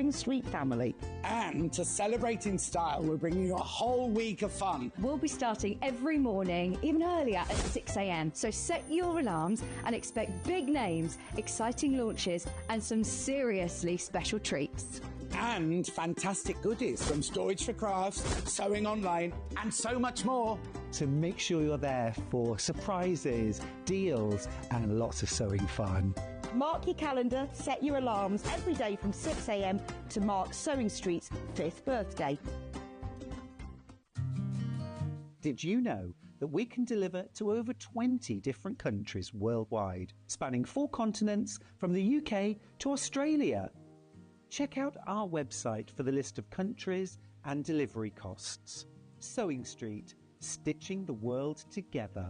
Sewing Street family. And to celebrate in style, we're bringing you a whole week of fun. We'll be starting every morning, even earlier at 6 a.m. So set your alarms and expect big names, exciting launches, and some seriously special treats. And fantastic goodies from storage for crafts, sewing online, and so much more. So make sure you're there for surprises, deals, and lots of sewing fun. Mark your calendar, set your alarms every day from 6 a.m. to mark Sewing Street's 5th birthday. Did you know that we can deliver to over 20 different countries worldwide, spanning 4 continents from the UK to Australia? Check out our website for the list of countries and delivery costs. Sewing Street, stitching the world together.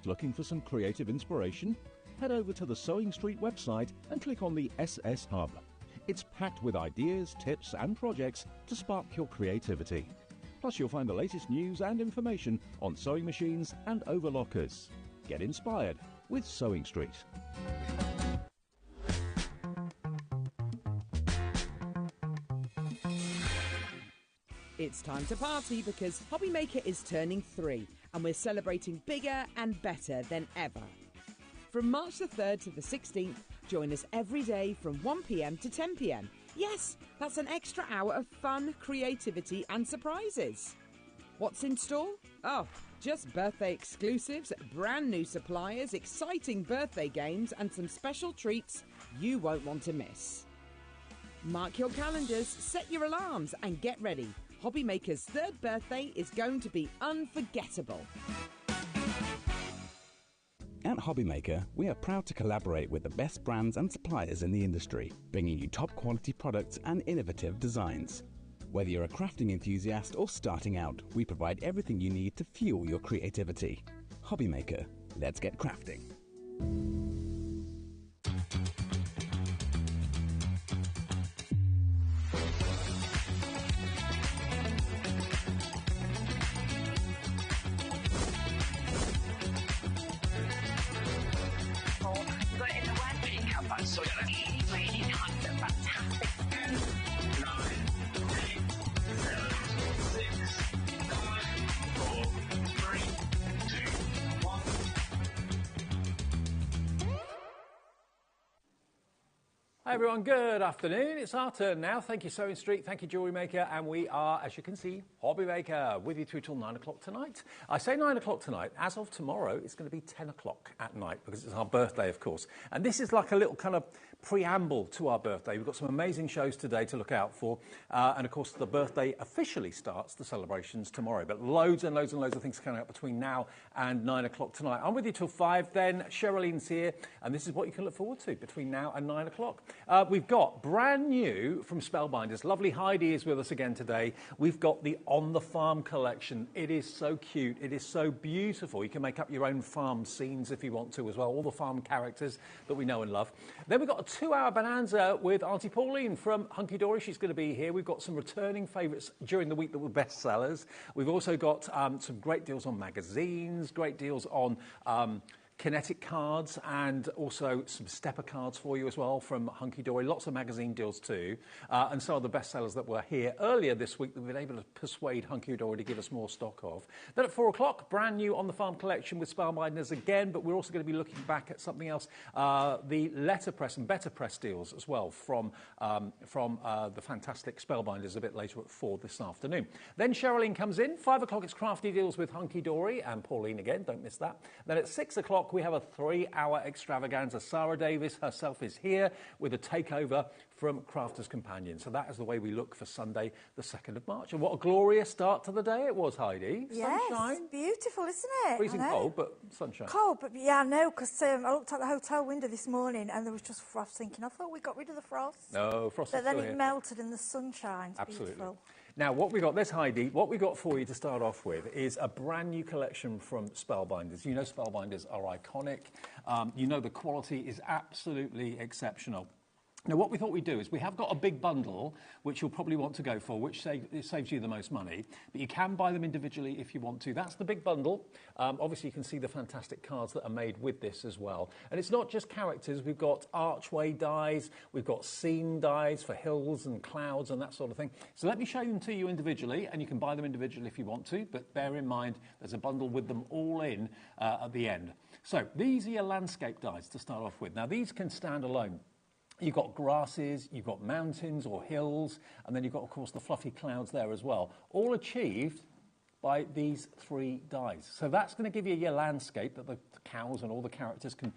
Looking for some creative inspiration? Head over to the Sewing Street website and click on the SS Hub. It's packed with ideas, tips and projects to spark your creativity. Plus you'll find the latest news and information on sewing machines and overlockers. Get inspired with Sewing Street. It's time to party because HobbyMaker is turning 3 and we're celebrating bigger and better than ever. From March the 3rd to the 16th, join us every day from 1 p.m. to 10 p.m. Yes, that's an extra hour of fun, creativity and surprises. What's in store? Oh, just birthday exclusives, brand new suppliers, exciting birthday games and some special treats you won't want to miss. Mark your calendars, set your alarms and get ready. HobbyMaker's 3rd birthday is going to be unforgettable. At HobbyMaker, we are proud to collaborate with the best brands and suppliers in the industry, bringing you top quality products and innovative designs. Whether you're a crafting enthusiast or starting out, we provide everything you need to fuel your creativity. HobbyMaker, let's get crafting. Hi everyone, good afternoon. It's our turn now. Thank you, Sewing Street. Thank you, Jewellery Maker. And we are, as you can see, HobbyMaker with you through till 9 o'clock tonight. I say 9 o'clock tonight. As of tomorrow, it's going to be 10 o'clock at night because it's our birthday, of course. And this is like a little kind of preamble to our birthday. We've got some amazing shows today to look out for. And of course, the birthday officially starts the celebrations tomorrow. But loads and loads and loads of things coming up between now and 9 o'clock tonight. I'm with you till 5 then. Cheryllene's here. And this is what you can look forward to between now and 9 o'clock. We've got brand new from Spellbinders. Lovely Heidi is with us again today. We've got the On the Farm collection. It is so cute. It is so beautiful. You can make up your own farm scenes if you want to as well. All the farm characters that we know and love. Then we've got a 2-hour bonanza with Auntie Pauline from Hunkydory. She's going to be here. We've got some returning favourites during the week that were bestsellers. We've also got some great deals on magazines, great deals on Kinetic cards and also some stepper cards for you as well from Hunkydory. Lots of magazine deals too. And some of the bestsellers that were here earlier this week that we've been able to persuade Hunkydory to give us more stock of. Then at 4 o'clock, brand new On the Farm collection with Spellbinders again, but we're also going to be looking back at something else, the Letterpress and Better Press deals as well from the fantastic Spellbinders a bit later at 4 this afternoon. Then Cherylline comes in. 5 o'clock, it's Crafty Deals with Hunkydory and Pauline again, don't miss that. Then at 6 o'clock, we have a 3-hour extravaganza. Sara Davies herself is here with a takeover from Crafter's Companion. So that is the way we look for Sunday, the 2nd of March. And what a glorious start to the day it was, Heidi. Yes, sunshine. Beautiful, isn't it? Freezing cold, but sunshine. Cold, but yeah, I know, because I looked out the hotel window this morning and there was just frost thinking, I thought we got rid of the frost. No, frost But is then still it here. melted in the sunshine. It's Absolutely. beautiful. Now, what we got, this Heidi, what we got for you to start off with is a brand new collection from Spellbinders. You know Spellbinders are iconic. You know the quality is absolutely exceptional. Now, what we thought we'd do is we have got a big bundle, which you'll probably want to go for, which saves you the most money. But you can buy them individually if you want to. That's the big bundle. Obviously, you can see the fantastic cards that are made with this as well. And it's not just characters. We've got Archway dies. We've got scene dies for hills and clouds and that sort of thing. So let me show them to you individually, and you can buy them individually if you want to. But bear in mind, there's a bundle with them all in at the end. So these are your landscape dies to start off with. Now, these can stand alone. You've got grasses, you've got mountains or hills, and then you've got, of course, the fluffy clouds there as well, all achieved by these 3 dies. So that's going to give you your landscape that the cows and all the characters can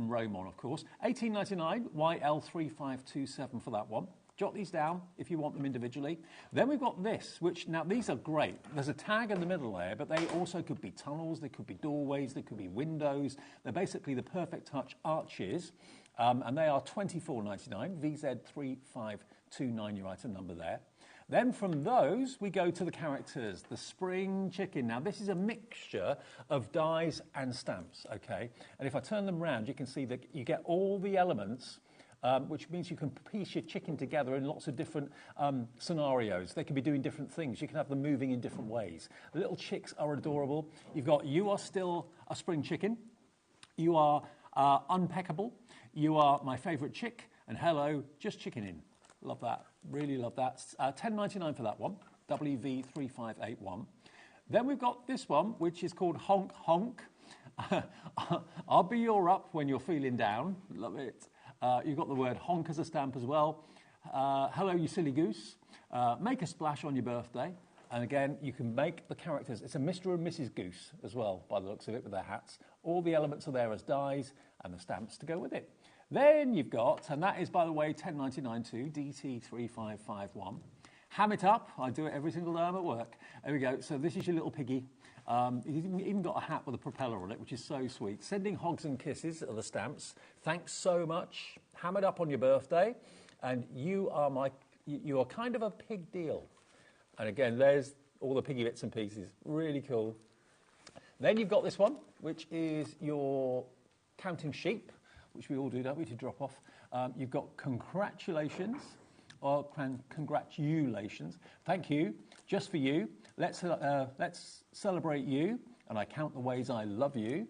roam on, of course. $18.99, YL3527 for that one. Jot these down if you want them individually. Then we've got this, which, now these are great. There's a tag in the middle there, but they also could be tunnels, they could be doorways, they could be windows. They're basically the perfect touch arches. And they are $24.99, VZ3529, your item number there. Then from those, we go to the characters, the spring chicken. Now, this is a mixture of dies and stamps, okay? And if I turn them round, you can see that you get all the elements, which means you can piece your chicken together in lots of different scenarios. They can be doing different things. You can have them moving in different ways. The little chicks are adorable. You've got, you are still a spring chicken. You are unpeckable. You are my favourite chick, and hello, just chickening. Love that, really love that. $10.99 for that one, WV3581. Then we've got this one, which is called Honk Honk. I'll be your up when you're feeling down. Love it. You've got the word honk as a stamp as well. Hello, you silly goose. Make a splash on your birthday. And again, you can make the characters. It's a Mr. and Mrs. Goose as well, by the looks of it, with their hats. All the elements are there as dies and the stamps to go with it. Then you've got, and that is, by the way, $10.99 too, DT3551. Ham it up. I do it every single day I'm at work. There we go. So this is your little piggy. He's even got a hat with a propeller on it, which is so sweet. Sending hogs and kisses are the stamps. Thanks so much. Ham it up on your birthday. And you are kind of a pig deal. And again, there's all the piggy bits and pieces. Really cool. Then you've got this one, which is your counting sheep, which we all do, don't we, to drop off. You've got congratulations, or congratulations. Thank you, just for you. Let's celebrate you, and I count the ways I love you.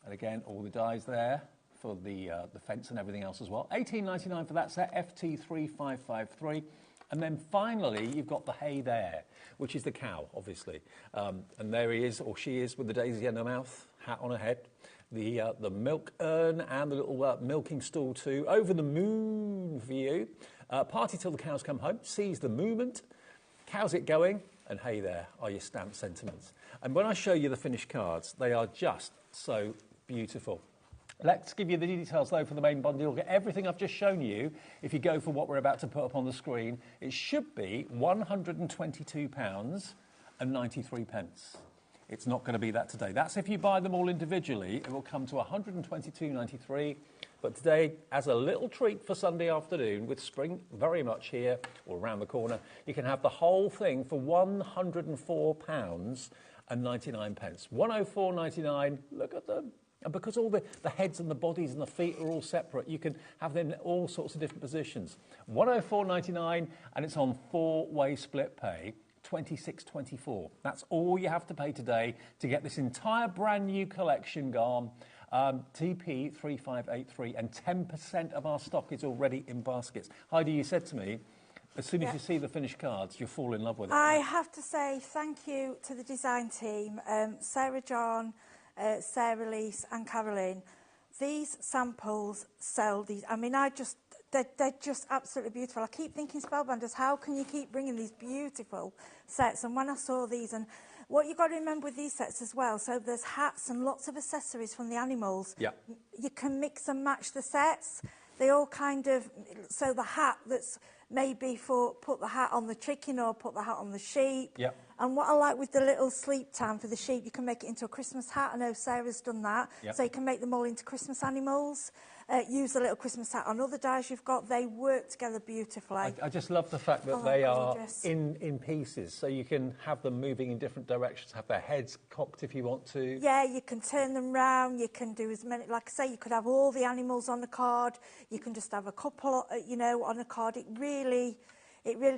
And again, all the dies there for the fence and everything else as well. $18.99 for that set, FT3553. And then finally, you've got the hey there, which is the cow, obviously. And there he is, or she is, with the daisy in her mouth, hat on her head. The milk urn and the little milking stool too. Over the moon for you. Party till the cows come home. Seize the movement. How's it going? And hey there are your stamp sentiments. And when I show you the finished cards, they are just so beautiful. Let's give you the details, though, for the main bundle. You'll get everything I've just shown you. If you go for what we're about to put up on the screen, it should be £122.93. It's not going to be that today. That's if you buy them all individually. It will come to £122.93. But today, as a little treat for Sunday afternoon, with spring very much here or around the corner, you can have the whole thing for £104.99. £104.99. Look at them. And because all the heads and the bodies and the feet are all separate, you can have them in all sorts of different positions. £104.99, and it's on 4-way split pay, $26.24. That's all you have to pay today to get this entire brand new collection gone. TP3583, and 10% of our stock is already in baskets. Heidi, you said to me, as soon as you see the finished cards, you'll fall in love with it. I have to say thank you to the design team, Sarah John, Sarah Lise and Caroline. These samples sell these. I mean, they're just absolutely beautiful. I keep thinking, Spellbinders, how can you keep bringing these beautiful sets? And when I saw these, and what you've got to remember with these sets as well, so there's hats and lots of accessories from the animals. Yeah. You can mix and match the sets. They all kind of, so the hat that's maybe for put the hat on the chicken or put the hat on the sheep. Yep. And what I like with the little sleep time for the sheep, you can make it into a Christmas hat. I know Sarah's done that. Yep. So you can make them all into Christmas animals. use a little Christmas hat on other dies you've got. They work together beautifully. I just love the fact that they are in pieces, so you can have them moving in different directions, have their heads cocked if you want to. Yeah, you can turn them round, you can do as many, like I say, you could have all the animals on the card, you can just have a couple, you know, on a card. It really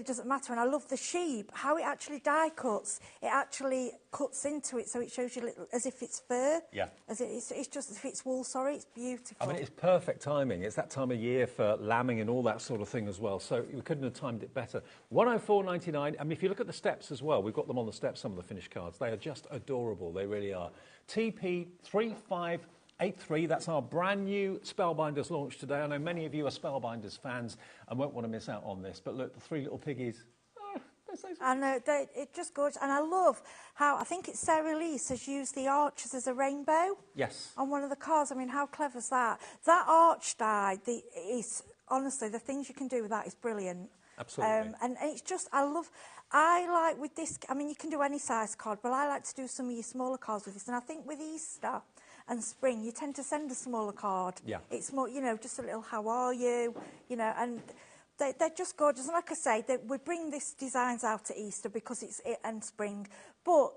doesn't matter. And I love the sheep, how it actually die cuts. It actually cuts into it, so it shows you as if it's fur. Yeah. It's just as if it's wool, sorry. It's beautiful. I mean, it's perfect timing. It's that time of year for lambing and all that sort of thing as well. So we couldn't have timed it better. £104.99. I mean, if you look at the steps as well, we've got them on the steps, some of the finished cards. They are just adorable. They really are. TP3583, that's our brand new Spellbinders launch today. I know many of you are Spellbinders fans and won't want to miss out on this, but look, the three little piggies. They're so sweet. I know, it's just gorgeous. And I love how, I think it's Sara Davies has used the arches as a rainbow. Yes. On one of the cards. I mean, how clever is that? That arch die, honestly, the things you can do with that is brilliant. Absolutely. And it's just, I like with this, I mean, you can do any size card, but I like to do some of your smaller cards with this. And I think with Easter and spring, you tend to send a smaller card. Yeah. It's more, you know, just a little how are you, you know, and they're just gorgeous. And like I say, we bring these designs out at Easter because and spring, but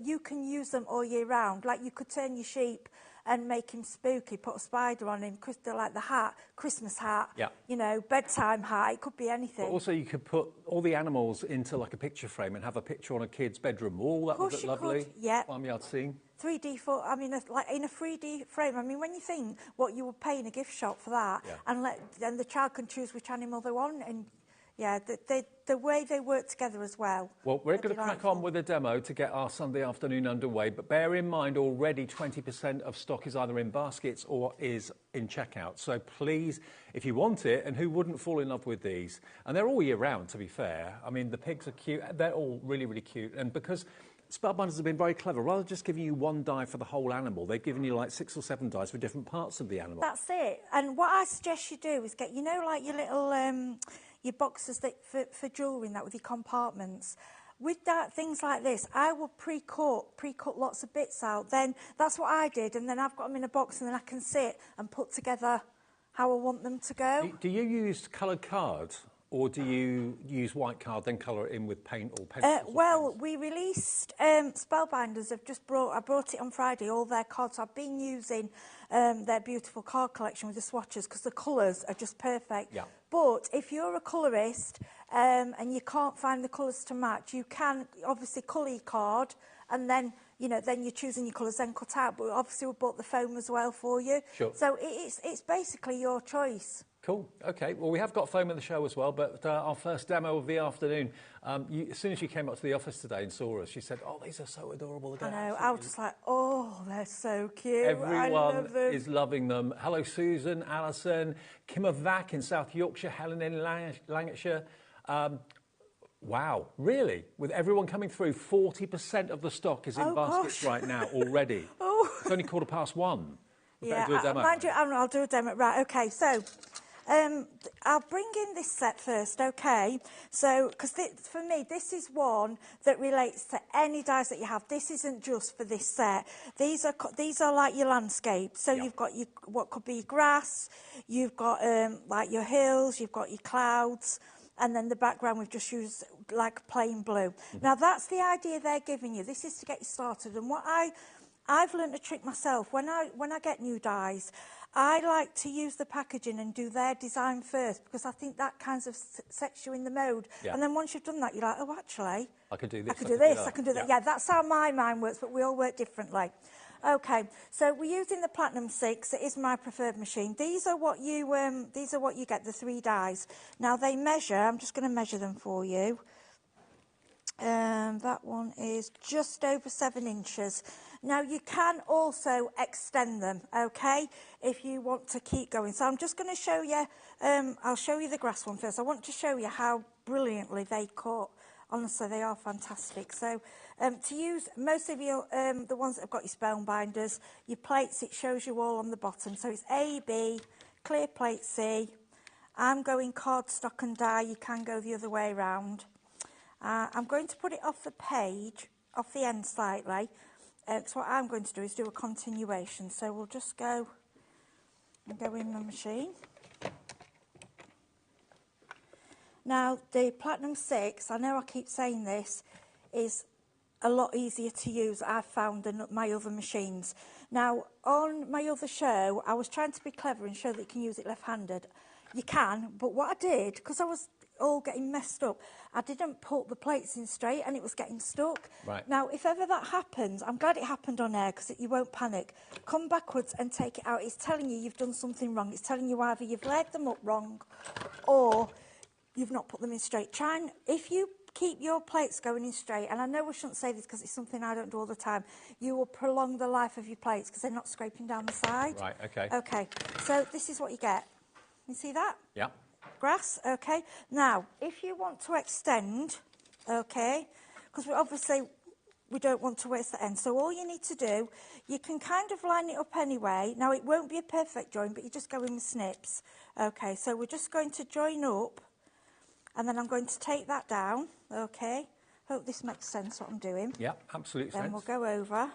you can use them all year round. Like you could turn your sheep and make him spooky, put a spider on him, like the hat, Christmas hat, you know, bedtime hat, it could be anything. But also you could put all the animals into like a picture frame and have a picture on a kid's bedroom wall. That would look lovely. Yeah. Farmyard scene. 3D, I mean, like in a 3D frame, I mean, when you think what you would pay in a gift shop for that, and the child can choose which animal they want, and yeah, the way they work together as well. Well, we're going to crack on with a demo to get our Sunday afternoon underway, but bear in mind already 20% of stock is either in baskets or is in checkout. So please, if you want it, and who wouldn't fall in love with these? And they're all year round, to be fair. I mean, the pigs are cute. They're all really, really cute. And because Spellbinders have been very clever, rather than just giving you one die for the whole animal, they've given you like 6 or 7 dies for different parts of the animal. That's it. And what I suggest you do is get, you know, like your little your boxes for jewellery and that with your compartments. With that, things like this, I will pre-cut lots of bits out. Then that's what I did, and then I've got them in a box, and then I can sit and put together how I want them to go. Do you use coloured cards? Or do you use white card, then colour it in with paint or pencils? Well, we released Spellbinders. I brought it on Friday, all their cards. So I've been using their beautiful card collection with the swatches because the colours are just perfect. Yeah. But if you're a colourist and you can't find the colours to match, you can obviously colour your card and then, you know, then you're choosing your colours, then cut out. But obviously we bought the foam as well for you. Sure. So it's basically your choice. Cool. OK. Well, we have got foam in the show as well, but our first demo of the afternoon, as soon as you came up to the office today and saw us, she said, oh, these are so adorable. I know. I was just like, oh, they're so cute. Everyone is loving them. Hello, Susan, Alison, Kimmervac in South Yorkshire, Helen in Lancashire. Wow, really? With everyone coming through, 40% of the stock is in baskets right now already. It's only 1:15. Yeah, do a demo. Mind you, I'll do a demo. Right, OK, so I'll bring in this set first, OK? So, because for me, this is one that relates to any dies that you have. This isn't just for this set. These are like your landscape. So you've got what could be grass, you've got like your hills, you've got your clouds, and then the background we've just used like plain blue. Mm-hmm. Now, that's the idea they're giving you. This is to get you started. And what I've learned a trick myself. When I get new dies, I like to use the packaging and do their design first because I think that kind of sets you in the mode. Yeah. And then once you've done that, you're like, oh, actually, I can do this. I can do this. I can do that. Yeah, that's how my mind works, but we all work differently. Okay, so we're using the Platinum 6. It is my preferred machine. These are what you get, the 3 dies. Now they measure. I'm just going to measure them for you. That one is just over 7 inches. Now, you can also extend them, OK, if you want to keep going. So I'm just going to show you, I'll show you the grass one first. I want to show you how brilliantly they cut. Honestly, they are fantastic. So to use most of your, the ones that have got your Spellbinders, your plates, it shows you all on the bottom. So it's A, B, clear plate C. I'm going cardstock and die. You can go the other way around. I'm going to put it off the page, off the end slightly. So what I'm going to do is do a continuation. So we'll just go and go in my machine. Now, the Platinum 6, I know I keep saying this, is a lot easier to use, I've found, than my other machines. Now, on my other show, I was trying to be clever and show that you can use it left-handed. You can, but what I did, because I was all getting messed up, I didn't put the plates in straight and it was getting stuck. Right. Now, if ever that happens, I'm glad it happened on air because you won't panic. Come backwards and take it out. It's telling you you've done something wrong. It's telling you either you've laid them up wrong or you've not put them in straight. Try and, if you keep your plates going in straight, and I know I shouldn't say this because it's something I don't do all the time, you will prolong the life of your plates because they're not scraping down the side. Right, okay. Okay, so this is what you get. You see that? Yeah. Grass, okay. Now, if you want to extend, okay, because obviously we don't want to waste the end, so all you need to do, you can kind of line it up anyway. Now, it won't be a perfect join, but you just go in with snips. Okay, so we're just going to join up, and then I'm going to take that down, okay. Hope this makes sense what I'm doing. Yeah, absolute sense. Then we'll go over.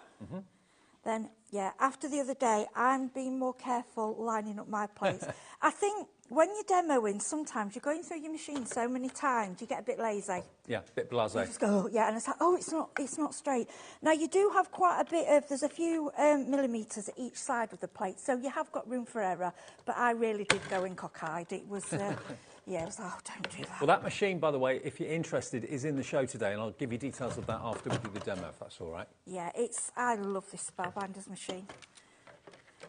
Then, yeah, after the other day, I'm being more careful lining up my plates. I think when you're demoing, sometimes you're going through your machine so many times, you get a bit lazy. Yeah, a bit blasé. You just go, yeah, and it's like, oh, it's not straight. Now, you do have quite a bit of, there's a few millimetres at each side of the plate, so you have got room for error, but I really did go in cockeyed. It was... yeah, it was like, oh, don't do that. Well, that machine, by the way, if you're interested, is in the show today, and I'll give you details of that after we do the demo, if that's all right. Yeah, I love this Spellbinders machine.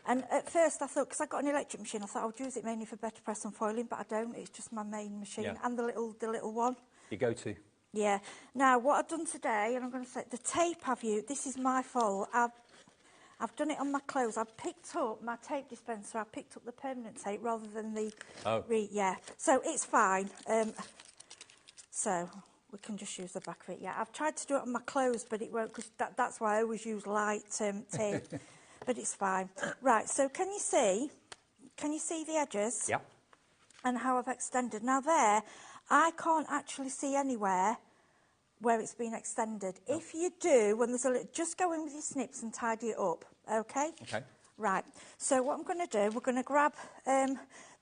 And at first I thought, because I got an electric machine, I thought I would use it mainly for better press and foiling, but I don't. It's just my main machine, Yeah. and the little one. You go to. Yeah. Now, what I've done today, and I'm going to say, the tape I've used, this is my fault. I've done it on my clothes. I've picked up my tape dispenser. I picked up the permanent tape rather than the... Oh. Yeah. So it's fine. So we can just use the back of it. Yeah, I've tried to do it on my clothes, but it won't, because that's why I always use light tape. But it's fine. Right, so can you see the edges? Yeah. And how I've extended. Now there, I can't actually see anywhere where it's been extended. Oh. If you do, when there's a little, just go in with your snips and tidy it up, okay? Okay. Right, so what I'm going to do, we're going to grab,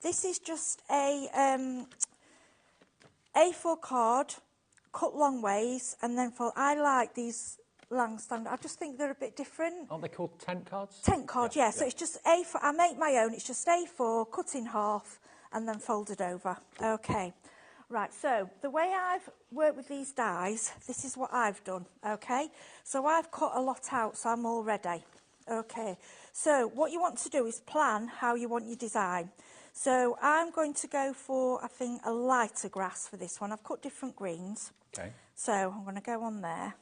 this is just a A4 card, cut long ways, and then I like these long standard. I just think they're a bit different. Aren't they called tent cards? Tent cards, yeah. So it's just A4, I make my own, it's just A4, cut in half, and then folded over. Okay. Right, so the way I've worked with these dies, this is what I've done, okay? So I've cut a lot out, so I'm all ready. Okay, so what you want to do is plan how you want your design. So I'm going to go for, I think, a lighter grass for this one. I've cut different greens. Okay. So I'm going to go on there.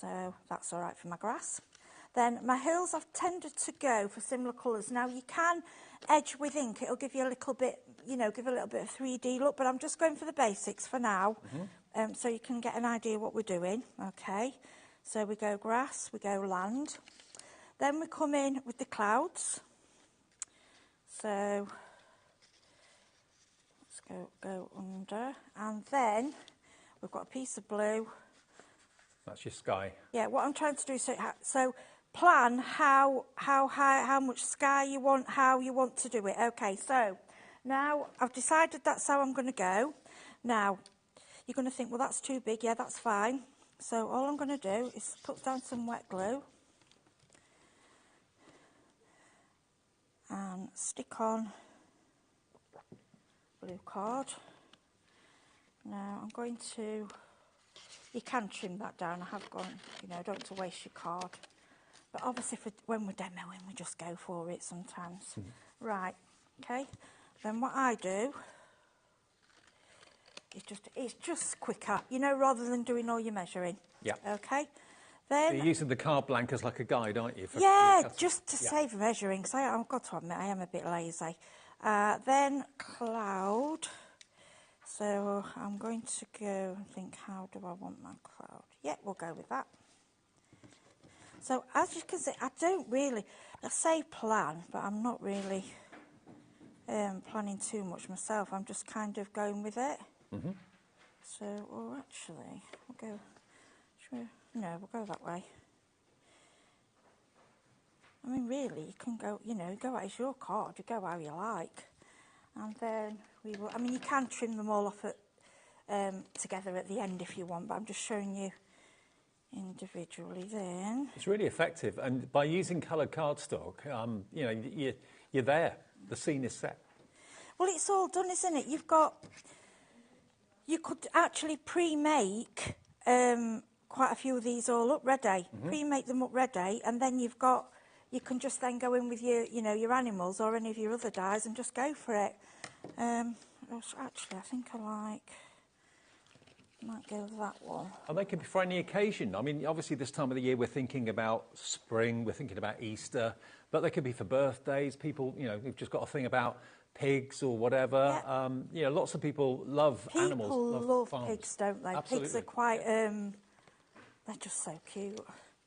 So that's all right for my grass. Then my hills, I've tended to go for similar colours. Now, you can edge with ink. It'll give you a little bit, you know, give a little bit of 3D look, but I'm just going for the basics for now, so you can get an idea what we're doing, okay? So we go grass, we go land. Then we come in with the clouds. So let's go under. And then we've got a piece of blue. That's your sky. Yeah, what I'm trying to do, so plan how high, how much sky you want, how you want to do it. Okay, so now I've decided that's how I'm going to go. Now, you're going to think, well, that's too big. Yeah, that's fine. So all I'm going to do is put down some wet glue and stick on blue card. Now I'm going to, you can trim that down. I have gone, you know, don't want to waste your card. But obviously when we're demoing, we just go for it sometimes. Right, okay. Then what I do is it's just quicker, you know, rather than doing all your measuring. Yeah. Okay. Then So you're using the card blank as like a guide, aren't you? Yeah, just to save measuring, because I've got to admit I am a bit lazy. Then cloud. So I'm going to go and think, how do I want my cloud? Yeah, we'll go with that. So as you can see, I don't really, I say plan, but I'm not really planning too much myself. I'm just kind of going with it. So, well, actually, we'll go, no, we'll go that way. I mean, really, you can go, you know, go out, it's your card, you go how you like. And then we will, I mean, you can trim them all off together at the end if you want, but I'm just showing you individually then. It's really effective, and by using coloured cardstock, you know, you're there. The scene is set. Well, it's all done, isn't it? You could actually pre-make quite a few of these all up ready. Pre-make them up ready, and then you can just then go in with your, you know, your animals or any of your other dyes and just go for it. Actually, I think I might go with that one. And they can be for any occasion. I mean, obviously this time of the year we're thinking about spring, we're thinking about Easter, but they could be for birthdays. People, you know, who've just got a thing about pigs or whatever. Yeah. You know, lots of people love animals. People love pigs, don't they? Absolutely. Pigs are quite, they're just so cute.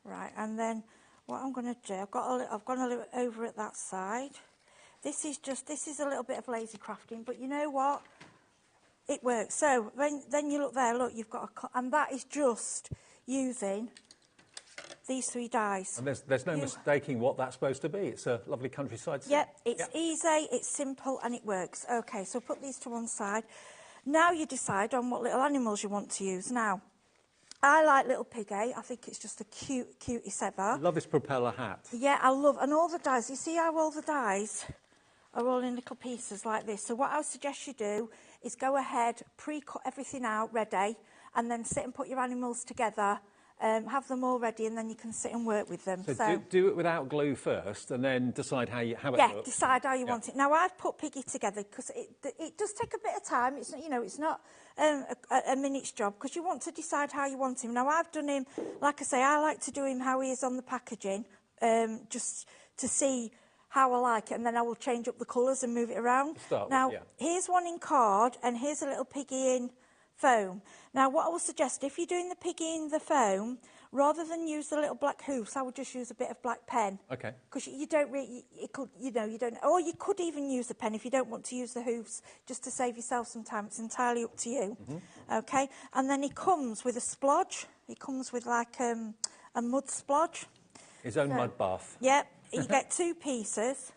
Right, and then what I'm going to do, I've gone a little over at that side. This is a little bit of lazy crafting, but you know what? It works. So then you look there, look, you've got and that is just using these 3 dies. And there's no mistaking what that's supposed to be. It's a lovely countryside scene. Yep, it's easy, it's simple, and it works. Okay, so put these to one side. Now you decide on what little animals you want to use. Now, I like little piggy. I think it's just the cutest ever. I love this propeller hat. Yeah, I love, and all the dies. You see how all the dies are all in little pieces like this. So what I would suggest you do is go ahead, pre-cut everything out, ready, and then sit and put your animals together, have them all ready, and then you can sit and work with them. So do it without glue first, and then decide how it looks. Yeah, decide how you want it. Now, I've put Piggy together because it does take a bit of time. It's, you know, it's not a minute's job because you want to decide how you want him. Now, I've done him, like I say, I like to do him how he is on the packaging, just to see how I like it, and then I will change up the colours and move it around. Now, here's one in card, and here's a little piggy in foam. Now, what I will suggest, if you're doing the piggy in the foam, rather than use the little black hoofs, I would just use a bit of black pen. Okay. Because you don't really, you don't, or you could even use the pen if you don't want to use the hoofs, just to save yourself some time. It's entirely up to you. Okay. And then he comes with a splodge. He comes with like a mud splodge. His own mud bath. Yep. You get 2 pieces.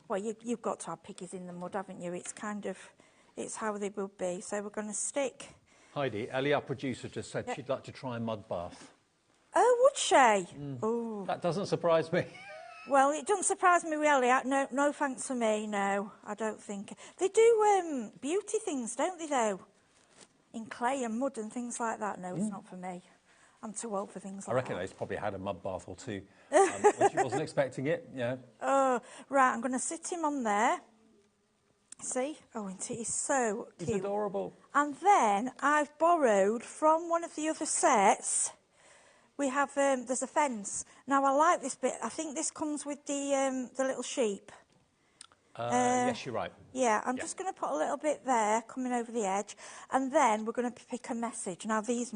Well, you've got to have piggies in the mud, haven't you? It's kind of, it's how they would be. So we're going to stick. Heidi, Ellie, our producer, just said she'd like to try a mud bath. Oh, would she? Oh. That doesn't surprise me. Well, it doesn't surprise me, really. No thanks for me, no. I don't think. They do beauty things, don't they, though? In clay and mud and things like that. No, it's not for me. I'm too old for things like that. I reckon they've probably had a mud bath or 2 when she wasn't expecting it. Yeah. Oh, right. I'm going to sit him on there. See? Oh, and it is so cute. He's adorable. And then I've borrowed from one of the other sets. We have there's a fence. Now I like this bit. I think this comes with the little sheep. Yes, you're right. Yeah, I'm just going to put a little bit there, coming over the edge, and then we're going to pick a message. Now these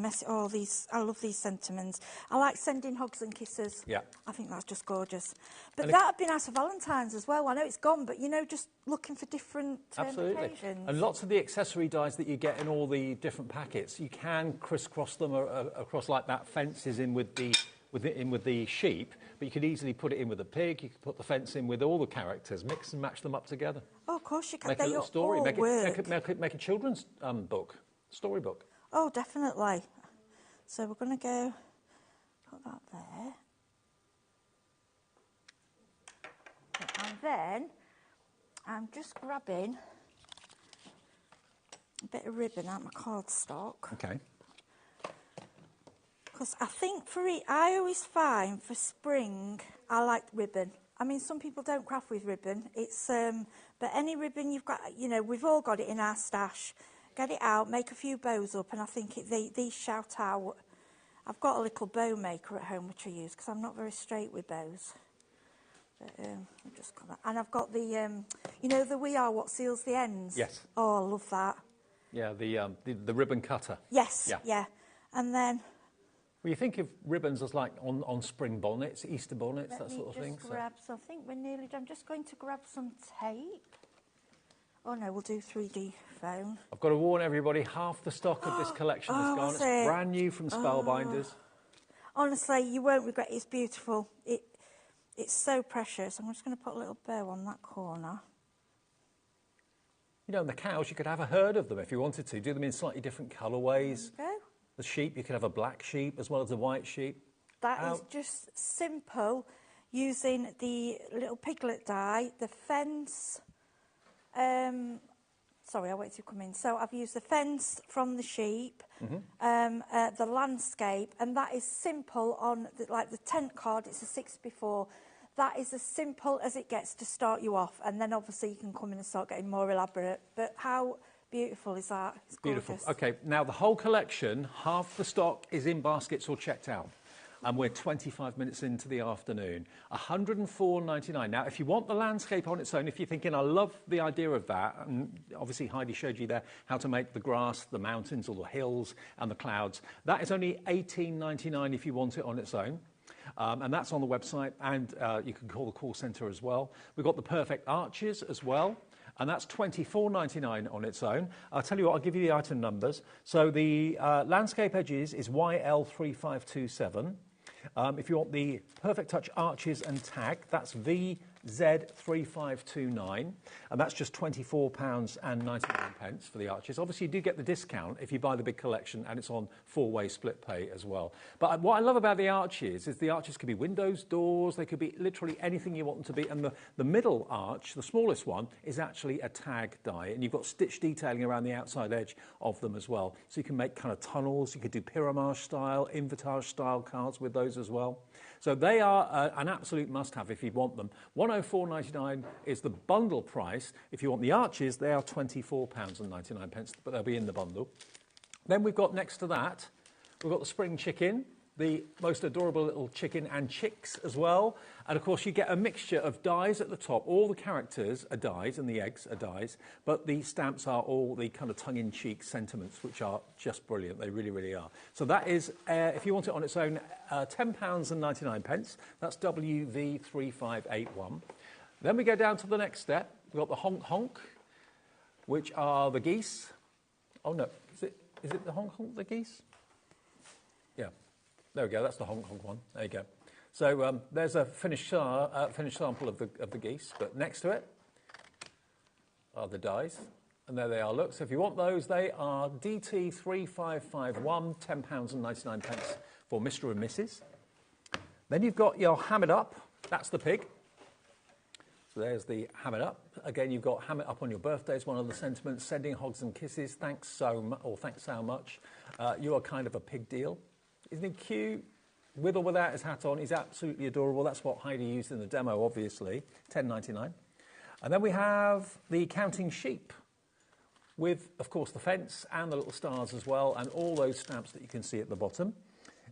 I love these sentiments. I like sending hugs and kisses. Yeah. I think that's just gorgeous. But that would be nice for Valentine's as well. I know it's gone, but you know, just looking for different occasions. And lots of the accessory dies that you get in all the different packets, you can crisscross them across like that. Fence is in with the sheep, but you could easily put it in with a pig. You could put the fence in with all the characters, mix and match them up together. Oh, of course you can. Make a little story. Make a children's book, storybook. Oh, definitely. So we're going to go put that there, and then I'm just grabbing a bit of ribbon out of my cardstock. Okay. Because I think I always find for spring, I like ribbon. I mean, some people don't craft with ribbon. It's, but any ribbon you've got, you know, we've all got it in our stash. Get it out, make a few bows up, and I think these shout out. I've got a little bow maker at home which I use because I'm not very straight with bows. But I've just got that. And I've got the, you know, the We Are What Seals the Ends. Yes. Oh, I love that. Yeah, the ribbon cutter. Yes. Yeah. And then. Well, you think of ribbons as like on spring bonnets, Easter bonnets, that sort of thing. I think we're nearly done. I'm just going to grab some tape. Oh no, we'll do 3D foam. I've got to warn everybody, half the stock of this collection is gone. It's brand new from Spellbinders. Honestly, you won't regret it. It's beautiful. it's so precious. I'm just going to put a little bow on that corner. You know, and the cows, you could have a herd of them if you wanted to. Do them in slightly different colourways. There we go. The sheep, you could have a black sheep as well as a white sheep. That is just simple, using the little piglet die, the fence. Sorry, I'll wait till you come in. So I've used the fence from the sheep, the landscape, and that is simple on like the tent card. It's a 6x4. That is as simple as it gets to start you off, and then obviously you can come in and start getting more elaborate. But how beautiful is that? It's beautiful. gorgeous. Okay, now the whole collection, half the stock is in baskets or checked out. And we're 25 minutes into the afternoon. $104.99. Now, if you want the landscape on its own, if you're thinking, I love the idea of that, and obviously Heidi showed you there how to make the grass, the mountains, or the hills, and the clouds, that is only $18.99 if you want it on its own. And that's on the website, and you can call the call centre as well. We've got the perfect arches as well, and that's $24.99 on its own. I'll tell you what, I'll give you the item numbers. So the landscape edges is YL3527. If you want the Perfect Touch arches and tag, that's VZ3529, and that's just £24.99 for the arches. Obviously, you do get the discount if you buy the big collection, and it's on 4-way split pay as well. But what I love about the arches is the arches could be windows, doors, they could be literally anything you want them to be, and the middle arch, the smallest one, is actually a tag die, and you've got stitch detailing around the outside edge of them as well. So you can make kind of tunnels, you could do pyramage style, invitage style cards with those as well. So they are an absolute must-have if you want them. $104.99 is the bundle price. If you want the arches, they are £24.99, but they'll be in the bundle. Then we've got next to that, we've got the spring chicken, the most adorable little chicken and chicks as well. And of course you get a mixture of dies at the top. All the characters are dies and the eggs are dies, but the stamps are all the kind of tongue-in-cheek sentiments, which are just brilliant. They really, really are. So that is, if you want it on its own, £10.99. That's WV3581. Then we go down to the next step. We've got the honk honk, which are the geese. Oh no, is it the honk honk, the geese? Yeah. There we go, that's the honk honk one. There you go. So there's a finished sample of the geese, but next to it are the dies. And there they are, look. So if you want those, they are DT3551, £10.99 for Mr. and Mrs. Then you've got your hammered up, that's the pig. So there's the hammered up. Again, you've got hammered up on your birthday is one of the sentiments. Sending hogs and kisses, thanks so much. You are kind of a pig deal. Isn't he cute? With or without his hat on, he's absolutely adorable. That's what Heidi used in the demo, obviously. $10.99. And then we have the counting sheep with, of course, the fence and the little stars as well, and all those stamps that you can see at the bottom.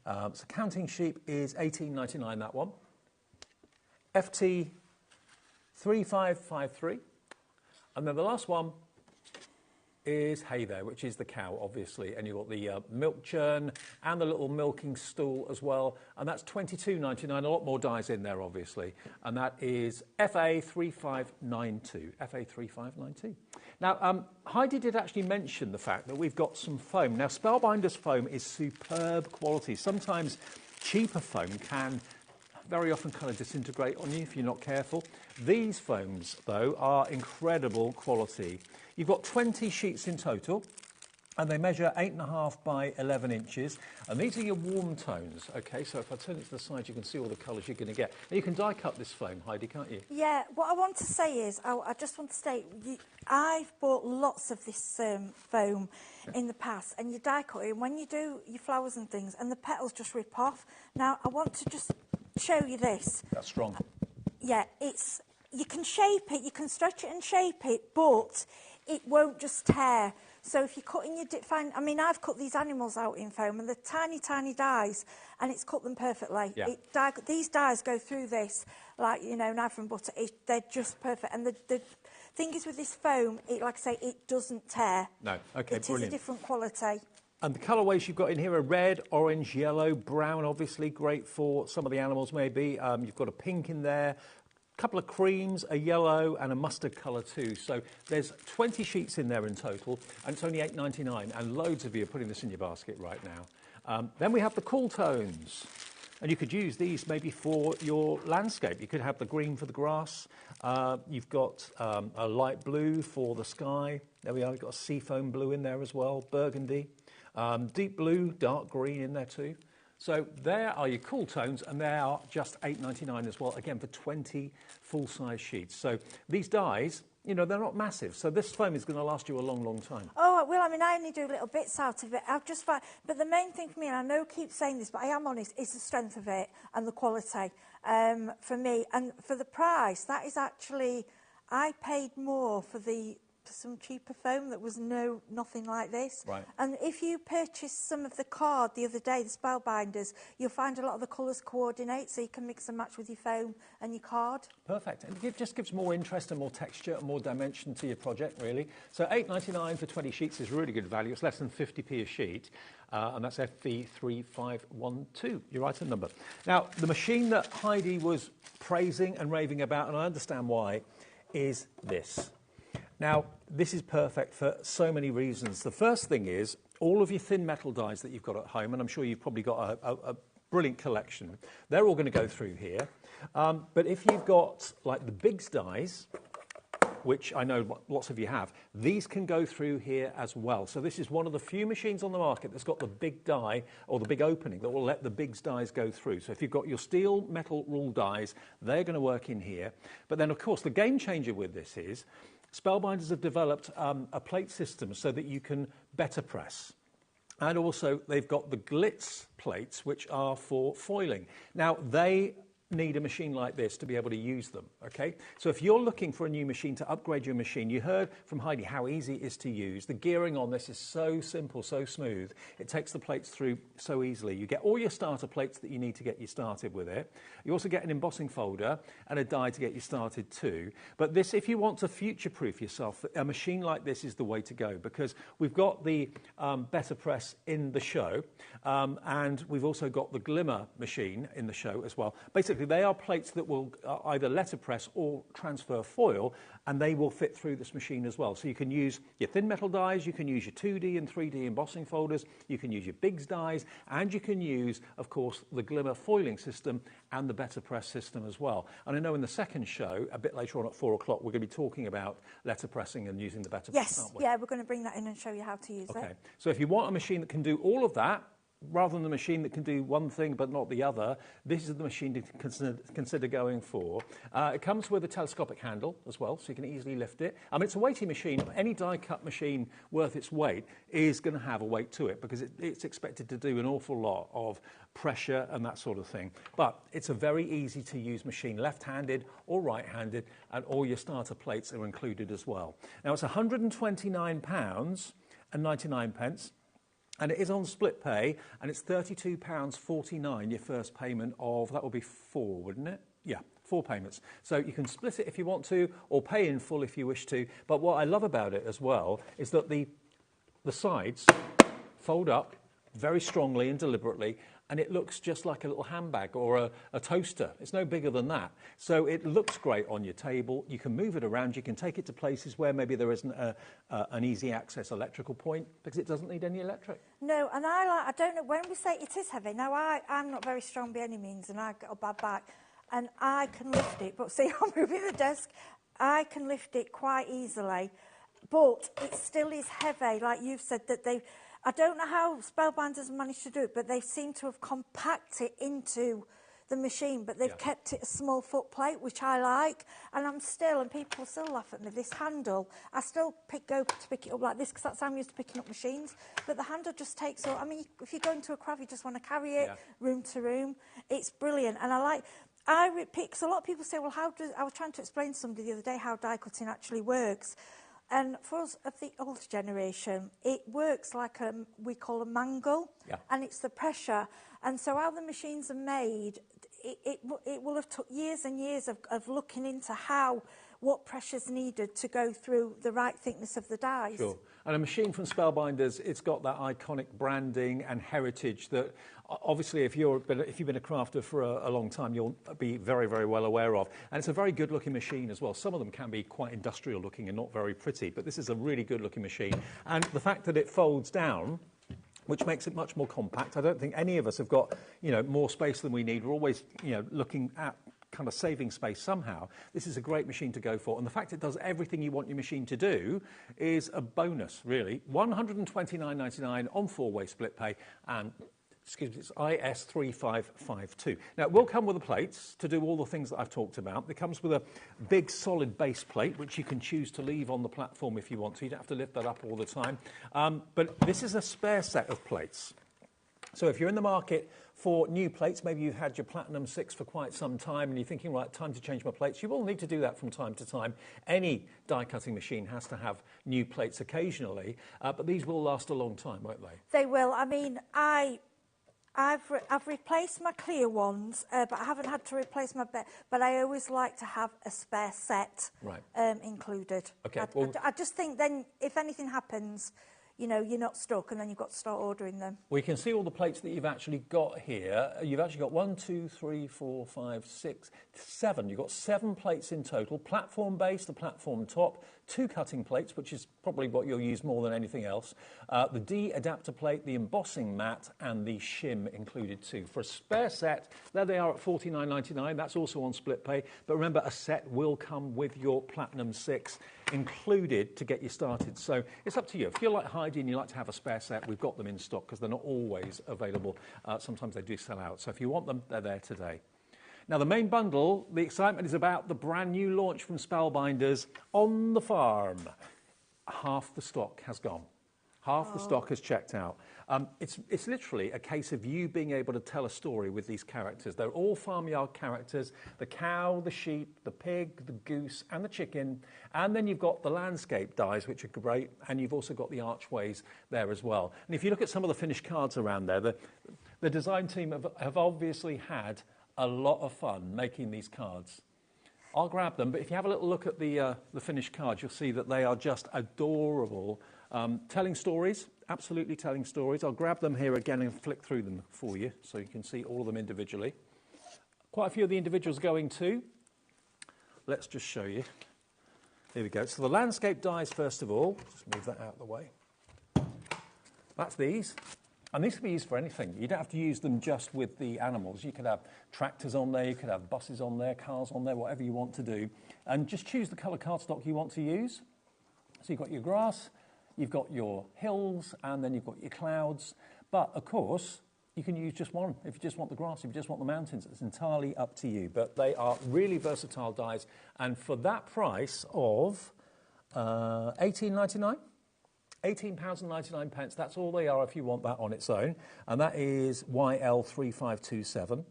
So counting sheep is $18.99, that one. FT3553. And then the last one is Hey There, which is the cow, obviously, and you've got the milk churn and the little milking stool as well, and that's $22.99, a lot more dies in there, obviously, and that is FA3592, FA3592. Now, Heidi did actually mention the fact that we've got some foam. Now, Spellbinders foam is superb quality. Sometimes cheaper foam can very often kind of disintegrate on you if you're not careful. These foams, though, are incredible quality. You've got 20 sheets in total, and they measure 8.5 by 11 inches. And these are your warm tones, okay? So if I turn it to the side, you can see all the colours you're going to get. And you can die cut this foam, Heidi, can't you? Yeah, what I want to say is, I just want to state, I've bought lots of this foam in the past, and you die cut it, and when you do your flowers and things, and the petals just rip off. Now, I want to just show you this. That's strong. Yeah, you can shape it, you can stretch it and shape it, but it won't just tear. So if you're cutting your I mean, I've cut these animals out in foam, and they're tiny, tiny dies, and it's cut them perfectly. Yeah. These dies go through this, like, you know, knife and butter. They're just perfect. And the thing is with this foam, like I say, it doesn't tear. No, okay, it brilliant. It is a different quality. And the colourways you've got in here are red, orange, yellow, brown, obviously, great for some of the animals maybe. You've got a pink in there, a couple of creams, a yellow and a mustard colour too. So there's 20 sheets in there in total, and it's only $8.99, and loads of you are putting this in your basket right now. Then we have the cool tones. And you could use these maybe for your landscape. You could have the green for the grass. You've got a light blue for the sky. There we are. We've got a seafoam blue in there as well, burgundy. Deep blue, dark green in there too. So there are your cool tones, and they are just $8.99 as well, again, for 20 full-size sheets. So these dies, you know, they're not massive, so this foam is going to last you a long, long time. Oh, well, I mean, I only do little bits out of it. I've just find, but the main thing for me, and I know I keep saying this, but I am honest, is the strength of it and the quality for me. And for the price, that is actually, I paid more for some cheaper foam that was nothing like this. Right. And if you purchase some of the card the other day, the Spellbinders, you'll find a lot of the colours coordinate, so you can mix and match with your foam and your card. Perfect. And it just gives more interest and more texture and more dimension to your project, really. So $8.99 for 20 sheets is really good value. It's less than 50p a sheet. And that's FV3512, your item number. Now, the machine that Heidi was praising and raving about, and I understand why, is this. Now, this is perfect for so many reasons. The first thing is all of your thin metal dies that you've got at home, and I'm sure you've probably got a brilliant collection. They're all going to go through here. But if you've got, like, the Biggs dies, which I know lots of you have, these can go through here as well. So this is one of the few machines on the market that's got the big die, or the big opening, that will let the Biggs dies go through. So if you've got your steel metal rule dies, they're going to work in here. But then, of course, the game changer with this is Spellbinders have developed a plate system so that you can better press. And also, they've got the glitz plates, which are for foiling. Now, they need a machine like this to be able to use them, okay? So if you're looking for a new machine to upgrade your machine, you heard from Heidi how easy it is to use. The gearing on this is so simple, so smooth. It takes the plates through so easily. You get all your starter plates that you need to get you started with it. You also get an embossing folder and a die to get you started too. But this, if you want to future-proof yourself, a machine like this is the way to go, because we've got the Better Press in the show, and we've also got the Glimmer machine in the show as well. Basically, they are plates that will either letterpress or transfer foil, and they will fit through this machine as well. So you can use your thin metal dies, you can use your 2D and 3D embossing folders, you can use your Biggs dies, and you can use, of course, the Glimmer foiling system and the Better Press system as well. And I know in the second show, a bit later on at 4 o'clock, we're going to be talking about letterpressing and using the Better Press, aren't we? Yeah, we're going to bring that in and show you how to use it. Okay, so if you want a machine that can do all of that, rather than the machine that can do one thing but not the other, this is the machine to consider going for. It comes with a telescopic handle as well, so you can easily lift it. I mean, it's a weighty machine. Any die-cut machine worth its weight is going to have a weight to it, because it's expected to do an awful lot of pressure and that sort of thing. But it's a very easy-to-use machine, left-handed or right-handed, and all your starter plates are included as well. Now, it's £129.99. And it is on split pay, and it's £32.49, your first payment of, that will be 4, wouldn't it? Yeah, 4 payments. So you can split it if you want to, or pay in full if you wish to. But what I love about it as well is that the sides fold up very strongly and deliberately, and it looks just like a little handbag or a toaster. It's no bigger than that. So it looks great on your table. You can move it around. You can take it to places where maybe there isn't an easy access electrical point, because it doesn't need any electric. No, and I don't know, when we say it is heavy, now I'm not very strong by any means, and I've got a bad back, and I can lift it, but see, I'm moving the desk, I can lift it quite easily, but it still is heavy, like you've said, that I don't know how Spellbinders managed to do it, but they seem to have compacted it into the machine, but they've kept it a small foot plate, which I like. And and people still laugh at me, this handle, I still go to pick it up like this, because that's how I'm used to picking up machines. But the handle just takes up, I mean, if you go into a craft, you just want to carry it room to room. It's brilliant. And because a lot of people say, well, I was trying to explain to somebody the other day how die cutting actually works. And for us of the older generation, it works like we call a mangle, and it's the pressure. And so how the machines are made, it will have took years and years of looking into what pressure's needed to go through the right thickness of the dies. Sure. And a machine from Spellbinders, it's got that iconic branding and heritage that, obviously, if you've been a crafter for a long time, you'll be very, very well aware of. And it's a very good-looking machine as well. Some of them can be quite industrial-looking and not very pretty, but this is a really good-looking machine. And the fact that it folds down which makes it much more compact. I don't think any of us have got, more space than we need. We're always, looking at kind of saving space somehow. This is a great machine to go for. And the fact it does everything you want your machine to do is a bonus, really. $129.99 on 4-way split pay, and excuse me, it's IS3552. Now, it will come with the plates to do all the things that I've talked about. It comes with a big solid base plate, which you can choose to leave on the platform if you want to. You don't have to lift that up all the time. But this is a spare set of plates. So if you're in the market for new plates, maybe you've had your Platinum 6 for quite some time and you're thinking, right, time to change my plates, you will need to do that from time to time. Any die cutting machine has to have new plates occasionally, but these will last a long time, won't they? They will. I mean, I've replaced my clear ones, but I haven't had to replace my but I always like to have a spare set included. Okay. I just think then if anything happens, you're not stuck, and then you've got to start ordering them. We can see all the plates that you've actually got here. You've actually got 1, 2, 3, 4, 5, 6, 7. You've got 7 plates in total. Platform base, the platform top, 2 cutting plates, which is probably what you'll use more than anything else. The D adapter plate, the embossing mat, and the shim included too. For a spare set, there they are at $49.99. That's also on split pay. But remember, a set will come with your Platinum 6 included to get you started. So it's up to you. If you like Heidi and you like to have a spare set, we've got them in stock because they're not always available. Sometimes they do sell out. So if you want them, they're there today. Now, the main bundle, the excitement is about the brand new launch from Spellbinders on the farm. Half the stock has gone. Half the stock has checked out. It's literally a case of you being able to tell a story with these characters. They're all farmyard characters: the cow, the sheep, the pig, the goose, and the chicken. And then you've got the landscape dies, which are great, and you've also got the archways there as well. And if you look at some of the finished cards around there, the design team have obviously had a lot of fun making these cards. I'll grab them, but if you have a little look at the finished cards, you'll see that they are just adorable. Telling stories, absolutely telling stories. I'll grab them here again and flick through them for you so you can see all of them individually. Quite a few of the individuals going too. Let's just show you. Here we go. So the landscape dies first of all. Just move that out of the way. That's these. And these can be used for anything. You don't have to use them just with the animals. You could have tractors on there, you could have buses on there, cars on there, whatever you want to do. And just choose the colour cardstock you want to use. So you've got your grass, you've got your hills, and then you've got your clouds. But, of course, you can use just one. If you just want the grass, if you just want the mountains, it's entirely up to you. But they are really versatile dies. And for that price of £18.99, £18.99, that's all they are if you want that on its own. And that is YL3527.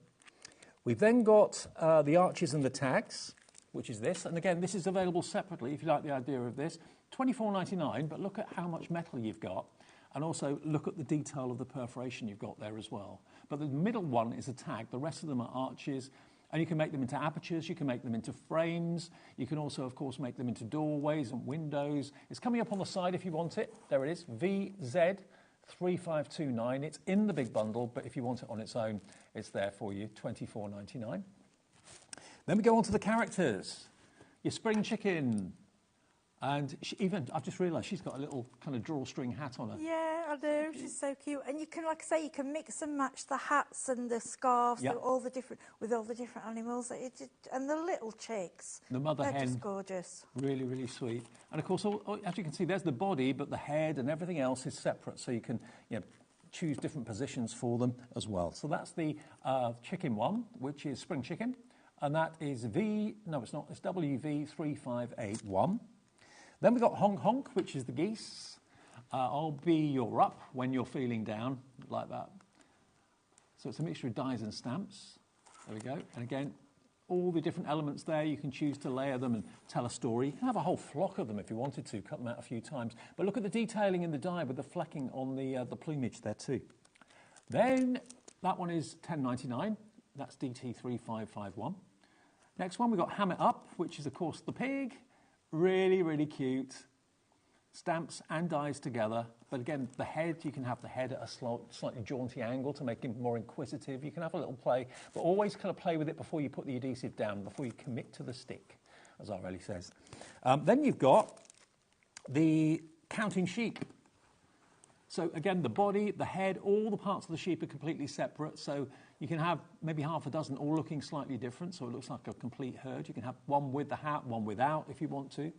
We've then got the arches and the tags, which is this. And again, this is available separately if you like the idea of this. $24.99, but look at how much metal you've got. And also look at the detail of the perforation you've got there as well. But the middle one is a tag. The rest of them are arches. And you can make them into apertures, you can make them into frames, you can also, of course, make them into doorways and windows. It's coming up on the side if you want it. There it is, VZ3529. It's in the big bundle, but if you want it on its own, it's there for you, $24.99. Then we go on to the characters. Your spring chicken. And I've just realised she's got a little kind of drawstring hat on her. Yeah, I do. She's so cute. And you can, like I say, you can mix and match the hats and the scarves with all the different animals. And the little chicks. The mother hen. They're just gorgeous. Really, really sweet. And of course, as you can see, there's the body, but the head and everything else is separate. So you can choose different positions for them as well. So that's the chicken one, which is spring chicken. And that is it's WV3581. Then we've got Honk Honk, which is the geese. I'll be your up when you're feeling down, like that. So it's a mixture of dies and stamps. There we go. And again, all the different elements there, you can choose to layer them and tell a story. You can have a whole flock of them if you wanted to, cut them out a few times. But look at the detailing in the die with the flecking on the plumage there too. Then that one is $10.99. That's DT3551. Next one, we've got Ham It Up, which is, of course, the pig. Really, really cute. Stamps and dies together. But again, the head, you can have the head at a slightly jaunty angle to make him more inquisitive. You can have a little play, but always kind of play with it before you put the adhesive down, before you commit to the stick, as Areli says. Then you've got the counting sheep. So again, the body, the head, all the parts of the sheep are completely separate. So you can have maybe half a dozen all looking slightly different. So it looks like a complete herd. You can have one with the hat, one without if you want to.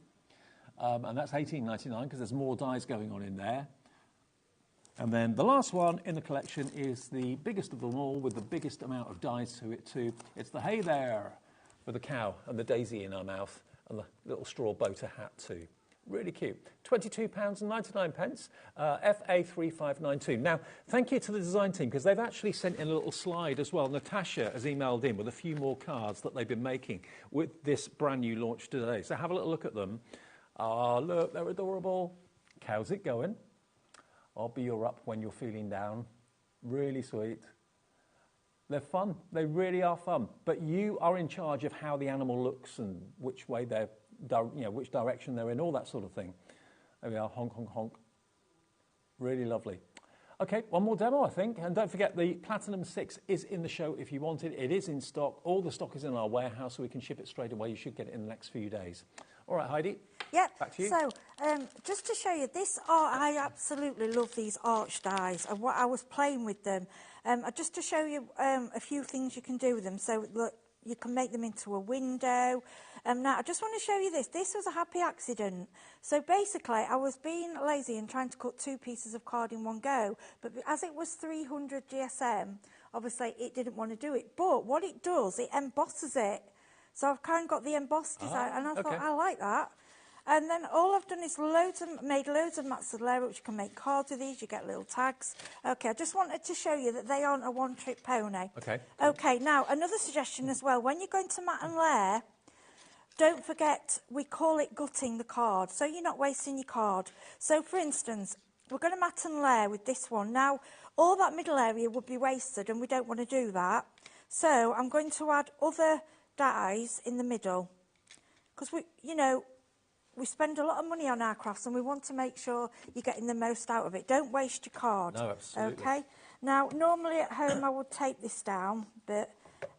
And that's $18.99 because there's more dies going on in there. And then the last one in the collection is the biggest of them all with the biggest amount of dies to it too. It's the Hey There with the cow and the daisy in her mouth and the little straw boater hat too. Really cute. £22.99, FA3592. Now, thank you to the design team because they've actually sent in a little slide as well. Natasha has emailed in with a few more cards that they've been making with this brand new launch today. So have a little look at them. Ah, look, they're adorable. How's it going? I'll be your up when you're feeling down. Really sweet. They're fun. They really are fun. But you are in charge of how the animal looks and which way they're, which direction they're in, all that sort of thing. There we are. Honk, honk, honk. Really lovely. Okay, one more demo, I think. And don't forget, the Platinum 6 is in the show if you want it. It is in stock. All the stock is in our warehouse, so we can ship it straight away. You should get it in the next few days. All right, Heidi. Yep. Back to you. So, just to show you, this art, I absolutely love these arch dies. And what I was playing with them, just to show you a few things you can do with them. So, look, you can make them into a window. Now, I just want to show you this. This was a happy accident. So, basically, I was being lazy and trying to cut 2 pieces of card in one go. But as it was 300 GSM, obviously, it didn't want to do it. But what it does, it embosses it. So I've kind of got the embossed design, and I thought, I like that. And then all I've done is made loads of mats of Lera, which you can make cards with these. You get little tags. Okay, I just wanted to show you that they aren't a one-trick pony. Okay. Okay, now, another suggestion as well. When you're going to mat and layer, don't forget, we call it gutting the card, so you're not wasting your card. So, for instance, we're going to mat and layer with this one. Now, all that middle area would be wasted, and we don't want to do that. So I'm going to add other dies in the middle because we spend a lot of money on our crafts and we want to make sure you're getting the most out of it. Don't waste your card. No, absolutely. Okay. Now, normally at home I would tape this down, but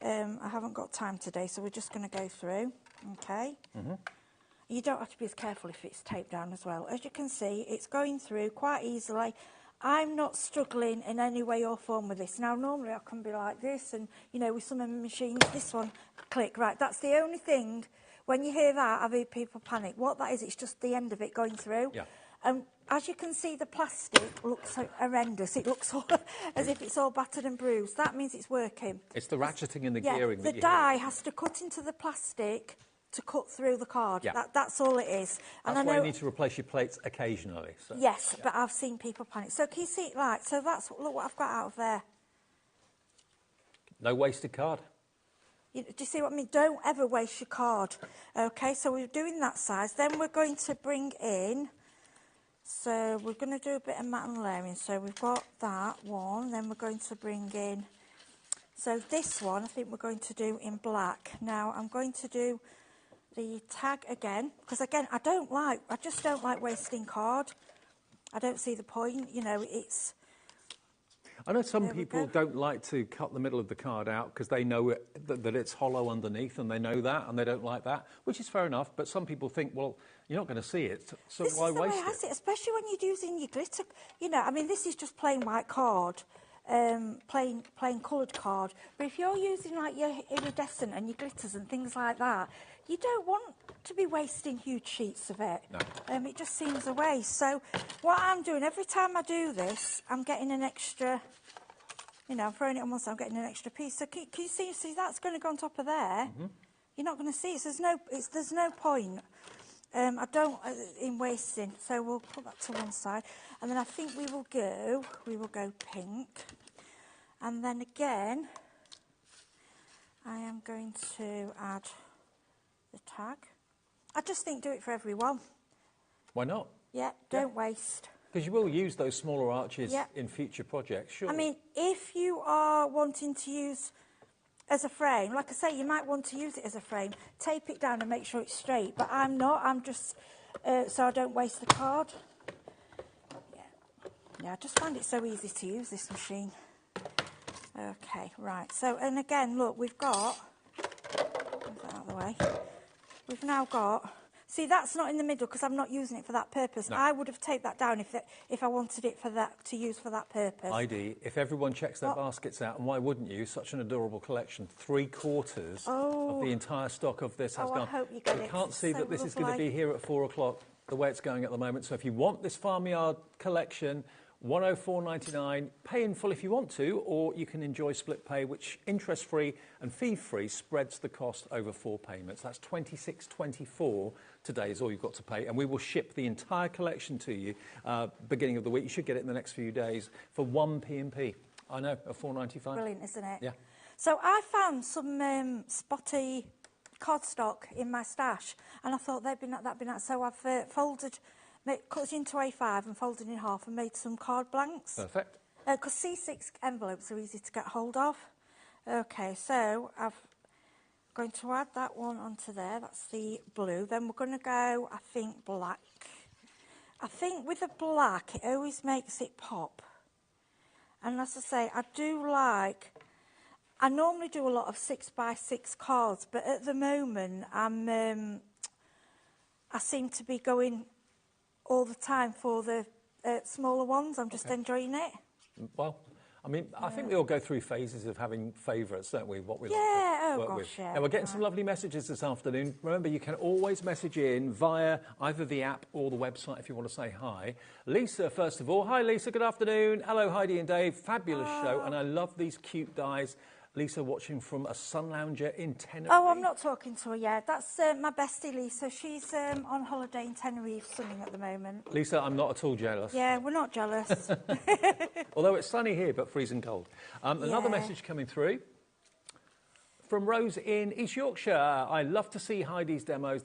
I haven't got time today, so we're just going to go through. Okay. You don't have to be as careful if it's taped down as well. As you can see, it's going through quite easily. I'm not struggling in any way or form with this. Now, normally I can be like this and, with some of my machines, this one, click, right. That's the only thing, when you hear that, I've heard people panic. What that is, it's just the end of it going through. Yeah. And as you can see, the plastic looks horrendous. It looks as if it's all battered and bruised. That means it's working. It's the ratcheting and the gearing that you hear. The die has to cut into the plastic to cut through the card. Yeah. That's all it is. And that's why you need to replace your plates occasionally. So. Yes, but I've seen people panic. So can you see it right? So look what I've got out of there. No wasted card. Do you see what I mean? Don't ever waste your card. Okay, so we're doing that size. Then we're going to bring in, so we're going to do a bit of matte and layering. So we've got that one. Then we're going to bring in, so this one I think we're going to do in black. Now I'm going to do the tag again, because again, I just don't like wasting card. I don't see the point, it's... I know some people don't like to cut the middle of the card out because they know that it's hollow underneath and they know that and they don't like that, which is fair enough, but some people think, well, you're not going to see it, so why waste it? This is the way I see it, especially when you're using your glitter. This is just plain white card. Plain coloured card, but if you're using like your iridescent and your glitters and things like that, you don't want to be wasting huge sheets of it. No. It just seems a waste. So what I'm doing, every time I do this, I'm getting an extra, I'm throwing it on one side, I'm getting an extra piece. So can you see that's going to go on top of there? You're not going to see it, so there's no point. I don't in wasting, so we'll put that to one side, and then I think we will go pink, and then again I am going to add the tag. I just think do it for everyone. Why not? Yeah, don't waste. Because you will use those smaller arches in future projects, sure. I mean, if you are wanting to use as a frame, like I say, you might want to use it as a frame, tape it down and make sure it's straight, but I'm not, I'm just, so I don't waste the card. Yeah, I just find it so easy to use this machine. Okay, right, so, and again, look, we've got, move that out of the way, we've now got, See, that's not in the middle because I'm not using it for that purpose. No. I would have taped that down if I wanted it for that, to use for that purpose. Heidi, if everyone checks their baskets out, and why wouldn't you? Such an adorable collection. 3/4 of the entire stock of this has gone. I hope you get it. You can't see So that this is going to lovely. be here at 4 o'clock, the way it's going at the moment. So if you want this Farmyard collection, £104.99, pay in full if you want to, or you can enjoy split pay, which interest-free and fee-free spreads the cost over 4 payments. That's £26.24 today is all you've got to pay, and we will ship the entire collection to you beginning of the week. You should get it in the next few days for 1 P&P. I know, at £4.95. Brilliant, isn't it? Yeah. So I found some spotty cardstock in my stash, and I thought that'd be nice. So I've cut it into A5 and folded in half and made some card blanks. Perfect. Because C6 envelopes are easy to get hold of. Okay, so I'm going to add that one onto there. That's the blue. Then we're going to go, I think, black. I think with the black, it always makes it pop. And as I say, I normally do a lot of 6x6 cards, but at the moment, I seem to be going all the time for the smaller ones. I'm just enjoying it. Well, I mean, I think we all go through phases of having favourites, don't we? What we like to work with. Yeah. Now, we're getting some lovely messages this afternoon. Remember, you can always message in via either the app or the website if you want to say hi. Lisa, first of all. Hi, Lisa. Good afternoon. Hello, Heidi and Dave. Fabulous show. And I love these cute dies. Lisa watching from a sun lounger in Tenerife. Oh, I'm not talking to her yet. That's my bestie, Lisa. She's on holiday in Tenerife, sunning at the moment. Lisa, I'm not at all jealous. Yeah, we're not jealous. Although it's sunny here, but freezing cold. Another message coming through from Rose in East Yorkshire. I love to see Heidi's demos.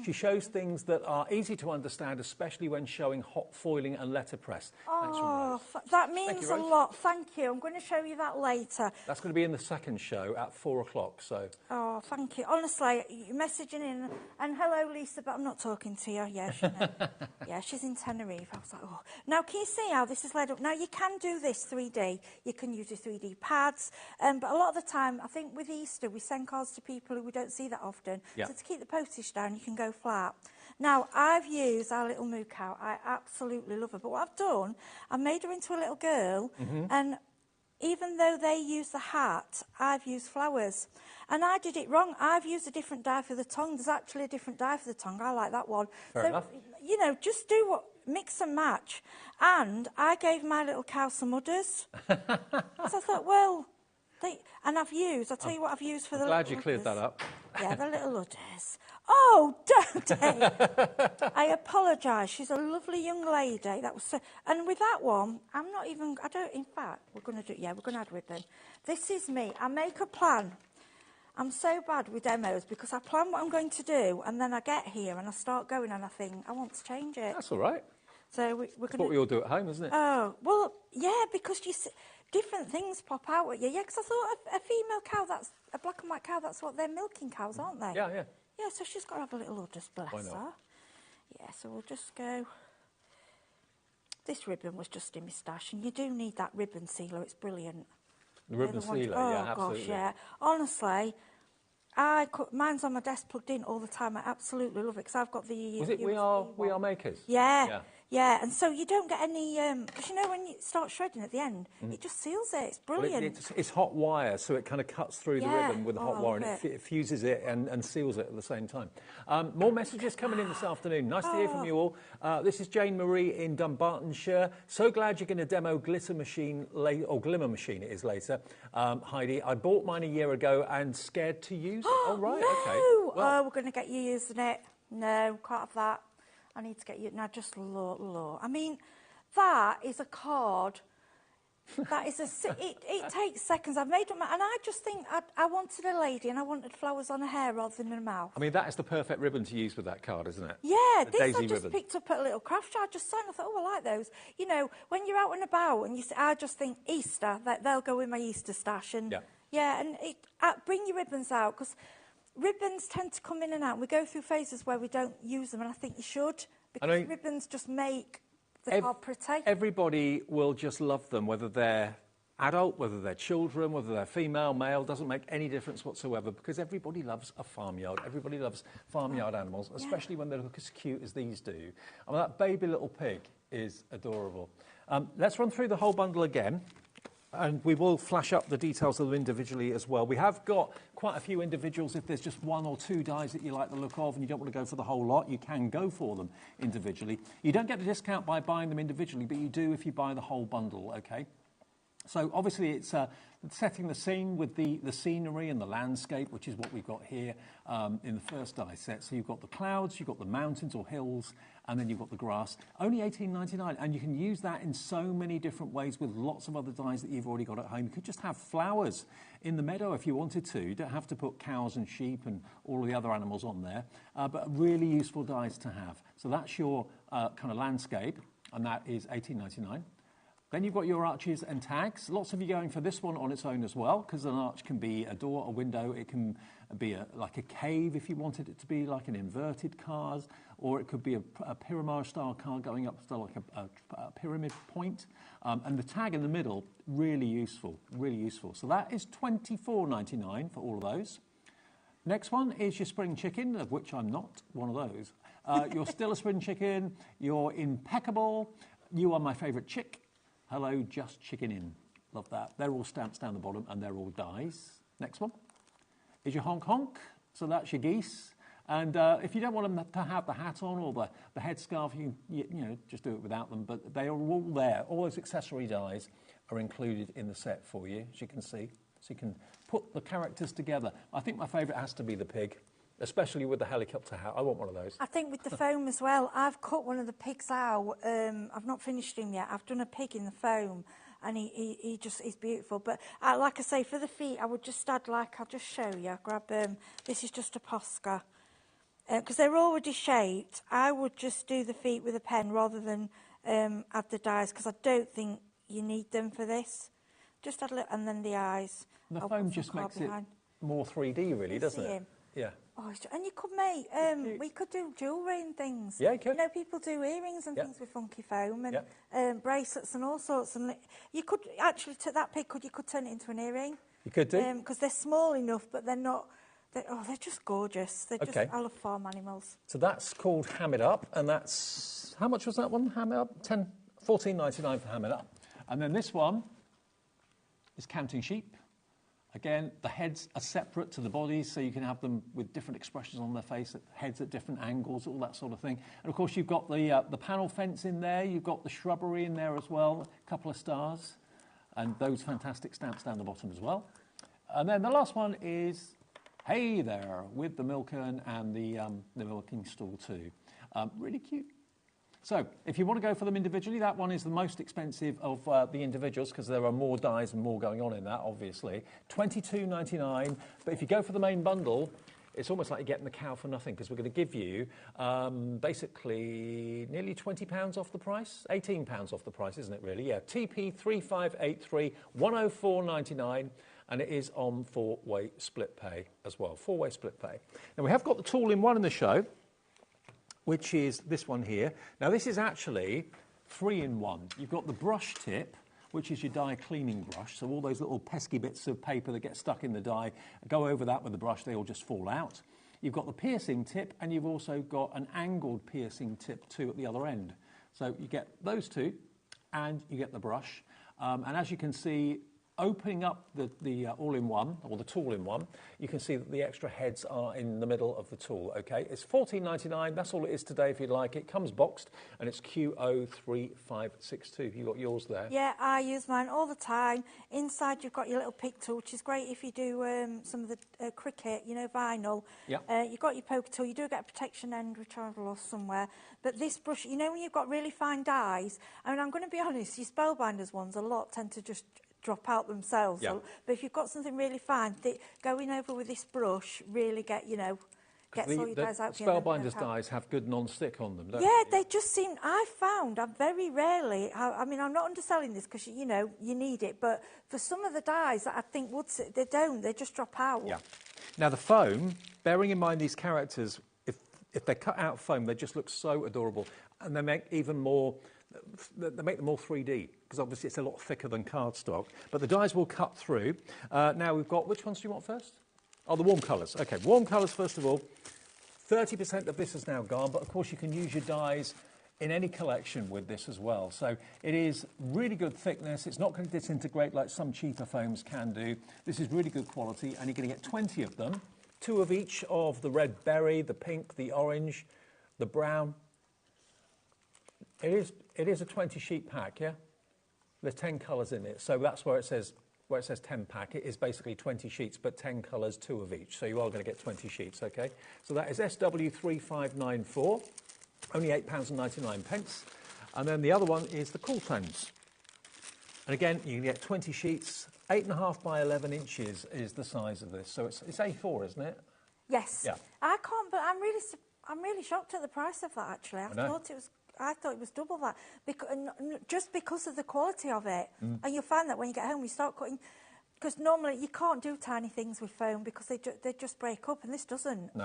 She shows things that are easy to understand, especially when showing hot foiling and letterpress. Thanks from Rose. That means a lot. Thank you. I'm going to show you that later. That's going to be in the second show at 4 o'clock. So. Oh, thank you. Honestly, you're messaging in, and hello, Lisa, but I'm not talking to you. Yeah, she knows. Yeah, she's in Tenerife. I was like, oh. Now, can you see how this is laid up? Now, you can do this 3D. You can use your 3D pads, but a lot of the time, I think with Easter, we send cards to people who we don't see that often. Yeah. So to keep the postage down, you can go flat. Now, I've used our little moo cow. I absolutely love her. But what I've done, I made her into a little girl, and even though they use the hat, I've used flowers. And I did it wrong. I've used a different dye for the tongue. There's actually a different dye for the tongue. I like that one. Fair enough. You know, just do what, mix and match. And I gave my little cow some udders. So I thought, well, I'll tell you what I've used for the little Glad you cleared that up. Yeah, the little udders. Oh, don't I apologise. She's a lovely young lady. That was so... And with that one, in fact, we're going to add ribbon. This is me. I make a plan. I'm so bad with demos because I plan what I'm going to do and then I get here and I start going and I think, I want to change it. That's all right. So we're That's what we all do at home, isn't it? Oh, well, yeah, because you see, different things pop out at you. Yeah, because I thought a female cow, that's a black and white cow, that's what they're milking cows, aren't they? Yeah, yeah. Yeah, so she's got to have a little udders, bless her. Yeah, so we'll just go... This ribbon was just in my stash, and you do need that ribbon sealer, it's brilliant. The ribbon sealer, yeah, absolutely. Gosh, yeah. Honestly, mine's on my desk plugged in all the time. I absolutely love it, because I've got the... Was it We Are Makers? Yeah. Yeah, and so you don't get any... Because, you know, when you start shredding at the end, it just seals it. It's brilliant. Well, it's hot wire, so it kind of cuts through the ribbon with the hot wire, and it fuses it and seals it at the same time. More messages coming in this afternoon. Nice to hear from you all. This is Jane Marie in Dumbartonshire. So glad you're going to demo Glimmer Machine it is later. Heidi, I bought mine a year ago and scared to use it. Oh, right, no! Okay. Well, we're going to get you using it. No, can't have that. I need to get you... Now, just look. I mean, that is a card. That is it takes seconds. I've made them... And I just think I wanted a lady and I wanted flowers on her hair rather than her mouth. I mean, that is the perfect ribbon to use with that card, isn't it? Yeah, this I just picked up at a little craft shop. I just signed. I thought, oh, I like those. You know, when you're out and about and you say, I just think Easter, they'll go in my Easter stash. And and bring your ribbons out, because... Ribbons tend to come in and out. We go through phases where we don't use them, and I think you should, because ribbons just make the card pretty. Everybody will just love them, whether they're adult, whether they're children, whether they're female, male, doesn't make any difference whatsoever, because everybody loves a farmyard. Everybody loves farmyard animals, especially when they look as cute as these do. I mean, that baby little pig is adorable. Let's run through the whole bundle again, and we will flash up the details of them individually as well. We have got quite a few individuals. If there's just 1 or 2 dies that you like the look of and you don't want to go for the whole lot, you can go for them individually. You don't get a discount by buying them individually, but you do if you buy the whole bundle, okay? So obviously it's setting the scene with the scenery and the landscape, which is what we've got here in the first die set. So you've got the clouds, you've got the mountains or hills, and then you've got the grass. Only $18.99, and you can use that in so many different ways with lots of other dies that you've already got at home. You could just have flowers in the meadow if you wanted to. You don't have to put cows and sheep and all of the other animals on there, but really useful dies to have. So that's your kind of landscape, and that is $18.99. Then you've got your arches and tags. Lots of you going for this one on its own as well, because an arch can be a door, a window. It can be like a cave if you wanted it to be, like an inverted card, or it could be a pyramid-style card going up to like a pyramid point. And the tag in the middle, really useful, really useful. So that is $24.99 for all of those. Next one is your spring chicken, of which I'm not one of those. You're still a spring chicken. You're impeccable. You are my favourite chick. Hello, just chicken in. Love that. They're all stamps down the bottom, and they're all dies. Next one is your honk honk. So that's your geese. And if you don't want them to have the hat on or the headscarf, you know, just do it without them. But they are all there. All those accessory dies are included in the set for you, as you can see. So you can put the characters together. I think my favourite has to be the pig, especially with the helicopter hat. I want one of those. I think with the foam as well. I've cut one of the pigs out. I've not finished him yet. I've done a pig in the foam, and he just is beautiful. But like I say, for the feet, I would just add, like, I'll just show you. Grab this is just a Posca. Because they're already shaped, I would just do the feet with a pen rather than add the dies, because I don't think you need them for this. Just add a little, and then the eyes. And the foam just makes it more 3D, really, doesn't it? Yeah. Oh, and you could make, we could do jewellery and things. Yeah, you could. You know, people do earrings and things with funky foam and bracelets and all sorts. And you could actually, that pig, you could turn it into an earring. You could do. Because they're small enough, but they're not, they're just gorgeous. They're just, I love farm animals. So that's called Ham It Up, and that's, how much was that one, Ham It Up? $14.99 for Ham It Up. And then this one is Counting Sheep. Again, the heads are separate to the bodies, so you can have them with different expressions on their face, heads at different angles, all that sort of thing. And of course, you've got the panel fence in there, you've got the shrubbery in there as well, a couple of stars, and those fantastic stamps down the bottom as well. And then the last one is Hey There, with the milk urn and the milking stool too. Really cute. So, if you want to go for them individually, that one is the most expensive of the individuals, because there are more dies and more going on in that, obviously. $22.99, but if you go for the main bundle, it's almost like you're getting the cow for nothing, because we're going to give you basically nearly £20 off the price, £18 off the price, isn't it really? Yeah, TP3583, $104.99, and it is on 4-way split pay as well, 4-way split pay. Now, we have got the tool-in-one in the show, which is this one here. Now, this is actually 3-in-1. You've got the brush tip, which is your die cleaning brush. So all those little pesky bits of paper that get stuck in the die, go over that with the brush, they all just fall out. You've got the piercing tip, and you've also got an angled piercing tip too at the other end. So you get those two, and you get the brush. And as you can see, opening up the all-in-one, or the tool-in-one, you can see that the extra heads are in the middle of the tool, okay? It's $14.99, that's all it is today if you'd like it. Comes boxed, and it's Q03562. You got yours there? Yeah, I use mine all the time. Inside you've got your little pick tool, which is great if you do some of the cricket, you know, vinyl. Yeah. You've got your poker tool, you do get a protection end, which I've lost somewhere. But this brush, you know when you've got really fine dies, I mean, I'm going to be honest, your Spellbinders ones, a lot tend to just drop out themselves. Yeah. So, but if you've got something really fine, going over with this brush really gets all your dies out. Spellbinders dies have good non-stick on them, don't they? Yeah, they just seem, I very rarely, I mean, I'm not underselling this because, you know, you need it, but for some of the dies that I think would, they don't, they just drop out. Yeah. Now, the foam, bearing in mind these characters, if they cut out foam, they just look so adorable, and they make even more they make them all 3D, because obviously it's a lot thicker than cardstock. But the dies will cut through. Now we've got, which ones do you want first? Oh, the warm colours. Okay, warm colours first of all. 30% of this is now gone, but of course you can use your dies in any collection with this as well. So it is really good thickness. It's not going to disintegrate like some cheaper foams can do. This is really good quality, and you're going to get 20 of them, 2 of each of the red berry, the pink, the orange, the brown. It is a 20 sheet pack, yeah? There's 10 colours in it, so that's where it says 10 pack. It is basically 20 sheets, but 10 colours, 2 of each. So you are going to get 20 sheets, okay? So that is SW3594. Only £8.99. And then the other one is the Cool Tones. And again, you can get 20 sheets. 8.5 by 11 inches is the size of this. So it's A4, isn't it? Yes. Yeah. I can't, but I'm really shocked at the price of that, actually. I thought it was double that, just because of the quality of it. And you'll find that when you get home, you start cutting, because normally you can't do tiny things with foam because they just break up, and this doesn't.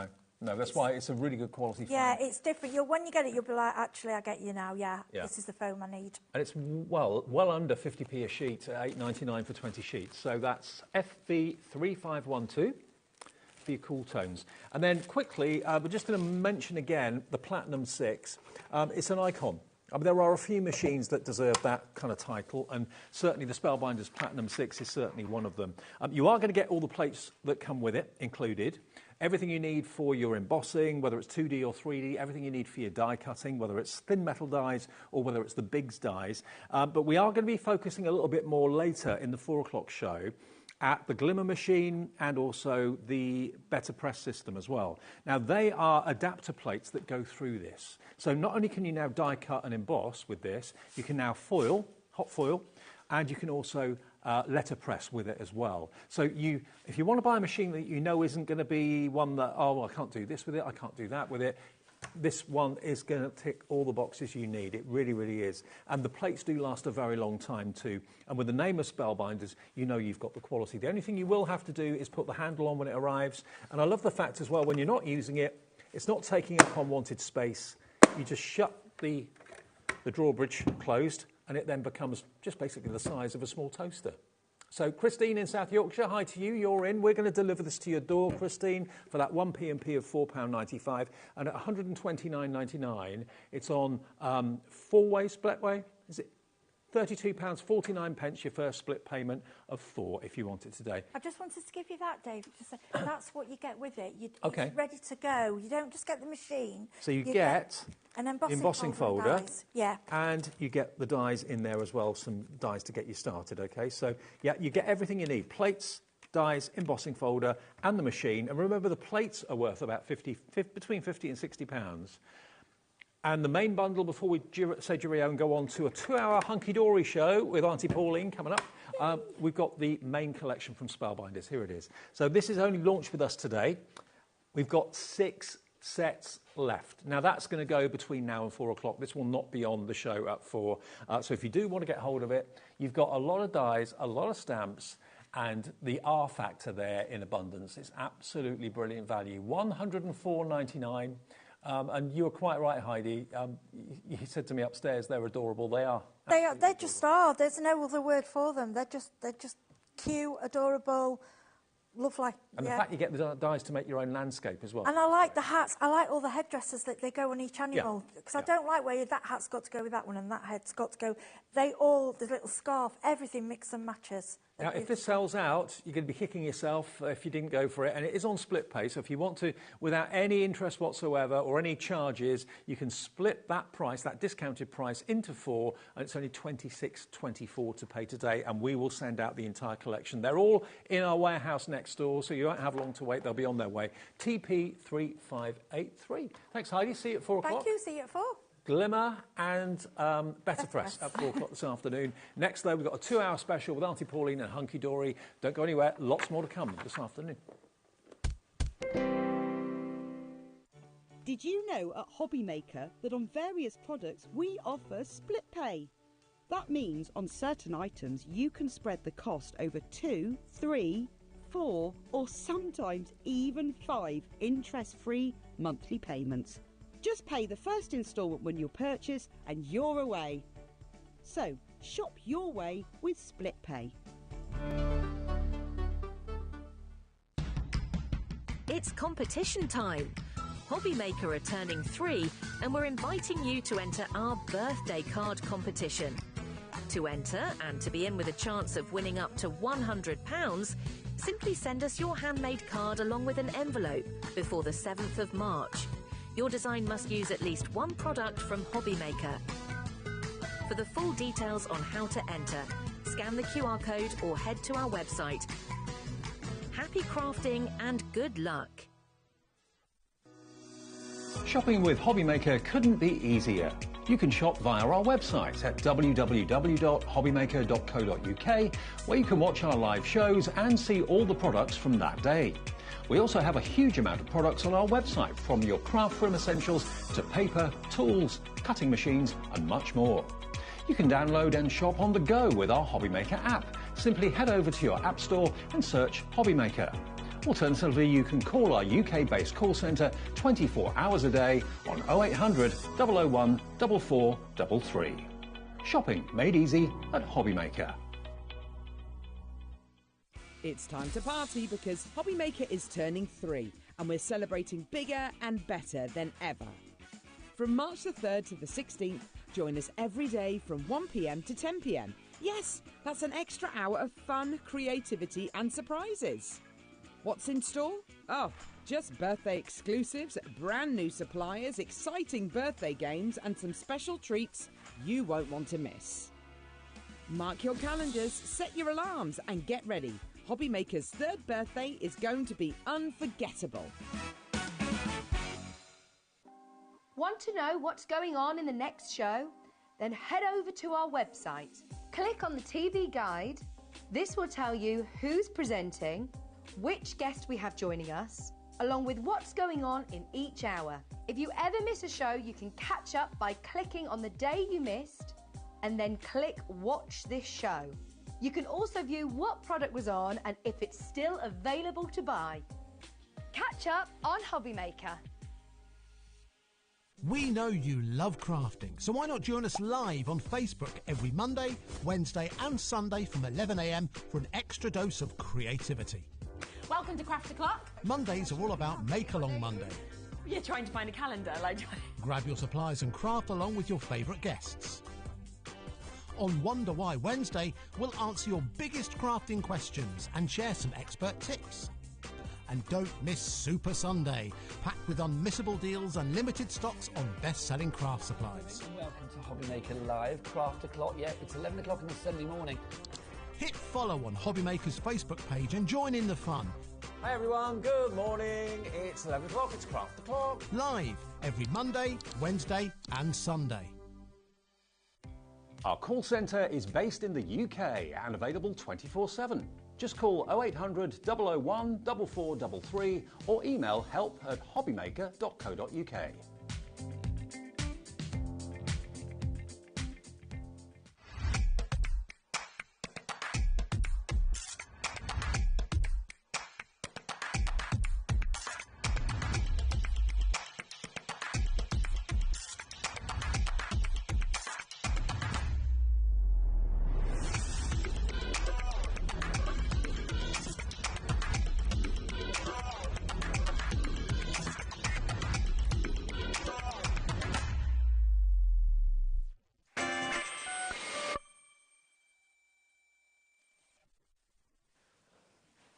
No, that's why it's a really good quality foam. Yeah, it's different. When you get it, you'll be like, actually, I get you now. Yeah, this is the foam I need. And it's well under 50p a sheet at £8.99 for 20 sheets. So that's FV3512 for your Cool Tones. And then quickly, we're just going to mention again the Platinum 6. It's an icon. There are a few machines that deserve that kind of title, and certainly the Spellbinders Platinum 6 is certainly one of them. You are going to get all the plates that come with it included. Everything you need for your embossing, whether it's 2D or 3D, everything you need for your die cutting, whether it's thin metal dies or whether it's the Biggs dies. But we are going to be focusing a little bit more later in the 4 o'clock show at the Glimmer machine and also the Letterpress system as well. Now, they are adapter plates that go through this. So not only can you now die cut and emboss with this, you can now foil, hot foil, and you can also letterpress with it as well. So if you want to buy a machine that you know isn't going to be one that, I can't do this with it, I can't do that with it, this one is going to tick all the boxes you need. It really, really is. And the plates do last a very long time too. And with the name of Spellbinders, you know you've got the quality. The only thing you will have to do is put the handle on when it arrives. And I love the fact as well, when you're not using it, it's not taking up unwanted space. You just shut the drawbridge closed, and it then becomes just basically the size of a small toaster. So Christine in South Yorkshire, hi to you, you're in. We're going to deliver this to your door, Christine, for that 1 P&P of £4.95. And at £129.99, it's on 4-way, split way, is it? £32.49, your first split payment of 4 if you want it today. I just wanted to give you that, Dave. That's what you get with it. It's ready to go. You don't just get the machine. So you get an embossing folder, yeah, and you get the dies in there as well, some dies to get you started, okay? So, yeah, you get everything you need. Plates, dies, embossing folder, and the machine. And remember, the plates are worth about between £50 and £60. And the main bundle, before we say cheerio and go on to a 2-hour Hunkydory show with Auntie Pauline coming up, we've got the main collection from Spellbinders. Here it is. So this is only launched with us today. We've got 6 sets left. Now, that's going to go between now and 4 o'clock. This will not be on the show at 4. So if you do want to get hold of it, you've got a lot of dies, a lot of stamps, and the R factor there in abundance. It's absolutely brilliant value. £104.99. And you were quite right, Heidi. You said to me upstairs, they're adorable. They are. They just are. There's no other word for them. They're just cute, adorable, lovely. And the fact you get the dies to make your own landscape as well. And I like the hats. I like all the headdresses that they go on each animal. Because I don't like where that hat's got to go with that one and that head's got to go. The little scarf, everything mix and matches. Now, if this sells out, you're going to be kicking yourself if you didn't go for it. And it is on split pay, so if you want to, without any interest whatsoever or any charges, you can split that price, that discounted price, into 4, and it's only £26.24 to pay today, and we will send out the entire collection. They're all in our warehouse next door, so you won't have long to wait. They'll be on their way. TP3583. Thanks, Heidi. See you at 4 o'clock. Thank you. See you at 4. Glimmer and Letterpress at 4 o'clock this afternoon. Next, though, we've got a 2-hour special with Auntie Pauline and Hunkydory. Don't go anywhere. Lots more to come this afternoon. Did you know at HobbyMaker that on various products we offer split pay? That means on certain items you can spread the cost over 2, 3, 4 or sometimes even 5 interest-free monthly payments. Just pay the first instalment when you purchase and you're away. So, shop your way with Split Pay. It's competition time. HobbyMaker are turning 3 and we're inviting you to enter our birthday card competition. To enter and to be in with a chance of winning up to £100, simply send us your handmade card along with an envelope before the 7th of March. Your design must use at least one product from HobbyMaker. For the full details on how to enter, scan the QR code or head to our website. Happy crafting and good luck. Shopping with HobbyMaker couldn't be easier. You can shop via our website at www.hobbymaker.co.uk, where you can watch our live shows and see all the products from that day. We also have a huge amount of products on our website, from your craft room essentials to paper, tools, cutting machines and much more. You can download and shop on the go with our HobbyMaker app. Simply head over to your app store and search HobbyMaker. Alternatively, you can call our UK-based call centre 24 hours a day on 0800 001 4433. Shopping made easy at HobbyMaker. It's time to party because HobbyMaker is turning 3 and we're celebrating bigger and better than ever. From March the 3rd to the 16th, join us every day from 1 p.m. to 10 p.m. Yes, that's an extra hour of fun, creativity and surprises. What's in store? Oh, just birthday exclusives, brand new suppliers, exciting birthday games and some special treats you won't want to miss. Mark your calendars, set your alarms and get ready. HobbyMaker's 3rd birthday is going to be unforgettable. Want to know what's going on in the next show? Then head over to our website. Click on the TV guide. This will tell you who's presenting, which guest we have joining us, along with what's going on in each hour. If you ever miss a show, you can catch up by clicking on the day you missed and then click Watch This Show. You can also view what product was on and if it's still available to buy. Catch up on HobbyMaker. We know you love crafting, so why not join us live on Facebook every Monday, Wednesday and Sunday from 11 a.m. for an extra dose of creativity. Welcome to Craft O'Clock. Mondays are all about Make Along Monday. You're trying to find a calendar, like... Grab your supplies and craft along with your favourite guests. On Wonder Why Wednesday, we'll answer your biggest crafting questions and share some expert tips. And don't miss Super Sunday, packed with unmissable deals and limited stocks on best-selling craft supplies. Welcome to HobbyMaker Live, Craft O'Clock. Yeah, it's 11 o'clock on a Sunday morning. Hit follow on HobbyMaker's Facebook page and join in the fun. Hi everyone, good morning. It's 11 o'clock, it's Craft O'Clock. Live every Monday, Wednesday and Sunday. Our call centre is based in the UK and available 24/7. Just call 0800 001 4433 or email help@hobbymaker.co.uk.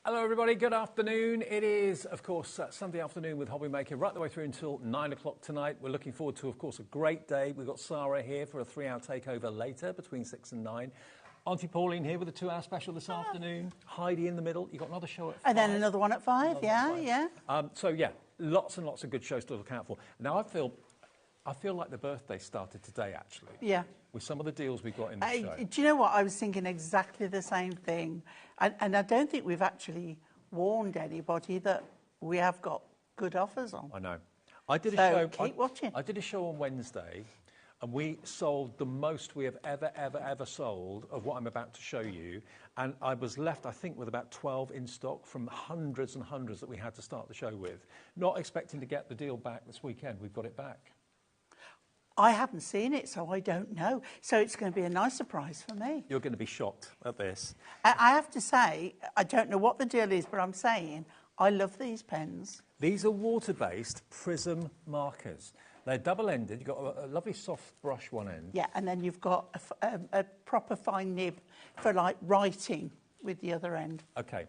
Hello everybody, good afternoon. It is, of course, Sunday afternoon with HobbyMaker right the way through until 9 o'clock tonight. We're looking forward to, of course, a great day. We've got Sara here for a 3-hour takeover later between 6 and 9. Auntie Pauline here with a 2-hour special this afternoon. Heidi in the middle. You've got another show at 5. And then another one at 5, yeah. So, yeah, lots and lots of good shows to look out for. Now, I feel like the birthday started today, actually. Yeah. With some of the deals we've got in the show. Do you know what? I was thinking exactly the same thing. And I don't think we've actually warned anybody that we have got good offers on. I know. I did a show. Keep watching. I did a show on Wednesday, and we sold the most we have ever sold of what I'm about to show you. And I was left, I think, with about 12 in stock from hundreds and hundreds that we had to start the show with. Not expecting to get the deal back this weekend. We've got it back. I haven't seen it, so I don't know. So it's going to be a nice surprise for me. You're going to be shocked at this. I have to say, I don't know what the deal is, but I'm saying I love these pens. These are water-based prism markers. They're double-ended. You've got a lovely soft brush one end. Yeah, and then you've got a proper fine nib for, like, writing with the other end. OK.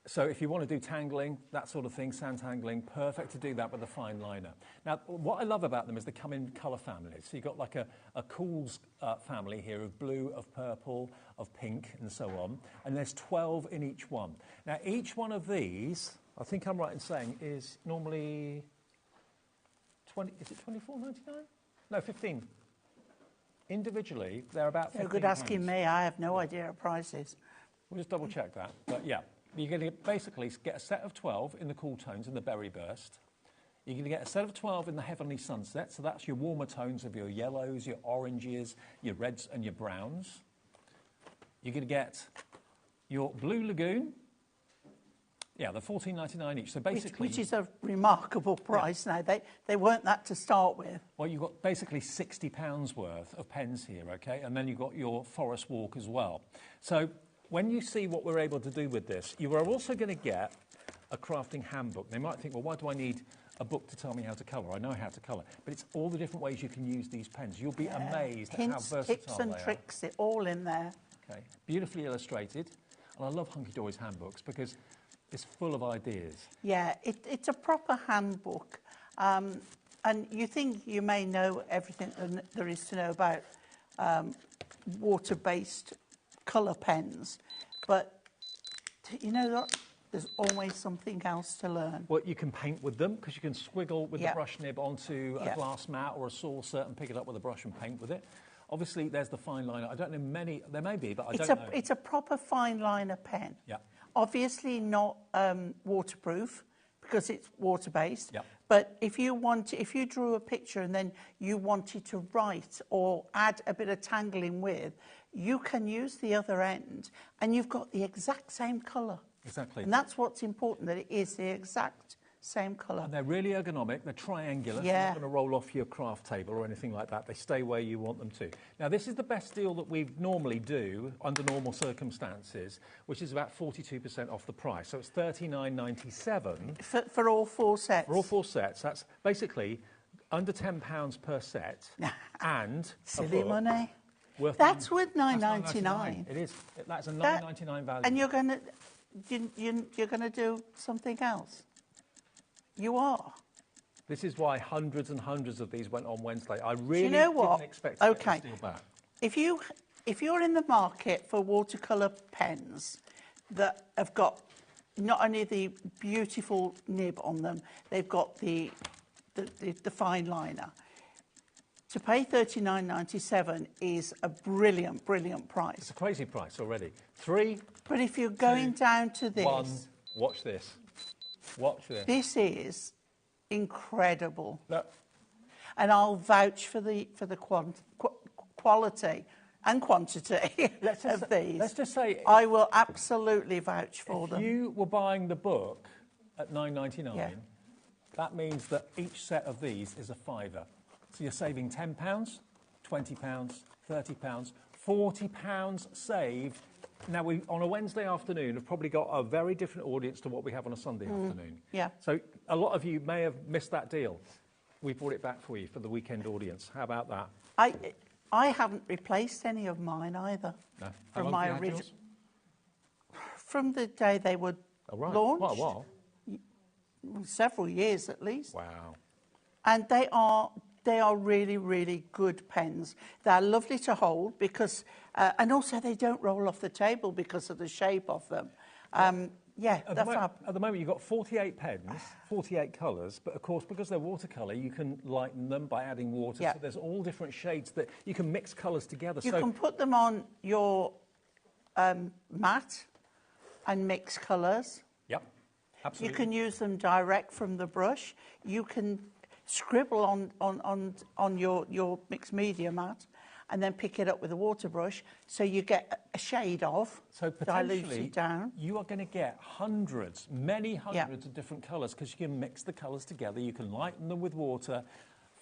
So if you want to do tangling, that sort of thing, sand tangling, perfect to do that with a fine liner. Now, what I love about them is they come in colour families. So you've got like a cools family here of blue, of purple, of pink, and so on. And there's 12 in each one. Now, each one of these, I think I'm right in saying, is normally 20. Is it £24.99? No, 15. Individually, they're about 15. You're good asking me. I have no idea of prices. We'll just double check that. But yeah. You're going to basically get a set of 12 in the cool tones in the berry burst. You're going to get a set of 12 in the heavenly sunset, so that's your warmer tones of your yellows, your oranges, your reds and your browns. You're going to get your blue lagoon. Yeah, they're $14.99 each. So basically, which is a remarkable price now. They weren't that to start with. Well, you've got basically £60 worth of pens here, OK? And then you've got your forest walk as well. So when you see what we're able to do with this, you are also going to get a crafting handbook. They might think, well, why do I need a book to tell me how to colour? I know how to colour. But it's all the different ways you can use these pens. You'll be amazed at how versatile tips and tricks, they're all in there. Okay, beautifully illustrated. And I love Hunkydory's handbooks because it's full of ideas. Yeah, it's a proper handbook. And you think you may know everything there is to know about water-based colour pens, but you know that there's always something else to learn. Well, you can paint with them because you can squiggle with the brush nib onto a glass mat or a saucer and pick it up with a brush and paint with it. Obviously, there's the fine liner. I don't know many, there may be, but I don't know. It's a proper fine liner pen. Yeah. Obviously not waterproof because it's water-based. Yeah. But if you drew a picture and then you wanted to write or add a bit of tangling with, you can use the other end and you've got the exact same colour. Exactly. And that's what's important, that it is the exact same colour. And they're really ergonomic, they're triangular, yeah. They're not going to roll off your craft table or anything like that. They stay where you want them to. Now, this is the best deal that we normally do under normal circumstances, which is about 42% off the price. So it's $39.97. For all four sets? For all four sets. That's basically under £10 per set. And silly money. That's worth $9.99. It is. That's a $9.99 value. And you're going to do something else? You are. This is why hundreds and hundreds of these went on Wednesday. I really didn't expect to get this deal back. If you're in the market for watercolour pens that have got not only the beautiful nib on them, they've got the fine liner. To pay $39.97 is a brilliant, brilliant price. It's a crazy price already. 3. But if you're going down to this, 1. Watch this. Watch this. This is incredible. Look. And I'll vouch for the quality and quantity of these. Let's just say I will absolutely vouch for them. If you were buying the book at $9.99, that means that each set of these is a £5. So you're saving £10, £20, £30, £40 saved. Now, we on a Wednesday afternoon have probably got a very different audience to what we have on a Sunday afternoon. Yeah. So a lot of you may have missed that deal. We brought it back for you for the weekend audience. How about that? I haven't replaced any of mine either. No. From my original. From the day they were launched. Quite a while. Several years at least. Wow. And they are really, really good pens. They're lovely to hold because, and also they don't roll off the table because of the shape of them. They're fab. At the moment, you've got 48 pens, 48 colours, but of course, because they're watercolour, you can lighten them by adding water. Yeah. So there's all different shades that you can mix colours together. You can put them on your mat and mix colours. Yep, absolutely. You can use them direct from the brush. You can scribble on your mixed media mat and then pick it up with a water brush so you get a shade of, so dilutes it down. You are going to get many hundreds of different colours because you can mix the colours together, you can lighten them with water.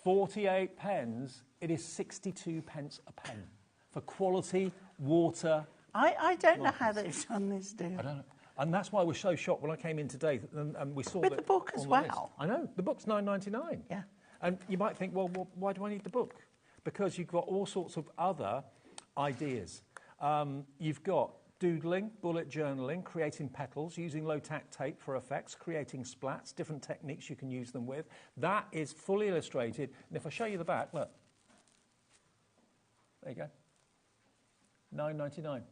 48 pens, it is 62 pence a pen for quality water. I don't know how they've done this deal. I don't know. And that's why I was so shocked when I came in today and we saw With that the book as on the well. list. I know, the book's $9.99. Yeah. And you might think, well, why do I need the book? Because you've got all sorts of other ideas. You've got doodling, bullet journaling, creating petals, using low-tack tape for effects, creating splats, different techniques you can use them with. That is fully illustrated. And if I show you the back, look. There you go. $9.99.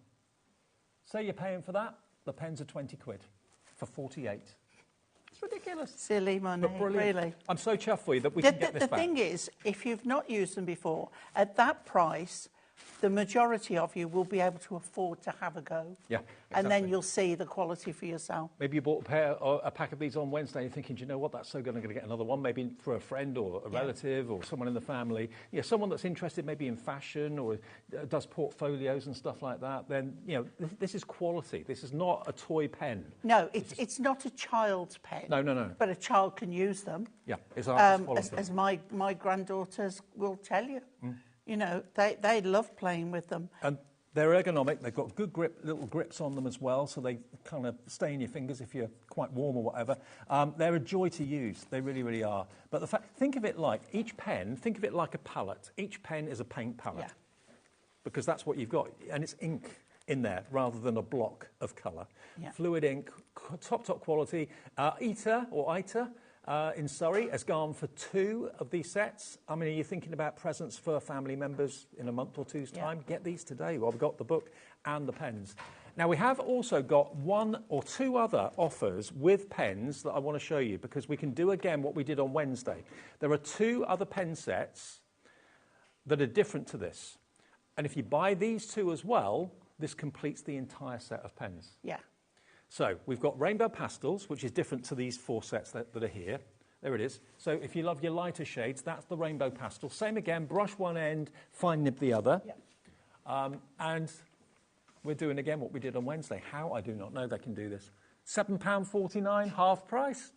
Say you're paying for that, the pens are 20 quid for 48. It's ridiculous. Silly money, really. I'm so chuffed for you that we can get this back. The thing is, if you've not used them before, at that price, the majority of you will be able to afford to have a go. Yeah, exactly. And then you'll see the quality for yourself. Maybe you bought a pack of these on Wednesday and you're thinking, do you know what, that's so good, I'm going to get another one, maybe for a friend or a relative or someone in the family. Yeah, someone that's interested maybe in fashion or does portfolios and stuff like that, then, you know, this is quality. This is not a toy pen. No, it's not a child's pen. No. But a child can use them. Yeah, it's artist quality. As my granddaughters will tell you. You know, they love playing with them. And they're ergonomic. They've got good little grips on them as well, so they kind of stay in your fingers if you're quite warm or whatever. They're a joy to use. They really, really are. But think of it like each pen, think of it like a palette. Each pen is a paint palette. Yeah. Because that's what you've got. And it's ink in there rather than a block of colour. Yeah. Fluid ink, top quality. ITA in Surrey has gone for 2 of these sets. I mean, are you thinking about presents for family members in a month or two's time? Get these today. Well, we've got the book and the pens. Now, we have also got 1 or 2 other offers with pens that I want to show you because we can do again what we did on Wednesday. There are 2 other pen sets that are different to this. And if you buy these 2 as well, this completes the entire set of pens. Yeah. So we've got Rainbow Pastels, which is different to these 4 sets that are here. There it is. So if you love your lighter shades, that's the Rainbow Pastel. Same again, brush one end, fine nib the other. Yeah. And we're doing again what we did on Wednesday. How? I do not know they can do this. £7.49, half price.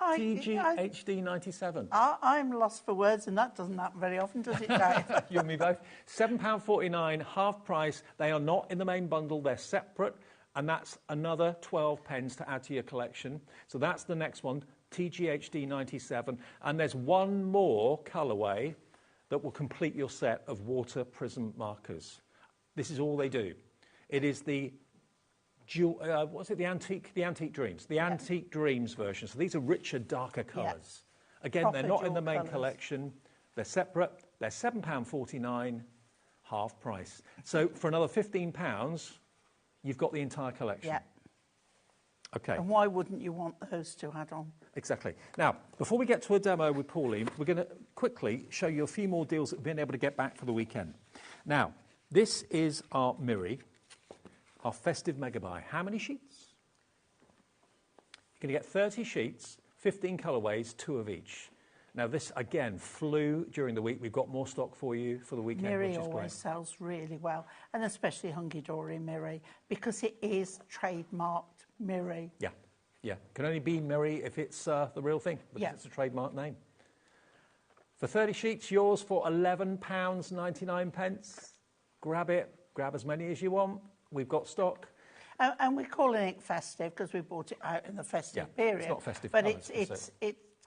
TG HD 97. I'm lost for words, and that doesn't happen very often, does it, Dave? You and me both. £7.49, half price. They are not in the main bundle. They're separate. And that's another 12 pens to add to your collection. So that's the next one, TGHD 97. And there's one more colourway that will complete your set of water prism markers. This is all they do. It is the the Antique Dreams. The Antique Dreams version. So these are richer, darker colours. Yeah. Again, they're not in the main collection. They're separate. They're £7.49, half price. So for another £15, you've got the entire collection. Yeah. Okay. And why wouldn't you want those to add on? Exactly. Now, before we get to a demo with Pauline, we're going to quickly show you a few more deals that we've been able to get back for the weekend. Now, this is our Miri, our festive mega buy. How many sheets? You're going to get 30 sheets, 15 colourways, 2 of each. Now, this, again, flew during the week. We've got more stock for you for the weekend, Miri which is always great. sells really well, and especially Hunkydory Miri, because it is trademarked Miri. Yeah, yeah. Can only be Miri if it's the real thing, because it's a trademark name. For 30 sheets, yours for £11.99. Grab it. Grab as many as you want. We've got stock. And we're calling it festive because we bought it out in the festive period. It's not festive but colours,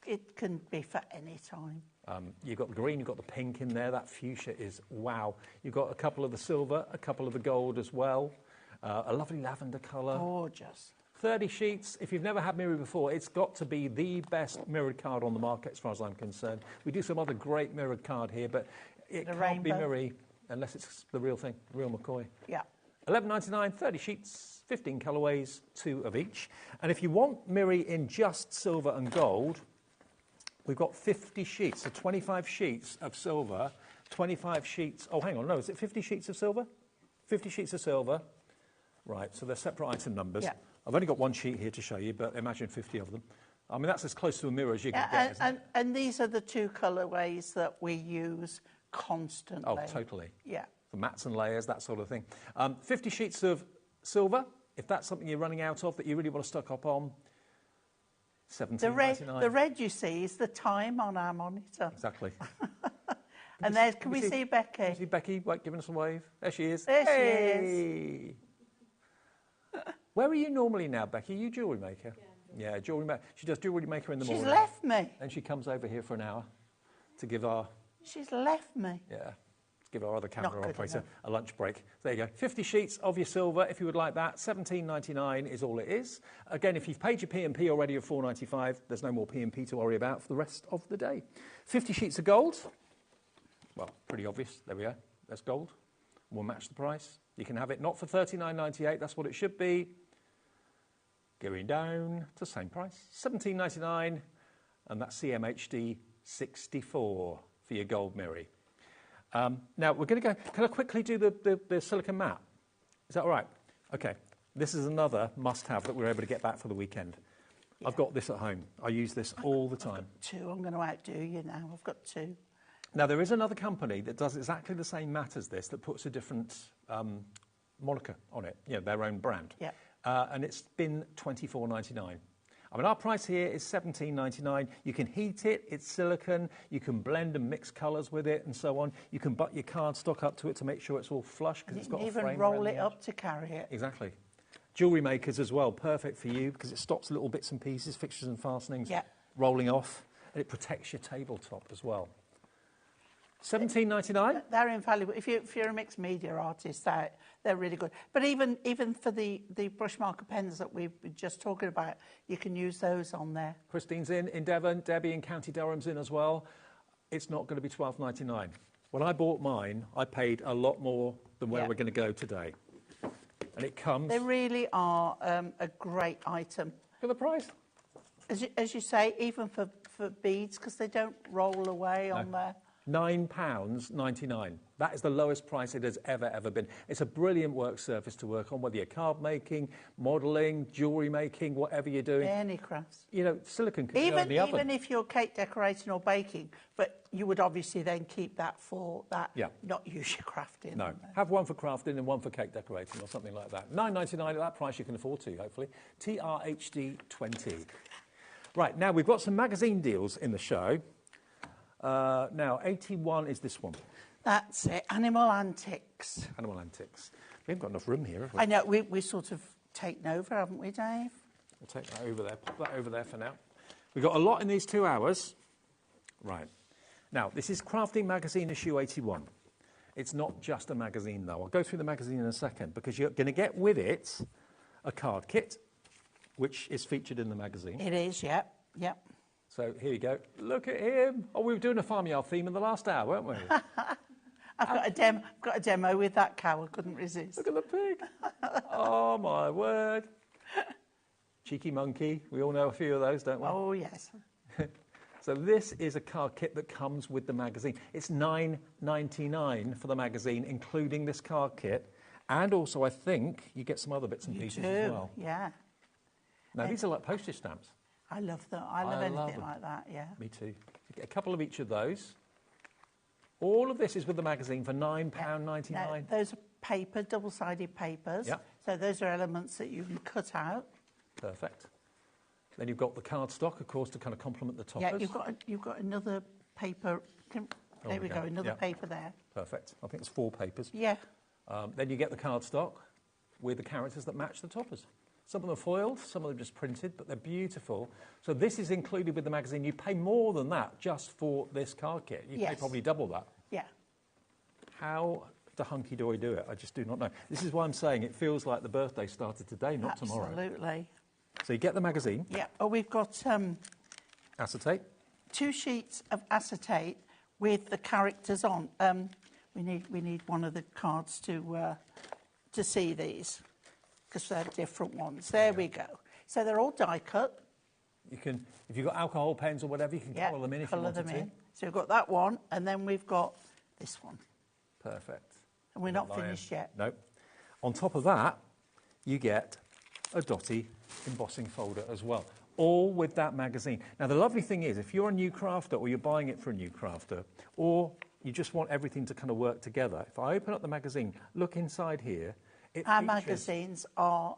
it can be for any time. You've got the green, you've got the pink in there. That fuchsia is wow. You've got a couple of the silver, a couple of the gold as well. A lovely lavender colour. Gorgeous. 30 sheets. If you've never had Miri before, it's got to be the best mirrored card on the market as far as I'm concerned. We do some other great mirrored card here, but it can't be Miri unless it's the real thing, the real McCoy. Yeah. £11.99, 30 sheets, 15 colourways, 2 of each. And if you want Miri in just silver and gold, we've got 50 sheets, so 25 sheets of silver, 25 sheets... Oh, hang on, no, is it 50 sheets of silver? 50 sheets of silver. Right, so they're separate item numbers. Yeah. I've only got one sheet here to show you, but imagine 50 of them. I mean, that's as close to a mirror as you can get, isn't it? And these are the 2 colourways that we use constantly. Oh, totally. Yeah. For mats and layers, that sort of thing. 50 sheets of silver, if that's something you're running out of that you really want to stock up on, $17.99. The red you see is the time on our monitor. Exactly. And there's, can we see Becky? Can we see Becky giving us a wave? There she is. There she is. Where are you normally now, Becky? Are you jewellery maker? Yeah, jewellery maker. She does jewellery maker in the morning. She's left me. And she comes over here for an hour to give our... She's left me. Yeah. Give our other camera operator a lunch break. There you go. 50 sheets of your silver, if you would like that. $17.99 is all it is. Again, if you've paid your P&P already of $4.95, there's no more P&P to worry about for the rest of the day. 50 sheets of gold. Well, pretty obvious. There we go. That's gold. We'll match the price. You can have it not for $39.98. That's what it should be. Going down to the same price. $17.99. And that's CMHD 64 for your gold mirror. Now, we're going to go... Can I quickly do the silicone matte? Is that all right? OK. This is another must-have that we're able to get back for the weekend. Yeah. I've got this at home. I use this all the time. I've got 2. I'm going to outdo you now. I've got 2. Now, there is another company that does exactly the same matte as this that puts a different moniker on it, you know, their own brand. Yeah. And it's been $24.99. I mean, our price here is $17.99. You can heat it, it's silicone, you can blend and mix colours with it and so on. You can butt your cardstock up to it to make sure it's all flush because it's got a frame. Even roll it up to carry it. Exactly. Jewellery makers as well, perfect for you because it stops little bits and pieces, fixtures and fastenings rolling off, and it protects your tabletop as well. $17.99. They're invaluable. If you're a mixed media artist, they're really good. But even for the brush marker pens that we were just talking about, you can use those on there. Christine's in Devon, Debbie in County Durham's in as well. It's not going to be $12.99. When I bought mine, I paid a lot more than where we're going to go today. And it comes... They really are a great item. For the price? As you say, even for beads, because they don't roll away on there. £9.99. That is the lowest price it has ever been. It's a brilliant work surface to work on, whether you're card making, modelling, jewellery making, whatever you're doing. Any crafts. You know, silicone can go in the oven. Even if you're cake decorating or baking, but you would obviously then keep that for that, not use your crafting. No, have one for crafting and one for cake decorating or something like that. $9.99 at that price you can afford to, hopefully. TRHD 20. Right, now we've got some magazine deals in the show. Now, 81 is this one. That's it, Animal Antics. Animal Antics. We haven't got enough room here, have we? I know, we sort of taken over, haven't we, Dave? We'll take that over there, pop that over there for now. We've got a lot in these 2 hours. Right. Now, this is Crafting Magazine issue 81. It's not just a magazine, though. I'll go through the magazine in a second, because you're going to get with it a card kit, which is featured in the magazine. It is, yep. So here you go. Look at him. Oh, we were doing a farmyard theme in the last hour, weren't we? I've got a demo with that cow. I couldn't resist. Look at the pig. Oh, my word. Cheeky monkey. We all know a few of those, don't we? Oh, yes. So this is a card kit that comes with the magazine. It's $9.99 for the magazine, including this card kit. And also, I think, you get some other bits and pieces as well. Yeah. Now, these are like postage stamps. I love them. I love anything like that, yeah. Me too. You get a couple of each of those. All of this is with the magazine for £9.99. Now, those are paper, double-sided papers. Yeah. So those are elements that you can cut out. Perfect. Then you've got the cardstock, of course, to kind of complement the toppers. Yeah, you've got another paper. There we go, another paper there. Perfect. I think it's 4 papers. Yeah. Then you get the cardstock with the characters that match the toppers. Some of them are foiled, some of them just printed, but they're beautiful. So this is included with the magazine. You pay more than that just for this card kit. You pay probably double that. Yeah. How do Hunkydory do it? I just do not know. This is why I'm saying it feels like the birthday started today, not tomorrow. Absolutely. So you get the magazine. Yeah. Oh, we've got... acetate. 2 sheets of acetate with the characters on. We need one of the cards to see these, because they're different ones. There we go. So they're all die cut. You can, if you've got alcohol pens or whatever, you can colour them in if you wanted to. So we've got that one, and then we've got this one. Perfect. And we're not finished yet. No. On top of that, you get a Dotty embossing folder as well, all with that magazine. Now, the lovely thing is, if you're a new crafter or you're buying it for a new crafter, or you just want everything to kind of work together, if I open up the magazine, look inside here, our magazines are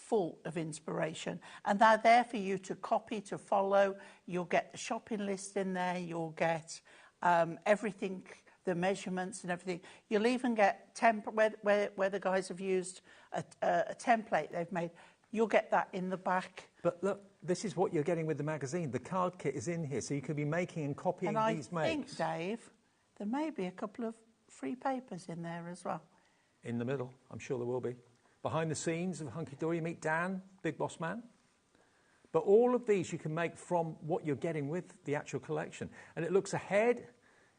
full of inspiration, and they're there for you to copy, to follow. You'll get the shopping list in there, you'll get everything, the measurements and everything. You'll even get where the guys have used a template they've made. You'll get that in the back. But look, this is what you're getting with the magazine. The card kit is in here, so you can be making and copying these makes. And I think, Dave, there may be a couple of free papers in there as well. In the middle, I'm sure there will be. Behind the scenes of Hunkydory, you meet Dan, Big Boss Man. But all of these you can make from what you're getting with the actual collection. And it looks ahead.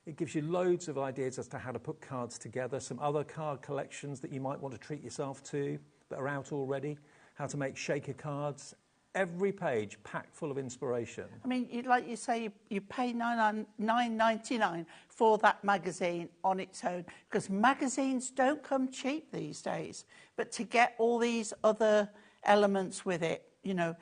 It gives you loads of ideas as to how to put cards together, some other card collections that you might want to treat yourself to that are out already, how to make shaker cards. Every page packed full of inspiration. I mean, like you say, you pay $9.99 for that magazine on its own, because magazines don't come cheap these days. But to get all these other elements with it, you know,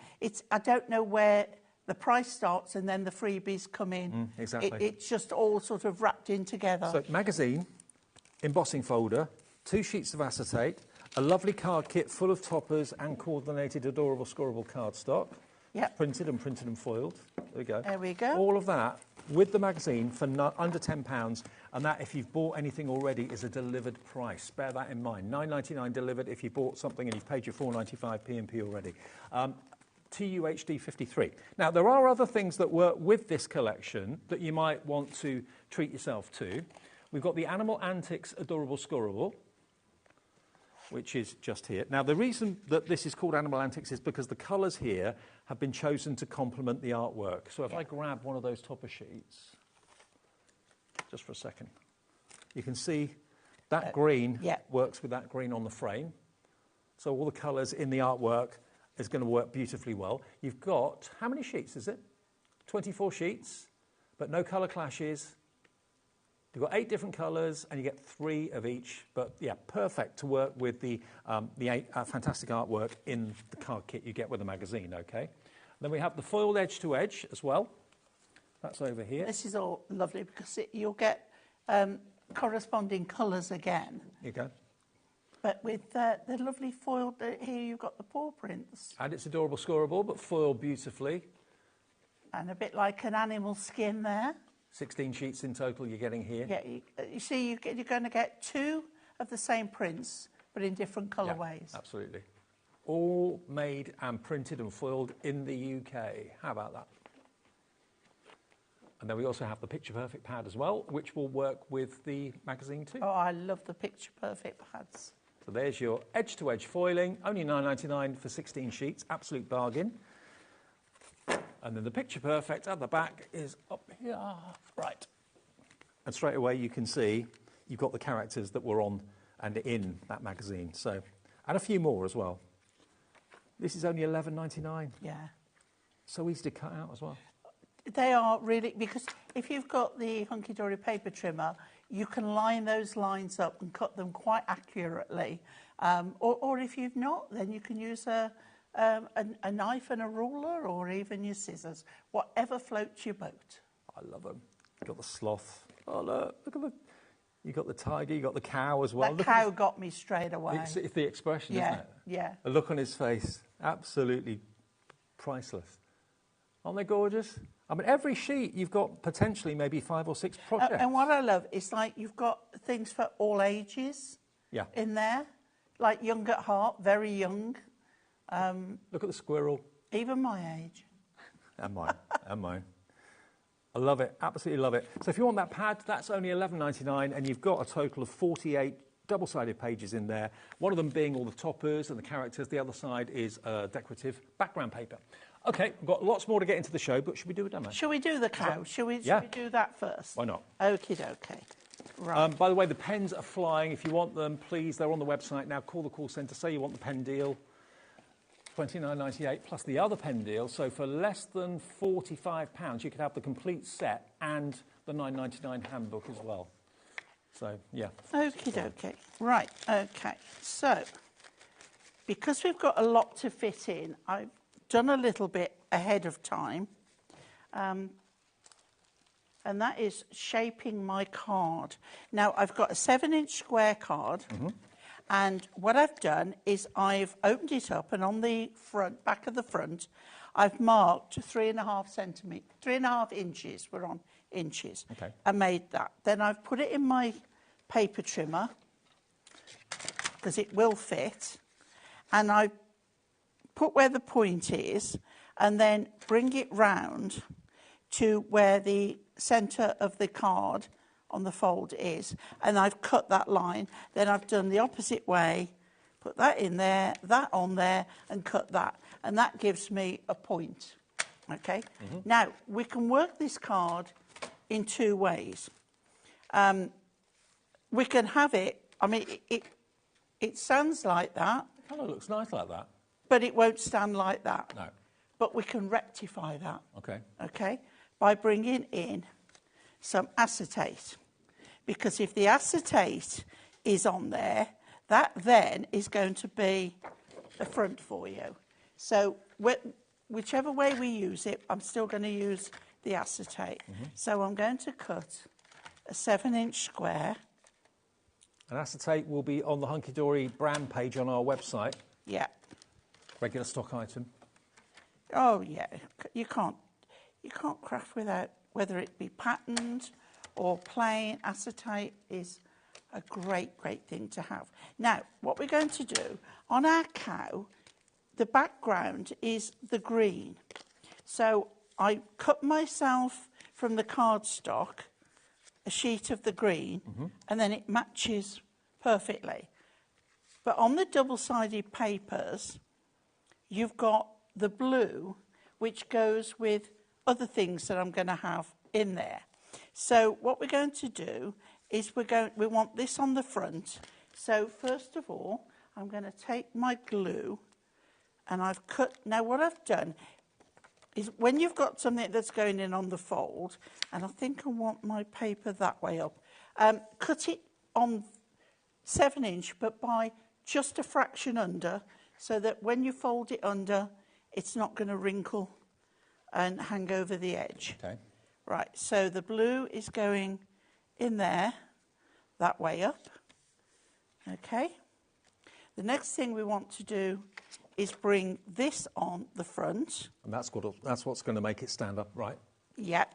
I don't know where the price starts and then the freebies come in. Exactly. It's just all sort of wrapped in together. So magazine, embossing folder, 2 sheets of acetate, a lovely card kit full of toppers and coordinated, adorable, scoreable cardstock. Yep. Printed and foiled. There we go. There we go. All of that with the magazine for under £10, and that, if you've bought anything already, is a delivered price. Bear that in mind. $9.99 delivered if you bought something and you've paid your $4.95 P&P already. TUHD 53. Now, there are other things that work with this collection that you might want to treat yourself to. We've got the Animal Antics Adorable Scoreable, which is just here. Now, the reason that this is called Animal Antics is because the colours here have been chosen to complement the artwork. So if I grab one of those topper sheets, just for a second, you can see that green works with that green on the frame. So all the colours in the artwork is going to work beautifully well. You've got, how many sheets is it? 24 sheets, but no colour clashes. You've got 8 different colours, and you get 3 of each. But yeah, perfect to work with the fantastic artwork in the card kit you get with the magazine. Okay. And then we have the foiled edge to edge as well. That's over here. This is all lovely because you'll get corresponding colours again. Here you go. But with the lovely foiled, here you've got the paw prints. And it's adorable scoreable, but foiled beautifully. And a bit like an animal skin there. 16 sheets in total you're getting here. Yeah, you see, you're going to get 2 of the same prints, but in different colourways. Yeah, absolutely. All made and printed and foiled in the UK. How about that? And then we also have the Picture Perfect pad as well, which will work with the magazine too. Oh, I love the Picture Perfect pads. So there's your edge-to-edge foiling, only $9.99 for 16 sheets, absolute bargain. And then the Picture Perfect at the back is up here. Right. And straight away you can see you've got the characters that were on and in that magazine. So, and a few more as well. This is only $11.99. Yeah. So easy to cut out as well. They are really, because if you've got the Hunkydory paper trimmer, you can line those lines up and cut them quite accurately. Or if you've not, then you can use a knife and a ruler, or even your scissors, whatever floats your boat. I love them. You've got the sloth. Oh, look at the... You got the tiger, you got the cow as well. That cow got me straight away. It's the expression, isn't it? Yeah. The look on his face, absolutely priceless. Aren't they gorgeous? I mean, every sheet you've got potentially maybe 5 or 6 projects. And what I love is, like, you've got things for all ages in there. Like young at heart, very young. Look at the squirrel. Even my age. And mine, and mine. I love it, absolutely love it. So if you want that pad, that's only $11.99, and you've got a total of 48 double-sided pages in there, one of them being all the toppers and the characters, the other side is decorative background paper. OK, we've got lots more to get into the show, but should we do a demo? Shall we do the cow? Shall we do that first? Why not? Okie dokie. Right. By the way, the pens are flying. If you want them, please, they're on the website now. Call the call centre, say you want the pen deal. $29.98 plus the other pen deal. So for less than £45, you could have the complete set and the $9.99 handbook as well. So, yeah. Okie dokie. Right, OK. So, because we've got a lot to fit in, I've done a little bit ahead of time. And that is shaping my card. Now, I've got a 7-inch square card. And what I've done is I've opened it up, and on the front, back of the front, I've marked 3.5 inches. We're on inches. Okay. I made that. Then I've put it in my paper trimmer because it will fit, and I put where the point is, and then bring it round to where the centre of the card on the fold is, and I've cut that line. Then I've done the opposite way, put that in there, that on there, and cut that, and that gives me a point. Okay. Now we can work this card in two ways. We can have it. I mean, it stands like that. It kind of looks nice like that. But it won't stand like that. No. But we can rectify that. Okay. Okay, by bringing in some acetate, because if the acetate is on there, that then is going to be the front for you. So whichever way we use it, I'm still going to use the acetate. So I'm going to cut a 7-inch square. And acetate will be on the Hunkydory brand page on our website. Yeah. Regular stock item. Oh yeah, you can't craft without, whether it be patterned or plain. Acetate is a great thing to have. Now, what we're going to do on our cow, the background is the green. So I cut myself from the cardstock a sheet of the green, and then it matches perfectly. But on the double-sided papers, you've got the blue, which goes with other things that I'm going to have in there. So what we're going to do is we want this on the front. So first of all, I'm going to take my glue, and I've cut. Now what I've done is, when you've got something that's going in on the fold, and I think I want my paper that way up, cut it on 7-inch, but by just a fraction under, so that when you fold it under, it's not going to wrinkle and hang over the edge. Okay. Right, so the blue is going in there, that way up. Okay. The next thing we want to do is bring this on the front. And that's what's going to make it stand up, right? Yeah.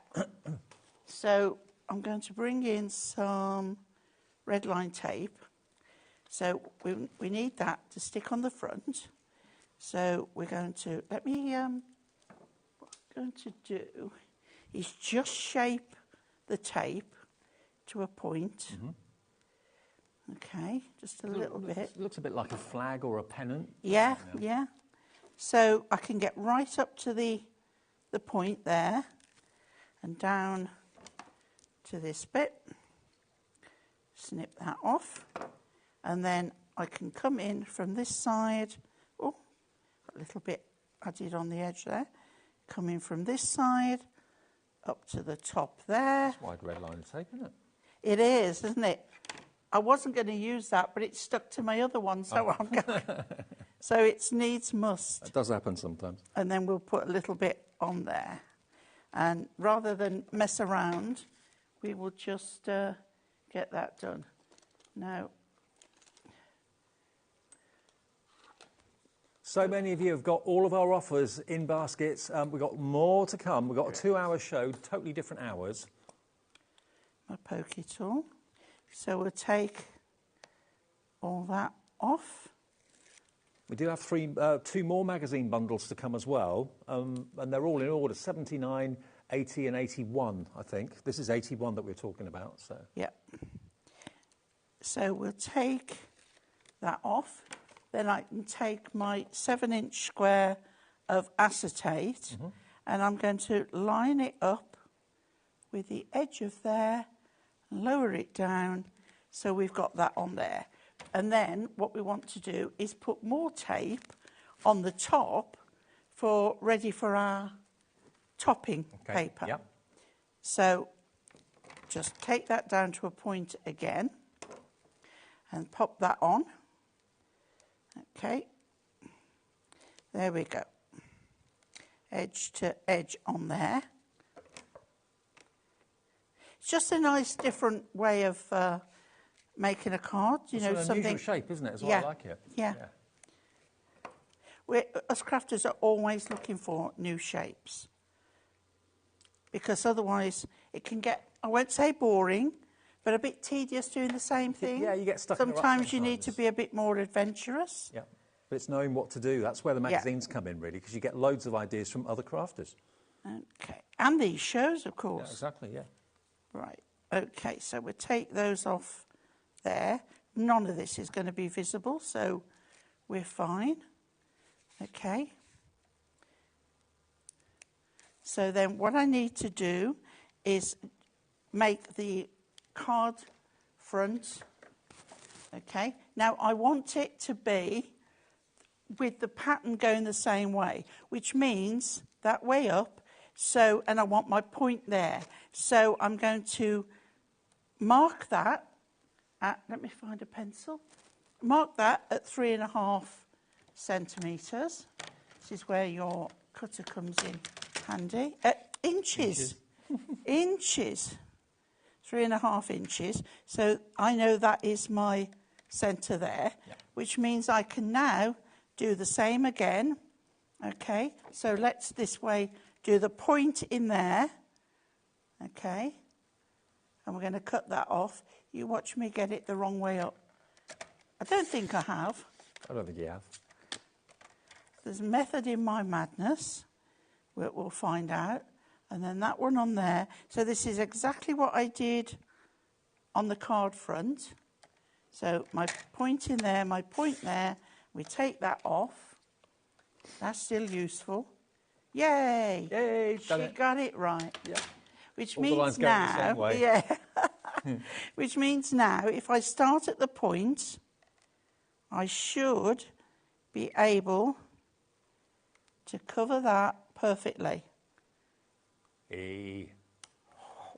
So I'm going to bring in some red line tape. So we need that to stick on the front. So we're going to, what I'm going to do is just shape the tape to a point. Okay, just a little bit. It looks a bit like a flag or a pennant. Yeah. So I can get right up to the point there and down to this bit. Snip that off. And then I can come in from this side. Oh, a little bit added on the edge there. Come in from this side up to the top there. It's wide red line of tape, isn't it? It is, isn't it? I wasn't going to use that, but it stuck to my other one, so I'm going. So it's needs must. It does happen sometimes. And then we'll put a little bit on there. And rather than mess around, we will just get that done. Now, so many of you have got all of our offers in baskets. We've got more to come. We've got a 2-hour show, totally different hours. My pokey tool. So we'll take all that off. We do have 2 more magazine bundles to come as well, and they're all in order, 79, 80 and 81, I think. This is 81 that we're talking about. So. Yeah. So we'll take that off. Then I can take my 7-inch square of acetate, and I'm going to line it up with the edge of there, lower it down, so we've got that on there. And then what we want to do is put more tape on the top ready for our topping paper. Yep. So just take that down to a point again and pop that on. Okay, there we go. Edge to edge on there. It's just a nice different way of making a card. You It's know, an unusual something shape, isn't it? As well, Yeah. I like it. Yeah. Us crafters are always looking for new shapes, because otherwise it can get, I won't say boring, but a bit tedious doing the same thing. Yeah, you get stuck in a rut Sometimes you need to sometimes. be a bit more adventurous. Yeah, but it's knowing what to do. That's where the magazines come in, really, because you get loads of ideas from other crafters. Okay, and these shows, of course. Yeah, exactly, yeah. Right, okay, so we'll take those off there. None of this is going to be visible, so we're fine. Okay. So then what I need to do is make the card front. Okay. Now I want it to be with the pattern going the same way, which means that way up. So, and I want my point there. So I'm going to mark that at, let me find a pencil. Mark that at 3.5 centimetres. This is where your cutter comes in handy. Inches. Inches. 3.5 inches. So I know that is my centre there, which means I can now do the same again. Okay, so let's this way do the point in there. Okay, and we're going to cut that off. You watch me get it the wrong way up. I don't think I have. I don't think you have. There's method in my madness. We'll find out. And then that one on there. So this is exactly what I did on the card front. So my point in there, my point there. We take that off. That's still useful. Yay! Yay! She got it right. Yeah. Which All the means lines going the now, same way. yeah. Which means now, if I start at the point, I should be able to cover that perfectly.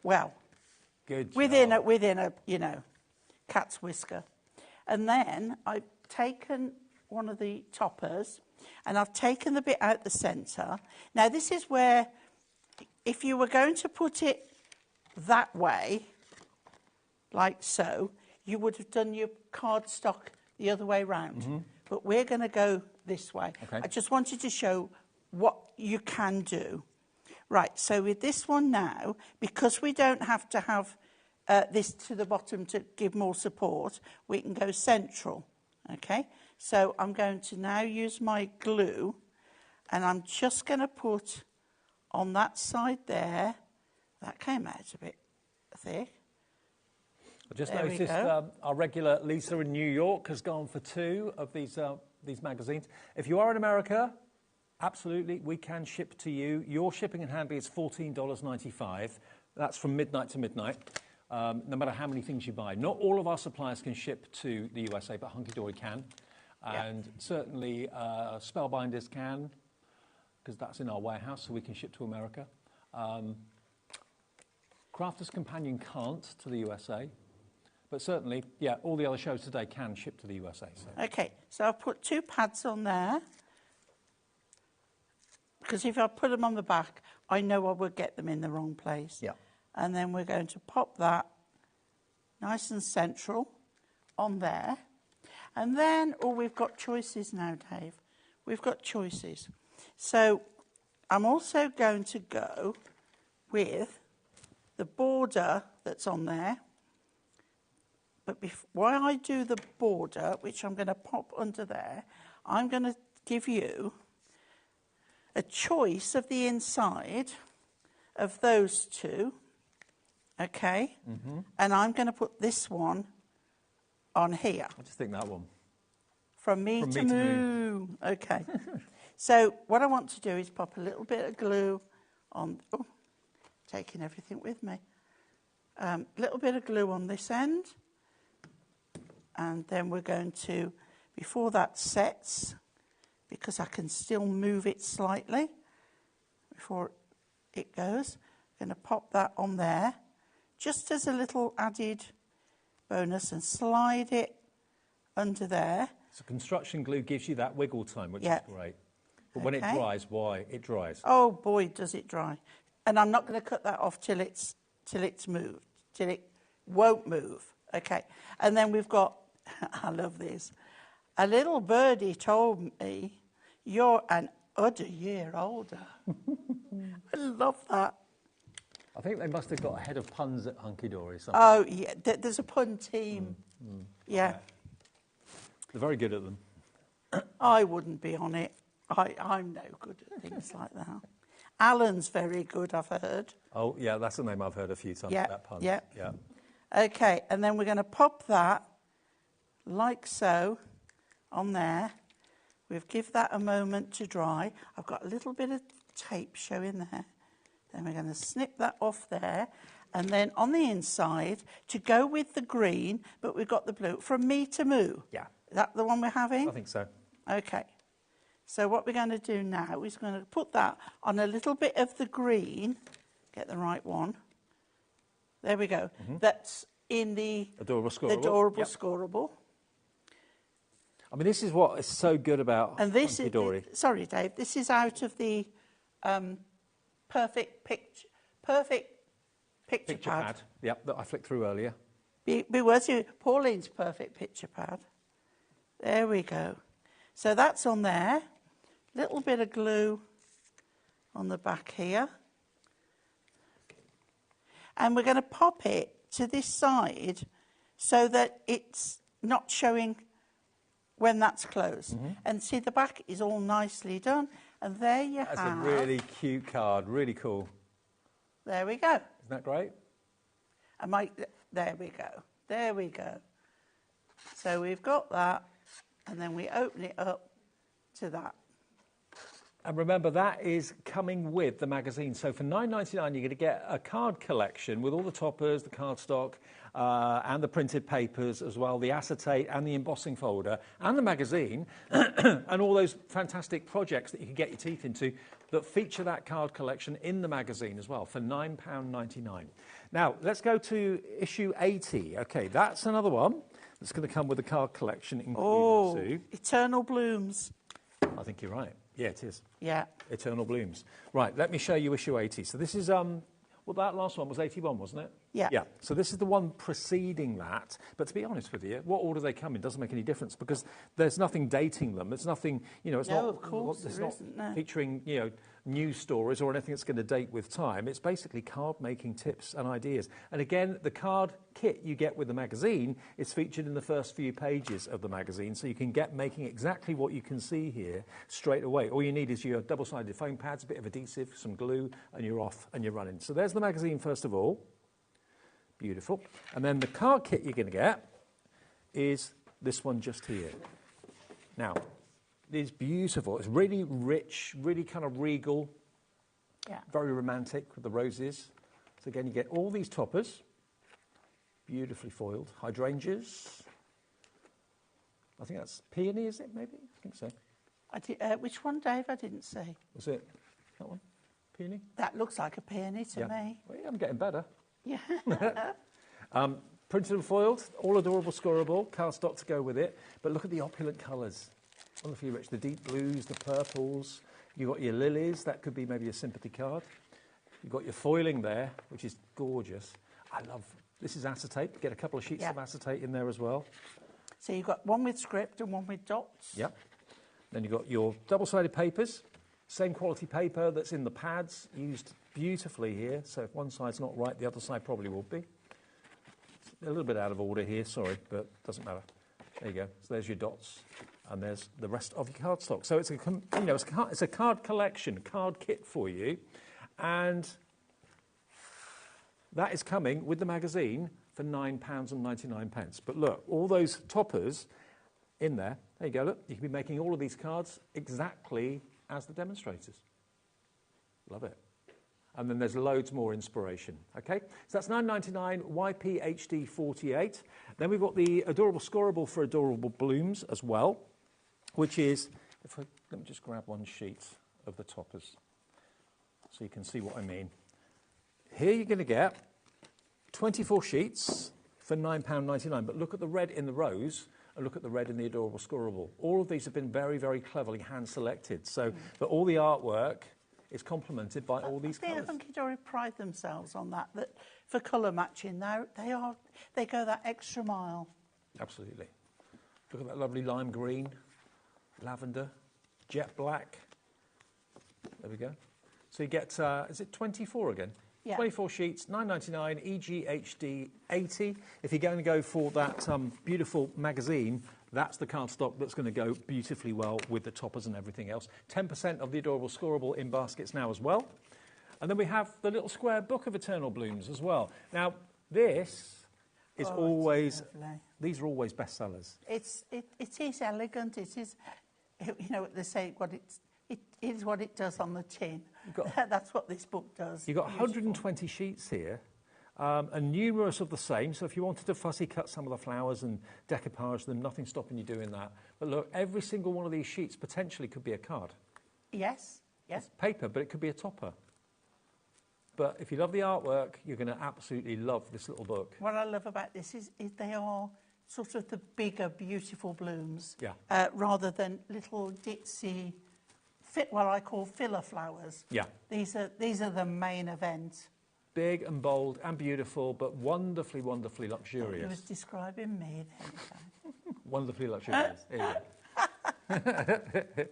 Well, good within job. within a you know, cat's whisker. And then I've taken one of the toppers and I've taken the bit out the centre. Now this is where, if you were going to put it that way, like so, you would have done your cardstock the other way round. But we're going to go this way. Okay. I just wanted to show what you can do. Right, so with this one now, because we don't have to have this to the bottom to give more support, we can go central, okay? So I'm going to now use my glue, and I'm just going to put on that side there. That came out a bit thick. I just There we noticed go. our regular Lisa in New York has gone for 2 of these magazines. If you are in America, absolutely, we can ship to you. Your shipping and handling is $14.95. That's from midnight to midnight, no matter how many things you buy. Not all of our suppliers can ship to the USA, but Hunkydory can. And certainly Spellbinders can, because that's in our warehouse, so we can ship to America. Crafters Companion can't to the USA. But certainly, yeah, all the other shows today can ship to the USA. So. Okay, so I've put 2 pads on there, because if I put them on the back, I know I would get them in the wrong place. Yeah. And then we're going to pop that nice and central on there. And then, we've got choices now, Dave. We've got choices. So I'm also going to go with the border that's on there. But while I do the border, which I'm going to pop under there, I'm going to give you a choice of the inside of those 2, okay? And I'm going to put this one on here. I just think that one. From me to moo. Okay. So what I want to do is pop a little bit of glue on... Oh, taking everything with me. A little bit of glue on this end. And then we're going to, before that sets, because I can still move it slightly before it goes, I'm going to pop that on there, just as a little added bonus, and slide it under there. So construction glue gives you that wiggle time, which is great. But when it dries, why? It dries. Oh boy, does it dry. And I'm not going to cut that off till it's moved, till it won't move. Okay, and then we've got, I love this, a little birdie told me you're an udder year older. I love that. I think they must have got a head of puns at Hunkydory. Oh, yeah, there's a pun team. Yeah. Okay. They're very good at them. I wouldn't be on it. I'm no good at things like that. Alan's very good, I've heard. Oh, yeah, that's the name I've heard a few times, Yeah, that pun. yeah. Yeah. Okay, and then we're going to pop that, like so, on there. We'll give that a moment to dry. I've got a little bit of tape showing there. Then we're going to snip that off there. And then on the inside, to go with the green, but we've got the blue, from Me to Moo. Yeah. Is that the one we're having? I think so. Okay. So what we're going to do now is going to put that on a little bit of the green. Get the right one. There we go. That's in the Adorable Scoreable. Adorable Scoreable. I mean, this is what is so good about And this Hunkydory. is, sorry, Dave, this is out of the perfect picture pad. Yep, that I flicked through earlier. Be worth you, Pauline's perfect picture pad. There we go. So that's on there. Little bit of glue on the back here. And we're going to pop it to this side so that it's not showing when that's closed. And see, the back is all nicely done. And there you have... That's a really cute card, really cool. There we go. Isn't that great? There we go. There we go. So we've got that, and then we open it up to that. And remember, that is coming with the magazine. So for $9.99, you're going to get a card collection with all the toppers, the cardstock, and the printed papers as well, the acetate and the embossing folder, and the magazine, and all those fantastic projects that you can get your teeth into that feature that card collection in the magazine as well for £9.99. Now, let's go to issue 80. OK, that's another one that's going to come with a card collection included too. Eternal Blooms. I think you're right. Yeah, it is. Yeah. Eternal Blooms. Right, let me show you issue 80. So this is, well, that last one was 81, wasn't it? Yeah. Yeah. So this is the one preceding that. But to be honest with you, what order they come in doesn't make any difference because there's nothing dating them. It's nothing, you know, it's No, not, of course, it's there not isn't, no. featuring, you know, news stories or anything that's going to date with time. It's basically card making tips and ideas. And again, the card kit you get with the magazine is featured in the first few pages of the magazine, so you can get making exactly what you can see here straight away. All you need is your double-sided foam pads, a bit of adhesive, some glue, and you're off and you're running. So there's the magazine first of all. Beautiful. And then the card kit you're going to get is this one just here. Now, it's beautiful. It's really rich, really kind of regal, very romantic with the roses. So again, you get all these toppers, beautifully foiled. Hydrangeas. I think that's peony, is it, maybe? I think so. Which one, Dave? I didn't see. Was it that one? Peony? That looks like a peony to me. Well, yeah, I'm getting better. Yeah. Printed and foiled, all adorable, scoreable, cardstock to go with it. But look at the opulent colours. Wonderfully rich. The deep blues, the purples. You've got your lilies. That could be maybe a sympathy card. You've got your foiling there, which is gorgeous. I love... This is acetate. Get a couple of sheets of acetate in there as well. So you've got one with script and one with dots. Yep. Then you've got your double-sided papers. Same quality paper that's in the pads, used beautifully here. So if one side's not right, the other side probably will be. It's a little bit out of order here, sorry, but doesn't matter. There you go. So there's your dots, and there's the rest of your cardstock. So it's a, you know, it's a card collection, card kit for you, and that is coming with the magazine for £9.99. But look, all those toppers in there. There you go. Look, you can be making all of these cards exactly as the demonstrators. Love it. And then there's loads more inspiration. Okay, so that's £9.99 YPHD 48. Then we've got the adorable scoreable for adorable blooms as well, which is, let me just grab one sheet of the toppers so you can see what I mean. Here you're going to get 24 sheets for £9.99, but look at the red in the rows and look at the red in the adorable scoreable. All of these have been very, very cleverly hand selected, so that all the artwork it's complemented by all these colours. Hunkydory pride themselves on that for colour matching, they go that extra mile. Absolutely. Look at that lovely lime green, lavender, jet black. There we go. So you get, is it 24 again? Yeah. 24 sheets, $9.99, EGHD 80. If you're going to go for that beautiful magazine, that's the cardstock that's going to go beautifully well with the toppers and everything else. 10% of the Adorable scoreable in baskets now as well. And then we have the little square book of Eternal Blooms as well. Now, this is these are always bestsellers. It is elegant. It is, you know, they say it is what it does on the tin. That's what this book does. You've got 120 sheets here, and numerous of the same. So if you wanted to fussy cut some of the flowers and decoupage them, nothing stopping you doing that. But look, every single one of these sheets potentially could be a card. Yes, yes. It's paper, but it could be a topper. But if you love the artwork, you're going to absolutely love this little book. What I love about this is they are sort of the bigger, beautiful blooms, rather than little ditzy, what I call filler flowers. Yeah. These are the main event. Big and bold and beautiful, but wonderfully, wonderfully luxurious. He was describing me then. Wonderfully luxurious. Here you go.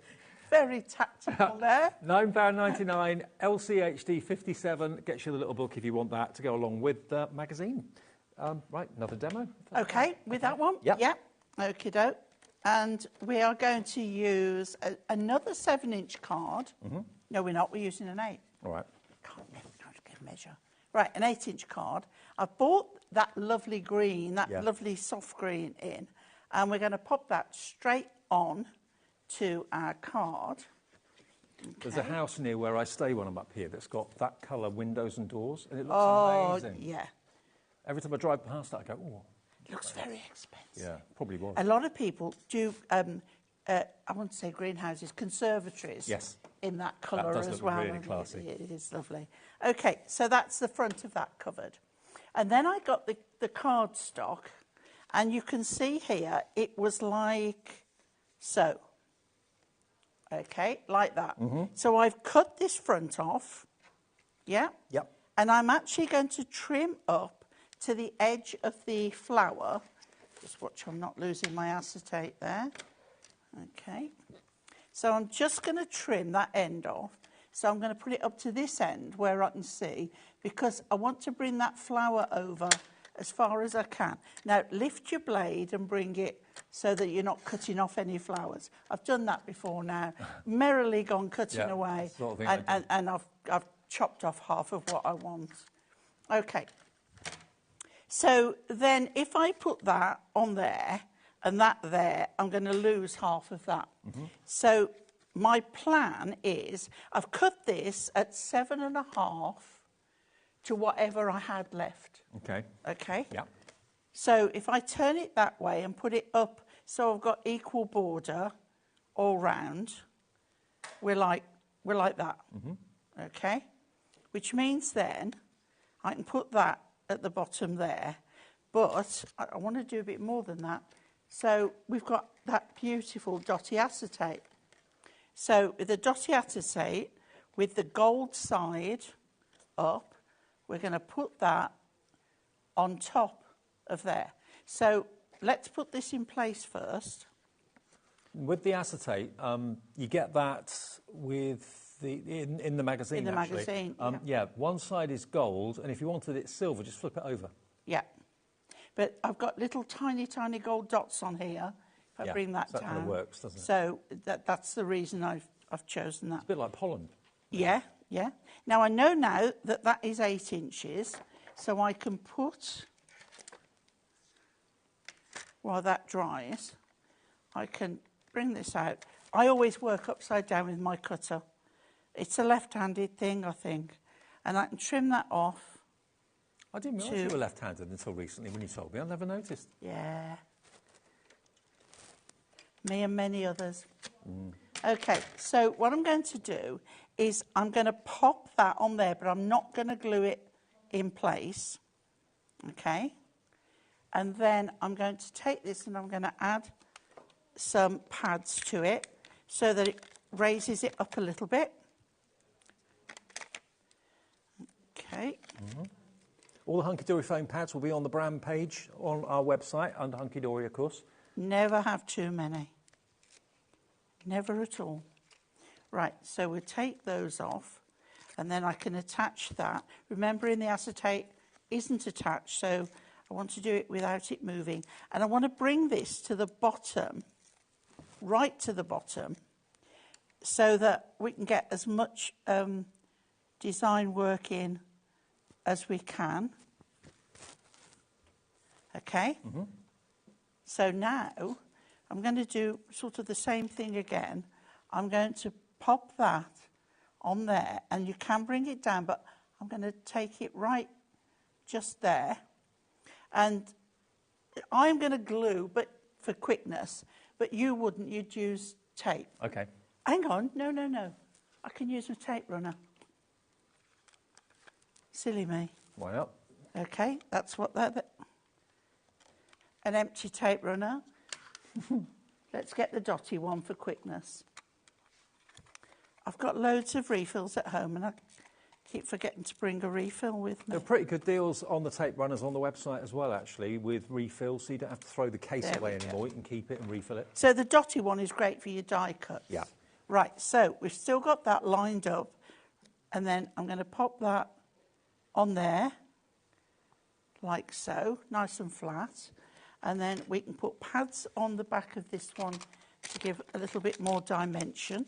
Very tactical there. £9.99, LCHD 57, gets you the little book if you want that to go along with the magazine. Right, another demo. Okay, with that one? Yep. Yep. Okie doke. And we are going to use another 7-inch card. Mm-hmm. No, we're not. We're using an 8. All right. Can't get a measure. Right, an 8-inch card. I've bought that lovely green, lovely soft green in, and we're going to pop that straight on to our card. Okay. There's a house near where I stay when I'm up here that's got that colour windows and doors, and it looks amazing. Yeah. Every time I drive past that, I go, oh. It looks very expensive. Yeah, probably was. A lot of people do, I wouldn't say greenhouses, conservatories. Yes. In that colour as well. Really classy. It is lovely. Okay, so that's the front of that covered. And then I got the cardstock, and you can see here it was like so. Okay, like that. Mm-hmm. So I've cut this front off. Yeah? Yep. And I'm actually going to trim up to the edge of the flower. Just watch I'm not losing my acetate there. Okay. So I'm just going to trim that end off. So I'm going to put it up to this end where I can see, because I want to bring that flower over as far as I can. Now, lift your blade and bring it so that you're not cutting off any flowers. I've done that before now. Merrily gone cutting away. Sort of and I've chopped off half of what I want. Okay. So then if I put that on there and that there, I'm going to lose half of that. Mm-hmm. So my plan is I've cut this at 7.5 to whatever I had left. Okay. Okay? Yeah. So if I turn it that way and put it up so I've got equal border all round, we're like that. Mm-hmm. Okay? Which means then I can put that at the bottom there, but I want to do a bit more than that. So we've got that beautiful dotty acetate. So with the dotty acetate, with the gold side up, we're going to put that on top of there. So let's put this in place first. With the acetate, you get that with in the magazine. In the actually. magazine, yeah. One side is gold, and if you wanted it silver, just flip it over. Yeah. But I've got little tiny, tiny gold dots on here. If I bring that down. That kind of works, doesn't it? So that's the reason I've chosen that. It's a bit like pollen. Yeah, yeah. Now, I know now that is 8 inches, so I can put, while that dries, I can bring this out. I always work upside down with my cutter. It's a left-handed thing, I think. And I can trim that off. I didn't realise you were left-handed until recently when you told me. I never noticed. Yeah. Me and many others. Mm. Okay, so what I'm going to do is I'm going to pop that on there, but I'm not going to glue it in place. Okay? And then I'm going to take this and I'm going to add some pads to it so that it raises it up a little bit. Okay. All the Hunkydory foam pads will be on the brand page on our website under Hunkydory, of course. Never have too many. Never at all. Right, so we'll take those off, and then I can attach that. Remembering the acetate isn't attached, so I want to do it without it moving. And I want to bring this to the bottom, right to the bottom, so that we can get as much design work in as we can. Okay? So now I'm going to do sort of the same thing again. I'm going to pop that on there, and you can bring it down, but I'm going to take it right just there. And I'm going to glue, but for quickness, but you wouldn't, you'd use tape. Okay. Hang on, no. I can use my tape runner. Silly me. Why not? Okay, that's what that... An empty tape runner. Let's get the dotty one for quickness. I've got loads of refills at home, and I keep forgetting to bring a refill with me. There are pretty good deals on the tape runners on the website as well, actually, with refills, so you don't have to throw the case away anymore. You can keep it and refill it. So the dotty one is great for your die cuts. Yeah. Right, so we've still got that lined up, and then I'm going to pop that on there, like so, nice and flat. And then we can put pads on the back of this one to give a little bit more dimension.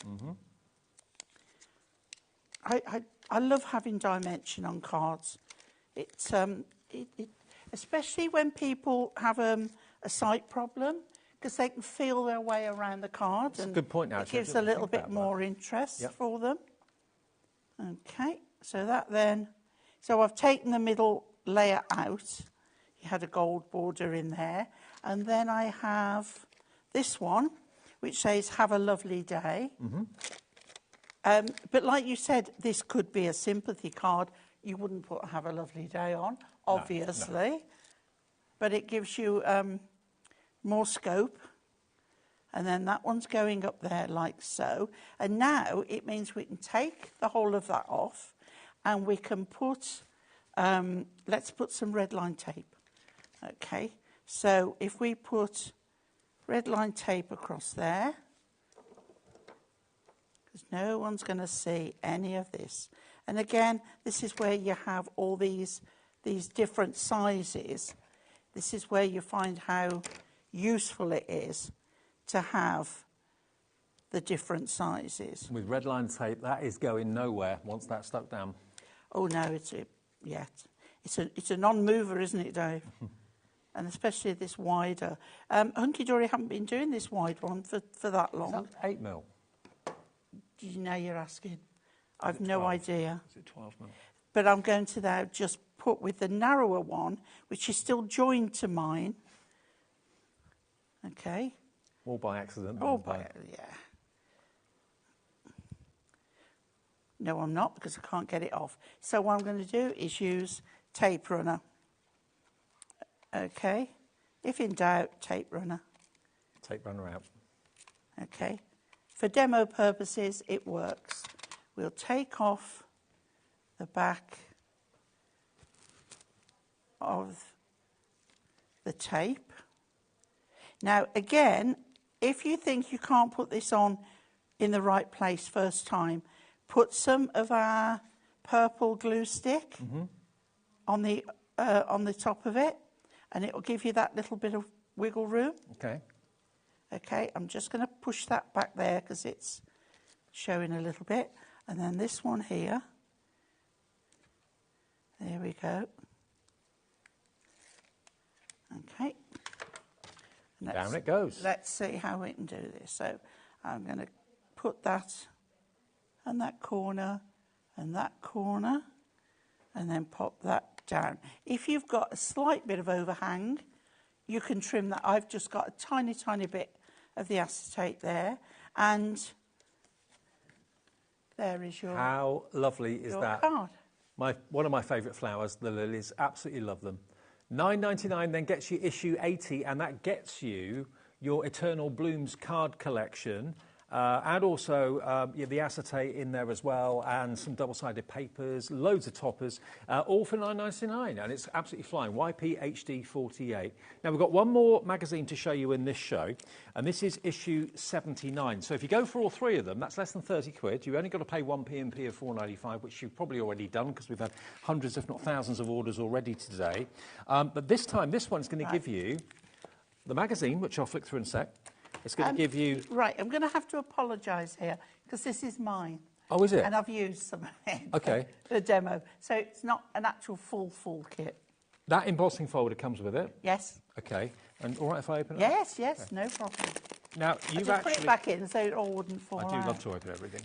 I love having dimension on cards. It's especially when people have a sight problem, because they can feel their way around the card. That's a good point, It actually. gives a little bit more interest for them. Okay, so that then... So I've taken the middle layer out. You had a gold border in there. And then I have this one, which says, have a lovely day. But like you said, this could be a sympathy card. You wouldn't put have a lovely day on, obviously. No. But it gives you more scope. And then that one's going up there like so. And now it means we can take the whole of that off, and we can put, let's put some red line tape. Okay, so if we put red line tape across there, because no one's going to see any of this. And again, this is where you have all these different sizes. This is where you find how useful it is to have the different sizes. With red line tape, that is going nowhere once that's stuck down. Oh no, it's a non-mover, isn't it, Dave? And especially this wider. Hunkydory haven't been doing this wide one for that long. Is that 8mm? Now you're asking. I've no idea. Is it 12mm? But I'm going to now just put with the narrower one, which is still joined to mine. Okay. All by accident. Yeah. No, I'm not, because I can't get it off. So what I'm going to do is use tape runner. Okay. If in doubt, tape runner. Tape runner out. Okay. For demo purposes, it works. We'll take off the back of the tape. Now, again, if you think you can't put this on in the right place first time, put some of our purple glue stick on the top of it, and it will give you that little bit of wiggle room. Okay. Okay, I'm just going to push that back there because it's showing a little bit. And then this one here. There we go. Okay. Down it goes. Let's see how we can do this. So I'm going to put that and that corner, and then pop that down. If you've got a slight bit of overhang, you can trim that. I've just got a tiny, tiny bit of the acetate there, and there is your How lovely is that? card. One of my favourite flowers, the lilies. Absolutely love them. $9.99 then gets you issue 80, and that gets you your Eternal Blooms card collection. and also the acetate in there as well, and some double-sided papers, loads of toppers, all for $9.99, and it's absolutely flying. YPHD48. Now, we've got one more magazine to show you in this show, and this is issue 79. So if you go for all three of them, that's less than 30 quid. You've only got to pay one P&P of $4.95, which you've probably already done because we've had hundreds, if not thousands, of orders already today. But this time, this one's going to give you the magazine, which I'll flick through in a sec. It's going to give you... Right, I'm going to have to apologise here, because this is mine. Oh, is it? And I've used some of it okay. for the demo. So it's not an actual full kit. That embossing folder comes with it? Yes. Okay. And all right if I open it? Yes, yes, okay. No problem. Now, you've actually... put it back in so it all wouldn't fall out. I do love to open everything.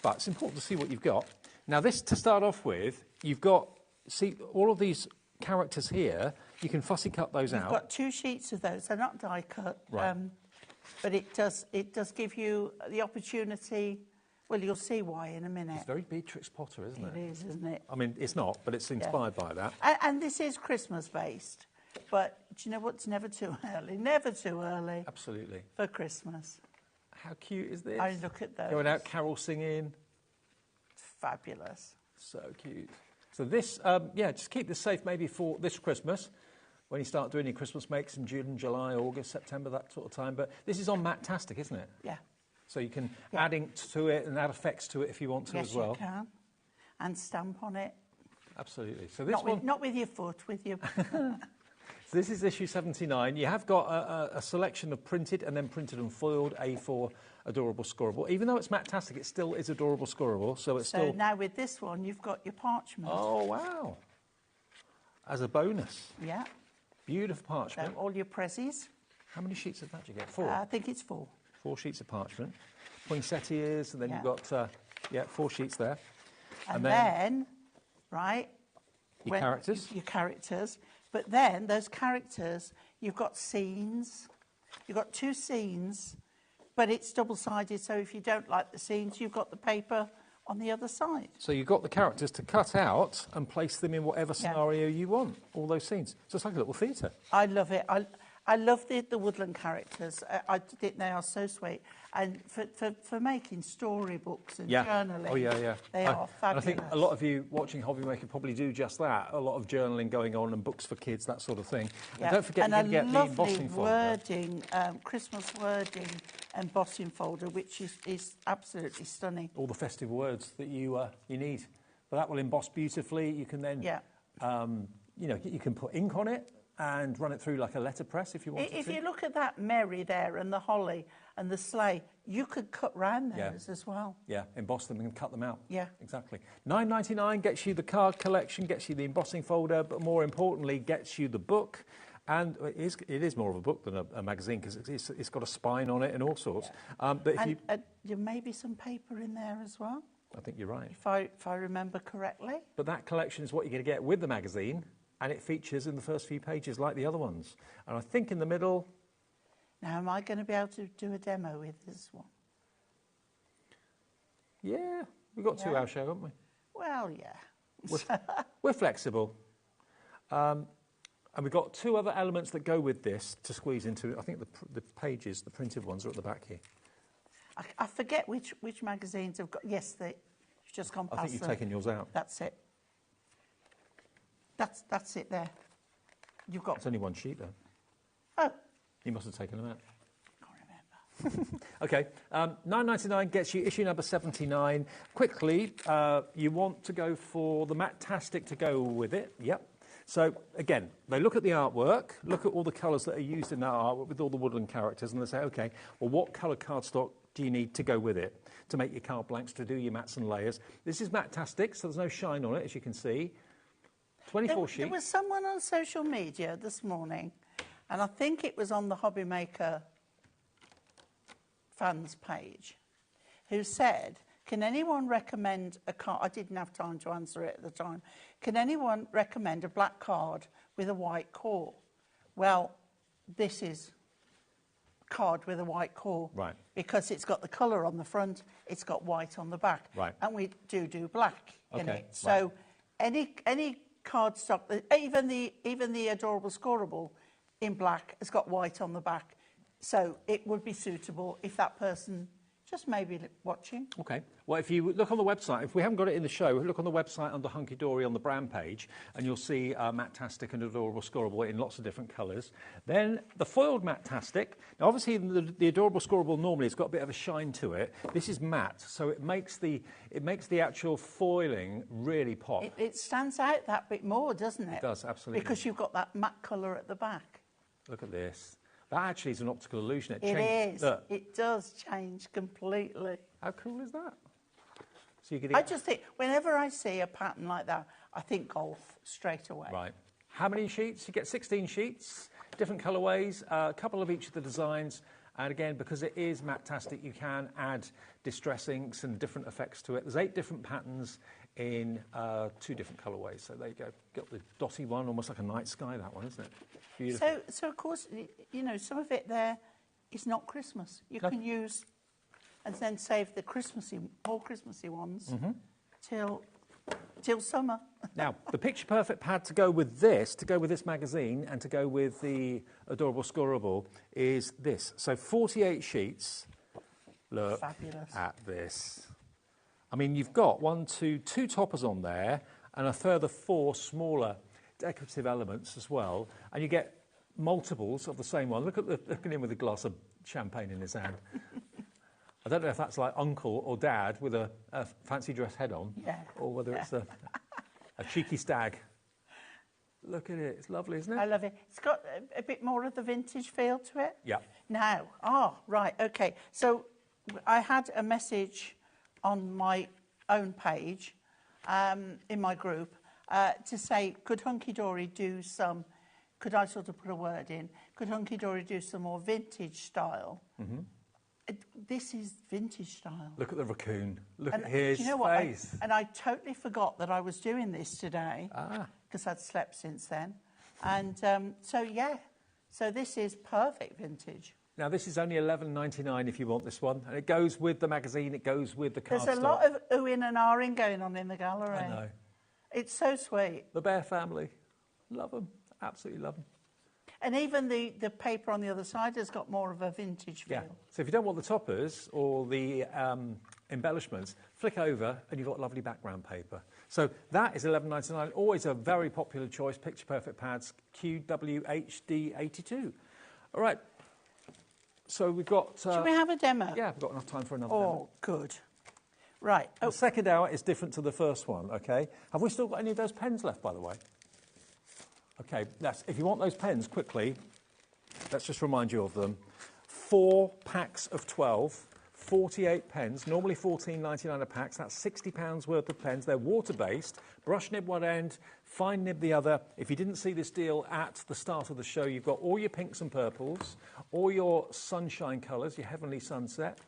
But it's important to see what you've got. Now, this, to start off with, you've got... See, all of these characters here, you can fussy cut those out. You've got 2 sheets of those. They're not die cut. Right. But it does give you the opportunity. Well, you'll see why in a minute. It's very Beatrix Potter, isn't it? It is, isn't it? I mean, it's not, but it's inspired by that. And this is Christmas-based. But do you know what's never too early? Never too early. Absolutely. For Christmas. How cute is this? I look at those. Going out carol singing. It's fabulous. So cute. So this, just keep this safe maybe for this Christmas. When you start doing your Christmas makes in June, July, August, September, that sort of time. But this is on Matte-tastic, isn't it? Yeah. So you can add ink to it and add effects to it if you want to as well. Yes, you can. And stamp on it. Absolutely. So this not with your foot, with your... So this is issue 79. You have got a selection of printed and then printed and foiled A4 adorable scorable. Even though it's Matte-tastic, it still is adorable scorable. So it's still... now with this one, you've got your parchment. Oh, wow. As a bonus. Yeah. Beautiful parchment. So all your prezzies. How many sheets of that do you get? 4? I think it's 4. 4 sheets of parchment. Poinsettias, and then you've got, 4 sheets there. And then, right... Your characters. Your characters. But then, those characters, you've got scenes. You've got 2 scenes, but it's double-sided, so if you don't like the scenes, you've got the paper on the other side. So you've got the characters to cut out and place them in whatever scenario you want, all those scenes. So it's like a little theatre. I love it. I love the woodland characters. I think they are so sweet. And for making storybooks and journaling, they are fabulous. And I think a lot of you watching HobbyMaker probably do just that. A lot of journaling going on and books for kids, that sort of thing. Yeah. And don't forget you can get the embossing folder. Wording, Christmas wording embossing folder, which is absolutely stunning. All the festive words that you need. But that will emboss beautifully. You can then, you can put ink on it and run it through like a letterpress if you want to. If you look at that Mary there and the holly and the sleigh, you could cut round those as well. Yeah, emboss them and cut them out. Yeah. Exactly. $9.99 gets you the card collection, gets you the embossing folder, but more importantly, gets you the book. And it is more of a book than a magazine because it's got a spine on it and all sorts. Yeah. But there may be some paper in there as well. I think you're right. If I remember correctly. But that collection is what you're going to get with the magazine. And it features in the first few pages like the other ones. And I think in the middle... Now, am I going to be able to do a demo with this one? Yeah, we've got 2 hour show, haven't we? Well, yeah. We're flexible. And we've got 2 other elements that go with this to squeeze into. I think the pages, the printed ones, are at the back here. I forget which magazines have got... Yes, they've just gone past I think you've taken yours out. That's it. That's it there. You've got... It's only 1 sheet, though. Oh. You must have taken them out. Can't remember. OK, $9.99 gets you issue number 79. Quickly, you want to go for the Matte-tastic to go with it. Yep. So, again, they look at the artwork, look at all the colours that are used in that artwork with all the woodland characters, and they say, OK, well, what colour cardstock do you need to go with it to make your card blanks, to do your mats and layers? This is Matte-tastic, so there's no shine on it, as you can see. 24 sheets. There was someone on social media this morning, and I think it was on the HobbyMaker fans page, who said, can anyone recommend a card? I didn't have time to answer it at the time. Can anyone recommend a black card with a white core? Well, this is card with a white core. Right. Because it's got the colour on the front, it's got white on the back. Right. And we do black in it. So any cardstock, even the adorable scorable in black has got white on the back. So it would be suitable if that person just maybe watching. Okay. Well, if you look on the website, if we haven't got it in the show, look on the website under Hunkydory on the brand page, and you'll see Matte-tastic and Adorable Scorable in lots of different colours. Then the foiled Matte-tastic. Now, obviously, the Adorable Scorable normally has got a bit of a shine to it. This is matte, so it makes the actual foiling really pop. It stands out that bit more, doesn't it? It does, absolutely. Because you've got that matte colour at the back. Look at this. That actually is an optical illusion. It is. Look. It does change completely. How cool is that? So you I just think, whenever I see a pattern like that, I think golf straight away. Right. How many sheets? You get 16 sheets, different colourways, a couple of each of the designs. And again, because it is Matte-tastic, you can add distress inks and different effects to it. There's 8 different patterns in 2 different colourways. So there you go. Got the dotty one, almost like a night sky, that one, isn't it? Beautiful. So of course, you know, some of it there is not Christmas. You can use and then save the more Christmassy ones till summer. Now, the Picture Perfect pad to go with this magazine, and to go with the Adorable Scorable is this. So 48 sheets. Look Fabulous. At this. I mean, you've got 2 toppers on there, and a further 4 smaller decorative elements as well, and you get multiples of the same one. Look at him with a glass of champagne in his hand. I don't know if that's like uncle or dad with a fancy dress head on, or whether it's a cheeky stag. Look at it, it's lovely, isn't it? I love it. It's got a bit more of the vintage feel to it. Yeah. Now, right, okay. So I had a message on my own page in my group to say, could Hunkydory do some, could I sort of put a word in, could Hunkydory do some more vintage style? This is vintage style. Look at the raccoon. Look at his face. And I totally forgot that I was doing this today because I'd slept since then. And so this is perfect vintage. Now, this is only $11.99 if you want this one. And it goes with the magazine, it goes with the cardstock. There's a lot of oohing and ahhing going on in the gallery. I know. It's so sweet. The Bear family. Love them. Absolutely love them. And even the paper on the other side has got more of a vintage feel. Yeah. So if you don't want the toppers or the embellishments, flick over and you've got lovely background paper. So that is $11.99. Always a very popular choice. Picture Perfect pads, QWHD82. All right. So we've got... Should we have a demo? Yeah, we've got enough time for another demo. Oh, good. Right. The second hour is different to the first one, OK? Have we still got any of those pens left, by the way? OK, if you want those pens quickly, let's just remind you of them. 4 packs of 12, 48 pens, normally $14.99 a pack. So that's £60 worth of pens. They're water-based, brush nib one end, fine nib the other. If you didn't see this deal at the start of the show, you've got all your pinks and purples, all your sunshine colours, your heavenly sunset,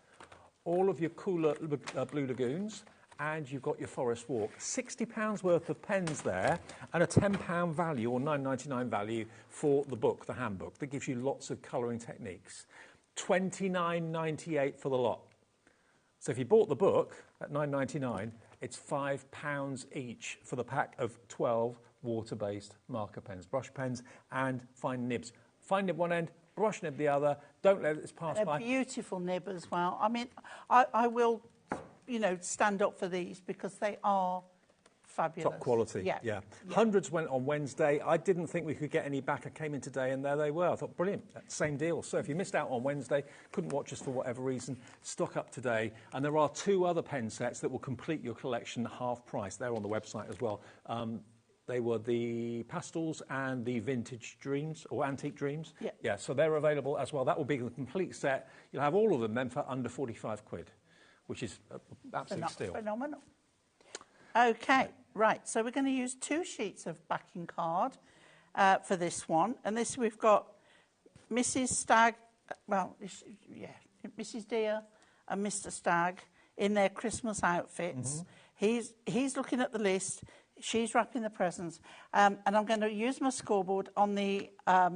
all of your cooler blue lagoons, and you've got your forest walk. £60 worth of pens there, and a £10 value or $9.99 value for the book, the handbook. That gives you lots of colouring techniques. $29.98 for the lot. So if you bought the book at $9.99, it's £5 each for the pack of 12 water-based marker pens, brush pens, and fine nibs. Fine nib one end, brush nib the other. Don't let this pass by. A beautiful nib as well. I mean, I will, stand up for these because they are fabulous. Top quality, yeah. Yeah. Hundreds went on Wednesday. I didn't think we could get any back. I came in today and there they were. I thought, brilliant, same deal. So if you missed out on Wednesday, couldn't watch us for whatever reason, stock up today. And there are 2 other pen sets that will complete your collection half price. They're on the website as well. They were the pastels and the vintage dreams, or antique dreams. Yeah, so they're available as well. That will be the complete set. You'll have all of them then for under 45 quid, which is absolute steal. Phenomenal. OK, right, so we're going to use 2 sheets of backing card for this one. And this we've got Mrs. Stag, Mrs. Deer and Mr. Stag in their Christmas outfits. He's looking at the list. She's wrapping the presents. And I'm going to use my scoreboard on the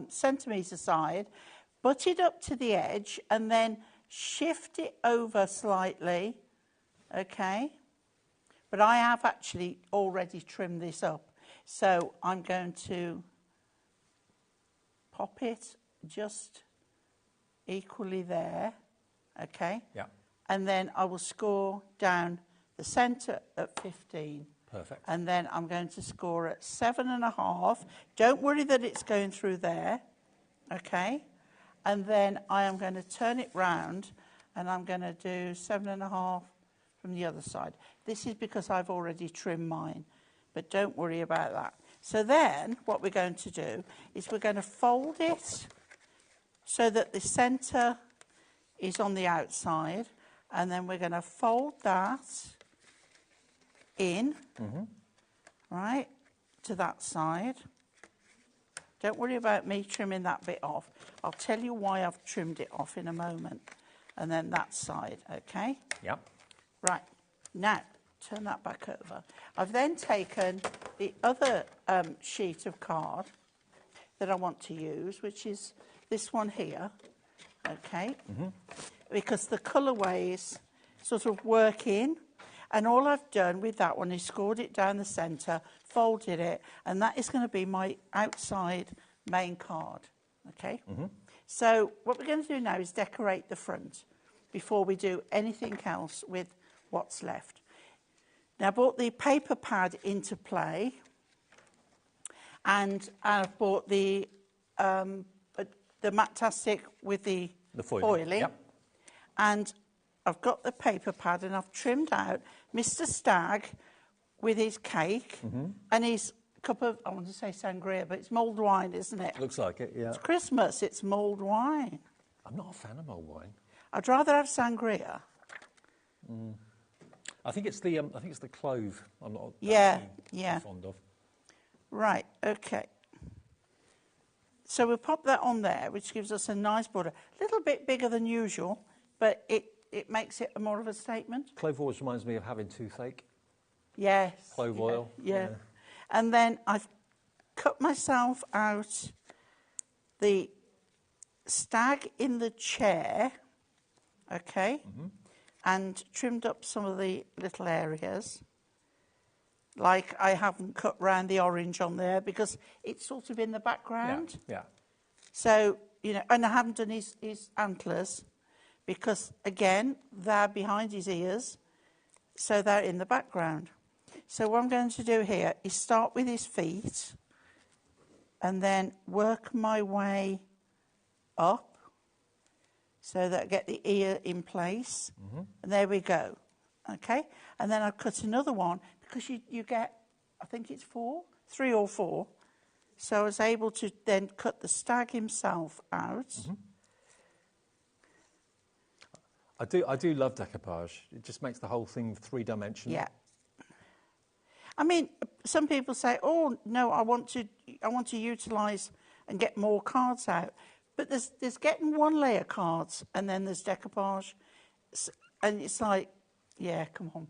centimetre side, butt it up to the edge, and then shift it over slightly. OK? But I have actually already trimmed this up. So I'm going to pop it just equally there. OK? Yeah. and then I will score down the centre at 15. Perfect. And then I'm going to score at 7.5. Don't worry that it's going through there, okay? And then I am going to turn it round, and I'm going to do 7.5 from the other side. This is because I've already trimmed mine, but don't worry about that. So then what we're going to do is we're going to fold it so that the centre is on the outside, and then we're going to fold that in, right, to that side. Don't worry about me trimming that bit off. I'll tell you why I've trimmed it off in a moment. And then that side, okay? Yep. Right, now, turn that back over. I've then taken the other sheet of card that I want to use, which is this one here, okay? Because the colourways sort of work in, and all I've done with that one is scored it down the centre, folded it, and that is going to be my outside main card, okay? So what we're going to do now is decorate the front before we do anything else with what's left. Now, I brought the paper pad into play, and I've bought the Matastic with the foiling. Yep. And I've got the paper pad, and I've trimmed out Mr. Stag with his cake and his cup of, I want to say sangria, but it's mulled wine, isn't it? Looks like it, yeah. It's Christmas, it's mulled wine. I'm not a fan of mulled wine. I'd rather have sangria. I think it's the clove. I'm not fond of. Right, okay. So we'll pop that on there, which gives us a nice border. A little bit bigger than usual, but it makes it more of a statement. Clove always reminds me of having toothache. Yes. Clove oil. Yeah. And then I've cut myself out the stag in the chair, okay, and trimmed up some of the little areas. Like I haven't cut round the orange on there because it's sort of in the background. Yeah. So, you know, and I haven't done his antlers because, again, they're behind his ears, so they're in the background. So what I'm going to do here is start with his feet and then work my way up so that I get the ear in place. And there we go. Okay? And then I cut another one because you get, I think it's 3 or 4. So I was able to then cut the stag himself out. I do love decoupage. It just makes the whole thing three-dimensional. Yeah. I mean, some people say, "Oh no, I want to utilise and get more cards out." But there's getting one layer cards, and then there's decoupage, and it's like, yeah, come on,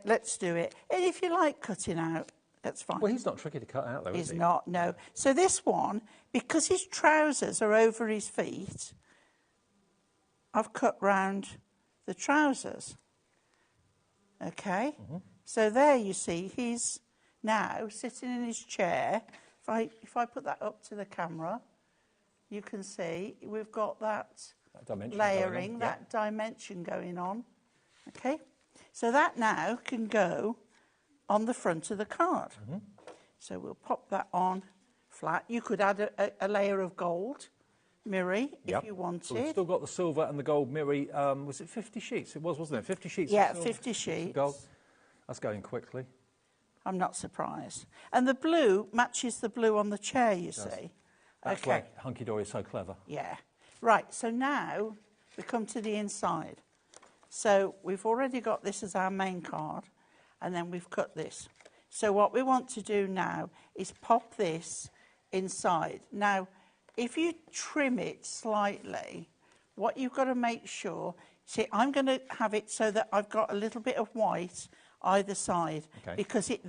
let's do it. And if you like cutting out, that's fine. Well, he's not tricky to cut out, though, is he? He's not. No. So this one, because his trousers are over his feet, I've cut round the trousers. Okay. So there you see, he's now sitting in his chair. If I put that up to the camera, you can see we've got that layering, that dimension going on. Okay, so that now can go on the front of the card. So we'll pop that on flat. You could add a layer of gold mirror if you wanted. So we've still got the silver and the gold mirror. Was it 50 sheets? It was, wasn't it? 50 sheets. Yeah, 50 sheets. Gold. That's going quickly. I'm not surprised. And the blue matches the blue on the chair, you see. That's why Hunkydory is so clever. Yeah. Right, so now we come to the inside. So we've already got this as our main card, and then we've cut this. So what we want to do now is pop this inside. Now, if you trim it slightly, what you've got to make sure, see, I'm going to have it so that I've got a little bit of white either side, because it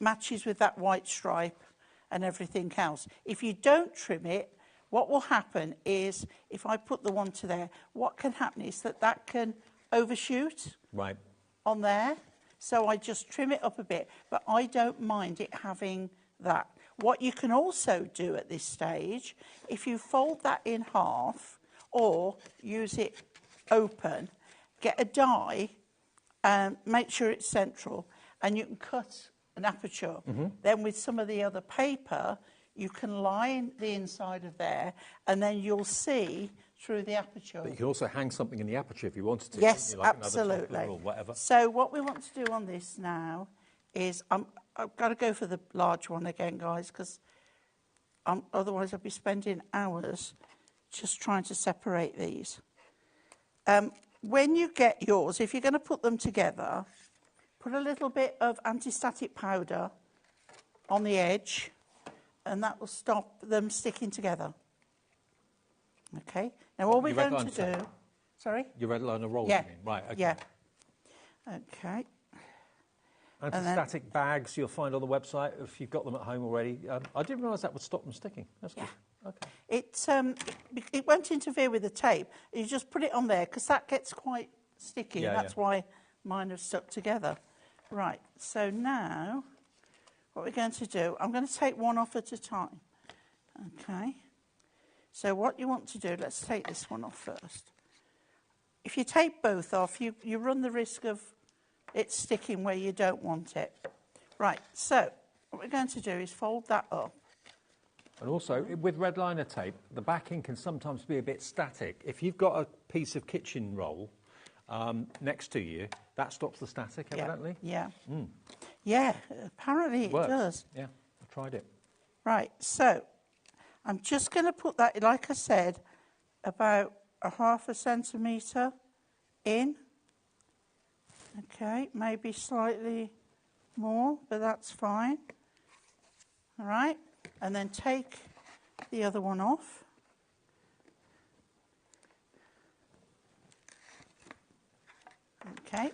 matches with that white stripe and everything else. If you don't trim it, what will happen is, if I put the one to there, what can happen is that can overshoot on there. So I just trim it up a bit, but I don't mind it having that. What you can also do at this stage, if you fold that in half or use it open, get a die, and make sure it's central, and you can cut an aperture. Then with some of the other paper, you can line the inside of there, and then you'll see through the aperture. But you can also hang something in the aperture if you wanted to. Yes, like absolutely. Or whatever. So what we want to do on this now is, I've got to go for the large one again, guys, because otherwise I'll be spending hours just trying to separate these. When you get yours, if you're going to put them together, put a little bit of anti-static powder on the edge, and that will stop them sticking together. Okay. Now all we're going to do... Sorry? Your red liner roll, yeah. you mean? Right, okay. Yeah. Okay. Anti-static bags you'll find on the website if you've got them at home already. I didn't realise that would stop them sticking. That's good. Okay. It won't interfere with the tape. You just put it on there because that gets quite sticky. Yeah, That's why mine are stuck together. Right, so now what we're going to do, I'm going to take one off at a time. Okay. So what you want to do, let's take this one off first. If you take both off, you run the risk of it sticking where you don't want it. Right, so what we're going to do is fold that up. And also, with red liner tape, the backing can sometimes be a bit static. If you've got a piece of kitchen roll next to you, that stops the static, evidently. Yeah. Yeah, apparently it does. Yeah, I tried it. Right, so I'm just going to put that, like I said, about a ½ centimetre in. Okay, maybe slightly more, but that's fine. All right, and then take the other one off. Okay,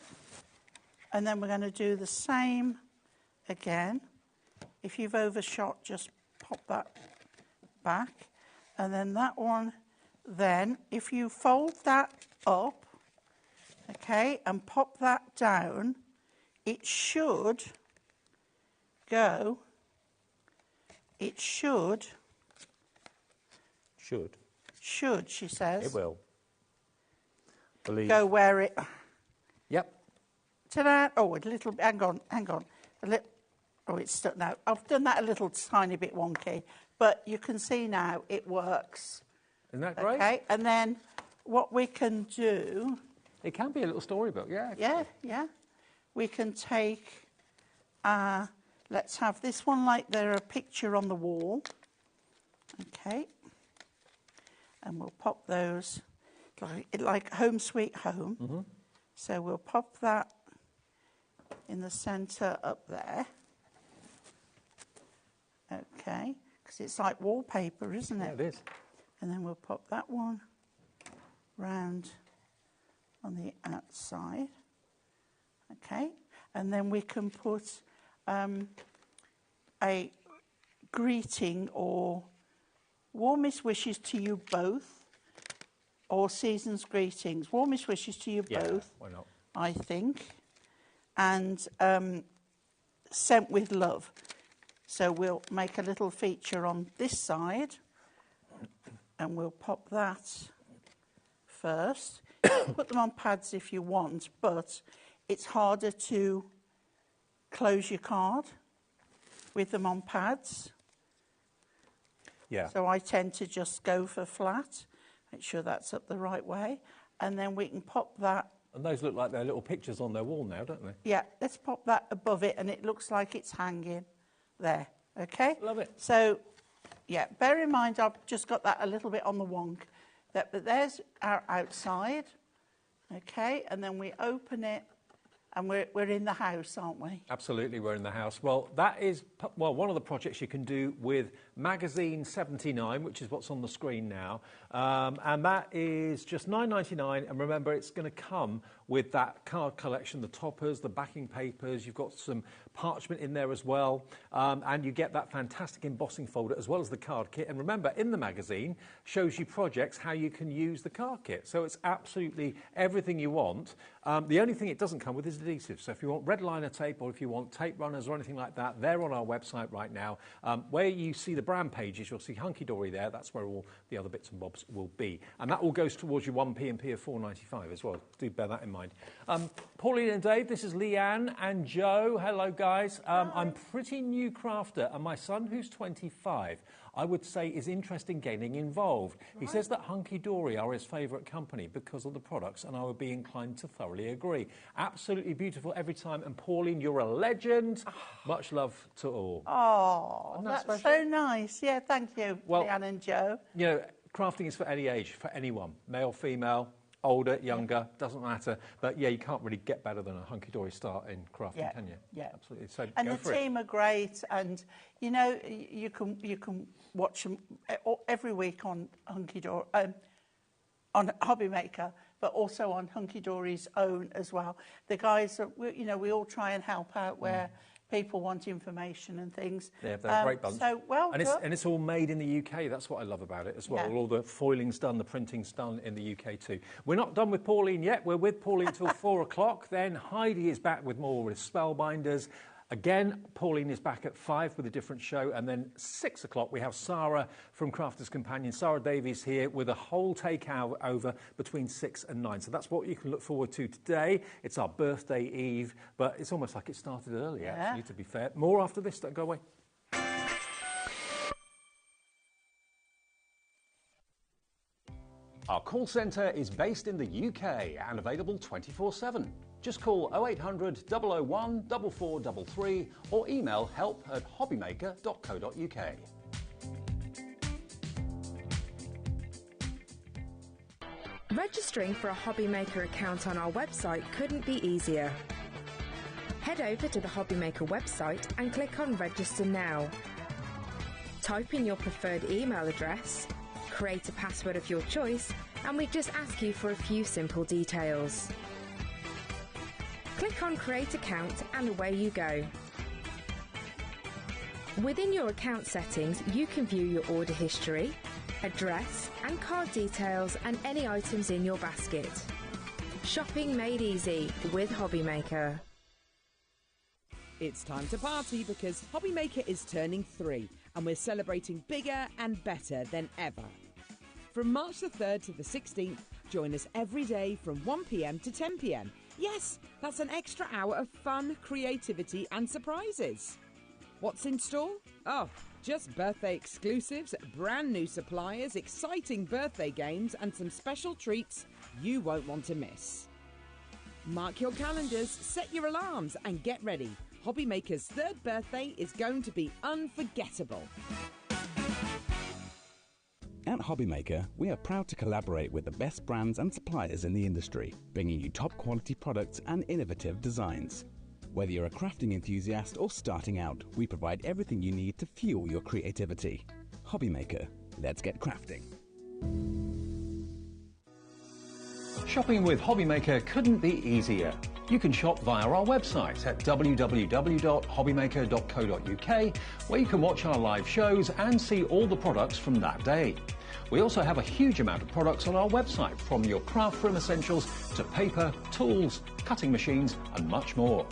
and then we're going to do the same again. If you've overshot, just pop that back. And then that one, then, if you fold that up, okay, and pop that down, it should go, should, she says. It will. Go where it... Yep. Ta-da! Oh, a little... Hang on. Oh, it's stuck now. I've done that a little tiny bit wonky, but you can see now it works. Isn't that great? Okay, and then what we can do... It can be a little storybook, yeah. Yeah. We can take... let's have this one like they're a picture on the wall. Okay. And we'll pop those like Home Sweet Home. So we'll pop that in the centre up there. Okay, because it's like wallpaper, isn't it? Yeah, it is. And then we'll pop that one round on the outside. Okay, and then we can put a greeting or warmest wishes to you both, or season's greetings. Warmest wishes to you both. Why not? I think. And sent with love. So we'll make a little feature on this side, and we'll pop that first. Put them on pads if you want, but it's harder to close your card with them on pads. Yeah. So I tend to just go for flat, make sure that's up the right way, and then we can pop that. And those look like they're little pictures on their wall now, don't they? Yeah, let's pop that above it, and it looks like it's hanging there, okay? Love it. So, yeah, bear in mind I've just got that a little bit on the wonk. But there's our outside, okay? And then we open it, and we're in the house, aren't we? Absolutely, we're in the house. Well, that is one of the projects you can do with Magazine 79, which is what's on the screen now. And that is just $9.99. And remember, it's going to come with that card collection, the toppers, the backing papers. You've got some parchment in there as well, and you get that fantastic embossing folder as well as the card kit. And remember, in the magazine shows you projects, how you can use the card kit. So it's absolutely everything you want. The only thing it doesn't come with is adhesive. So if you want red liner tape or if you want tape runners or anything like that, they're on our website right now. Where you see the brand pages, you'll see Hunkydory there. That's where all the other bits and bobs will be. And that all goes towards your 1p&p of £4.95 as well. Do bear that in mind. Pauline and Dave, this is Leanne and Joe. Hello, guys. I'm pretty new crafter, and my son, who's 25, I would say is interested in getting involved. He says that Hunkydory are his favourite company because of the products, and I would be inclined to thoroughly agree. Absolutely beautiful every time. And Pauline, you're a legend. Much love to all. Oh, that's so nice. Yeah, thank you, Leanne and Joe. You know, crafting is for any age, for anyone, male, female, older, younger, doesn't matter. But yeah, you can't really get better than a Hunkydory start in crafting, can you? Yeah, absolutely. So and go the for team are great, and you know you can watch them every week on Hunkydory, on HobbyMaker, but also on Hunkydory's own as well. The guys, we all try and help out where people want information and things. Yeah, they're a great bunch. So, well and it's all made in the UK. That's what I love about it as well. Yeah. All the foiling's done, the printing's done in the UK too. We're not done with Pauline yet. We're with Pauline till 4 o'clock. Then Heidi is back with more with Spellbinders. Again, Pauline is back at 5 with a different show. And then 6 o'clock, we have Sara from Crafters Companion, Sara Davies here with a whole takeover between 6 and 9. So that's what you can look forward to today. It's our birthday eve, but it's almost like it started early, actually, to be fair. More after this. Don't go away. Our call centre is based in the UK and available 24/7. Just call 0800 001 4433 or email help@hobbymaker.co.uk. Registering for a HobbyMaker account on our website couldn't be easier. Head over to the HobbyMaker website and click on Register Now. Type in your preferred email address, create a password of your choice, and we just ask you for a few simple details. Click on Create Account and away you go. Within your account settings, you can view your order history, address and card details and any items in your basket. Shopping made easy with HobbyMaker. It's time to party because HobbyMaker is turning 3 and we're celebrating bigger and better than ever. From March the 3rd to the 16th, join us every day from 1 p.m. to 10 p.m. Yes, that's an extra hour of fun, creativity and surprises. What's in store? Oh, just birthday exclusives, brand new suppliers, exciting birthday games and some special treats you won't want to miss. Mark your calendars, set your alarms and get ready. HobbyMaker's 3rd birthday is going to be unforgettable. At HobbyMaker, we are proud to collaborate with the best brands and suppliers in the industry, bringing you top quality products and innovative designs. Whether you're a crafting enthusiast or starting out, we provide everything you need to fuel your creativity. HobbyMaker, let's get crafting. Shopping with HobbyMaker couldn't be easier. You can shop via our website at www.hobbymaker.co.uk, where you can watch our live shows and see all the products from that day. We also have a huge amount of products on our website, from your craft room essentials to paper, tools, cutting machines and much more.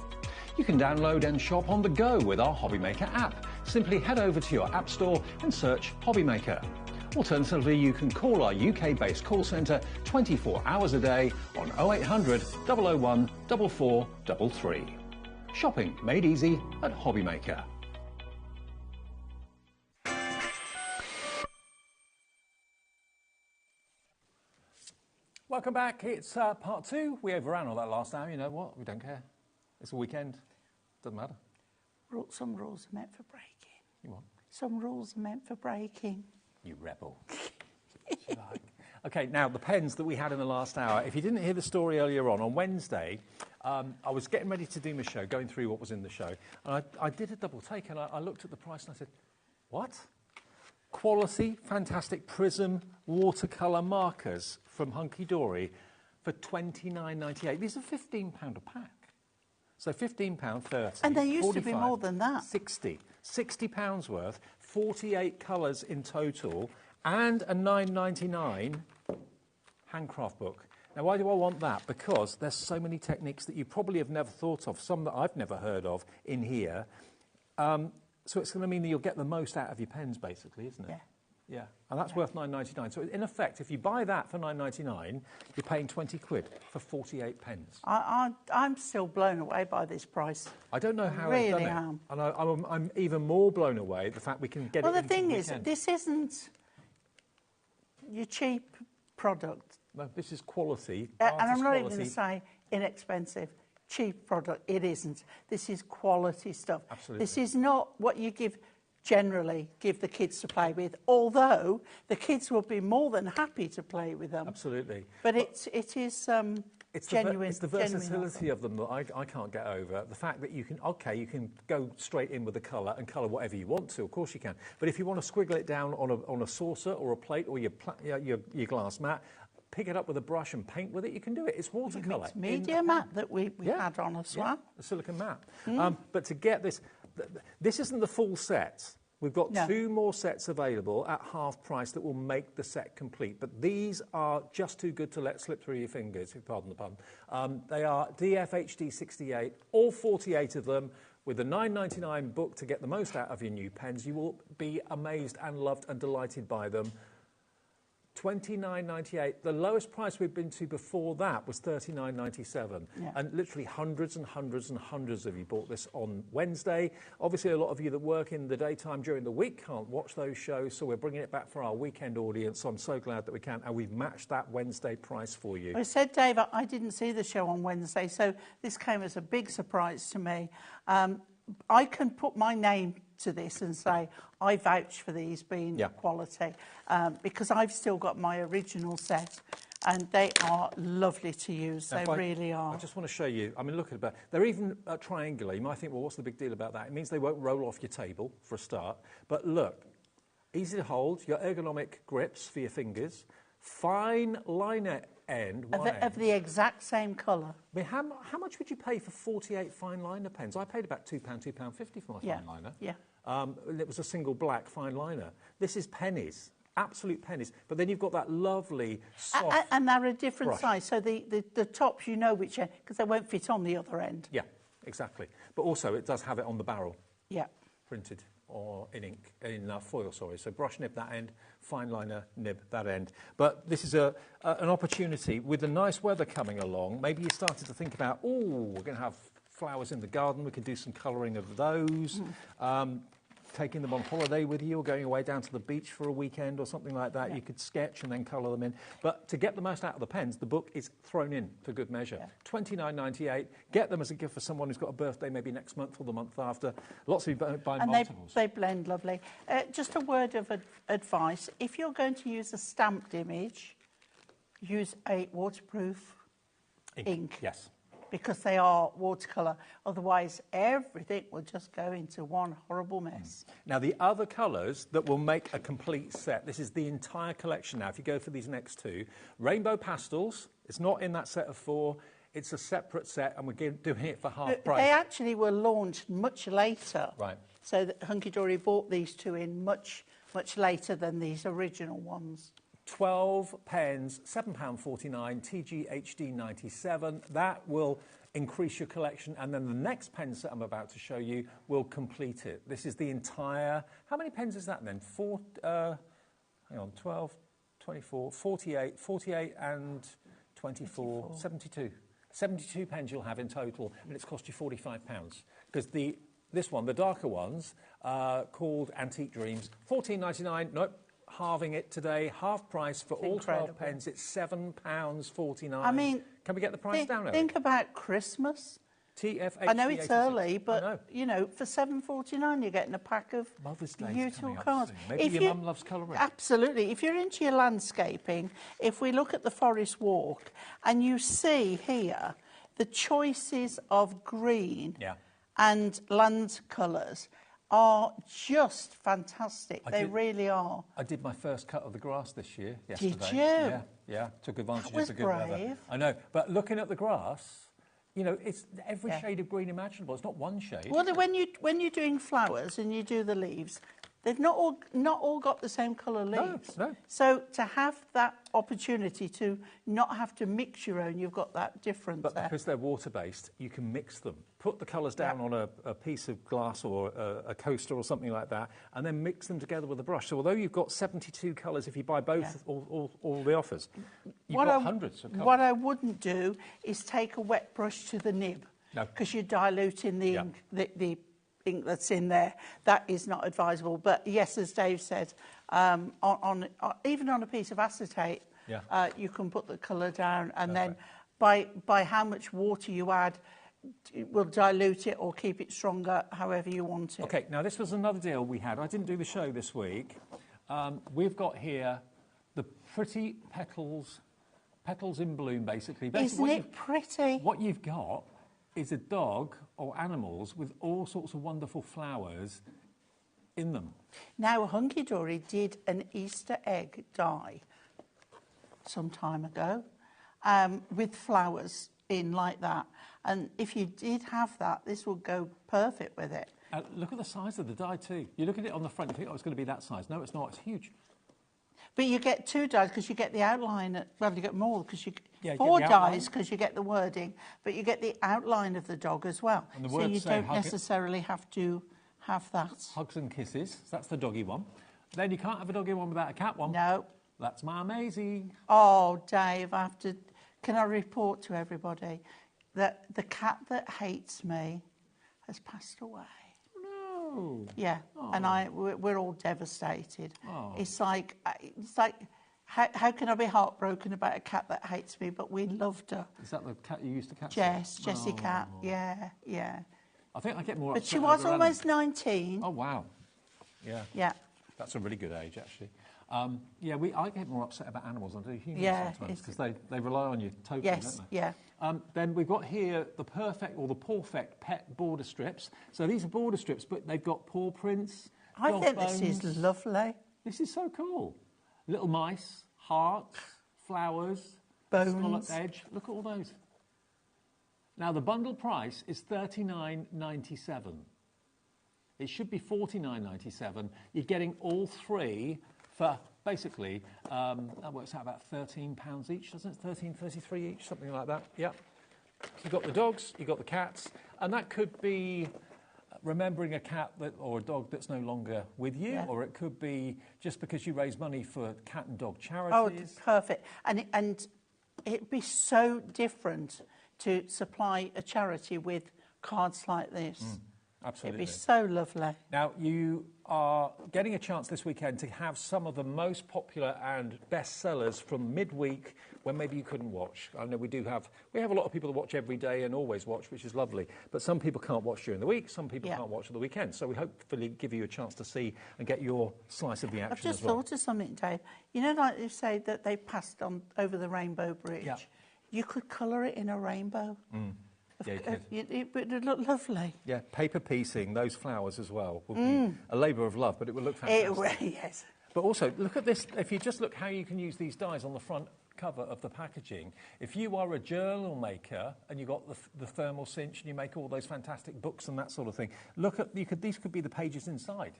You can download and shop on the go with our HobbyMaker app. Simply head over to your app store and search HobbyMaker. Alternatively, you can call our UK-based call centre 24 hours a day on 0800 001 4433. Shopping made easy at HobbyMaker. Welcome back. It's part 2. We overran all that last hour. You know what? We don't care. It's a weekend. Doesn't matter. Some rules are meant for breaking. You what? Some rules are meant for breaking. You rebel. Like. Okay, now the pens that we had in the last hour. If you didn't hear the story earlier on Wednesday, I was getting ready to do my show, going through what was in the show, and I did a double take, and I looked at the price and I said, what? Quality, fantastic prism watercolour markers from Hunkydory for $29.98. These are £15 a pack. So £15, 30. And they used 45, to be more than that. 60. £60 worth, 48 colours in total, and a $9.99 handcraft book. Now, why do I want that? Because there's so many techniques that you probably have never thought of, some that I've never heard of in here. So it's going to mean that you'll get the most out of your pens, basically, isn't it? Yeah. Yeah, and that's worth $9.99. So in effect, if you buy that for $9.99, you're paying 20 quid for 48 pens. I'm still blown away by this price. I don't know how really they've done it. am. And I'm even more blown away the fact we can get well, it the into thing the is, weekend. this isn't your cheap product. No, this is quality. And I'm not quality. even going to say inexpensive. Cheap product, it isn't. This is quality stuff. Absolutely. This is not what you generally give the kids to play with, although the kids will be more than happy to play with them. Absolutely. But it is genuine. It's the versatility of them that I can't get over. The fact that you can go straight in with the colour and colour whatever you want to, of course you can. But if you want to squiggle it down on a saucer or a plate or your glass mat, pick it up with a brush and paint with it, you can do it. It's watercolour. It's media mat that we had on as well. A silicone mat. But to get this, this isn't the full set. We've got 2 more sets available at half price that will make the set complete. But these are just too good to let slip through your fingers, if you pardon the pun. They are DFHD 68, all 48 of them, with the $9.99 book to get the most out of your new pens. You will be amazed and loved and delighted by them. $29.98. The lowest price we've been to before that was $39.97. Yeah. And literally hundreds and hundreds and hundreds of you bought this on Wednesday. Obviously, a lot of you that work in the daytime during the week can't watch those shows, so we're bringing it back for our weekend audience. So I'm so glad that we can, and we've matched that Wednesday price for you. I said, Dave, I didn't see the show on Wednesday, so this came as a big surprise to me. I can put my name to this and say I vouch for these being quality because I've still got my original set and they are lovely to use. They really are. I just want to show you. I mean, look at it. They're even triangular. You might think, well, what's the big deal about that? It means they won't roll off your table for a start. But look, easy to hold, your ergonomic grips for your fingers, fine liner end. Of the exact same colour. I mean, how much would you pay for 48 fine liner pens? I paid about £2, £2.50 for my fine liner. Yeah. It was a single black fine liner. This is pennies, absolute pennies. But then you've got that lovely soft and they're a different brush. size, so the tops, you know which end, because they won't fit on the other end. Yeah, exactly. But also it does have it on the barrel. Yeah. Printed or in ink, in foil, sorry. So brush nib that end, fine liner nib that end. But this is an opportunity with the nice weather coming along. Maybe you started to think about, we're going to have flowers in the garden. We could do some colouring of those. Taking them on holiday with you or going away down to the beach for a weekend or something like that. You could sketch and then colour them in. But to get the most out of the pens, the book is thrown in for good measure. $29.98. Get them as a gift for someone who's got a birthday maybe next month or the month after. Lots of you buy multiples. They blend lovely. Just a word of advice. If you're going to use a stamped image, use a waterproof ink. Yes. Because they are watercolour. Otherwise, everything will just go into one horrible mess. Now, the other colours that will make a complete set, this is the entire collection now. If you go for these next 2, Rainbow Pastels, it's not in that set of 4. It's a separate set, and we're doing it for half price. They actually were launched much later. Right. So that Hunkydory bought these 2 in much, much later than these original ones. 12 pens, £7.49, TGHD 97. That will increase your collection, and then the next pen set I'm about to show you will complete it. This is the entire... How many pens is that then? 12, 24, 48 and 24, 72. 72 pens you'll have in total, and it's cost you £45. Because this one, the darker ones, called Antique Dreams, $14.99. Nope. Halving it today, half price for all 12 pens. It's £7.49. I mean, can we get the price down? Think about Christmas. TFH. I know it's early, but you know, for $7.49, you're getting a pack of beautiful cards. Maybe your mum loves colouring. Absolutely. If you're into your landscaping, if we look at the Forest Walk, and you see here the choices of green and land colours are just fantastic. They really are. I did my first cut of the grass this year, yesterday. Did you? Yeah, took advantage was of the good weather. brave. I know, but looking at the grass, you know, it's every shade of green imaginable. It's not one shade. Well, when you're doing flowers and you do the leaves, they've not all got the same colour leaves. No. So to have that opportunity to not have to mix your own, you've got that difference But there. because they're water-based, you can mix them. Put the colours down on a piece of glass or a coaster or something like that, and then mix them together with a brush. So although you've got 72 colours, if you buy both, all the offers, you've got hundreds of colours. What I wouldn't do is take a wet brush to the nib. No. Because you're diluting the ink, the ink that's in there. That is not advisable. But yes, as Dave said, even on a piece of acetate, you can put the colour down, and then by how much water you add, it will dilute it or keep it stronger, however you want it. Okay, now this was another deal we had. I didn't do the show this week. We've got here the pretty petals in bloom, basically. Isn't it pretty? What you've got is a dog or animals with all sorts of wonderful flowers in them. Now, Hunkydory did an Easter egg die some time ago with flowers in like that. And if you did have that, this would go perfect with it. Look at the size of the die too. You look at it on the front, you think, oh, it's going to be that size. No, it's not. It's huge. But you get 2 dies because you get the outline. Well, you get more because you get 4 the outline. dies because you get the wording, but you get the outline of the dog as well. And the so words you say don't hug it. necessarily have to have that. Hugs and kisses. That's the doggy one. Then you can't have a doggy one without a cat one. No. That's my Maisie. Oh, Dave, can I report to everybody that the cat that hates me has passed away? No. Yeah, Oh. and we're all devastated. Oh. It's like how can I be heartbroken about a cat that hates me? But we loved her. Is that the cat you used to catch? Jessie Cat. Yeah, yeah. I think I get more But upset she was over almost animals. 19. Oh, wow. Yeah. Yeah. That's a really good age, actually. I get more upset about animals than I do humans Yeah, sometimes because they rely on you totally, Yes, don't they? yeah. Then we've got here the perfect pet border strips. So these are border strips, but they've got paw prints. I dog think bones. this is lovely. This is so cool. Little mice, hearts, flowers, Bones. scalloped edge. Look at all those. Now the bundle price is $39.97. It should be $49.97. You're getting all 3 for basically, that works out about £13 each, doesn't it? $13.33 each, something like that. Yeah. So you've got the dogs, you've got the cats, and that could be remembering a cat or a dog that's no longer with you, or it could be just because you raise money for cat and dog charities. Oh, perfect. And it'd be so different to supply a charity with cards like this. Absolutely. It'd be so lovely. Now, you are getting a chance this weekend to have some of the most popular and best sellers from midweek when maybe you couldn't watch. I know we have a lot of people that watch every day and always watch, which is lovely. But some people can't watch during the week, some people can't watch at the weekend. So we hopefully give you a chance to see and get your slice of the action I've just as well. thought of something, Dave. You know, like you say that they passed on over the Rainbow Bridge. Yeah. You could colour it in a rainbow. Yeah, you could. It would look lovely. Yeah, paper piecing those flowers as well would be a labour of love, but it would look fantastic. It would, yes. But also, look at this. If you just look how you can use these dies on the front cover of the packaging. If you are a journal maker and you've got the thermal cinch and you make all those fantastic books and that sort of thing, these could be the pages inside.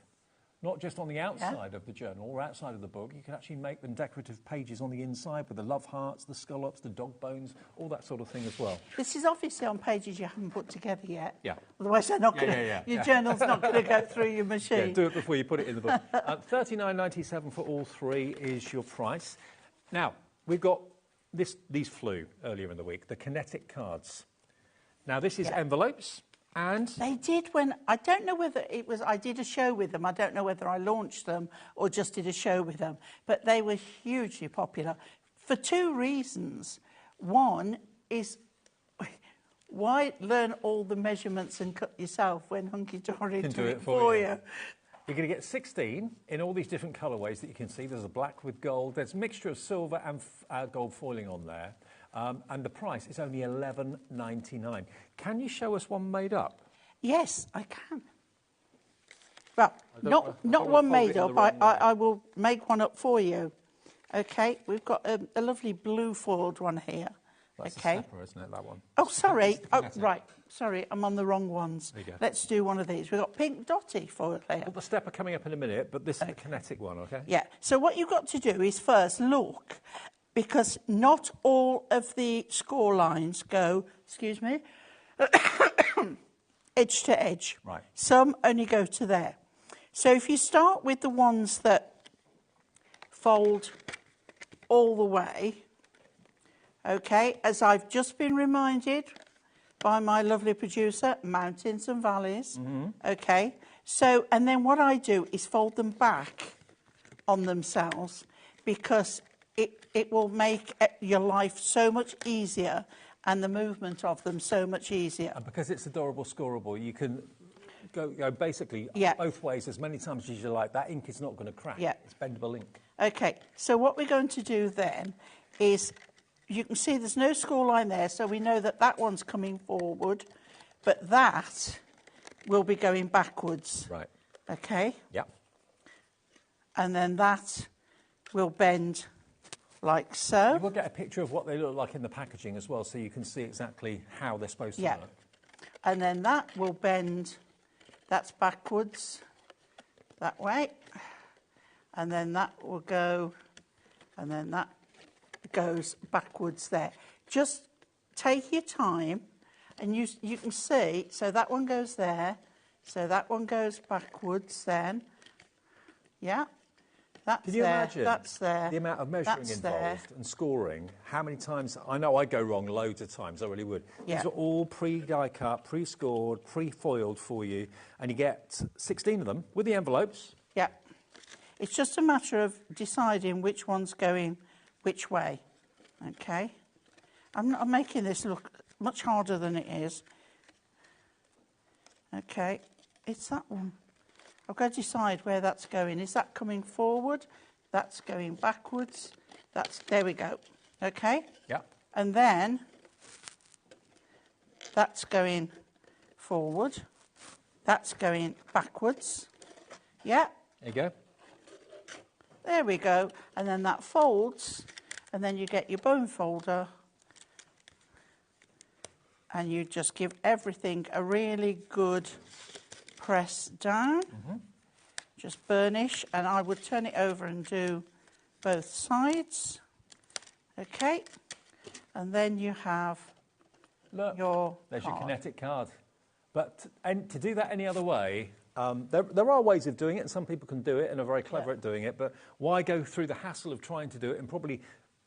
Not just on the outside of the journal or outside of the book. You can actually make them decorative pages on the inside with the love hearts, the scallops, the dog bones, all that sort of thing as well. This is obviously on pages you haven't put together yet. Yeah. Otherwise, they're not going to. Your journal's not going to go through your machine. Yeah, do it before you put it in the book. $39.97 for all 3 is your price. Now, we've got these flew earlier in the week, the Kinetic cards. Now, this is envelopes. And they did I don't know whether it was, I did a show with them. I don't know whether I launched them or just did a show with them. But they were hugely popular for 2 reasons. One is, why learn all the measurements and cut yourself when Hunkydory can do it for you? You're going to get 16 in all these different colourways that you can see. There's a black with gold. There's a mixture of silver and gold foiling on there. And the price is only $11.99. Can you show us one made up? Yes, I can. Well, not one made up. I will make one up for you. Okay, we've got a lovely blue foiled one here. That's okay. a stepper, isn't it, that one? Oh, sorry. Oh, Kinetic. right. Sorry, I'm on the wrong ones. There you go. Let's do one of these. We've got pink dotty foil here. Well, the stepper coming up in a minute, but this is the kinetic one, okay? Yeah. So what you've got to do is first look, because not all of the score lines go, excuse me, edge to edge. Right. Some only go to there. So if you start with the ones that fold all the way, okay, as I've just been reminded by my lovely producer, mountains and valleys, okay. So, and then what I do is fold them back on themselves, because it will make your life so much easier and the movement of them so much easier. And because it's adorable scoreable, you can go basically both ways as many times as you like. That ink is not going to crack. Yeah. It's bendable ink. Okay, so what we're going to do then is, you can see there's no score line there, so we know that that one's coming forward, but that will be going backwards. Right. Okay? Yeah. And then that will bend like so. You will get a picture of what they look like in the packaging as well, so you can see exactly how they're supposed to look. And then that will bend, that's backwards, that way. And then that will go, and then that goes backwards there. Just take your time, and you can see, so that one goes there, so that one goes backwards then. Yeah. That's Can you there, imagine that's there, the amount of measuring that's involved there. and scoring? How many times? I know I go wrong loads of times, I really would. Yeah. These are all pre-die cut, pre-scored, pre-foiled for you, and you get 16 of them with the envelopes. Yeah. It's just a matter of deciding which one's going which way. Okay. I'm making this look much harder than it is. Okay. It's that one. I've got to decide where that's going. Is that coming forward? That's going backwards. There we go. Okay? Yeah. And then that's going forward. That's going backwards. Yeah. There you go. There we go. And then that folds, and then you get your bone folder, and you just give everything a really good press down. Just burnish, and I would turn it over and do both sides. Okay. And then you have Look, your there's card. your kinetic card. But and to do that any other way, there are ways of doing it, and some people can do it and are very clever at doing it, but why go through the hassle of trying to do it and probably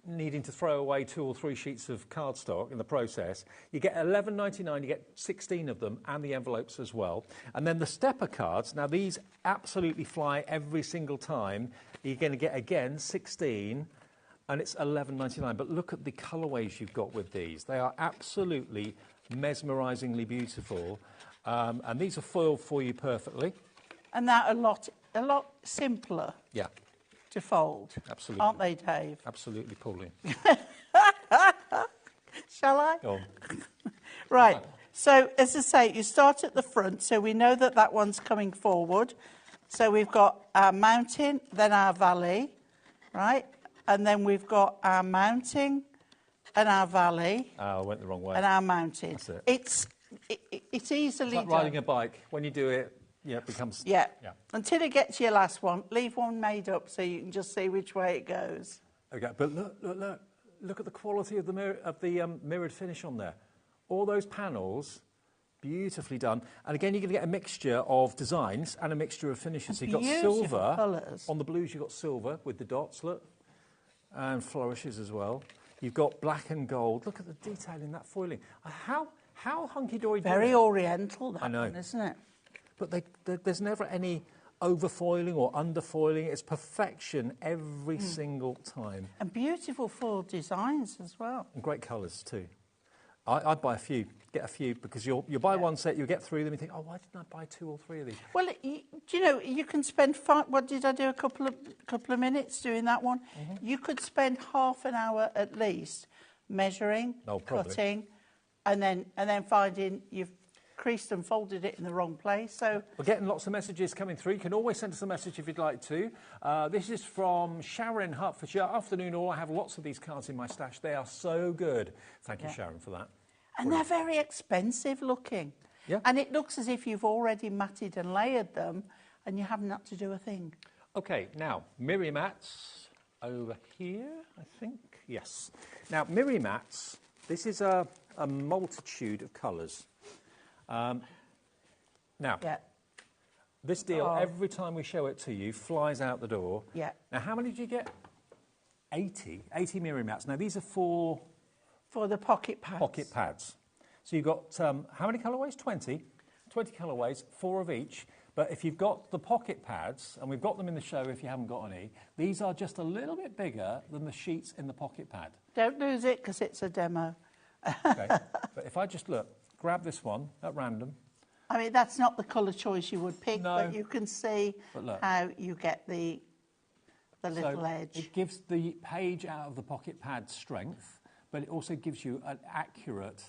needing to throw away 2 or 3 sheets of cardstock in the process? You get $11.99, you get 16 of them and the envelopes as well. And then the stepper cards, now these absolutely fly every single time. You're going to get, again, 16, and it's $11.99. But look at the colourways you've got with these. They are absolutely mesmerisingly beautiful. And these are foiled for you perfectly. And they're a lot simpler. Yeah. To fold. Absolutely. Aren't they, Dave? Absolutely, Pauline. Shall I? Go on. Right. So, as I say, you start at the front, so we know that that one's coming forward. So we've got our mountain, then our valley, right? And then we've got our mountain and our valley. I went the wrong way. And our mountain. That's it. It's easily It's like done. riding a bike. When you do it, it becomes... Yeah. Until you get to your last one, leave one made up so you can just see which way it goes. Okay, but look at the quality of the mirrored finish on there. All those panels, beautifully done. And again, you're going to get a mixture of designs and a mixture of finishes. So you've got silver. Colours. On the blues, you've got silver with the dots, look. And flourishes as well. You've got black and gold. Look at the detail in that foiling. How Hunkydory do Very it? oriental, that I know. one, isn't it? But there's never any overfoiling or underfoiling. It's perfection every single time. And beautiful foil designs as well. And great colours too. I'd buy a few, get a few, because you'll buy one set, you'll get through them and think, oh, why didn't I buy 2 or 3 of these? Well, do you know, you can spend what did I do, a couple of minutes doing that one? You could spend half an hour at least measuring, cutting, and then finding you've creased and folded it in the wrong place. So we're getting lots of messages coming through. You can always send us a message if you'd like to. This is from Sharon, Hertfordshire. Afternoon all. I have lots of these cards in my stash. They are so good. Thank you, Sharon, for that. And they're very expensive looking. Yeah. And it looks as if you've already matted and layered them and you haven't had to do a thing. Okay, now, Miri Mats over here, I think. Yes. Now, Miri Mats, this is a multitude of colours. Now, this deal, every time we show it to you, flies out the door. Yeah. Now, how many did you get? 80 Miri Mats. Now, these are for the pocket pads. Pocket pads. So you've got, how many colourways? 20. 20 colourways, 4 of each. But if you've got the pocket pads, and we've got them in the show if you haven't got any, these are just a little bit bigger than the sheets in the pocket pad. Don't lose it because it's a demo. Okay. But if I just grab this one at random. I mean, that's not the colour choice you would pick, but you can see how you get the little edge. It gives the page out of the pocket pad strength, but it also gives you an accurate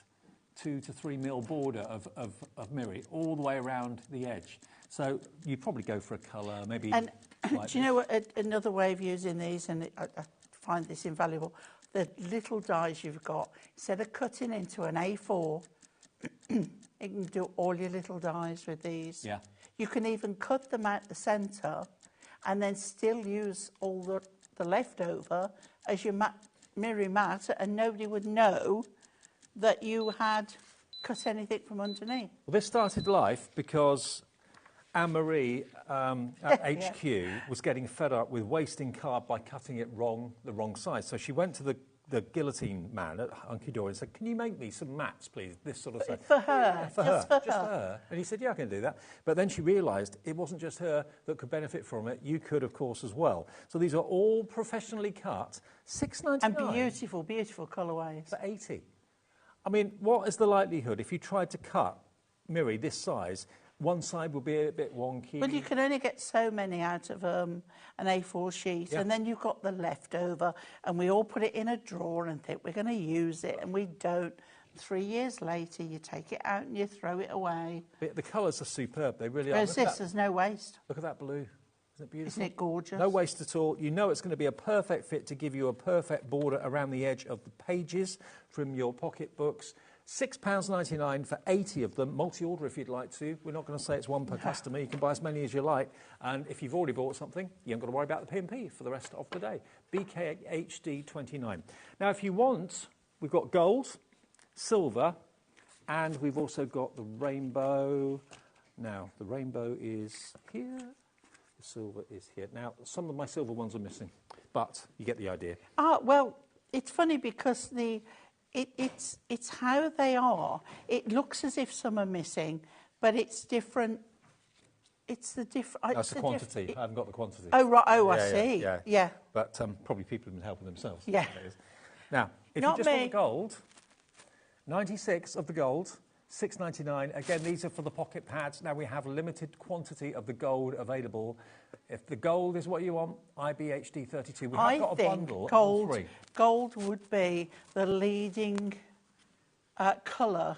2 to 3 mil border of Miri all the way around the edge. So you'd probably go for a colour, maybe. And like do you know what another way of using these, and I find this invaluable, the little dies you've got, instead of cutting into an A4, you can do all your little dies with these. Yeah. You can even cut them out the centre and then still use all the leftover as your Miri mat, and nobody would know that you had cut anything from underneath. Well, this started life because Anne-Marie at HQ was getting fed up with wasting card by cutting it the wrong size. So she went to the guillotine man at Hunkydory and said, can you make me some mats, please? This sort of stuff. For her. Just for her. And he said, yeah, I can do that. But then she realised it wasn't just her that could benefit from it. You could, of course, as well. So these are all professionally cut, $6.99. And beautiful, beautiful colourways. For 80. I mean, what is the likelihood if you tried to cut Miri this size, one side would be a bit wonky? Well, you can only get so many out of an A4 sheet, and then you've got the leftover, and we all put it in a drawer and think we're going to use it, and we don't. 3 years later, you take it out and you throw it away. The colours are superb. They really are. Whereas there's no waste. Look at that blue. Isn't it beautiful? Isn't it gorgeous? No waste at all. You know it's going to be a perfect fit to give you a perfect border around the edge of the pages from your pocket books. £6.99 for 80 of them. Multi-order if you'd like to. We're not going to say it's one per customer. You can buy as many as you like. And if you've already bought something, you haven't got to worry about the P&P for the rest of the day. BKHD 29. Now, if you want, we've got gold, silver, and we've also got the rainbow. Now, the rainbow is here. The silver is here. Now, some of my silver ones are missing, but you get the idea. Well, it's funny because it's how they are. It looks as if some are missing, but it's different. It's the different. That's the quantity. I haven't got the quantity. Oh, right. Oh, I see. Yeah. But probably people have been helping themselves. Yeah. Now, if Not you just me. want the gold, 96 of the gold, $6.99. Again, these are for the pocket pads. Now, we have a limited quantity of the gold available. If the gold is what you want, IBHD 32. We have got a bundle of all three. Gold would be the leading colour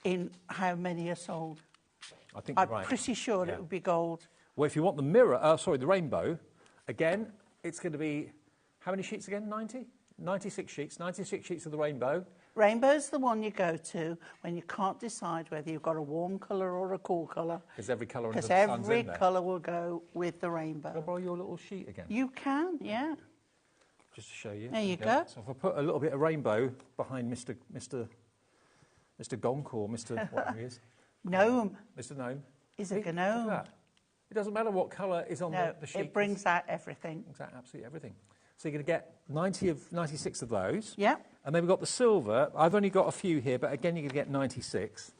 in how many are sold. I think you're right. I'm pretty sure it would be gold. Well, if you want the the rainbow, again, it's going to be, how many sheets again? 90? 96 sheets. 96 sheets of the rainbow. Rainbow's the one you go to when you can't decide whether you've got a warm colour or a cool colour. Because every colour under the sun's sun's every in there. colour will go with the rainbow. Can I borrow your little sheet again? You can, yeah. Just to show you. There you go. So if I put a little bit of rainbow behind Mr. Gonk or Mr. whatever he is. Gnome. Mr. Gnome. He's a gnome. Look at that. It doesn't matter what colour is on the sheet. It brings out everything. Brings out absolutely everything. So you're going to get 96 of those. Yeah. And then we've got the silver. I've only got a few here, but again, you're going to get 96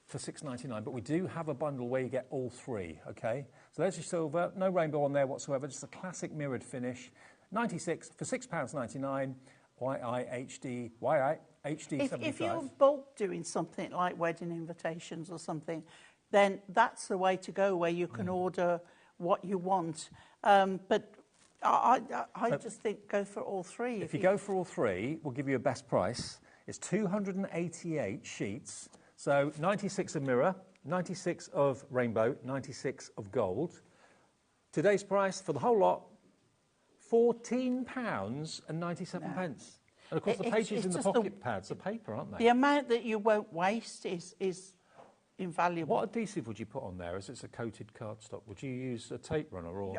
for $6.99. But we do have a bundle where you get all three, OK? So there's your silver. No rainbow on there whatsoever. Just a classic mirrored finish. 96 for £6.99. YIHD 75. If you're bulk doing something like wedding invitations or something, then that's the way to go, where you can order what you want. But I just think go for all three. If you go for all three, we'll give you a best price. It's 288 sheets, So 96 of mirror, 96 of rainbow, 96 of gold. Today's price for the whole lot, £14.97. pence. And of course, the pages in the pocket pads are paper, aren't they? The amount that you won't waste is invaluable. What adhesive would you put on there? As it's a coated cardstock, would you use a tape runner or?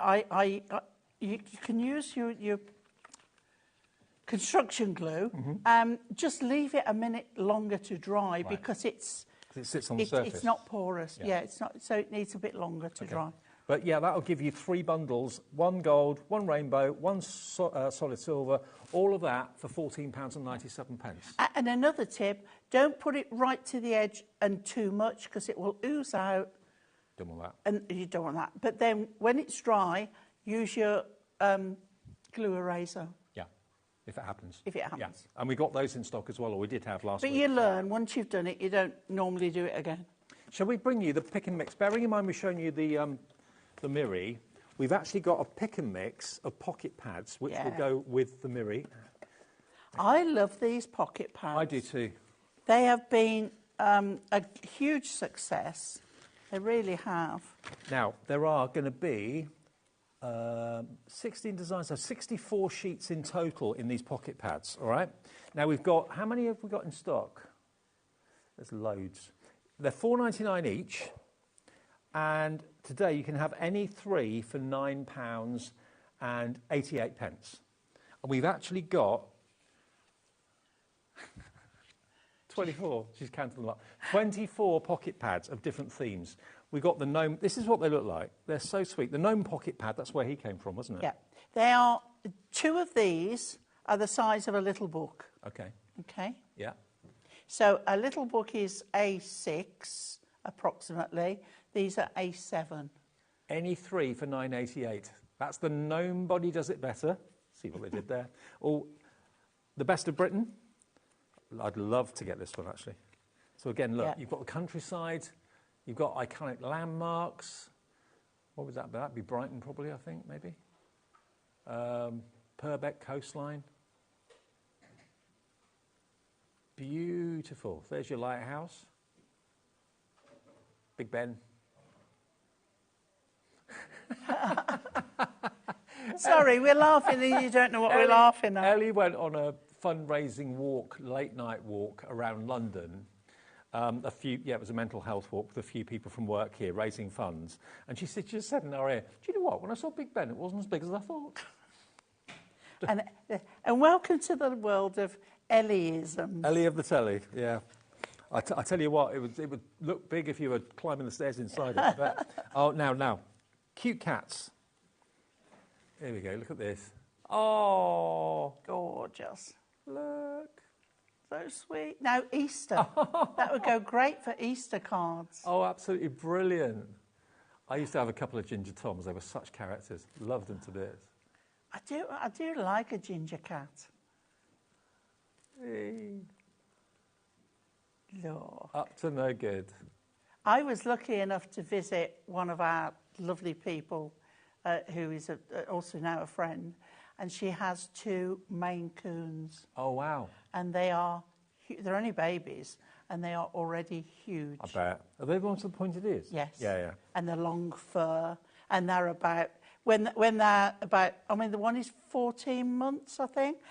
You can use your construction glue. Just leave it a minute longer to dry because it sits on the surface. It's not porous. Yeah, it's not. So it needs a bit longer to dry. But yeah, that'll give you 3 bundles, 1 gold, 1 rainbow, 1 solid silver, all of that for £14.97. And another tip, don't put it right to the edge and too much because it will ooze out. Don't want that. And you don't want that. But then when it's dry, use your glue eraser. Yeah, if it happens. If it happens. Yeah. And we got those in stock as well, or we did have last week. But you learn, once you've done it, you don't normally do it again. Shall we bring you the pick and mix? Bearing in mind we've shown you the Miri, we've actually got a pick and mix of pocket pads, which will go with the Miri. I love these pocket pads. I do too. They have been a huge success. They really have. Now, there are going to be 16 designs, so 64 sheets in total in these pocket pads, all right? Now, we've got, how many have we got in stock? There's loads. They're £4.99 each. And today you can have any 3 for £9.88. And we've actually got 24, she's counted them up, 24 pocket pads of different themes. We've got the gnome, this is what they look like. They're so sweet. The gnome pocket pad, that's where he came from, wasn't it? Yeah. They are, 2 of these are the size of a little book. Okay. Okay. Yeah. So a little book is A6, approximately. These are A7. Any 3 for £9.88. That's the gnome body does it better. See what they did there. Oh, the best of Britain. I'd love to get this one, actually. So again, look, you've got the countryside. You've got iconic landmarks. What was that? That'd be Brighton, probably, I think, maybe. Purbeck coastline. Beautiful. There's your lighthouse. Big Ben. Sorry, we're laughing and you don't know what we're laughing at. Ellie went on a fundraising walk, late night walk around London. It was a mental health walk with a few people from work here raising funds. And she just said in our ear, do you know what? When I saw Big Ben, it wasn't as big as I thought. And welcome to the world of Ellieism. Ellie of the telly, yeah. I tell you what, it would look big if you were climbing the stairs inside it. But, now, cute cats. Here we go, look at this. Oh, gorgeous. Look. So sweet. Now, Easter. That would go great for Easter cards. Oh, absolutely brilliant. I used to have a couple of Ginger Toms. They were such characters. Loved them to bits. I do like a ginger cat. Hey. Lord. Up to no good. I was lucky enough to visit one of our lovely people who is also now a friend, and she has 2 Maine Coons. Oh, wow. And they're only babies, and they are already huge. I bet. Are they the ones with the pointed ears? Yes. Yeah. And the long fur, and they're about, when they're about, I mean, the one is 14 months, I think,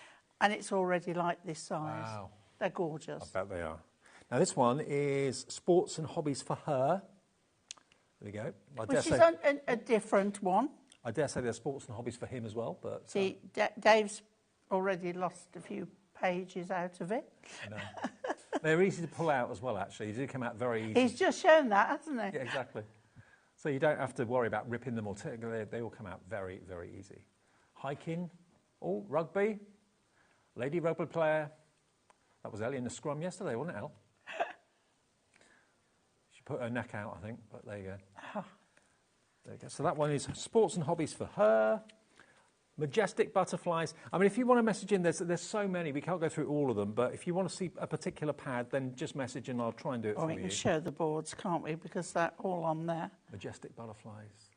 and it's already like this size. Wow. They're gorgeous. I bet they are. Now, this one is Sports and Hobbies for Her. There we go. Which is a different one. I dare say there's Sports and Hobbies for him as well. But see, Dave's already lost a few pages out of it. No. They're easy to pull out as well, actually. They do come out very easy. He's just shown that, hasn't he? Yeah, exactly. So you don't have to worry about ripping them or they all come out very, very easy. Hiking. Oh, rugby. Lady rugby player. That was Ellie in the scrum yesterday, wasn't it, Elle? She put her neck out, I think, but there you go. Oh. There you go. So that one is Sports and Hobbies for Her. Majestic butterflies. I mean, if you want to message in, there's so many. We can't go through all of them, but if you want to see a particular pad, then just message and I'll try and do it for you. We can show the boards, can't we? Because they're all on there. Majestic butterflies.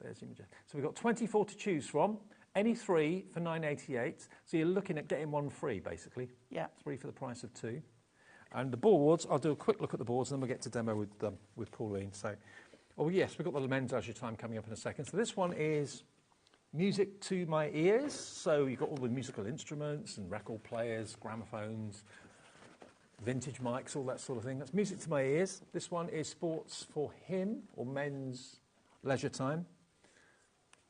There's your majestic. So we've got 24 to choose from. Any 3 for £9.88. So you're looking at getting 1 free, basically. Yeah. 3 for the price of 2. And the boards, I'll do a quick look at the boards and then we'll get to demo with Pauline. So, oh yes, we've got the Lamenzage time coming up in a second. So this one is music to my ears. So you've got all the musical instruments and record players, gramophones, vintage mics, all that sort of thing. That's music to my ears. This one is sports for him, or men's leisure time.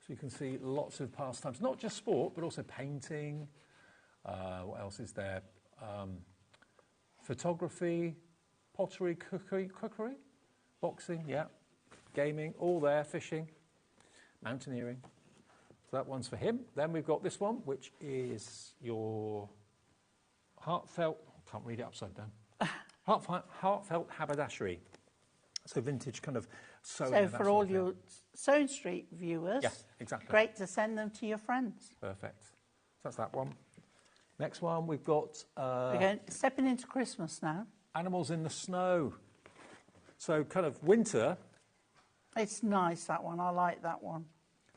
So you can see lots of pastimes, not just sport, but also painting. What else is there? Photography, pottery, cookery, boxing, yeah, gaming, all there, fishing, mountaineering. So that one's for him. Then we've got this one, which is your heartfelt, can't read it upside down, heartfelt haberdashery. So vintage kind of sewing. So for all your Sewing Street viewers, yes, exactly. Great to send them to your friends. Perfect. So that's that one. Next one, we've got... We're going, stepping into Christmas now. Animals in the snow. So kind of winter. It's nice, that one. I like that one.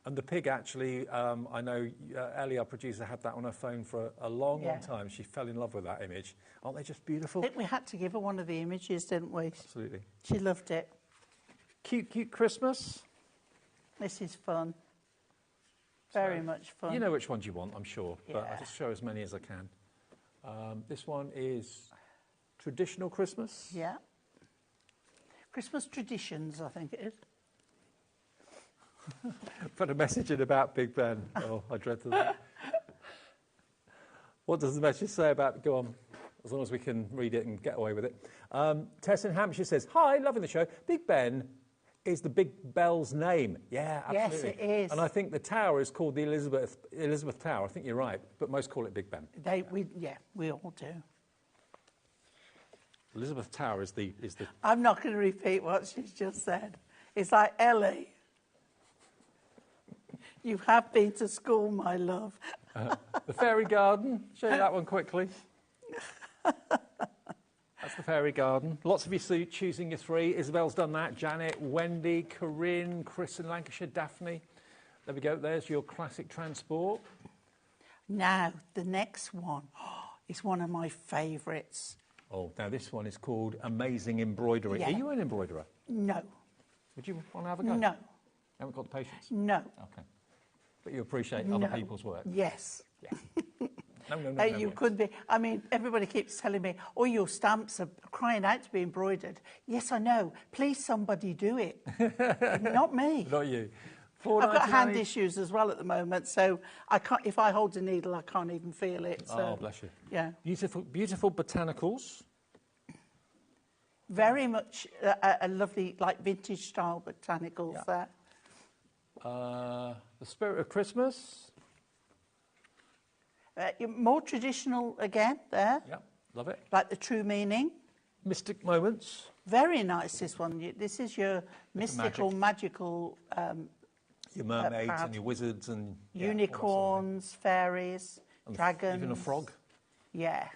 And the pig, actually, I know Ellie, our producer, had that on her phone for a long, long time. She fell in love with that image. Aren't they just beautiful? I think we had to give her one of the images, didn't we? Absolutely. She loved it. Cute, cute Christmas. This is fun. Very much fun. You know which ones you want, I'm sure, but Yeah. I'll just show as many as I can. This one is traditional Christmas. Yeah. Christmas traditions, I think it is. Put a message in about Big Ben. Oh, I dread that. What does the message say about... Go on, as long as we can read it and get away with it. Tess in Hampshire says, hi, loving the show. Big Ben is the Big Bell's name. Yeah, absolutely. Yes, it is. And I think the tower is called the Elizabeth Tower. I think you're right, but most call it Big Ben. We all do. Elizabeth Tower is the... I'm not going to repeat what she's just said. It's like, Ellie, you have been to school, my love. The fairy garden. Show you that one quickly. That's the fairy garden. Lots of you choosing your three. Isabel's done that. Janet, Wendy, Corinne, Chris in Lancashire, Daphne. There we go. There's your classic transport. Now, the next one is one of my favourites. Oh, now this one is called Amazing Embroidery. Yeah. Are you an embroiderer? No. Would you want to have a go? No. Haven't got the patience? No. Okay. But you appreciate other people's work? Yes. Yeah. No, you could be. I mean, everybody keeps telling me, oh, your stamps are crying out to be embroidered. Yes, I know. Please, somebody do it. Not me. Not you. I've got hand issues as well at the moment, so I can't. If I hold a needle, I can't even feel it. So, oh, bless you. Yeah. Beautiful, beautiful botanicals. Very much a lovely, like vintage style botanicals there. The Spirit of Christmas. More traditional again there. Yeah, love it. Like the true meaning. Mystic moments. Very nice, this one. This is your mystical, magical... your mermaids and your wizards and... unicorns, fairies, and dragons. Even a frog. Yeah.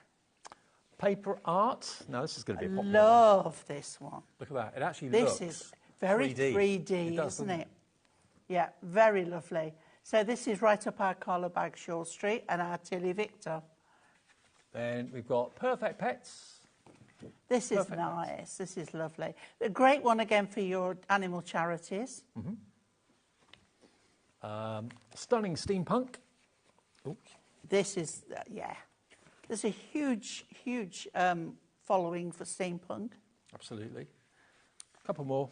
Paper art. Now, this is going to be a popular love this one. Look at that. It actually looks... This is very 3D, isn't it? Yeah, very lovely. So this is right up our collar bag, Shaw Street, and our Tilly Victor. Then we've got Perfect Pets. This is nice. This is lovely. A great one again for your animal charities. Stunning steampunk. Oops. This is, there's a huge, huge following for steampunk. Absolutely. A couple more.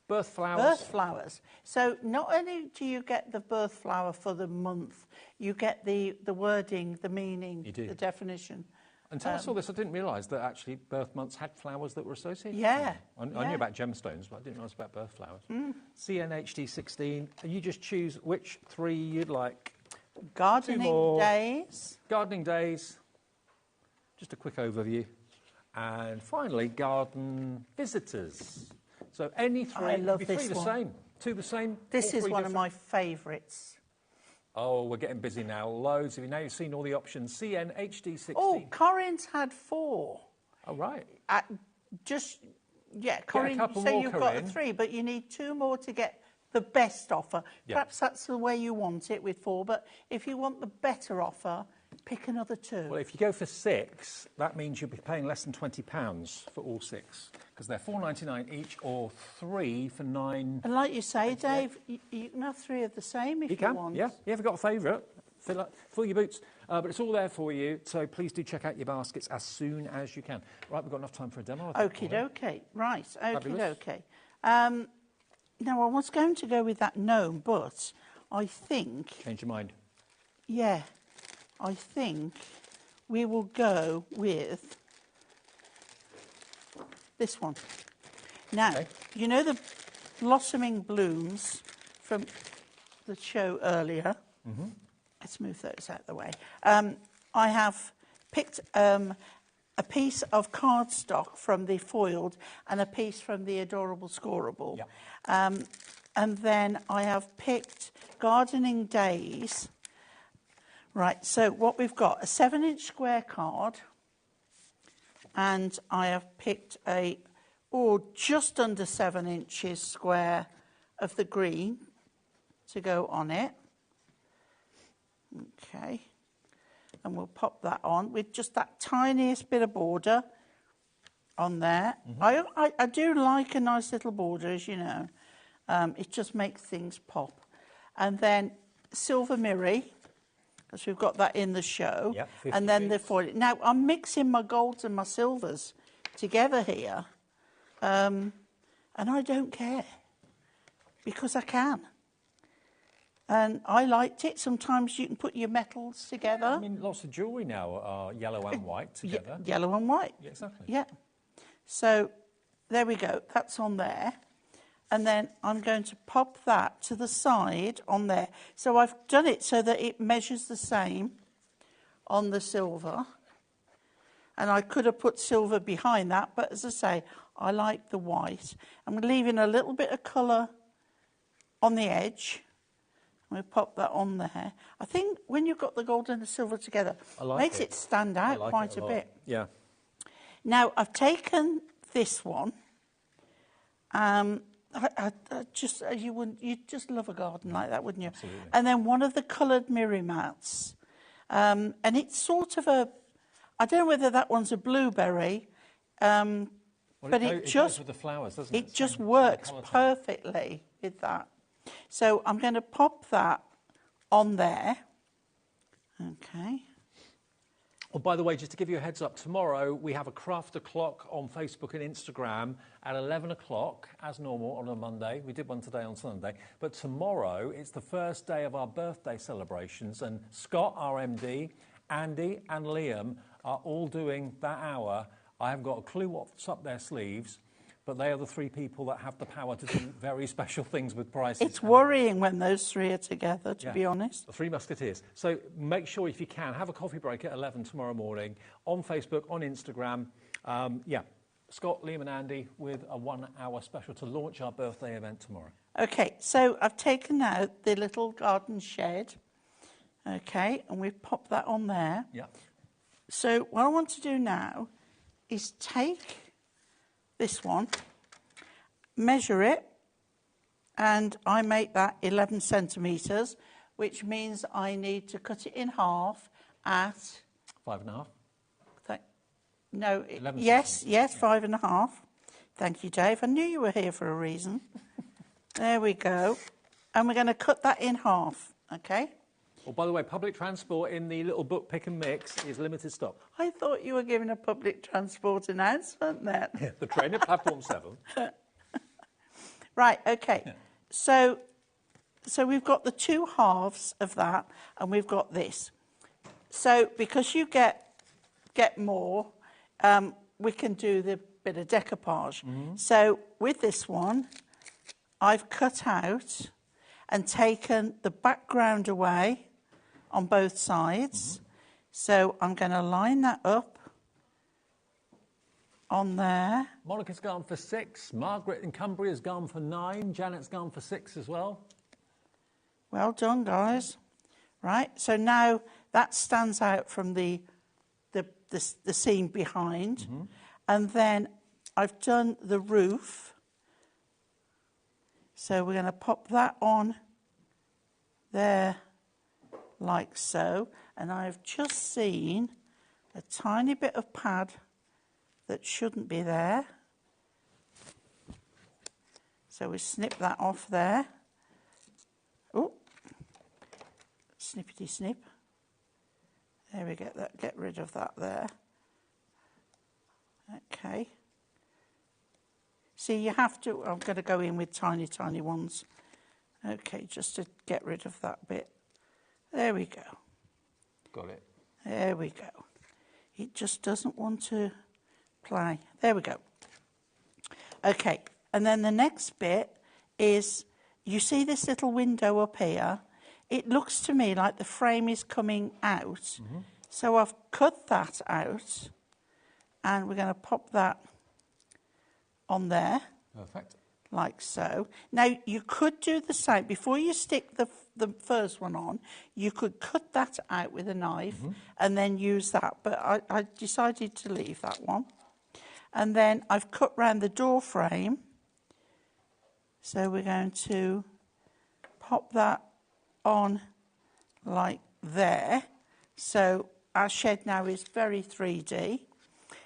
Birth flowers. Birth flowers. So not only do you get the birth flower for the month, you get the wording, the meaning, the definition. Until I saw this, I didn't realise that actually birth months had flowers that were associated. Yeah. I knew about gemstones, but I didn't realise about birth flowers. CNHD 16. You just choose which three you'd like. Gardening days. Gardening days. Just a quick overview. And finally, garden visitors. So any three, I love three this the one. same, two the same. This is one of my favourites. Oh, we're getting busy now. Loads of you. Now you've seen all the options. CNHD 16. Oh, Corinne's had 4. Oh, right. Corinne, so you've got 3, but you need 2 more to get the best offer. Yeah. Perhaps that's the way you want it with 4, but if you want the better offer, pick another 2. Well, if you go for 6, that means you'll be paying less than £20 for all 6, because they're $4.99 each, or 3 for 9. And like you say, Dave, you can have 3 of the same if you want. Yeah. You ever got a favourite? Fill your boots. But it's all there for you, so please do check out your baskets as soon as you can. Right, we've got enough time for a demo. Okie dokie. Right, okie dokie. Now, I was going to go with that gnome, but I think... Change your mind. Yeah, I think we will go with this one. Now, you know the blossoming blooms from the show earlier? Mm-hmm. Let's move those out of the way. I have picked a piece of cardstock from the foiled and a piece from the adorable scoreable. Yep. And then I have picked Gardening Days. Right, so what we've got, a 7-inch square card, and I have picked a, just under 7 inches square of the green to go on it. Okay, and we'll pop that on with just that tiniest bit of border on there. Mm-hmm. I do like a nice little border, as you know. It just makes things pop. And then Silver Mirror, because we've got that in the show. Yep, and then the foil. Now, I'm mixing my golds and my silvers together here, and I don't care, because I can. And I liked it. Sometimes you can put your metals together. I mean, lots of jewellery now are yellow and white together. Yellow and white. Yeah, exactly. Yeah. So, there we go. That's on there. And then I'm going to pop that to the side on there. So I've done it so that it measures the same on the silver. And I could have put silver behind that, but as I say, I like the white. I'm leaving a little bit of colour on the edge. We'll pop that on there. I think when you've got the gold and the silver together, makes it stand out quite a bit. Yeah. Now, I've taken this one. You'd just love a garden like that, wouldn't you? Absolutely. And then one of the coloured mirror mats. And it's sort of a, I don't know whether that one's a blueberry, but it just with the flowers, doesn't it? It just works perfectly with that. So I'm going to pop that on there. Okay. Oh, by the way, just to give you a heads up, tomorrow we have a craft o'clock on Facebook and Instagram at 11 o'clock, as normal on a Monday. We did one today on Sunday. But tomorrow, it's the first day of our birthday celebrations, and Scott, our MD, Andy and Liam are all doing that hour. I haven't got a clue what's up their sleeves, but they are the 3 people that have the power to do very special things with prices. It's worrying when those 3 are together, to be honest. The 3 Musketeers. So make sure, if you can, have a coffee break at 11 tomorrow morning on Facebook, on Instagram. Scott, Liam and Andy with a 1-hour special to launch our birthday event tomorrow. Okay, so I've taken out the little garden shed. Okay, and we've popped that on there. Yeah. So what I want to do now is take this one, measure it, and I make that 11 centimetres, which means I need to cut it in half at 5.5. No, 11 yes, 5.5. Thank you, Dave. I knew you were here for a reason. There we go. And we're going to cut that in half, okay? Well, by the way, public transport in the little book Pick and Mix is limited stock. I thought you were giving a public transport announcement then. Yeah, the train at platform 7. Right, okay. Yeah. So we've got the 2 halves of that, and we've got this. So because you get more, we can do the bit of decoupage. Mm-hmm. So with this one, I've cut out and taken the background away on both sides. Mm-hmm. So I'm going to line that up on there. Monica's gone for 6. Margaret in Cumbria's gone for 9. Janet's gone for 6 as well. Well done, guys. Right, so now that stands out from the seam behind. Mm-hmm. And then I've done the roof. So we're going to pop that on there like so. and I've just seen a tiny bit of pad that shouldn't be there. So we snip that off there. Oh, snippety snip. There we get rid of that there. Okay. See, you have to, I'm going to go in with tiny, tiny ones. Okay, just to get rid of that bit. There we go. Got it. There we go. It just doesn't want to play. There we go. Okay, and then the next bit is, you see this little window up here? It looks to me like the frame is coming out. Mm-hmm. So I've cut that out, and we're going to pop that on there. Perfect. Like so. Now, you could do the same. Before you stick the first one on, you could cut that out with a knife and then use that. But I decided to leave that one. And then I've cut round the door frame. So we're going to pop that on like there. So our shed now is very 3D.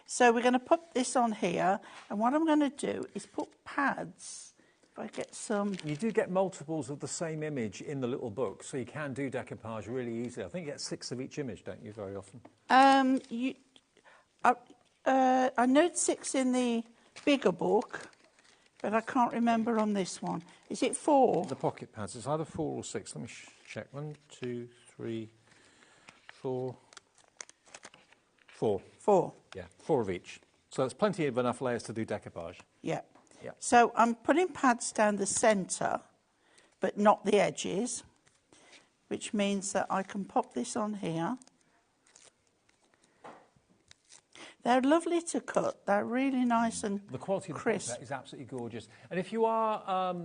So we're going to put this on here, and what I'm going to do is put pads. If I get some... You do get multiples of the same image in the little book, so you can do decoupage really easily. I think you get 6 of each image, don't you, very often? I note 6 in the bigger book, but I can't remember on this one. Is it 4? The pocket pads, it's either 4 or 6. Let me check. 1, 2, 3, 4... 4. 4. Yeah, 4 of each. So there's plenty of enough layers to do decoupage. Yeah. Yeah. So I'm putting pads down the centre, but not the edges, which means that I can pop this on here. They're lovely to cut. They're really nice and the quality crisp. Of the is absolutely gorgeous. And if you are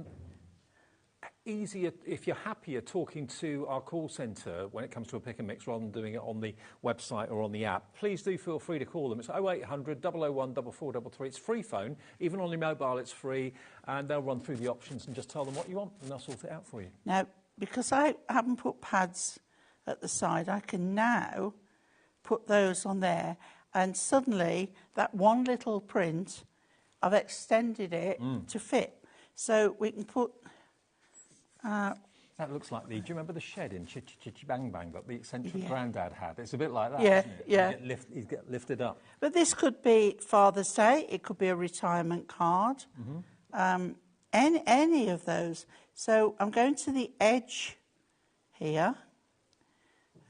if you're happier talking to our call centre when it comes to a pick and mix rather than doing it on the website or on the app, please do feel free to call them. It's 0800 001 4433. It's free phone. Even on your mobile, it's free. And they'll run through the options and just tell them what you want, and they'll sort it out for you. Now, because I haven't put pads at the side, I can now put those on there. And suddenly, that one little print, I've extended it to fit. So we can put... that looks like do you remember the shed in Chitty Bang Bang that the eccentric Grandad had? It's a bit like that, isn't it? Yeah. You get lifted up. But this could be Father's Day, it could be a retirement card, any of those. So I'm going to the edge here,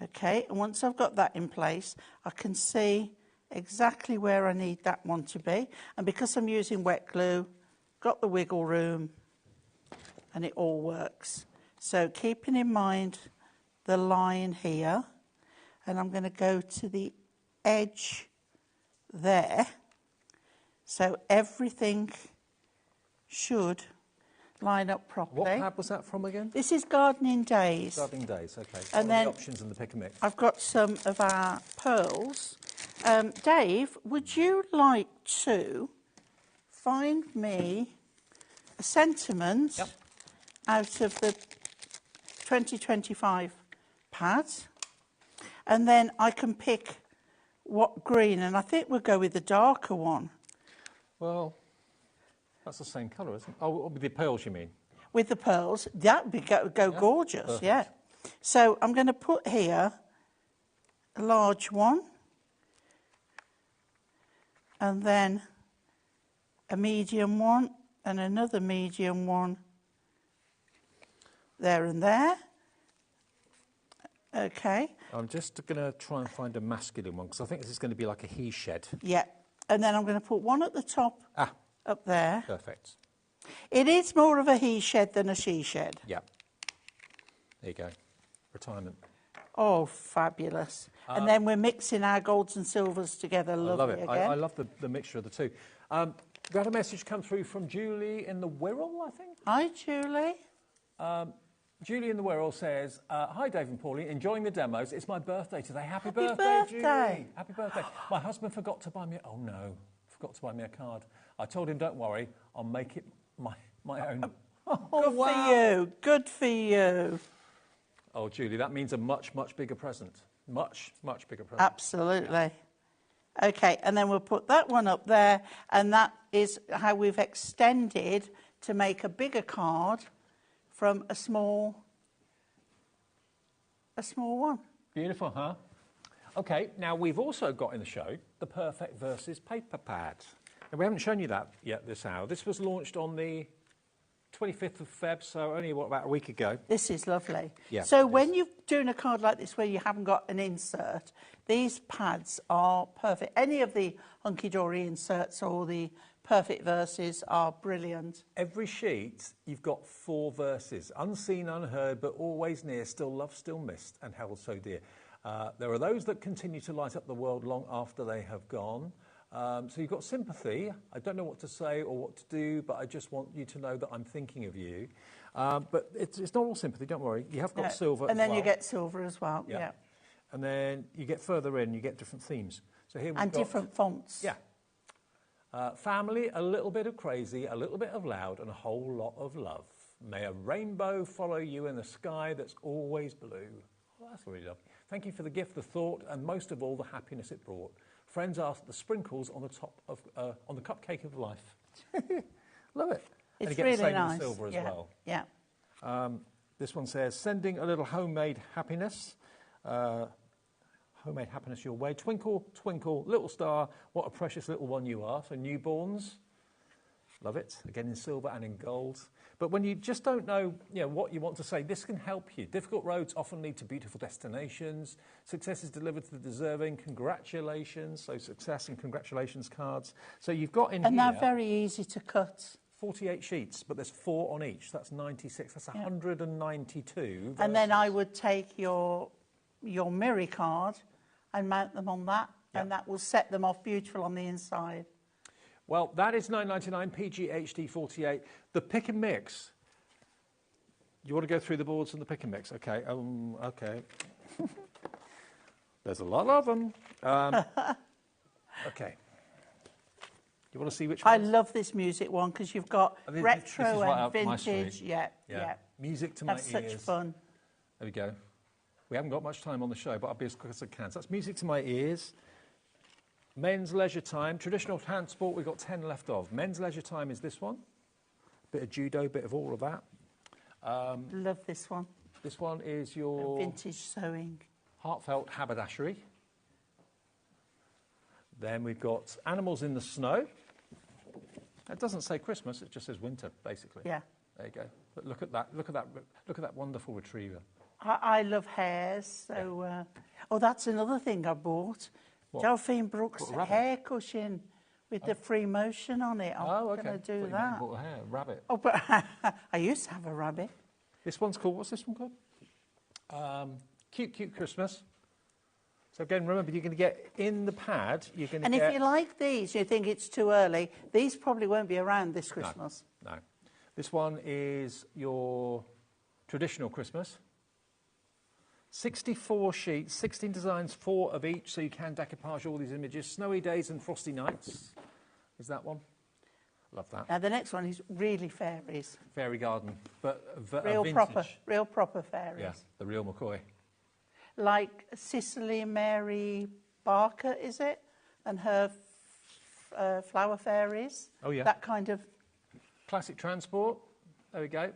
okay, and once I've got that in place, I can see exactly where I need that one to be. And because I'm using wet glue, got the wiggle room, and it all works. So keeping in mind the line here, and I'm going to go to the edge there, so everything should line up properly. What pad was that from again? This is Gardening Days. Gardening Days, okay. And then the options in the pick and mix. I've got some of our pearls. Dave, would you like to find me a sentiment out of the 2025 pads, and then I can pick what green, and I think we'll go with the darker one. Well, that's the same colour, isn't it? Oh, with the pearls, you mean? With the pearls, that would go gorgeous, perfect. Yeah. So I'm going to put here a large one, and then a medium one, and another medium one there and there. Okay. I'm just going to try and find a masculine one, because I think this is going to be like a he shed. Yeah. And then I'm going to put one at the top up there. Perfect. It is more of a he shed than a she shed. Yeah. There you go. Retirement. Oh, fabulous. And then we're mixing our golds and silvers together. Lovely. I love it. Again. I love the mixture of the two. We had a message come through from Julie in the Wirral, I think. Hi, Julie. Julie in the Wirral says, hi, Dave and Pauline, enjoying the demos. It's my birthday today. Happy birthday, Julie. Happy birthday. My husband forgot to buy me... Oh, no. Forgot to buy me a card. I told him, don't worry, I'll make it my own. Good for you. Good for you. Oh, Julie, that means a much, much bigger present. Much bigger present. Absolutely. Okay, and then we'll put that one up there, and that is how we've extended to make a bigger card from a small one. Beautiful, huh? Okay, now we've also got in the show the Perfect Verses paper pad. And we haven't shown you that yet this hour. This was launched on the 25th of Feb, so only, about a week ago. This is lovely. Yeah, so when you're doing a card like this where you haven't got an insert, these pads are perfect. Any of the Hunkydory inserts or the Perfect Verses are brilliant. Every sheet, you've got 4 verses. Unseen, unheard, but always near, still loved, still missed, and held so dear. There are those that continue to light up the world long after they have gone. So you've got sympathy. I don't know what to say or what to do, but I just want you to know that I'm thinking of you. But it's not all sympathy, don't worry. You have got silver and as then you get silver as well, yeah. And then you get further in, you get different themes. So here we've and got different fonts. Yeah. Family, a little bit of crazy, a little bit of loud, and a whole lot of love. May a rainbow follow you in the sky that's always blue. Oh, that's really lovely. Thank you for the gift, the thought, and most of all, the happiness it brought. Friends asked the sprinkles on the top of on the cupcake of life. Love it. It's and you get really the same nice. in silver as well. Yeah. This one says, sending a little homemade happiness. Homemade happiness your way. Twinkle, twinkle, little star, what a precious little one you are. So newborns, love it. Again in silver and in gold. But when you just don't know, what you want to say, this can help you. Difficult roads often lead to beautiful destinations. Success is delivered to the deserving. Congratulations. So success and congratulations cards. So you've got in here... And they're very easy to cut. 48 sheets, but there's 4 on each. So that's 96. That's 192. Verses. And then I would take your Miri card and mount them on that, and that will set them off beautiful on the inside. Well, that is $9.99 PGHD 48. The pick and mix. You want to go through the boards and the pick and mix? Okay. Okay. There's a lot of them. Okay. You want to see which one? I love this music one because you've got retro and vintage. Yeah. Music to my ears. That's such fun. There we go. We haven't got much time on the show, but I'll be as quick as I can. So that's music to my ears. Men's leisure time. Traditional transport, we've got 10 left of. Men's leisure time is this one. Bit of judo, bit of all of that. Love this one. This one is your... vintage sewing. Heartfelt haberdashery. Then we've got animals in the snow. It doesn't say Christmas, it just says winter, basically. Yeah. There you go. But look at that. Look at that wonderful retriever. I love hares, so... oh, that's another thing I bought. What? Delphine Brooks hair cushion with the free motion on it. I'm going to do that. Bought a hair, rabbit. Oh, but I used to have a rabbit. This one's called, what's this one called? Cute Christmas. So again, remember, you're going to get in the pad, you're going to get... And if you like these, you think it's too early, these probably won't be around this Christmas. No. This one is your traditional Christmas. 64 sheets, 16 designs, 4 of each, so you can decoupage all these images. Snowy days and frosty nights is that one. Love that. Now the next one is really fairies. Fairy garden, but real vintage. proper fairies. Yeah, the real McCoy. Like Cicely Mary Barker, is it? And her flower fairies. Oh yeah. That kind of... Classic transport. There we go.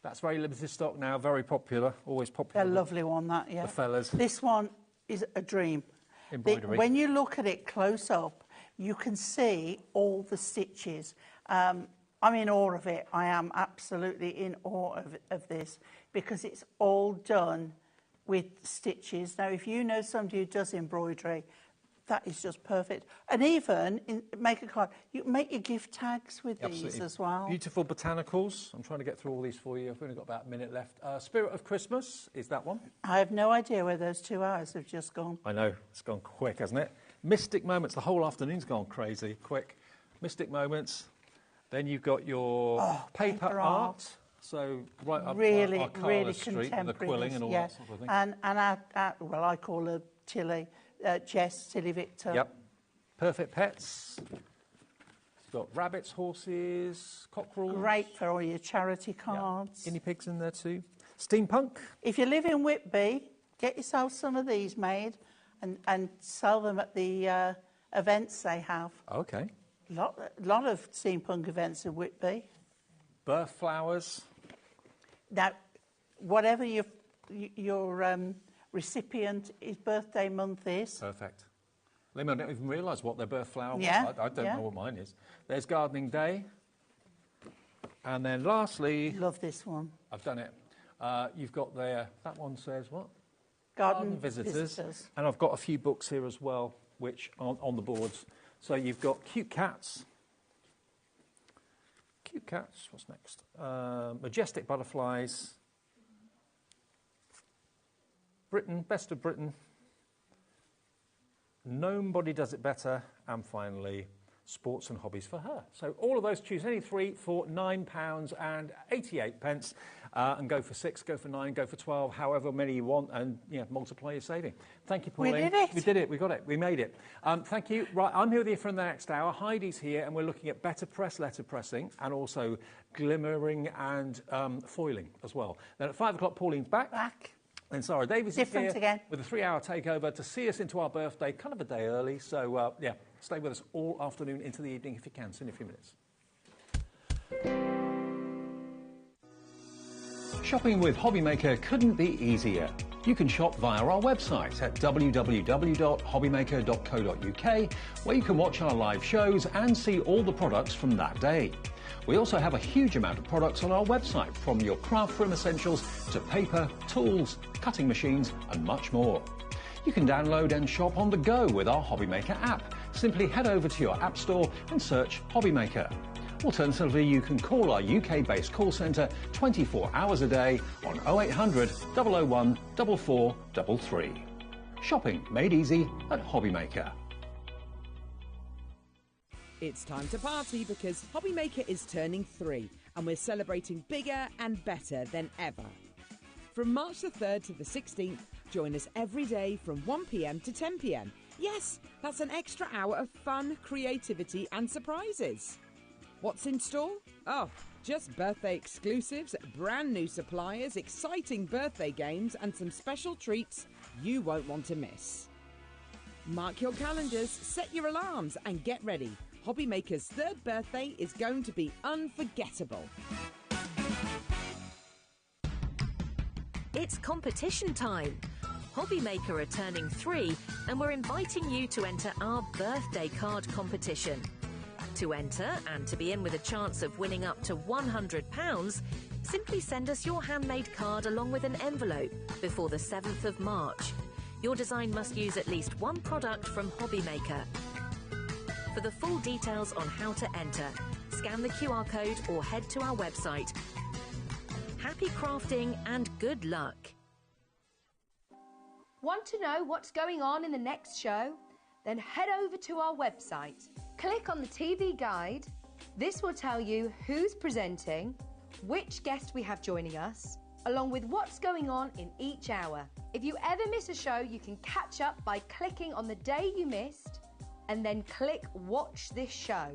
That's very limited stock now, very popular, always popular. A lovely one, that, yeah. The fellas. This one is a dream. Embroidery. When you look at it close up, you can see all the stitches. I'm in awe of it. I am absolutely in awe of this because it's all done with stitches. Now, if you know somebody who does embroidery, that is just perfect. And even make a card. You make your gift tags with these as well. Beautiful botanicals. I'm trying to get through all these for you. I've only got about a minute left. Spirit of Christmas is that one. I have no idea where those 2 hours have just gone. I know. It's gone quick, hasn't it? Mystic Moments. The whole afternoon's gone crazy quick. Mystic Moments. Then you've got your paper art. So right up really Arcala Street contemporary. with the quilling and all that sort of thing. And I call her Tilly. Jess, Tilly Victor. Yep. Perfect Pets. It's got rabbits, horses, cockerels. Great for all your charity cards. Yep. Guinea pigs in there too. Steampunk. If you live in Whitby, Get yourself some of these made and sell them at the events they have. Okay. Lot of steampunk events at Whitby. Birth flowers. Now, whatever your recipient, his birthday month is. Perfect. They might not even realise what their birth flower was. Yeah, I don't know what mine is. There's gardening day. And then lastly... Love this one. I've done it. You've got there... That one says what? Garden visitors. And I've got a few books here as well, which are on the boards. So you've got cute cats. Cute cats. What's next? Majestic butterflies. Britain, best of Britain. Nobody does it better. And finally, sports and hobbies for her. So all of those, choose any three for £9.88. And go for 6, go for 9, go for 12, however many you want, and multiply your saving. Thank you, Pauline. We did it. We did it. We got it. We made it. Thank you. Right, I'm here with you for the next hour. Heidi's here, and we're looking at better press letterpressing and also glimmering and foiling as well. Then at 5 o'clock, Pauline's back. And Sara Davies is here again. with a 3-hour takeover to see us into our birthday, kind of a day early. So, stay with us all afternoon into the evening if you can. See you in a few minutes. Shopping with HobbyMaker couldn't be easier. You can shop via our website at www.hobbymaker.co.uk, where you can watch our live shows and see all the products from that day. We also have a huge amount of products on our website, from your craft room essentials to paper, tools, cutting machines and much more. You can download and shop on the go with our HobbyMaker app. Simply head over to your app store and search HobbyMaker. Alternatively, you can call our UK-based call centre 24 hours a day on 0800 001 4433. Shopping made easy at HobbyMaker. It's time to party because HobbyMaker is turning 3 and we're celebrating bigger and better than ever. From March the 3rd to the 16th, join us every day from 1 p.m. to 10 p.m. Yes, that's an extra hour of fun, creativity and surprises. What's in store? Oh, just birthday exclusives, brand new suppliers, exciting birthday games and some special treats you won't want to miss. Mark your calendars, set your alarms and get ready. HobbyMaker's 3rd birthday is going to be unforgettable. It's competition time. HobbyMaker are turning 3 and we're inviting you to enter our birthday card competition. To enter and to be in with a chance of winning up to £100, simply send us your handmade card along with an envelope before the 7th of March. Your design must use at least one product from HobbyMaker. For the full details on how to enter, scan the QR code or head to our website. Happy crafting and good luck. Want to know what's going on in the next show? Then head over to our website. Click on the TV guide. This will tell you who's presenting, which guest we have joining us, along with what's going on in each hour. If you ever miss a show, you can catch up by clicking on the day you missed and then click Watch This Show.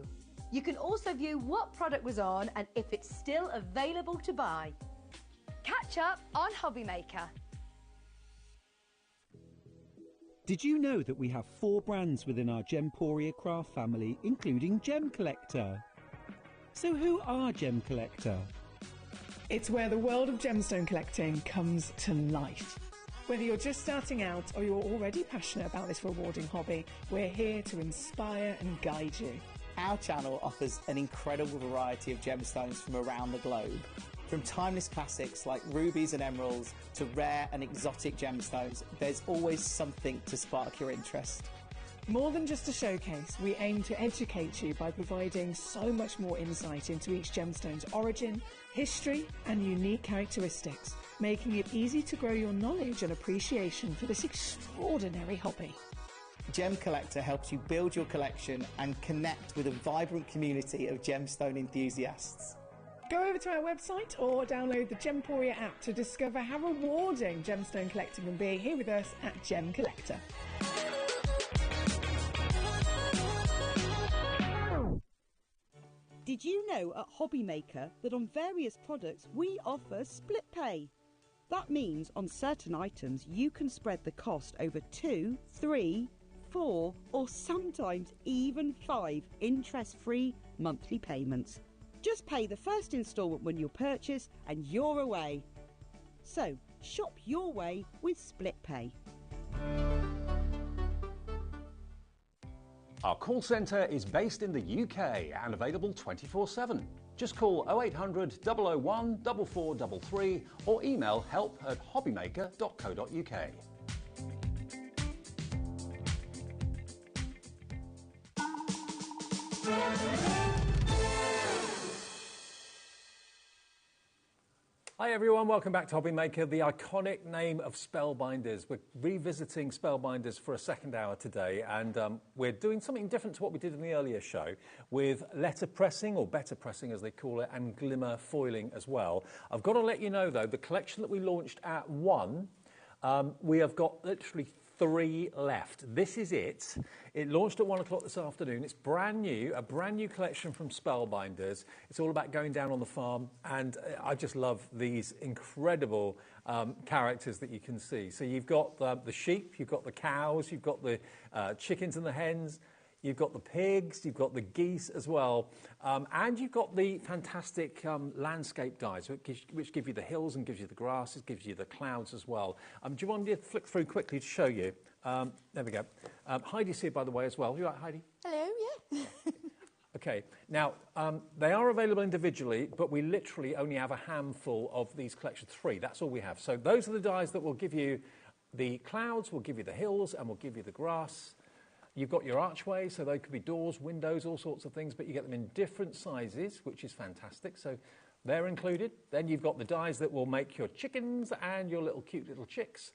You can also view what product was on and if it's still available to buy. Catch up on HobbyMaker. Did you know that we have 4 brands within our Gemporia craft family, including Gem Collector? So who are Gem Collector? It's where the world of gemstone collecting comes to life. Whether you're just starting out or you're already passionate about this rewarding hobby, we're here to inspire and guide you. Our channel offers an incredible variety of gemstones from around the globe. From timeless classics like rubies and emeralds to rare and exotic gemstones, there's always something to spark your interest. More than just a showcase, we aim to educate you by providing so much more insight into each gemstone's origin, history and unique characteristics, making it easy to grow your knowledge and appreciation for this extraordinary hobby. Gem Collector helps you build your collection and connect with a vibrant community of gemstone enthusiasts. Go over to our website or download the Gemporia app to discover how rewarding gemstone collecting can be here with us at Gem Collector. Did you know at HobbyMaker that on various products we offer split pay? That means on certain items you can spread the cost over 2, 3, 4 or sometimes even 5 interest-free monthly payments. Just pay the first instalment when you purchase and you're away. So shop your way with Split Pay. Our call centre is based in the UK and available 24/7. Just call 0800 001 4433 or email help@hobbymaker.co.uk. Hi everyone, welcome back to HobbyMaker, the iconic name of Spellbinders. We're revisiting Spellbinders for a second hour today, and we're doing something different to what we did in the earlier show with letterpressing, or better pressing as they call it, and glimmer foiling as well. I've got to let you know though, the collection that we launched at 1, we have got literally 3 left. This is it. It launched at 1 o'clock this afternoon. It's brand new, a brand new collection from Spellbinders. It's all about going down on the farm, and I just love these incredible characters that you can see. So you've got the sheep, you've got the cows, you've got the chickens and the hens, you've got the pigs, you've got the geese as well, and you've got the fantastic landscape dies, which give you the hills and gives you the grasses, gives you the clouds as well. Do you want me to flick through quickly to show you? There we go. Heidi's here, by the way, as well. You all right, Heidi? Hello, yeah. Okay, now they are available individually, but we literally only have a handful of these collections, 3. That's all we have. So those are the dies that will give you the clouds, will give you the hills, and will give you the grass. You've got your archway, so they could be doors, windows, all sorts of things, but you get them in different sizes, which is fantastic. So they're included. Then you've got the dies that will make your chickens and your little cute little chicks.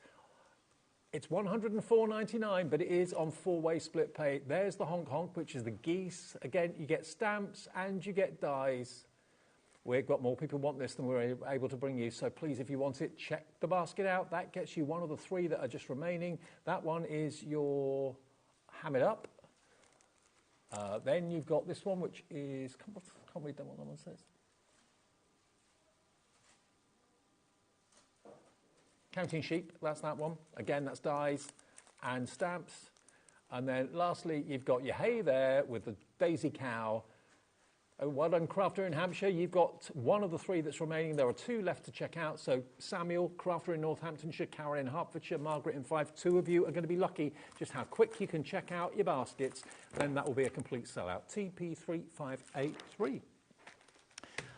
It's $104.99, but it is on 4-way split pay. There's the honk honk, which is the geese. Again, you get stamps and you get dies. We've got more people want this than we're able to bring you, so please, if you want it, check the basket out. That gets you one of the 3 that are just remaining. That one is your Ham It Up. Then you've got this one, which is, can't read what that one says. Counting Sheep, that's that one. Again, that's dies and stamps. And then lastly, you've got your hay there with the Daisy Cow. Well done, Crafter in Hampshire. You've got one of the 3 that's remaining. There are 2 left to check out. So Samuel, Crafter in Northamptonshire, Karen in Hertfordshire, Margaret in Fife. 2 of you are going to be lucky just how quick you can check out your baskets. Then that will be a complete sellout. TP3583.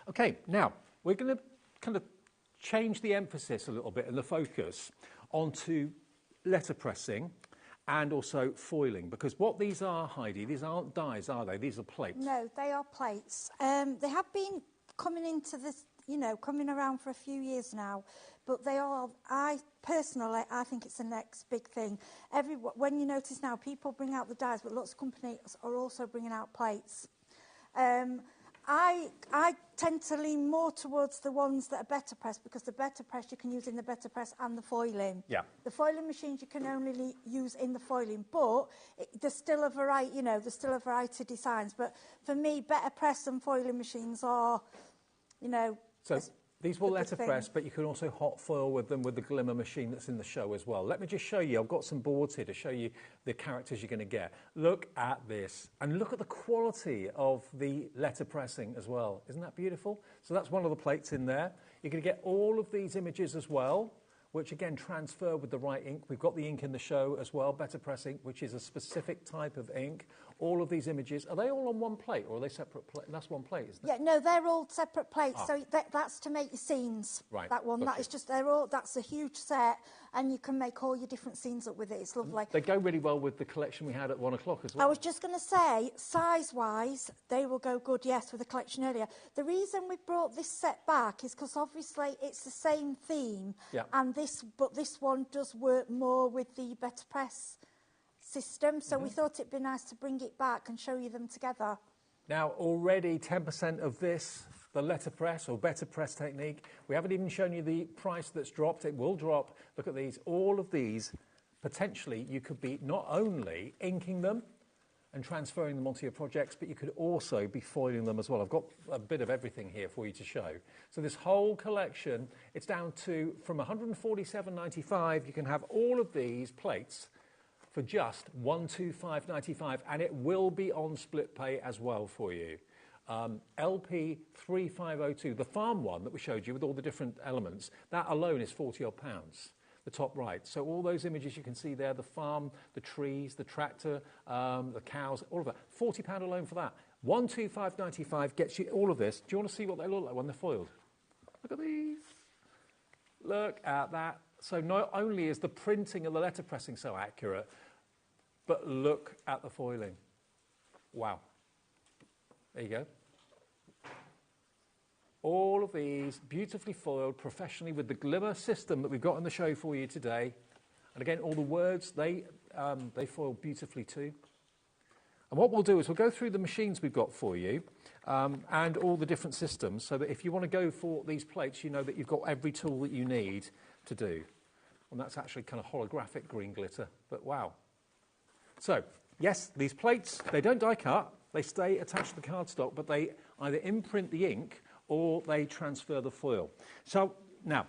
Okay, now we're going to kind of change the emphasis a little bit and the focus onto letterpressing and also foiling, because what these are, Heidi, these aren't dies, are they? These are plates. No, they are plates. They have been coming into this, coming around for a few years now, but they are, I think it's the next big thing. When you notice now, people bring out the dies, but lots of companies are also bringing out plates. I tend to lean more towards the ones that are better pressed, because the better press you can use in the better press and the foiling. Yeah. The foiling machines you can only use in the foiling, but there's still a variety, there's still a variety of designs. But for me, better press and foiling machines are, So these will letterpress, but you can also hot foil with them with the Glimmer machine that's in the show as well. Let me just show you. I've got some boards here to show you the characters you're going to get. Look at this. And look at the quality of the letterpressing as well. Isn't that beautiful? So that's one of the plates in there. You're going to get all of these images as well, which again transfer with the right ink. We've got the ink in the show as well, better press ink, which is a specific type of ink. All of these images, are they all on one plate, or are they separate plates? That's one plate, isn't it? Yeah, no, they're all separate plates. So that's to make your scenes. Right. That one, that is just, that's a huge set, and you can make all your different scenes up with it. It's lovely. They go really well with the collection we had at 1 o'clock as well. I was just going to say, size-wise, they will go good, yes, with the collection earlier. The reason we brought this set back is because obviously it's the same theme, and this one does work more with the better press system, so we thought it'd be nice to bring it back and show you them together. Now, already 10% of this, the letterpress or better press technique, we haven't even shown you the price that's dropped. It will drop. Look at these. All of these, potentially, you could be not only inking them and transferring them onto your projects, but you could also be foiling them as well. I've got a bit of everything here for you to show. So this whole collection, it's down to, from $147.95, you can have all of these plates for just $125.95, and it will be on split pay as well for you. LP3502, the farm one that we showed you with all the different elements, that alone is 40-odd pounds, the top right. So all those images you can see there, the farm, the trees, the tractor, the cows, all of that, £40 alone for that. $125.95 gets you all of this. Do you want to see what they look like when they're foiled? Look at these. Look at that. So not only is the printing and the letterpressing so accurate, but look at the foiling. Wow. There you go. All of these beautifully foiled professionally with the Glimmer system that we've got on the show for you today. And again, all the words, they foil beautifully too. And what we'll do is we'll go through the machines we've got for you and all the different systems, so that if you want to go for these plates, you know that you've got every tool that you need to do. And that's actually kind of holographic green glitter, but wow. So, yes, these plates, they don't die cut. They stay attached to the cardstock, but they either imprint the ink or they transfer the foil. So, now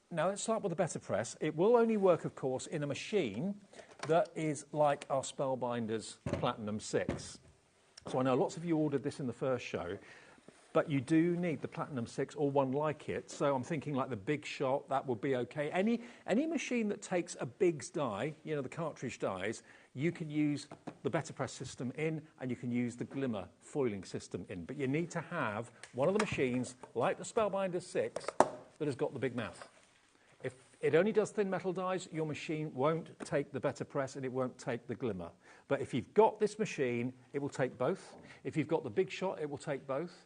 let's start with the Better Press. It will only work, of course, in a machine that is like our Spellbinders Platinum 6. So I know lots of you ordered this in the first show, but you do need the Platinum 6 or one like it. So I'm thinking like the Big Shot, that would be okay. Any machine that takes a Big's die, you know, the cartridge dies, you can use the Better Press system in, and you can use the Glimmer foiling system in. But you need to have one of the machines, like the Spellbinders 6, that has got the big mouth. If it only does thin metal dies, your machine won't take the Better Press and it won't take the Glimmer. But if you've got this machine, it will take both. If you've got the Big Shot, it will take both.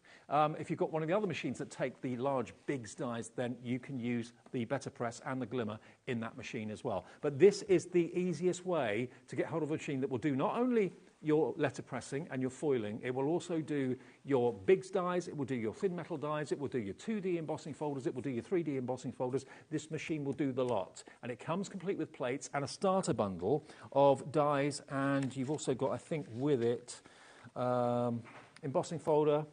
If you've got one of the other machines that take the large Big's dies, then you can use the Better Press and the Glimmer in that machine as well. But this is the easiest way to get hold of a machine that will do not only your letterpressing and your foiling, it will also do your Big's dies, it will do your thin metal dies, it will do your 2D embossing folders, it will do your 3D embossing folders. This machine will do the lot. And it comes complete with plates and a starter bundle of dies, and you've also got, I think, with it, embossing folder.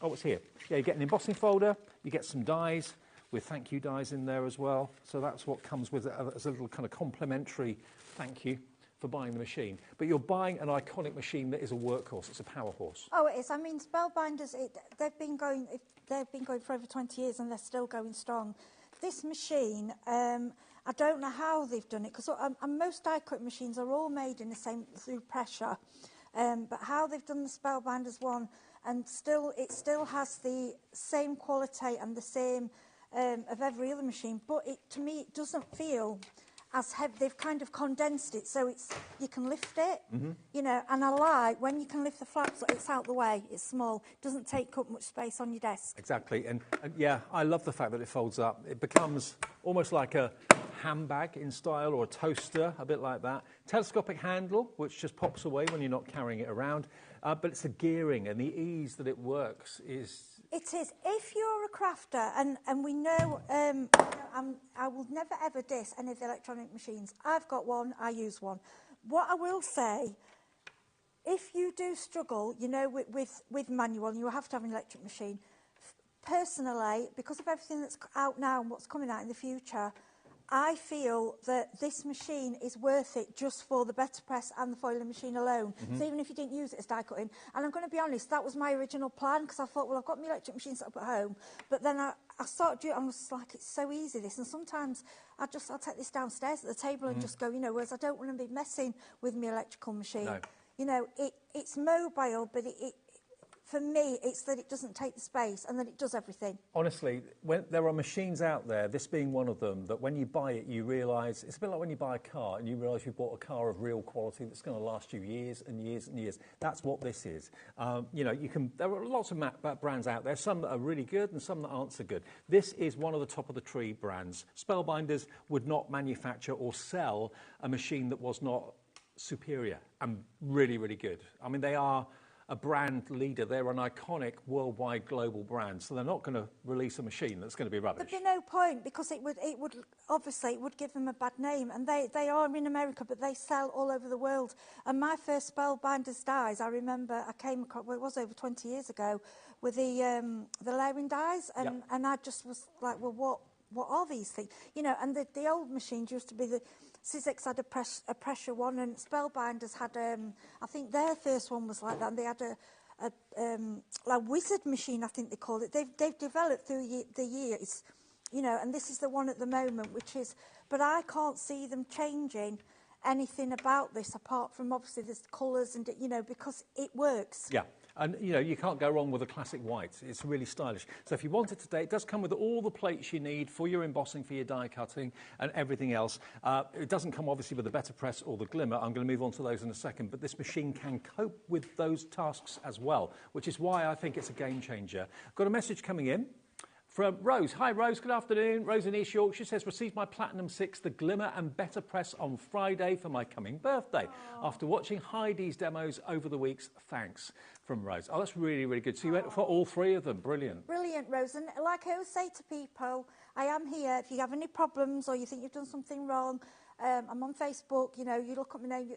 Oh, it's here. Yeah, you get an embossing folder, you get some dies with thank you dies in there as well. So that's what comes with it as a little kind of complimentary thank you for buying the machine. But you're buying an iconic machine that is a workhorse. It's a power horse. Oh, it is. I mean, Spellbinders, they've been going for over 20 years and they're still going strong. This machine, I don't know how they've done it, because most die-cut machines are all made in the same through pressure. But how they've done the Spellbinders one, and it still has the same quality and the same of every other machine, but to me it doesn't feel as heavy. They've kind of condensed it so you can lift it, you know, and I like when you can lift the flaps, it's out the way, it's small, it doesn't take up much space on your desk. Exactly, and yeah, I love the fact that it folds up. It becomes almost like a handbag in style, or a toaster, a bit like that. Telescopic handle, which just pops away when you're not carrying it around, but it's the gearing and the ease that it works is... It is. If you're a crafter, and we know, I will never ever diss any of the electronic machines. I've got one, I use one. What I will say, if you do struggle, you know, with manual, you have to have an electric machine. Personally, because of everything that's out now and what's coming out in the future, I feel that this machine is worth it just for the Better Press and the foiling machine alone. So even if you didn't use it as die cutting, and I'm going to be honest, that was my original plan, because I thought, well, I've got my electric machine set up at home, but then I started doing it, I was like, it's so easy this, and sometimes I'll take this downstairs at the table and just go, you know, whereas I don't want to be messing with my electrical machine. No. You know, it's mobile, but for me, it's that it doesn't take the space and that it does everything. Honestly, when there are machines out there, this being one of them, that when you buy it, you realise, it's a bit like when you buy a car and you realise you bought a car of real quality that's going to last you years and years and years. That's what this is. You know, there are lots of brands out there, some that are really good and some that aren't so good. This is one of the top of the tree brands. Spellbinders would not manufacture or sell a machine that was not superior and really, really good. I mean, they are a brand leader. They're an iconic worldwide global brand, so they're not going to release a machine that's going to be rubbish. There'd be no point, because it would obviously it would give them a bad name, and they are in America, but they sell all over the world. And my first Spellbinders dies, I remember I came across, well, it was over 20 years ago, with the layering dies, and I just was like, well, what are these things? You know, and the old machines used to be the Scenic had a pressure one, and Spellbinders had I think their first one was like that, and they had a wizard machine, I think they called it. They've developed through the years, you know, and this is the one at the moment, which is, but I can't see them changing anything about this apart from obviously the colours and, you know, because it works. Yeah. And, you know, you can't go wrong with a classic white. It's really stylish. So if you want it today, it does come with all the plates you need for your embossing, for your die cutting and everything else. It doesn't come, obviously, with the Letterpress or the Glimmer. I'm going to move on to those in a second. But this machine can cope with those tasks as well, which is why I think it's a game changer. I've got a message coming in from Rose. Hi, Rose. Good afternoon. Rose in East Yorkshire says, received my Platinum 6, the Glimmer and Letterpress on Friday for my coming birthday. Aww. After watching Heidi's demos over the weeks, thanks. From Rose. Oh, that's really, really good. So you went for all three of them. Brilliant. Brilliant, Rose. And like I always say to people, I am here. If you have any problems or you think you've done something wrong, I'm on Facebook. You know, you look up my name,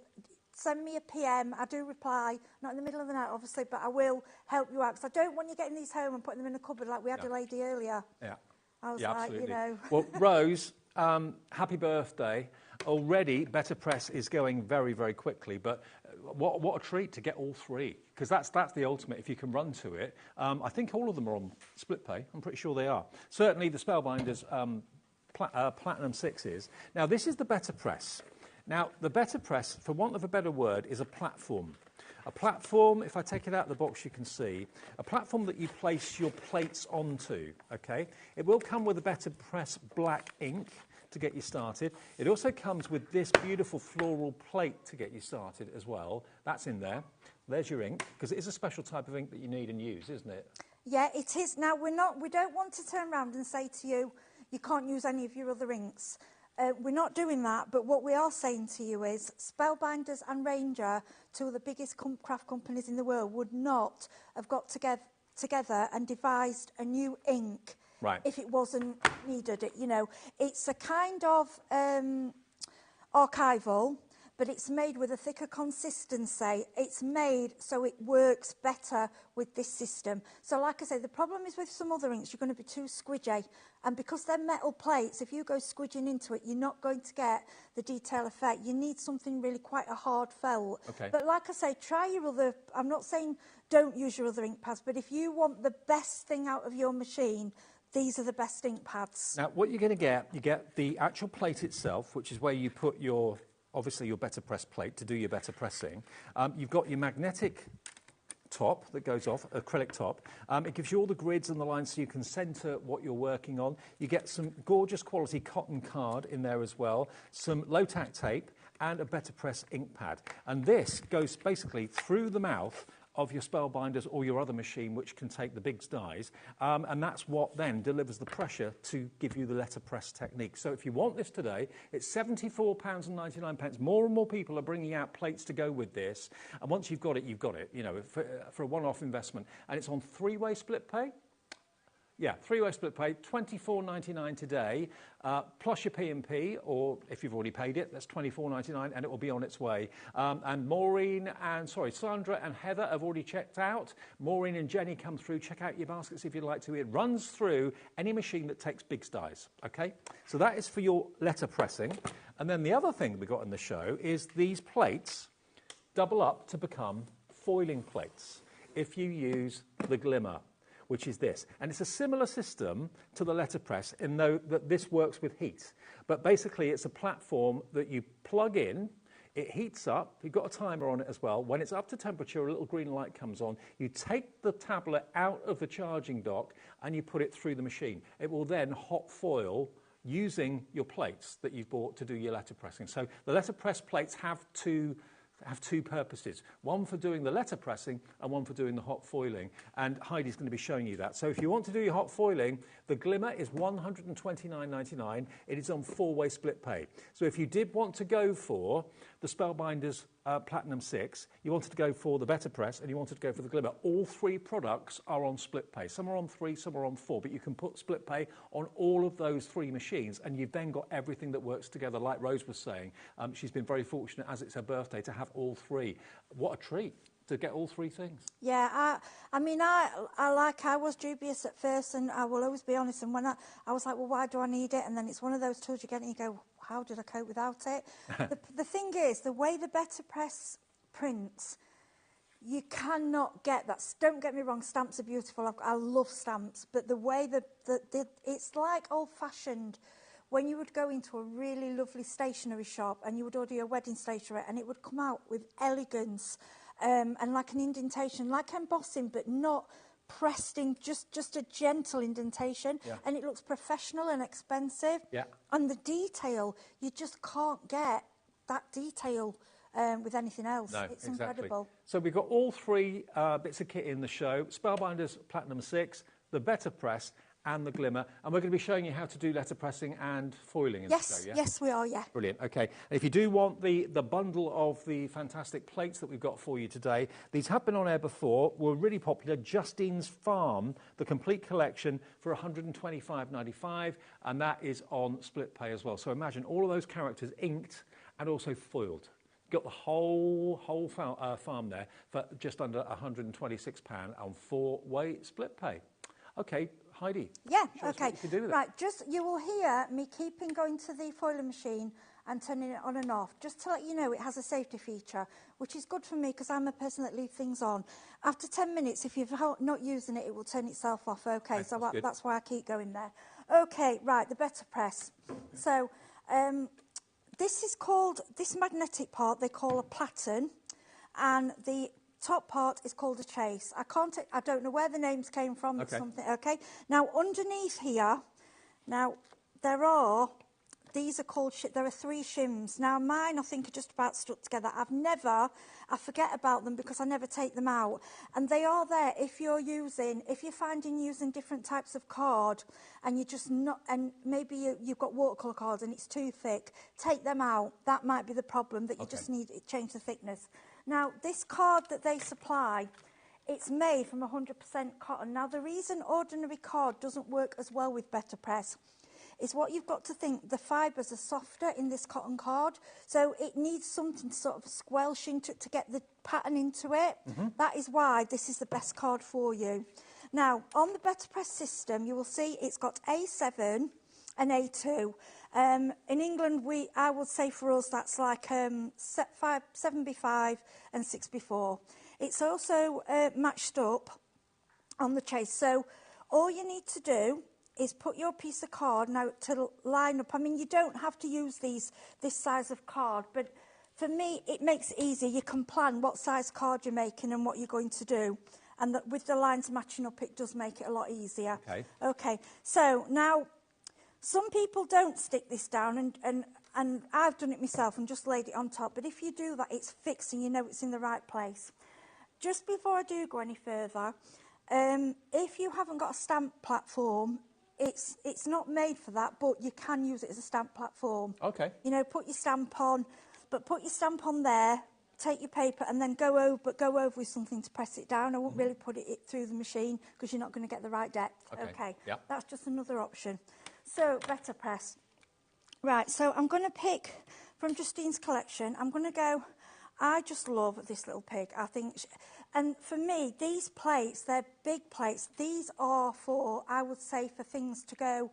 send me a PM. I do reply. Not in the middle of the night, obviously, but I will help you out. Because I don't want you getting these home and putting them in a cupboard like we had a lady earlier. Yeah. I was like, absolutely. you know. Well, Rose, happy birthday. Already, Letterpress is going very, very quickly, but what a treat to get all three, because that's the ultimate if you can run to it. I think all of them are on split pay. I'm pretty sure they are. Certainly the Spellbinders Platinum 6s. Now, this is the Letterpress. Now, the Letterpress, for want of a better word, is a platform. A platform, if I take it out of the box, you can see, a platform that you place your plates onto, okay? It will come with a Letterpress black ink to get you started. It also comes with this beautiful floral plate to get you started as well. That's in there. There's your ink, because it is a special type of ink that you need and use, isn't it? Yeah, it is. Now, we don't want to turn around and say to you, you can't use any of your other inks. We're not doing that, but what we are saying to you is Spellbinders and Ranger, two of the biggest craft companies in the world, would not have got together and devised a new ink if it wasn't needed. You know, it's a kind of archival, but it's made with a thicker consistency. It's made so it works better with this system. So like I say, the problem is with some other inks, you're going to be too squidgy. And because they're metal plates, if you go squidging into it, you're not going to get the detail effect. You need something really quite a hard felt. Okay. But like I say, try your other, I'm not saying don't use your other ink pads, but if you want the best thing out of your machine, these are the best ink pads. Now, what you're going to get, you get the actual plate itself, which is where you put your, obviously your Letterpress plate to do your Letterpressing. You've got your magnetic top that goes off, acrylic top. It gives you all the grids and the lines so you can centre what you're working on. You get some gorgeous quality cotton card in there as well, some low-tack tape and a Letterpress ink pad. And this goes basically through the mouth of your Spellbinders or your other machine, which can take the big dies, and that's what then delivers the pressure to give you the Letterpress technique. So if you want this today, it's £74.99. More and more people are bringing out plates to go with this, and once you've got it, you know, for a one-off investment. And it's on three-way split pay. Yeah, three-way split pay, £24.99 today, plus your P&P, or if you've already paid it, that's £24.99, and it will be on its way. And Sandra and Heather have already checked out. Maureen and Jenny come through. Check out your baskets if you'd like to. It runs through any machine that takes big dies, okay? So that is for your letterpressing. And then the other thing we got in the show is these plates double up to become foiling plates if you use the Glimmer, which is this. And it's a similar system to the Letterpress in that this works with heat. But basically, it's a platform that you plug in, it heats up, you've got a timer on it as well. When it's up to temperature, a little green light comes on. You take the tablet out of the charging dock and you put it through the machine. It will then hot foil using your plates that you've bought to do your letterpressing. So the letterpress plates have two purposes, one for doing the letterpressing and one for doing the hot foiling. And Heidi's going to be showing you that. So if you want to do your hot foiling, the Glimmer is £129.99. It is on four-way split pay. So if you did want to go for the Spellbinders Platinum 6, you wanted to go for the Better Press, and you wanted to go for the Glimmer. All three products are on split pay. Some are on 3, some are on 4, but you can put split pay on all of those 3 machines, and you've then got everything that works together. Like Rose was saying, she's been very fortunate, as it's her birthday, to have all 3. What a treat to get all 3 things. Yeah, I mean, I was dubious at first, and I will always be honest. And when I was like, well, why do I need it? And then it's one of those tools you get and you go, how did I cope without it? The thing is, the way the Better Press prints, you cannot get that. Don't get me wrong, stamps are beautiful. I love stamps, but the way it's like old-fashioned. When you would go into a really lovely stationery shop and you would order your wedding stationery, and it would come out with elegance and like an indentation, like embossing, but not pressed in, just a gentle indentation, and it looks professional and expensive. Yeah. And the detail, you just can't get that detail with anything else. No, it's incredible. So we've got all 3 bits of kit in the show: Spellbinders Platinum 6, the Better Press, and the Glimmer, and we're going to be showing you how to do letterpressing and foiling in the show, yeah? Yes, we are, yeah. Brilliant, OK. And if you do want the bundle of the fantastic plates that we've got for you today, these have been on air before, were really popular. Justine's Farm, the complete collection for $125.95, and that is on split pay as well. So imagine all of those characters inked and also foiled. Got the whole farm there for just under £126 on 4-way split pay. OK, Heidi. Yeah, show us okay. What you can do with it. Right, you will hear me keeping going to the foiling machine and turning it on and off, just to let you know it has a safety feature, which is good for me because I'm a person that leaves things on. After 10 minutes, if you're not using it, it will turn itself off. Okay, so that's why I keep going there. Okay, right, the Better Press. So this magnetic part they call a platen, and the top part is called a chase. I don't know where the names came from. Okay. Something. Okay. Now underneath here, these are called. There are 3 shims. Now mine, I think, are just about stuck together. I forget about them because I never take them out, and they are there if you're finding using different types of card, and you're just not, and maybe you've got watercolor cards and it's too thick. Take them out. That might be the problem. That you just need to change the thickness. Now, this card that they supply, it's made from 100% cotton. Now, the reason ordinary card doesn't work as well with Better Press is what you've got to think. The fibres are softer in this cotton card, so it needs something sort of squelch into it to get the pattern into it. That is why this is the best card for you. Now, on the Better Press system, you will see it's got A7 and A2. In England, I would say for us that's like 7B5 and 6B4. It's also matched up on the chase. So all you need to do is put your piece of card now to line up. I mean, you don't have to use this size of card, but for me, it makes it easy. You can plan what size card you're making and what you're going to do. And with the lines matching up, it does make it a lot easier. Okay. So now, some people don't stick this down, and I've done it myself and just laid it on top. But if you do that, it's fixed and you know it's in the right place. Just before I do go any further, if you haven't got a stamp platform, it's not made for that, but you can use it as a stamp platform. Okay. You know, put your stamp on, but put your stamp on there, take your paper, and then go over with something to press it down. I won't really put it through the machine because you're not going to get the right depth. Okay. Yep. That's just another option. So, Better Press. Right, so I'm going to pick from Justine's collection. I'm going to go, I just love this little pig. I think, and for me, these plates, they're big plates. These are for, I would say, for things to go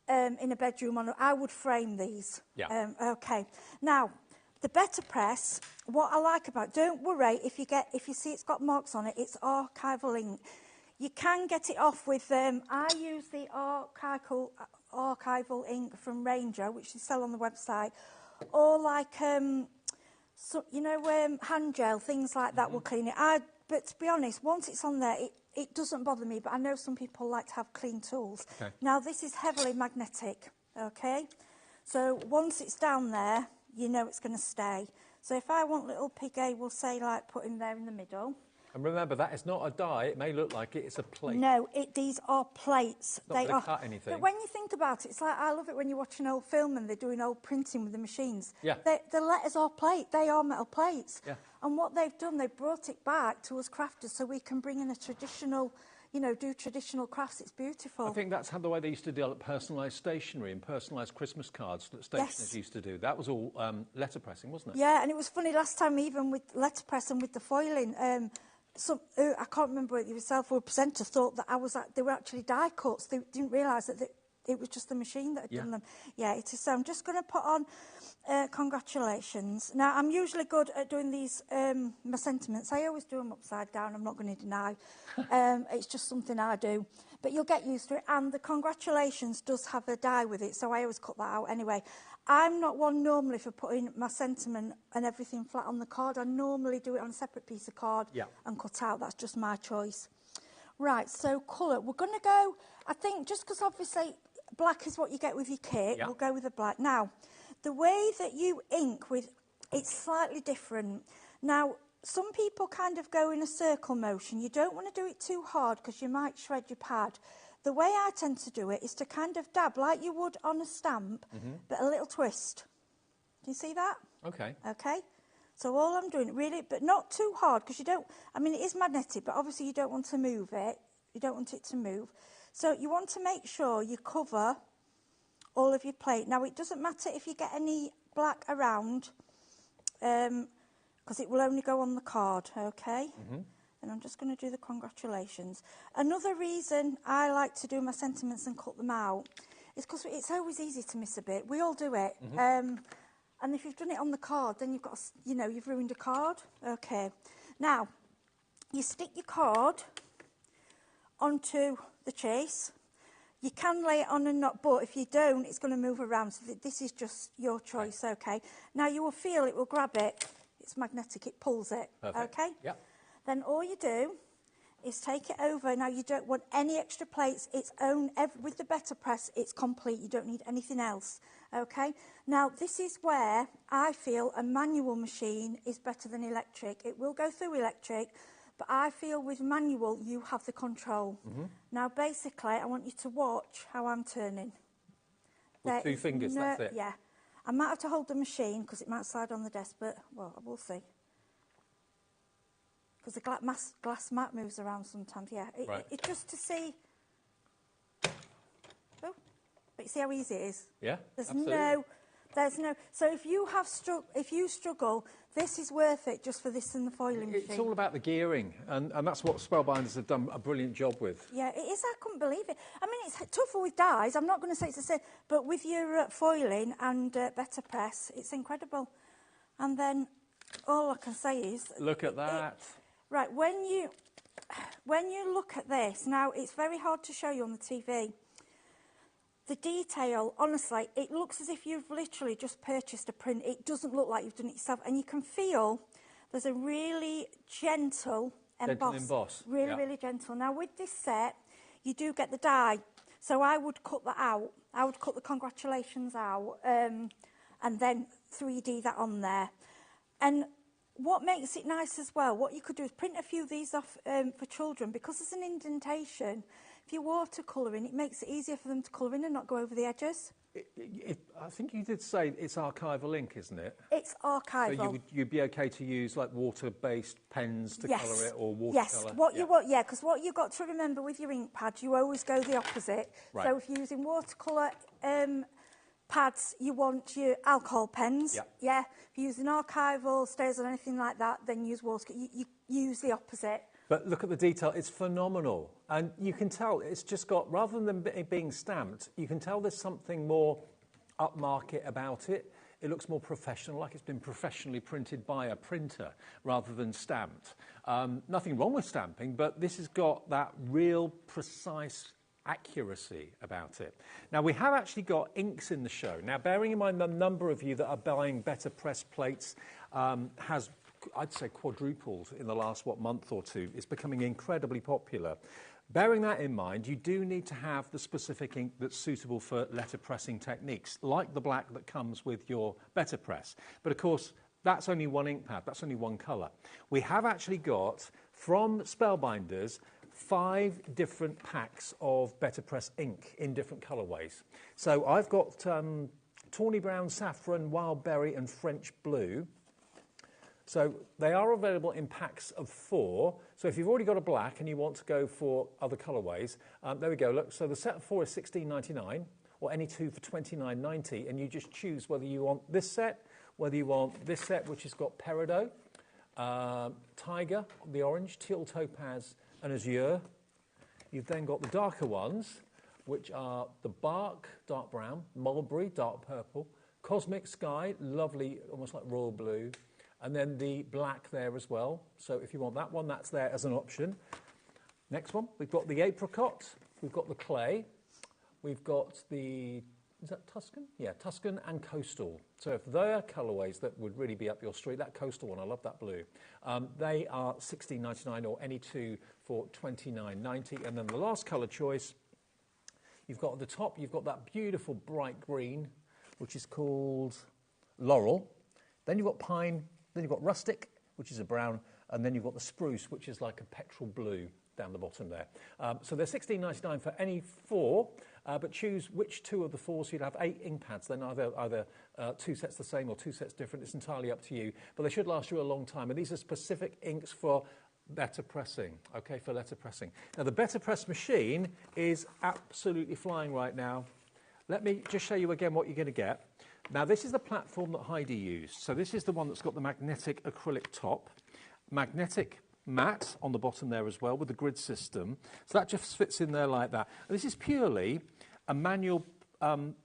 in a bedroom. I would frame these. Yeah. Okay. Now, the Better Press, what I like about it, don't worry if you see it's got marks on it, it's archival ink. You can get it off with, I use the archival ink from Ranger, which they sell on the website, or like, hand gel, things like that will clean it. But to be honest, once it's on there, it doesn't bother me, but I know some people like to have clean tools. Okay. Now, this is heavily magnetic, okay? So once it's down there, you know it's going to stay. So if I want little pig A, we'll say, like, put him there in the middle. And remember, that is not a die. It may look like it. It's a plate. No, these are plates. It's not going to cut anything. But when you think about it, it's like, I love it when you watch an old film and they're doing old printing with the machines. Yeah. The letters are plate. They are metal plates. Yeah. And what they've done, they've brought it back to us crafters so we can bring in a traditional, you know, do traditional crafts. It's beautiful. I think that's how the way they used to develop personalised stationery and personalised Christmas cards that stationers used to do. That was all letterpressing, wasn't it? Yeah, and it was funny last time, even with letterpress and with the foiling, I can't remember it yourself or a presenter thought that they were actually die cuts. They didn't realise that it was just the machine that had done them. Yeah, it is. So I'm just going to put on congratulations. Now, I'm usually good at doing these, my sentiments. I always do them upside down, I'm not going to deny. It's just something I do. But you'll get used to it. And the congratulations does have a die with it, so I always cut that out anyway. I'm not one normally for putting my sentiment and everything flat on the card. I normally do it on a separate piece of card and cut out. That's just my choice. Right, so colour. We're going to go, I think, just because obviously black is what you get with your kit, we'll go with the black. Now, the way that you ink with, it's slightly different. Now, some people kind of go in a circle motion. You don't want to do it too hard because you might shred your pad. The way I tend to do it is to kind of dab like you would on a stamp, but a little twist. Do you see that? Okay. Okay. So all I'm doing, really, but not too hard, because you don't, I mean, it is magnetic, but obviously you don't want to move it. You don't want it to move. So you want to make sure you cover all of your plate. Now, it doesn't matter if you get any black around, because it will only go on the card, okay? And I'm just going to do the congratulations. Another reason I like to do my sentiments and cut them out is because it's always easy to miss a bit. We all do it. And if you've done it on the card, then you've got, you've ruined a card. Okay. Now, you stick your card onto the chase. You can lay it on and not, but if you don't, it's going to move around. So this is just your choice, okay? Now, you will feel it will grab it. It's magnetic. It pulls it. Perfect. Okay? Yep. Then all you do is take it over. Now, you don't want any extra plates. It's own, with the Better Press, it's complete. You don't need anything else, okay? Now, this is where I feel a manual machine is better than electric. It will go through electric, but I feel with manual, you have the control. Now, basically, I want you to watch how I'm turning. With 2 fingers, that's it? Yeah. I might have to hold the machine because it might slide on the desk, but, well, we'll see. Because the glass mat moves around sometimes, yeah. It's just to see. Oh, but you see how easy it is? Yeah, there's absolutely. There's no. So if you struggle, this is worth it just for this and the foiling machine. It's all about the gearing, and that's what Spellbinders have done a brilliant job with. Yeah, it is. I couldn't believe it. I mean, it's tougher with dies. I'm not going to say it's the same, but with your foiling and Better Press, it's incredible. And then all I can say is, look at that. Right, when you look at this, now it's very hard to show you on the TV. The detail, honestly, it looks as if you've literally just purchased a print. It doesn't look like you've done it yourself. And you can feel there's a really gentle emboss. Really gentle. Now, with this set, you do get the die. So I would cut that out. I would cut the congratulations out and then 3D that on there. And what makes it nice as well, what you could do is print a few of these off for children, because there's an indentation. If you're watercolouring, it makes it easier for them to colour in and not go over the edges. I think you did say it's archival ink, isn't it? It's archival. So you'd be okay to use like water-based pens to colour it, or watercolour? Yes, because what you've got to remember with your ink pad, you always go the opposite. Right. So if you're using watercolour pads, you want your alcohol pens. Yeah. If you're using archival, stays or anything like that, then use watercolour. You use the opposite. But look at the detail, it's phenomenal. And you can tell it's just got, rather than it being stamped, you can tell there's something more upmarket about it. It looks more professional, like it's been professionally printed by a printer rather than stamped. Nothing wrong with stamping, but this has got that real precise accuracy about it. Now, we have actually got inks in the show. Now, bearing in mind the number of you that are buying Better Press plates has, I'd say, quadrupled in the last, month or two. It's becoming incredibly popular. Bearing that in mind, you do need to have the specific ink that's suitable for letterpressing techniques, like the black that comes with your Better Press. But of course, that's only one ink pad, that's only one colour. We have actually got from Spellbinders 5 different packs of Letterpress ink in different colourways. So I've got tawny brown, saffron, wild berry and French blue. So they are available in packs of 4. So if you've already got a black and you want to go for other colourways, there we go. Look, so the set of 4 is $16.99, or any 2 for $29.90, and you just choose whether you want this set, whether you want this set, which has got peridot, tiger, the orange, teal topaz, and azure. You've then got the darker ones, which are the bark, dark brown, mulberry, dark purple, cosmic sky, lovely, almost like royal blue, and then the black there as well. So if you want that one, that's there as an option. Next one, we've got the apricot, we've got the clay, we've got the, is that Tuscan? Yeah, Tuscan and coastal. So if there are colourways that would really be up your street, that coastal one, I love that blue. They are $16.99 or any 2 for $29.90. And then the last colour choice, you've got at the top, you've got that beautiful bright green, which is called Laurel. Then you've got pine, then you've got rustic, which is a brown, and then you've got the spruce, which is like a petrol blue down the bottom there. So they're $16.99 for any 4, but choose which 2 of the 4. So you'd have 8 ink pads. Then either 2 sets the same or 2 sets different. It's entirely up to you. But they should last you a long time. And these are specific inks for letterpressing, okay, for letterpressing. Now, the Letterpress machine is absolutely flying right now. Let me just show you again what you're going to get. Now, this is the platform that Heidi used. So this is the one that's got the magnetic acrylic top, magnetic matte on the bottom there as well with the grid system. So that just fits in there like that. And this is purely a manual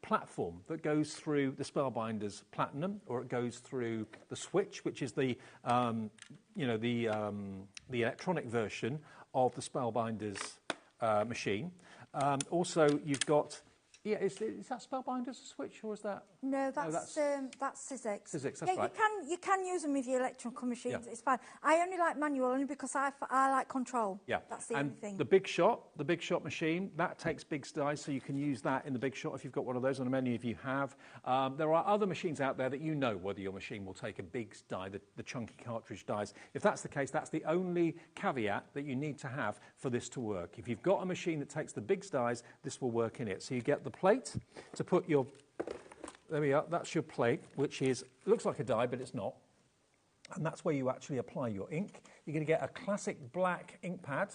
platform that goes through the Spellbinders Platinum, or it goes through the Switch, which is the electronic version of the Spellbinders machine. Also, you've got. Yeah, is that Spellbinders Switch, or is that? No, that's Scenic. Scenic, that's right. You can use them with your electrical machines. Yeah. It's fine. I only like manual only because I like control. Yeah, that's the only thing. The Big Shot machine, that takes big dies, so you can use that in the Big Shot if you've got one of those, and many of you have. There are other machines out there that you know whether your machine will take a big die, the chunky cartridge dies. If that's the case, that's the only caveat that you need to have for this to work. If you've got a machine that takes the big dies, this will work in it. So you get the plate to put your, there we are, that's your plate, which is, looks like a die, but it's not. And that's where you actually apply your ink. You're going to get a classic black ink pad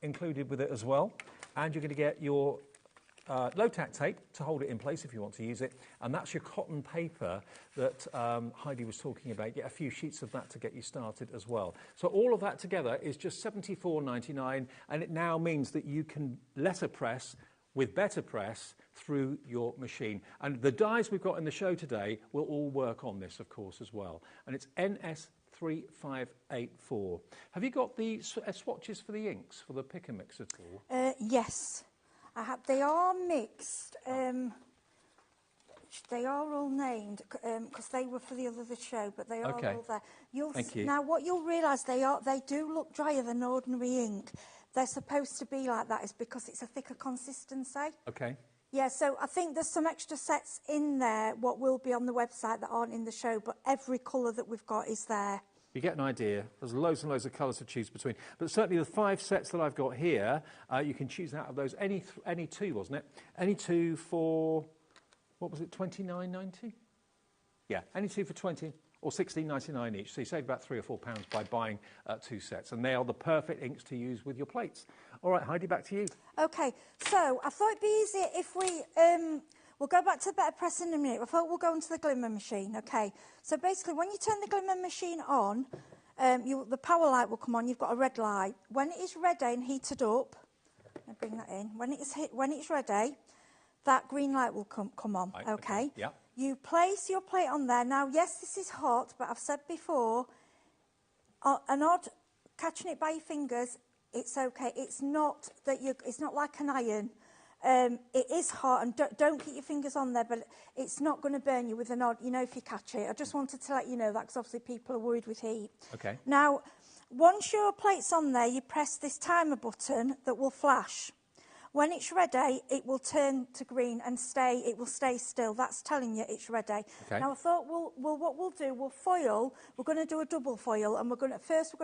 included with it as well. And you're going to get your low-tack tape to hold it in place if you want to use it. And that's your cotton paper that Heidi was talking about. Get a few sheets of that to get you started as well. So all of that together is just $74.99, and it now means that you can letterpress with Letterpress through your machine. And the dies we've got in the show today will all work on this, of course, as well. And it's NS3584. Have you got the swatches for the inks, for the pick and mix at all? Yes. I have. They are mixed. They are all named because they were for the other show, but they are all there. Thank you. Now, what you'll realise, they do look drier than ordinary ink. They're supposed to be like that is because it's a thicker consistency. Okay. Yeah, so I think there's some extra sets in there, what will be on the website that aren't in the show, but every colour that we've got is there. You get an idea. There's loads and loads of colours to choose between. But certainly the 5 sets that I've got here, you can choose out of those. Any 2, wasn't it? Any 2 for, what was it, $29.90? Yeah, any 2 for 20 or $16.99 each. So you save about £3 or £4 by buying 2 sets. And they are the perfect inks to use with your plates. All right, Heidi, back to you. OK, so I thought it'd be easier if we... we'll go back to the Letterpress in a minute. I thought we'll go into the Glimmer machine, OK? So basically, when you turn the Glimmer machine on, the power light will come on. You've got a red light. When it is ready and heated up, I'll bring that in. When it's ready, that green light will come on, right, OK? Yeah. You place your plate on there. Now, yes, this is hot, but I've said before, an odd catching it by your fingers, it's OK. It's not like an iron. It is hot, and don't keep your fingers on there, but it's not going to burn you with an odd, if you catch it. I just wanted to let you know that because obviously people are worried with heat. Okay. Now, once your plate's on there, you press this timer button that will flash. When it's ready, it will turn to green and stay. It will stay still. That's telling you it's ready. Okay. Now I thought, what we'll do, we'll foil. We're going to do a double foil, and we're going to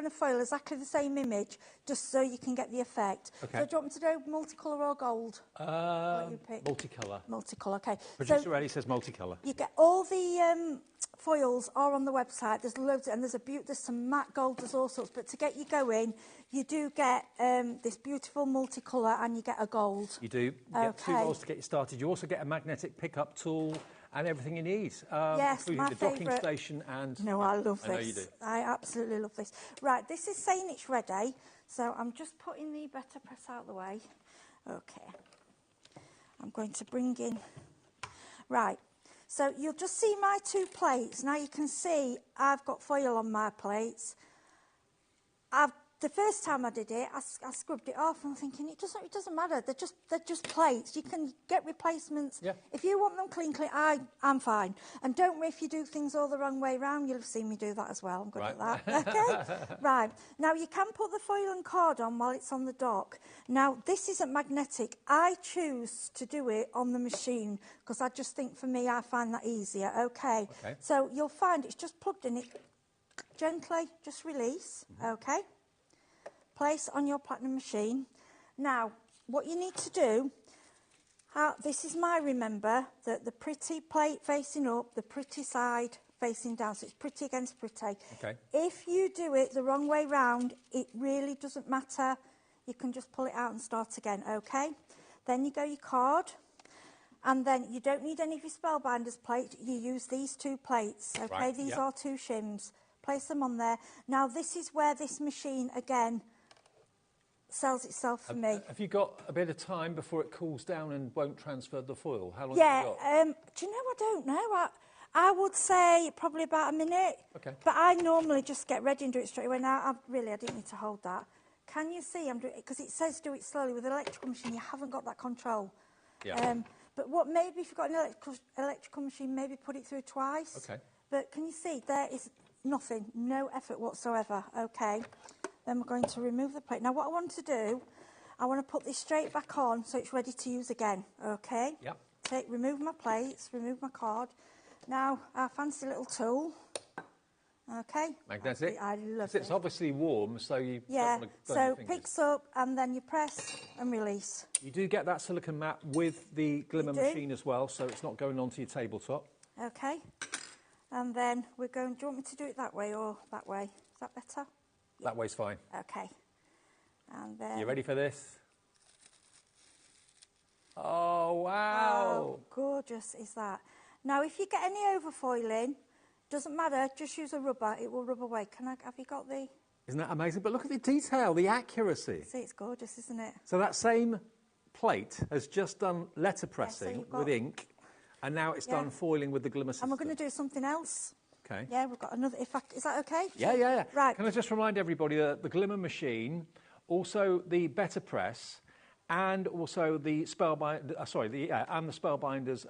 foil exactly the same image, just so you can get the effect. Okay. So do you want me to do multicolour or gold? What you pick? Multicolour. Multicolour. Okay. Producer Ellie says multicolour. You get all the foils are on the website. There's loads, and there's some matte gold. There's all sorts. But to get you going, you do get this beautiful multicolour, and you get a gold. You do. You get 2 rolls to get you started. You also get a magnetic pickup tool and everything you need. Yes, including my the docking favourite. station and... No, I love this. I know you do. I absolutely love this. Right, this is saying it's ready. So I'm just putting the Letterpress out of the way. Okay. I'm going to bring in... Right. So you'll just see my 2 plates. Now you can see I've got foil on my plates. The first time I did it, I scrubbed it off and I'm thinking it doesn't matter. They're just plates. You can get replacements. Yeah. If you want them clean, I'm fine. And don't worry if you do things all the wrong way around. You'll have seen me do that as well. I'm good at that. Okay. Right. Now you can put the foil and card on while it's on the dock. Now this isn't magnetic. I choose to do it on the machine because I just think for me I find that easier. Okay. So you'll find it's just plugged in. It gently just release. Okay. Place on your platinum machine. Now, what you need to do, this is my remember, the pretty plate facing up, the pretty side facing down, so it's pretty against pretty. Okay. If you do it the wrong way round, it really doesn't matter. You can just pull it out and start again, okay? Then you go your card, and then you don't need any of your Spellbinders plate. You use these 2 plates, okay? Right, These yep. are 2 shims. Place them on there. Now, this is where this machine, again, sells itself for me. Have you got a bit of time before it cools down and won't transfer the foil? How long Yeah, have you got? do you know, I don't know. I would say probably about a minute. Okay. But I normally just get ready and do it straight away. Now, I didn't need to hold that. Can you see I'm doing it? Because it says do it slowly. With an electrical machine, you haven't got that control. Yeah. But maybe if you've got an electrical machine, maybe put it through twice. Okay. But can you see, there is nothing, no effort whatsoever. Okay. Then we're going to remove the plate. Now, what I want to do, I want to put this straight back on so it's ready to use again, okay? Yep. Remove my plates, remove my card. Now, our fancy little tool, okay? Magnetic. I love it. It's obviously warm, so you Yeah, don't want to burn your so fingers. picks up and then you press and release. You do get that silicone mat with the Glimmer You do. machine as well, so it's not going onto your tabletop. Okay. And then we're going, do you want me to do it that way or that way? Is that better? That way's fine. Okay. And then... You ready for this? Oh, wow. How gorgeous is that? Now, if you get any overfoiling, doesn't matter, just use a rubber. It will rub away. Have you got the... Isn't that amazing? But look at the detail, the accuracy. See, it's gorgeous, isn't it? So that same plate has just done letterpressing you've got- with ink, and now it's done foiling with the Glimmer system. And we're going to do something else. Okay. Yeah, we've got another... Is that okay? Yeah. Right. Can I just remind everybody that the Glimmer machine, also the Letterpress, and also the Spellbinders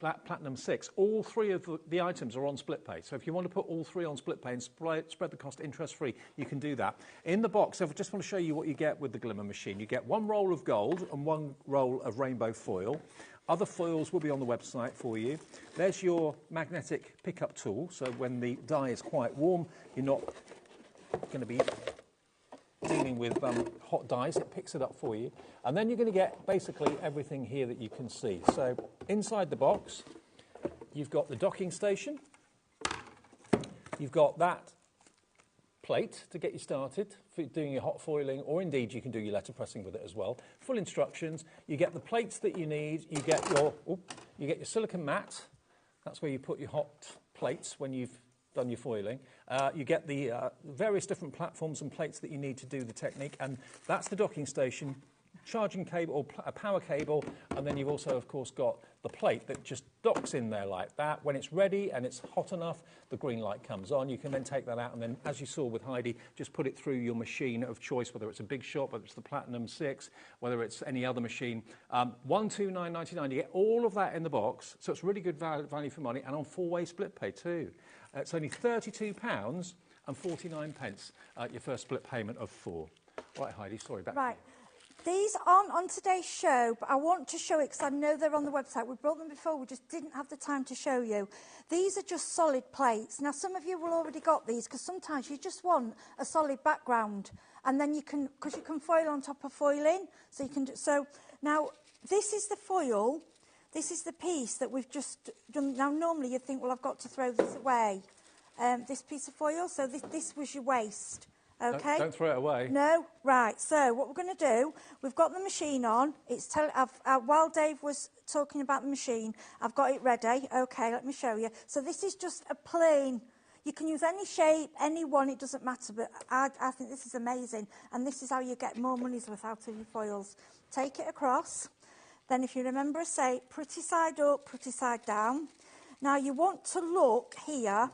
Platinum 6, all 3 of the items are on split pay. So if you want to put all 3 on split pay and spread the cost interest-free, you can do that. In the box, I just want to show you what you get with the Glimmer machine. You get 1 roll of gold and 1 roll of rainbow foil. Other foils will be on the website for you. There's your magnetic pickup tool, so when the dye is quite warm, you're not going to be dealing with hot dyes. It picks it up for you. And then you're going to get basically everything here that you can see. So inside the box, you've got the docking station. You've got that plate to get you started for doing your hot foiling, or indeed you can do your letterpressing with it as well. Full instructions. You get the plates that you need. You get your silicone mat. That's where you put your hot plates when you've done your foiling. You get the various different platforms and plates that you need to do the technique, and that's the docking station, charging cable or a power cable, and then you've also, of course, got the plate that just docks in there like that. When it's ready and it's hot enough, the green light comes on. You can then take that out and then, as you saw with Heidi, just put it through your machine of choice, whether it's a big shot, whether it's the Platinum 6, whether it's any other machine. $129.99. You get all of that in the box, so it's really good value for money, and on 4-way split pay too. It's only £32 and 49 pence, your first split payment of 4. Right, Heidi, sorry, back to you. These aren't on today's show, but I want to show it because I know they're on the website. We brought them before, we just didn't have the time to show you. These are just solid plates. Now, some of you will already got these because sometimes you just want a solid background, and then you can, because you can foil on top of foiling, so you can do, so now this is the foil. This is the piece that we've just done. Now, normally you'd think, well, I've got to throw this away, this piece of foil. So this was your waste. Okay. Don't throw it away. No, right. So what we're going to do, we've got the machine on. While Dave was talking about the machine, I've got it ready. Okay, let me show you. So this is just a plain. You can use any shape, any one. It doesn't matter. But I think this is amazing, and this is how you get more money's worth out of your foils. Take it across. Then, if you remember, say pretty side up, pretty side down. Now you want to look here.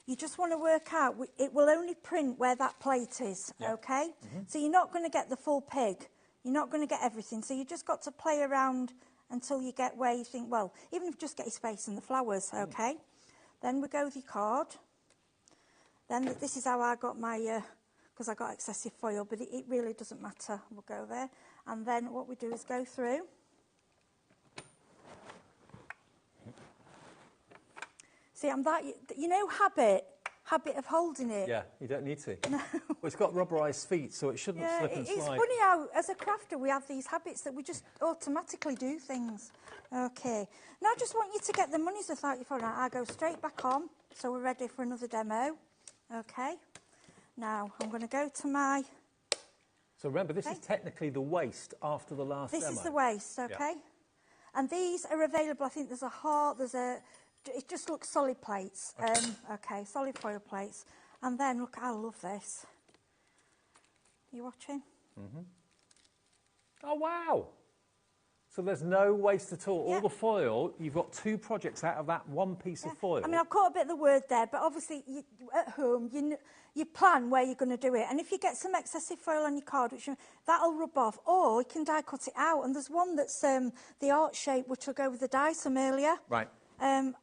You just want to work out, it will only print where that plate is, okay? So you're not going to get the full pig. You're not going to get everything. So you just got to play around until you get where you think, well, even if you just get your space and the flowers, okay? Then we go with your card. Then this is how I got my, because I got excessive foil, but it really doesn't matter. We'll go there. And then what we do is go through. See, I'm that, you know, habit of holding it. Yeah, you don't need to. No. Well, it's got rubberised feet, so it shouldn't slip and slide. It's funny how, as a crafter, we have these habits that we just automatically do things. Okay. Now I just want you to get the money's worth out your phone. I go straight back on, so we're ready for another demo. Okay. Now, I'm going to go to my... So remember, this is technically the waste after the last demo. This is the waste, okay? Yeah. And these are available. I think there's a heart, there's a... It just looks solid plates. Okay, solid foil plates. And then, look, I love this. You watching? Oh, wow. So there's no waste at all. All the foil, you've got 2 projects out of that one piece of foil. I mean, I've caught a bit of the word there, but obviously at home, you plan where you're going to do it. And if you get some excessive foil on your card, that'll rub off, or you can die cut it out. And there's one that's the art shape, which will go with the die some earlier. Right.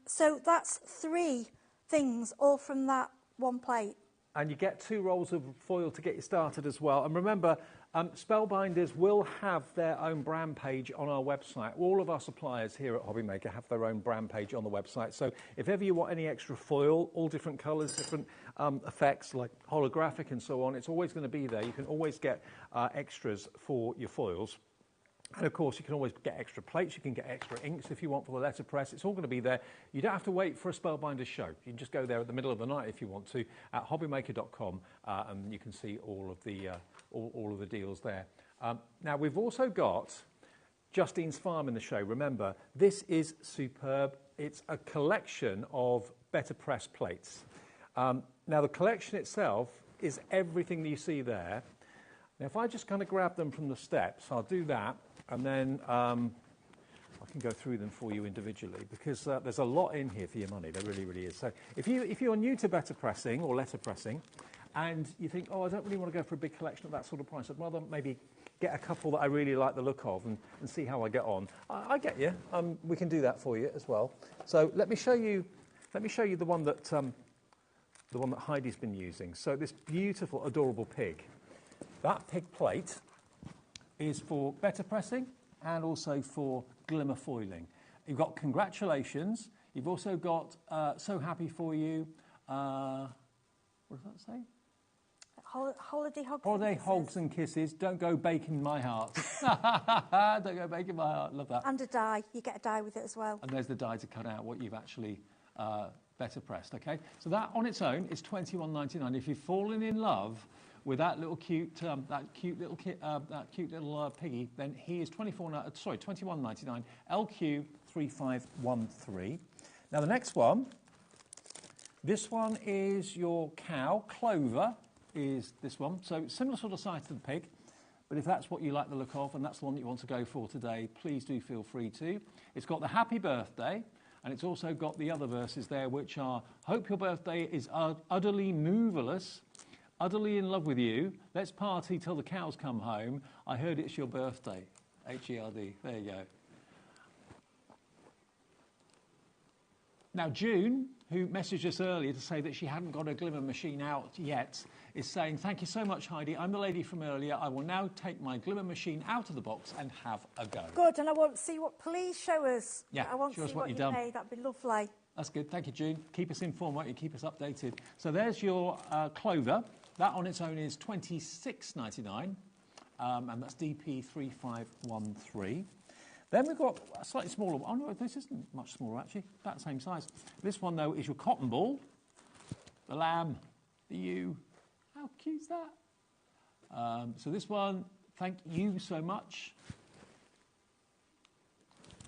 So that's 3 things, all from that one plate. And you get 2 rolls of foil to get you started as well. And remember, Spellbinders will have their own brand page on our website. All of our suppliers here at HobbyMaker have their own brand page on the website. So if ever you want any extra foil, all different colours, different effects like holographic and so on, it's always going to be there. You can always get extras for your foils. And of course, you can always get extra plates, you can get extra inks if you want for the letterpress. It's all going to be there. You don't have to wait for a Spellbinders show. You can just go there at the middle of the night if you want to at hobbymaker.com, and you can see all of the deals there. Now, we've also got Justine's Farm in the show. Remember, this is superb. It's a collection of better press plates. Now, the collection itself is everything that you see there. Now, if I just kind of grab them from the steps, I'll do that, and then I can go through them for you individually, because there's a lot in here for your money. There really, really is. So if you're new to better pressing or letterpressing, and you think, oh, I don't really want to go for a big collection at that sort of price, I'd rather maybe get a couple that I really like the look of and see how I get on. I get you. We can do that for you as well. So let me show you the one that Heidi's been using. So this beautiful, adorable pig. That pig plate is for better pressing and also for glimmer foiling. You've got congratulations. You've also got so happy for you. What does that say? Holiday hogs and kisses. Don't go baking my heart. Don't go baking my heart. Love that. And a die. You get a die with it as well. And there's the die to cut out what you've actually better pressed. Okay. So that on its own is $21.99. If you've fallen in love with that little cute, little piggy, then he is $21.99. LQ3513. Now the next one. This one is your cow. Clover is this one. So similar sort of size to the pig, but if that's what you like the look of and that's the one that you want to go for today, please do feel free to. It's got the happy birthday, and it's also got the other verses there, which are, hope your birthday is utterly moveless, utterly in love with you, let's party till the cows come home, I heard it's your birthday, H-E-R-D, there you go. Now, June, who messaged us earlier to say that she hadn't got a Glimmer machine out yet, is saying, thank you so much, Heidi. I'm the lady from earlier. I will now take my Glimmer machine out of the box and have a go. Good, and I want to see what, please show us. Yeah, I want to show us see what what you've you done. made. That'd be lovely. That's good. Thank you, June. Keep us informed, won't you? Keep us updated. So there's your clover. That on its own is $26.99, and that's DP3513. Then we've got a slightly smaller one. Oh, no, this isn't much smaller, actually. About the same size. This one, though, is your cotton ball, the lamb, the ewe. How cute's that? So this one, thank you so much.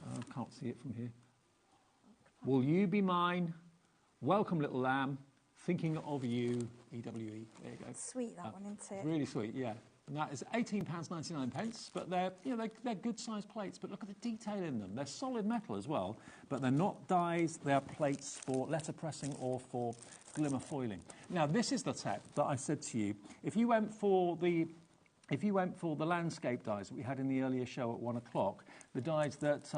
I can't see it from here. Will you be mine? Welcome, little lamb. Thinking of you, EWE. There you go. Sweet, that one, isn't it? Really sweet, yeah. And that is £18.99, but they're good-sized plates. But look at the detail in them. They're solid metal as well, but they're not dies. They're plates for letterpressing or for Glimmer foiling. Now, this is the set that I said to you. If you went for the landscape dies that we had in the earlier show at 1 o'clock, the dies that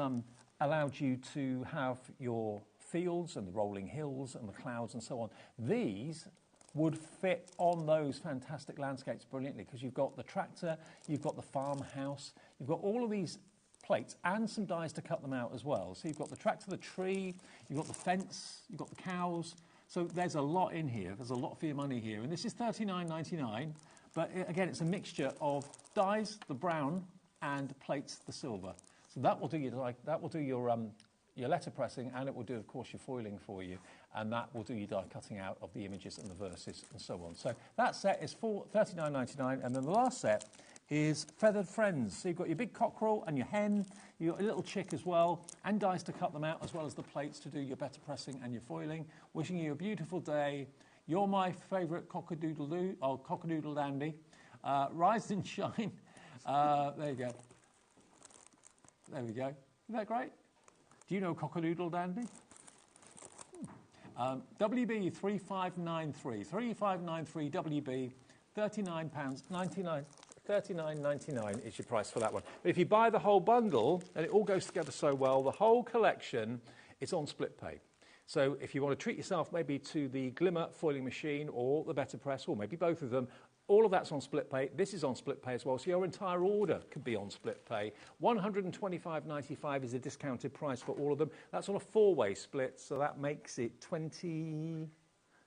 allowed you to have your fields and the rolling hills and the clouds and so on, these would fit on those fantastic landscapes brilliantly, because you've got the tractor, you've got the farmhouse, you've got all of these plates and some dies to cut them out as well. So you've got the tractor, the tree, you've got the fence, you've got the cows. So there's a lot in here. There's a lot for your money here. And this is $39.99, but again, it's a mixture of dies, the brown, and plates, the silver. So that will do your letterpressing, and it will do, of course, your foiling for you, and that will do your die cutting out of the images and the verses and so on. So that set is $39.99, and then the last set is Feathered Friends. So you've got your big cockerel and your hen, you've got a little chick as well, and dies to cut them out, as well as the plates to do your better pressing and your foiling. Wishing you a beautiful day. You're my favourite cockadoodle-doo, or cockadoodle dandy. Rise and shine. There you go. There we go. Isn't that great? Do you know Cockadoodle Dandy? WB 3593. 3593 WB, £39.99 is your price for that one. But if you buy the whole bundle, and it all goes together so well, the whole collection is on split pay. So if you want to treat yourself maybe to the Glimmer foiling machine or the Better Press, or maybe both of them, all of that's on split pay. This is on split pay as well, so your entire order could be on split pay. $125.95 is a discounted price for all of them. That's on a four-way split, so that makes it $31.48.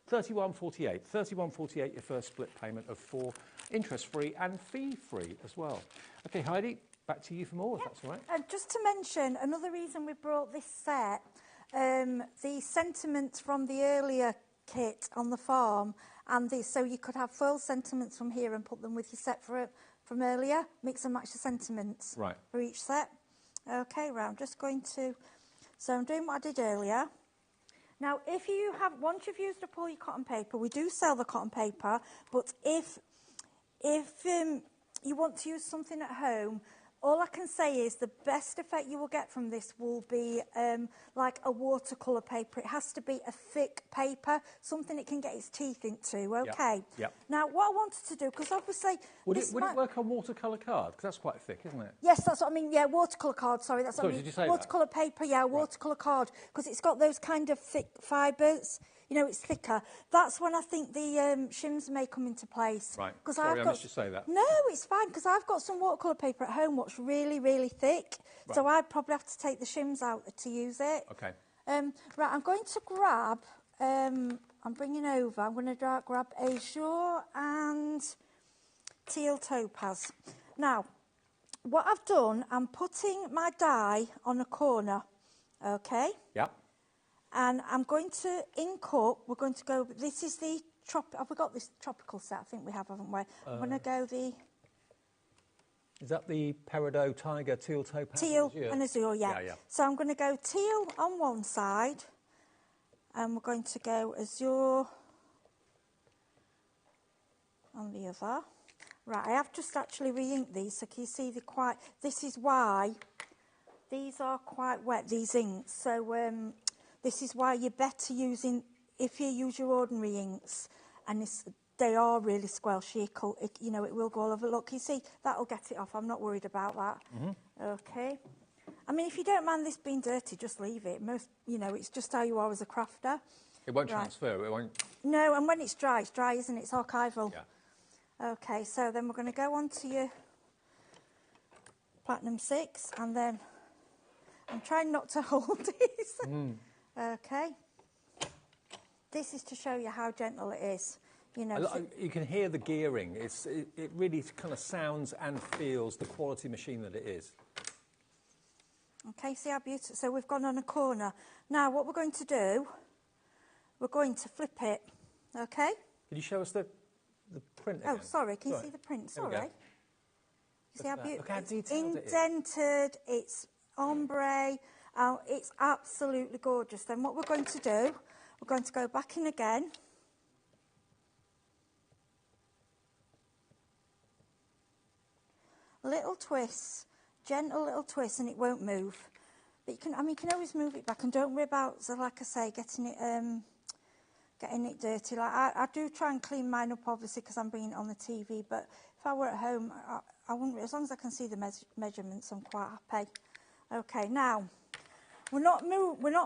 $31.48, your first split payment of 4, interest-free and fee-free as well. Okay, Heidi, back to you for more, if that's all right. And just to mention, another reason we brought this set, the sentiments from the earlier kit on the farm, and so you could have foil sentiments from here and put them with your set from earlier, mix and match the sentiments for each set. Okay, right, I'm just going to, so I'm doing what I did earlier. Now, if you have, once you've used up all your cotton paper, we do sell the cotton paper, but if you want to use something at home, all I can say is the best effect you will get from this will be like a watercolour paper. It has to be a thick paper, something it can get its teeth into, okay? Yep. Now, what I wanted to do, because obviously... Would it work on watercolour card? Because that's quite thick, isn't it? Yes, that's what I mean, yeah, watercolour card, sorry. That's what I mean. Did you say watercolour paper, yeah, watercolour card, because it's got those kind of thick fibres. You know, it's thicker. That's when I think the shims may come into place. Right. Sorry, I missed you say that. No, it's fine, because I've got some watercolour paper at home what's really, really thick. Right. So I'd probably have to take the shims out to use it. Okay. Right, I'm going to grab, I'm bringing over, I'm going to grab azure and teal topaz. Now, what I've done, I'm putting my die on a corner, okay? Yep. And I'm going to ink up, we're going to go, this is the, have we got this tropical set? I think we have, haven't we? I'm going to go the... Is that the peridot tiger teal topaz? Teal and azure, yeah. So I'm going to go teal on one side, and we're going to go azure on the other. Right, I have just actually re-inked these, so can you see this is why these are quite wet, these inks. So this is why you're better using, if you use your ordinary inks, and they are really squelchy, it will go all over. Look, you see, that'll get it off. I'm not worried about that. Okay. I mean, if you don't mind this being dirty, just leave it. Most, you know, it's just how you are as a crafter. It won't transfer, it won't... No, and when it's dry, isn't it? It's archival. Yeah. Okay, so then we're going to go on to your Platinum 6, and then I'm trying not to hold these. Okay. This is to show you how gentle it is. You know, you can hear the gearing. It really kind of sounds and feels the quality machine that it is. Okay, see how beautiful. So we've gone on a corner. Now what we're going to do, we're going to flip it. Okay? Can you show us the print again? Oh, sorry. Can you see the print? Sorry. You see how beautiful? Look how detailed it is. Indented. It's ombre. It's absolutely gorgeous. Then what we're going to do, we're going to go back in again. Little twists, gentle little twists, and it won't move. But you can, you can always move it back, and don't worry about, so like I say, getting it dirty. Like I do try and clean mine up, obviously, because I'm bringing it on the TV. But if I were at home, I wouldn't. As long as I can see the measurements, I'm quite happy. Okay, now we're not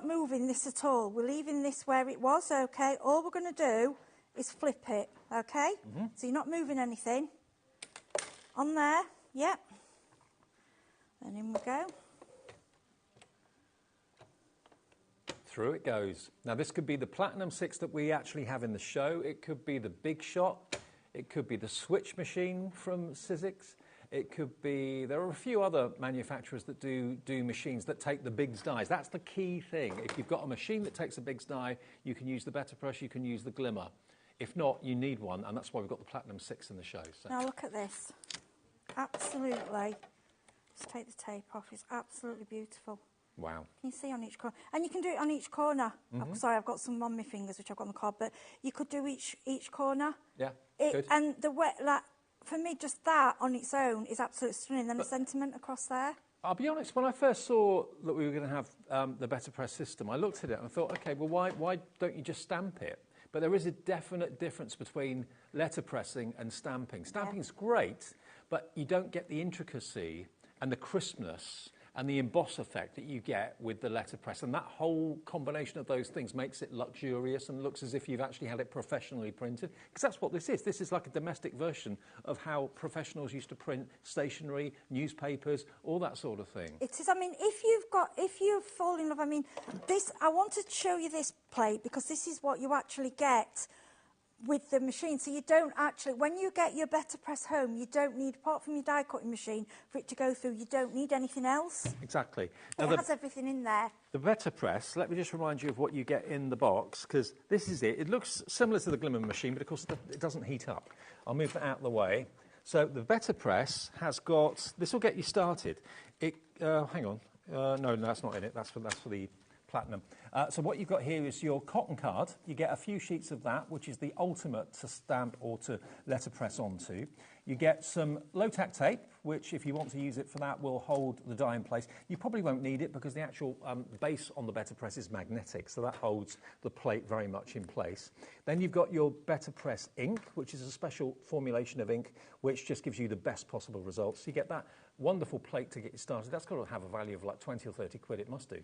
moving this at all. We're leaving this where it was. Okay, all we're going to do is flip it. Okay, so you're not moving anything. On there. Yep. And in we go. Through it goes. Now this could be the Platinum 6 that we actually have in the show. It could be the Big Shot. It could be the Switch machine from Scenic. It could be, there are a few other manufacturers that do machines that take the Big's dies. That's the key thing. If you've got a machine that takes a Big's die, you can use the Letterpress, you can use the Glimmer. If not, you need one, and that's why we've got the Platinum 6 in the show. So. Now look at this. Absolutely. Just take the tape off. It's absolutely beautiful. Wow. Can you see on each corner? And you can do it on each corner. Oh, sorry, I've got some on my fingers, which I've got on the card, but you could do each corner. Yeah, good. And the like, for me, just that on its own is absolutely stunning. Then the sentiment across there. I'll be honest, when I first saw that we were going to have the Letterpress system, I looked at it and I thought, okay, well, why don't you just stamp it? But there is a definite difference between letterpressing and stamping. Stamping's great, but you don't get the intricacy and the crispness and the emboss effect that you get with the letterpress. And that whole combination of those things makes it luxurious and looks as if you've actually had it professionally printed. Because that's what this is. This is like a domestic version of how professionals used to print stationery, newspapers, all that sort of thing. It is. I mean, if you fall in love, I mean, this, I wanted to show you this plate because this is what you actually get with the machine. So you don't actually, when you get your Letterpress home, you don't need, apart from your die cutting machine, for it to go through, you don't need anything else. Exactly. It has everything in there. The Letterpress, let me just remind you of what you get in the box, because this is it. It looks similar to the Glimmer machine, but of course it doesn't heat up. I'll move that out of the way. So the Letterpress has got, this will get you started. Hang on. No, that's not in it. That's for the Platinum. So what you've got here is your cotton card. You get a few sheets of that, which is the ultimate to stamp or to letterpress onto. You get some low-tack tape, which if you want to use it for that will hold the die in place. You probably won't need it because the actual base on the Letterpress is magnetic, so that holds the plate very much in place. Then you've got your Letterpress ink, which is a special formulation of ink, which just gives you the best possible results. You get that wonderful plate to get you started. That's got to have a value of like 20 or 30 quid, it must do.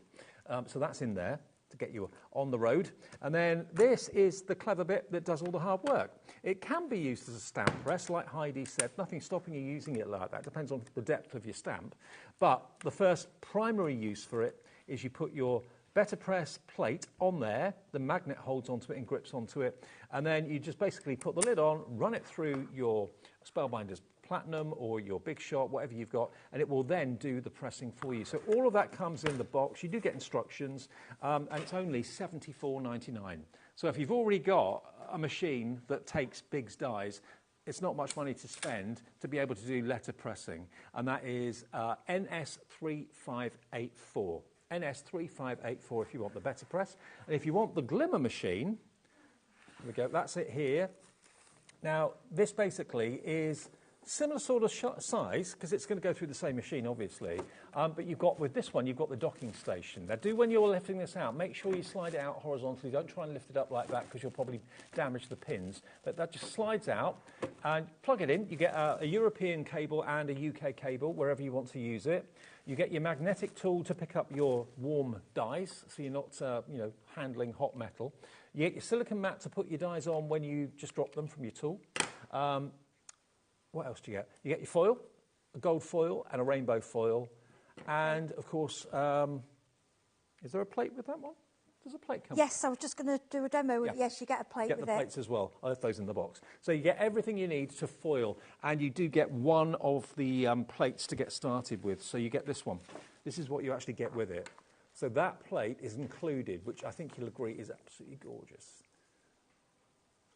So that's in there to get you on the road. And then this is the clever bit that does all the hard work. It can be used as a stamp press, like Heidi said. Nothing stopping you using it like that. Depends on the depth of your stamp. But the first primary use for it is you put your Letterpress plate on there, the magnet holds onto it and grips onto it, and then you just basically put the lid on, run it through your Spellbinders Platinum or your Big Shot, whatever you've got, and it will then do the pressing for you. So all of that comes in the box. You do get instructions, and it's only $74.99. So if you've already got a machine that takes Big's dies, it's not much money to spend to be able to do letterpressing, and that is NS3584. NS3584 if you want the Letterpress. And if you want the Glimmer machine, there we go, that's it here. Now, this basically is similar sort of size, because it's going to go through the same machine, obviously. But you've got, with this one, you've got the docking station. Now, when you're lifting this out, make sure you slide it out horizontally. Don't try and lift it up like that, because you'll probably damage the pins. But that just slides out, and plug it in. You get a European cable and a UK cable, wherever you want to use it. You get your magnetic tool to pick up your warm dies, so you're not handling hot metal. You get your silicone mat to put your dies on when you just drop them from your tool. What else do you get? You get your foil, a gold foil and a rainbow foil. And, of course, is there a plate with that one? Does a plate come? Yes, I was just going to do a demo. Yeah. Yes, you get a plate with it. Get the plates as well. I left those in the box. So you get everything you need to foil, and you do get one of the plates to get started with. So you get this one. This is what you actually get with it. So that plate is included, which I think you'll agree is absolutely gorgeous.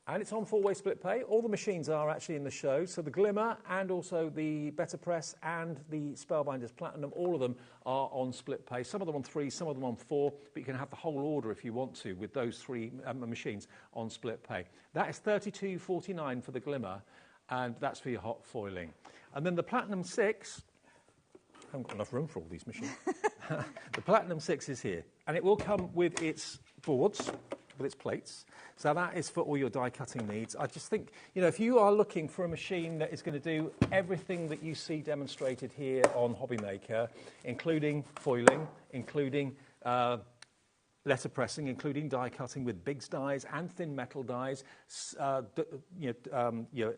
And it's on 4-way split pay. All the machines are actually in the show. So the Glimmer and also the Letterpress and the Spellbinders Platinum, all of them are on split pay. Some of them on 3, some of them on 4, but you can have the whole order if you want to with those 3 machines on split pay. That is $32.49 for the Glimmer, and that's for your hot foiling. And then the Platinum 6, I haven't got enough room for all these machines. The Platinum 6 is here, and it will come with its boards, with its plates. So that is for all your die cutting needs. I just think, if you are looking for a machine that is going to do everything that you see demonstrated here on HobbyMaker, including foiling, including letterpressing, including die cutting with Biggs dies and thin metal dies,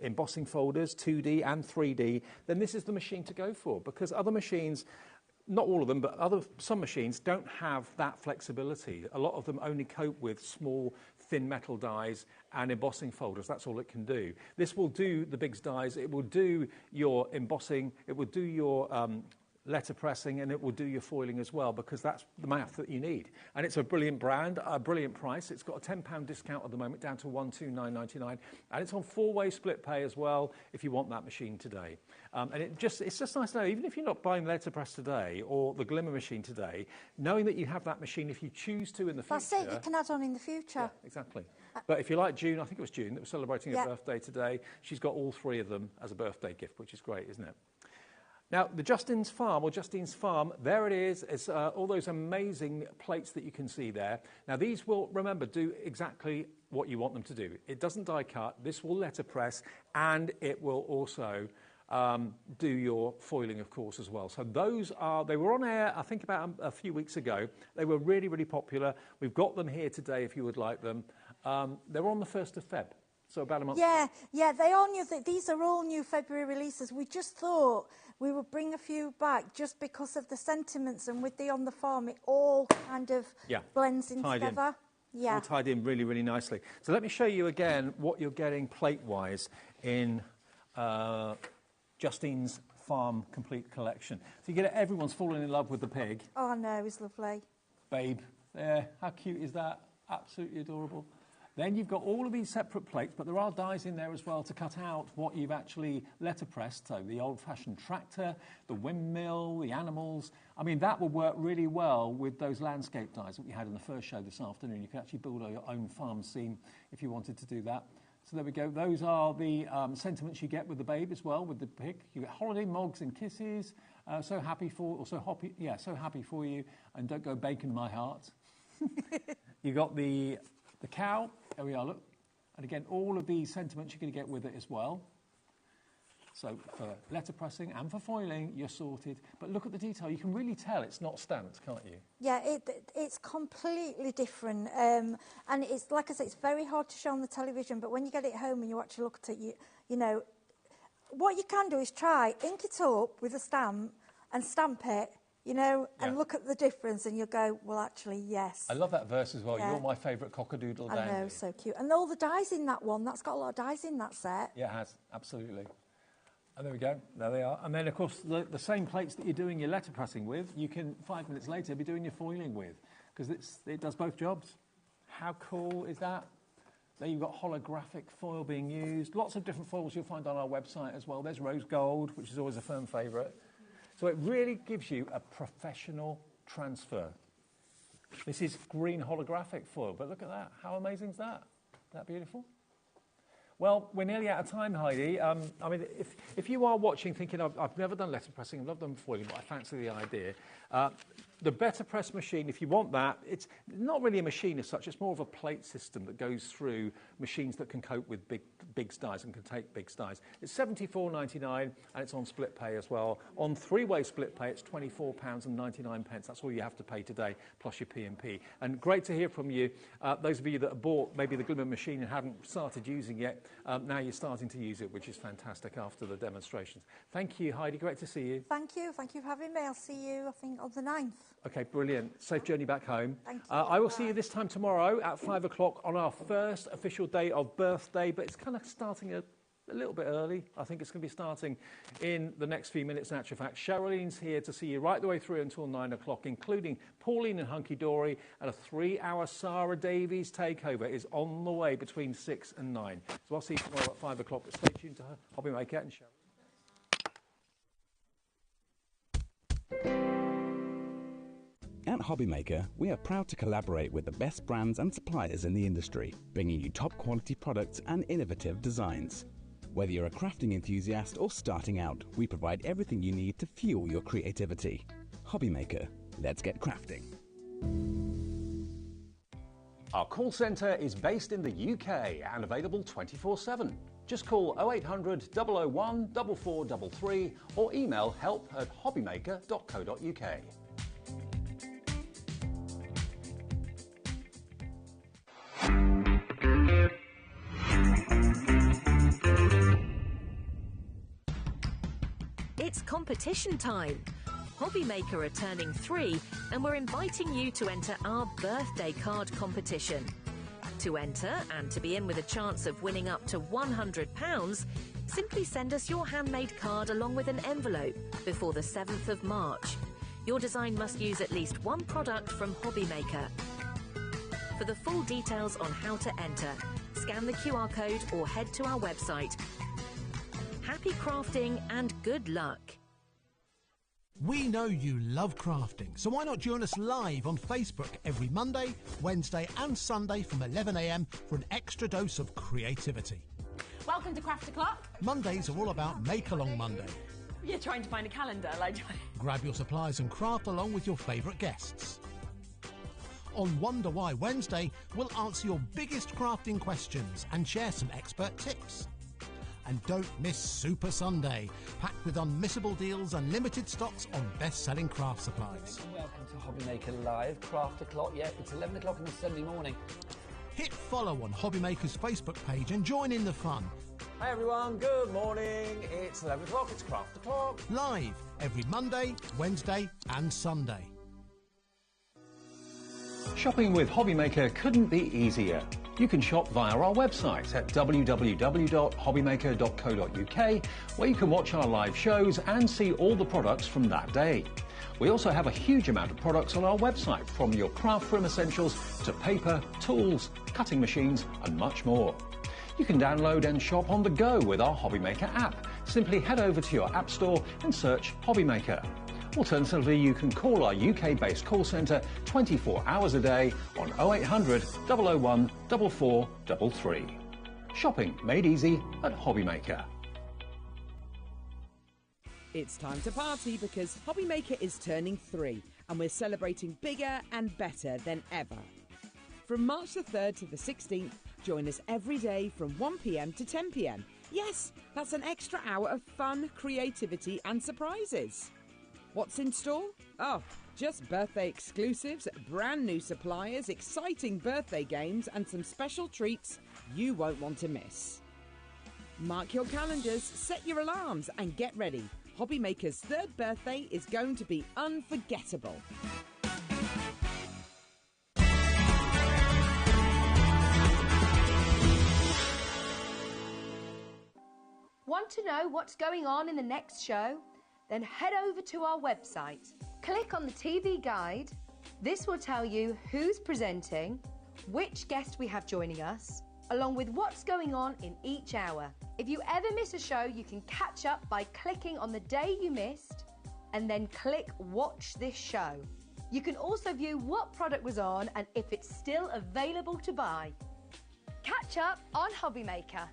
embossing folders, 2D and 3D, then this is the machine to go for, because other machines, not all of them, but some machines don't have that flexibility. A lot of them only cope with small, thin metal dies and embossing folders. That's all it can do. This will do the Biggs dies. It will do your embossing. It will do your letterpressing, and it will do your foiling as well, because that's the math that you need. And it's a brilliant brand, a brilliant price. It's got a £10 discount at the moment, down to $129.99, and it's on 4-way split pay as well if you want that machine today. And it's just nice to know, even if you're not buying the Letterpress today or the Glimmer machine today, knowing that you have that machine if you choose to in the future. That's it, you can add on in the future. Yeah, exactly. But if you like June, I think it was June, that was celebrating her birthday today, she's got all 3 of them as a birthday gift, which is great, isn't it? Now, the Justine's Farm, there it is. It's all those amazing plates that you can see there. Now, these will, remember, do exactly what you want them to do. It doesn't die cut. This will letterpress, and it will also do your foiling, of course, as well. So those they were on air, I think, about a few weeks ago. They were really, really popular. We've got them here today if you would like them. They're on the 1st of Feb. So about a month. Yeah, they all knew that these are all new February releases. We just thought we would bring a few back just because of the sentiments, and with the on the farm, it all kind of blends in together. Yeah, all tied in really, really nicely. So let me show you again what you're getting plate-wise in Justine's Farm Complete Collection. So you get it, everyone's fallen in love with the pig. Oh no, he's lovely. Babe, there, how cute is that? Absolutely adorable. Then you've got all of these separate plates, but there are dies in there as well to cut out what you've actually letterpressed. So the old-fashioned tractor, the windmill, the animals. I mean, that will work really well with those landscape dies that we had in the first show this afternoon. You can actually build your own farm scene if you wanted to do that. So there we go. Those are the sentiments you get with the babe as well, with the pig. You get holiday mogs and kisses. So happy for you, and don't go bacon my heart. You got the cow, there we are, look. And again, all of these sentiments you're going to get with it as well. So for letterpressing and for foiling, you're sorted. But look at the detail. You can really tell it's not stamped, can't you? Yeah, it's completely different. And it's, like I say, it's very hard to show on the television, but when you get it home and you actually look at it, you know, what you can do is try, ink it up with a stamp and stamp it, you know, and look at the difference, and you'll go, well, actually, yes. I love that verse as well. Yeah. You're my favourite cockadoodle dandy. I know, so cute. And all the dies in that one, that's got a lot of dies in that set. Yeah, it has, absolutely. And there we go, there they are. And then, of course, the same plates that you're doing your letterpressing with, you can, 5 minutes later, be doing your foiling with, because it does both jobs. How cool is that? There you've got holographic foil being used. Lots of different foils you'll find on our website as well. There's rose gold, which is always a firm favourite. So it really gives you a professional transfer. This is green holographic foil, but look at that. How amazing is that? Isn't that beautiful? Well, we're nearly out of time, Heidi. I mean, if you are watching thinking, I've never done letterpressing, I've never done foiling, but I fancy the idea, The Letterpress machine, if you want that, it's not really a machine as such. It's more of a plate system that goes through machines that can cope with big styes and can take big styes. It's £74.99 and it's on split pay as well. On three-way split pay, it's £24.99. That's all you have to pay today, plus your P&P. And great to hear from you. Those of you that have bought maybe the Glimmer machine and haven't started using it, now you're starting to use it, which is fantastic after the demonstrations. Thank you, Heidi. Great to see you. Thank you. Thank you for having me. I'll see you, I think, on the 9th. Okay, brilliant. Safe journey back home. Thank you. I will see you this time tomorrow at 5 o'clock on our first official day of birthday, but it's kind of starting a little bit early. I think it's going to be starting in the next few minutes, in actual fact. Cheryllene's here to see you right the way through until 9 o'clock, including Pauline and Hunkydory, and a 3-hour Sara Davies takeover is on the way between 6 and 9. So I'll see you tomorrow at 5 o'clock. Stay tuned to HobbyMaker and Cheryl. At HobbyMaker, we are proud to collaborate with the best brands and suppliers in the industry, bringing you top quality products and innovative designs. Whether you're a crafting enthusiast or starting out, we provide everything you need to fuel your creativity. HobbyMaker, let's get crafting. Our call centre is based in the UK and available 24/7. Just call 0800 001 4433 or email help@hobbymaker.co.uk. It's competition time. HobbyMaker are turning 3 and we're inviting you to enter our birthday card competition. To enter and to be in with a chance of winning up to £100, simply send us your handmade card along with an envelope before the 7th of March. Your design must use at least one product from HobbyMaker. For the full details on how to enter, scan the QR code or head to our website. Happy crafting and good luck. We know you love crafting, so why not join us live on Facebook every Monday, Wednesday and Sunday from 11 a.m. for an extra dose of creativity. Welcome to Craft O'Clock. Mondays are all about Make Along Monday. You're trying to find a calendar, like... Grab your supplies and craft along with your favourite guests. On Wonder Why Wednesday, we'll answer your biggest crafting questions and share some expert tips. And don't miss Super Sunday, packed with unmissable deals and limited stocks on best-selling craft supplies. Welcome to HobbyMaker Live, Craft O'Clock. Yeah, it's 11 o'clock on a Sunday morning. Hit follow on HobbyMaker's Facebook page and join in the fun. Hi everyone, good morning. It's 11 o'clock, it's Craft O'Clock. Live every Monday, Wednesday and Sunday. Shopping with HobbyMaker couldn't be easier. You can shop via our website at www.hobbymaker.co.uk, where you can watch our live shows and see all the products from that day. We also have a huge amount of products on our website, from your craft room essentials to paper, tools, cutting machines and much more. You can download and shop on the go with our HobbyMaker app. Simply head over to your app store and search HobbyMaker. Alternatively, you can call our UK-based call centre 24 hours a day on 0800 001 4433. Shopping made easy at HobbyMaker. It's time to party because HobbyMaker is turning 3 and we're celebrating bigger and better than ever. From March the 3rd to the 16th, join us every day from 1 p.m. to 10 p.m. Yes, that's an extra hour of fun, creativity and surprises. What's in store? Oh, just birthday exclusives, brand new suppliers, exciting birthday games and some special treats you won't want to miss. Mark your calendars, set your alarms and get ready. HobbyMaker's 3rd birthday is going to be unforgettable. Want to know what's going on in the next show? Then head over to our website. Click on the TV guide. This will tell you who's presenting, which guest we have joining us, along with what's going on in each hour. If you ever miss a show, you can catch up by clicking on the day you missed and then click Watch This Show. You can also view what product was on and if it's still available to buy. Catch up on HobbyMaker.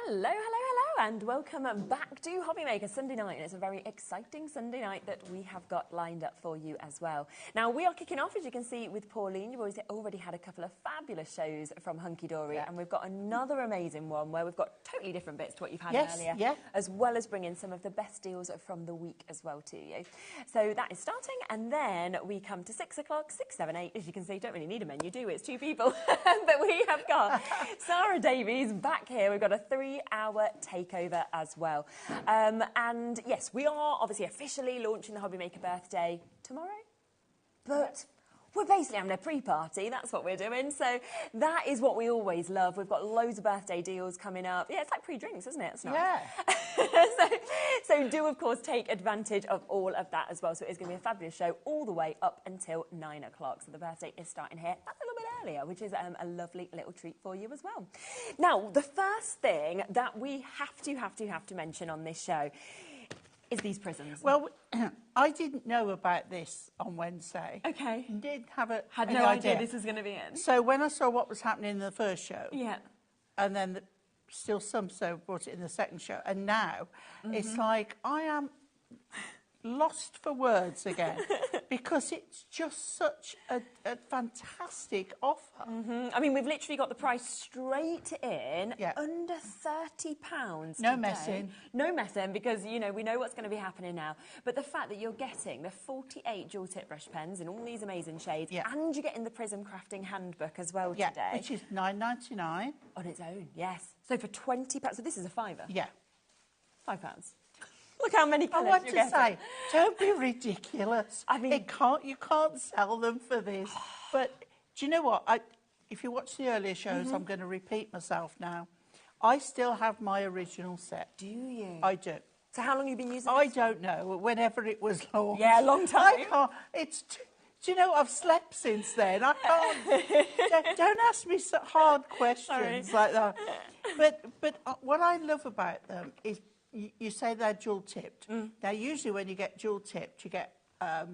Hello, hello, hello, and welcome back to HobbyMaker Sunday night. And it's a very exciting Sunday night that we have got lined up for you as well. Now, we are kicking off, as you can see, with Pauline. You've already had a couple of fabulous shows from Hunkydory, and we've got another amazing one where we've got totally different bits to what you've had earlier, as well as bringing some of the best deals from the week as well to you. So that is starting, and then we come to 6 o'clock, 6, 7, 8. As you can see, don't really need a menu, do we? It's 2 people. But we have got Sara Davies back here. We've got a 3-hour takeover as well. And yes, we are obviously officially launching the HobbyMaker birthday tomorrow, but we're basically having a pre-party. That's what we're doing. So that is what we always love. We've got loads of birthday deals coming up. Yeah, it's like pre-drinks, isn't it? It's nice. Yeah. so do, of course, take advantage of all of that as well. So it's going to be a fabulous show all the way up until 9 o'clock. So the birthday is starting here a little bit earlier, which is a lovely little treat for you as well. Now, the first thing that we have to mention on this show is these prisms. Well, I didn't know about this on Wednesday. Okay. Did had no idea this was going to be in. So when I saw what was happening in the first show, and then still some so brought it in the second show, and now it's like I am lost for words again because it's just such a fantastic offer. I mean, we've literally got the price straight in, under £30. No messing. No messing, because, you know, we know what's going to be happening now. But the fact that you're getting the 48 dual tip brush pens in all these amazing shades, and you're getting the Prism Crafting Handbook as well today. Which is £9.99. On its own, yes. So for £20, so this is a fiver? Yeah. £5. Look how many colours I want you're to getting. say, don't be ridiculous. I mean, you can't sell them for this. But do you know what? If you watch the earlier shows, I'm going to repeat myself now. I still have my original set. Do you? I do. So how long have you been using I don't know. Whenever it was launched. Yeah, a long time. I can't. Do you know, I've slept since then. I can't. don't ask me hard questions like that. But what I love about them is you say they're dual tipped. Now, usually when you get dual tipped, you get a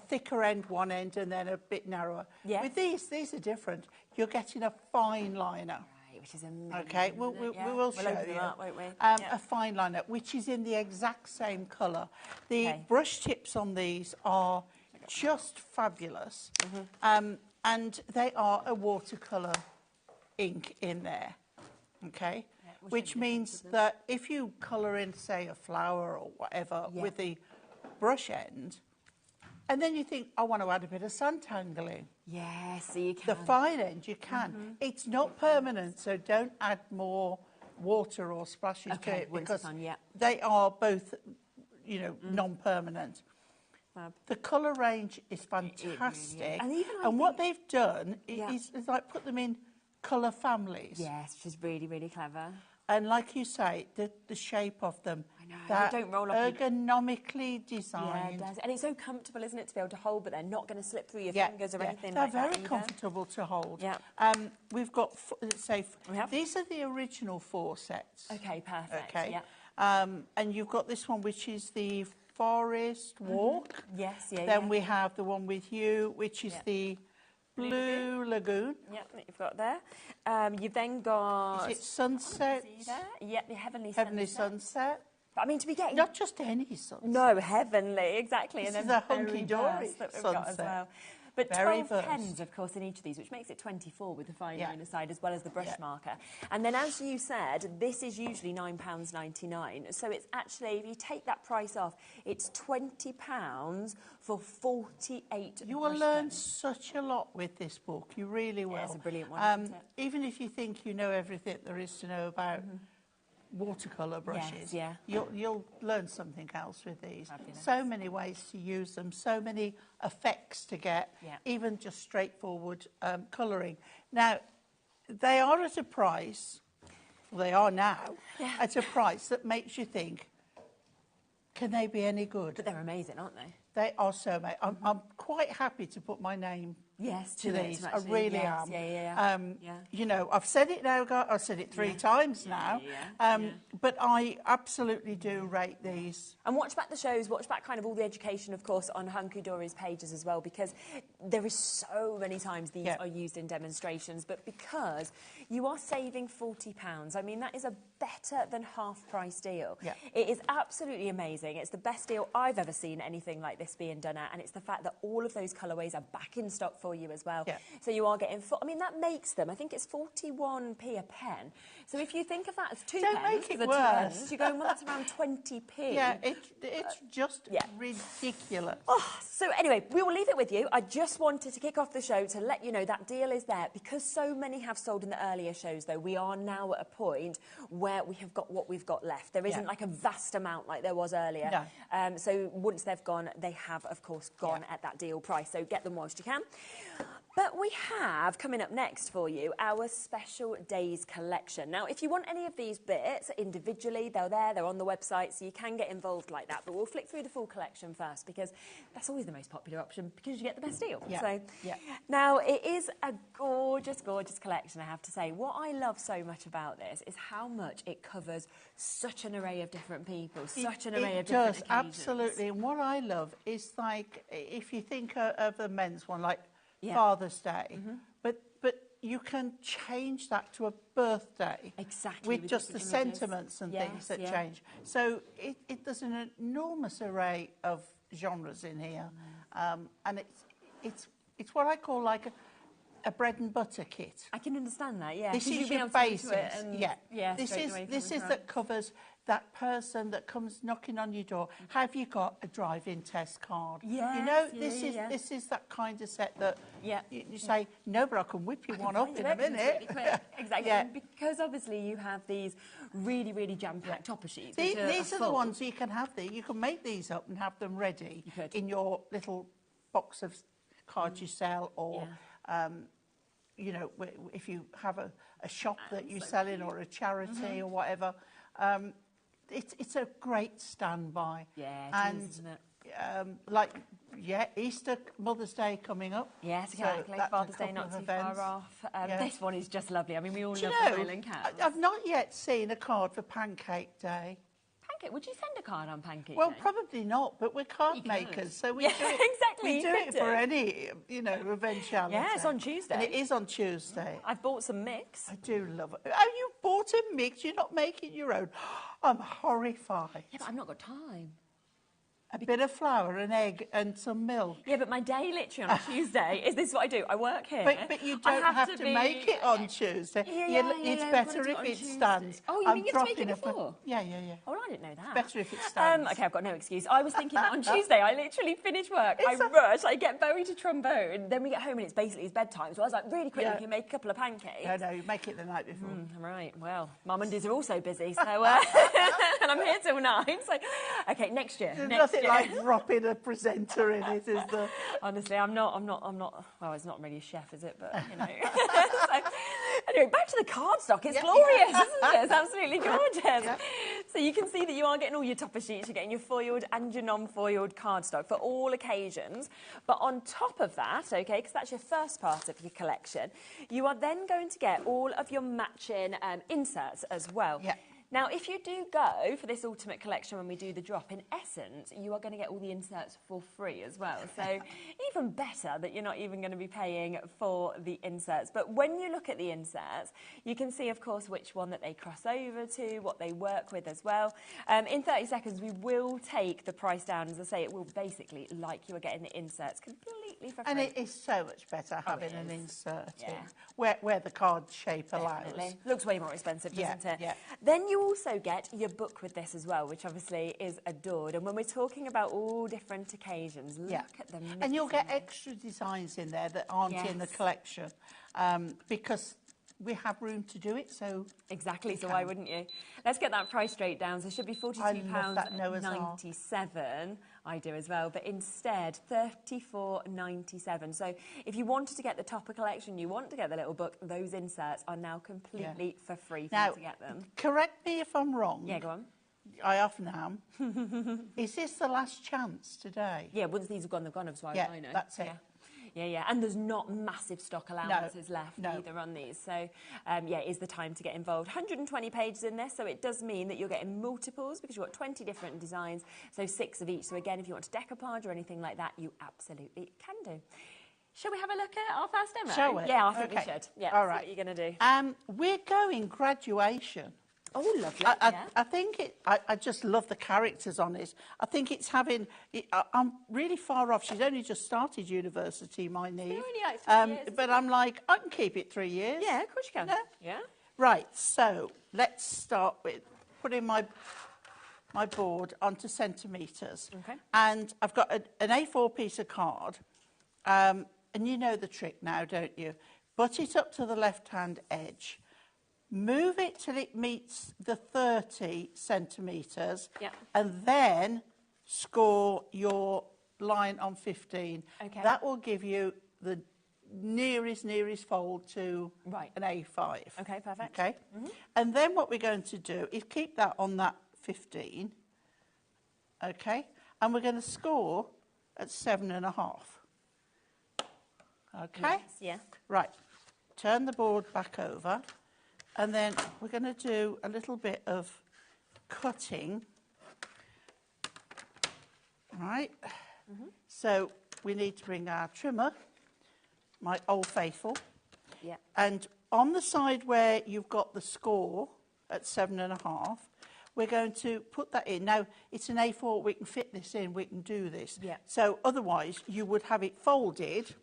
thicker end one end and then a bit narrower. Yes. With these are different. You're getting a fine liner. Right, which is amazing. Okay, we will show open you. them up, won't we? A fine liner, which is in the exact same colour. The brush tips on these are just fabulous. And they are a watercolour ink in there. Okay? Which means that if you colour in, say, a flower or whatever with the brush end, and then you think, I want to add a bit of suntangle in. Yes, so you can. The fine end, you can. It's not permanent, so don't add more water or splashes to it because they are both, you know, non-permanent. The colour range is fantastic. And what they've done is like put them in colour families. Yes, which is really, really clever. And like you say, the shape of them, they don't roll up. Ergonomically designed. Yeah, it does. And it's so comfortable, isn't it, to be able to hold, but they're not going to slip through your fingers or anything like that. They're very comfortable to hold. Yeah. We've got, these are the original 4 sets. Okay, perfect. Okay. Yeah. And you've got this one, which is the Forest Walk. Yes, Then we have the one with you, which is the Blue Lagoon. Yep, that you've got there. You've then got... Is it Sunset? Yep, the Heavenly Sunset. But I mean, to be getting... Not just any sunset. No, heavenly, exactly. This and is then a Hunkydory that we've sunset. got as well. But Very 12 pens, of course, in each of these, which makes it 24 with the fine liner side as well as the brush marker. And then, as you said, this is usually £9.99. So it's actually, if you take that price off, it's £20 for 48 You will learn such a lot with this book. You really will. Yeah, it's a brilliant one, isn't it? Even if you think you know everything there is to know about watercolour brushes, you'll learn something else with these. Fabulous. So many ways to use them, so many effects to get, even just straightforward colouring. Now, they are at a price, well, they are now, at a price that makes you think, can they be any good? But they're amazing, aren't they? They are so amazing. I'm quite happy to put my name Yes, to it, these. actually, I really yes, am. Yeah. You know, I've said it now, I've said it 3 times now. But I absolutely do rate these. And watch back the shows, watch back kind of all the education, of course, on Hunkydory's pages as well, because there is so many times these are used in demonstrations, but because you are saving £40, I mean, that is a better than half-price deal. It is absolutely amazing. It's the best deal I've ever seen anything like this being done at, and it's the fact that all of those colourways are back in stock for you as well. So you are getting, I mean, that makes them, I think it's 41p a pen. So if you think of that as 2 Don't pens, make it the 2 worse. pens, you're going, well, that's around 20p. Yeah, it's just ridiculous. Oh, so anyway, we will leave it with you. I just wanted to kick off the show to let you know that deal is there. Because so many have sold in the earlier shows, though, we are now at a point where we have got what we've got left. There isn't like a vast amount like there was earlier. No. So once they've gone, they have, of course, gone at that deal price. So get them whilst you can. But we have, coming up next for you, our Special Days collection. Now, if you want any of these bits individually, they're there, they're on the website, so you can get involved like that. But we'll flick through the full collection first, because that's always the most popular option, because you get the best deal. So, now, it is a gorgeous, gorgeous collection, I have to say. What I love so much about this is how much it covers such an array of different people, such an array of different occasions. Absolutely. And what I love is, like, if you think of the men's one, like, Father's Day, but you can change that to a birthday with just the sentiments and things that change. So there's an enormous array of genres in here, and it's what I call like a bread and butter kit. I can understand that. This is your basis. This is that covers that person that comes knocking on your door. Have you got a driving test card? You know, this is that kind of set that you say, no, but I can whip you one up in a minute. Really exactly. Because obviously you have these really, really jam-packed topper sheets. These are the ones you can have there. You can make these up and have them ready in your little box of cards you sell, or you know, if you have a shop that you sell in, or a charity or whatever. It's a great standby. It is, isn't it? Easter, Mother's Day coming up. Yes, exactly. So Father's Day not too far off. This one is just lovely. I mean, we all love the Highland cats. I've not yet seen a card for Pancake Day. Would you send a card on Pancake Well, Day? probably not, but we're card makers, so we do it. Exactly. We do it for any, you know, eventuality. Yeah, it's on Tuesday. And it is on Tuesday. I've bought some mix. I do love it. Oh, you bought a mix? You're not making your own? I'm horrified. Yeah, but I've not got time. A bit of flour, an egg, and some milk. Yeah, but my day literally on a Tuesday is this what I do? I work here. But you don't have to make it on Tuesday. It's better if it stands. Oh, you mean you have to make it before? Yeah. Oh, I didn't know that. It's better if it stands. Okay, I've got no excuse. I was thinking that on Tuesday, I literally finish work, I rush, I get Bowie to trombone, then we get home and it's basically his bedtime. So I was like, really quickly, can you make a couple of pancakes? No, you make it the night before. Right, well, my Mondays are also busy, so, and I'm here till 9, so, okay, next year. There's nothing like dropping a presenter in it, is there? Honestly, I'm not, well, it's not really a chef, is it? But, you know. So, anyway, back to the cardstock. It's glorious, isn't it? It's absolutely gorgeous. So you can see that you are getting all your topper sheets, you're getting your foiled and your non-foiled cardstock for all occasions. But on top of that, okay, because that's your first part of your collection, you are then going to get all of your matching inserts as well. Now, if you do go for this ultimate collection when we do the drop, in essence, you are going to get all the inserts for free as well. So even better that you're not even going to be paying for the inserts. But when you look at the inserts, you can see, of course, which one that they cross over to, what they work with as well. In 30 seconds, we will take the price down. As I say, it will basically, like you are getting the inserts completely for free. And it is so much better having an insert in, where the card shape allows. Looks way more expensive, doesn't it? Then you also get your book with this as well, which obviously is adored. And when we're talking about all different occasions, look at them. And you'll get extra designs in there that aren't in the collection, because we have room to do it, so... Exactly, so why wouldn't you? Let's get that price straight down. So it should be £42.97. I do as well, but instead $34.97. So if you wanted to get the topper collection, you want to get the little book, those inserts are now completely for free for you to get them. Correct me if I'm wrong. Yeah, go on. I often am. Is this the last chance today? Yeah, once these have gone, they've gone, as far as I know. That's it. Yeah, yeah, and there's not massive stock allowances left either on these. So, yeah, it is the time to get involved. 120 pages in this, so it does mean that you're getting multiples because you've got 20 different designs, so 6 of each. So again, if you want to decoupage or anything like that, you absolutely can do. Shall we have a look at our first demo? Shall we? Yeah, I think we should. Yeah, all right. What you're going to do. We're going graduation. Oh, lovely. I think I just love the characters on it. I think it's having... I'm really far off. She's only just started university, my niece. Only like 3 years. But I'm like, I can keep it 3 years. Yeah, of course you can. Yeah. Right, so let's start with putting my board onto centimetres. Okay. And I've got an A4 piece of card. And you know the trick now, don't you? Butt it up to the left-hand edge. Move it till it meets the 30 centimetres. Yeah. And then score your line on 15. Okay. That will give you the nearest fold to an A5. Okay, perfect. Okay. And then what we're going to do is keep that on that 15. Okay. And we're going to score at 7.5. Okay. Yes, yeah. Right. Turn the board back over. And then we're going to do a little bit of cutting. Right. So we need to bring our trimmer, my Old Faithful. Yeah. And on the side where you've got the score at 7.5, we're going to put that in. Now, it's an A4, we can fit this in, we can do this. Yeah. So otherwise, you would have it folded.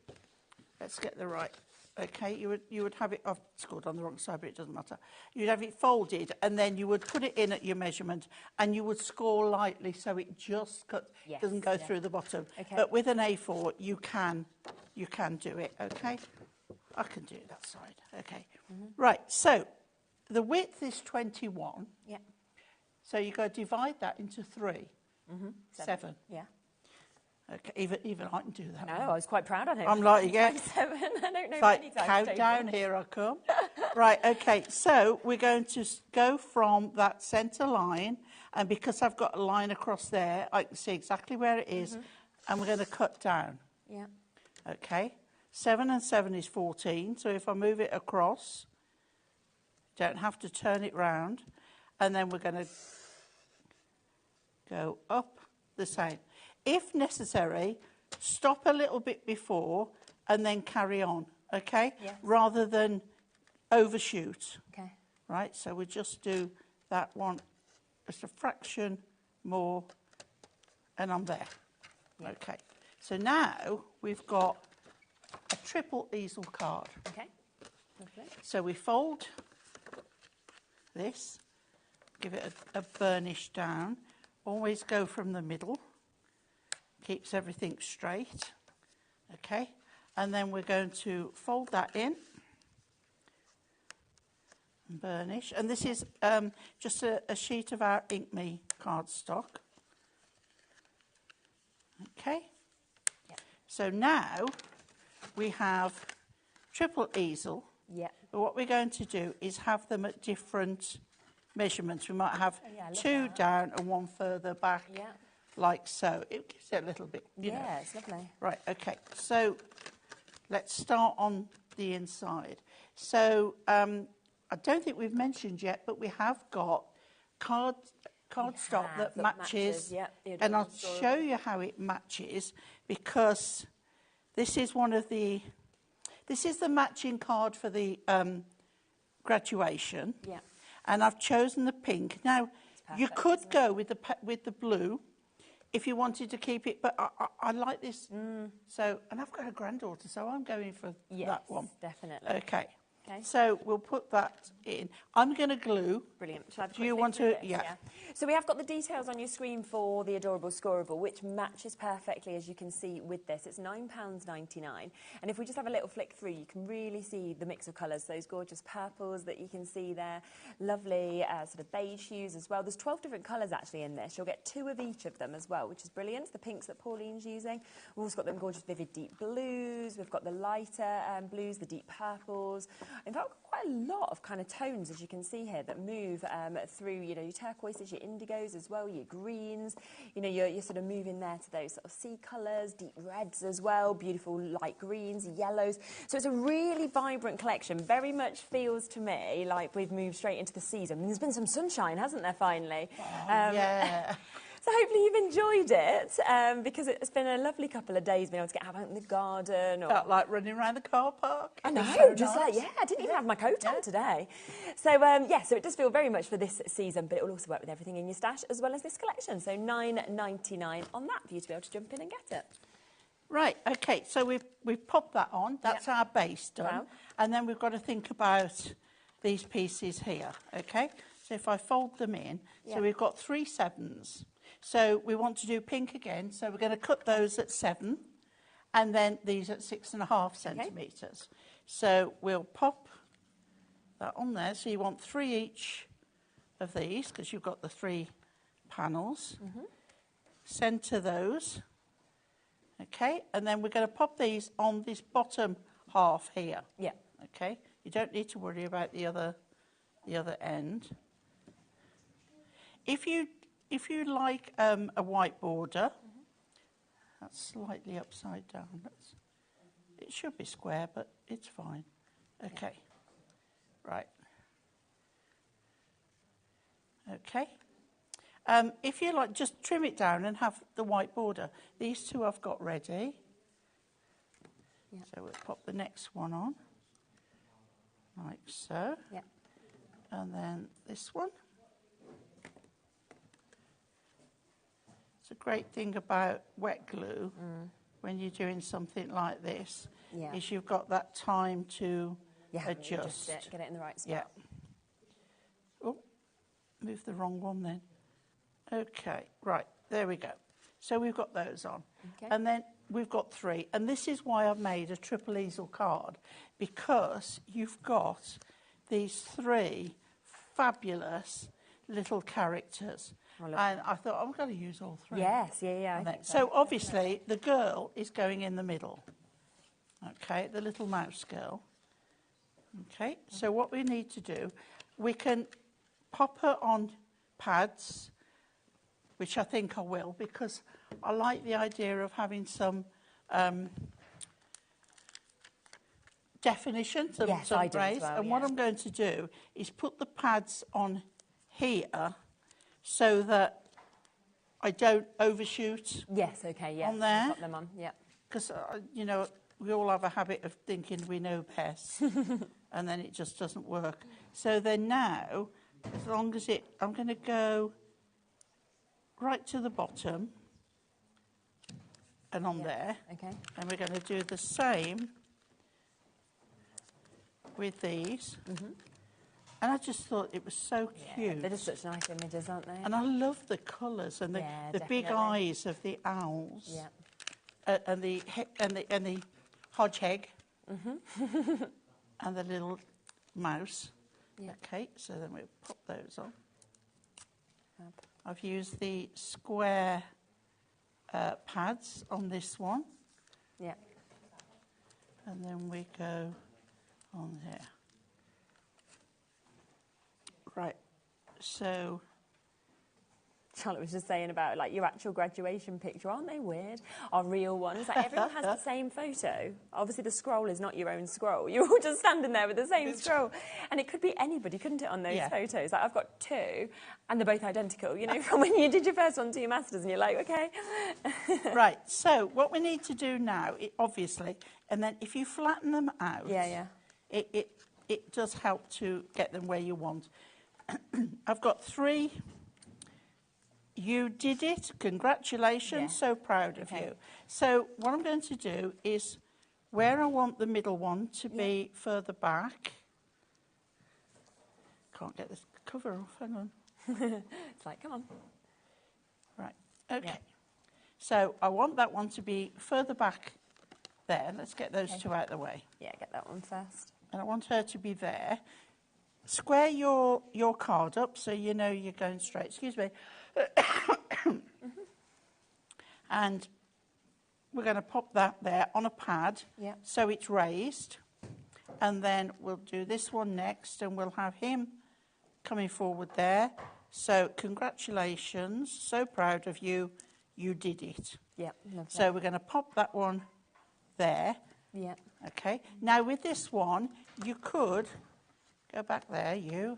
Let's get the right... Okay, you would have it... I've scored on the wrong side, but it doesn't matter. You'd have it folded, and then you would put it in at your measurement, and you would score lightly so it just doesn't go through the bottom. Okay. But with an A4, you can do it, okay? I can do that side, okay. Right, so the width is 21. Yeah. So you've got to divide that into 3. 7. Yeah. Okay, even I can do that. No, I was quite proud of him. I'm like, yeah. 7. I don't know It's many like times countdown, here I come. Right, okay, so we're going to go from that centre line, and because I've got a line across there, I can see exactly where it is, and we're going to cut down. Yeah. Okay, 7 and 7 is 14, so if I move it across, don't have to turn it round, and then we're going to go up the same. If necessary, stop a little bit before and then carry on, okay? Yes. Rather than overshoot. Okay. Right, so we just do that one just a fraction more, and I'm there. Yeah. Okay, so now we've got a triple easel card. Okay, lovely. So we fold this, give it a burnish down, always go from the middle. Keeps everything straight, okay? And then we're going to fold that in and burnish. And this is just a sheet of our Ink Me cardstock. Okay? Yeah. So now we have triple easel. Yeah. But what we're going to do is have them at different measurements. We might have 2 down and 1 further back. Yeah. Like so. It gives it a little bit, you know. Yeah, it's lovely. Right, okay. So let's start on the inside. So I don't think we've mentioned yet, but we have got cardstock that matches. Yeah, and I'll show you how it matches, because this is the matching card for the graduation. Yeah. And I've chosen the pink. Now, you could go with the blue, if you wanted to keep it, but I like this. So, and I've got a granddaughter, so I'm going for that one. Definitely. Okay. Okay. So we'll put that in. I'm going to glue. Brilliant. Shall I have a Do you quick want flick to? through this? Yeah. So we have got the details on your screen for the Adorable Scoreable, which matches perfectly, as you can see, with this. It's £9.99. And if we just have a little flick through, you can really see the mix of colours, those gorgeous purples that you can see there, lovely sort of beige hues as well. There's 12 different colours actually in this. You'll get 2 of each of them as well, which is brilliant. The pinks that Pauline's using. We've also got them gorgeous vivid deep blues. We've got the lighter blues, the deep purples. In fact, quite a lot of kind of tones, as you can see here, that move through, you know, your turquoises, your indigos as well, your greens. You know, you're sort of moving there to those sort of sea colours, deep reds as well, beautiful light greens, yellows. So it's a really vibrant collection. Very much feels to me like we've moved straight into the season. I mean, there's been some sunshine, hasn't there, finally? Yeah. So hopefully you've enjoyed it, because it's been a lovely couple of days being able to get out in the garden. Or... Felt like running around the car park. I know, So just nice. like, yeah, I didn't even have my coat on today. So, yeah, so it does feel very much for this season, but it will also work with everything in your stash as well as this collection. So $9.99 on that for you to be able to jump in and get it. Right, OK, so we've popped that on. That's our base done. Wow. And then we've got to think about these pieces here, OK? So if I fold them in, so we've got 3 7s. So we want to do pink again, so we're going to cut those at 7, and then these at 6.5 centimetres. So we'll pop that on there. So you want 3 each of these, because you've got the 3 panels. Centre those. Okay, and then we're going to pop these on this bottom half here. Yeah. Okay, you don't need to worry about the other end. If you like a white border, that's slightly upside down. It should be square, but it's fine. Okay, right. Okay. If you like, just trim it down and have the white border. These 2 I've got ready. Yeah. So we'll pop the next one on, like so. Yeah. And then this one. It's a great thing about wet glue when you're doing something like this, is you've got that time to adjust. It, get it in the right spot. Yeah. Oh, move the wrong one then. Okay, right, there we go. So we've got those on. Okay. And then we've got 3. And this is why I've made a triple easel card, because you've got these 3 fabulous little characters. And I thought, I'm going to use all 3. Yes, yeah. I think so obviously, the girl is going in the middle. Okay, the little mouse girl. Okay, so what we need to do, we can pop her on pads, which I think I will, because I like the idea of having some definition, some grace. Well, and what I'm going to do is put the pads on here so that I don't overshoot. Yes, okay, yeah. On there. Pop them on, yeah. Because, you know, we all have a habit of thinking we know best, and then it just doesn't work. So then now, as long as I'm going to go right to the bottom and on there. Okay. And we're going to do the same with these. And I just thought it was so cute. They're just such nice images, aren't they? And I love the colours and the big eyes of the owls. Yeah. And the hodgehog. And the little mouse. Yeah. Okay, so then we'll pop those on. I've used the square pads on this one. Yeah. And then we go on here. Right, so... Charlotte was just saying about, like, your actual graduation picture. Aren't they weird? Our real ones. Like, everyone has the same photo. Obviously, the scroll is not your own scroll. You're all just standing there with the same scroll. And it could be anybody, couldn't it, on those photos? Like, I've got 2, and they're both identical, you know, from when you did your first one to your masters, and you're like, OK. Right, so what we need to do now, obviously, and then if you flatten them out, it does help to get them where you want. I've got 3... You did it. Congratulations. So proud of you. So what I'm going to do is where I want the middle one to be further back. Can't get this cover off. Hang on. It's like, come on. Right. Okay. So I want that one to be further back there. Let's get those 2 out of the way. Yeah, get that one first. And I want her to be there. Square your card up so you know you're going straight. Excuse me. And we're going to pop that there on a pad so it's raised. And then we'll do this one next, and we'll have him coming forward there. So congratulations, so proud of you, you did it. Yeah, lovely. So we're going to pop that one there. Yeah. Okay, now with this one, you could, go back there, you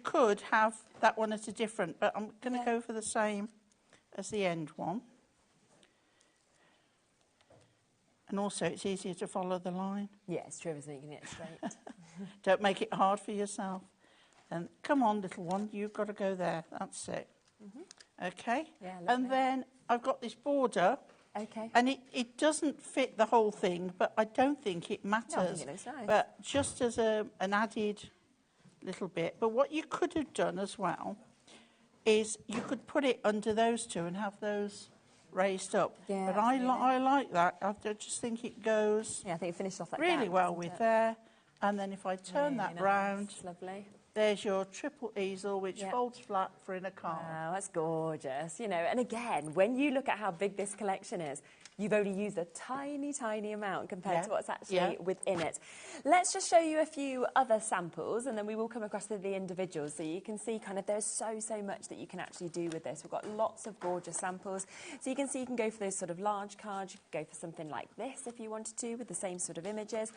could have that one at a different, but I'm going to go for the same as the end one. And also, it's easier to follow the line. Yeah, it's true, isn't it? You can get it straight. Don't make it hard for yourself. And come on, little one, you've got to go there. That's it. Okay? Yeah, and then I've got this border. Okay. And it doesn't fit the whole thing, but I don't think it matters. No, I think it looks nice. But just as an added little bit. But what you could have done as well is you could put it under those two and have those raised up. Yeah, but I like that. I just think it goes I think it finished off like really that, well doesn't with it? there. And then if I turn that Really nice. round, Lovely. there's your triple easel, which folds flat for in a card. Wow, that's gorgeous. You know, and again, when you look at how big this collection is, you've only used a tiny, tiny amount compared to what's actually within it. Let's just show you a few other samples, and then we will come across to the individuals, so you can see kind of there's so much that you can actually do with this. We've got lots of gorgeous samples. So you can see you can go for those sort of large cards. You could go for something like this if you wanted to, with the same sort of images.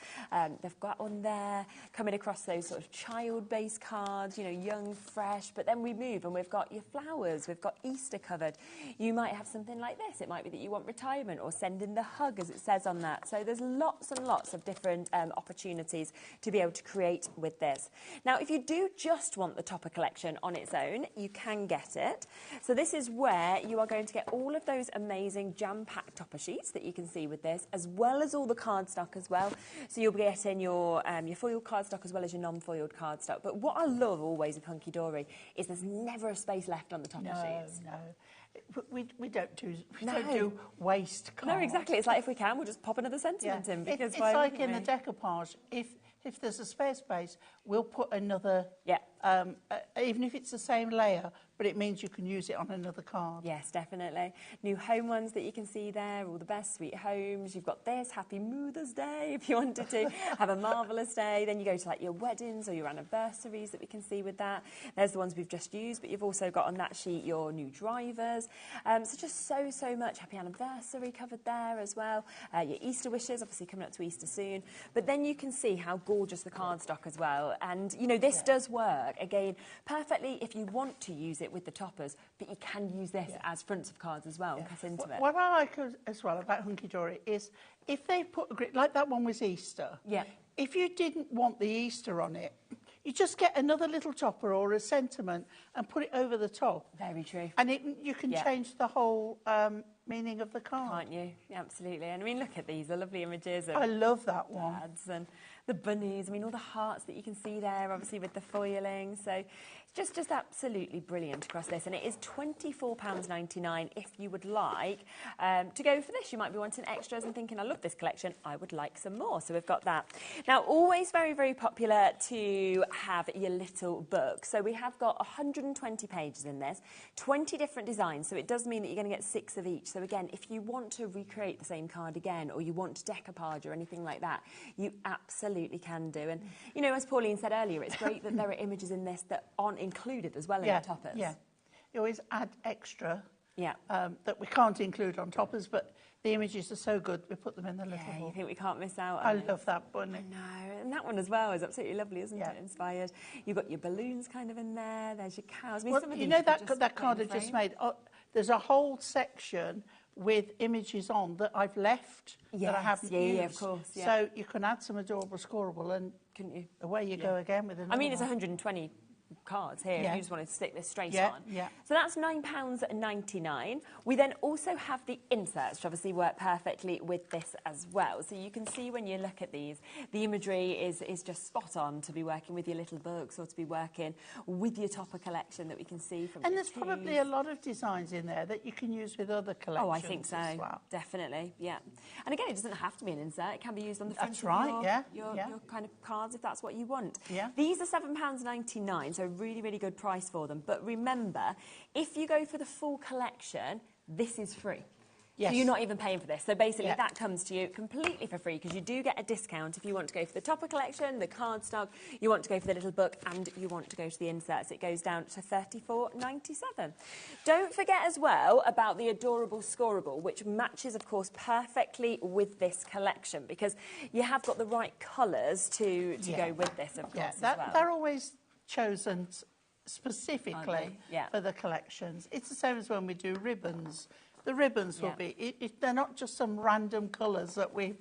They've got on there, coming across those sort of child-based cards, you know, young, fresh, but then we move and we've got your flowers, we've got Easter covered. You might have something like this. It might be that you want retirement or send in the hug, as it says on that. So there's lots and lots of different opportunities to be able to create with this. Now, if you do just want the topper collection on its own, you can get it. So this is where you are going to get all of those amazing jam-packed topper sheets that you can see with this, as well as all the cardstock as well. So you'll be getting your foiled cardstock as well as your non-foiled cardstock. But what I love always with Hunkydory is there's never a space left on the topper sheets. No. We don't do waste cards. No, exactly. It's like if we can, we'll just pop another sentiment in. Because it's like in the decoupage. If there's a spare space, we'll put another. Even if it's the same layer, but it means you can use it on another card. Yes, definitely. New home ones that you can see there, all the best sweet homes. You've got this, Happy Mother's Day, if you wanted to have a marvellous day. Then you go to like your weddings or your anniversaries that we can see with that. There's the ones we've just used, but you've also got on that sheet your new drivers. So just so much. Happy anniversary covered there as well. Your Easter wishes, obviously coming up to Easter soon. But then you can see how gorgeous the cardstock as well. And, you know, this does work, again, perfectly if you want to use it with the toppers, but you can use this as fronts of cards as well, cut into it. What I like as well about Hunkydory is if they put a grid, like that one was Easter, if you didn't want the Easter on it, you just get another little topper or a sentiment and put it over the top. Very true. And you can change the whole meaning of the card. Can't you? Absolutely. And I mean, look at these, the lovely images of I love that one. dads and the bunnies. I mean, all the hearts that you can see there, obviously with the foiling. So it's just absolutely brilliant across this. And it is £24.99 if you would like to go for this. You might be wanting extras and thinking, I love this collection, I would like some more. So we've got that. Now, always very, very popular to have your little book. So we have got 120 pages in this, 20 different designs. So it does mean that you're going to get 6 of each. So again, if you want to recreate the same card again, or you want to decoupage or anything like that, you absolutely can do. And, you know, as Pauline said earlier, it's great that there are images in this that aren't included as well in the toppers. Yeah, you always add extra that we can't include on toppers, but the images are so good, we put them in the little book. You think we can't miss out I on it. love that bunny. No, and that one as well is absolutely lovely, isn't it? Inspired. You've got your balloons kind of in there. There's your cows. I mean, Well, some of you these know could that just card I put in just frame. made? There's a whole section with images on that I've left that I haven't used. Yeah, of course. Yeah. So you can add some adorable scoreable and couldn't you? Away you go again with another I mean, it's one. 120 cards here. Yeah. You just wanted to stick this straight Yeah, on. yeah. So that's £9.99. We then also have the inserts, which obviously work perfectly with this as well. So you can see when you look at these, the imagery is just spot on to be working with your little books or to be working with your topper collection that we can see from And your there's probably a lot of designs in there that you can use with other collections. Oh, I think so. As well. Definitely, yeah. And again, it doesn't have to be an insert. It can be used on the front That's of right, your kind of cards if that's what you want. Yeah. These are £7.99, so really, really good price for them. But remember, if you go for the full collection, this is free. So you're not even paying for this. So basically Yeah. that comes to you completely for free because you do get a discount if you want to go for the topper collection, the cardstock, you want to go for the little book and you want to go to the inserts. It goes down to $34.97. Don't forget as well about the adorable scoreable, which matches, of course, perfectly with this collection because you have got the right colours to go with this, of course, as well. They're always chosen specifically for the collections. It's the same as when we do ribbons. The ribbons will be, they're not just some random colours that we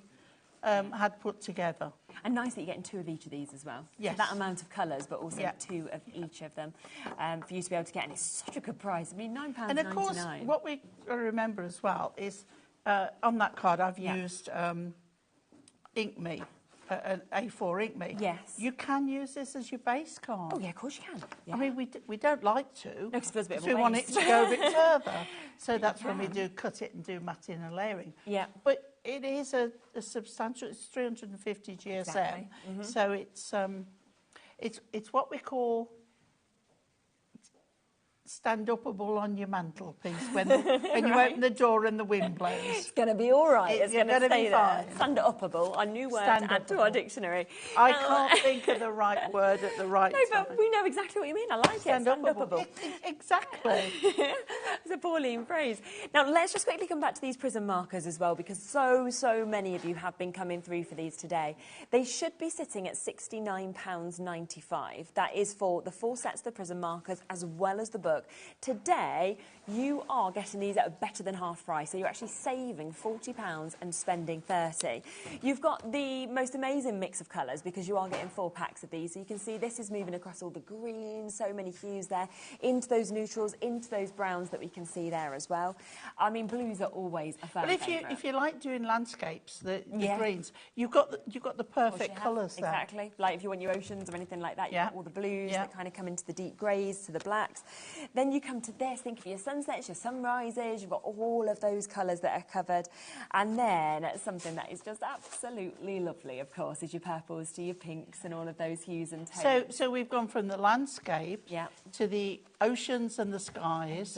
had put together. And nice that you're getting 2 of each of these as well. Yes. So that amount of colours, but also 2 of each of them for you to be able to get. And it's such a good price. I mean, £9.99. And of course, what we remember as well is on that card I've used Ink Me. An A4 Ink Me. Yes. You can use this as your base card. Oh, yeah, of course you can. Yeah. I mean, we don't like to. No, because it feels a bit of a we want it waste. to go a bit further. So that's when we do cut it and do matting and layering. Yeah. But it is a substantial, it's 350 GSM. Exactly. So it's what we call stand-upable on your mantelpiece when you open the door and the wind blows. It's going to be all right. It's going to stay be there. fine. Stand-upable, a new word to add to our dictionary. I can't think of the right word at the right time. No, but we know exactly what you mean. I like it. Stand-upable. Exactly. It's a Pauline phrase. Now, let's just quickly come back to these prism markers as well, because so many of you have been coming through for these today. They should be sitting at £69.95. That is for the 4 sets of the prism markers as well as the book. Today, you are getting these at a better than half price, so you're actually saving £40 and spending £30. You've got the most amazing mix of colours because you are getting 4 packs of these, so you can see this is moving across all the greens, so many hues there, into those neutrals, into those browns that we can see there as well. I mean, blues are always a fan favourite. But if you like doing landscapes, the greens, you've got the perfect colours there. Exactly. Like if you want your oceans or anything like that, you've got all the blues that kind of come into the deep greys to the blacks. Then you come to this, think of your sunsets, your sunrises, you've got all of those colours that are covered. And then something that is just absolutely lovely, of course, is your purples to your pinks and all of those hues and tones. So we've gone from the landscape to the oceans and the skies,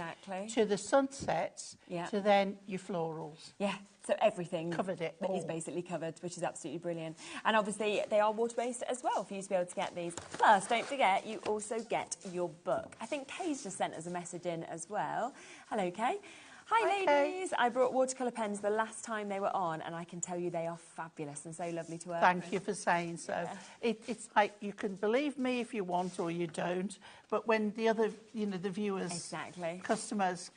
to the sunsets, to then your florals. Yeah. So everything covered it is basically covered, which is absolutely brilliant. And obviously they are water-based as well for you to be able to get these. Plus, don't forget, you also get your book. I think Kay's just sent us a message in as well. Hello, Kay. Hi, ladies. I brought watercolour pens the last time they were on, and I can tell you they are fabulous and so lovely to work with. Thank you for saying so. Yeah. It's like you can believe me if you want or you don't, but when the other, the viewers, customers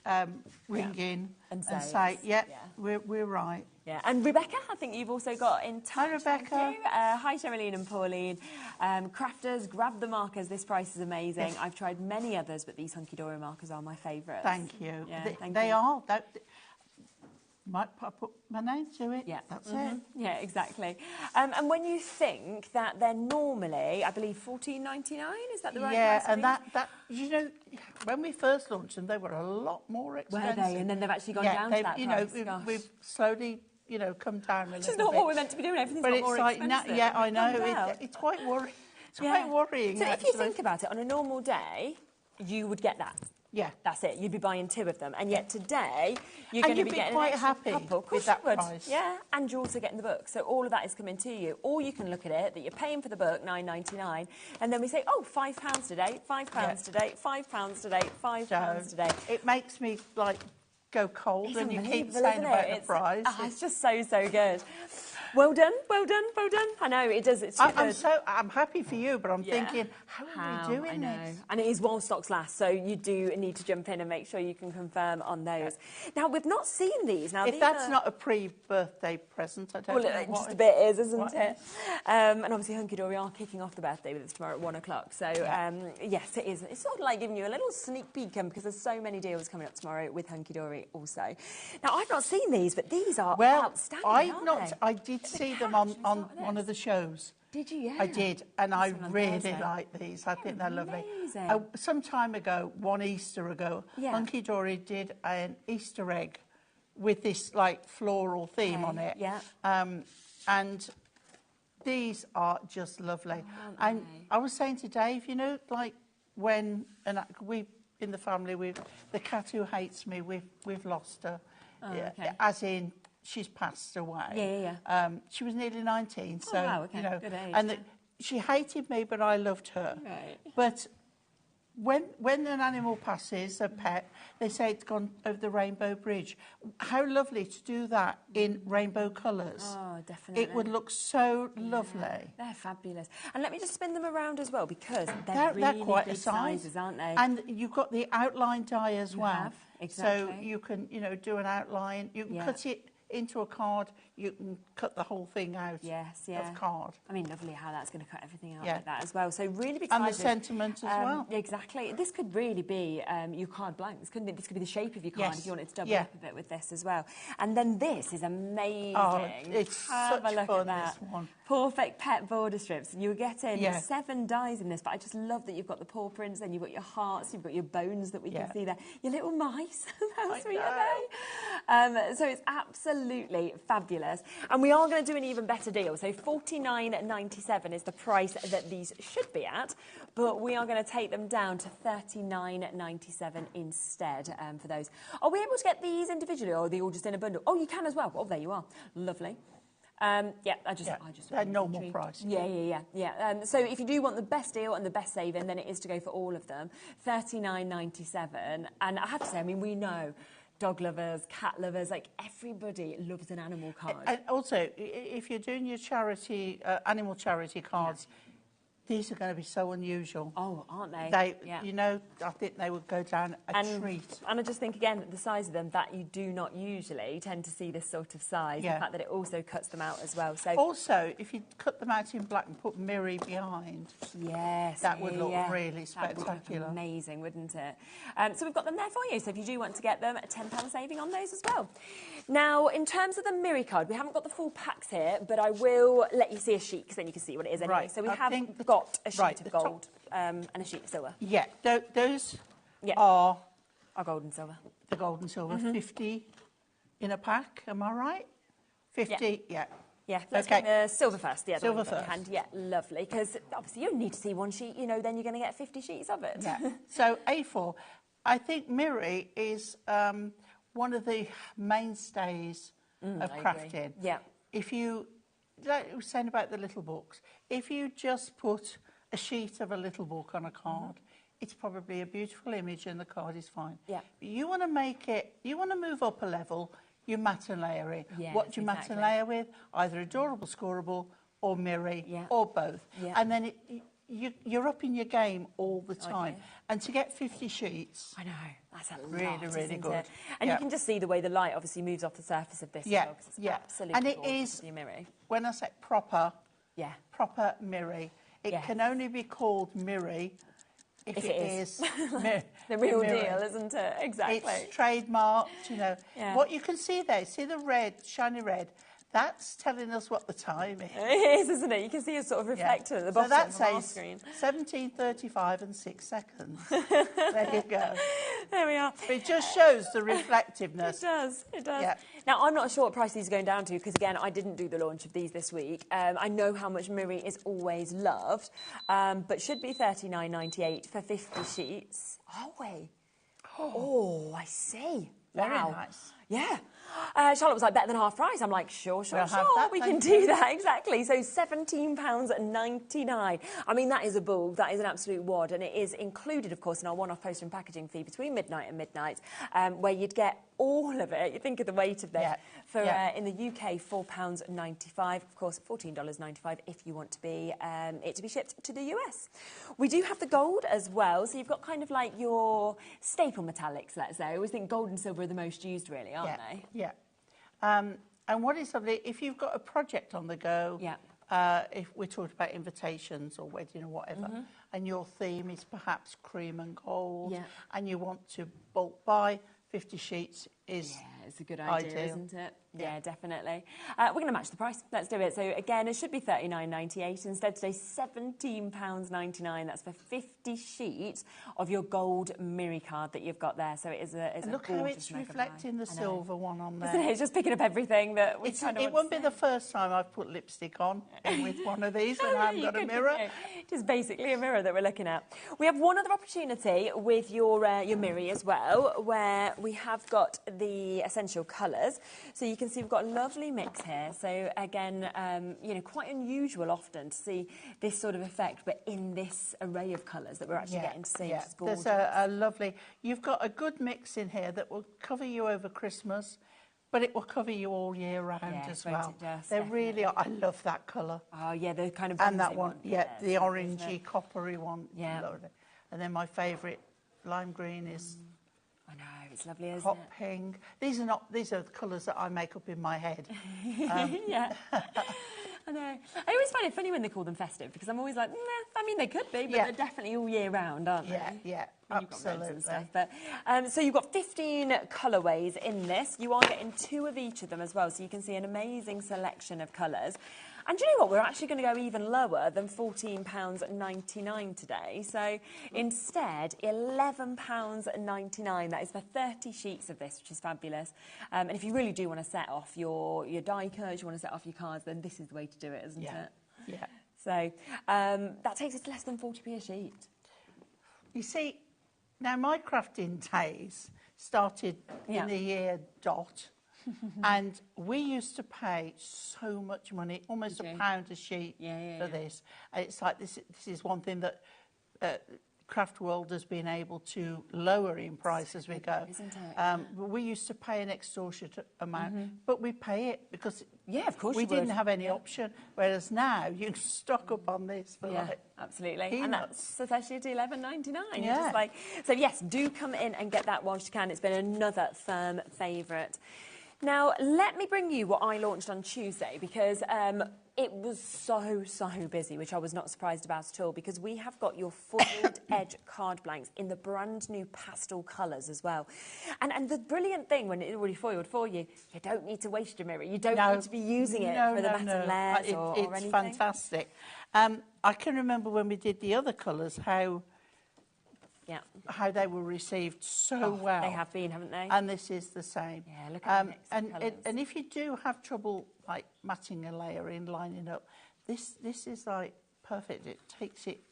ring in and say, we're right. Yeah, and Rebecca, I think you've also got in touch. Hi, Rebecca. Hi, Sherilyn and Pauline. Crafters, grab the markers. This price is amazing. Yes. I've tried many others, but these Hunkydory markers are my favourites. Thank you. Yeah, they are. Might put my name to it. Yeah, that's it. Yeah, exactly. And when you think that they're normally, I believe, $14.99, is that the right price? Yeah, and that when we first launched them, they were a lot more expensive. Were they? And then they've actually gone down to that price. We've slowly, come down a little bit. Which is not what we're meant to be doing. Everything's got more expensive. Yeah, I know. It's quite worrying. It's quite worrying. So if you think about it, on a normal day, you would get that. Yeah, that's it. You'd be buying 2 of them, and yet today you're going to be getting quite an extra happy couple. Of course with that you would. price. Yeah, and you're also getting the book, so all of that is coming to you. Or you can look at it that you're paying for the book £9.99, and then we say, oh, £5 today, £5 today, £5 today, £5 today. It makes me go cold when you keep saying about the price. It's just so good. Well done, well done, well done. I know, it does, it's I'm happy for you, but I'm thinking, how are we doing this? And it is while stocks last, so you do need to jump in and make sure you can confirm on those. Now, we've not seen these. Now, if that's not a pre-birthday present, I don't know what just a bit is, isn't it? And obviously, Hunkydory are kicking off the birthday with us tomorrow at 1 o'clock. So, yes, it is. It's sort of like giving you a little sneak peek because there's so many deals coming up tomorrow with Hunkydory also. Now, I've not seen these, but these are outstanding, I did see them on one of the shows. Did you? Yeah. I did, and I really like these. I think they're lovely. Some time ago, one Easter ago, Hunkydory did an Easter egg with this floral theme on it. Yeah. And these are just lovely. And I was saying to Dave, when we in the family, the cat who hates me, we've lost her. Oh, okay. As in she's passed away. Yeah. She was nearly 19, so wow, okay. you know, Good age, and she hated me, but I loved her. Right. But when an animal passes, a pet, they say it's gone over the rainbow bridge. How lovely to do that in rainbow colours. Oh, definitely. It would look so lovely. They're fabulous. And let me just spin them around as well, because They're really quite big a size, sizes, aren't they? And you've got the outline die as well. have, exactly. So you can, you know, do an outline. You can cut it into a card. You can cut the whole thing out of card. I mean, lovely how that's going to cut everything out Yeah. like that as well. So really big And the sizes. sentiment as well. Exactly. This could really be your card blanks, couldn't it? This could be the shape of your card if you wanted to double up a bit with this as well. And then this is amazing. Oh, it's Have such a look fun, at that. this one. Perfect pet border strips. You're getting 7 dies in this, but I just love that you've got the paw prints, then you've got your hearts, you've got your bones that we can see there. Your little mice. How sweet are they? So it's absolutely fabulous. And we are going to do an even better deal. So $49.97 is the price that these should be at, but we are going to take them down to $39.97 instead for those. Are we able to get these individually, or are they all just in a bundle? Oh, you can as well. Oh, there you are. Lovely. I just they're normal price. Yeah. So if you do want the best deal and the best saving, then it is to go for all of them, $39.97. And I have to say, I mean, we know dog lovers, cat lovers, like everybody loves an animal card. And also, if you're doing your charity, animal charity cards, these are going to be so unusual. Oh, aren't they? You know, I think they would go down a treat. And I just think, again, that the size of them, that you do not usually tend to see this sort of size. The fact that it also cuts them out as well. So also, if you cut them out in black and put Miri behind, that would look really spectacular. That would look amazing, wouldn't it? So we've got them there for you. So if you do want to get them, a £10 saving on those as well. Now, in terms of the Miri card, we haven't got the full packs here, but I will let you see a sheet, because then you can see what it is anyway. Right. So we have got a sheet of gold and a sheet of silver. Yeah, those are gold and silver. The gold and silver, 50 in a pack, am I right? 50, yeah. Yeah, let's get the silver first. Yeah, silver first. Hand. Yeah, lovely. Because obviously you need to see one sheet, you know, then you're going to get 50 sheets of it. Yeah. So A4, I think Miri is one of the mainstays of crafting. Yeah. If you, like you were saying about the little books, if you just put a sheet of a little book on a card, it's probably a beautiful image and the card is fine. Yeah. But you want to make it, you want to move up a level, you matte and layer it. Yes, what do you matte and layer with? Either Adorable Scoreable or Miri or both. Yeah. And then you're up in your game all the time. And to get 50 sheets... I know, that's a lot, really good. It? And you can just see the way the light obviously moves off the surface of this. Yeah, It's absolutely and it gorgeous is, with your Miri. when I say proper Miri, it can only be called Miri if it is the real deal, isn't it? Exactly. It's trademarked, you know. Yeah. What you can see there, see the red, shiny red, that's telling us what the time is. It is, isn't it? You can see a sort of reflector at the bottom that of our says screen. 17:35 and 6 seconds. There you go. There we are. But it just shows the reflectiveness. It does. Yeah. Now, I'm not sure what price these are going down to, because, again, I didn't do the launch of these this week. I know how much Miri is always loved, but should be $39.98 for 50 sheets. Are we? Oh, I see. Very wow. nice. Yeah. Charlotte was like, better than half price. I'm like, sure, We'll have that, we can do that, exactly. So £17.99. I mean, that is a bulk. That is an absolute wad. And it is included, of course, in our one-off post and packaging fee between midnight and midnight, where you'd get all of it. You think of the weight of this. For in the UK, £4.95. Of course, $14.95 if you want to be it to be shipped to the US. We do have the gold as well. So you've got kind of like your staple metallics, let's say. I always think gold and silver are the most used, really, aren't they? Yeah. And what is lovely, if you've got a project on the go, if we're talking about invitations or wedding or whatever, and your theme is perhaps cream and gold, and you want to bulk buy, 50 sheets is it's a good idea, ideal. Isn't it? Yeah, definitely. We're going to match the price. Let's do it. So again, it should be £39.98. Instead today, £17.99. That's for 50 sheets of your gold Miri card that you've got there. So it is a look how it's reflecting the silver one on there. Isn't it? It's just picking up everything that we It won't be the first time I've put lipstick on with one of these when I haven't got a mirror. It is basically a mirror that we're looking at. We have one other opportunity with your Miri as well, where we have got the essential colours. So you can see we've got a lovely mix here. So again, you know, quite unusual often to see this sort of effect, but in this array of colours that we're actually getting to see. Yeah. There's a lovely. You've got a good mix in here that will cover you over Christmas, but it will cover you all year round as well. They really are. I love that colour. Oh yeah, the kind of and that one, the orangey, coppery one. Yeah. And then my favourite lime green is. I know, it's lovely, isn't hot it? pink. These are the colours that I make up in my head. Yeah. I know. I always find it funny when they call them festive, because I'm always like, nah, I mean, they could be, but they're definitely all year round, aren't they? Yeah, absolutely. And stuff. But, so you've got 15 colourways in this. You are getting 2 of each of them as well, so you can see an amazing selection of colours. And do you know what? We're actually going to go even lower than £14.99 today. So instead, £11.99. That is for 30 sheets of this, which is fabulous. And if you really do want to set off your die cuts, you want to set off your cards, then this is the way to do it, isn't it? Yeah. So that takes us to less than 40p a sheet. You see, now my crafting days started in the year dot. And we used to pay so much money, almost £1 a sheet for this. And it's like this is one thing that Craft World has been able to lower in price as we go. Isn't it? We used to pay an extortionate amount, but we pay it because of course we didn't have any option. Whereas now you can stock up on this for like absolutely, peanuts. and that's especially at £11.99. Yeah. Just like, so yes, do come in and get that whilst you can. It's been another firm favourite. Now, let me bring you what I launched on Tuesday, because it was so busy, which I was not surprised about at all, because we have got your foiled edge card blanks in the brand new pastel colours as well. And the brilliant thing, when it's already foiled for you, you don't need to waste your mirror. You don't need to be using it for the matte layers or anything. It's fantastic. I can remember when we did the other colours, how they were received so well. They have been, haven't they? And this is the same. Yeah, look at the mix of colours. And if you do have trouble like matting a layer in, lining up, this is like perfect. It takes it,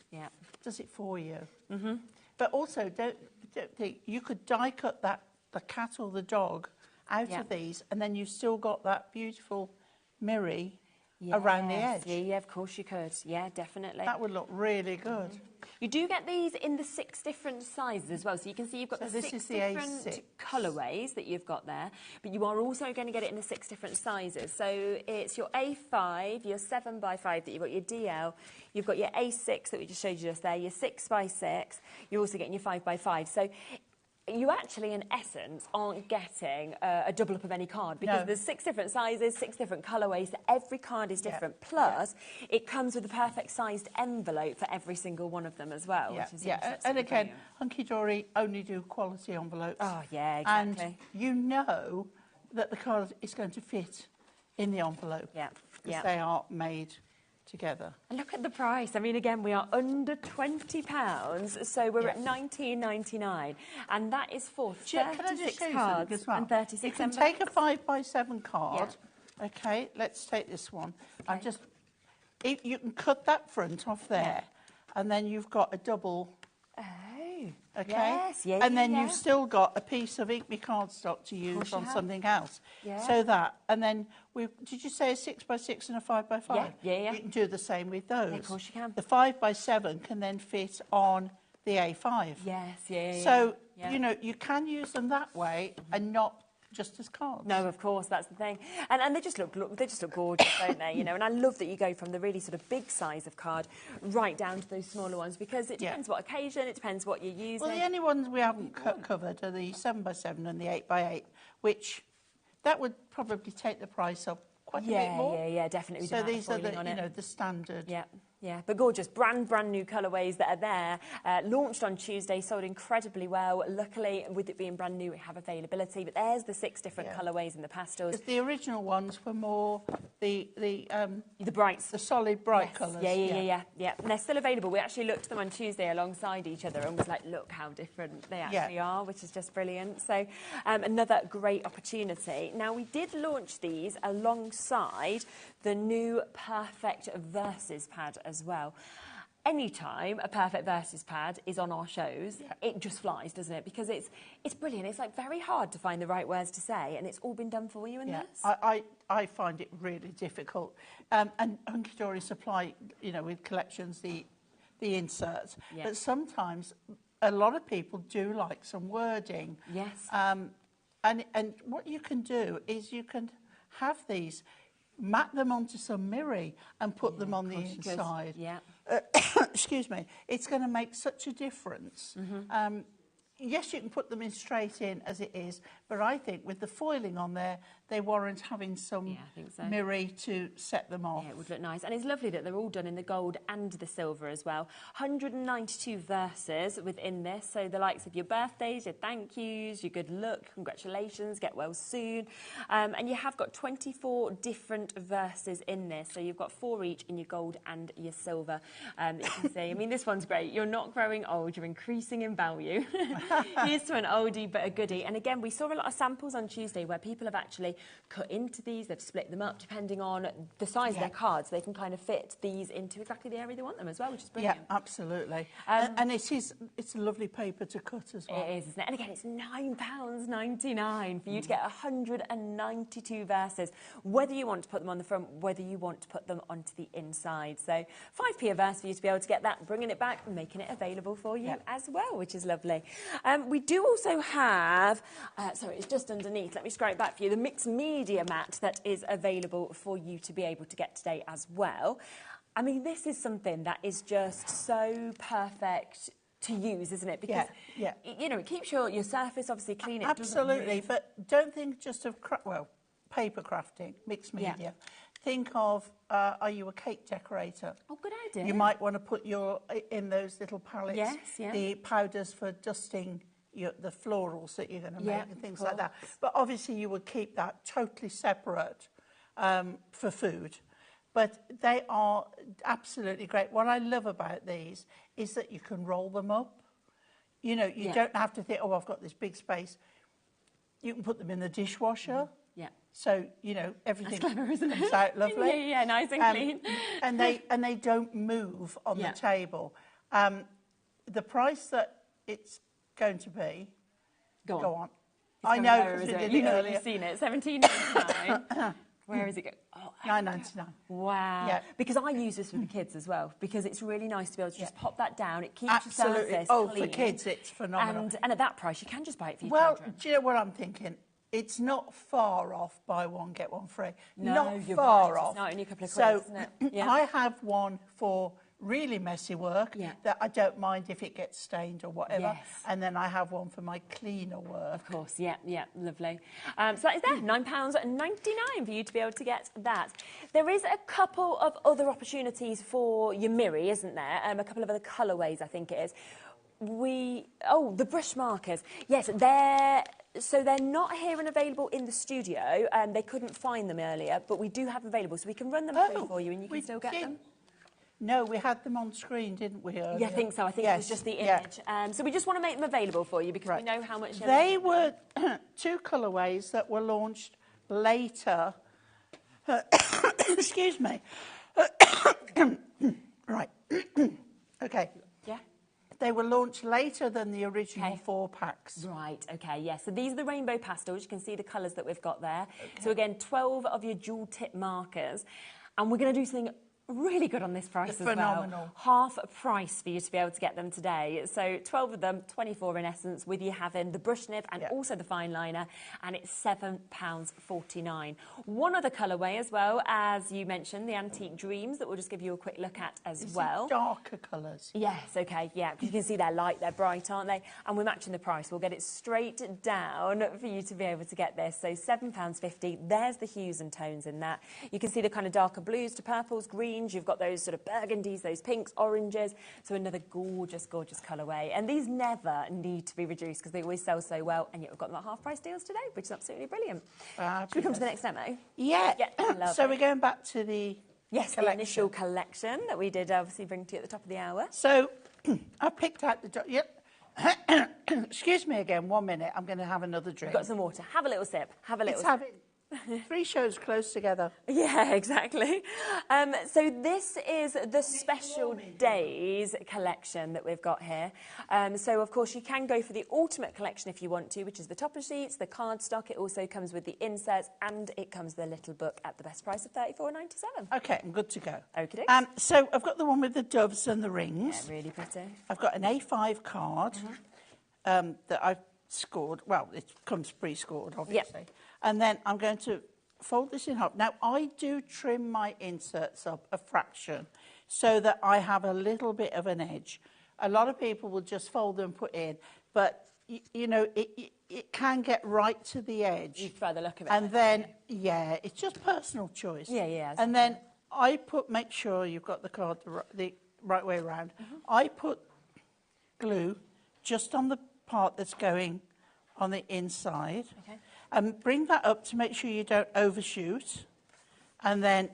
does it for you. Mm-hmm. But also, don't think you could die cut the cat or the dog out of these, and then you've still got that beautiful mirror around the edge. Yeah, of course you could. Yeah, definitely. That would look really good. You do get these in the 6 different sizes as well. So you can see you've got the 6 different colourways that you've got there. But you are also going to get it in the 6 different sizes. So it's your A5, your 7x5 that you've got your DL, you've got your A6 that we just showed you just there, your 6x6, you're also getting your 5x5. So you actually, in essence, aren't getting a double up of any card, because there's 6 different sizes, 6 different colourways, so every card is different. Plus, it comes with a perfect sized envelope for every single one of them as well. Which is and again, Hunkydory only do quality envelopes. Oh, yeah, exactly. And you know that the card is going to fit in the envelope. Because they are made together. And look at the price. I mean, again, we are under £20, so we're at £19.99, and that is for 36 cards as well? and 36 You can envelopes. take a 5x7 card. Okay, let's take this one. Okay. You can cut that front off there, and then you've got a double. Okay. Yes. And then you've still got a piece of Ink Me cardstock to use on something else. So that, and then did you say a 6x6 and a 5x5? Yeah. You can do the same with those. Yeah, of course you can. The 5x7 can then fit on the A5. Yes. So you know you can use them that way and not just as cards. No, of course, that's the thing. And they just look gorgeous, don't they? You know, and I love that you go from the really sort of big size of card right down to those smaller ones, because it depends what occasion, it depends what you're using. Well, the only ones we haven't covered are the 7x7 and the 8x8, which that would probably take the price up quite a bit more. Yeah, definitely. So these are the, the standard Yeah, but gorgeous, brand new colourways that are there. Launched on Tuesday, sold incredibly well. Luckily, with it being brand new, we have availability. But there's the 6 different colourways in the pastels. The original ones were more the brights, the solid bright colours. Yeah. And they're still available. We actually looked at them on Tuesday alongside each other and was like, look how different they actually are, which is just brilliant. So another great opportunity. Now, we did launch these alongside the new Perfect Versus pad as well. Anytime a Perfect Versus pad is on our shows, it just flies, doesn't it? Because it's brilliant. It's like very hard to find the right words to say, and it's all been done for you in this. I find it really difficult. And Hunkydory supply, with collections, the inserts. Yeah. But sometimes a lot of people do like some wording. Yes. And what you can do is you can have these, mat them onto some mirror and put them on the inside. Yeah. Excuse me. It's going to make such a difference. Mm-hmm. Yes, you can put them in straight in as it is, but I think with the foiling on there, they warrant having some mirror to set them off. Yeah, it would look nice. And it's lovely that they're all done in the gold and the silver as well. 192 verses within this, so the likes of your birthdays, your thank yous, your good luck, congratulations, get well soon. And you have got 24 different verses in this, so you've got 4 each in your gold and your silver. You can see, I mean, this one's great. You're not growing old, you're increasing in value. Here's to an oldie but a goodie. And again, we saw a lot of samples on Tuesday where people have actually cut into these, they've split them up depending on the size of their cards. They can kind of fit these into exactly the area they want them as well, which is brilliant. Yeah, absolutely. And it's a lovely paper to cut as well. It is, isn't it? And again, it's £9.99 for you to get 192 verses, whether you want to put them on the front, whether you want to put them onto the inside. So 5p a verse for you to be able to get that, bringing it back and making it available for you as well, which is lovely. We do also have, sorry, it's just underneath, let me scrape back for you, the mixed media mat that is available for you to be able to get today as well. I mean, this is something that is just so perfect to use, isn't it? Because, it keeps your surface obviously clean. Absolutely, but don't think just of, paper crafting, mixed media. Yeah. Think of, are you a cake decorator? Oh, good idea. You might want to put in those little pallets, the powders for dusting the florals that you're going to make and things like that. But obviously you would keep that totally separate for food. But they are absolutely great. What I love about these is that you can roll them up. You don't have to think, oh, I've got this big space. You can put them in the dishwasher. Yeah. So, everything comes out lovely. Yeah, nice and clean. and they don't move on the table. The price that it's going to be... Go on. I know, because you did it earlier. You've seen it. £17.99. Where is it going? Oh, £9.99. Wow. Yeah. Because I use this with the kids as well, because it's really nice to be able to just pop that down. It keeps your surface clean. For kids, it's phenomenal. And at that price, you can just buy it for your children. Well, do you know what I'm thinking? It's not far off, buy one, get one free. No, not you're far right. off. It's not only a couple of quid, isn't it? Yeah. I have one for really messy work that I don't mind if it gets stained or whatever. Yes. And then I have one for my cleaner work. Of course, yeah, lovely. So that is there, £9.99 for you to be able to get that. There is a couple of other opportunities for your mirror, isn't there? A couple of other colourways, I think it is. The brush markers. Yes, they're not here and available in the studio. They couldn't find them earlier, but we do have available, so we can run them through for you and you can still get them. No, we had them on screen, didn't we, earlier? Yeah, I think so. I think it was just the image. So we just want to make them available for you because we know how much... They were 2 colourways that were launched later. Excuse me. Right. Okay. Yeah. They were launched later than the original 4 packs. Right, okay, yes. So these are the rainbow pastels. You can see the colours that we've got there. Okay. So again, 12 of your dual tip markers. And we're going to do something really good on this price as well. Half price for you to be able to get them today. So 12 of them, 24 in essence, with you having the brush nib and also the fine liner, and it's £7.49. One other colourway as well, as you mentioned, the Antique Dreams, that we'll just give you a quick look at as well. Darker colours. Yes, okay, yeah, because you can see they're light, they're bright, aren't they? And we're matching the price. We'll get it straight down for you to be able to get this. So £7.50. There's the hues and tones in that. You can see the kind of darker blues to purples, greens, greens, you've got those sort of burgundies, those pinks, oranges. So another gorgeous, gorgeous colourway. And these never need to be reduced because they always sell so well. And yet we've got them at half-price deals today, which is absolutely brilliant. Should we come to the next demo? Yeah. So we're going back to the the initial collection that we did obviously bring to you at the top of the hour. So I picked out the... Excuse me again, 1 minute. I'm going to have another drink. Got some water. Have a little sip. Have a little sip. Having 3 shows close together. Yeah, exactly. So this is the Special Days collection that we've got here. So, of course, you can go for the Ultimate collection if you want to, which is the topper sheets, the cardstock. It also comes with the inserts, and it comes with the little book at the best price of $34.97. OK, I'm good to go. Okay. So I've got the one with the doves and the rings. Yeah, really pretty. I've got an A5 card that I've scored. Well, it comes pre-scored, obviously. Yep. And then I'm going to fold this in half. Now, I do trim my inserts up a fraction so that I have a little bit of an edge. A lot of people will just fold them and put in, but, you know, it can get right to the edge. You prefer the look of it. And then, yeah, it's just personal choice. Yeah. And then I make sure you've got the card the right way around. I put glue just on the part that's going on the inside. Okay. And bring that up to make sure you don't overshoot. And then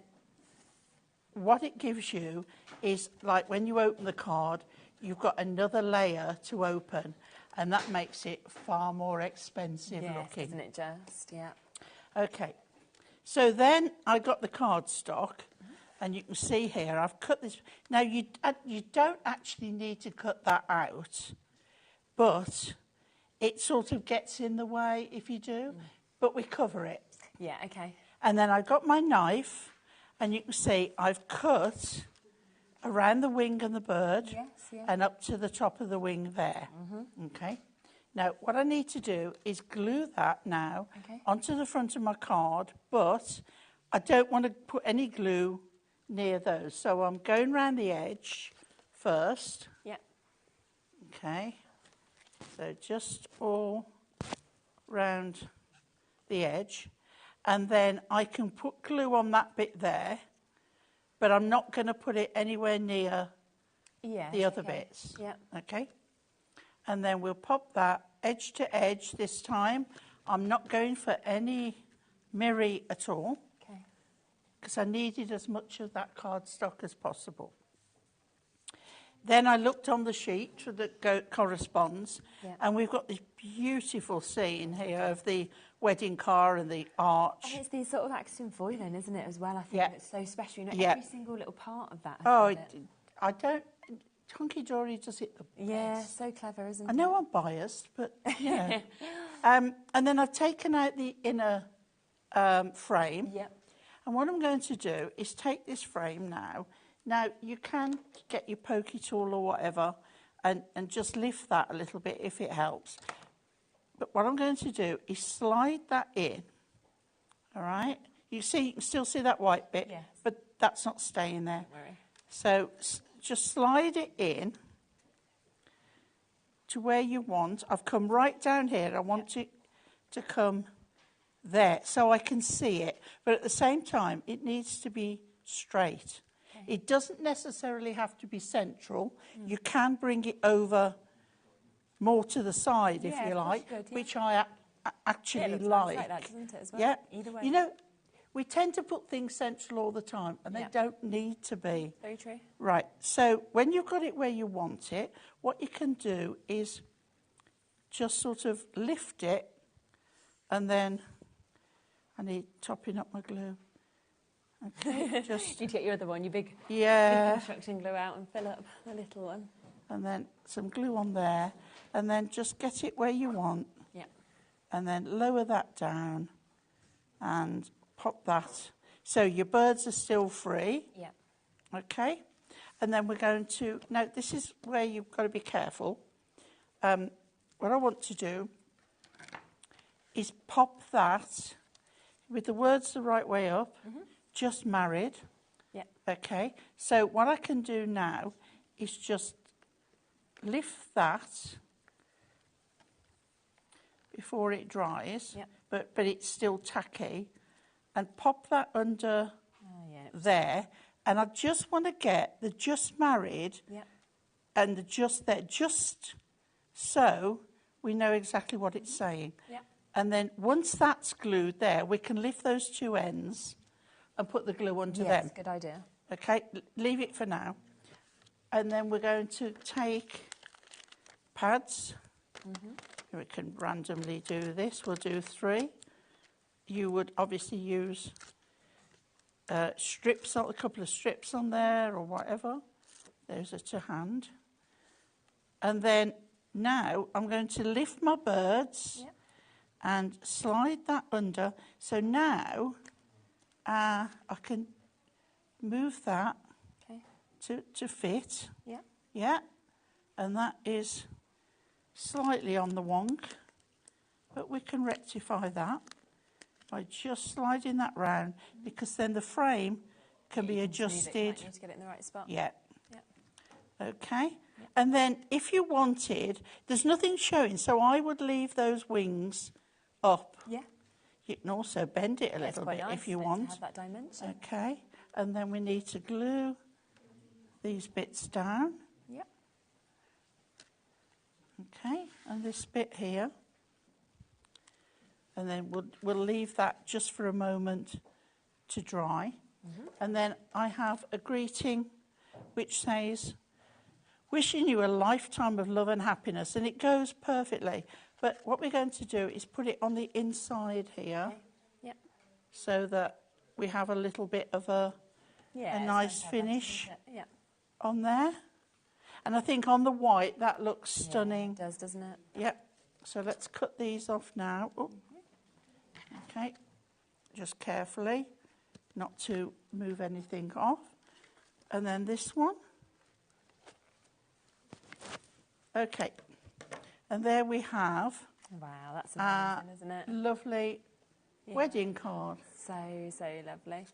what it gives you is, like when you open the card, you've got another layer to open, and that makes it far more expensive looking. Isn't it just? Yeah. Okay. So then I got the cardstock, and you can see here I've cut this. Now you don't actually need to cut that out, but it sort of gets in the way if you do, but we cover it. Yeah, okay. And then I've got my knife, and you can see I've cut around the wing and the bird, and up to the top of the wing there. Okay. Now, what I need to do is glue that now onto the front of my card, but I don't want to put any glue near those. So I'm going round the edge first. Yeah. Okay. So just all round the edge. And then I can put glue on that bit there, but I'm not going to put it anywhere near the other bits. Yeah. Okay? And then we'll pop that edge to edge this time. I'm not going for any mirror at all, because I needed as much of that cardstock as possible. Then I looked on the sheet that corresponds, and we've got this beautiful scene here of the wedding car and the arch. And it's the sort of accent foiling, isn't it, as well? I think it's so special. You know, every single little part of that. I don't... Hunkydory does it the best. Yeah, so clever, isn't it? I know I'm biased, but, you know. And then I've taken out the inner frame. Yep. And what I'm going to do is take this frame now. Now, you can get your pokey tool or whatever and just lift that a little bit if it helps. But what I'm going to do is slide that in, all right? You can still see that white bit, but that's not staying there. Don't worry. So just slide it in to where you want. I've come right down here. I want it to come there so I can see it. But at the same time, it needs to be straight. It doesn't necessarily have to be central. You can bring it over more to the side, if you like, which I actually like. Like that, doesn't it, as well? Yeah. Either way. You know, we tend to put things central all the time, and they don't need to be. Very true. Right. So when you've got it where you want it, what you can do is just sort of lift it, and then I need topping up my glue. Okay, just... You'd get your other one, your big construction glue out and fill up the little one. And then some glue on there, and then just get it where you want. Yeah. And then lower that down and pop that. So your birds are still free. Yeah. Okay. And then we're going to... Now, this is where you've got to be careful. What I want to do is pop that with the words the right way up. Just married. Yeah. Okay. So what I can do now is just lift that before it dries, but it's still tacky, and pop that under there, And I just want to get the just married and the just there, just so we know exactly what it's saying. Yep. And then once that's glued there, we can lift those two ends and put the glue onto them. Yes, good idea. Okay, leave it for now. And then we're going to take pads. We can randomly do this. We'll do 3. You would obviously use strips, a couple of strips on there or whatever. Those are to hand. And then now I'm going to lift my birds and slide that under. So now I can move that to fit. Yeah. Yeah. And that is slightly on the wonk, but we can rectify that by just sliding that round, because then the frame can be adjusted. You might need to get it in the right spot. Yeah. Okay. And then if you wanted, there's nothing showing, so I would leave those wings up. Yeah. You can also bend it a little bit nice, if you to want. have that dimension. Okay. And then we need to glue these bits down. Yep. Okay. And this bit here. And then we'll leave that just for a moment to dry. And then I have a greeting which says, wishing you a lifetime of love and happiness. And it goes perfectly. But what we're going to do is put it on the inside here. Yep. So that we have a little bit of a nice finish on there. And I think on the white that looks stunning. It does, doesn't it? Yep. So let's cut these off now. Oh. Okay. Just carefully, not to move anything off. And then this one. Okay. And there we have wow, that's amazing, isn't it? Lovely wedding card. So lovely.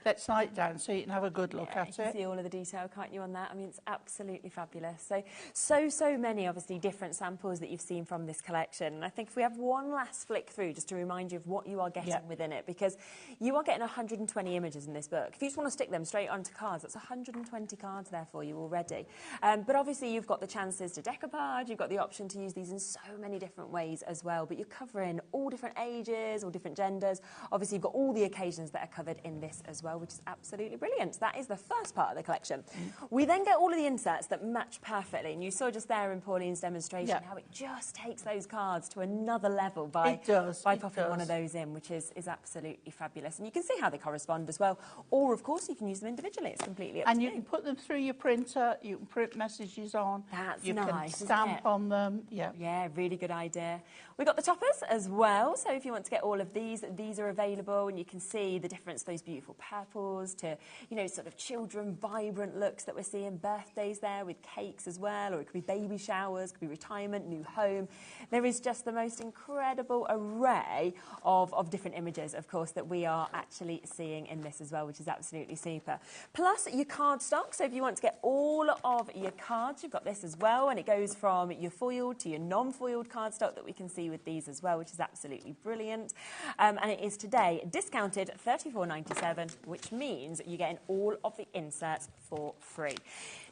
Let's slide it down so you can have a good look at You can it. see all of the detail, can't you, on that? I mean, it's absolutely fabulous. So many, obviously, different samples that you've seen from this collection. And I think if we have one last flick through, just to remind you of what you are getting within it, because you are getting 120 images in this book. If you just want to stick them straight onto cards, that's 120 cards there for you already. But obviously, you've got the chances to decoupage, you've got the option to use these in so many different ways as well. But you're covering all different ages, all different genders. Obviously, you've got all the occasions that are covered in this as well, which is absolutely brilliant. That is the first part of the collection. We then get all of the inserts that match perfectly, and you saw just there in Pauline's demonstration how it just takes those cards to another level by popping one of those in, which is absolutely fabulous. And you can see how they correspond as well, or of course you can use them individually. It's completely up to you. And you can put them through your printer, you can print messages on, That's you nice, can stamp on them. Yeah, really good idea. We've got the toppers as well, so if you want to get all of these are available, and you can see the difference, those beautiful purples to, you know, sort of children, vibrant looks that we're seeing, birthdays there with cakes as well, or it could be baby showers, could be retirement, new home. There is just the most incredible array of different images, of course, that we are actually seeing in this as well, which is absolutely super. Plus your card stock, so if you want to get all of your cards, you've got this as well, and it goes from your foiled to your non-foiled card stock that we can see with these as well, which is absolutely brilliant. And it is today discounted $34.97, which means you're getting all of the inserts for free.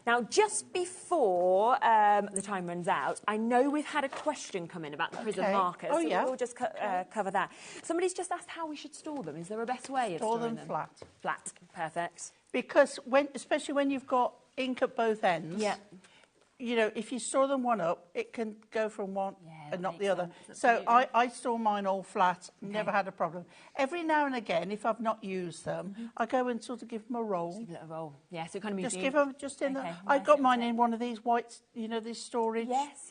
Now, just before the time runs out, I know we've had a question come in about the prism markers, so we'll just cover that. Somebody's just asked how we should store them. Is there a better way of storing them? Flat. Flat, perfect. Because, especially when you've got ink at both ends, you know, if you store them one up, it can go from one and not the other. So I store mine all flat, never had a problem. Every now and again, if I've not used them, I go and sort of give them a roll. Just give it a roll. Yeah, so it kind of means just give them just in the... I got mine in one of these white, you know, these storage... Yes.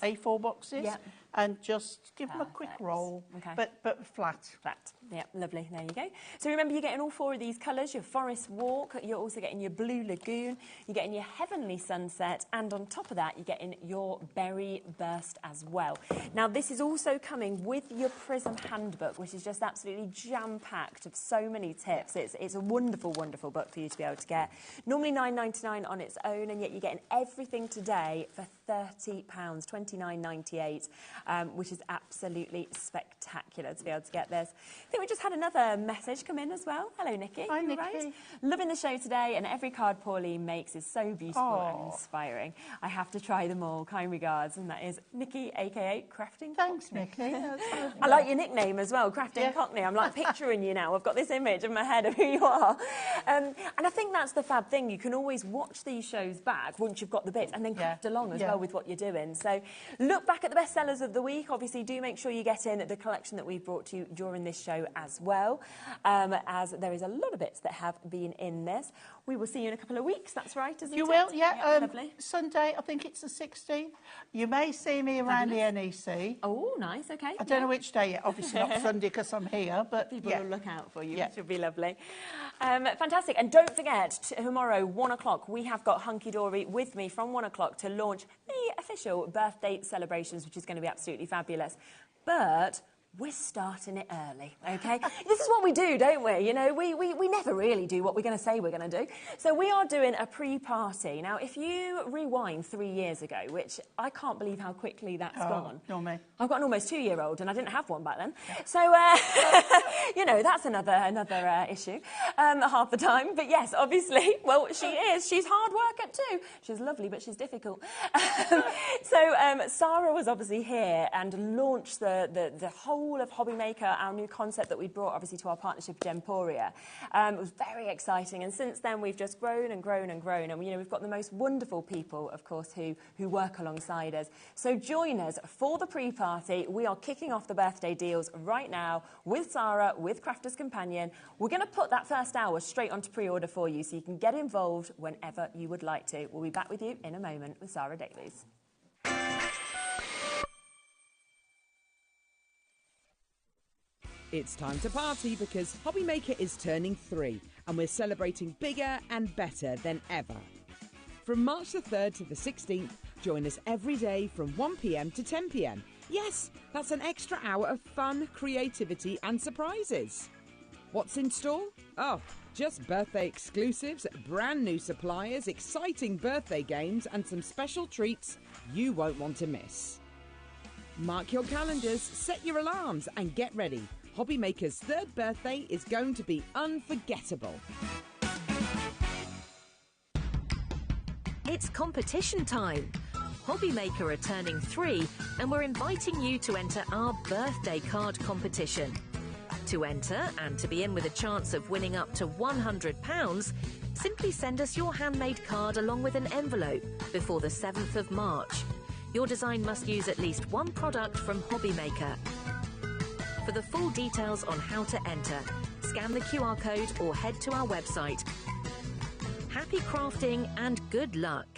A4 boxes. Yeah. And just give them a quick roll, but flat. Flat, yeah, lovely, there you go. So remember, you're getting all 4 of these colours, your Forest Walk, you're also getting your Blue Lagoon, you're getting your Heavenly Sunset, and on top of that, you're getting your Berry Burst as well. Now, this is also coming with your Prism Handbook, which is just absolutely jam-packed of so many tips. It's a wonderful, wonderful book for you to be able to get. Normally $9.99 on its own, and yet you're getting everything today for £30, $29.98. Which is absolutely spectacular to be able to get this. I think we just had another message come in as well. Hello, Nikki. Hi, Nikki. Right? Loving the show today, and every card Pauline makes is so beautiful and inspiring. I have to try them all. Kind regards. And that is Nikki, a.k.a. Crafting Thanks, Cockney. Nikki. I like your nickname as well, Crafting Cockney. I'm like picturing you now. I've got this image in my head of who you are. And I think that's the fab thing. You can always watch these shows back once you've got the bits and then craft along as well with what you're doing. So look back at the bestsellers of the week. Obviously, do make sure you get in the collection that we've brought to you during this show as well, as there is a lot of bits that have been in this. We will see you in a couple of weeks. That's right, isn't it? You will, yeah. Lovely. Sunday, I think it's the 16th. You may see me around the NEC. Oh, nice, okay. I don't know which day yet. Obviously not Sunday because I'm here, but people will look out for you. It should be lovely. Fantastic. And don't forget, tomorrow, 1 o'clock, we have got Hunkydory with me from 1 o'clock to launch the official birthday celebrations, which is going to be absolutely fabulous. But we're starting it early, OK? This is what we do, don't we? You know, we never really do what we're going to say we're going to do. So we are doing a pre-party. Now, if you rewind 3 years ago, which I can't believe how quickly that's gone. Nor me. I've got an almost 2-year-old and I didn't have one back then. So, you know, that's another issue half the time. But yes, obviously, well, she is. She's hard work at too. She's lovely, but she's difficult. So Sara was obviously here and launched the whole of HobbyMaker, our new concept that we brought obviously to our partnership with Gemporia. It was very exciting, and since then we've just grown and grown and grown, and you know we've got the most wonderful people, of course, who work alongside us. So join us for the pre-party. We are kicking off the birthday deals right now with Sara, with Crafters Companion. We're going to put that first hour straight onto pre-order for you, so you can get involved whenever you would like to. We'll be back with you in a moment with Sara Davies. It's time to party because HobbyMaker is turning 3 and we're celebrating bigger and better than ever. From March the 3rd to the 16th, join us every day from 1 p.m. to 10 p.m. Yes, that's an extra hour of fun, creativity and surprises. What's in store? Oh, just birthday exclusives, brand new suppliers, exciting birthday games and some special treats you won't want to miss. Mark your calendars, set your alarms and get ready. HobbyMaker's 3rd birthday is going to be unforgettable. It's competition time. HobbyMaker are turning 3 and we're inviting you to enter our birthday card competition. To enter and to be in with a chance of winning up to £100, simply send us your handmade card along with an envelope before the 7th of March. Your design must use at least one product from HobbyMaker. For the full details on how to enter, scan the QR code or head to our website. Happy crafting and good luck.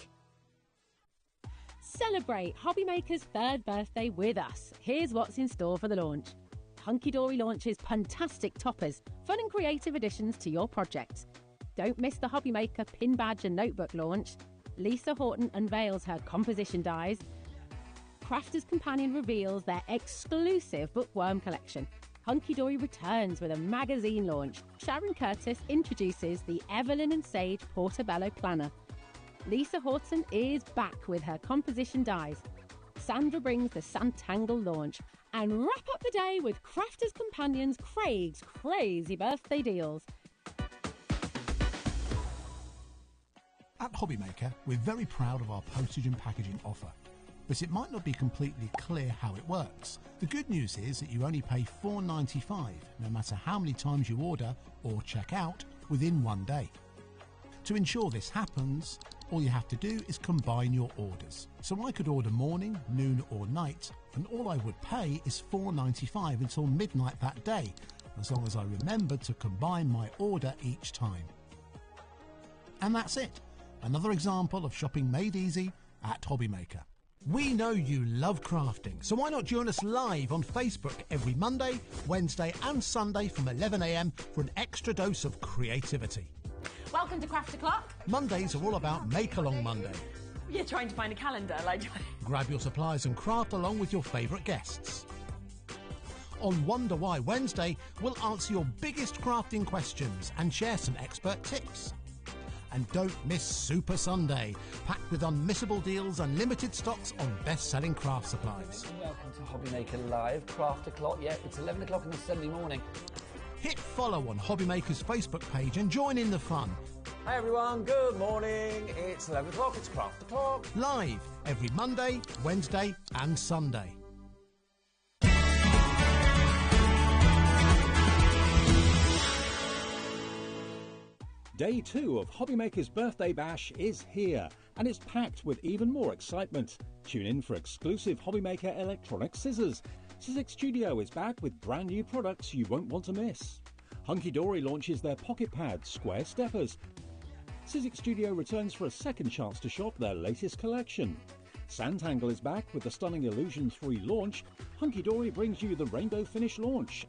Celebrate HobbyMaker's 3rd birthday with us. Here's what's in store for the launch. Hunkydory launches fantastic toppers, fun and creative additions to your projects. Don't miss the HobbyMaker pin badge and notebook launch. Lisa Horton unveils her composition dies. Crafters Companion reveals their exclusive bookworm collection. Hunkydory returns with a magazine launch. Sharon Curtis introduces the Evelyn and Sage Portobello Planner. Lisa Horton is back with her composition dies. Sandra brings the Santangle launch. And wrap up the day with Crafters Companion's Craig's crazy birthday deals. At HobbyMaker, we're very proud of our postage and packaging offer. But it might not be completely clear how it works. The good news is that you only pay $4.95 no matter how many times you order or check out within 1 day. To ensure this happens, all you have to do is combine your orders. So I could order morning, noon or night, and all I would pay is $4.95 until midnight that day, as long as I remembered to combine my order each time. And that's it. Another example of shopping made easy at HobbyMaker. We know you love crafting, so why not join us live on Facebook every Monday, Wednesday and Sunday from 11 a.m. for an extra dose of creativity. Welcome to Craft O'Clock. Mondays are all about Make Along Monday. You're trying to find a calendar, like... Grab your supplies and craft along with your favourite guests. On Wonder Why Wednesday, we'll answer your biggest crafting questions and share some expert tips. And don't miss Super Sunday, packed with unmissable deals and limited stocks on best-selling craft supplies. Welcome to HobbyMaker Live, Craft O'Clock. Yeah, it's 11 o'clock on a Sunday morning. Hit follow on HobbyMaker's Facebook page and join in the fun. Hi everyone, good morning. It's 11 o'clock, it's Craft O'Clock. Live every Monday, Wednesday and Sunday. Day 2 of HobbyMaker's Birthday Bash is here, and it's packed with even more excitement. Tune in for exclusive HobbyMaker electronic scissors. Scenic Studio is back with brand new products you won't want to miss. Hunkydory launches their pocket pad, Square Steppers. Scenic Studio returns for a second chance to shop their latest collection. Sanntangle is back with the stunning Illusion 3 launch. Hunkydory brings you the Rainbow Finish launch.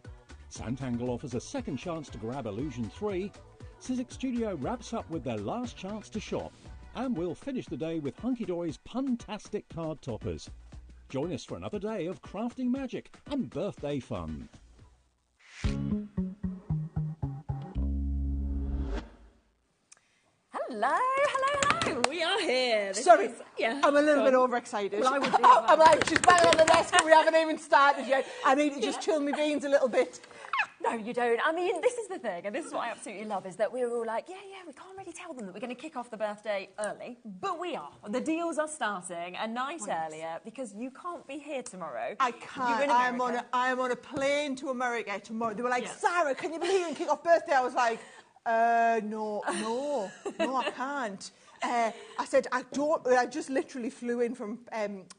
Sanntangle offers a second chance to grab Illusion 3. Scenic Studio wraps up with their last chance to shop. And we'll finish the day with Hunkydory's Puntastic card toppers. Join us for another day of crafting magic and birthday fun. Hello, hello, hello. We are here. Sorry, I'm a little bit overexcited. Well, I would be as well. I'm like, she's banging on the desk and we haven't even started yet. I need to just chill my beans a little bit. No, you don't. I mean, this is the thing, and this is what I absolutely love, is that we're all like, yeah, we can't really tell them that we're going to kick off the birthday early, but we are. The deals are starting a night earlier because you can't be here tomorrow. I can't. I'm on a plane to America tomorrow. They were like, Sarah, can you be here and kick off birthday? I was like, no, I can't. I said, I just literally flew in from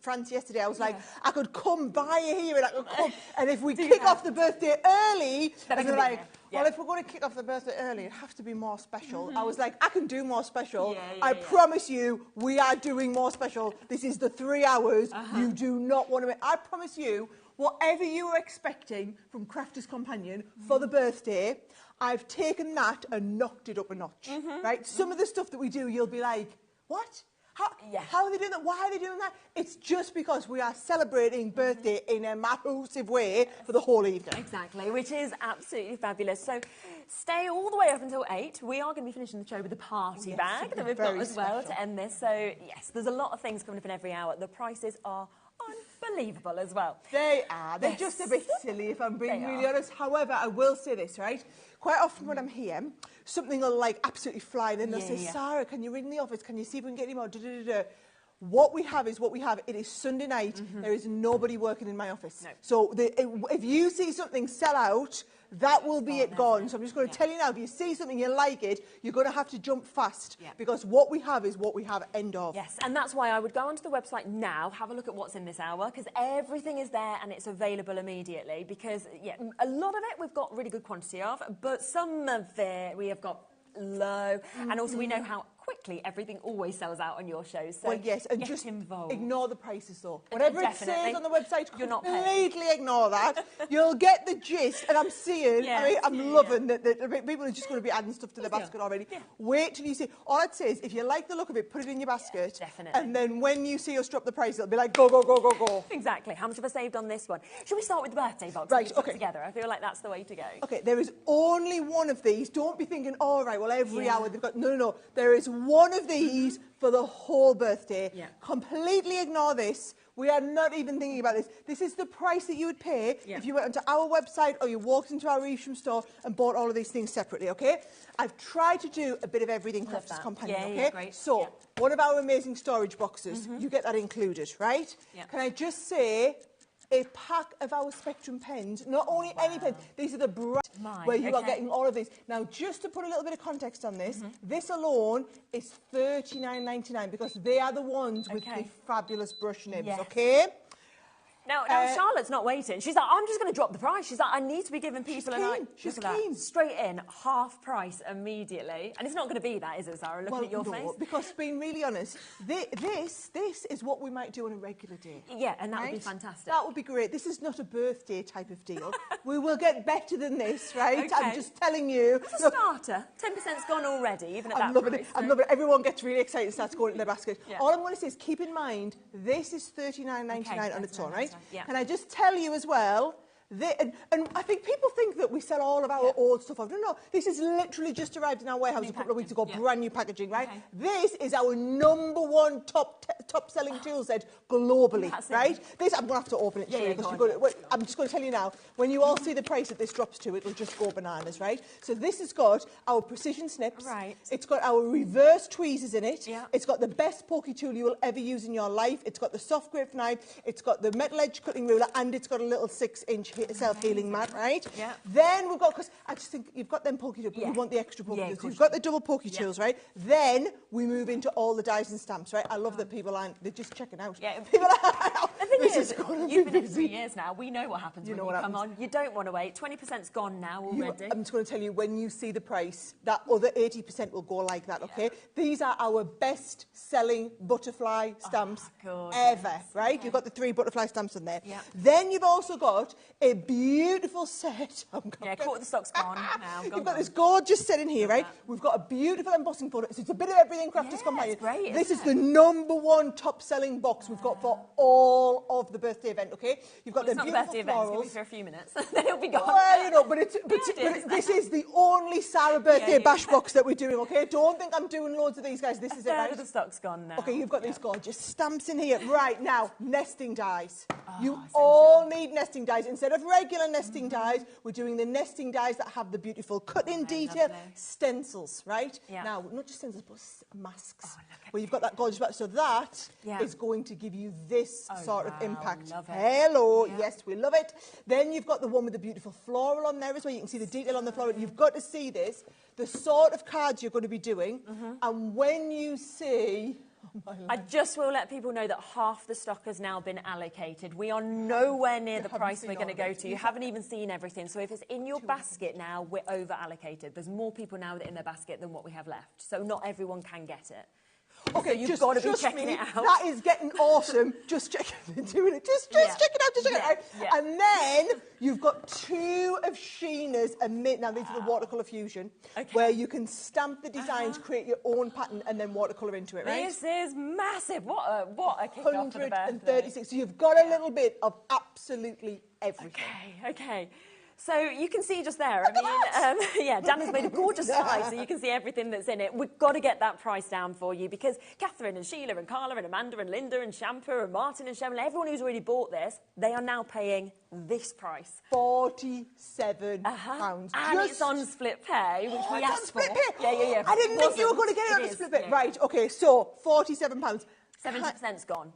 France yesterday. I was like, I could come by here and I could come. And if we kick off the birthday early, and they're like, well, if we're going to kick off the birthday early, it has to be more special. I was like, I can do more special. I promise you, we are doing more special. This is the 3 hours. You do not want to... I promise you, whatever you were expecting from Crafter's Companion for the birthday, I've taken that and knocked it up a notch, right? Some of the stuff that we do, you'll be like, what? How are they doing that? Why are they doing that? It's just because we are celebrating birthday in a massive way for the whole evening. Exactly, which is absolutely fabulous. So stay all the way up until 8. We are going to be finishing the show with a party bag that we've got as well to end this. So, yes, there's a lot of things coming up in every hour. The prices are unbelievable as well. They are. They're just a bit silly, if I'm being really honest. However, I will say this, right? Quite often when I'm here, something will like absolutely fly and then they'll say, Sarah, can you ring the office? Can you see if we can get any more? What we have is what we have. It is Sunday night. There is nobody working in my office. No. So if you see something sell out, that will be it gone. So I'm just going to tell you now, if you see something you like it, you're going to have to jump fast because what we have is what we have, end of. Yes, and that's why I would go onto the website now, have a look at what's in this hour, because everything is there and it's available immediately because, a lot of it we've got really good quantity of, but some of it we have got low, and also we know how quickly everything always sells out on your shows. So well, yes, and get just involved. Ignore the prices though. Whatever it says on the website, you're not completely ignore that. You'll get the gist, and I'm seeing. I'm loving that people are just going to be adding stuff to their basket already. Wait till you see. All I'd say is, if you like the look of it, put it in your basket. Definitely. And then when you see us drop the price, it'll be like go, go, go, go, go. Exactly. How much have I saved on this one? Should we start with the birthday box? Right. Okay. Together. I feel like that's the way to go. Okay. There is only one of these. Don't be thinking, all right. Well, every hour they've got. No. There is one of these. For the whole birthday. Completely ignore this. We are not even thinking about this. This is the price that you would pay if you went onto our website or you walked into our Evesham store and bought all of these things separately, okay? I've tried to do a bit of everything Crafter's Companion, okay? Great. So, one of our amazing storage boxes, you get that included, right? Can I just say, a pack of our Spectrum pens, not only any pens, these are the bright where you are getting all of these. Now, just to put a little bit of context on this, this alone is $39.99 because they are the ones with the fabulous brush nibs, okay? Now, Charlotte's not waiting. She's like, I'm just going to drop the price. She's like, I need to be giving people a night. She's keen. Straight in, half price immediately. And it's not going to be that, is it, Sarah? Looking at your face? Because being really honest, this is what we might do on a regular day. Yeah, and that would be fantastic. That would be great. This is not a birthday type of deal. We will get better than this, right? Okay. I'm just telling you. It's a starter. 10%'s gone already, even at that price. I'm loving it. Everyone gets really excited and starts going in their basket. All I'm going to say is keep in mind, this is $39.99 on its own, right? Yeah. Can I just tell you as well And I think people think that we sell all of our old stuff off. No, this is literally just arrived in our warehouse a couple of weeks ago, brand new packaging, right? Okay. This is our #1 top-selling tool set globally, right? This, I'm going to have to open it to you. I'm just going to tell you now, when you all see the price that this drops to, it'll just go bananas, right? So this has got our precision snips. Right. It's got our reverse tweezers in it. Yeah. It's got the best pokey tool you will ever use in your life. It's got the soft grip knife. It's got the metal edge cutting ruler, and it's got a little 6-inch self-healing mat, right? Yeah. Then we've got, because I just think you've got them pokey tools, but you want the extra pokey tools. You've got the double pokey tools, right? Then we move into all the dies and stamps, right? I love that people aren't, they're just checking out. Yeah. People are, the thing is, you've been here 3 years now. We know what happens when you come on. You don't want to wait. 20%'s gone now already. I'm just going to tell you, when you see the price, that other 80% will go like that, okay? These are our best-selling butterfly stamps ever, right? You've got the 3 butterfly stamps on there. Yeah. Then you've also got a beautiful set. Quarter of the stock's gone now. You've got this gorgeous set in here, right? We've got a beautiful embossing folder. So it's a bit of everything Crafters Company. Great, this is the #1 top-selling box we've got for all of the birthday event, okay? You've got the beautiful birthday event. It's going to be for a few minutes. Then it'll be gone. Well, you know, but this is the only Sara birthday bash box that we're doing, okay? Don't think I'm doing loads of these, guys. This is it, right? The stock's gone now. Okay, you've got these gorgeous stamps in here. Right, now, nesting dies. You all need nesting dies. Instead of regular nesting dies, we're doing the nesting dies that have the beautiful cut-in detail, stencils, right? Yeah. Now, not just stencils, but masks, where you've got that gorgeous back. So that is going to give you this sort of impact. Hello, yes, we love it. Then you've got the one with the beautiful floral on there as well. You can see the detail on the floral. You've got to see this, the sort of cards you're going to be doing. And when you see... I just will let people know that half the stock has now been allocated. We are nowhere near the price we're going to go to. You haven't even seen everything. So if it's in your basket now, we're over allocated. There's more people now in their basket than what we have left. So not everyone can get it. Okay, so you've got to be checking it out. That is getting awesome. Just checking it, doing it. Just check it out, just check it out. Yeah. And then you've got 2 of Sheena's. Now, these are the Watercolor Fusion, where you can stamp the designs, create your own pattern, and then watercolor into it, right? This is massive. What a kick-off for the birthday. 136. So you've got a little bit of absolutely everything. Okay. So you can see just there, I mean, Dan has made a gorgeous slide, so you can see everything that's in it. We've got to get that price down for you, because Catherine and Sheila and Carla and Amanda and Linda and Shampa and Martin and Cheryl, everyone who's already bought this, they are now paying this price. £47. And it's on split pay, which we asked for. Yeah. I didn't think you were going to get it on split pay. Yeah. Right, okay, so £47. 70%'s gone.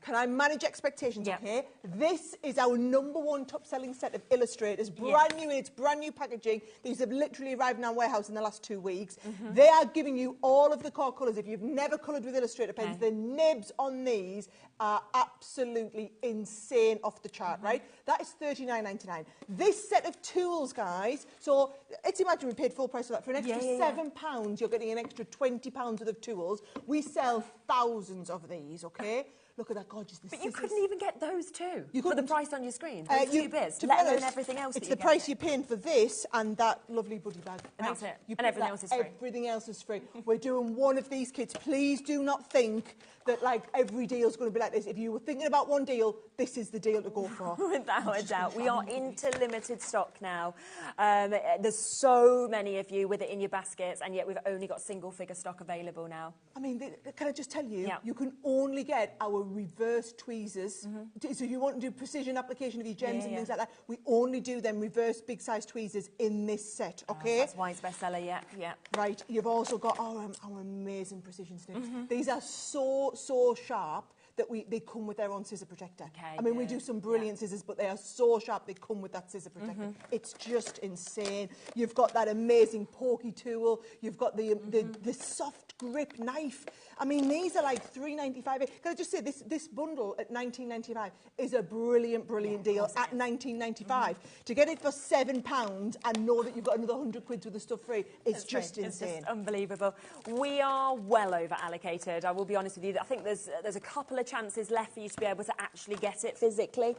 Can I manage expectations, okay? This is our #1 top-selling set of illustrators, brand new in its brand new packaging. These have literally arrived in our warehouse in the last 2 weeks. They are giving you all of the core colours. If you've never coloured with Illustrator pens, the nibs on these are absolutely insane off the chart, right? That is $39.99. This set of tools, guys, so let's imagine we paid full price for that. For an extra £7, you're getting an extra £20 worth of tools. We sell thousands of these, okay? Look at that gorgeous. But you couldn't even get those two for the price on your screen. Those 2 bits, to let alone everything else. It's the price you're paying for this and that lovely buddy bag. And that's it. And everything else is free. Everything else is free. We're doing one of these kits. Please do not think that like every deal's going to be like this. If you were thinking about one deal, this is the deal to go for. Without a doubt. We are into limited stock now. There's so many of you with it in your baskets, and yet we've only got single-figure stock available now. I mean, can I just tell you, you can only get our reverse tweezers. So if you want to do precision application of your gems and things like that, we only do them reverse big-size tweezers in this set, okay? That's why it's bestseller, yeah. Right, you've also got our amazing precision snips. These are so sharp that they come with their own scissor protector. I mean, we do some brilliant scissors, but they are so sharp, they come with that scissor protector. It's just insane. You've got that amazing pokey tool. You've got the soft grip knife. I mean, these are like $3.95. Can I just say, this bundle at $19.95 is a brilliant deal at $19.95. To get it for £7 and know that you've got another 100 quid with the stuff free, it's just insane. It's just unbelievable. We are well over allocated. I will be honest with you. I think there's a couple of chances left for you to be able to actually get it physically.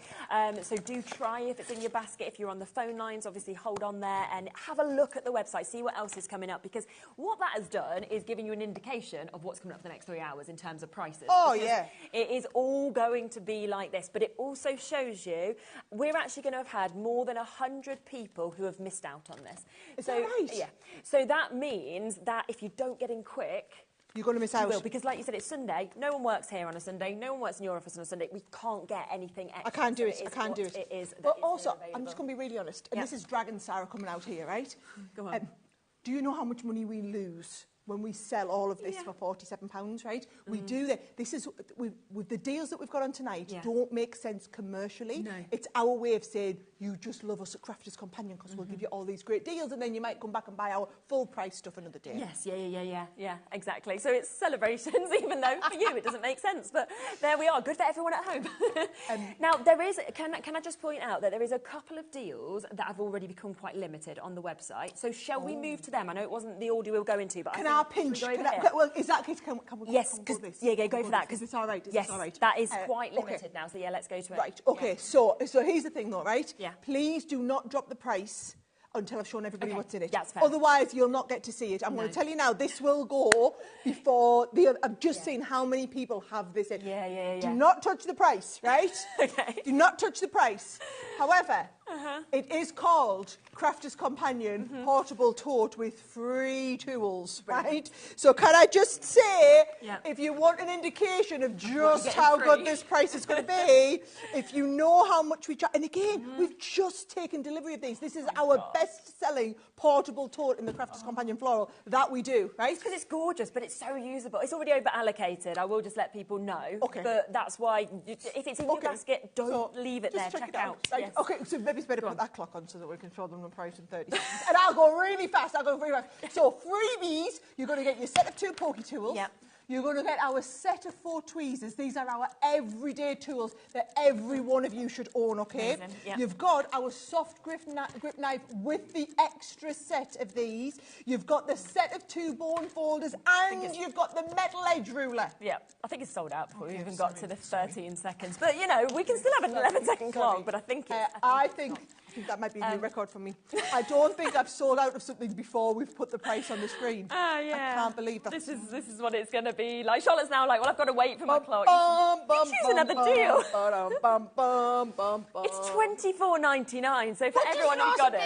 So do try if it's in your basket. If you're on the phone lines, obviously hold on there and have a look at the website, see what else is coming up, because what that has done is giving you an indication of what's coming up for the next 3 hours in terms of prices. Oh, because yeah. it is all going to be like this, but it also shows you we're actually going to have had more than 100 people who have missed out on this. Is that right? Yeah. So that means that if you don't get in quick, you're going to miss out. You will, because like you said, it's Sunday. No one works here on a Sunday. No one works in your office on a Sunday. We can't get anything extra. I can't do it. So I can't do it. It is. But also, I'm just going to be really honest, and this is Dragon Sarah coming out here, right? Go on. Do you know how much money we lose when we sell all of this for £47, right? We do that. This is, with the deals that we've got on tonight, don't make sense commercially. No. It's our way of saying, you just love us at Crafters Companion because we'll give you all these great deals, and then you might come back and buy our full price stuff another day. Yes, yeah, exactly. So it's celebrations, even though for you it doesn't make sense. But there we are. Good for everyone at home. Now, there is, can I just point out that there is a couple of deals that have already become quite limited on the website. So shall we move to them? I know it wasn't the order we were going to, but Can I pinch? Well, is that case? Can we yes, go this? go for that. Because it's all right. Yes, all right. That is quite limited now. So yeah, let's go to it. Right. Okay. So here's the thing, though. Right. Yeah. Please do not drop the price until I've shown everybody what's in it. That's fair. Otherwise, you'll not get to see it. I'm going to tell you now, this will go before the... I've just seen how many people have this in. Yeah. Do not touch the price, right? Okay. Do not touch the price. However, it is called Crafters Companion Portable Tote with free tools, right? So can I just say, if you want an indication of just how good this price is going to be, if you know how much we charge... And again, we've just taken delivery of these. This is our best-selling portable tote in the Crafters Companion Floral that we do, right? Because it's gorgeous, but it's so usable. It's already over-allocated. I will just let people know. Okay. But that's why, if it's in your basket, don't leave it there. Check it out. Right. Yes. Okay, so maybe it's better to put that clock on so that we can show them the price in 30 seconds. And I'll go really fast. So freebies, you're going to get your set of 2 pokey tools. Yep. You're going to get our set of 4 tweezers. These are our everyday tools that every one of you should own, okay? Yep. You've got our soft grip knife with the extra set of these. You've got the set of 2 bone folders, and you've got the metal edge ruler. Yeah, I think it's sold out before we even got to the 13 seconds. But, you know, we can still have an 11-second clock, but I think I think that might be a new record for me. I don't think I've sold out of something before we've put the price on the screen. I can't believe that. This is what it's going to be like. Charlotte's now like, well, I've got to wait for my clock. Choose another deal. It's $24.99, so for everyone who got it.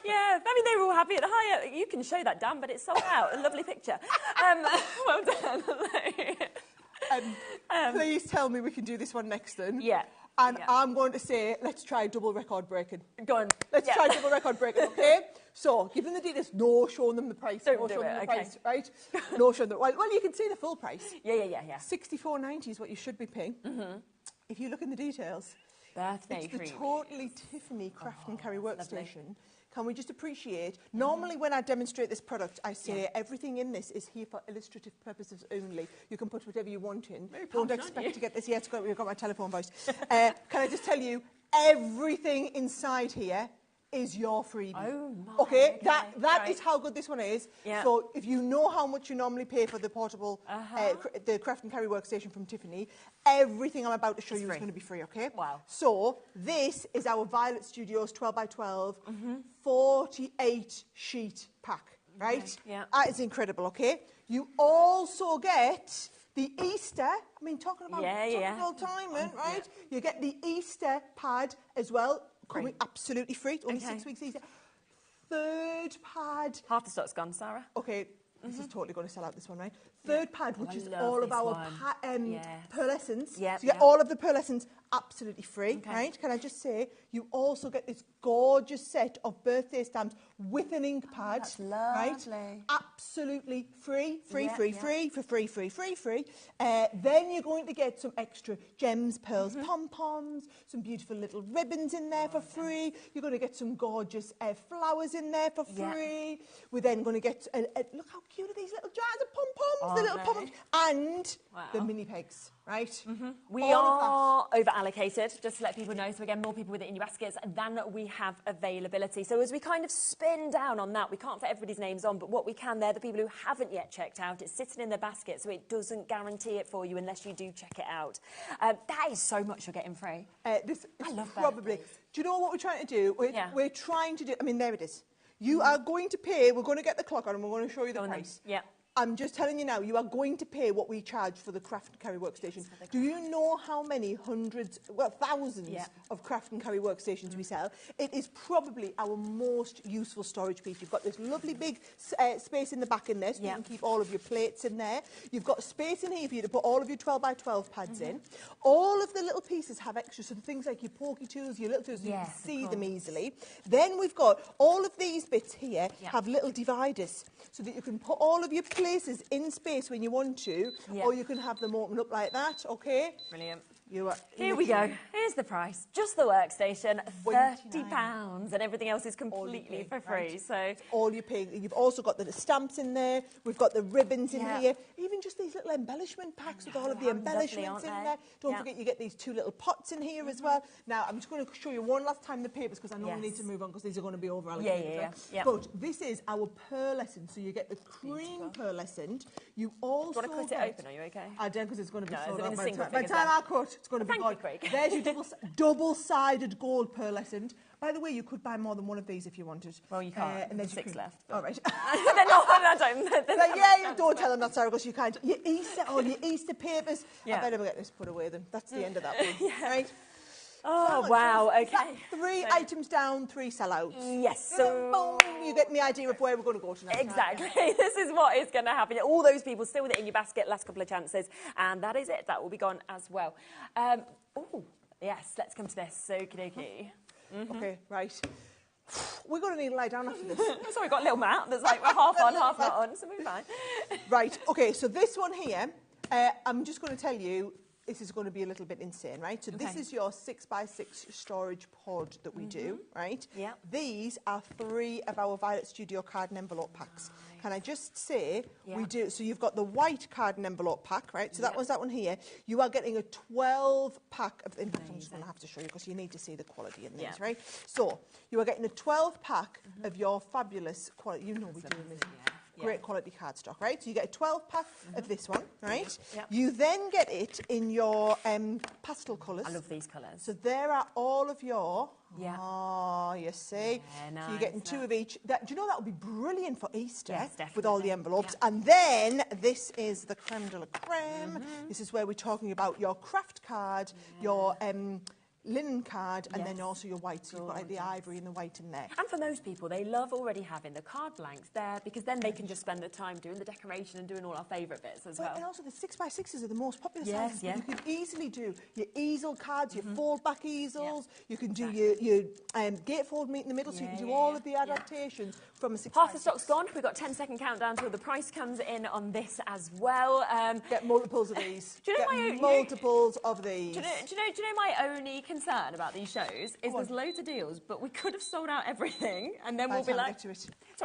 Yeah, I mean, they were all happy at the higher. You can show that, Dan, but it's sold out. A lovely picture. Well done. Please tell me we can do this one next then. Yeah. And I'm going to say, let's try double record breaking. Go on. Let's try double record breaking, okay? So, give them the details. No showing them the price. Don't no do showing it, them the okay. price, right? No showing them. Well, you can see the full price. Yeah. $64.90 is what you should be paying. If you look in the details, birthday it's the totally Tiffany craft and carry workstation. Can we just appreciate? Normally, when I demonstrate this product, I say everything in this is here for illustrative purposes only. You can put whatever you want in. Don't expect to get this. Yeah, we've got my telephone voice. Can I just tell you, everything inside here is your freebie. Oh my. Okay, that is how good this one is. Yeah. So if you know how much you normally pay for the portable, the craft and carry workstation from Tiffany, everything I'm about to show you is going to be free. Okay. Wow. So this is our Violet Studios 12x12 48 sheet pack. Right. Yeah. That is incredible. Okay. You also get the Easter, I mean, talking about tropical timing, right? You get the Easter pad as well. Coming absolutely free, only 6 weeks easier. 3rd pad. Half the stock's gone, Sarah. Okay, this is totally going to sell out, this one, right? 3rd pad, which is all of our pearlescence. So you get all of the pearlescence absolutely free, right? Can I just say, you also get this gorgeous set of birthday stamps with an ink pad. That's lovely. Right? Absolutely free. Then you're going to get some extra gems, pearls, pom-poms, some beautiful little ribbons in there for free. You're going to get some gorgeous flowers in there for free. We're then going to get, look how cute are these little jars of pom-poms, the little pom-poms, and the mini pegs. right? We All of are over-allocated, just to let people know. So again, more people with it in your baskets than we have availability. So as we kind of spin down on that, we can't put everybody's names on, but what we can, they're the people who haven't yet checked out. It's sitting in their basket, so it doesn't guarantee it for you unless you do check it out. That is so much you're getting free. This I love probably. birthdays. Do you know what we're trying to do? We're trying to do. I mean, there it is. You Mm-hmm. are going to pay. We're going to get the clock on, and we're going to show you the price. Yeah. I'm just telling you now, you are going to pay what we charge for the craft and carry workstation. Do you know how many hundreds, well, thousands of craft and carry workstations we sell? It is probably our most useful storage piece. You've got this lovely big space in the back in there, so you can keep all of your plates in there. You've got space in here for you to put all of your 12 by 12 pads in. All of the little pieces have extras, so things like your pokey tools, your little tools, you can see them easily. Then we've got all of these bits here have little dividers, so that you can put all of your places in space when you want to, or you can have them open up like that, okay? Brilliant. Here we go. Here's the price. Just the workstation, £30, and everything else is completely for free. Right. So it's all you're paying. You've also got the stamps in there. We've got the ribbons in here. Even just these little embellishment packs with all of the embellishments in there. Don't forget you get these two little pots in here as well. Now, I'm just going to show you one last time the papers because I know we need to move on because these are going to be over allocated. But this is our pearlescent. So you get the cream pearlescent. You also do you want to cut it open? Are you okay? I don't, because it's going to be sold out by the time I cut. It's going to be gone. There's your double-sided gold pearlescent. By the way, you could buy more than one of these if you wanted. Well, you can't. And there's 6 left. All right. They're not. You don't tell them that, Sarah, because you can't. Your Easter papers. I better get this put away then. That's the end of that one. Right? Oh, wow, okay. 3 items down, 3 sellouts. Yes. So boom, you get the idea of where we're going to go tonight. Exactly. This is what is going to happen. All those people still with it in your basket, last couple of chances. And that is it. That will be gone as well. Oh, yes, let's come to this. Okie dokie. Okay, right. We're going to need to lie down after this. Sorry, we've got a little mat that's like we're half on, half not on, so we're fine. Right, okay, so this one here, I'm just going to tell you, this is going to be a little bit insane, right? So this is your 6x6 storage pod that we do, right? Yeah. These are 3 of our Violet Studio card and envelope packs. Can I just say, we do, so you've got the white card and envelope pack, right? So that was that one here. You are getting a 12 pack of, in fact, I'm just going to have to show you because you need to see the quality in these, right? So you are getting a 12 pack of your fabulous quality, you know we do them great quality cardstock, right? So you get a 12 pack of this one, right? You then get it in your pastel colours. I love these colours. So there are all of your, you see? Nice. So you're getting 2 of each. Do you know that would be brilliant for Easter with all the envelopes? Yeah. And then this is the creme de la creme. This is where we're talking about your craft card, your linen card, and then also your white. So you've got like the ivory and the white in there. And for most people, they love already having the card blanks there because then they can just spend the time doing the decoration and doing all our favourite bits as well. And also the 6x6s are the most popular Yes, sizes. You can easily do your easel cards, your fold-back easels. You can do Exactly. your gatefold meet in the middle, so you can do all of the adaptations from a 6x6. Half the stock's gone. We've got 10-second countdown till the price comes in on this as well. Get multiples of these. Do you know multiples of these. Do you know my only concern about these shows is there's loads of deals, but we could have sold out everything, and then we'll be like, sorry,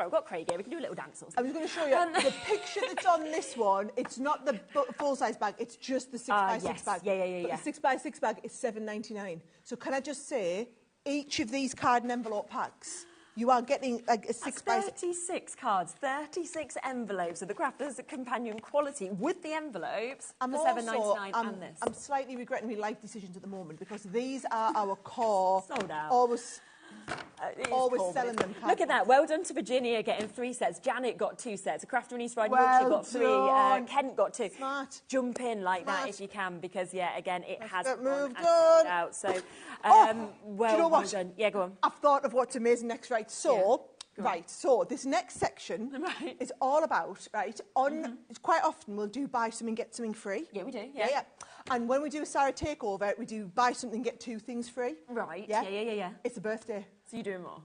we've got Craig here. We can do a little dance or something. I was going to show you the picture that's on this one. It's not the full-size bag. It's just the 6x6 bag. But the 6x6 bag is $7.99. So can I just say, each of these card and envelope packs, you are getting like a 6x6. 36 cards, 36 envelopes of the Crafters Companion quality with the envelopes for $7.99 and this. I'm slightly regretting my life decisions at the moment because these are our core. Sold out. Always selling them. Look at that. Well done to Virginia getting 3 sets. Janet got 2 sets. A Crafter in East Riding Yorkshire got 3. Kent got 2. Smart. Jump in like that if you can because, again, it has moved on out. So, do you know what? Done. Yeah, go on. I've thought of what's amazing next, right? So, so this next section is all about, quite often we'll do buy something, get something free. Yeah, we do, yeah. And when we do a Sara takeover, we do buy something, get 2 things free. Right, yeah. It's a birthday. So you're doing more?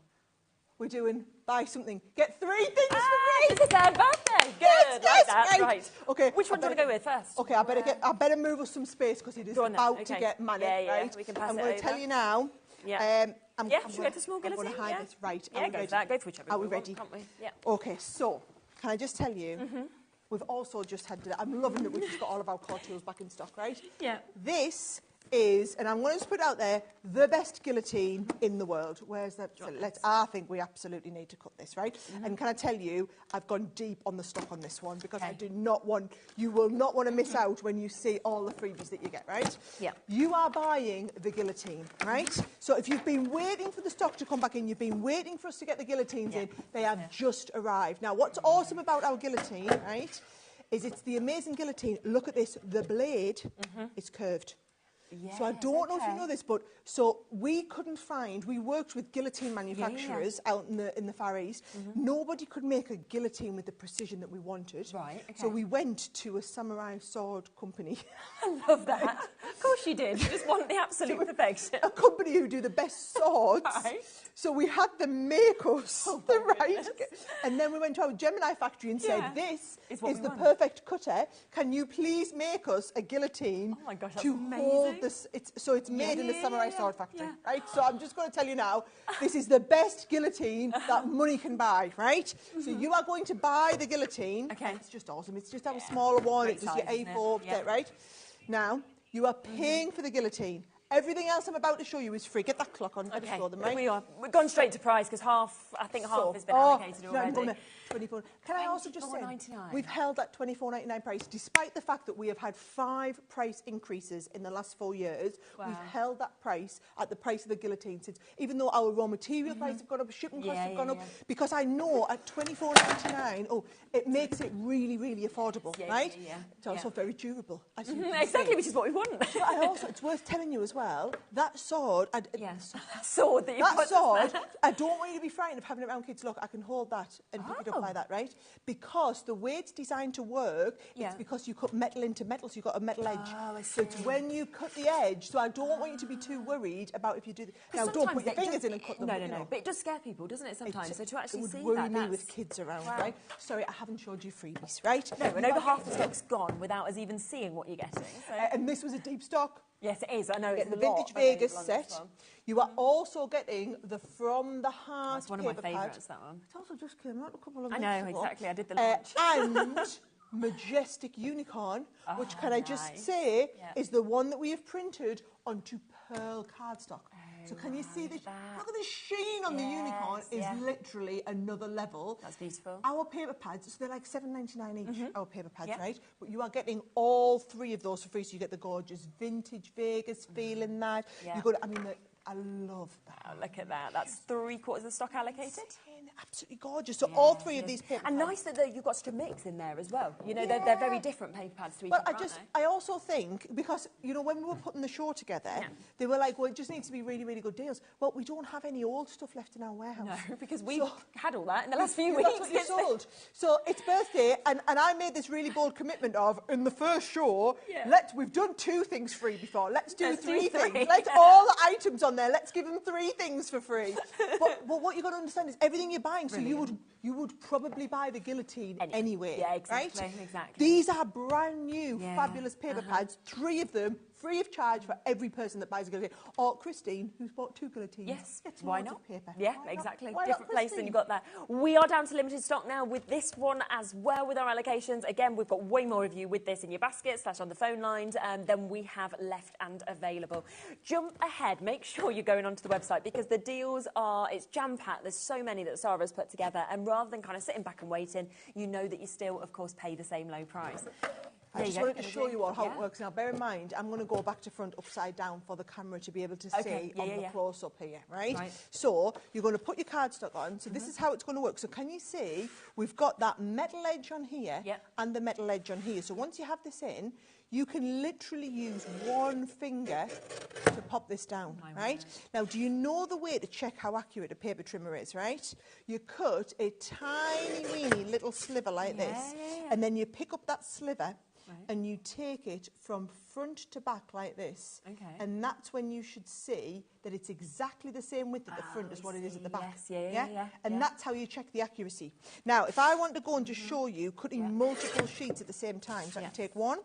We're doing buy something, get 3 things for free. It's her birthday. Good, like that. Right. Okay. Which one do you want to go with first? Okay, I better move us some space because it is about to get manic, right? We can pass I'm going to tell you now. Should we go to small guillotine? I'm going to hide this. Right. Yeah, go for that. Go for whichever. Are we ready? Can't we? Yeah. Okay, so can I just tell you, we've also just had, I'm loving that we've just got all of our core tools back in stock, right? Yeah. This is, and I'm going to just put it out there, the best guillotine in the world. Where's that? So I think we absolutely need to cut this, right? And can I tell you, I've gone deep on the stock on this one because I do not want, you will not want to miss out when you see all the freebies that you get, right? Yeah. You are buying the guillotine, right? So if you've been waiting for the stock to come back in, you've been waiting for us to get the guillotines in, they have just arrived. Now, what's awesome about our guillotine, right, is it's the amazing guillotine. Look at this, the blade is curved. Yes, so I don't know if you know this, but so we couldn't find, we worked with guillotine manufacturers out in the Far East. Nobody could make a guillotine with the precision that we wanted. Right, okay. So we went to a samurai sword company. I love that. Of course you did. You just want the absolute perfection. A company who do the best swords. Right. So we had them make us the right. And then we went to our Gemini factory and said, this is the perfect cutter. Can you please make us a guillotine to hold this? It's made in the samurai sword factory, right? So I'm just going to tell you now, this is the best guillotine that money can buy, right? So you are going to buy the guillotine. Okay. It's just awesome. It's just our smaller one. Great it's just size, your A4, right? Now, you are paying for the guillotine. Everything else I'm about to show you is free. Get that clock on. Okay. Show them, right? We've gone straight to price because I think half has been allocated already. 24. Can I also just say, we've held that £24.99 price, despite the fact that we have had 5 price increases in the last 4 years. Wow. We've held that price at the price of the guillotine since, even though our raw material prices have gone up, shipping costs have gone up, because I know at £24.99, it makes it really, really affordable, right? It's also very durable. As you can exactly, see. which is what we want. It's worth telling you as well, that sword, I don't want you to be frightened of having it around kids. Look, I can hold that and pick it up like that, right? Because the way it's designed to work, it's because you cut metal into metal, so you've got a metal edge. So it's when you cut the edge, so I don't want you to be too worried about if you do... Now, don't put your fingers in and cut them. No. But it does scare people, doesn't it, sometimes? So to actually see that... It would worry me with kids around, right? Sorry, I haven't showed you freebies, right? No, and over half the stock's gone without us even seeing what you're getting. So. And this was a deep stock. Yes, it is. I know it's the Vintage Vegas set. You are also getting the From the Heart. That's one of my favourites, that one. It also just came out a couple of I months know, ago. exactly. I did the launch. And Majestic Unicorn, which can I just say is the one that we have printed onto pearl cardstock. So can you see this? Look at the sheen on the unicorn is literally another level. That's beautiful. Our paper pads, so they're like £7.99 each, our paper pads, right? But you are getting all 3 of those for free, so you get the gorgeous Vintage Vegas feel in that. You got, I mean, I love that. Oh, look at that. That's 3/4 of the stock allocated. Absolutely gorgeous. So all 3 of these paper pads. And nice that you've got such a mix in there as well. You know, they're very different paper pads to each other, I also think, because, you know, when we were putting the show together, they were like, well, it just needs to be really, really good deals. Well, we don't have any old stuff left in our warehouse. No, because we've had all that in the last few weeks. That's what you sold. So it's birthday, and I made this really bold commitment of, in the first show, we've done 2 things free before. Let's do 3 things. Let's all the items on there, let's give them 3 things for free. But what you've got to understand is everything you're buying, so you would probably buy the guillotine anyway. Yeah, exactly. Right? Exactly. These are brand new, fabulous paper pads, 3 of them, free of charge for every person that buys a guillotine. Or Christine, who's bought 2 guillotines. Yes, gets why loads not? of paper. Yeah, Why exactly. Not? Different place than you got there. We are down to limited stock now with this one as well with our allocations. Again, we've got way more of you with this in your baskets / on the phone lines than we have left and available. Jump ahead. Make sure you're going onto the website because the deals it's jam-packed. There's so many that Sara's put together, and rather than kind of sitting back and waiting, you know that you still, of course, pay the same low price. I just wanted to show you all how it works. Now, bear in mind, I'm going to go back to front upside down for the camera to be able to see on the close-up here, right? So you're going to put your cardstock on. So this is how it's going to work. So can you see we've got that metal edge on here and the metal edge on here. So once you have this in, you can literally use 1 finger to pop this down, right? Now, do you know the way to check how accurate a paper trimmer is, right? You cut a tiny, weeny little sliver like this, and then you pick up that sliver, and you take it from front to back like this. And that's when you should see that it's exactly the same width at the front as what it is at the back. And that's how you check the accuracy. Now, if I want to go and just show you cutting multiple sheets at the same time, so I can take 1,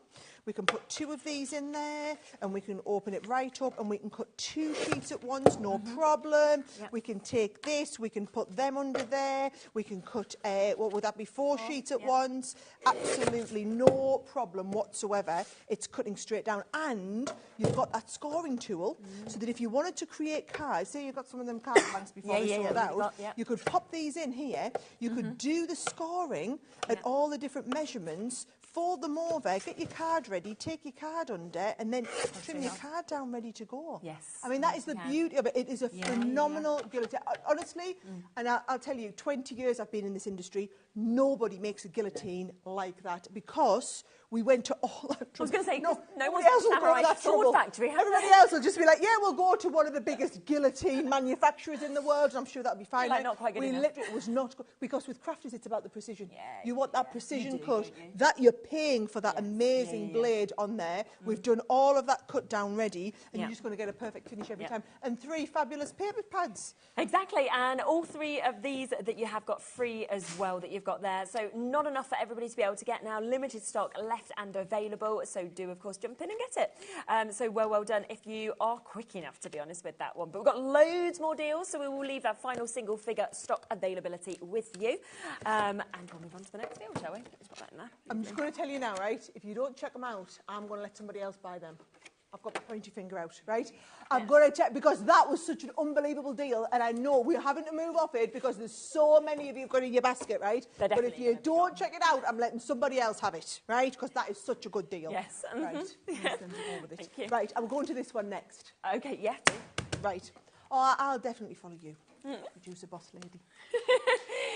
We can put 2 of these in there, and we can open it right up, and we can cut 2 sheets at once, no problem. Yep. We can take this, we can put them under there, we can cut, what would that be, 4 sheets at once. Absolutely no problem whatsoever. It's cutting straight down, and you've got that scoring tool, so that if you wanted to create cards, say you've got some of them card blanks before they sold out, you could pop these in here, you could do the scoring at all the different measurements, fold them over, get your card ready, take your card under, and then trim your card down ready to go. Yes. I mean, that is the beauty of it. It is a phenomenal guillotine. Honestly, and I'll tell you, 20 years I've been in this industry, nobody makes a guillotine like that, because we went to all that trouble. I was going to say, no one's else will go to that sword trouble. factory. Everybody else will just be like, yeah, we'll go to one of the biggest guillotine manufacturers in the world, and I'm sure that'll be fine. Like, not quite good enough. Literally, it was not good, because with crafters, it's about the precision. You want that precision You do, cut, don't you? that you're paying for that amazing blade on there. We've done all of that cut down ready, and you're just going to get a perfect finish every time. And 3 fabulous paper pads. Exactly, and all 3 of these that you have got free as well that you've got there. So not enough for everybody to be able to get now. Limited stock left and available. So do, of course, jump in and get it. So well done if you are quick enough, to be honest, with that one. But we've got loads more deals, so we will leave that final single figure stock availability with you. And we'll move on to the next deal, shall we? Let's put that in there. I'm just going to tell you now, right? If you don't check them out, I'm going to let somebody else buy them. I've got my pointy finger out, right? I'm going to check, because that was such an unbelievable deal, and I know we're having to move off it because there's so many of you got in your basket, right? But if you don't check it out, I'm letting somebody else have it, right? Because that is such a good deal. Yes. Right. Thank you. Right, I'm going to this one next. Okay, yeah. Right. Oh, I'll definitely follow you. Producer boss lady.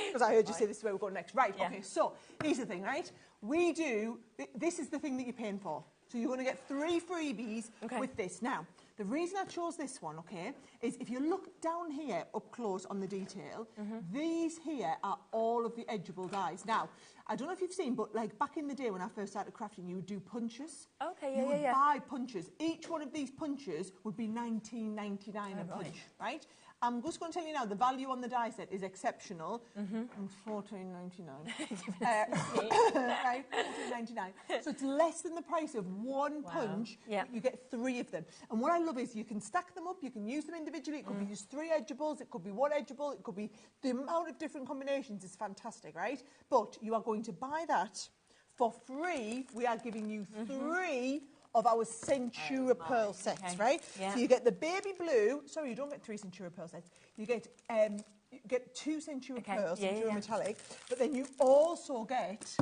Because I heard you say this is where we're going next. Right, okay, so here's the thing, right? We do, this is the thing that you're paying for. So you're going to get 3 freebies with this. Now, the reason I chose this one, okay, is if you look down here up close on the detail, these here are all of the Edgeable dies. Now, I don't know if you've seen, but like back in the day when I first started crafting, you would do punches. Okay, you would buy punches. Each one of these punches would be $19.99 a punch, right? I'm just going to tell you now, the value on the die set is exceptional. $14.99. Right, $14.99. So it's less than the price of one punch. But you get 3 of them. And what I love is you can stack them up, you can use them individually. It could be just 3 Edgeables, it could be 1 Edgeable, it could be the amount of different combinations is fantastic, right? But you are going to buy that for free. We are giving you 3 of our Centura Pearl sets, right? Yeah. So you get the baby blue. Sorry, you don't get 3 Centura Pearl sets. You get 2 Centura Pearls, Centura Metallic, but then you also get...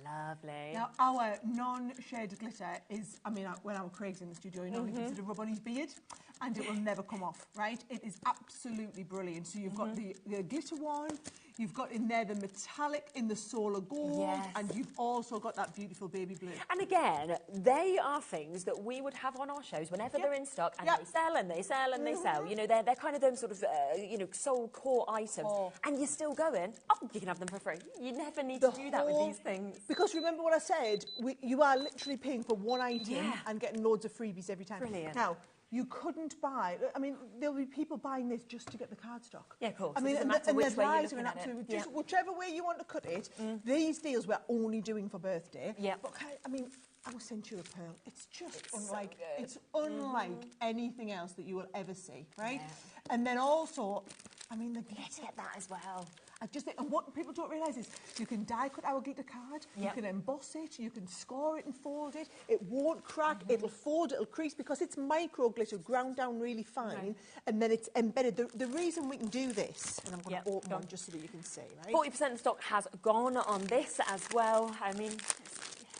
Lovely. Now, our non-shaded glitter is, I mean, when our Craig's in the studio, you know, he gives it a rub on his beard, and it will never come off, right? It is absolutely brilliant. So you've got the glitter one, you've got in there the metallic in the solar gold, and you've also got that beautiful baby blue. And again, they are things that we would have on our shows whenever they're in stock, and they sell and they sell and they sell. You know, they're kind of them sort of, you know, sole core items. And you're still going, you can have them for free. You never need to do that with these things. Because remember what I said, you are literally paying for one item and getting loads of freebies every time. Brilliant. Now, you couldn't buy, I mean, there'll be people buying this just to get the cardstock. Yeah, of course. I mean, it doesn't matter which way you're looking at it. Just whichever way you want to cut it, these deals we're only doing for birthday. Yeah. But I mean, I will send you a pearl. It's just unlike, it's unlike anything else that you will ever see, right? Yeah. And then also, I mean, the glitter. Let's get that as well. And what people don't realise is you can die cut our glitter card, you can emboss it, you can score it and fold it. It won't crack, it'll fold, it'll crease because it's micro glitter ground down really fine, and then it's embedded. The reason we can do this, and I'm going to open one just so that you can see, right? 40% of stock has gone on this as well. I mean,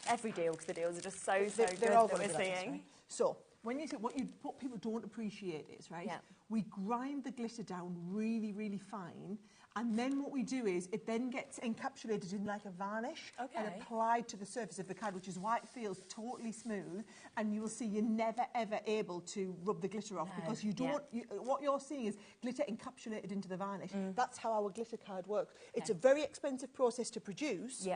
every deal, because the deals are just so good that we're seeing. Right? So, when you say what people don't appreciate is, right, we grind the glitter down really, really fine, and then what we do is it then gets encapsulated in like a varnish and applied to the surface of the card, which is why it feels totally smooth, and you will see you're never, ever able to rub the glitter off because you don't, what you're seeing is glitter encapsulated into the varnish. That's how our glitter card works. It's a very expensive process to produce.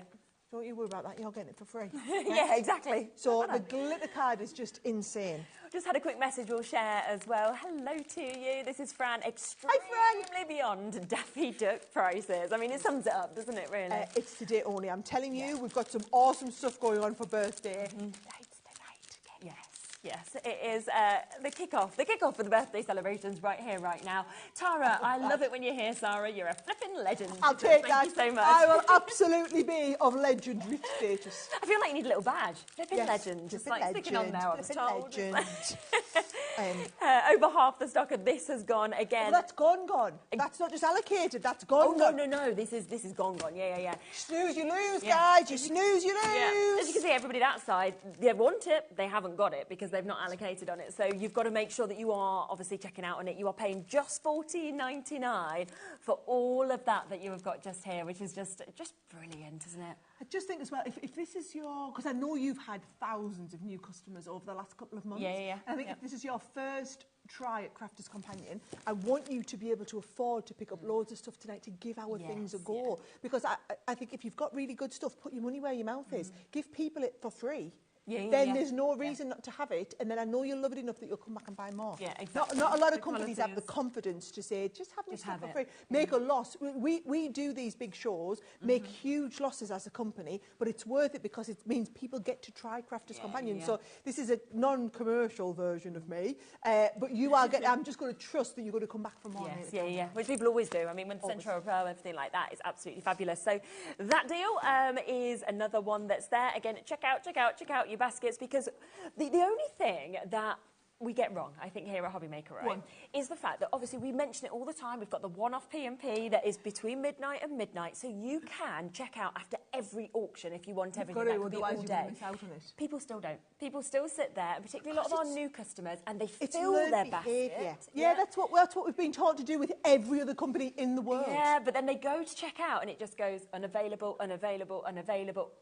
Don't you worry about that. You're getting it for free. Yeah, exactly. So the glitter card is just insane. Just had a quick message we'll share as well. Hello to you. This is Fran. Extremely beyond Daffy Duck prices. I mean, it sums it up, doesn't it, really? It's today only. I'm telling you, we've got some awesome stuff going on for birthday. Yes, it is the kick-off for the birthday celebrations right here, right now. Tara, I love it when you're here, Sara. You're a flipping legend. I'll take that. Thank you so much. I will absolutely be of legendary status. I feel like you need a little badge. Flipping legend. Just like sticking on now, I was told. Over half the stock of this has gone again. Well, that's gone. That's not just allocated, that's gone. Oh, no. This is gone. Yeah. Snooze, you lose, guys. You snooze, you lose. Yeah. As you can see, everybody that side, they want it, they haven't got it because they've not allocated on it. So you've got to make sure that you are obviously checking out on it. You are paying just $14.99 for all of that you have got just here, which is just brilliant, isn't it? I just think as well, if this is your... Because I know you've had thousands of new customers over the last couple of months. Yeah. And I think if this is your first try at Crafters Companion, I want you to be able to afford to pick up loads of stuff tonight to give our things a go. Because I think if you've got really good stuff, put your money where your mouth is. Give people it for free. Then there's no reason not to have it, and then I know you'll love it enough that you'll come back and buy more. Yeah, exactly. Not a lot of companies have the confidence to say, just have me stuff for free. Make a loss. We do these big shows, make huge losses as a company, but it's worth it because it means people get to try Crafters Companion. So this is a non-commercial version of me, but you are getting. I'm just going to trust that you're going to come back for more. Yes, which people always do. I mean, when Central Pro and everything like that is absolutely fabulous. So that deal is another one that's there. Again, check out your baskets, because the only thing that we get wrong, I think, here at HobbyMaker, right, is the fact that obviously we mention it all the time. We've got the one-off P&P that is between midnight and midnight, so you can check out after every auction if you want everything. That could be all day. Miss out on it. People still don't. People still sit there, and particularly a lot of our new customers, and they fill their basket. Yeah, that's what we've been taught to do with every other company in the world. Yeah, but then they go to check out, and it just goes unavailable,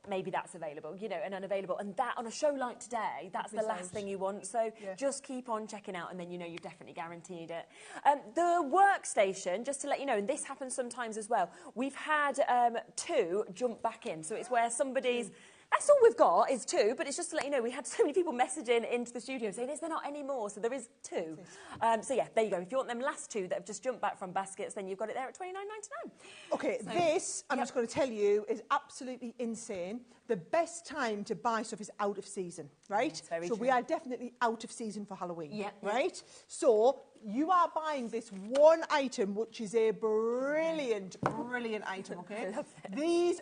maybe that's available, and unavailable. And that, on a show like today, that's the last thing you want. So just keep on checking out, and then you've definitely guaranteed it. The workstation, just to let you know, and this happens sometimes as well, we've had 2 jump back in. So it's where somebody's... That's all we've got is 2, but it's just to let you know, we had so many people messaging into the studio saying, is there not any more? So there is 2. So yeah, there you go. If you want them last 2 that have just jumped back from baskets, then you've got it there at $29.99. Okay, so, this, I'm just going to tell you, is absolutely insane. The best time to buy stuff is out of season, right? Very so true. we are definitely out of season for Halloween, right? Yeah. So you are buying this one item, which is a brilliant item, okay? I love it. This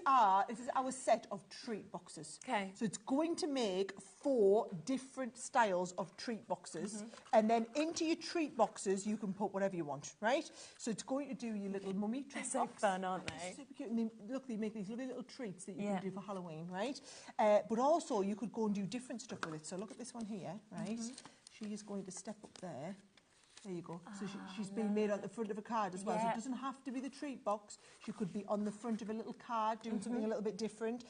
is our set of treat boxes. Okay. So it's going to make 4 different styles of treat boxes, and then into your treat boxes you can put whatever you want, right? So it's going to do your little mummy treat box. They're so fun, aren't they? Super cute. And they make these lovely little treats that you can do for Halloween, right? But also you could go and do different stuff with it. So look at this one here, right? She is going to step up there. There you go. So she's being made on the front of a card as well. So it doesn't have to be the treat box. She could be on the front of a little card doing something a little bit different.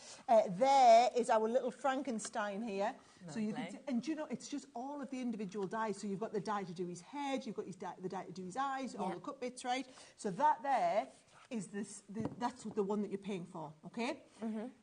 There is our little Frankenstein here. Lovely. So you can see, and you know, it's just all of the individual dies. So you've got the die to do his head, you've got the die to do his eyes, all the cut bits, right? So that there is that's the one that you're paying for, okay?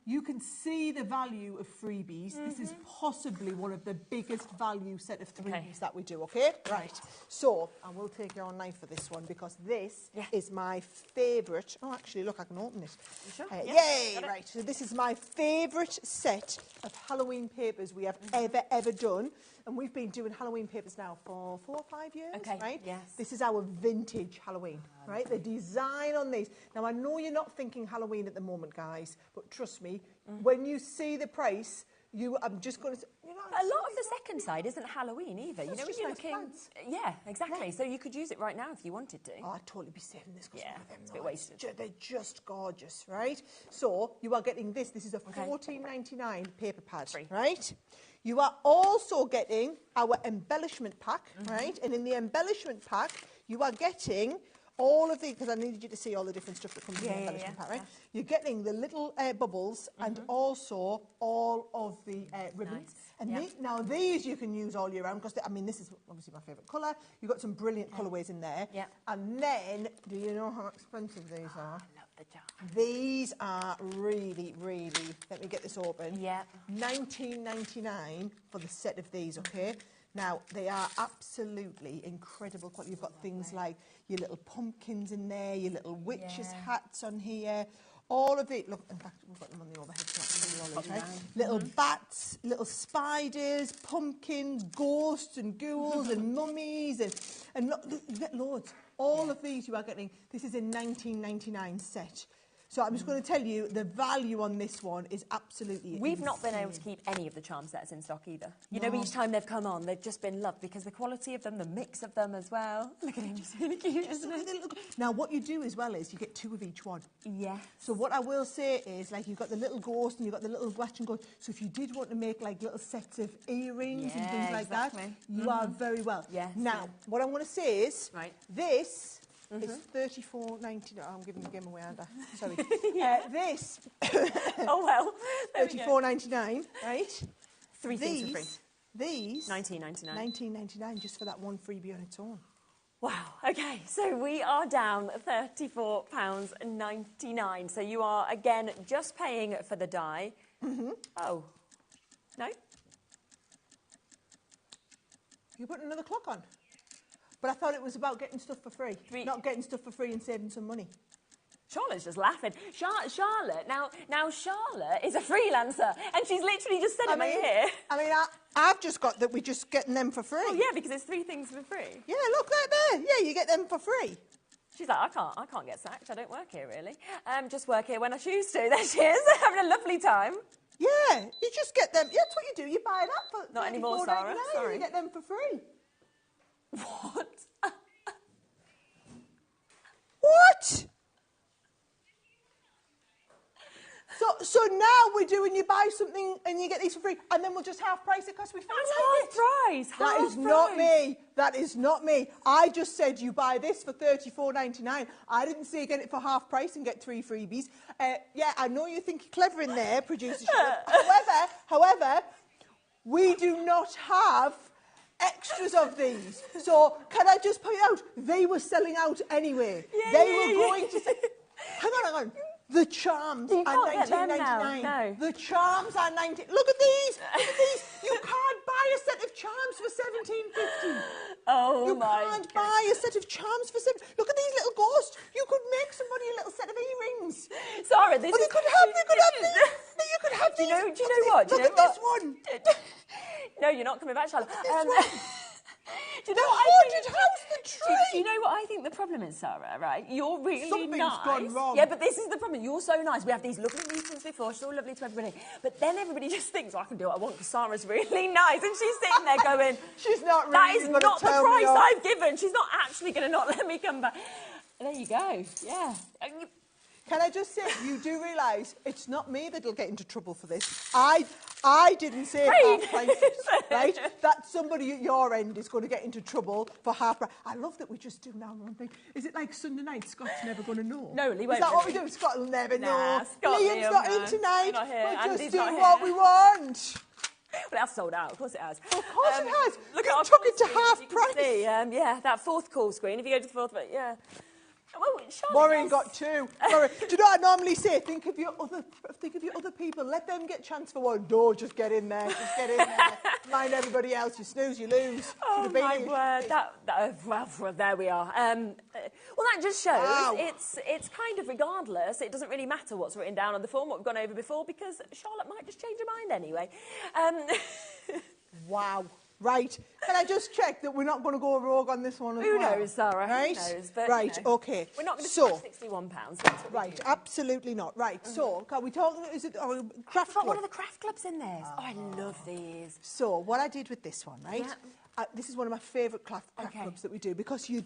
You can see the value of freebies. This is possibly one of the biggest value set of freebies that we do, okay? Right. So I will take your knife for this one because this is my favourite. Oh, actually, look, I can open it. You sure? Yay! Right. So this is my favourite set of Halloween papers we have ever done. And we've been doing Halloween papers now for 4 or 5 years, right? Yes. This is our vintage Halloween, right? The design on these. Now, I know you're not thinking Halloween at the moment, guys, but trust me, when you see the price, I'm just going to say... You know, a lot of the second side isn't Halloween either. You know, when you're looking... Yeah, exactly. Yeah. So you could use it right now if you wanted to. Oh, I'd totally be saving this because it's a bit wasted. They're just gorgeous, right? So you are getting this. This is a $14.99 paper pad, right? You are also getting our embellishment pack, right? And in the embellishment pack, you are getting all of the, because I needed you to see all the different stuff that comes in the embellishment pack, right? You're getting the little bubbles and also all of the ribbons. And now these you can use all year round because, I mean, this is obviously my favourite colour. You've got some brilliant colourways in there. And then, do you know how expensive these are? Look, the charms. These are really, really, let me get this open. Yeah. $19.99 for the set of these, okay? Now, they are absolutely incredible quality. You've got things like your little pumpkins in there, your little witches' hats on here, all of it. Look, in fact, we've got them on the overhead. Right? Little bats, little spiders, pumpkins, ghosts and ghouls and mummies, and look, you get loads. All of these you are getting. This is a $19.99 set. So I'm just going to tell you, the value on this one is absolutely We've not been insane. able to keep any of the charm sets in stock either. You know, each time they've come on, they've just been loved because the quality of them, the mix of them as well. Look at him, just really cute, isn't it? Now, what you do as well is you get 2 of each one. Yeah. So what I will say is, like, you've got the little ghost and you've got the little watch and ghost. So if you did want to make, like, little sets of earrings and things like that, you are very well. Yes. Now, what I'm going to say is, this... It's $34.99. I'm giving the game away, aren't I? Sorry. This. Oh well. $34.99, right? 3 things for free. These. $19.99. $19.99 just for that one freebie on its own. Wow. Okay, so we are down £34.99. So you are again just paying for the die. Oh. No. You put another clock on. But I thought it was about getting stuff for free, not getting stuff for free and saving some money. Charlotte's just laughing. Charlotte, now Charlotte is a freelancer, and she's literally just said in my ear. I mean, I've just got that we're just getting them for free. Oh yeah, because it's 3 things for free. Yeah, look right there. Yeah, you get them for free. She's like, I can't get sacked. I don't work here really. Just work here when I choose to. There she is, having a lovely time. Yeah, you just get them. Yeah, that's what you do. You buy that for not anymore, Sarah. Sorry, you get them for free. What? What? So now we're doing you buy something and you get these for free, and then we'll just half price it because we feel That's like half price. That is not me. That is not me. I just said you buy this for $34.99. I didn't say get it for half price and get 3 freebies. Yeah, I know you think you're clever in there, producer. However, we do not have extras of these. So can I just point out, they were selling out anyway. They were going to say, hang on. The charms are $19.99. No. The charms are $19. Look at these. You can't buy a set of charms for $17.50. Oh you my! You can't buy a set of charms for $7. Look at these little ghosts. You could make somebody a little set of earrings. Sarah, this is. They could have these. You could have these. Do you know what? Look at this one. No, you're not coming back, Charlotte. Do you know what I think? How's the tree? Do you know what I think the problem is, Sarah, right? You're really Something's nice. gone wrong. Yeah, but this is the problem. You're so nice. We have these lovely meetings before. She's all lovely to everybody. But then everybody just thinks, I can do what I want because Sarah's really nice. And she's sitting there going, she's not really that is not the price off. I've given. She's not actually going to not let me come back. There you go. Yeah. Can I just say, you do realise it's not me that'll get into trouble for this. I didn't say half prices, right? That somebody at your end is going to get into trouble for half price. I love that we just do now one thing. Is it like Sunday night, Scott's never going to know? No, Lee won't. Is that what we do? Scott will never know. Scott, Liam's not in tonight. Not here. We're Andy's just doing not what here. we want. But that's sold out. Of course it has. Of course it has. Look You at our took it to screen, half you can price. See, yeah, that 4th call screen. If you go to the 4th, but yeah. Well, Maureen got 2. Sorry. Do you know what I normally say? Think of your other people. Let them get chance for one. No, just get in there. Just get in there. Mind everybody else. You snooze, you lose. Oh my word! Well, there we are. Well, that just shows it's kind of regardless. It doesn't really matter what's written down on the form, what we've gone over before, because Charlotte might just change her mind anyway. Wow. Right. Can I just check that we're not going to go rogue on this one as Who well? knows, Sarah? Right? Who knows? But, right, you know, OK. We're not going to so, spend £61. Right, absolutely not. Right, so, can we talk... Is it craft club? One of the craft clubs in there. Oh, I love these. So, what I did with this one, right? Yeah. This is one of my favourite craft clubs that we do because you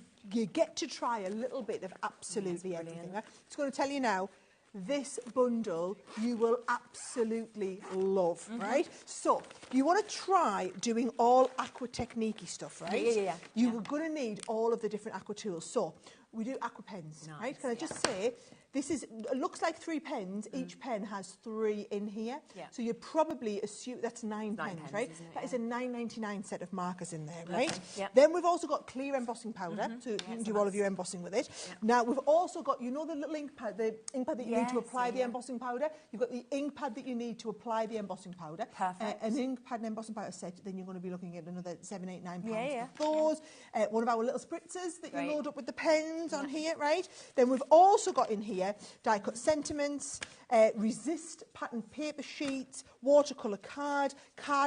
get to try a little bit of absolutely everything. Right? It's going to tell you now, this bundle you will absolutely love, right? So, you want to try doing all aqua technique-y stuff, right? Yeah. You're going to need all of the different aqua tools. So, we do aqua pens, right? Can I just say, This looks like 3 pens. Each pen has 3 in here. Yeah. So you probably assume that's 9 pens, right? Isn't it? That is a £9.99 set of markers in there, right? Yep. Then we've also got clear embossing powder, so you can do all of your embossing with it. Yep. Now we've also got, you know, the little ink pad that you need to apply the embossing powder. You've got the ink pad that you need to apply the embossing powder. Perfect. An ink pad and embossing powder set. Then you're going to be looking at another £7, £8, £9 for those. One of our little spritzers that you load up with the pens on here, right? Then we've also got in here die cut sentiments, resist pattern paper sheets, watercolour card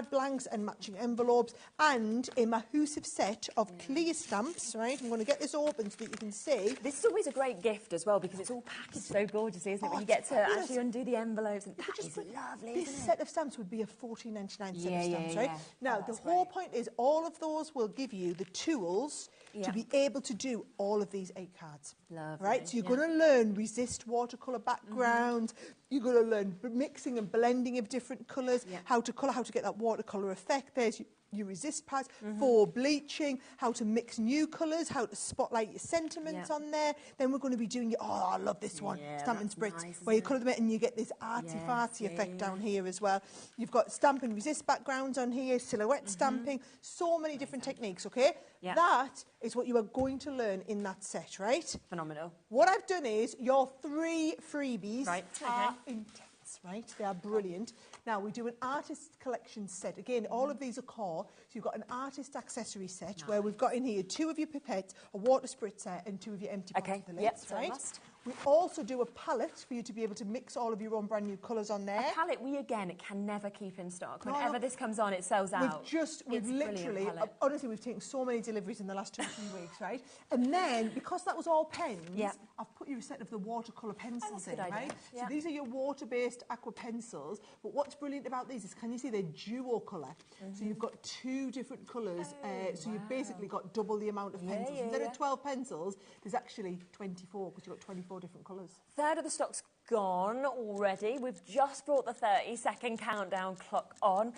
blanks and matching envelopes, and a mahoosive set of clear stamps, right? I'm going to get this open so that you can see. This is always a great gift as well because it's all packaged so gorgeously, isn't it? When you get to actually undo the envelopes, and that is lovely, This isn't it? set of stamps would be a £14.99 set of stamps, right? yeah. Now, the whole point is all of those will give you the tools to be able to do all of these 8 cards. Lovely, Right? So you're going to learn resist watercolour background, you're going to learn mixing and blending of different colours, how to colour, how to get that watercolour effect. There's your resist pads for bleaching, how to mix new colours, how to spotlight your sentiments on there. Then we're going to be doing your, oh, I love this one, stamp and spritz, where you colour them in and you get this arty-farty effect down here as well. You've got stamp and resist backgrounds on here, silhouette stamping, so many different techniques, okay? That is what you are going to learn in that set, right? Phenomenal. What I've done is your 3 freebies are intense, right? They are brilliant. Now, we do an artist collection set. Again, all of these are core. So you've got an artist accessory set where we've got in here 2 of your pipettes, a water spritzer, and 2 of your empty pots with the lids, right? We also do a palette for you to be able to mix all of your own brand new colours on there. A palette we, again, can never keep in stock. Whenever this comes on, it sells out. We've literally, honestly, we've taken so many deliveries in the last 2 or 3 weeks, right? And then, because that was all pens, I've put you a set of the watercolour pencils in, right? So these are your water-based aqua pencils. But what's brilliant about these is, can you see they're duo colour? So you've got 2 different colours. So you've basically got double the amount of pencils. Instead of 12 pencils, there's actually 24, because you've got 24 different colours. Third of the stock's gone already. We've just brought the 30-second countdown clock on.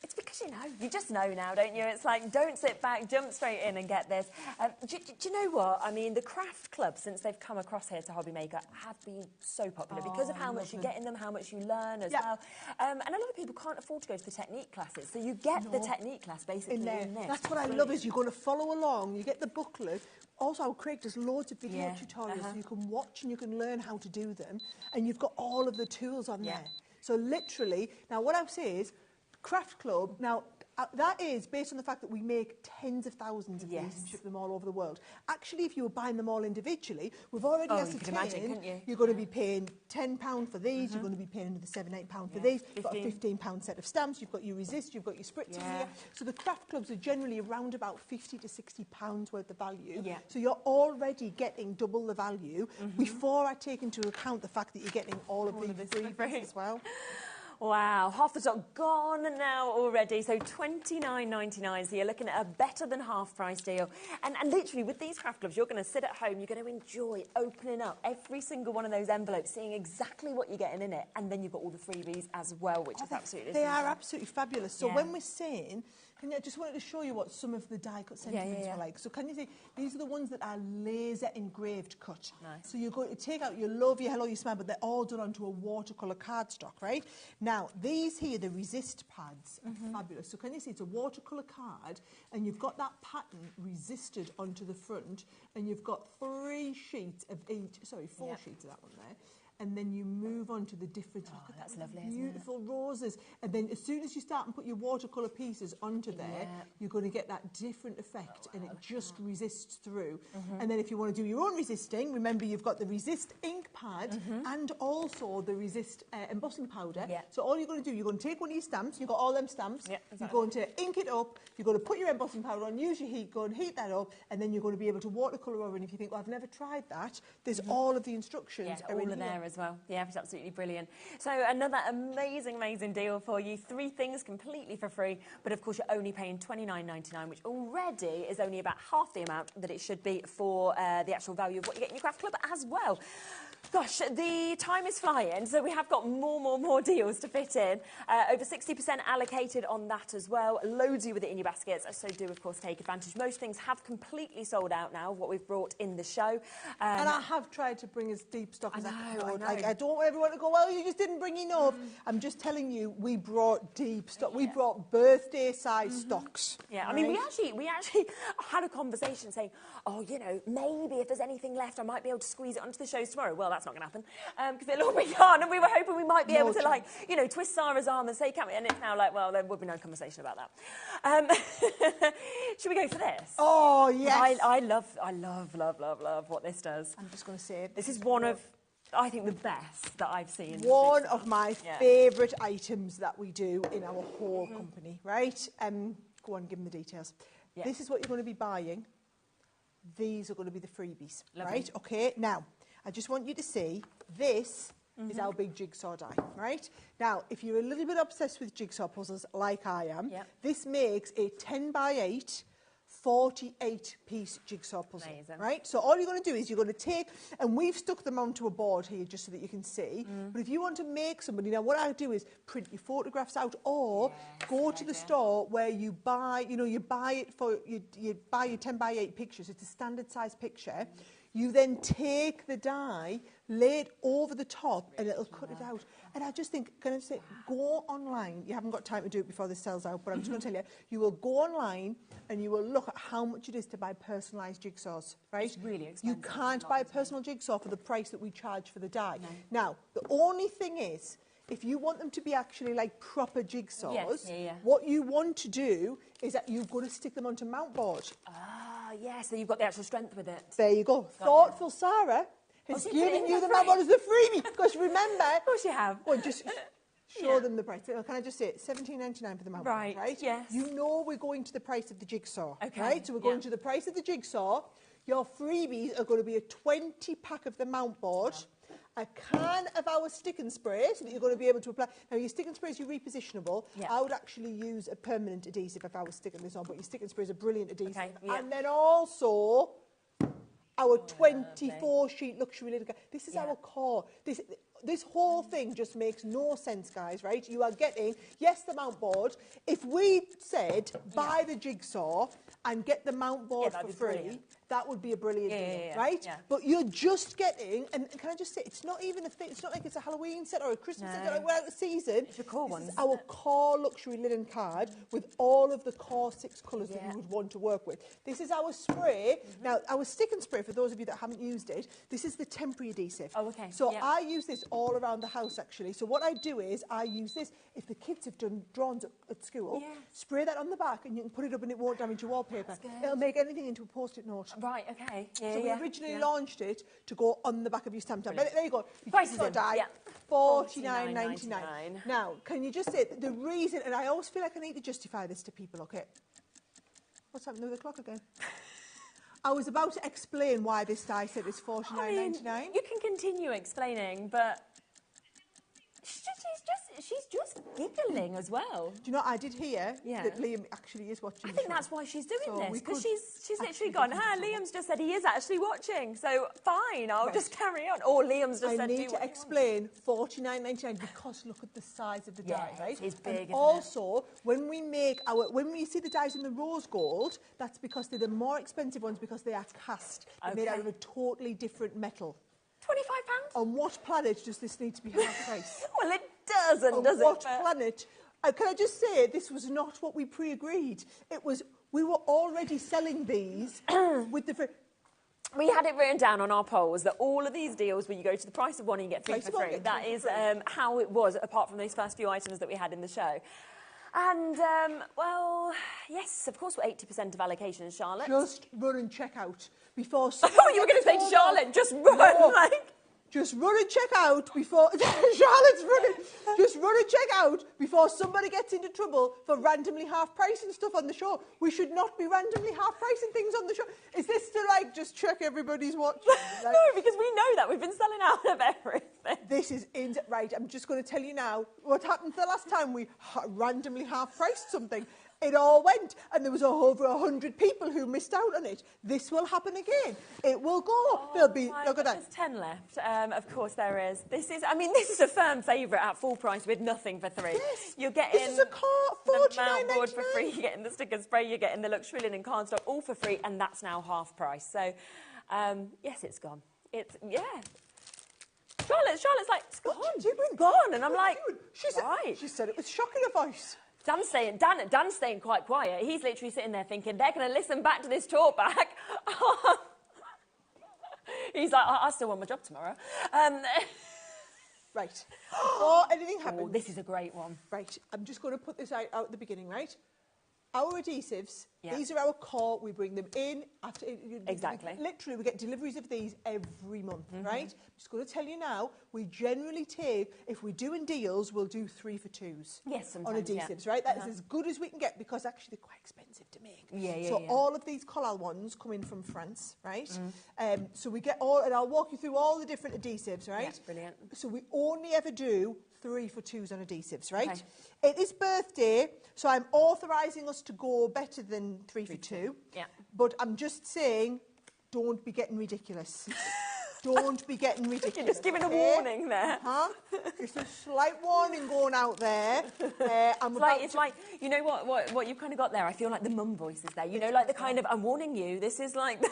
It's because you just know now, don't you? It's like, don't sit back, jump straight in and get this. Do you know what? I mean, the craft clubs, since they've come across here to HobbyMaker, have been so popular because of how much you get in them, how much you learn as well. And a lot of people can't afford to go to the technique classes, so you get the technique class basically in this. That's what I love, is you're going to follow along, you get the booklet. Also, Craig does loads of video tutorials so you can watch and you can learn how to do them. And you've got all of the tools on there. So literally, now what I would say is, Craft Club, now that is based on the fact that we make tens of thousands of these and ship them all over the world. Actually, if you were buying them all individually, we've already ascertained you're going to be paying £10 for these, you're going to be paying another £7, £8 for these, you've got a £15 set of stamps, you've got your resist, you've got your spritz in here. So the craft clubs are generally around about £50 to £60 worth of value. So you're already getting double the value before I take into account the fact that you're getting all of these freebies as well. Wow, half the stock gone now already, so $29.99, so you're looking at a better than half price deal. And literally, with these craft gloves, you're going to sit at home, you're going to enjoy opening up every single one of those envelopes, seeing exactly what you're getting in it, and then you've got all the freebies as well, which is absolutely They are absolutely fabulous. So when we're saying, I just wanted to show you what some of the die-cut sentiments are like. So can you see, these are the ones that are laser engraved cut. So you're going to take out your love, your hello, your smile, but they're all done onto a watercolour cardstock, right? Now, these here, the resist pads, are fabulous. So can you see, it's a watercolour card, and you've got that pattern resisted onto the front, and you've got 4 sheets of sheets of that one there. And then you move on to the different, look at that, lovely, beautiful roses. And then as soon as you start and put your watercolour pieces onto there, you're going to get that different effect, and it just resists through. And then if you want to do your own resisting, remember you've got the resist ink pad and also the resist embossing powder. So all you're going to do, you're going to take one of your stamps, you've got all them stamps, you're going to ink it up, you're going to put your embossing powder on, use your heat gun, heat that up, and then you're going to be able to watercolour over. And if you think, well, I've never tried that, there's all of the instructions are in there as well. Yeah, it's absolutely brilliant. So another amazing deal for you. 3 things completely for free, but of course you're only paying $29.99, which already is only about half the amount that it should be for the actual value of what you get in your craft club as well. Gosh, the time is flying, so we have got more deals to fit in. Over 60% allocated on that as well. Loads of you with it in your baskets, so do, of course, take advantage. Most things have completely sold out now, what we've brought in the show. And I have tried to bring as deep stock as I could. Like, I don't want everyone to go, well, you just didn't bring enough. I'm just telling you, we brought deep stock. We brought birthday-size stocks. Yeah, I mean, we actually had a conversation saying, oh, you know, maybe if there's anything left, I might be able to squeeze it onto the shows tomorrow. Well, that's not going to happen because it'll all be gone. And we were hoping we might be able to, like, you know, twist Sara's arm and say, can't we? And it's now like, well, there would be no conversation about that. Should we go for this? Oh, yes. I love what this does. I'm just going to say this is one of, I think, the best that I've seen. One of my favourite items that we do in our whole company, right? Go on, give them the details. Yeah. This is what you're going to be buying. These are going to be the freebies, right? Okay, now, I just want you to see this is our big jigsaw die, right? Now, if you're a little bit obsessed with jigsaw puzzles like I am, this makes a 10 by 8 48-piece jigsaw puzzle, right? So all you're going to do is you're going to take, and we've stuck them onto a board here just so that you can see, but if you want to make somebody, now what I do is print your photographs out or go to the store where you buy, you know, you buy it for, you buy your 10 by 8 pictures, it's a standard size picture, you then take the die, lay it over the top, and it'll cut it out. And I just think, can I say, go online. You haven't got time to do it before this sells out, but I'm just going to tell you, you will go online and you will look at how much it is to buy personalised jigsaws, right? It's really expensive. You can't buy a personal jigsaw for the price that we charge for the die. No. Now, the only thing is, if you want them to be actually like proper jigsaws, what you want to do is that you've got to stick them onto mount board. Ah, yes, so you've got the actual strength with it. There you go. Thoughtful Sara has given you the mount board as the freebie. Because remember... Of course you have. Well, just show them the price. Can I just say it? $17.99 for the mount board, right? Yes. You know we're going to the price of the jigsaw, right? So we're going to the price of the jigsaw. Your freebies are going to be a 20-pack of the mount board, a can of our stick and spray, so that you're going to be able to apply. Now, your stick and spray is your repositionable. I would actually use a permanent adhesive if I was sticking this on, but your stick and spray is a brilliant adhesive. And then also our 24-sheet luxury lid. This is our core. This whole thing just makes no sense, guys, right? You are getting, yes, the mount board. If we said buy the jigsaw and get the mount board for free, that would be a brilliant deal, right? But you're just getting, and can I just say, it's not even a thing, it's not like it's a Halloween set or a Christmas set, like we're out of season. It's your core one. This is our core luxury linen card with all of the core 6 colours that you would want to work with. This is our spray. Now, our stick and spray, for those of you that haven't used it, this is the temporary adhesive. Oh, okay. So I use this all around the house, actually. So what I do is I use this. If the kids have done drawings at school, spray that on the back and you can put it up and it won't damage your wallpaper. It'll make anything into a post-it note. Right, okay. So we originally launched it to go on the back of your stamp tab. There you go. Prices die, $49.99. Now, can you just say the reason, and I always feel like I need to justify this to people, okay? What's happening with the clock again? I was about to explain why this die set is $49.99. You can continue explaining, but she's just giggling as well. Do you know what I did hear? That Liam actually is watching. I think that's why she's doing this, because she's literally gone, Liam's just said he is actually watching, so fine, I'll just carry on. Or Liam's just said, I need to explain $49.99 because look at the size of the die, right? It's big, and also, when we see the dies in the rose gold, that's because they're the more expensive ones because they are cast. They're made out of a totally different metal. £25? On what planet does this need to be half price? Well, it doesn't, does it? On what planet? Can I just say, this was not what we pre-agreed. It was, we were already selling these with the... We had it written down on our polls that all of these deals where you go to the price of one and you get 3 for free. That is how it was, apart from those first few items that we had in the show. And, well, yes, of course, we're 80% of allocation, Charlotte. Just run and check out before... I thought you were going to say, Charlotte, just run, like... Just run and check out before... Charlotte's running. Just run and check out before somebody gets into trouble for randomly half-pricing stuff on the show. We should not be randomly half-pricing things on the show. Is this to, like, just check everybody's watch? Like, no, because we know that. We've been selling out of everything. This is... Right, I'm just going to tell you now what happened the last time we randomly half-priced something. it all went, and there was over 100 people who missed out on it. This will happen again. It will go. There'll be, look at that. There's 10 left. Of course there is. This is a firm favourite at full price with nothing for 3. Yes. You're getting This is a card, the mount board for free, you're getting the sticker spray, you're getting the luxury linen cardstock all for free, and that's now half price. So, yes, it's gone. Charlotte's like, it's gone. It's gone. And I'm like, right. She said it with shock in her voice. Dan's staying quite quiet. He's literally sitting there thinking, they're going to listen back to this talk back. He's like, I still want my job tomorrow. Right. Before anything happens. This is a great one. Right. I'm just going to put this out at the beginning, right? Our adhesives, these are our core. We bring them in after. Exactly. Literally, we get deliveries of these every month, right? I'm just going to tell you now, we generally take, if we're doing deals, we'll do 3 for 2s. Yes, on sometimes, adhesives, right? That is as good as we can get because actually they're quite expensive to make. So all of these collal ones come in from France, right? So we get all, and I'll walk you through all the different adhesives, right? Yes, brilliant. So we only ever do 3 for 2s on adhesives, right? Okay. It is birthday, so I'm authorising us to go better than 3 for 2. Yeah. But I'm just saying, don't be getting ridiculous. Don't be getting ridiculous. You're just giving a warning there. Just a slight warning going out there. It's like, you know what you've kind of got there? I feel like the mum voice is there. You know, like the kind of, I'm warning you, this is like...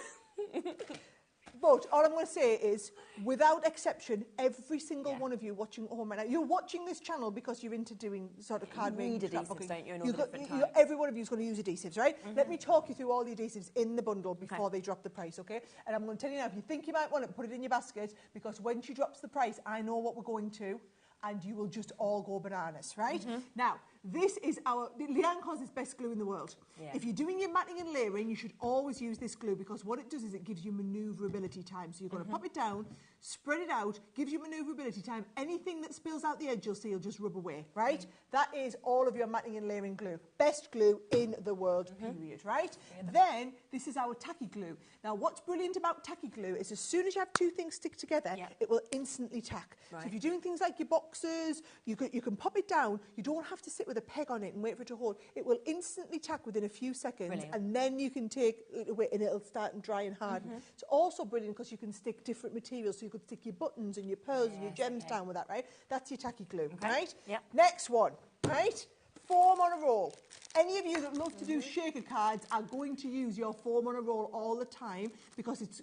But all I'm going to say is, without exception, every single one of you watching at home right now, you're watching this channel because you're into doing sort of card making, adhesives, don't you, in all the different types. Every one of you is going to use adhesives, right? Let me talk you through all the adhesives in the bundle before they drop the price, okay? And I'm going to tell you now, if you think you might want it, put it in your basket, because when she drops the price, I know what we're going to, and you will just all go bananas, right? Now, this is our... Leanne calls this best glue in the world. Yeah. If you're doing your matting and layering, you should always use this glue because what it does is it gives you manoeuvrability time. So you're going to pop it down, spread it out, gives you manoeuvrability time. Anything that spills out the edge, you'll see, you'll just rub away, right? That is all of your matting and layering glue. Best glue in the world, period, right? Then, this is our tacky glue. Now, what's brilliant about tacky glue is as soon as you have 2 things stick together, it will instantly tack. Right. So if you're doing things like your boxes, you can pop it down. You don't have to sit with a peg on it and wait for it to hold. It will instantly tack within a few seconds, and then you can take it away and it'll start and dry and harden. It's also brilliant because you can stick different materials. So you could stick your buttons and your pearls and your gems down with that, right? That's your tacky glue, right? Next one, right? Foam on a roll. Any of you that love to do shaker cards are going to use your foam on a roll all the time because it's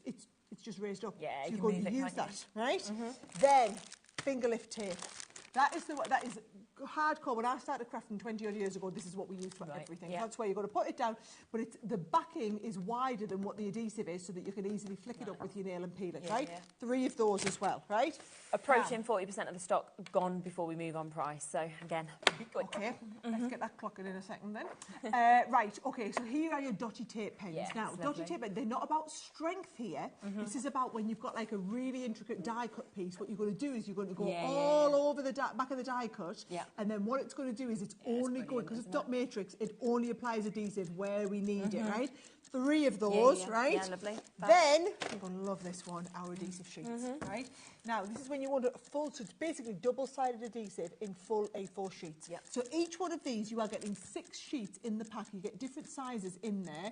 just raised up. Yeah, so you're going to use that, right? Then finger lift tape. That is hardcore. When I started crafting 20 odd years ago, this is what we used for everything. That's where you've got to put it down, but the backing is wider than what the adhesive is so that you can easily flick it up with your nail and peel it, right? 3 of those as well, right? Approaching 40% of the stock gone before we move on price. So, again, good. Okay, let's get that clocking in a second then. Right, okay, so here are your dotty tape pens. Now, dotty tape pens, they're not about strength here. This is about when you've got like a really intricate die cut piece, what you're going to do is you're going to go all over the back of the die cut. And then what it's going to do is it's only going, because it's dot matrix, it only applies adhesive where we need it, right? 3 of those, right? Yeah, lovely. Then, you're going to love this one, our adhesive sheets, right? Now, this is when you want a full, so it's basically double-sided adhesive in full A4 sheets. So each one of these, you are getting 6 sheets in the pack. You get different sizes in there.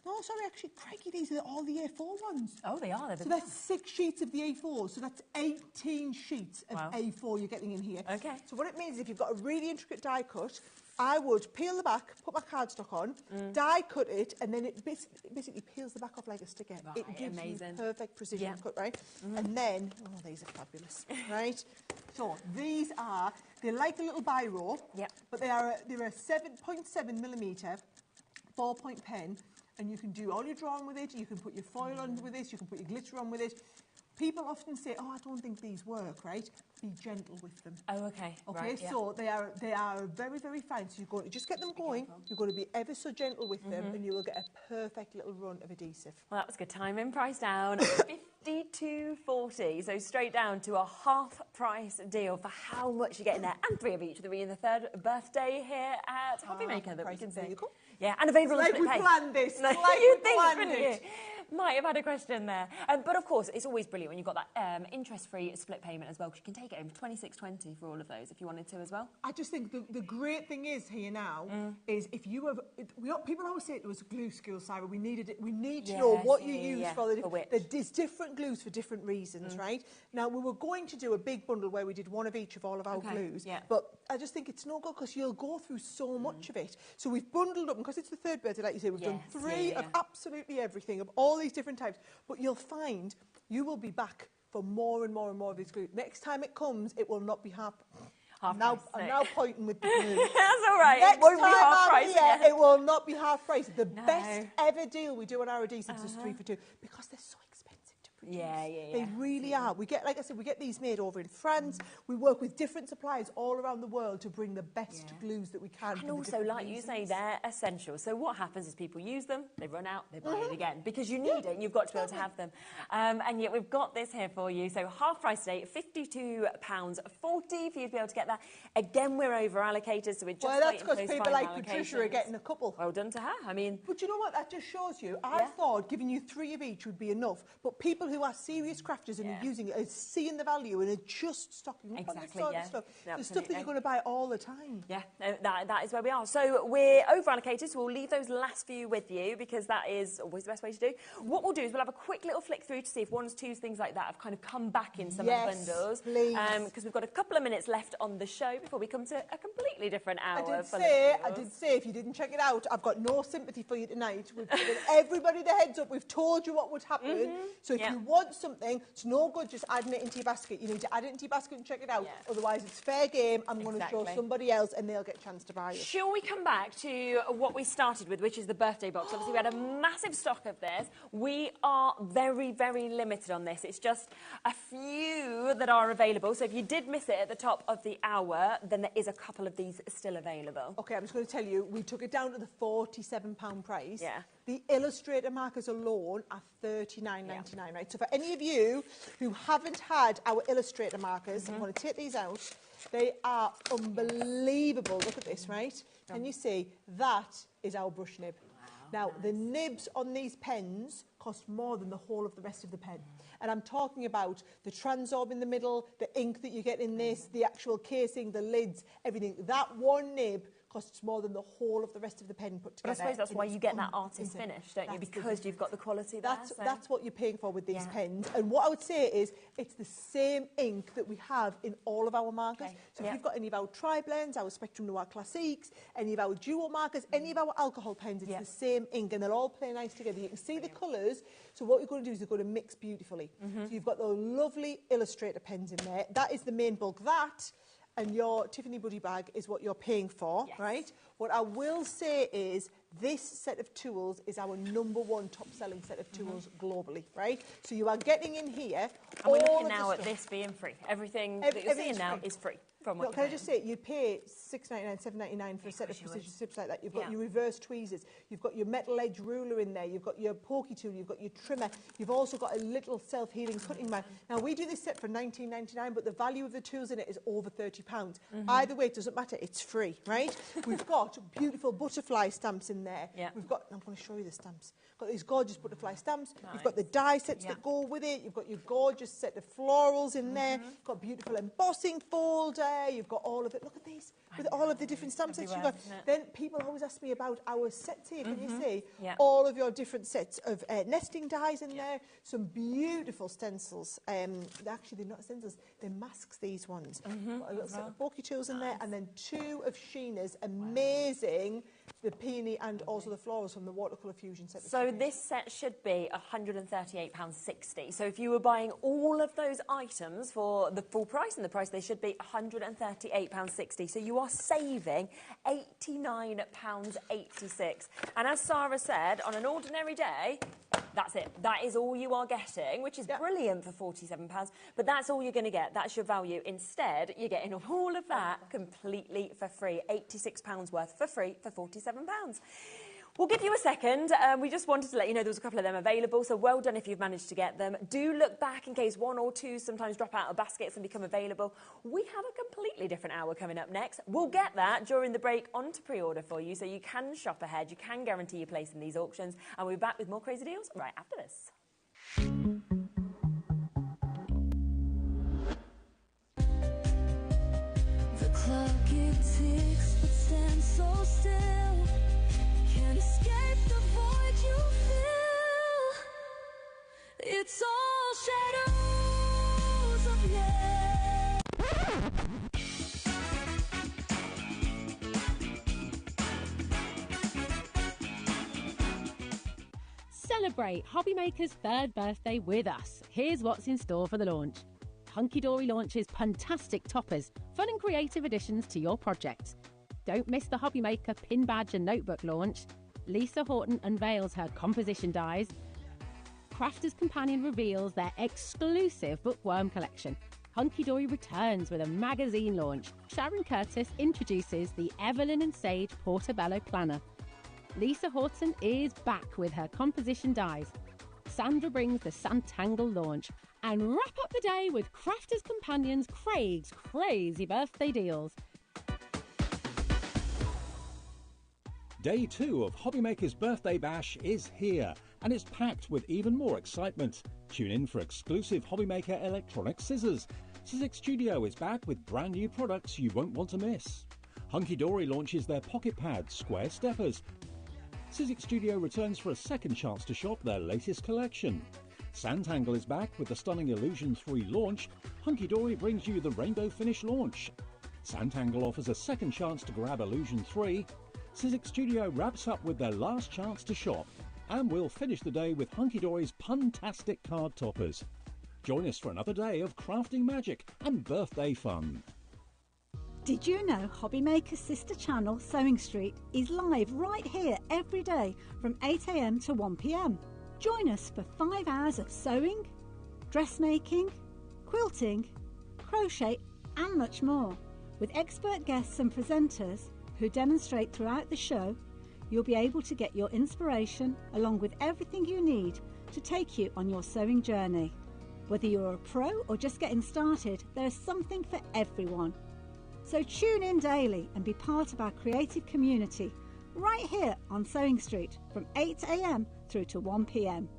No, sorry, actually, crikey, these are all the A4 ones. Oh, they are. So that's 6 sheets of the A4. So that's 18 sheets of A4 you're getting in here. Okay. So what it means is if you've got a really intricate die cut, I would peel the back, put my cardstock on, die cut it, and then it basically peels the back off like a sticker. Right, it gives you perfect precision Yeah. cut, right? And then, oh, these are fabulous, right? So these are, they're like a little biro, but they're a 7.7 millimetre 4-point pen, and you can do all your drawing with it, you can put your foil on with it, you can put your glitter on with it. People often say, oh, I don't think these work, right? Be gentle with them. Oh, okay. Okay, right, so they are very, very fine. So you're going to just get them going, you're going to be ever so gentle with them, and you will get a perfect little run of adhesive. Well, that was good timing. Price down. £52 £52.40. So straight down to a half-price deal for how much you're getting there. And 3 of each, the 3rd birthday here at HobbyMaker that we can see. Yeah, and available Like on we split pay. planned this. No, Like you'd we think, planned wouldn't it. you? Might have had a question there. But of course, it's always brilliant when you've got that interest-free split payment as well, because you can take it over £26.20 for all of those if you wanted to as well. I just think the great thing is here now is if you have... people always say it was glue school, Sarah. We need to know what you use for the... There's different glues for different reasons, right? Now, we were going to do a big bundle where we did one of each of all of our glues, but I just think it's no good because you'll go through so much of it. So we've bundled up, and because it's the 3rd birthday, like you say, we've done 3 of absolutely everything, of all these different types. But you'll find you will be back for more and more and more of these glues. Next time it comes, it will not be half I'm now pointing with the glue. That's all right. Next it won't time be half I'm price. here, it will not be half price. The best ever deal we do on our adhesives is 3 for 2 because they're so expensive to produce. They really are. We get, like I said, we get these made over in France. We work with different suppliers all around the world to bring the best glues that we can. And also, like you say, they're essential. So what happens is people use them, they run out, they buy it again because you need it and you've got to be able to have them. And yet we've got this here for you. So half price today, £52.40 for you to be able to get that. Again, we're over allocated, so we're just that's because people like Patricia are getting a couple. Well done to her. I mean, but you know what? That just shows you. I thought giving you 3 of each would be enough, but people who are serious crafters and are using it are seeing the value and are just stocking up on this sort of stuff. The stuff that you're going to buy all the time. Yeah, that is where we are. So we're over allocated, so we'll leave those last few with you because that is always the best way to do. What we'll do is we'll have a quick little flick through to see if 1s, 2s, things like that have kind of come back in some of the bundles. Because we've got a couple of minutes left on the show before we come to a completely different hour. I did say, if you didn't check it out, I've got no sympathy for you tonight. We've given everybody the heads up. We've told you what would happen. So if you want something, it's no good just adding it into your basket. You need to add it into your basket and check it out. Otherwise, it's fair game. I'm going to show somebody else and they'll get a chance to buy it. Shall we come back to what we started with, which is the birthday box? Obviously, we had a massive stock of this. We are very, very limited on this. It's just a few that are available. So if you did miss it at the top of the hour, then there is a couple of these still available. OK, I'm just going to tell you, we took it down to the £47 price. The Illustrator markers alone are $39.99, right? So for any of you who haven't had our Illustrator markers, I'm going to take these out. They are unbelievable. Look at this, right? Can you see? That is our brush nib. Now, the nibs on these pens cost more than the whole of the rest of the pen. And I'm talking about the Transorb in the middle, the ink that you get in this, the actual casing, the lids, everything. That one nib costs more than the whole of the rest of the pen put together. But I suppose that's why you get that artist finish, don't you? Because you've got the quality there. That's what you're paying for with these pens. And what I would say is it's the same ink that we have in all of our markers. So if you've got any of our tri-blends, our Spectrum Noir Classiques, any of our dual markers, any of our alcohol pens, it's the same ink and they'll all play nice together. You can see the colours. So what you're going to do is you're going to mix beautifully. So you've got the lovely Illustrator pens in there. That is the main bulk. That and your Tiffany Buddy bag is what you're paying for, right? What I will say is this set of tools is our #1 top-selling set of tools globally, right? So you are getting in here. And we're looking now at this being free. Everything that you're seeing now is free. Look, can I just say, you pay $6.99, $7.99 for a set of precision strips like that. You've got your reverse tweezers, you've got your metal edge ruler in there, you've got your pokey tool, you've got your trimmer, you've also got a little self-healing cutting mat. Now, we do this set for $19.99, but the value of the tools in it is over £30. Either way, it doesn't matter, it's free, right? We've got beautiful butterfly stamps in there. We've got, I'm going to show you the stamps. Got these gorgeous butterfly stamps. You've got the die sets that go with it. You've got your gorgeous set of florals in there. You've got beautiful embossing folder. You've got all of it. Look at these with all of the different stamp sets you've got. Then people always ask me about our sets here. Can you see all of your different sets of nesting dies in there? Some beautiful stencils. Actually, they're not stencils. They're masks, these ones. Got a little set of pokey tools in there. And then 2 of Sheena's amazing, the peony and also the florals from the Watercolor Fusion set. So this set should be £138.60. So if you were buying all of those items for the full price and the price, they should be £138.60. So you are saving £89.86. And as Sara said, on an ordinary day, that's it. That is all you are getting, which is brilliant for £47. But that's all you're going to get. That's your value. Instead, you're getting all of that completely for free. £86 worth for free for £47. We'll give you a second. We just wanted to let you know there was a couple of them available, so well done if you've managed to get them. Do look back in case one or two sometimes drop out of baskets and become available. We have a completely different hour coming up next. We'll get that during the break onto pre-order for you, so you can shop ahead, you can guarantee your place in these auctions, and we'll be back with more crazy deals right after this. The clock it ticks but stands so still. Can't escape the void you feel. It's all shadows of yet. Celebrate HobbyMaker's 3rd birthday with us. Here's what's in store for the launch. Hunkydory launches fantastic toppers, fun and creative additions to your projects. Don't miss the HobbyMaker pin badge and notebook launch. Lisa Horton unveils her composition dies. Crafter's Companion reveals their exclusive bookworm collection. Hunkydory returns with a magazine launch. Sharon Curtis introduces the Evelyn and Sage Portobello Planner. Lisa Horton is back with her composition dies. Sandra brings the Sanntangle launch. And wrap up the day with Crafter's Companion's Craig's crazy birthday deals. Day 2 of HobbyMaker's Birthday Bash is here, and it's packed with even more excitement. Tune in for exclusive HobbyMaker electronic scissors. Scissix Studio is back with brand new products you won't want to miss. Hunkydory launches their pocket pads, Square Steppers. Scissix Studio returns for a second chance to shop their latest collection. Sanntangle is back with the stunning Illusion 3 launch. Hunkydory brings you the Rainbow Finish launch. Sanntangle offers a second chance to grab Illusion 3. Scissix Studio wraps up with their last chance to shop. And we'll finish the day with Hunkydory's puntastic card toppers. Join us for another day of crafting magic and birthday fun. Did you know HobbyMaker's sister channel, Sewing Street, is live right here every day from 8 AM to 1 PM? Join us for 5 hours of sewing, dressmaking, quilting, crochet and much more. With expert guests and presenters who demonstrate throughout the show, you'll be able to get your inspiration along with everything you need to take you on your sewing journey. Whether you're a pro or just getting started, there's something for everyone. So tune in daily and be part of our creative community right here on Sewing Street from 8 AM through to 1 PM.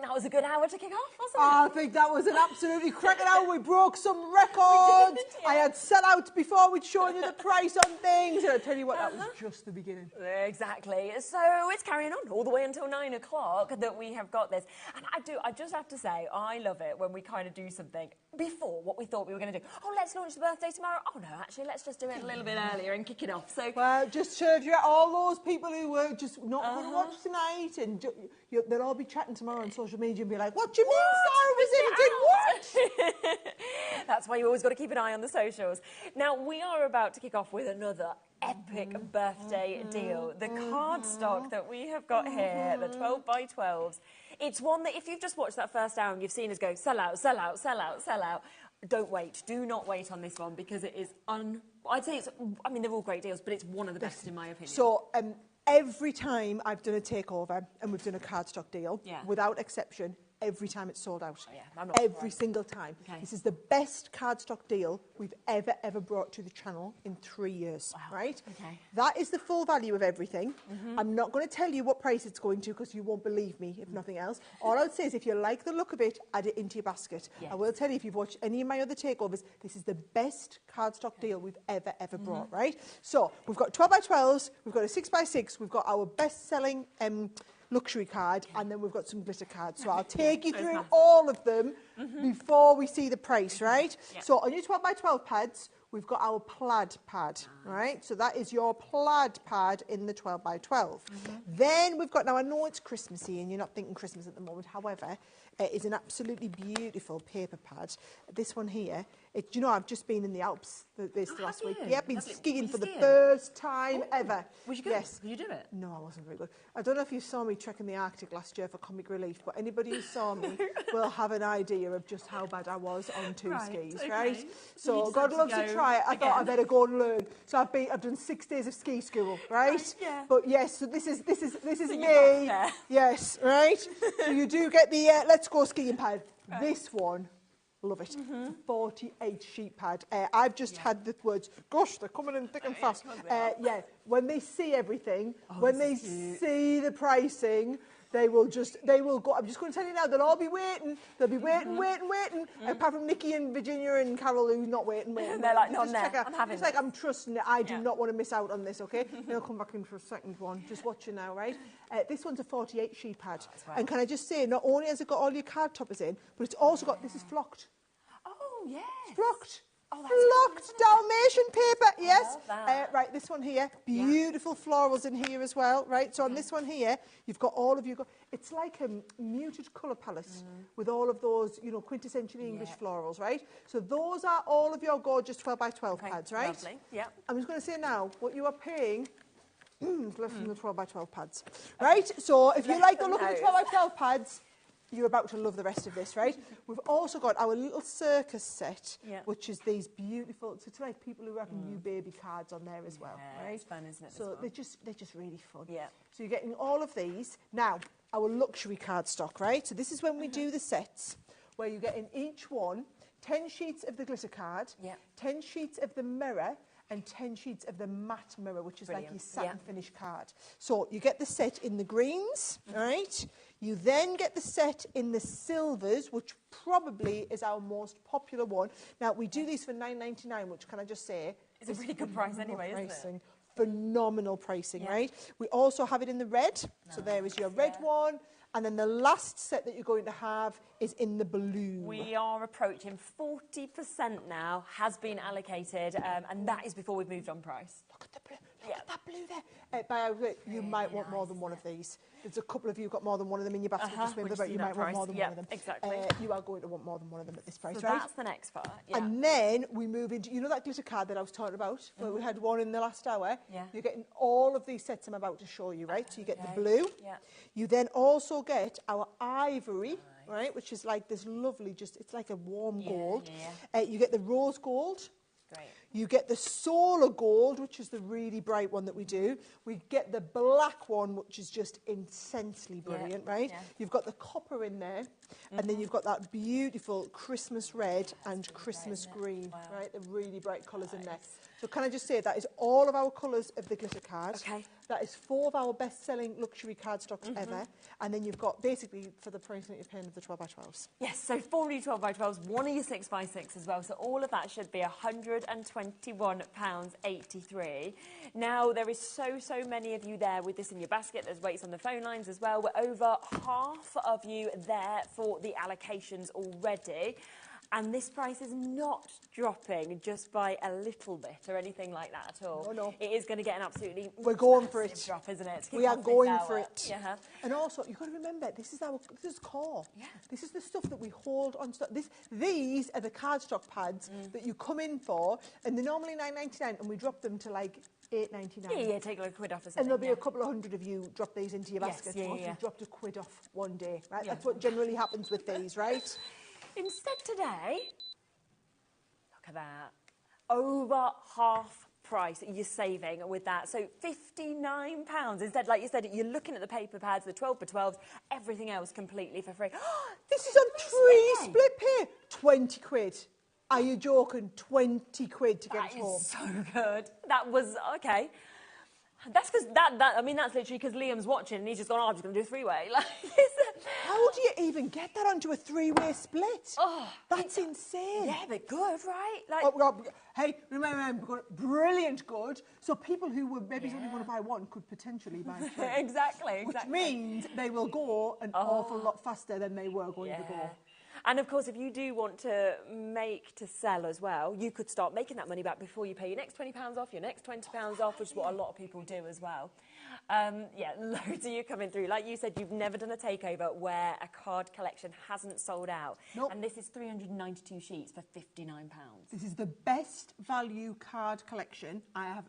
That was a good hour to kick off, wasn't it? I think that was an absolutely cracking hour. We broke some records. We did, yeah. I had sellouts before we'd shown you the price on things. And I tell you what, that was just the beginning. Exactly. So it's carrying on all the way until 9 o'clock that we have got this. And I just have to say, I love it when we kind of do something before what we thought we were going to do. Oh, let's launch the birthday tomorrow. Oh, no, actually, let's just do it a little bit earlier and kick it off. So, well, just serve you all those people who were just not going to watch tonight, and they'll all be chatting tomorrow on social media and be like, what do you mean Sarah was in? Did what? That's why you always got to keep an eye on the socials. Now, we are about to kick off with another epic birthday deal. The cardstock that we have got here, the 12 by 12s. It's one that if you've just watched that first hour and you've seen us go sell out, sell out, sell out, sell out, don't wait. Do not wait on this one because it is I'd say it's, I mean, they're all great deals, but it's one of the best in my opinion. So, every time I've done a takeover and we've done a cardstock deal, without exception, every time it's sold out. Oh, yeah, I'm not every surprised. single time. Okay. This is the best cardstock deal we've ever brought to the channel in 3 years, right? Okay. That is the full value of everything. Mhm. I'm not going to tell you what price it's going to because you won't believe me, if nothing else. All I would say is if you like the look of it, add it into your basket. Yes. I will tell you, if you've watched any of my other takeovers, this is the best cardstock deal we've ever brought, right? So we've got 12 by 12s, we've got a 6 by 6, we've got our best-selling luxury card, and then we've got some glitter cards. So I'll take you through all of them before we see the price, right? Yeah. So on your 12 by 12 pads, we've got our plaid pad, right? So that is your plaid pad in the 12 by 12. Then we've got, now I know it's Christmassy and you're not thinking Christmas at the moment, however, it is an absolutely beautiful paper pad. This one here, do you know, I've just been in the Alps this last week. Yeah, I've been skiing for the first time ever. Was you good? Yes. Did you do it? No, I wasn't very good. I don't know if you saw me trekking the Arctic last year for comic relief, but anybody who saw me will have an idea of just how bad I was on two skis, okay. right? So you So God decided loves to to go try it. I thought I again. better go and learn. So I've done 6 days of ski school, right? yeah. But yes, so this is So me. you're back there. Yes, right? So you do get the Let's Go skiing pad. Right. This one, love it. It's a 48 sheet pad. I've just had the words, gosh, they're coming in thick and fast. Yeah, when they see everything, when they see the pricing, they will go. I'm just going to tell you now, they'll all be waiting. They'll be waiting. Apart from Nikki and Virginia and Carol, who's not waiting. They're like, no, Just I'm check there. out. I'm having It's like, this. I'm trusting it. I do not want to miss out on this, okay? They'll come back in for a second one. Just watch it now, right? This one's a 48 sheet pad. right. And can I just say, not only has it got all your card toppers in, but it's also got, this is flocked. Oh, yes. It's flocked. Oh, that's Flocked Dalmatian paper, yes. love that. Right, this one here, beautiful florals in here as well, right? So on this one here, you've got all of your, it's like a muted colour palette with all of those, you know, quintessentially English florals, right? So those are all of your gorgeous 12 by 12 pads, right? Lovely, yeah. I'm just going to say now, what you are paying is less than the 12 by 12 pads, right? So if you Less like the than look of the those. 12 by 12 pads, you're about to love the rest of this, right? We've also got our little circus set, Yeah. which is these beautiful, so it's like people who are having new baby cards on there as well, right? It's fun, isn't it? So they're just really fun. Yeah. So you're getting all of these. Now, our luxury card stock, right? So this is when we do the sets, where you get in each one 10 sheets of the glitter card, 10 sheets of the mirror, and 10 sheets of the matte mirror, which is like your satin finish card. So you get the set in the greens, right? You then get the set in the silvers, which probably is our most popular one. Now, we do these for $9.99, which, can I just say, It's a really good price anyway, isn't it? pricing. Phenomenal pricing, right? We also have it in the red. So there is your red one. And then the last set that you're going to have is in the blue. We are approaching 40% now, has been allocated, and that is before we've moved on price. Look at the blue. Look at that blue there. By the way, you might want more than one of these. There's a couple of you got more than one of them in your basket. Just remember, but you might want more than one of them. Exactly. You are going to want more than one of them at this price, So right? that's the next part. And then we move into, you know that glitter card that I was talking about, where we had one in the last hour? Yeah. You're getting all of these sets I'm about to show you, right? So you get the blue. Yeah. You then also get our ivory, right? Which is like this lovely, it's like a warm gold. You get the rose gold. Great. You get the solar gold, which is the really bright one that we do. We get the black one, which is just intensely brilliant, right? You've got the copper in there, and then you've got that beautiful Christmas red and Christmas green, right? The really bright colours in there. So can I just say that is all of our colours of the glitter card. Okay. That is 4 of our best-selling luxury card stocks ever. And then you've got, basically, for the price that you're paying of the 12 by 12s. Yes, so 4 of your 12 by 12s, 1 of your 6 by 6 as well. So all of that should be £121.83. Now, there is so many of you there with this in your basket. There's weights on the phone lines as well. We're over half of you there for the allocations already. And this price is not dropping just by a little bit or anything like that at all. No. It is going to get an absolutely We're going for it. drop, isn't it? We are going for it. Yeah. And also, you've got to remember, this is core. Yeah. This is the stuff that we hold on stock. These are the cardstock pads that you come in for, and they're normally $9.99, and we drop them to like $8.99. Yeah, take like a quid off or something. And there'll be a couple of hundred of you drop these into your basket. Once you've dropped a quid off one day, right? That's what generally happens with these, right? Instead today, look at that, over half price you're saving with that. So £59 instead, like you said, you're looking at the paper pads, the 12x12s, everything else completely for free. This is on 3 split pay. 20 quid. Are you joking? 20 quid to get it home. So good. That was okay. That's because I mean, that's literally because Liam's watching and he's just gone, oh, I'm just going to do a 3-way. Like, how do you even get that onto a 3-way split? Oh, that's insane. Yeah, but good, right? Like, hey, remember, brilliant good. So people who were maybe only going to buy one could potentially buy 3. Exactly. Which means they will go an awful lot faster than they were going to go. And of course, if you do want to make to sell as well, you could start making that money back before you pay your next £20 off, your next £20 off, which is what a lot of people do as well. Yeah, loads of you coming through. Like you said, you've never done a takeover where a card collection hasn't sold out. Nope. And this is 392 sheets for £59. This is the best value card collection I have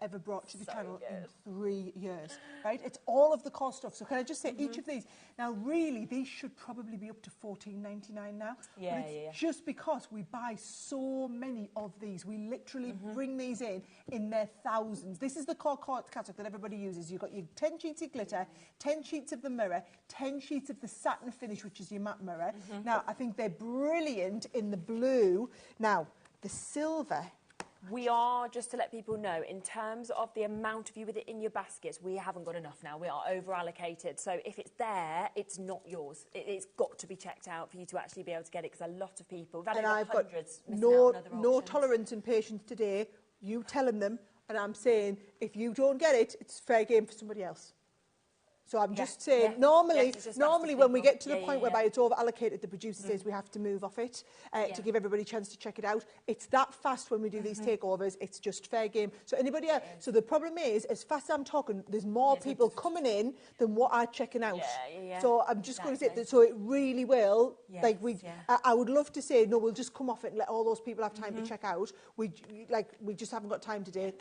ever brought to the channel in 3 years. Right? It's all of the core stuff. So can I just say each of these? Now, really, these should probably be up to $14.99 now. Yeah, but it's just because we buy so many of these. We literally bring these in their thousands. This is the core catalogue that everybody uses. You've got your 10 sheets of glitter, 10 sheets of the mirror, 10 sheets of the satin finish, which is your matte mirror. Now, I think they're brilliant in the blue. Now, the silver. We are, just to let people know, in terms of the amount of you with it in your baskets, we haven't got enough now. We are over-allocated. So if it's there, it's not yours. It's got to be checked out for you to actually be able to get it, because a lot of people, And I've got no tolerance and patience today. You telling them, and I'm saying, if you don't get it, it's fair game for somebody else. So I'm just saying, normally when we get to the point whereby it's over-allocated, the producer says we have to move off it to give everybody a chance to check it out. It's that fast when we do these takeovers. It's just fair game. So anybody else? So the problem is, as fast as I'm talking, there's more people coming in than what are checking out. So I'm just going to say that. So it really will. I would love to say, no, we'll just come off it and let all those people have time to check out. We just haven't got time today.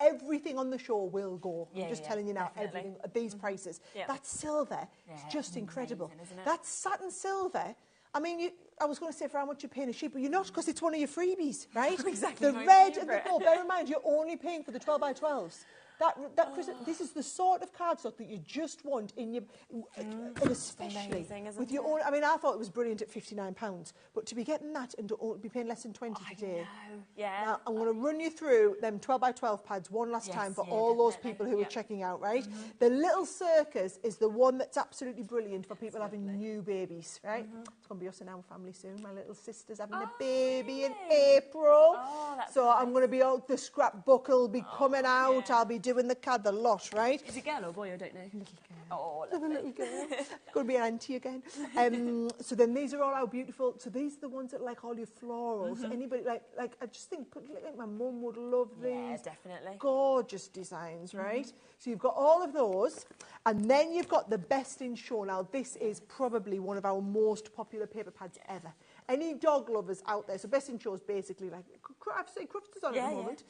Everything on the show will go. I'm just telling you now, everything at these prices. That silver is just incredible. Amazing, isn't it? That satin silver, I mean, I was going to say for how much you're paying a sheet, but you're not, because it's one of your freebies, right? Exactly. The red and the gold. Bear in mind, you're only paying for the 12x12s. This is the sort of cardstock that you just want in your, and especially with your own. I mean, I thought it was brilliant at £59, but to be getting that and to be paying less than 20 today. Now, I'm going to run you through them 12x12 pads one last time for all those people who are checking out, right? The little circus is the one that's absolutely brilliant for people having new babies, right? It's going to be us in our family soon. My little sister's having a baby in April. So I'm going to be out, the scrapbook will be coming out. I'll be doing the lot, right? Is it girl or boy? I don't know. Little girl. Oh, lovely. Little girl. Going to be an auntie again. So then these are all how beautiful. So these are the ones that like all your florals. Anybody like I just think my mum would love these. Yeah, definitely. Gorgeous designs, right? So you've got all of those, and then you've got the best in show. Now this is probably one of our most popular paper pads ever. Any dog lovers out there, so Best in Show is basically like, I have to say, Crufts is on at the moment.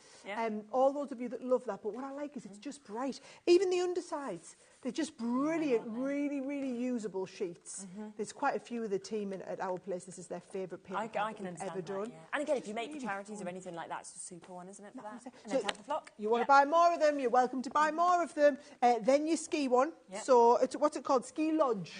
All those of you that love that, but what I like is it's just bright. Even the undersides, they're just brilliant, really, really usable sheets. There's quite a few of the team at our place. This is their favourite paper I pad can they've ever done. And again, if you make for charities or anything like that, it's a super one, isn't it, for that? And then to have the flock. You want to buy more of them, you're welcome to buy more of them. Then your ski one. So it's, what's it called? Ski Lodge.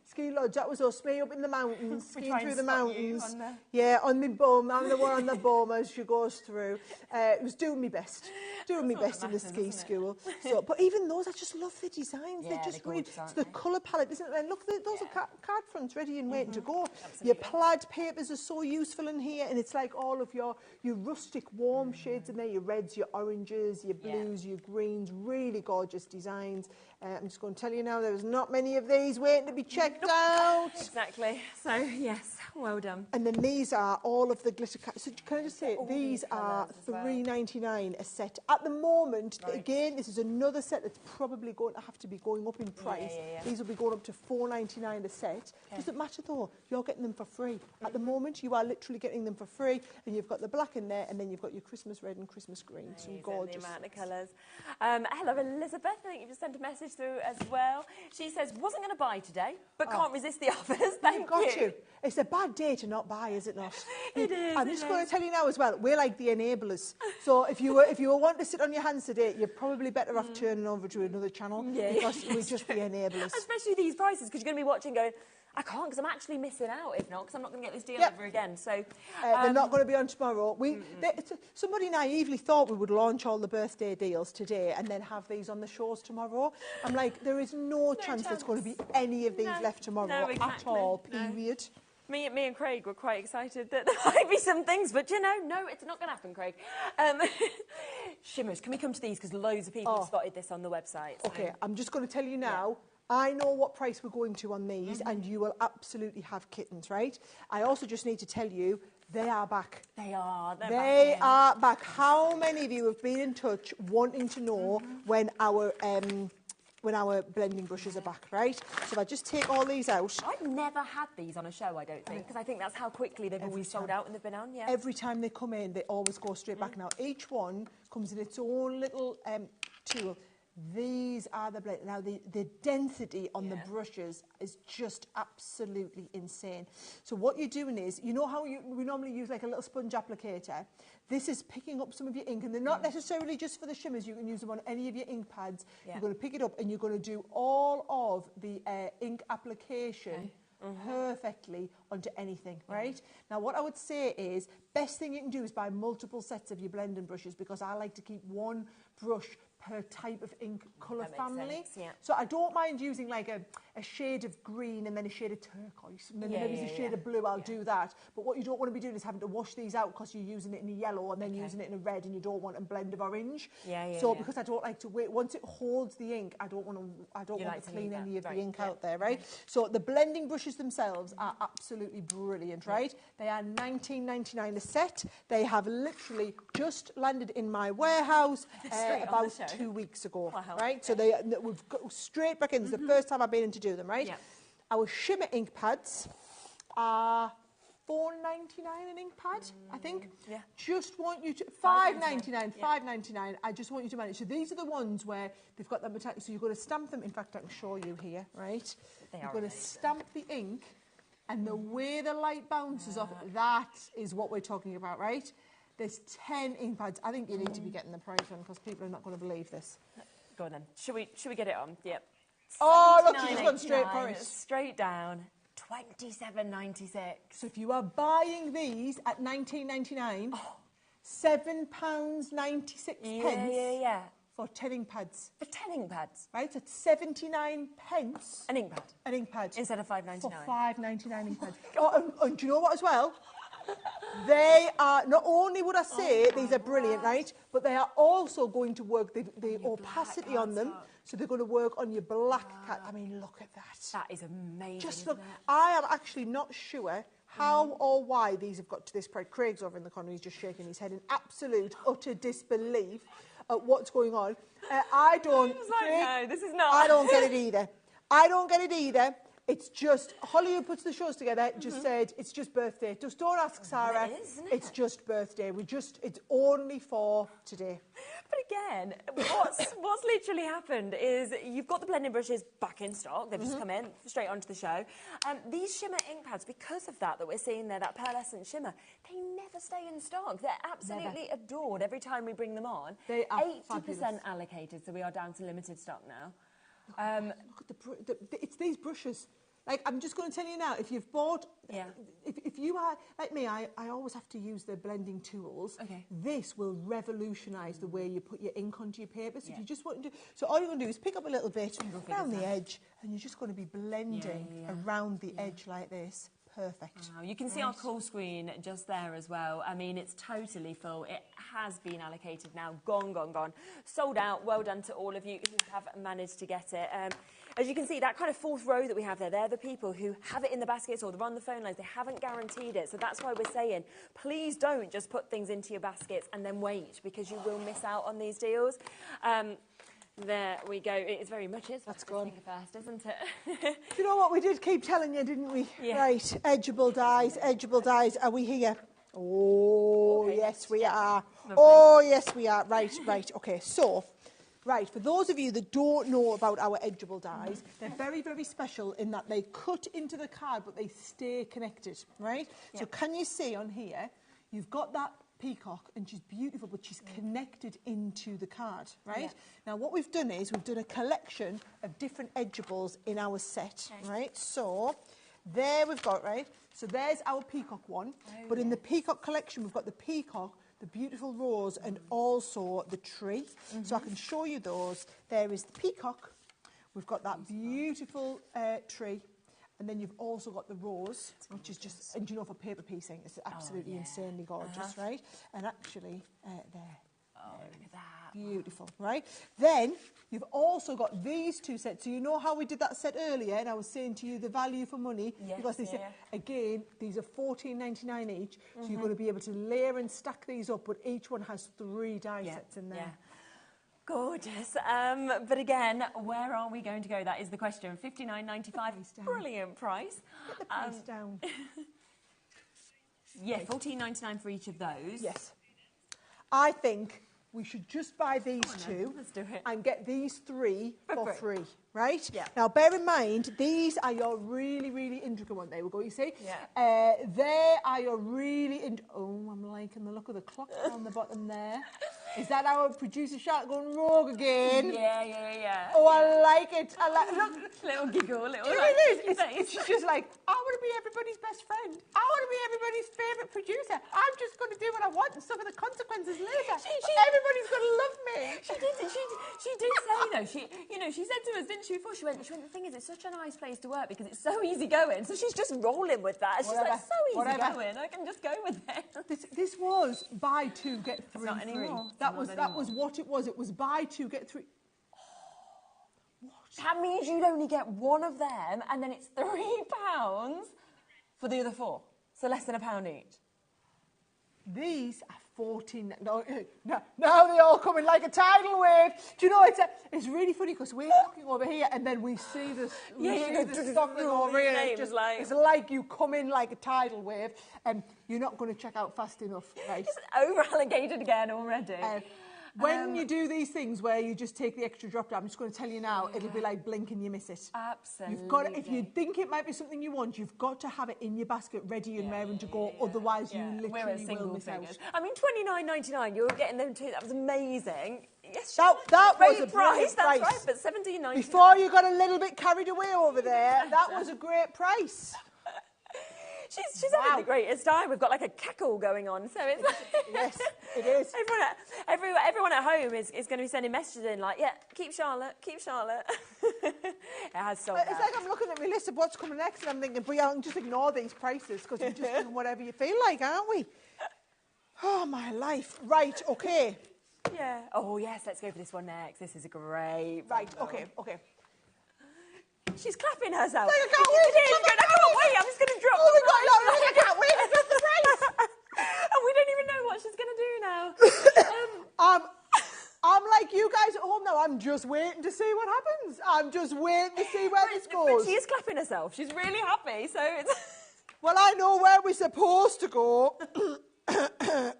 Ski Lodge, that was us, way up in the mountains, skiing through the mountains. On my bum, I'm the one on the bum as she goes through. It was doing me best in the ski school. So, but even those, I just love the designs. They're just really, it's the colour palette, isn't it? And look, those are card fronts ready and waiting to go. Your plaid papers are so useful in here, and it's like all of your rustic warm shades in there, your reds, your oranges, your blues, your greens, really gorgeous designs. I'm just going to tell you now, there's not many of these waiting to be checked out. Exactly. So, yes, well done. And then these are all of the glitter cards. So can I just say, these are £3.99 a set. at the moment, again, this is another set that's probably going to have to be going up in price. These will be going up to $4.99 a set. Doesn't matter though, you're getting them for free. At the moment, you are literally getting them for free, and you've got the black in there, and then you've got your Christmas red and Christmas green. Some gorgeous. The amount of colours. Hello, Elizabeth. I think you just sent a message through as well. She says, wasn't going to buy today, but can't resist the offers. Thank you. It's a bad day to not buy, is it not? It is. I'm just going to tell you now as well, we're like the enablers. So if you were wanting to sit on your hands today, you're probably better off turning over to another channel because we're just the enablers. Especially these prices, because you're going to be watching going, I can't because I'm actually missing out if not, because I'm not going to get this deal ever again. So they're not going to be on tomorrow. Somebody naively thought we would launch all the birthday deals today and then have these on the shows tomorrow. I'm like, there is no chance there's going to be any of these left tomorrow at all, period. Me and Craig were quite excited that there might be some things, but you know, no, it's not going to happen, Craig. Shimmers, can we come to these? Because loads of people have spotted this on the website. So. Okay, I'm just going to tell you now. I know what price we're going to on these, and you will absolutely have kittens, right? I also just need to tell you, they are back. They are. They are back. How many of you have been in touch wanting to know when our blending brushes are back, right? So if I just take all these out. I've never had these on a show, I don't think, because I think that's how quickly they've always sold out when they've been on, Every time they come in, they always go straight back. Now, each one comes in its own little tool. These are the blend. Now, the density on the brushes is just absolutely insane. So what you're doing is, you know how we normally use like a little sponge applicator? This is picking up some of your ink, and they're not necessarily just for the shimmers. You can use them on any of your ink pads. You're going to pick it up, and you're going to do all of the ink application perfectly onto anything, right? Now, what I would say is, best thing you can do is buy multiple sets of your blending brushes, because I like to keep one brush per type of ink colour family. So I don't mind using like a shade of green and then a shade of turquoise and then maybe a shade of blue. I'll do that. But what you don't want to be doing is having to wash these out because you're using it in a yellow and then using it in a red, and you don't want a blend of orange. Because I don't like to wait. Once it holds the ink, I don't want to clean any of the ink out there, right? So the blending brushes themselves are absolutely brilliant, right? They are $19.99 a set. They have literally just landed in my warehouse about 2 weeks ago, right? So we've got straight back in. This is the first time I've been in to do them, right? Our shimmer ink pads are $4.99 an ink pad, I think. Just want you to $5.99. I just want you to manage. So these are the ones where they've got that metallic. So you've got to stamp them. In fact, I can show you here, right? You've got to stamp the ink, and the way the light bounces off it, that is what we're talking about, right? There's 10 ink pads. I think you need to be getting the price on, because people are not going to believe this. Go on then. Should we get it on? Yep. Oh, look, she's gone straight for it. Straight down. $27.96. So if you are buying these at $19.99, £7.96 for 10 ink pads. For 10 ink pads? Right, so it's 79 pence. An ink pad? An ink pad. Instead of $5.99? For $5.99 ink pads. And do you know what as well? They are, not only would I say these are brilliant, right, but they are also going to work the opacity on them, so they're going to work on your black cat. I mean, look at that. That is amazing. Just look. I am actually not sure how or why these have got to this price. Craig's over in the corner, he's just shaking his head in absolute, utter disbelief at what's going on. I don't... no, this is not... I don't get it either. I don't get it either. It's just, Holly, who puts the shows together, just said, it's just birthday. Just don't ask Sarah. It's just birthday. It's only for today. But again, what's literally happened is you've got the blending brushes back in stock. They've just come in straight onto the show. These shimmer ink pads, because of that we're seeing there, that pearlescent shimmer, they never stay in stock. They're absolutely adored every time we bring them on. They are 80% fabulous. Allocated, so we are down to limited stock now. Look at it's these brushes. Like, I'm just going to tell you now, if you've bought, if you are, like me, I always have to use the blending tools. This will revolutionise the way you put your ink onto your paper. So if you just want to do, so all you're going to do is pick up a little bit around the edge, and you're just going to be blending around the edge like this. Perfect. Wow, you can see our call screen just there as well. I mean, it's totally full. It has been allocated now. Gone. Sold out. Well done to all of you who have managed to get it. As you can see, that kind of fourth row that we have there, they're the people who have it in the baskets or they're on the phone lines. They haven't guaranteed it. So that's why we're saying, please don't just put things into your baskets and then wait, because you will miss out on these deals. There we go. It's very much is. That's good. First, isn't it? Do you know what we did keep telling you, didn't we? Yeah. Right, Edgeable dies, Edgeable dies. Are we here? Oh, okay, yes, we are. Lovely. Oh, yes, we are. Right, right. Okay, so, right, for those of you that don't know about our Edgeable dies, they're very, very special in that they cut into the card, but they stay connected, right? Yeah. So can you see on here, you've got that peacock, and she's beautiful, but she's connected into the card, right? Yeah. Now, what we've done is we've done a collection of different Edgeables in our set, right? So, there we've got, right? So, there's our peacock one, but in the peacock collection, we've got the peacock, the beautiful rose, and also the tree. So, I can show you those. There is the peacock. We've got that beautiful tree. And then you've also got the rose, which is just, and you know, for paper piecing, it's absolutely insanely gorgeous, right? And actually, there. Oh, look at that. Beautiful, right? Then, you've also got these two sets. So you know how we did that set earlier, and I was saying to you the value for money? Yes, because they said, again, these are $14.99 each, so you're going to be able to layer and stack these up, but each one has 3 die sets in there. Yeah. Gorgeous. But again, where are we going to go? That is the question. $59.95. Brilliant price. Put the price down. Yeah, $14.99 for each of those. Yes. I think we should just buy these two and get these 3 for free, right? Yeah. Now, bear in mind, these are your really, really intricate ones. There we go, you see? Yeah. There are your really... Oh, I'm liking the look of the clock on the bottom there. Is that our producer shark going rogue again? Yeah. Oh, I like it. I like. Look, little giggle, little. Do you know what it is? It's just like, I want to be everybody's best friend. I want to be everybody's favourite producer. I'm just going to do what I want and suffer the consequences later. Everybody's going to love me. She did say though. She said to us, didn't she? Before she went, the thing is, it's such a nice place to work because it's so easy going. So she's just rolling with that. She's like, so easy going. I can just go with it. This was buy 2 get 3 not free. Anymore. That was what it was. It was buy 2 get 3. What? That means you'd only get one of them, and then it's £3 for the other 4. So less than £1 each. These are 14. No, now they all come in like a tidal wave. Do you know it's really funny because we're looking over here and then we see this. We see the stock over here. It's like you come in like a tidal wave, and you're not going to check out fast enough. Right? Just over allocated again already. When you do these things where you just take the extra drop down, I'm just going to tell you now, it'll be like blink and you miss it. Absolutely. You've got to, if you think it might be something you want, you've got to have it in your basket ready and raring to go. Otherwise, you literally will miss out. I mean, $29.99. You were getting them too. That was amazing. Yes, that was a price. That's right, but $17.99. Before you got a little bit carried away over there, that was a great price. She's having the greatest time. We've got like a cackle going on. So it's yes, it is. Everyone at home is going to be sending messages in like, yeah, keep Charlotte. It has sold out. It's like I'm looking at my list of what's coming next, and I'm thinking, but yeah, I can just ignore these prices because we're just doing whatever you feel like, aren't we? Oh my life. Right. Okay. Yeah. Oh yes. Let's go for this one next. This is a great. Right. Okay. She's clapping herself. Like, I can't wait. I can't wait. I'm just going to drop. Oh my God, I can't wait. I got the price. And we don't even know what she's going to do now. I'm like you guys at home now. I'm just waiting to see what happens. I'm just waiting to see where this goes. But she is clapping herself. She's really happy. So it's. Well, I know where we're supposed to go.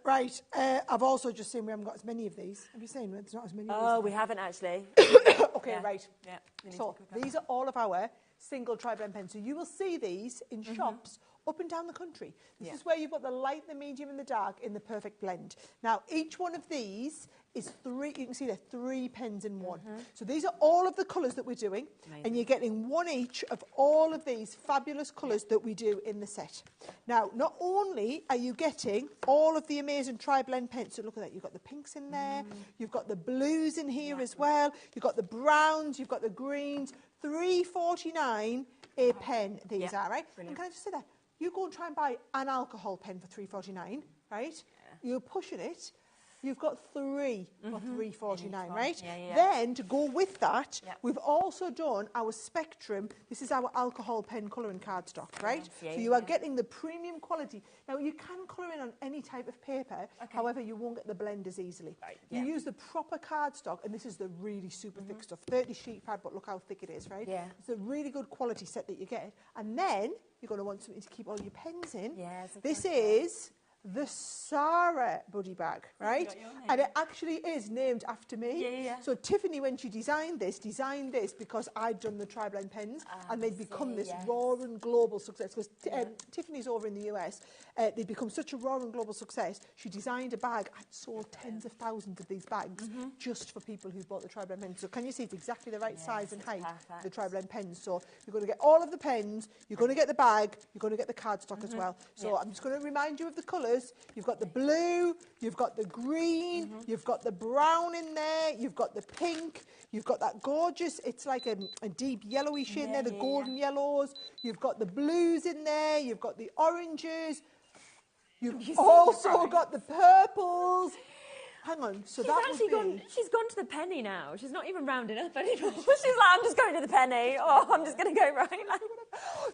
Right. I've also just seen we haven't got as many of these. Have you seen? There's not as many. Oh, we haven't actually. Okay, right. Yeah. So these are all of our single tri-blend pens. So you will see these in shops up and down the country. This is where you've got the light, the medium, and the dark in the perfect blend. Now, each one of these is 3. You can see they're 3 pens in one. So these are all of the colours that we're doing, and you're getting 1 each of all of these fabulous colours that we do in the set. Now, not only are you getting all of the amazing tri-blend pens, so look at that, you've got the pinks in there, you've got the blues in here as well, you've got the browns, you've got the greens, $3.49 a pen these are, right? Brilliant. And can I just say that? You go and try and buy an alcohol pen for $3.49, right? You're pushing it. You've got 3 for £3.49, right? Yeah, yeah. Then, to go with that, Yep. we've also done our Spectrum. This is our alcohol pen colouring cardstock, right? Yes, yeah, so you are getting the premium quality. Now, you can colour in on any type of paper, however, you won't get the blend as easily. You use the proper cardstock, and this is the really super thick stuff. 30 sheet pad, but look how thick it is, right? Yeah. It's a really good quality set that you get. And then, you're going to want something to keep all your pens in. Yes, this is the Sara buddy bag, right? And it actually is named after me. Yeah, yeah. So Tiffany, when she designed this because I'd done the tri-blend pens, and they'd become this roaring global success. Because Tiffany's over in the US, they'd become such a roaring global success. She designed a bag and sold tens of thousands of these bags just for people who bought the tri-blend pens. So can you see it's exactly the right size and height for the tri-blend pens? So you're going to get all of the pens, you're going to get the bag, you're going to get the cardstock as well. So I'm just going to remind you of the colours. You've got the blue, you've got the green, you've got the brown in there, you've got the pink, you've got that gorgeous, it's like a deep yellowy shade in there, the golden yellows, you've got the blues in there, you've got the oranges, you've also got the purples. Hang on, so she's that actually would be... she's gone to the penny now. She's not even rounding up anymore. She's like, I'm just going to the penny. Oh, I'm just going to go right.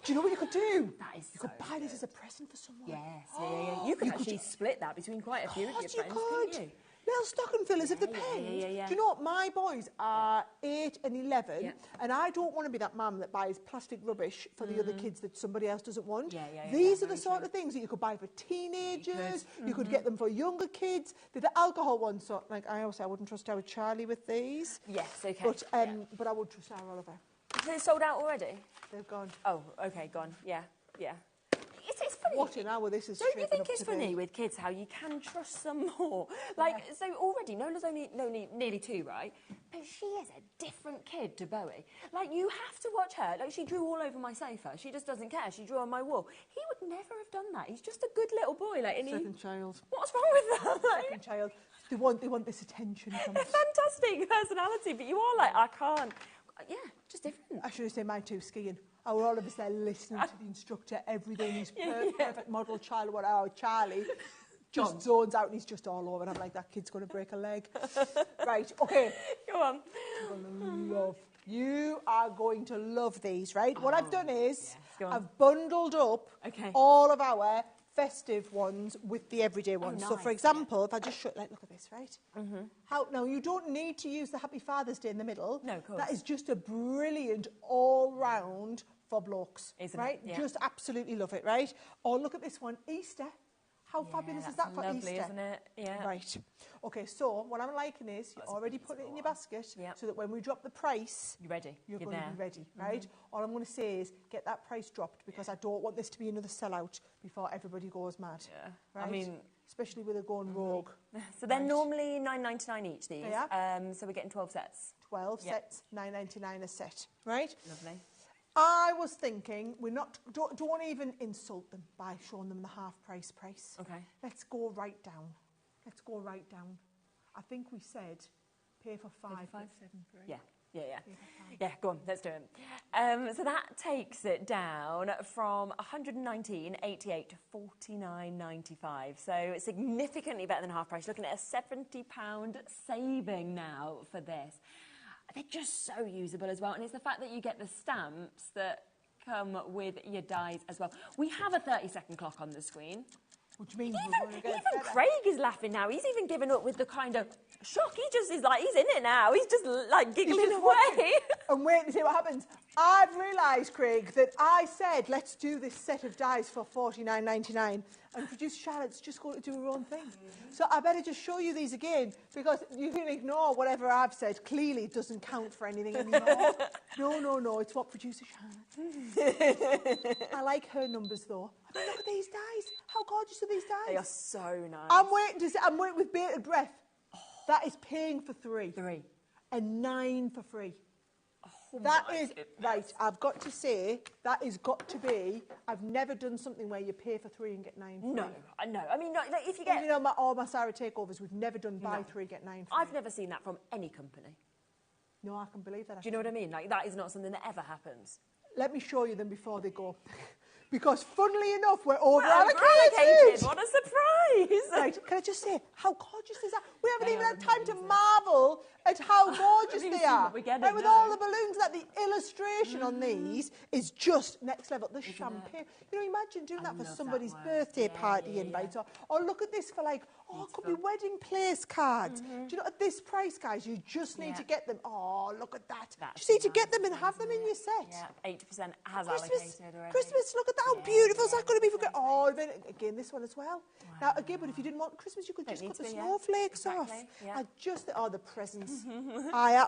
Do you know what you could do? That is you could buy this as a present for someone. Yes, yeah. You could actually split that between quite a few of your friends, couldn't you? Little stocking fillers of the pens. Yeah. Do you know what? My boys are 8 and 11, and I don't want to be that mum that buys plastic rubbish for the other kids that somebody else doesn't want. These are the sort of things that you could buy for teenagers. You could get them for younger kids. They're the alcohol ones. So, like I always say, I wouldn't trust our Charlie with these. Yes, okay. But I would trust our Oliver. They're sold out already? They've gone. Oh, okay, gone. Yeah. It's funny. What an hour this is. Don't you think it's funny with kids how you can trust them more? Like, so already, Nola's only nearly 2, right? But she is a different kid to Bowie. Like, you have to watch her. Like, she drew all over my sofa. She just doesn't care. She drew on my wall. He would never have done that. He's just a good little boy. Like, and Second child. What's wrong with that? Second child. They want this attention from us. Fantastic personality, but you are like, I can't. Yeah, just different. I should have said mine too, skiing. Our all of us there listening to the instructor every day. He's perfect model child. What our Charlie just zones out and he's just all over. And I'm like, that kid's going to break a leg. Right, okay. Go on. You are going to love these, right? What I've done is I've bundled up all of our festive ones with the everyday ones. Nice. So, for example, if I just show, like, look at this, right? Now, you don't need to use the Happy Father's Day in the middle. No, of course. That is just a brilliant all-round for blokes, Isn't right? it? Yeah. Just absolutely love it, right? Or look at this one, Easter. How fabulous is that for lovely, Easter? Isn't it? Yeah. Right. Okay, so what I'm liking is you already put it in your basket so that when we drop the price, you're ready. You're going to be ready, right? All I'm going to say is get that price dropped because I don't want this to be another sellout before everybody goes mad. Yeah. Right? I mean, especially with it going rogue. So they're normally $9.99 each. These. Yeah. So we're getting 12 sets. 12 sets, $9.99 a set, right? Lovely. I was thinking don't even insult them by showing them the half price. Okay. Let's go right down. I think we said pay for 5, get 7 free. Yeah, go on, let's do it. So that takes it down from $119.88 to $49.95. So significantly better than half price. Looking at a £70 saving now for this. They're just so usable as well. And it's the fact that you get the stamps that come with your dies as well. We have a 30-second clock on the screen. Which means even Craig is laughing now. He's even given up with the kind of shock. He just is like, he's in it now. He's just like giggling away. And wait to see what happens. I've realised, Craig, that I said, let's do this set of dies for $49.99. And producer Charlotte's just going to do her own thing. So I better just show you these again, because you can ignore whatever I've said. Clearly, it doesn't count for anything anymore. No, it's what producer Charlotte. I like her numbers, though. I mean, look at these dies. How gorgeous are these dies? They are so nice. I'm waiting with bated breath. That is paying for 3. And 9 for free. That is, right, I've got to say, that has got to be, I've never done something where you pay for 3 and get 9 free. No. I mean, like, if you get... You know, all my Sara takeovers, we've never done buy 3, get 9 free. I've never seen that from any company. No, I can believe that. Do you know what I mean? Like, that is not something that ever happens. Let me show you them before they go. because funnily enough, we're over allocated. What a surprise! Right, can I just say, how gorgeous is that? We haven't even had time to marvel at how gorgeous they are. Right, with all the balloons, like the illustration on these is just next level. The champagne. You know, imagine doing that for somebody's birthday party invite. Or look at this for like, it could be wedding place cards. Do you know, at this price, guys, you just need to get them. Oh, look at that. Just need to get them and have them in your set. Yeah, 80% has allocated already. Christmas, look at that. How beautiful is that going to be? For oh, then again, this one as well. Now, again, but if you didn't want Christmas, you could just cut the snowflakes off. I just, the presents. I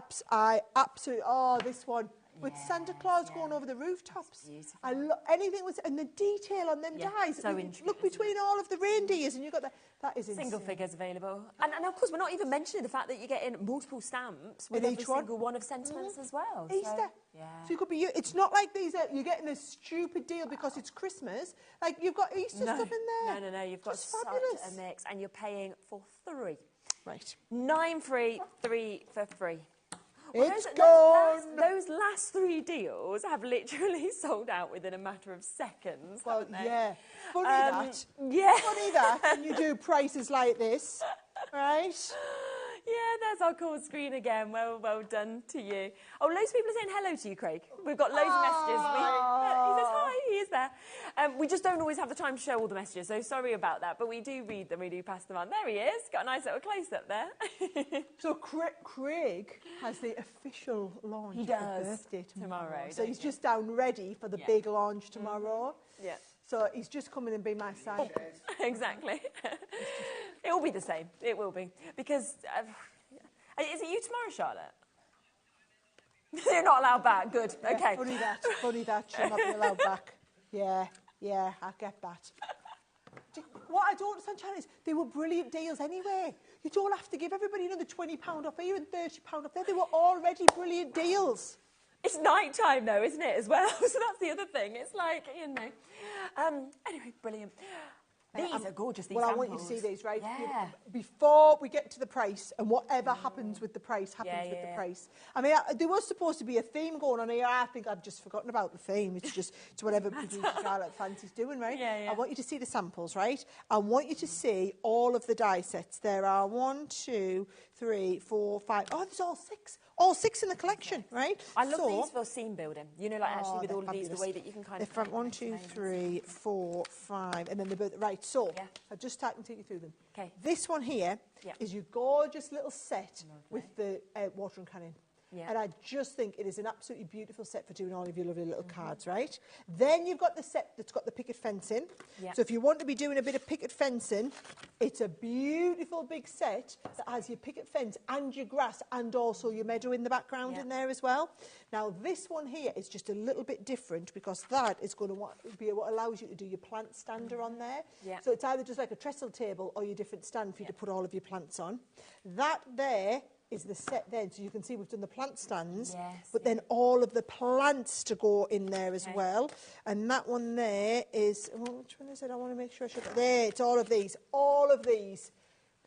absolutely, this one. With Santa Claus going over the rooftops. I love anything with, and the detail on them dies. So intricate. Look between all of the reindeers and you've got that is insane. Single figures available. And of course, we're not even mentioning the fact that you get in multiple stamps with every single one of sentiments as well. Easter. So you could be, it's not like these, you're getting a stupid deal because it's Christmas. Like, you've got Easter stuff in there. No, you've got such a mix, and you're paying for 3. Right. 9 free, 3 for free. It's gone! Those last 3 deals have literally sold out within a matter of seconds, haven't they? Yeah. Funny that. Yeah. Funny that when you do prices like this, right? Yeah, there's our call screen again. Well done to you. Oh, loads of people are saying hello to you, Craig. We've got loads of messages. He says hi, he is there. We just don't always have the time to show all the messages, so sorry about that. But we do read them, we do pass them on. There he is. Got a nice little close-up there. So Craig has the official launch He does. of birthday tomorrow. So don't he's you? just down ready for the big launch tomorrow. Yeah. So he's just coming and be my side. Exactly. It will be the same. It will be. Because, is it you tomorrow, Charlotte? You're not allowed back. Good. Yeah, okay. Funny that. She'll not be allowed back. Yeah, I get that. What I don't understand, Shannon, is they were brilliant deals anyway. You don't have to give everybody another £20 off here and £30 off there. They were already brilliant deals. It's night time, though, isn't it, as well? So that's the other thing. It's like, you know. Anyway, brilliant. These are gorgeous, these Well, samples. I want you to see these, right? Yeah. Before we get to the price, and whatever happens with the price happens with the price. I mean, there was supposed to be a theme going on here. I think I've just forgotten about the theme. It's whatever producer Charlotte fancies doing, right? Yeah. I want you to see the samples, right? I want you to see all of the die sets. There are 1, 2, 3, 4, 5. Oh, there's all 6. All 6 in the collection, right? I love these for scene building. You know, like actually with all of these, the way that you can kind of... Different 1, 2, 3, 4, 5, and then the right. So I've just started to take you through them. Okay. This one here is your gorgeous little set with the watering can in. Yeah. And I just think it is an absolutely beautiful set for doing all of your lovely little cards, right? Then you've got the set that's got the picket fencing. So if you want to be doing a bit of picket fencing, it's a beautiful big set that has your picket fence and your grass and also your meadow in the background in there as well. Now, this one here is just a little bit different because that is going to be what allows you to do your plant stander on there. So it's either just like a trestle table or your different stand for you to put all of your plants on. That there is the set then, so you can see we've done the plant stands, but then all of the plants to go in there as well. And that one there is, which one is it? I want to make sure I should. There, it's all of these. All of these.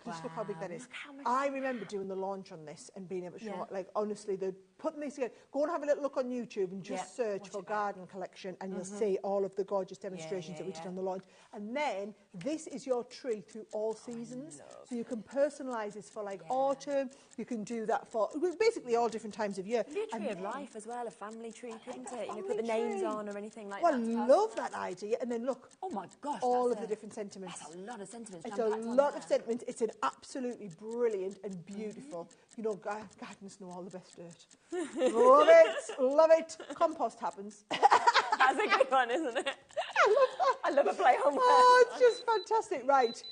Just look how big that is. I remember doing the launch on this and being able to show, like, honestly, putting these together. Go and have a little look on YouTube and just search for garden collection and you'll see all of the gorgeous demonstrations that we did on the launch. And then this is your tree through all seasons. So you can personalise this for like autumn. You can do that for, it was basically all different times of year. It'd be a tree of life as well, a family tree, couldn't it? You know, put the names on or anything like that. Well, I love that idea. And then look, oh my gosh, all of the different sentiments. That's a lot of sentiments. It's a lot of sentiments. It's an absolutely brilliant and beautiful. You know, gardens know all the best dirt. Love it. Compost happens. That's a good one, isn't it? I love that. I love a play on words. Oh, it's just fantastic. Right.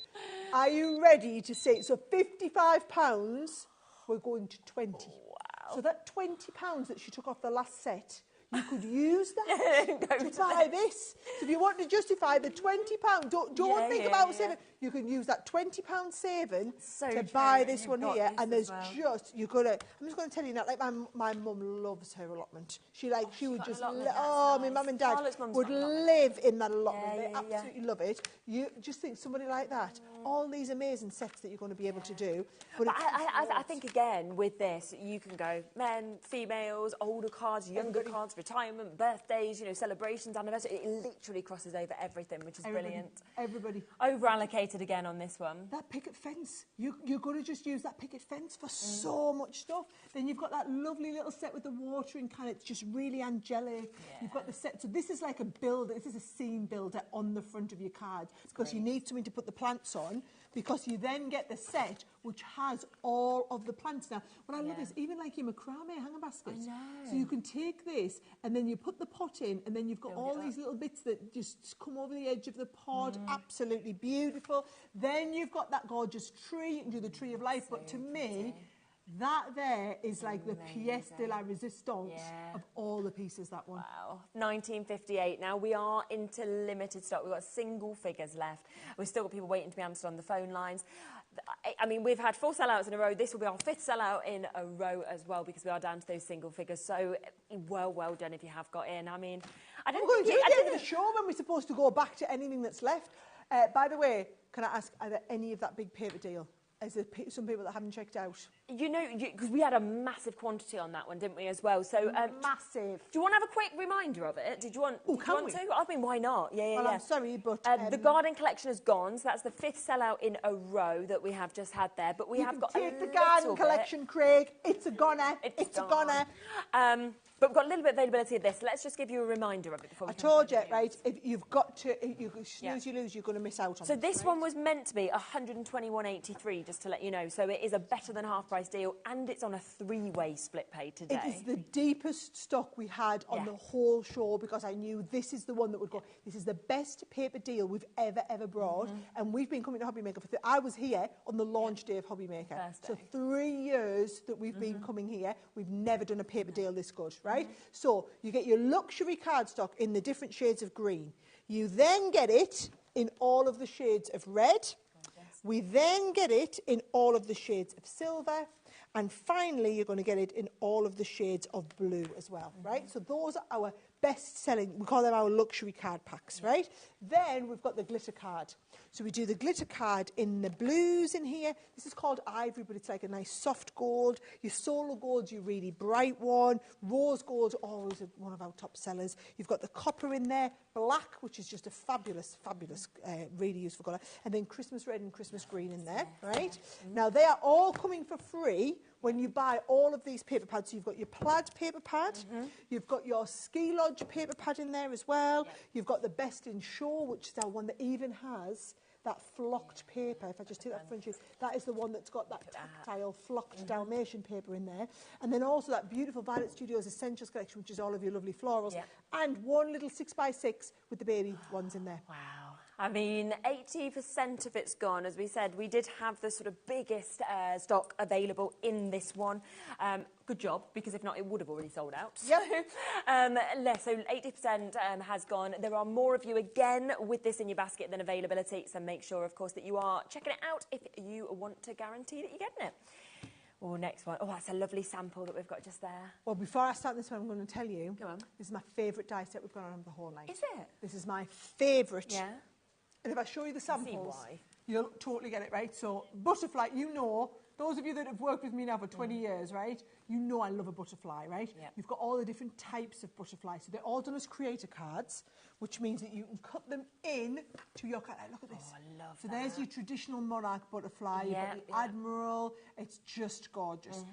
Are you ready to see? So £55, we're going to 20. Wow. So that £20 that she took off the last set, you could use that to buy this. So if you want to justify the £20, don't think about saving. You can use that £20 saving to buy this one here. And there's just, I'm just going to tell you that, like my mum loves her allotment. She would just, my mum and dad would live in that allotment. They absolutely love it. You just think somebody like that, all these amazing sets that you're going to be able to do. But I think, again, with this, you can go men, females, older cards, younger cards, retirement, birthdays, you know, celebrations, anniversaries. It literally crosses over everything, which is brilliant. Everybody. Over-allocated again on this one. That picket fence. You're going to just use that picket fence for so much stuff. Then you've got that lovely little set with the watering can. It's just really angelic. Yeah. You've got the set. So this is like a builder. This is a scene builder on the front of your card. Because you need something to put the plants on. Because you then get the set which has all of the plants. Now, what I love is even like your macrame hanger basket. I know. So you can take this and then you put the pot in and then you've got all these little bits that just come over the edge of the pot. Absolutely beautiful. Then you've got that gorgeous tree. You can do the tree of life. But to me, that there is like the pièce de la résistance of all the pieces, that one. Wow. 1958. Now, we are into limited stock. We've got single figures left. We've still got people waiting to be answered on the phone lines. I mean, we've had 4 sellouts in a row. This will be our 5th sellout in a row as well because we are down to those single figures. So, well done if you have got in. I mean, I don't We're think going to do the show when we're supposed to go back to anything that's left. By the way, can I ask, are there any of that big paper deal? Is there some people that haven't checked out? You know, because we had a massive quantity on that one, didn't we, as well? So massive. Do you want to have a quick reminder of it? Did you want? Oh, did you want to? I mean, why not? Yeah. I'm sorry, but the garden collection is gone, so that's the 5th sellout in a row that we have just had there. But we have got take the garden collection, Craig. It's a goner. It's a goner. But we've got a little bit of availability of this. Let's just give you a reminder of it before we I told you, right? If you've got to, you snooze, you lose. You're going to miss out on. So this one was meant to be 121.83, just to let you know. So it is a better than half price deal, and it's on a 3-way split pay today. It is the deepest stock we had on the whole show because I knew this is the one that would go. This is the best paper deal we've ever brought, and we've been coming to HobbyMaker for. I was here on the launch day of HobbyMaker, so 3 years that we've been coming here. We've never done a paper deal this good, right? So you get your luxury cardstock in the different shades of green. You then get it in all of the shades of red. We then get it in all of the shades of silver. And finally, you're going to get it in all of the shades of blue as well, right? So those are our best-selling, we call them our luxury card packs, right? Then we've got the glitter card. So we do the glitter card in the blues in here. This is called ivory, but it's like a nice soft gold. Your solar gold's your really bright one. Rose gold's always one of our top sellers. You've got the copper in there, black, which is just a fabulous, really useful colour. And then Christmas red and Christmas green in there, right? Now, they are all coming for free when you buy all of these paper pads. So you've got your plaid paper pad, you've got your ski lodge paper pad in there as well, you've got the best in show, which is our one that even has that flocked paper. If I just take that front sheet, that is the one that's got that tactile flocked Dalmatian paper in there. And then also that beautiful Violet Studios Essentials collection, which is all of your lovely florals, and one little 6x6 with the baby ones in there. Wow. I mean, 80% of it's gone. As we said, we did have the sort of biggest stock available in this one. Good job, because if not, it would have already sold out. Yep. So 80% has gone. There are more of you again with this in your basket than availability, so make sure, of course, that you are checking it out if you want to guarantee that you're getting it. Oh, next one. Oh, that's a lovely sample that we've got just there. Well, before I start this one, I'm going to tell you, go on. This is my favourite die set we've got on the whole night. Is it? This is my favourite. Yeah. And if I show you the samples, why. you'll totally get it, right? So, butterfly, you know, those of you that have worked with me now for 20 years, right? You know I love a butterfly, right? Yeah. You've got all the different types of butterflies. So they're all done as creator cards, which means that you can cut them in to your card. Look at this. Oh, I love so that. There's your traditional monarch butterfly. You've got the admiral. It's just gorgeous.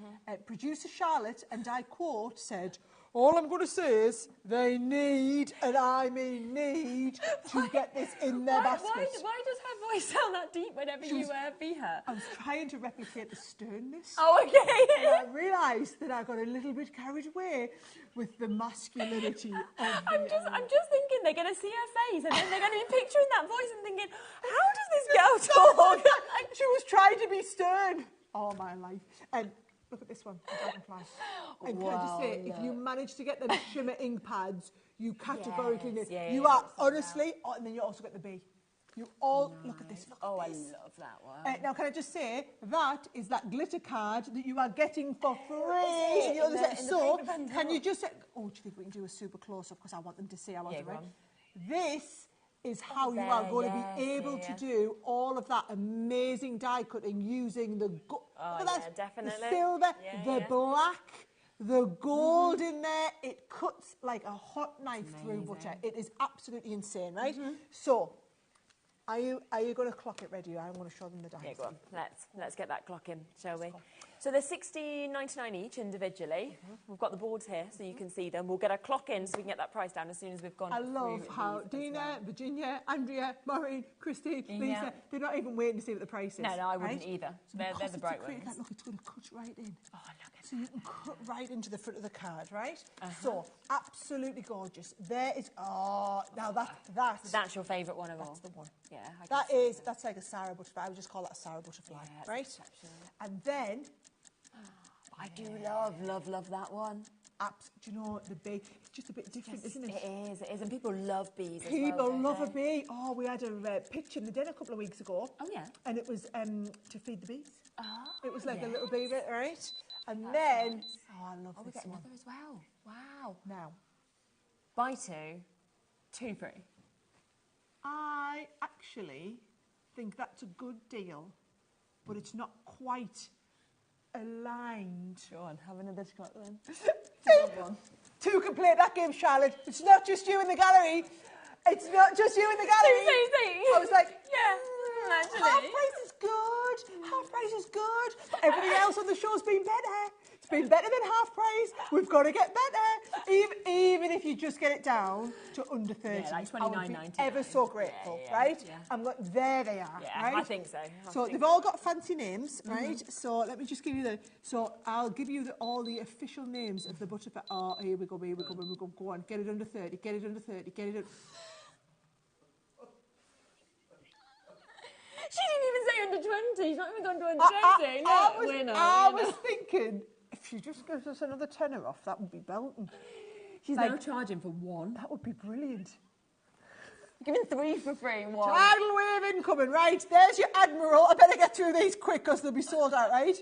Producer Charlotte, and I quote, said, all I'm going to say is they need, and I mean need, to get this in their basket. Why does her voice sound that deep whenever you be her? I was trying to replicate the sternness. Oh, okay. And I realised that I got a little bit carried away with the masculinity of the... I'm just thinking they're going to see her face and then they're going to be picturing that voice and thinking, how does this girl talk? She was trying to be stern all my life. And look at this one, the dragonfly. And can I just say, if you manage to get them shimmer ink pads, you categorically need. You are honestly, and then you also get the bee. You all look at this. Look at this. I love that one. Now, can I just say that is that glitter card that you are getting for free. So, can you just say? Oh, do you think we can do a super close up because I want them to see? I want to. Right? This is how you are going to be able to do all of that amazing die cutting using the definitely. the silver, the black, The gold in there, it cuts like a hot knife through butter. It is absolutely insane, right? So, are you going to clock it ready? I'm going to show them the dies. Yeah, go on. Let's get that clock in, shall we? So they're $16.99 each individually. We've got the boards here so you can see them. We'll get a clock in so we can get that price down as soon as we've gone. I love how Dina, Virginia, Andrea, Maureen, Christine, Lisa, they're not even waiting to see what the price is. No, I wouldn't either. So they're the bright ones. Look, it's going to cut right in. Oh, look at so you can cut right into the front of the card, right? So, absolutely gorgeous. There is, now that's your favourite one of all. That's the one. Yeah. That's like a Sara butterfly. I would just call that a Sara butterfly, right? And then, I do love that one. Do you know, the bee, it's just a bit different, isn't it? It is, and people love bees People love a bee. Oh, we had a pitch in the den a couple of weeks ago. Oh, yeah. And it was to feed the bees. Oh, it was like a little bee bit, right? And then, nice. I love we this get one. another as well. Wow. Now. Buy two free. I actually think that's a good deal, but it's not quite aligned. Go on, have another shot then. Two can play that game, Charlotte. It's not just you in the gallery. It's not just you in the gallery. I was like, actually. Half price is good. Half price is good. But everything else on the show's been better. It's been better than half price. We've got to get better. Even if you just get it down to under 30. Yeah, like $29.99. Ever so grateful, right? Yeah. I'm like, there they are, yeah, right? I think so. So they've all got fancy names, right? So let me just give you I'll give you all the official names of the butterfly. Oh, here we go. Go on, get it under 30, get it under 30, get it under... She didn't even say under 20. She's not even gone to under 20. I was thinking, if she just gives us another tenner off, that would be belting. She's now charging for one. That would be brilliant. Giving 3 for free, one. Tidal wave incoming, right? There's your Admiral. I better get through these quick because they'll be sold out, right?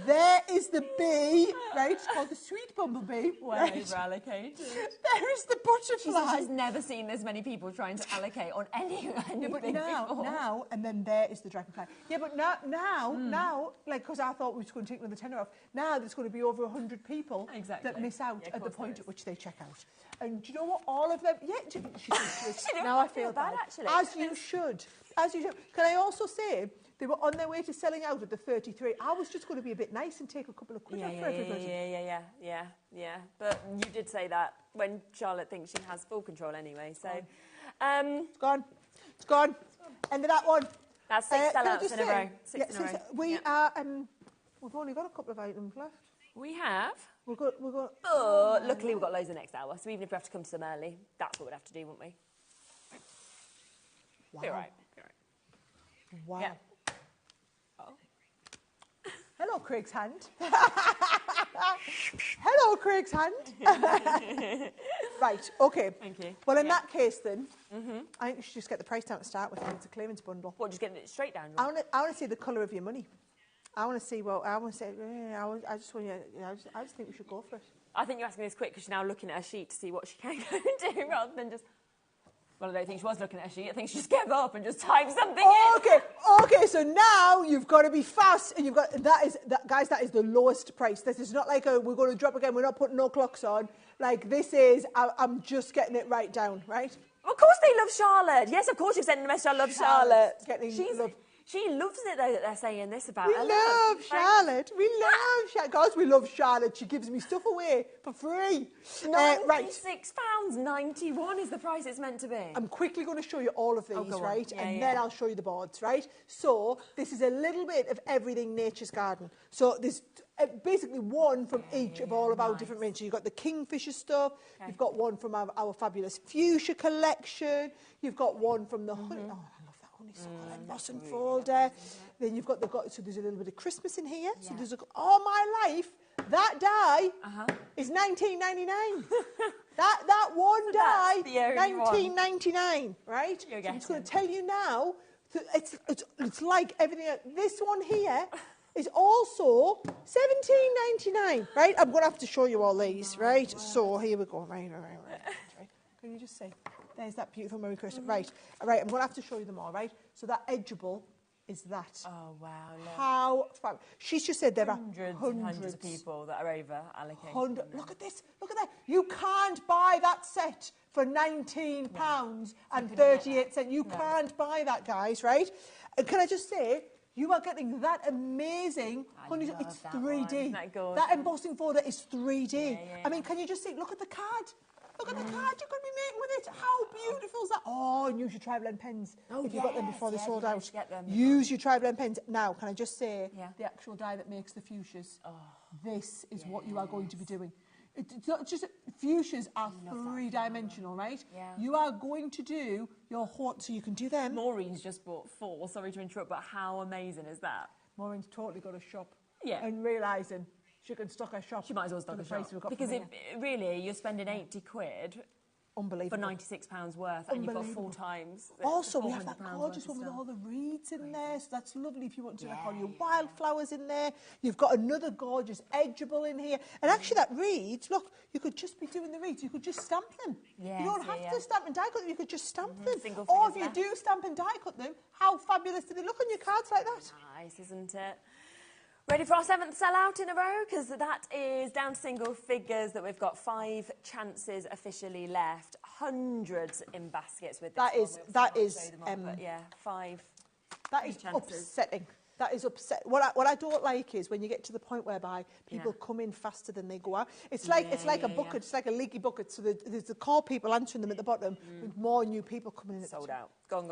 There is the bee, right? It's called the sweet bumblebee. Well, right? Allocated. There is the butterfly. She's never seen this many people trying to allocate on anything but before. now, and then there is the dragonfly. Yeah, but now, like, because I thought we were going to take another tenner off. Now there's going to be over 100 people that miss out at the point at which they check out. And do you know what? All of them... Yeah, now I feel bad, actually. As you should. Can I also say, they were on their way to selling out at the 33. I was just going to be a bit nice and take a couple of quid off for everybody. Yeah. But you did say that when Charlotte thinks she has full control anyway, so... It's gone. End of that one. That's 6 sellouts in a row. Six in a row. We are... we've only got a couple of items left. We have. We've got... But luckily we've got loads the next hour, so even if we have to come to them early, that's what we'd have to do, wouldn't we? Wow. Be all right. Wow. Yeah. Hello, Craig's hand. Hello, Craig's hand. Right, okay. Thank you. Well, in that case, then, I think you should just get the price down to start with. It's a clearance bundle. What, just getting it straight down? I want to see the colour of your money. I want to see I just think we should go for it. I think you're asking this quick because she's now looking at her sheet to see what she can go and do rather than just... Well, I don't think she was looking at her sheet. I think she just gave up and just typed something in. Okay, so now you've got to be fast and guys, that is the lowest price. This is not like we're going to drop again, we're not putting no clocks on. Like, this is, I'm just getting it right down, right? Of course they love Charlotte. Yes, of course you've sent a message, I love Charlotte. She loves it, though, that they're saying this about her. We love Charlotte. Guys, we love Charlotte. She gives me stuff away for free. £96.91 is the price it's meant to be. I'm quickly going to show you all of these, right? Then I'll show you the boards, right? So this is a little bit of everything Nature's Garden. So there's basically one from each of all of our different ranges. You've got the Kingfisher stuff. You've got one from our fabulous Fuchsia collection. You've got one from the honeysuckle embossing folder. Then you've got so there's a little bit of Christmas in here. So there's all my life. That die is $19.99. that one die, $19.99, right? So I'm just going to tell you now. It's like everything else. This one here is also $17.99, right? I'm going to have to show you all these, right? So here we go. Right. Can you just see? There's that beautiful Merry Christmas. Right, I'm going to have to show you them all, right? So that Edgeable is that? Oh, wow. Look. How fab. She's just said there are hundreds of people that are over allocated. Look at this. Look at that. You can't buy that set for £19 and 38 cents. You can't buy that, guys, right? And can I just say, you are getting that amazing, it's 3D. That embossing folder is 3D. I mean, can you just see, look at the card. Look at the card you're going to be making with it. How beautiful is that? Oh, and use your tri-blend pens if you got them before they sold out. Use your tri-blend pens. Now, can I just say, the actual dye that makes the fuchsias, this is what you are going to be doing. It's not just, fuchsias are three-dimensional, right? Yeah. You are going to do your hot, so you can do them. Maureen's just bought 4, sorry to interrupt, but how amazing is that? Maureen's totally got a shop. Yeah. And realising she can stock her shop. She might as well stock a shop. Because really, you're spending 80 quid Unbelievable. for £96 worth, and you've got 4 times. Also, we have that gorgeous one with all the reeds in there, so that's lovely if you want to like all your wildflowers in there. You've got another gorgeous Edgeable in here. And actually that reeds, look, you could just be doing the reeds. You could just stamp them. Yes, you don't have to stamp and die cut them, you could just stamp them. Single Or if fingers you do stamp and die cut them, how fabulous do they look on your cards like that? Nice, isn't it? Ready for our 7th sellout in a row? Because that is down to single figures that we've got 5 chances officially left. Hundreds in baskets with this That is, yeah, 5. That is chances. upsetting. That is upset. What I don't like is when you get to the point whereby people come in faster than they go out. It's like a bucket. It's like a leaky bucket. So there's the call people answering them at the bottom with more new people coming in. Sold out. Gone.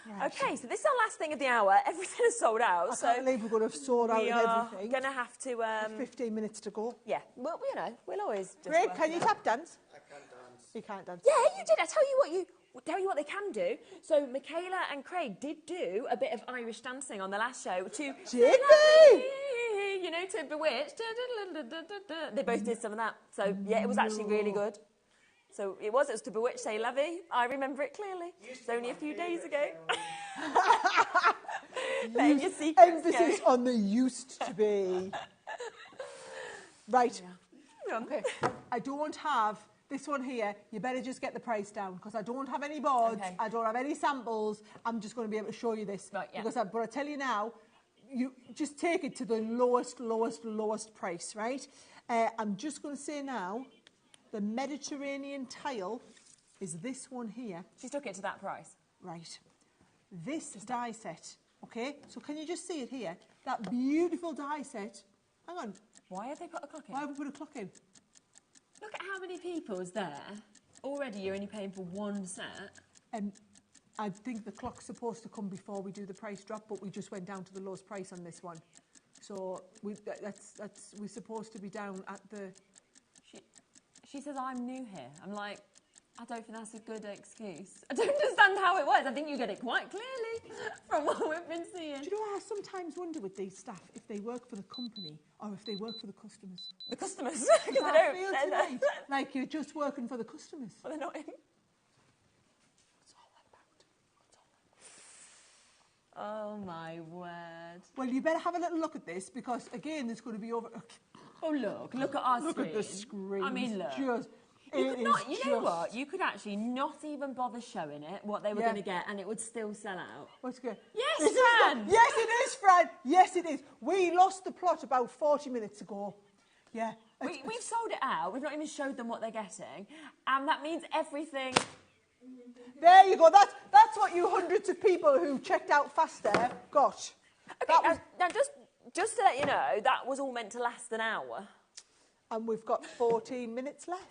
Right. Okay, so this is our last thing of the hour. Everything is sold out. I can't believe we're going to sort out everything. We're going to have to... 15 minutes to go. Yeah, well, you know, we'll always just... Greg, can you tap dance? I can't dance. You can't dance? Yeah, you did. I tell you what they can do. So Michaela and Craig did do a bit of Irish dancing on the last show to... Did they? You know, to Bewitch. They both did some of that. So, yeah, it was actually really good. So it was to Bewitch, Say Lovey. I remember it clearly. It was only a few days ago. Letting your secrets emphasis on the used to be. Right. Yeah. Okay. I don't have this one here. You better just get the price down because I don't have any boards. Okay. I don't have any samples. I'm just going to be able to show you this. Right, yeah. But I tell you now, you just take it to the lowest price, right? I'm just going to say now, the Mediterranean tile is this one here. She took it to that price. Right. This die set, okay? So can you just see it here? That beautiful die set. Hang on. Why have they put a clock in? Why have we put a clock in? Look at how many people is there. Already you're only paying for one set. And I think the clock's supposed to come before we do the price drop, but we just went down to the lowest price on this one. So we're supposed to be down at the... She says, I'm new here. I'm like, I don't think that's a good excuse. I don't understand how it works. I think you get it quite clearly from what we've been seeing. Do you know what I sometimes wonder with these staff, if they work for the company or if they work for the customers? The customers? Because I feel tonight like you're just working for the customers. Well, they're not in. What's all that about? Oh, my word. Well, you better have a little look at this because, again, there's going to be over... Oh, look at our screen. Look at the screen. I mean, look. You know what? You could actually not even bother showing it, what they were going to get, and it would still sell out. What's good? Yes, Fran! Yes, it is, Fran. Yes, it is. We lost the plot about 40 minutes ago. Yeah. We've sold it out. We've not even showed them what they're getting. And that means everything... There you go. That's what you hundreds of people who checked out faster got. Okay, now just to let you know, that was all meant to last an hour. And we've got 14 minutes left,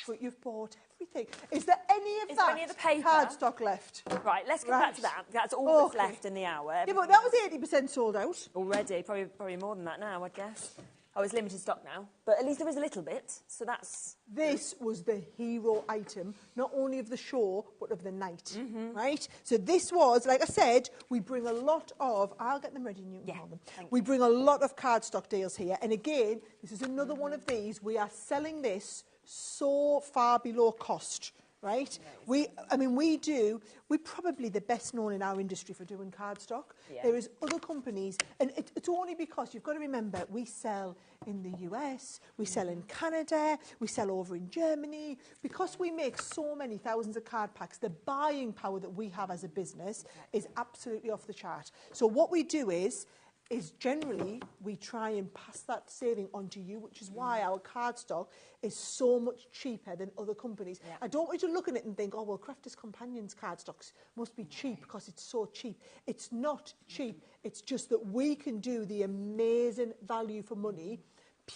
but you've bought everything. Is there any of the paper? Cardstock left? Right, let's come back to that. That's all that's left in the hour. Yeah, but that was 80% sold out. Already, probably more than that now, I'd guess. Oh, it's limited stock now, but at least there is a little bit, so that's... This was the hero item, not only of the show, but of the night, right? So this was, like I said, we bring a lot of... I'll get them ready and you can hold them. We bring a lot of cardstock deals here, and again, this is another one of these. We are selling this so far below cost, right? No, We're probably the best known in our industry for doing cardstock. Yeah. There is other companies, and it's only because you've got to remember we sell in the US, we sell in Canada, we sell over in Germany. Because we make so many thousands of card packs, the buying power that we have as a business is absolutely off the chart. So what we do is generally we try and pass that saving on to you, which is why our cardstock is so much cheaper than other companies. Yeah. I don't want you to look at it and think, oh, well, Crafters Companions cardstocks must be cheap because it's so cheap. It's not cheap. It's just that we can do the amazing value for money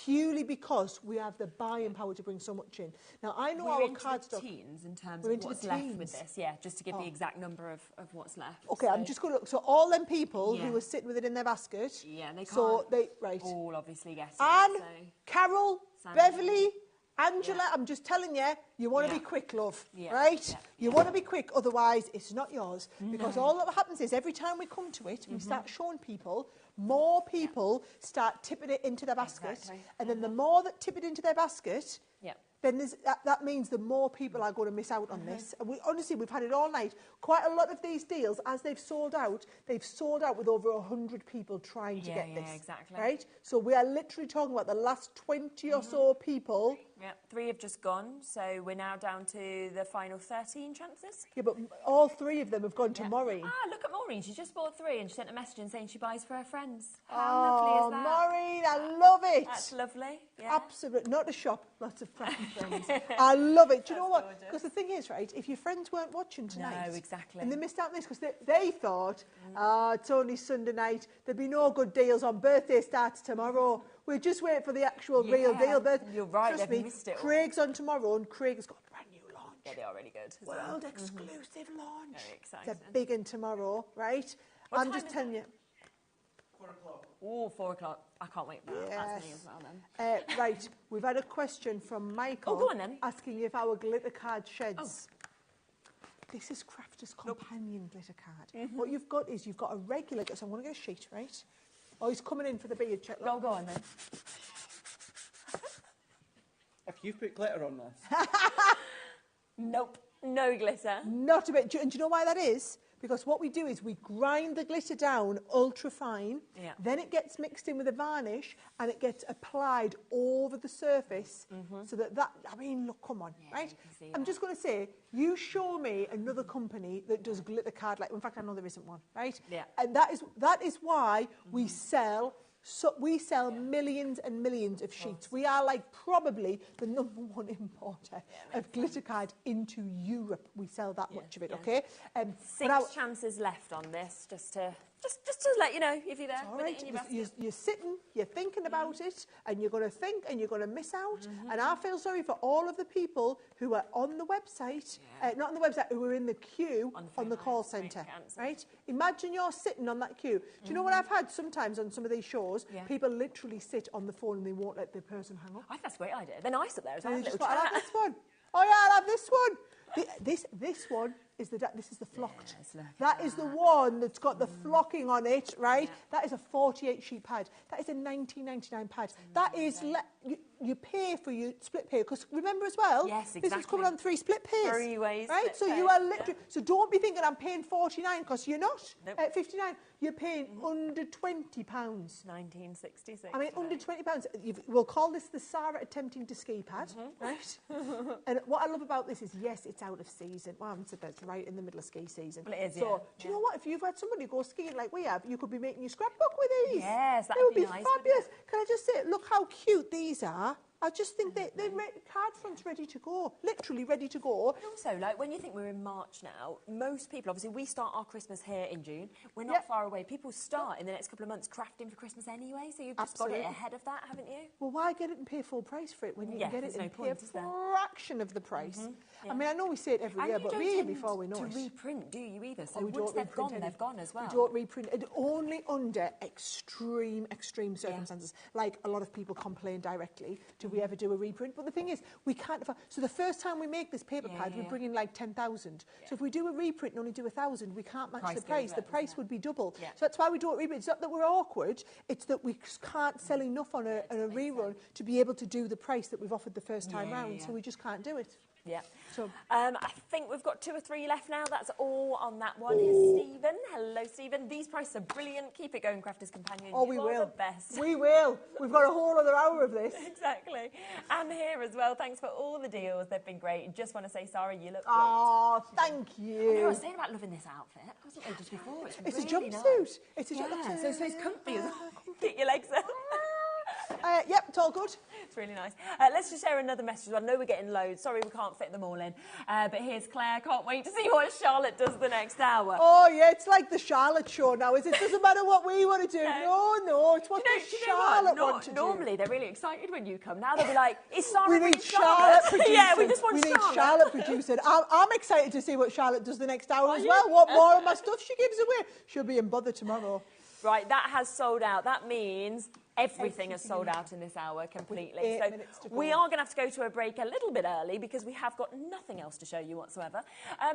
purely because we have the buying power to bring so much in. Now, I know We're our into cardstock... the teens in terms We're of into what's the left teens. with this, yeah, just to give the exact number of what's left. Okay, so. I'm just going to look. So all them people Yeah. who are sitting with it in their basket... Yeah, and they can't So they... Right. all obviously guess Anne, it, so. Carol, Sandra. Beverly, Angela, I'm just telling you, you want to Yeah. be quick, love, Yeah. right? Yeah. You want to be quick, otherwise it's not yours. Because No. all that happens is every time we come to it, we start showing people, more people start tipping it into their basket. Exactly. And then the more that tip it into their basket, Yeah. then that means the more people are going to miss out on this. And we've had it all night. Quite a lot of these deals, as they've sold out with over 100 people trying to get this. Yeah, exactly. Right? So we are literally talking about the last 20 or so people. Yeah, 3 have just gone, so we're now down to the final 13 chances. Yeah, but all 3 of them have gone to Maureen. Ah, look at Maureen. She just bought 3 and she sent a message in saying she buys for her friends. How lovely is that? Maureen, I love it. That's lovely. Yeah. Absolutely. Not a shop, lots of friends. I love it. Do you know what? gorgeous. Because the thing is, right, if your friends weren't watching tonight... No, exactly. And they missed out on this because they thought, it's only Sunday night, there'd be no good deals on birthday starts tomorrow. We'll just wait for the actual real deal. But you're right, trust they've me, missed it all. Craig's on tomorrow and Craig has got a brand new launch. Yeah, they are really good. As World well. exclusive launch. Very exciting. It's a big one tomorrow, right? What I'm time just is telling you. Oh, 4 o'clock. I can't wait for that. That's me as well then. Right, we've had a question from Michael Oh, go on then. asking if our glitter card sheds. This is Crafters Companion glitter card. What you've got is you've got a regular, so I'm going to get a sheet, right? Oh, he's coming in for the beard check. Go on then. If you've put glitter on this. Nope, no glitter. Not a bit. And do you know why that is? Because what we do is we grind the glitter down ultra fine, then it gets mixed in with a varnish and it gets applied over the surface so that, I mean, look, come on, right? I'm just going to say, you show me another company that does glitter card, in fact, I know there isn't one, right? Yeah. And that is why we sell... So we sell millions and millions of sheets. We are probably the #1 importer of glitter card into Europe. We sell that much of it, okay? 6 chances left on this, just to let you know if you're there. All with right, it in your basket. you're sitting, you're thinking about it, and you're going to think and you're going to miss out. And I feel sorry for all of the people who are on the website, not on the website, who are in the queue on the call centre, right? Imagine you're sitting on that queue. Do you know what I've had sometimes on some of these shows? Yeah. People literally sit on the phone and they won't let the person hang up. I think that's a great idea. They're nice up there as well. They Little just go, I'll have chat. this one. Oh yeah, I'll have this one. This one is the flocked. That is the one that's got the flocking on it, right? That is a 48 sheet pad. That is a 19.99 pad. That is you pay for your split pay because remember as well. Yes, This is coming on 3 split pays. 3 ways. Right, split so pay, you are literally. So don't be thinking I'm paying 49 because you're not. Nope. At 59, you're paying under £20. 1966. I mean, under £20. We'll call this the Sara attempting to ski pad, right? And what I love about this is, yes, it's out of season. Well, I haven't said that, it's right in the middle of ski season. Well, it is, so, yeah. do you know what? If you've had somebody go skiing like we have, you could be making your scrapbook with these. Yes, that They would would be be nice, fabulous. Can I just say, look how cute these are. I just think they're card fronts ready to go, literally ready to go. And also, when you think we're in March now, most people, obviously, we start our Christmas here in June. We're not far away. People start in the next couple of months crafting for Christmas anyway, so you've just got it ahead of that, haven't you? Well, why get it and pay full price for it when you can get it and pay a fraction of the price? I mean, I know we say it every year, but we're here before we know it. To reprint, do you either? So we once don't they've gone, reprint they've gone as well. We don't reprint it, only under extreme circumstances. Like a lot of people complain directly, do we ever do a reprint? But the thing is, we can't afford... So the first time we make this paper pad, we bring in 10,000. So if we do a reprint and only do 1,000, we can't match the price. The price would be double. So that's why we don't reprint. It's not that we're awkward, it's that we can't sell enough on a rerun to be able to do the price that we've offered the first time round, so we just can't do it. Yeah. I think we've got 2 or 3 left now. That's all on that one. Here's Stephen. Hello, Stephen. These prices are brilliant. Keep it going, Crafters Companion. Oh, we You will. are the best. We will. We've got a whole other hour of this. Exactly. And here as well. Thanks for all the deals. They've been great. Just want to say, Sarah, you look great. Oh, thank you. I was saying about loving this outfit, wasn't it, just before? It's really a jumpsuit. nice. It's a Yeah, jumpsuit. so it's comfy as well. Keep your legs up. Yep, it's all good. It's really nice. Let's just share another message. I know we're getting loads. Sorry we can't fit them all in. But here's Claire. Can't wait to see what Charlotte does the next hour. Oh, yeah, it's like the Charlotte show now, is it? Doesn't matter what we want to do. No, it's what Charlotte wants to do. Normally, they're really excited when you come. Now they'll be like, is Sarah We need Charlotte producing. Yeah, we just want We need Charlotte producing. I'm excited to see what Charlotte does the next hour as well. What more of my stuff she gives away. She'll be in bother tomorrow. Right, that has sold out. That means everything has sold out in this hour completely. 8 So minutes to go. we are going to have to go to a break a little bit early because we have got nothing else to show you whatsoever.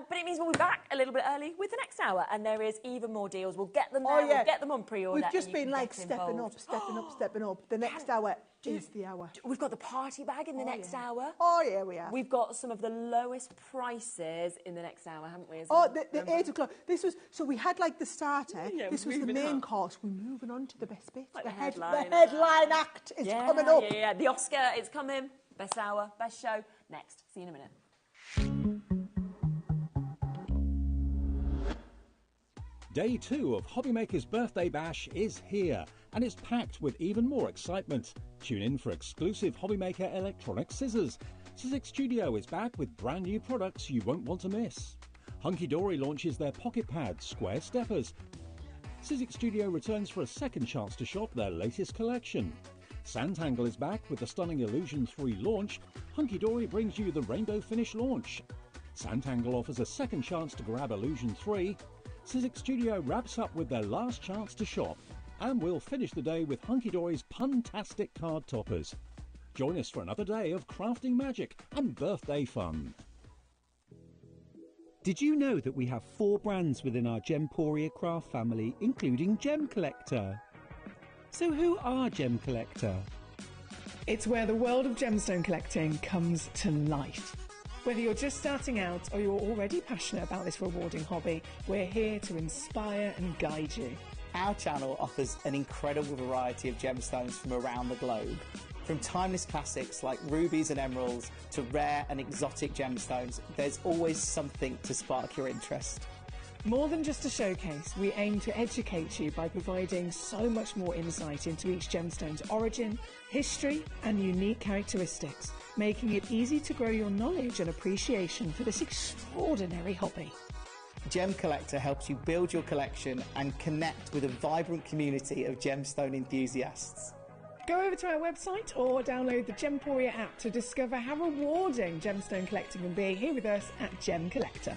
But it means we'll be back a little bit early with the next hour, and there is even more deals. We'll get them there. We'll get them on pre-order. We've just and you been can like get stepping involved. up. The next hour is the hour. We've got the party bag in the next hour. Oh, yeah, we have. We've got some of the lowest prices in the next hour, haven't we? The 8 o'clock. This was, so we had like the starter. Yeah, this we're was the moving main up. course. We're moving on to the best bit. Like the the headline. headline act is coming up. Yeah. The Oscar, it's coming. Best hour, best show. Next. See you in a minute. Day 2 of HobbyMaker's Birthday Bash is here, and it's packed with even more excitement. Tune in for exclusive HobbyMaker electronic scissors. Scenic Studio is back with brand new products you won't want to miss. Hunkydory launches their pocket pad square steppers. Scenic Studio returns for a second chance to shop their latest collection. Sanntangle is back with the stunning Illusion 3 launch. Hunkydory brings you the Rainbow Finish launch. Sanntangle offers a second chance to grab Illusion 3. Scenic Studio wraps up with their last chance to shop. And we'll finish the day with Hunkydory's puntastic card toppers. Join us for another day of crafting magic and birthday fun. Did you know that we have 4 brands within our Gemporia craft family, including Gem Collector? So who are Gem Collector? It's where the world of gemstone collecting comes to life. Whether you're just starting out or you're already passionate about this rewarding hobby, we're here to inspire and guide you. Our channel offers an incredible variety of gemstones from around the globe. From timeless classics like rubies and emeralds to rare and exotic gemstones, there's always something to spark your interest. More than just a showcase, we aim to educate you by providing so much more insight into each gemstone's origin, history, and unique characteristics, making it easy to grow your knowledge and appreciation for this extraordinary hobby. Gem Collector helps you build your collection and connect with a vibrant community of gemstone enthusiasts. Go over to our website or download the Gemporia app to discover how rewarding gemstone collecting can be here with us at Gem Collector.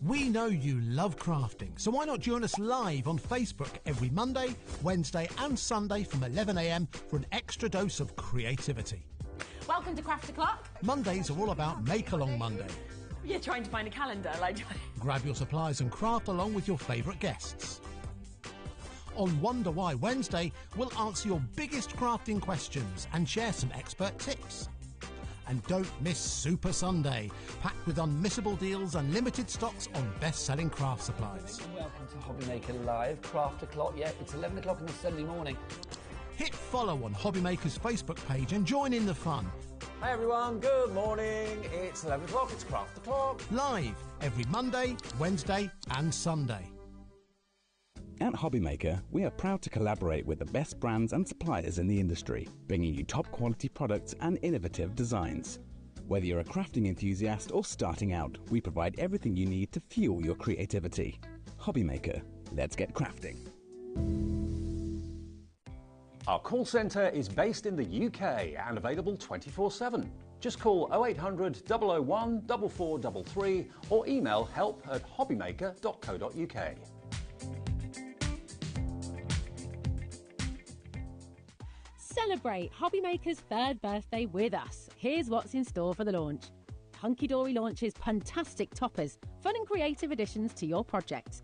We know you love crafting, so why not join us live on Facebook every Monday, Wednesday and Sunday from 11 AM for an extra dose of creativity. Welcome to Craft O'Clock. Mondays are all about Make Along Monday. You're trying to find a calendar, like... Grab your supplies and craft along with your favourite guests. On Wonder Why Wednesday, we'll answer your biggest crafting questions and share some expert tips. And don't miss Super Sunday, packed with unmissable deals and limited stocks on best-selling craft supplies. Welcome to HobbyMaker Live, Craft O'Clock. Yeah, it's 11 o'clock on a Sunday morning. Hit follow on HobbyMaker's Facebook page and join in the fun. Hi everyone, good morning. It's 11 o'clock, it's Craft O'Clock. Live every Monday, Wednesday and Sunday. At HobbyMaker, we are proud to collaborate with the best brands and suppliers in the industry, bringing you top quality products and innovative designs. Whether you're a crafting enthusiast or starting out, we provide everything you need to fuel your creativity. HobbyMaker, let's get crafting. Our call centre is based in the UK and available 24/7. Just call 0800 001 4433 or email help@hobbymaker.co.uk. Celebrate HobbyMaker's 3rd birthday with us. Here's what's in store for the launch. Hunkydory launches fantastic toppers, fun and creative additions to your projects.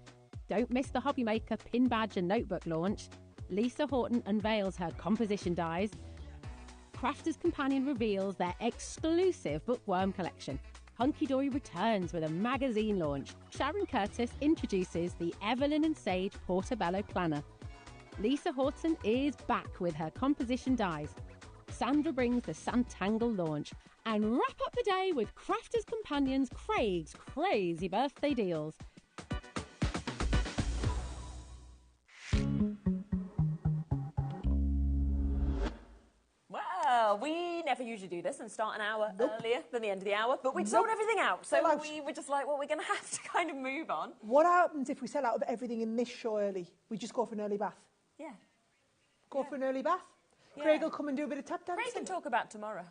Don't miss the HobbyMaker pin badge and notebook launch. Lisa Horton unveils her composition dies. Crafter's Companion reveals their exclusive bookworm collection. Hunkydory returns with a magazine launch. Sharon Curtis introduces the Evelyn and Sage Portobello Planner. Lisa Horton is back with her composition dies. Sandra brings the Santangle launch. And wrap up the day with Crafter's Companions Craig's crazy birthday deals. Well, we never usually do this and start an hour earlier than the end of the hour, but we'd sold everything out, so we were just like, well, we're going to have to kind of move on. What happens if we sell out of everything in this show early? We just go for an early bath. Yeah. Go for an early bath? Yeah. Craig will come and do a bit of tap dancing. Craig can talk about tomorrow.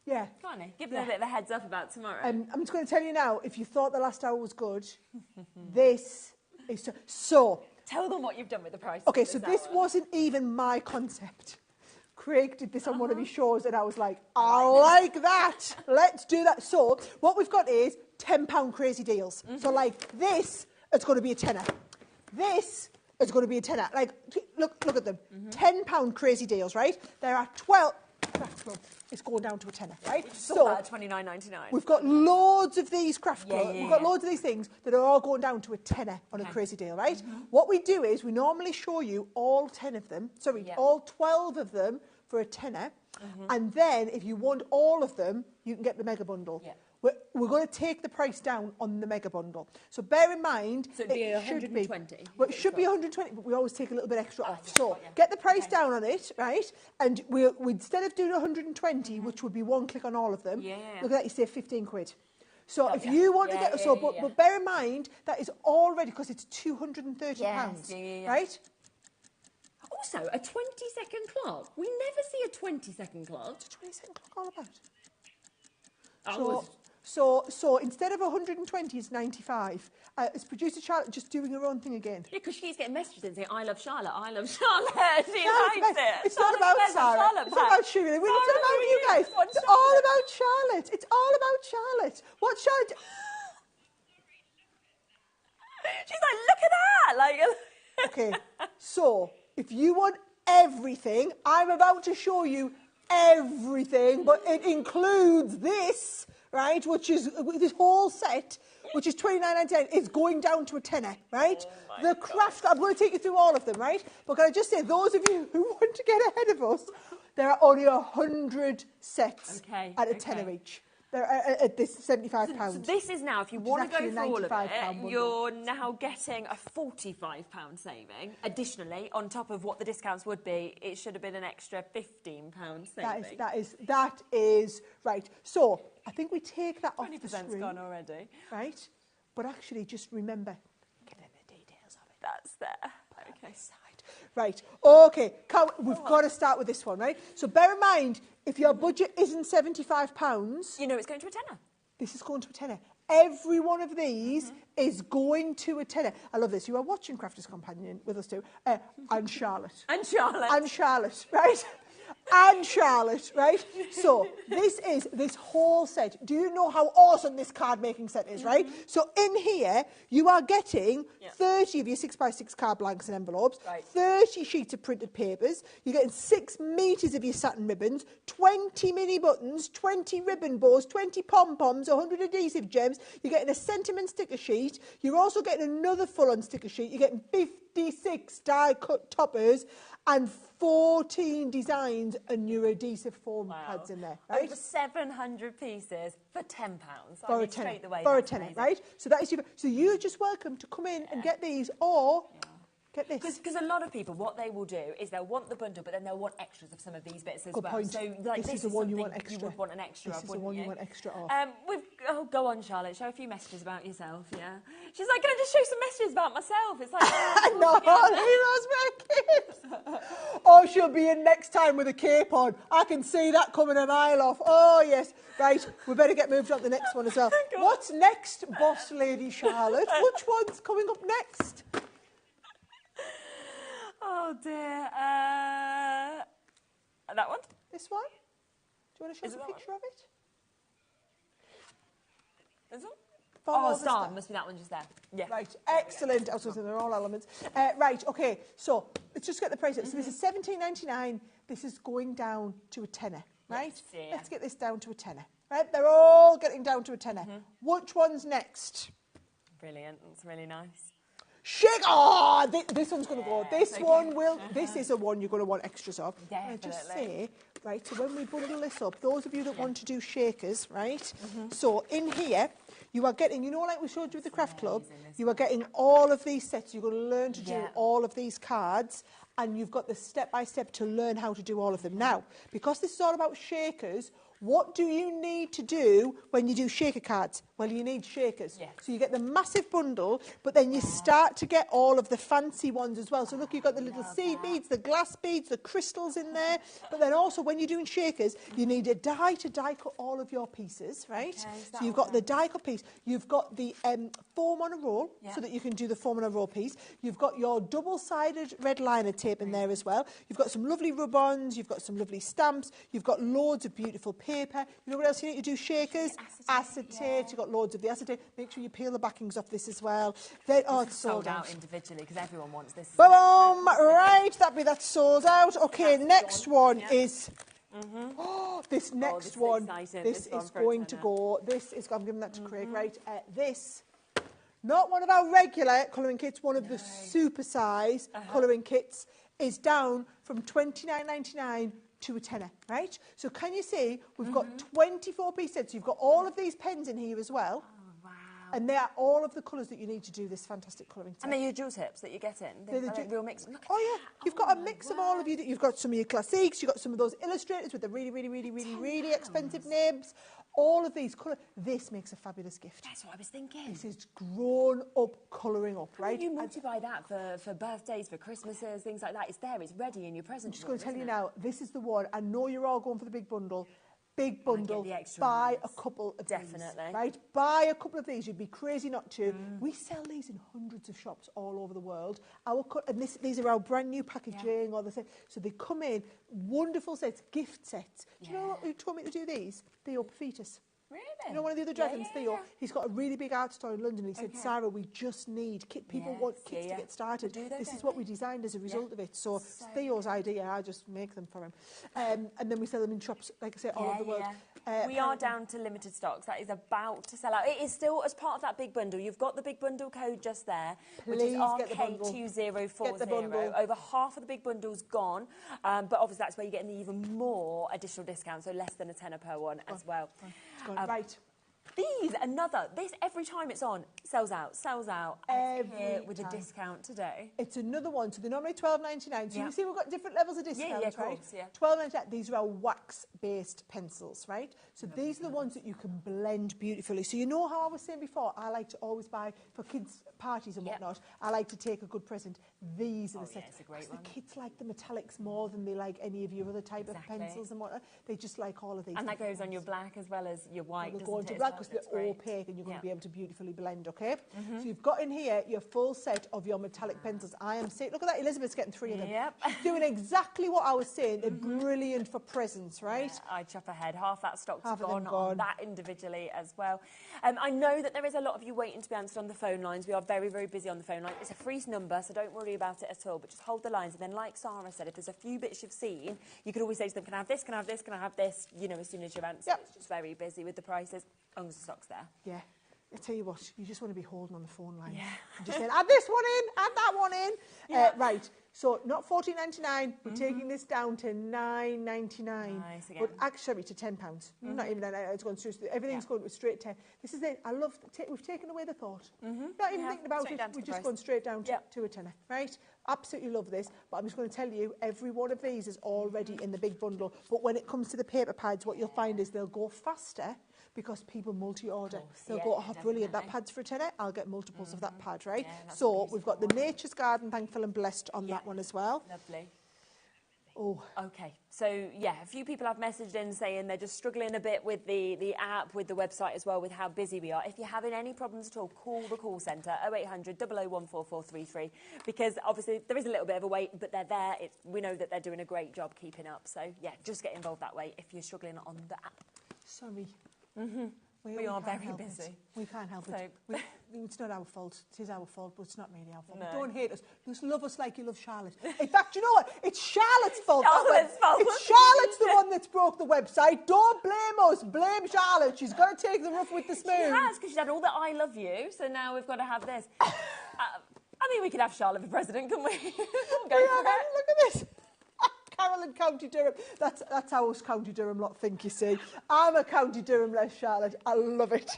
Yeah. Can't he? Give them a bit of a heads up about tomorrow. I'm just going to tell you now, if you thought the last hour was good, this is... So... Tell them what you've done with the price. Okay, so this wasn't even my concept. Craig did this on one of his shows and I was like, I like that. Let's do that. So what we've got is £10 crazy deals. So like this, it's going to be a tenner. This is going to be a tenner. Like, look at them. £10 crazy deals, right? There are 12... Craft Club. It's going down to a tenner, right? Which is so about £29.99. We've got loads of these craft Yeah, club. yeah, We've got yeah. loads of these things that are all going down to a tenner on a crazy deal, right? What we do is we normally show you all 10 of them, all 12 of them for a tenner, and then if you want all of them, you can get the mega bundle. Yeah. We're going to take the price down on the mega bundle. So bear in mind, So it'd be it should 120. Well, it should be 120, but we always take a little bit extra off. So get the price down on it, right? And we instead of doing 120, which would be one click on all of them, look at that, you save 15 quid. So if you want to get, but bear in mind that is already, because it's £230, right? Also, a 20-second clock. We never see a 20-second clock. What's a 20-second clock all about? Oh, So instead of 120, it's 95. Is producer Charlotte just doing her own thing again? Yeah, because she keeps getting messages in saying, I love Charlotte, I love Charlotte. She Charlotte's likes best. it. It's not about Sarah. It's not about Shirley. It's not about you guys. It's all about Charlotte. It's all about Charlotte. What Charlotte... She's like, look at that. Like, Okay, so if you want everything, I'm about to show you everything, but it includes this, right, which is this whole set, which is £29.99, is going down to a tenner, right? The craft, I'm going to take you through all of them, right? But can I just say, those of you who want to get ahead of us, there are only 100 sets at a tenner each. They're at this £75. So this is now, if you want to go for all of £95 it, bundle. you're now getting a £45 saving. Additionally, on top of what the discounts would be, it should have been an extra £15 saving. That is right. So I think we take that off the 20%'s screen. gone already. Right? But actually, just remember, get in the details of it. That's there. Okay. Right. Okay. We've got to start with this one, right? So bear in mind, if your budget isn't £75... You know it's going to a tenner. This is going to a tenner. Every one of these is going to a tenner. I love this. You are watching Crafters Companion with us too. And Charlotte. And Charlotte. And Charlotte, right? And Charlotte, right? So this is this whole set. Do you know how awesome this card making set is, right? So in here, you are getting 30 of your 6x6 card blanks and envelopes, 30 sheets of printed papers. You're getting 6 metres of your satin ribbons, 20 mini buttons, 20 ribbon bows, 20 pom-poms, 100 adhesive gems. You're getting a sentiment sticker sheet. You're also getting another full-on sticker sheet. You're getting 56 die-cut toppers and 14 designs and your adhesive foam pads in there, right? Over 700 pieces for £10. For a tenner, right? So that is your. So you're just welcome to come in and get these, or Get this. Because a lot of people, what they will do is they'll want the bundle, but then they'll want extras of some of these bits as Good well. point. So, like, This is the one you want extra. You would want an extra This of, is the wouldn't one you you? want extra of. Go on, Charlotte. Show a few messages about yourself. Yeah. She's like, can I just show some messages about myself? It's like, no, he loves my kids. Oh, she'll be in next time with a cape on. I can see that coming a mile off. Oh yes. Right, we better get moved on to the next one as well. What's next, boss lady Charlotte? Which one's coming up next? Oh dear. That one? This one? Do you want to show us a picture of it? This one? Follow Oh, the star. Must be that one just there. Yeah. Right, excellent. I was going to say they're all elements. Right, okay, so let's just get the price up. So this is $17.99. This is going down to a tenner, right? Yes, yeah. Let's get this down to a tenner. Right, they're all getting down to a tenner. Which one's next? Brilliant. That's really nice. Shake! Oh, this one's going to go. This one will. This is a one you're going to want extras of. Definitely. I just say, right, so when we bundle this up, those of you that want to do shakers, right? So in here, you are getting, you know, like we showed you with the craft club, you are getting all of these sets. You're going to learn to do all of these cards, and you've got the step-by-step to learn how to do all of them. Now, because this is all about shakers, what do you need to do when you do shaker cards? Well, you need shakers. Yes. So you get the massive bundle, but then you start to get all of the fancy ones as well. So look, you've got the little seed beads, the glass beads, the crystals in there. But then also when you're doing shakers, you need a die to die cut all of your pieces, right? Okay, so you've got the die cut piece. You've got the foam on a roll, so that you can do the foam on a roll piece. You've got your double-sided red liner tape in there as well. You've got some lovely rub-ons. You've got some lovely stamps. You've got loads of beautiful paper. You know what else you need to do shakers? Acetate. You've got loads of the acetate. Make sure you peel the backings off this as well. Then, oh, it's sold out individually because everyone wants this. Boom! Right, that's sold out. Okay, next one is. Oh, this next one. This is going to go. This is. I'm giving that to Craig. Right, this. Not one of our regular colouring kits. One of the super size colouring kits is down from $29.99 to a tenner, right? So can you see we've got 24 piece sets. You've got all of these pens in here as well. Oh, wow. And they are all of the colours that you need to do this fantastic colouring set. And they're your jewel tips that you get in. They're the real mix. Look at yeah, you've got a mix of all of you. You've got some of your classiques. You've got some of those illustrators with the really expensive nibs. All of these colours. This makes a fabulous gift. That's what I was thinking. This is grown up colouring up, right? You multiply that for birthdays, for Christmases, things like that. It's there. It's ready in your present. I'm just going to tell you now. This is the one. I know you're all going for the big bundle. Big bundle, buy a couple of these, right? Buy a couple of these. You'd be crazy not to. We sell these in hundreds of shops all over the world. These are our brand new packaging, or the same. So they come in wonderful sets, gift sets. Do you know what? Who told me to do these? Theo Pafitas. Really? You know one of the other dragons, Theo? He's got a really big art store in London. He said, Sarah, we just need people want kits to get started. This is what we designed as a result of it. So it's Theo's idea. I just make them for him. And then we sell them in shops, like I say, all over the world. We are down to limited stocks. That is about to sell out. It is still as part of that big bundle. You've got the big bundle code just there, which is RK2040. Over half of the big bundle's gone, but obviously that's where you're getting the even more additional discount, so less than a tenner per one as well. Right. This every time it's on, sells out. Here with a discount today. It's another one. So they're normally $12.99. So you see we've got different levels of discount, of right? course, $12.99. These are our wax-based pencils, right? So these are the ones that you can blend beautifully. So you know how I was saying before, I like to always buy for kids' parties and whatnot. I like to take a good present. These are the sets. It's a great one. The kids like the metallics more than they like any of your other type of pencils and whatnot. They just like all of these. And that goes on your black as well as your white. They'll go into black because they're opaque and you're going to be able to beautifully blend, okay? So you've got in here your full set of your metallic pencils. I am saying, look at that, Elizabeth's getting 3 of them. She's doing exactly what I was saying. They're brilliant for presents, right? I chop ahead. Half that stock's gone on that individually as well. I know that there is a lot of you waiting to be answered on the phone lines. We are very, very busy on the phone line. It's a free number, so don't worry about it at all, but just hold the lines. And then, like Sara said, if there's a few bits you've seen, you could always say to them, can I have this, can I have this, can I have this, you know, as soon as you've answered. It's just very busy with the prices. As long as the stock's there. Yeah. I tell you what, you just want to be holding on the phone line. Yeah. And just saying, add this one in, add that one in. Yeah. Right, so not $14.99, we're taking this down to $9.99. Nice again. But actually to £10. Not even that, it's going through, everything's going straight to 10. This is it, I love, we've taken away the thought. Not even thinking about it, we're just going straight down to a tenner, right? Absolutely love this, but I'm just going to tell you, every one of these is already in the big bundle. But when it comes to the paper pads, what you'll find is they'll go faster because people multi-order. They'll go, oh, brilliant, that pad's for a tenner, I'll get multiples of that pad, right? Yeah, so we've got the Nature's Garden, thankful and blessed on that one as well. Lovely. Oh. Okay, so yeah, a few people have messaged in saying they're just struggling a bit with the app, with the website as well, with how busy we are. If you're having any problems at all, call the call centre, 0800 0014433, because obviously there is a little bit of a wait, but they're there. We know that they're doing a great job keeping up. So yeah, just get involved that way if you're struggling on the app. Sorry. We are very busy. We can't help it. It's not our fault. It is our fault, but it's not really our fault. No. Don't hate us. Just love us like you love Charlotte. In fact, you know what? It's Charlotte's fault. Charlotte's fault. It's Charlotte's the one that's broke the website. Don't blame us. Blame Charlotte. She's got to take the rough with the smooth. She has, because she's had all the I love you, so now we've got to have this. I mean, we could have Charlotte for president, couldn't we? Look at this. Carolyn, County Durham. That's how us County Durham lot think, you see. I'm a County Durham less Charlotte. I love it.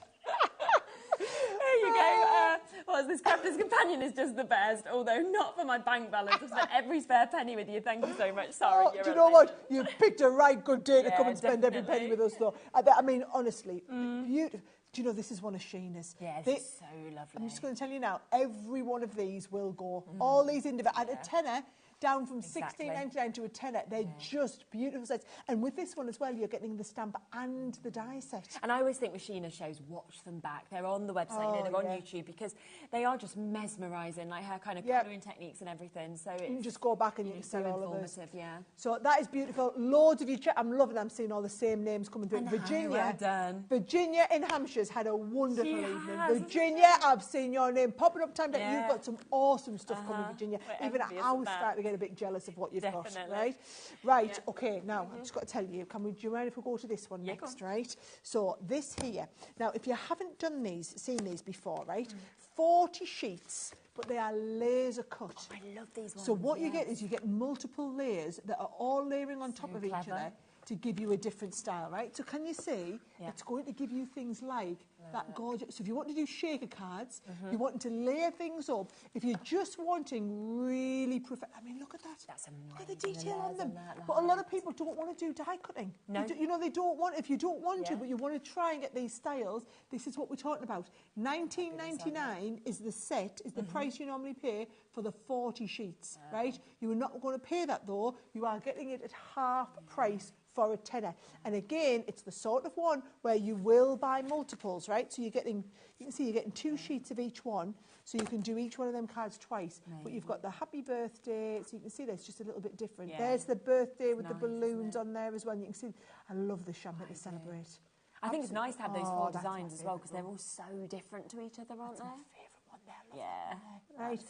There you go. Well, this Crafter's Companion is just the best, although not for my bank balance. I've spent every spare penny with you. Thank you so much, Sarah. Do you know what? You picked a right good day to come and spend every penny with us, though. I mean, honestly, beautiful. Do you know, this is one of Sheena's. Yeah, this is so lovely. I'm just going to tell you now, every one of these will go. All these individual, at a tenner, down from $16.99 to a tenner. They're just beautiful sets. And with this one as well, you're getting the stamp and the die set. And I always think with Sheena shows, watch them back. They're on the website, they're on YouTube, because they are just mesmerising, like her kind of colouring techniques and everything. So it's, you can just go back and you can see all of those. Yeah. So that is beautiful. Loads of you. I'm loving. I'm seeing all the same names coming through. Virginia. Well done. Virginia in Hampshire's had a wonderful evening. Virginia, I've seen your name popping up time. You've got some awesome stuff coming, Virginia. Even I was starting to get a bit jealous of what you've got, right? Okay, now I've just got to tell you, do you mind if we go to this one next, right? So this here, now if you haven't seen these before, right? 40 sheets, but they are laser cut. Oh, I love these ones. So what you get is you get multiple layers that are all layering on top of each other to give you a different style, right? So can you see, it's going to give you things like that gorgeous. So if you want to do shaker cards, you want to layer things up. If you're just wanting really I mean, look at that. That's amazing. Look at the detail on them. But a lot of people don't want to do die cutting. No. You know, they don't want, if you don't want to, but you want to try and get these styles, this is what we're talking about. $19.99 is the set, is the price you normally pay for the 40 sheets, right? You are not going to pay that though. You are getting it at half price for a tenner. And again, it's the sort of one where you will buy multiples, right? So you're getting, you can see you're getting 2 sheets of each one, so you can do each one of them cards twice. But you've got the happy birthday, so you can see there's just a little bit different. There's the birthday with the balloons on there as well. And you can see, I love the champagne to celebrate. I think it's nice to have those 4 designs as well, because they're all so different to each other, aren't they? That's my favourite one there. Right.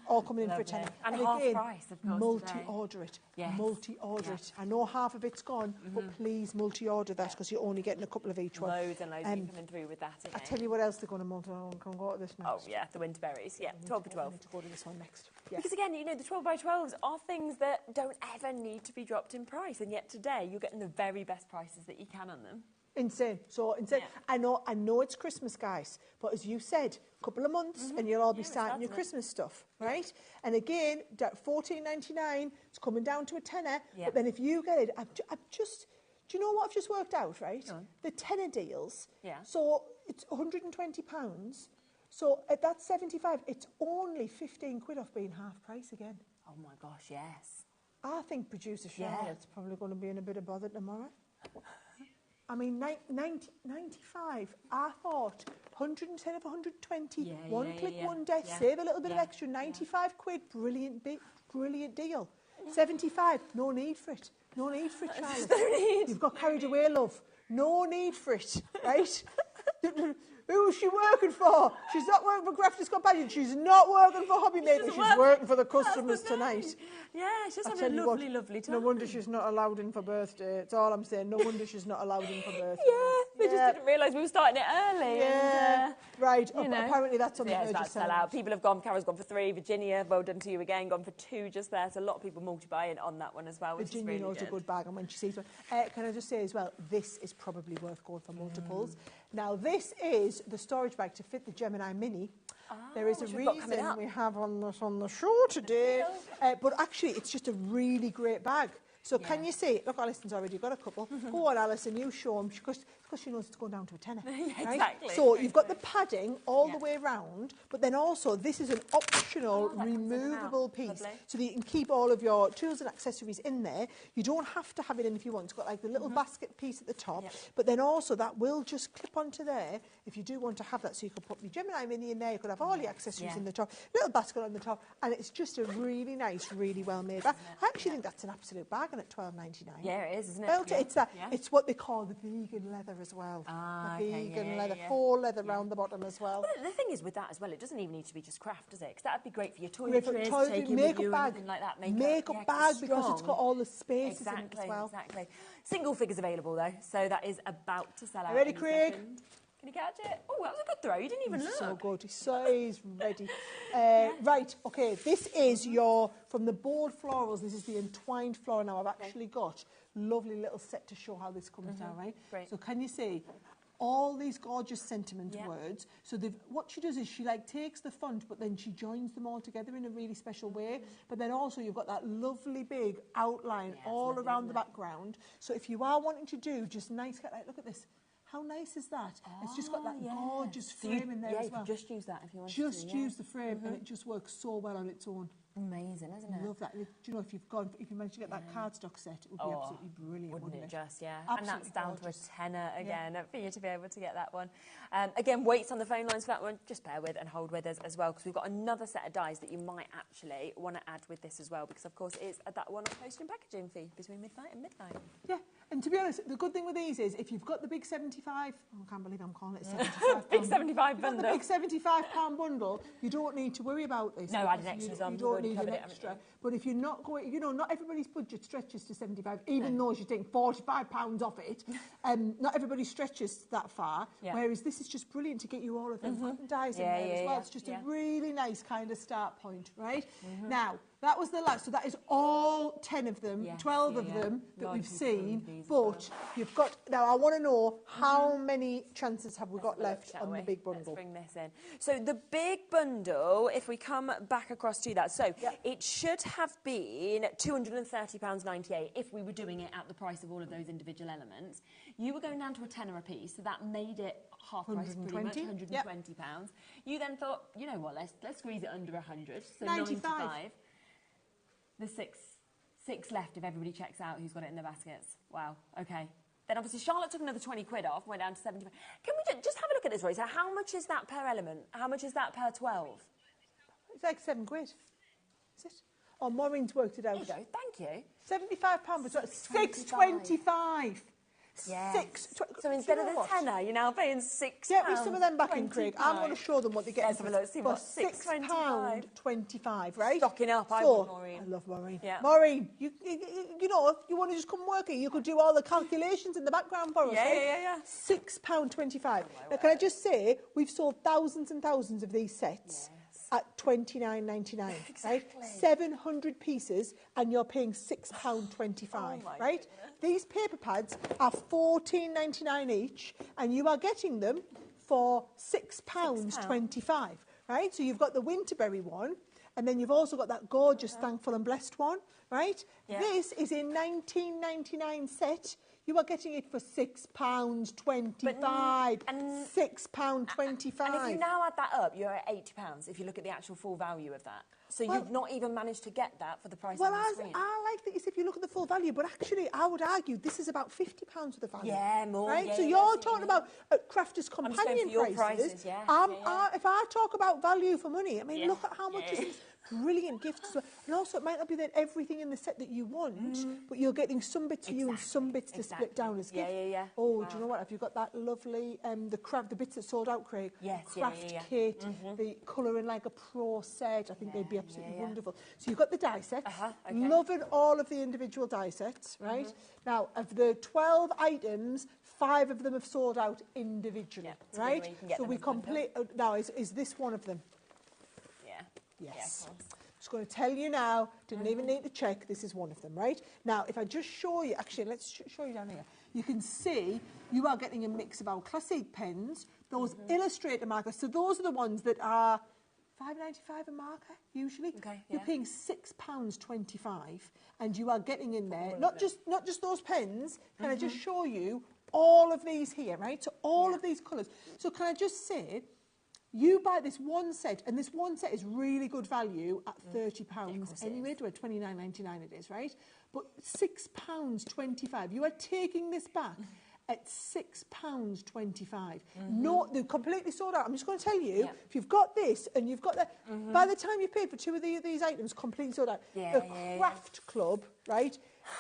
All coming in for a tenner. And half again, price, of course. Multi-order it. Yes. Multi-order it. I know half of it's gone, but please multi-order that, because you're only getting a couple of each one. Loads and loads coming through with that. I tell you what else they're going to multi-order. Can we go to this next? Oh yeah, the winter berries. Yeah, 12 by 12. I need to go to this one next. Because again, you know, the 12 by 12s are things that don't ever need to be dropped in price, and yet today you're getting the very best prices that you can on them. Insane. So insane. Yeah. I know it's Christmas, guys, but as you said, a couple of months and you'll all be starting your Christmas stuff, right? And again, $14.99, it's coming down to a tenner. But then if you get it, I'm just, do you know what I've just worked out, right? The tenner deals. So it's £120. So at that 75, it's only 15 quid off being half price again. Oh my gosh, yes. I think producer Charlotte's probably going to be in a bit of bother tomorrow. I mean, 95, I thought 110 of 120, one click, one desk, save a little bit of extra, 95 quid, brilliant deal. 75, no need for it. No need for it, Charlotte. No need. You've got carried away, love. No need for it, right? Who is she working for? She's not working for Crafters Companion. She's not working for HobbyMaker. She's working for the customers tonight. Yeah, she's having a lovely time. No wonder she's not allowed in for birthday. That's all I'm saying. No wonder she's not allowed in for birthday. Yeah, we just didn't realise we were starting it early. Yeah. And, right. right. You know. Apparently that's on the Yeah, verge it's about of to sell out. People have gone. Carol's gone for 3. Virginia, well done to you again. Gone for 2 just there. So a lot of people multi-buying on that one as well, which Virginia is really knows a good bag, and when she sees one. Can I just say as well, this is probably worth going for multiples. Now, this is the storage bag to fit the Gemini Mini. There is a reason we have on the show today, but actually it's just a really great bag. So can you see? Look, Alison's already got a couple. Go on, Alison, you show them, because she knows it's going down to a tenner. Right? Exactly. So you've got the padding all the way round, but then also this is an optional removable piece, so that you can keep all of your tools and accessories in there. You don't have to have it in if you want. It's got like the little basket piece at the top, but then also that will just clip onto there if you do want to have that. So you could put your Gemini Mini in there, you could have all your accessories in the top, little basket on the top, and it's just a really nice, really well made bag. I actually think that's an absolute bargain at $12.99. Yeah, it is, isn't it? Well, it's that. It's what they call the vegan leather as well. The vegan leather, faux leather round the bottom as well. Well, the thing is with that as well, it doesn't even need to be just craft, does it? Because that would be great for your toiletries, take in with you, anything like that. Makeup bag, because it's got all the spaces in it as well. Exactly. Single figures available though, so that is about to sell out. Ready, Craig? Second. Can you catch it? Oh, that was a good throw. You didn't even look. So good. He's ready. Right, okay. This is your, from the bold florals, this is the entwined floral. Now, I've actually got a lovely little set to show how this comes down, right? Great. So can you see all these gorgeous sentiment words? So what she does is she like takes the font, but then she joins them all together in a really special way. But then also you've got that lovely big outline all around the background. So if you are wanting to do just nice, like, look at this. How nice is that? It's just got that gorgeous frame in there as well. You could just use that if you want to. Just use the frame, and it just works so well on its own. Amazing, isn't it? Love that. Do you know, if you manage to get that cardstock set, it would be absolutely brilliant, wouldn't it? Just, yeah. Absolutely and that's down gorgeous. to a tenner again for you to be able to get that one. Again, waits on the phone lines for that one. Just bear with and hold with us as well, because we've got another set of dies that you might actually want to add with this as well, because of course it's that one on post and packaging fee between midnight and midnight. Yeah. And to be honest, the good thing with these is if you've got the big 75, I can't believe I'm calling it 75 big 75 bundle. The big £75 bundle, you don't need to worry about this. No, added extras on. You don't need an extra. But if you're not going, you know, not everybody's budget stretches to 75, even though you're taking £45 off it. Not everybody stretches that far. Whereas this is just brilliant to get you all of them cotton dies in there as well. It's just a really nice kind of start point, right? Now, that was the last. So that is all 10 of them, 12 of them that we've seen. But you've got, now I want to know how many chances have we got left on the big bundle? Let's bring this in. So the big bundle, if we come back across to that, so it should have been £230.98 if we were doing it at the price of all of those individual elements. You were going down to a tenner a piece, so that made it half price pretty much, £120. You then thought, you know what, let's squeeze it under 100, so 95. There's six left if everybody checks out who's got it in their baskets. Wow, okay. Then obviously Charlotte took another 20 quid off, went down to 75. Can we just have a look at this, Roy? So how much is that per element? How much is that per 12? It's like £7. Is it? Oh, Maureen's worked it out. There you go, thank you. £75 was £6.25. Yeah. So instead of the tenner, you're now paying £6. Get me some of them back in, Craig. I'm going to show them what they get. Let's have a look, see what £6.25, right? Stocking up, I love Maureen. I love Maureen. Yeah. Maureen, you know, if you want to just come work here, you could do all the calculations in the background for us, right? Yeah. £6.25. Now, can I just say, we've sold thousands and thousands of these sets. At $29.99, right? 700 pieces, and you're paying £6.25, right? These paper pads are $14.99 each, and you are getting them for £6.25, right? So you've got the Winterberry one, and then you've also got that gorgeous Thankful and Blessed one, right? This is a $19.99 set. You are getting it for £6.25. £6.25. And if you now add that up, you're at £80 if you look at the actual full value of that. So you've not even managed to get that for the price on the screen. I like that if you look at the full value, but actually I would argue this is about £50 worth of value. Yeah, more. Right? Yeah, so you're talking about Crafters Companion prices. If I talk about value for money, I mean, look at how much is brilliant gifts. And also, it might not be that everything in the set that you want, but you're getting some bits for you and some bits to split down as gifts. Oh, do you know what? Have you got that lovely, the bits that sold out, Craig? Yes, Craft kit, the colouring like a pro set. I think they'd be absolutely wonderful. So you've got the die sets. Loving all of the individual die sets, right? Now, of the 12 items, 5 of them have sold out individually, so right? where you can get So them we as a bundle. complete. Now, is this one of them? Yeah. Yes. Just going to tell you now, didn't even need to check, this is one of them, right? Now, if I just show you, actually, let's show you down here. You can see you are getting a mix of our classic pens, those illustrator markers. So those are the ones that are £5.95 a marker, usually. You're paying £6.25, and you are getting in there, not just those pens, can I just show you all of these here, right? So all of these colours. So can I just say, you buy this one set, and this one set is really good value at £30 anyway, to a £29.99 it is, right? But £6.25, you are taking this back at £6.25. No, they're completely sold out. I'm just going to tell you, if you've got this and you've got that, by the time you paid for 2 of these items, completely sold out. The Craft Club, right?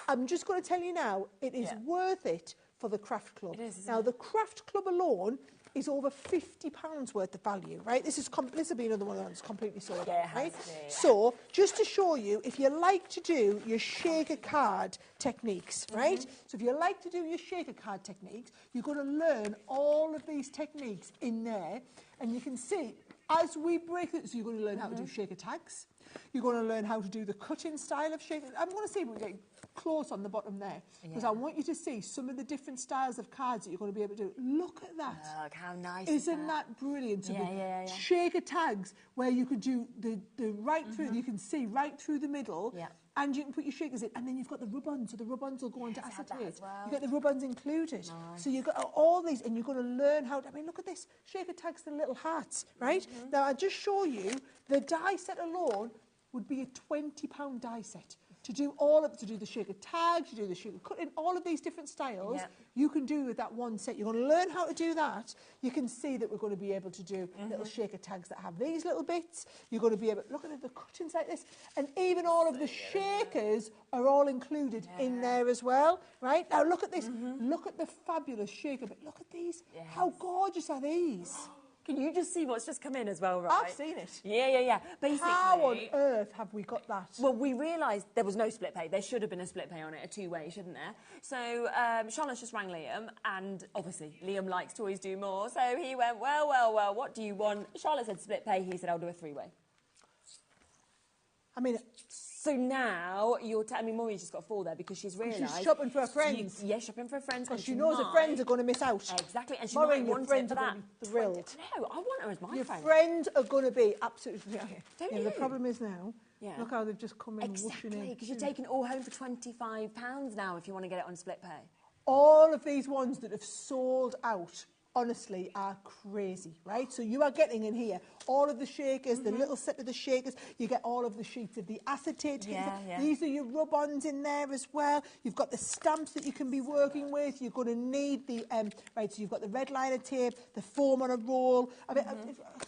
I'm just going to tell you now, it is worth it for the Craft Club. Now, the Craft Club alone is over £50 worth of value, right? This will be another one that's completely sold out, right? So, just to show you, if you like to do your shaker card techniques, right? So if you like to do your shaker card techniques, you're going to learn all of these techniques in there, and you can see, as we break it, so you're going to learn how to do shaker tags, you're going to learn how to do the cutting style of shaker. I'm going to see if we get close on the bottom there, because I want you to see some of the different styles of cards that you're going to be able to do. Look at that. Look how nice Isn't that brilliant? So the shaker tags, where you could do the right through, you can see right through the middle, and you can put your shakers in, and then you've got the rub-ons, so the rub-ons will go into acetate. You get the rub-ons included. So you've got all these, and you're going to learn how to, I mean, look at this. Shaker tags, the little hearts, right? Now, I'll just show you, the die set alone would be a £20 die set. To do the shaker tags, to do the shaker cutting, all of these different styles, you can do with that one set. You're going to learn how to do that. You can see that we're going to be able to do little shaker tags that have these little bits. You're going to be able to look at the cuttings like this, and even all of the shakers are all included in there as well, right? Now look at this. Look at the fabulous shaker bit. Look at these. How gorgeous are these? Can you just see what's just come in as well, right? I've seen it. Yeah. Basically, how on earth have we got that? Well, we realised there was no split pay. There should have been a split pay on it, a two-way, shouldn't there? So Charlotte's just rang Liam, and obviously Liam likes to always do more. So he went, well, what do you want? Charlotte said split pay. He said, I'll do a three-way. I mean... So now you're Maureen's just got 4 there because she's realised... She's shopping for her friends. Shopping for her friends. Because she knows her friends are going to miss out. Exactly, and she Maureen, might your want friends it for are that. going to be thrilled. No, I want her as my Your friend. friends are going to be absolutely... Don't you? The problem is now, look how they've just come in whooshing in. Exactly, because you're taking it all home for £25 now if you want to get it on split pay. All of these ones that have sold out, honestly, are crazy, right? So you are getting in here all of the shakers, the little set of the shakers. You get all of the sheets of the acetate. These are your rub-ons in there as well. You've got the stamps that you can be working with. You're going to need the so you've got the red liner tape, the foam on a roll. I mean,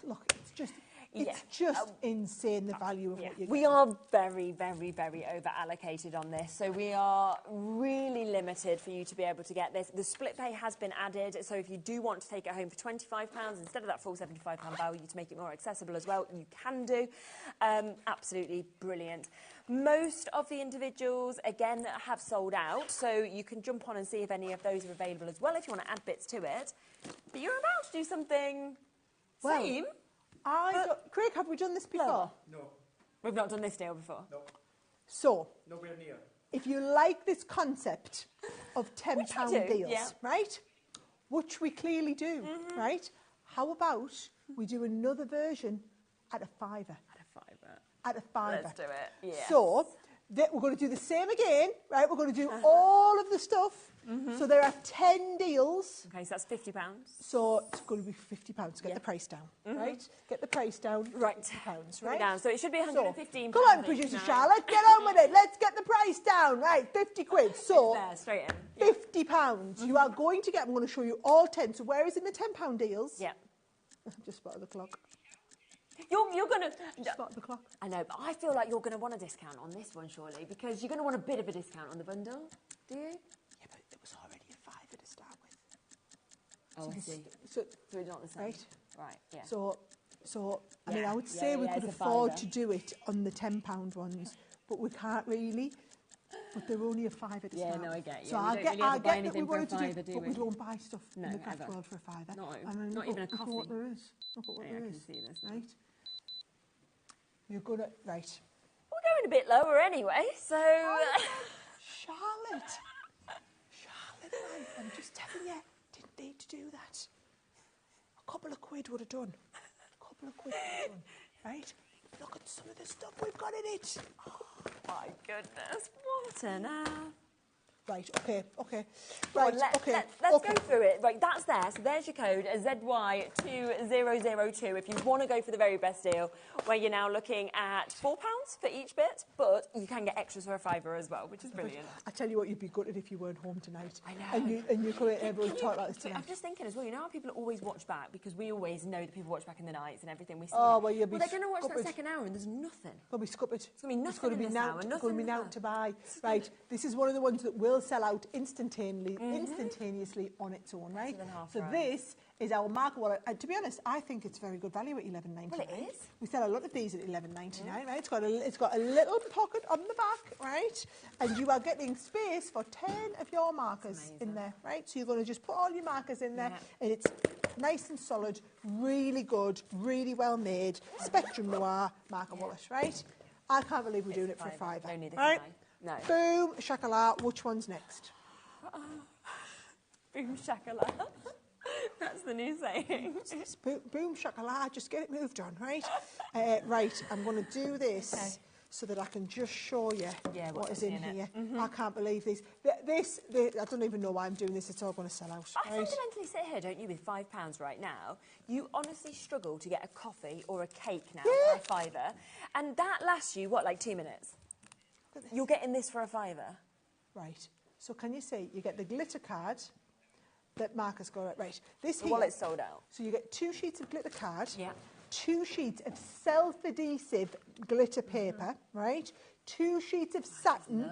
look, it's just. It's just insane, the value of what you get. We are very, very, very over-allocated on this, so we are really limited for you to be able to get this. The split pay has been added, so if you do want to take it home for £25 instead of that full £75 value to make it more accessible as well, you can do. Absolutely brilliant. Most of the individuals, again, have sold out, so you can jump on and see if any of those are available as well if you want to add bits to it. But you're about to do something same. Craig, have we done this before? No. We've not done this deal before? No. So, nowhere near. If you like this concept of £10 deals, right, which we clearly do, right, how about we do another version at a fiver? At a fiver. Let's do it, yes. So, we're going to do the same again, right? We're going to do all of the stuff. So there are 10 deals. Okay, so that's £50. So it's going to be £50 to get the price down, right? Get the price down. Right. £50, Right right? down. So it should be £115. Come on, producer Charlotte, get on with it. Let's get the price down. Right, 50 quid. So there, straight in. £50. You are going to get. I'm going to show you all 10. So where is in the £10 deals? Yeah. Just spotted the clock. You're going to... Spot the clock. I know, but I feel like you're going to want a discount on this one, surely, because you're going to want a bit of a discount on the bundle, do you? Yeah, but it was already a fiver to start with. Oh, I see. So it's not the same. Right, yeah. So I mean, I would say we could afford to do it on the £10 ones, but we can't really but they're only a fiver to Yeah, start no, I with. get you. So We I don't get, really I ever buy get that we anything for a wanted to fiver, do, do but we? we don't buy stuff No, in the craft ever. world for a fiver. No, I mean, not look even a look at what coffee. there is. Look at what Yeah, there I is. can see this now. Right? You're gonna right. We're going a bit lower anyway, so... Charlotte, I'm just telling you, didn't need to do that. A couple of quid would have done. Right? Look at some of the stuff we've got in it. Oh, my goodness, what an app. Right, okay. Right, okay. Let's go through it. Right, that's there. So there's your code, ZY2002, if you want to go for the very best deal, where you're now looking at £4 for each bit, but you can get extras for a fiver as well, which is brilliant. I tell you what, you'd be gutted if you weren't home tonight. I know. And you come in, everyone talk about this tonight. I'm just thinking as well, you know how people always watch back, because we always know that people watch back in the nights and everything we see. Oh, well, you'll be they're going to watch that scuppered. second hour and there's nothing. Going to be scuppered. It's going to be nothing It's going to be in this hour, It's going to be out to buy. Right, this is one of the ones that will sell out instantaneously on its own, right? So this is our marker wallet. And to be honest, I think it's very good value at $11.99. Well, it is. We sell a lot of these at $11.99, right? It's got a little pocket on the back, right? And you are getting space for 10 of your markers in there, right? So you're going to just put all your markers in there, and it's nice and solid, really good, really well made, Spectrum Noir marker wallet, right? I can't believe we're doing it for a fiver. No, neither right? can I. No. Boom, shakala. Which one's next? Boom shakala. That's the new saying. Boom shakala. Just get it moved on, right? Right, I'm going to do this so that I can just show you what is in here. I can't believe this. I don't even know why I'm doing this. It's all going to sell out. I fundamentally sit here, don't you, with £5 right now. You honestly struggle to get a coffee or a cake now for a fiver. And that lasts you, what, like 2 minutes? You're getting this for a fiver. Right. So can you see, you get the glitter card that Marcus got right. This the wallet's sold out. So you get 2 sheets of glitter card, 2 sheets of self-adhesive glitter paper, right? 2 sheets of satin,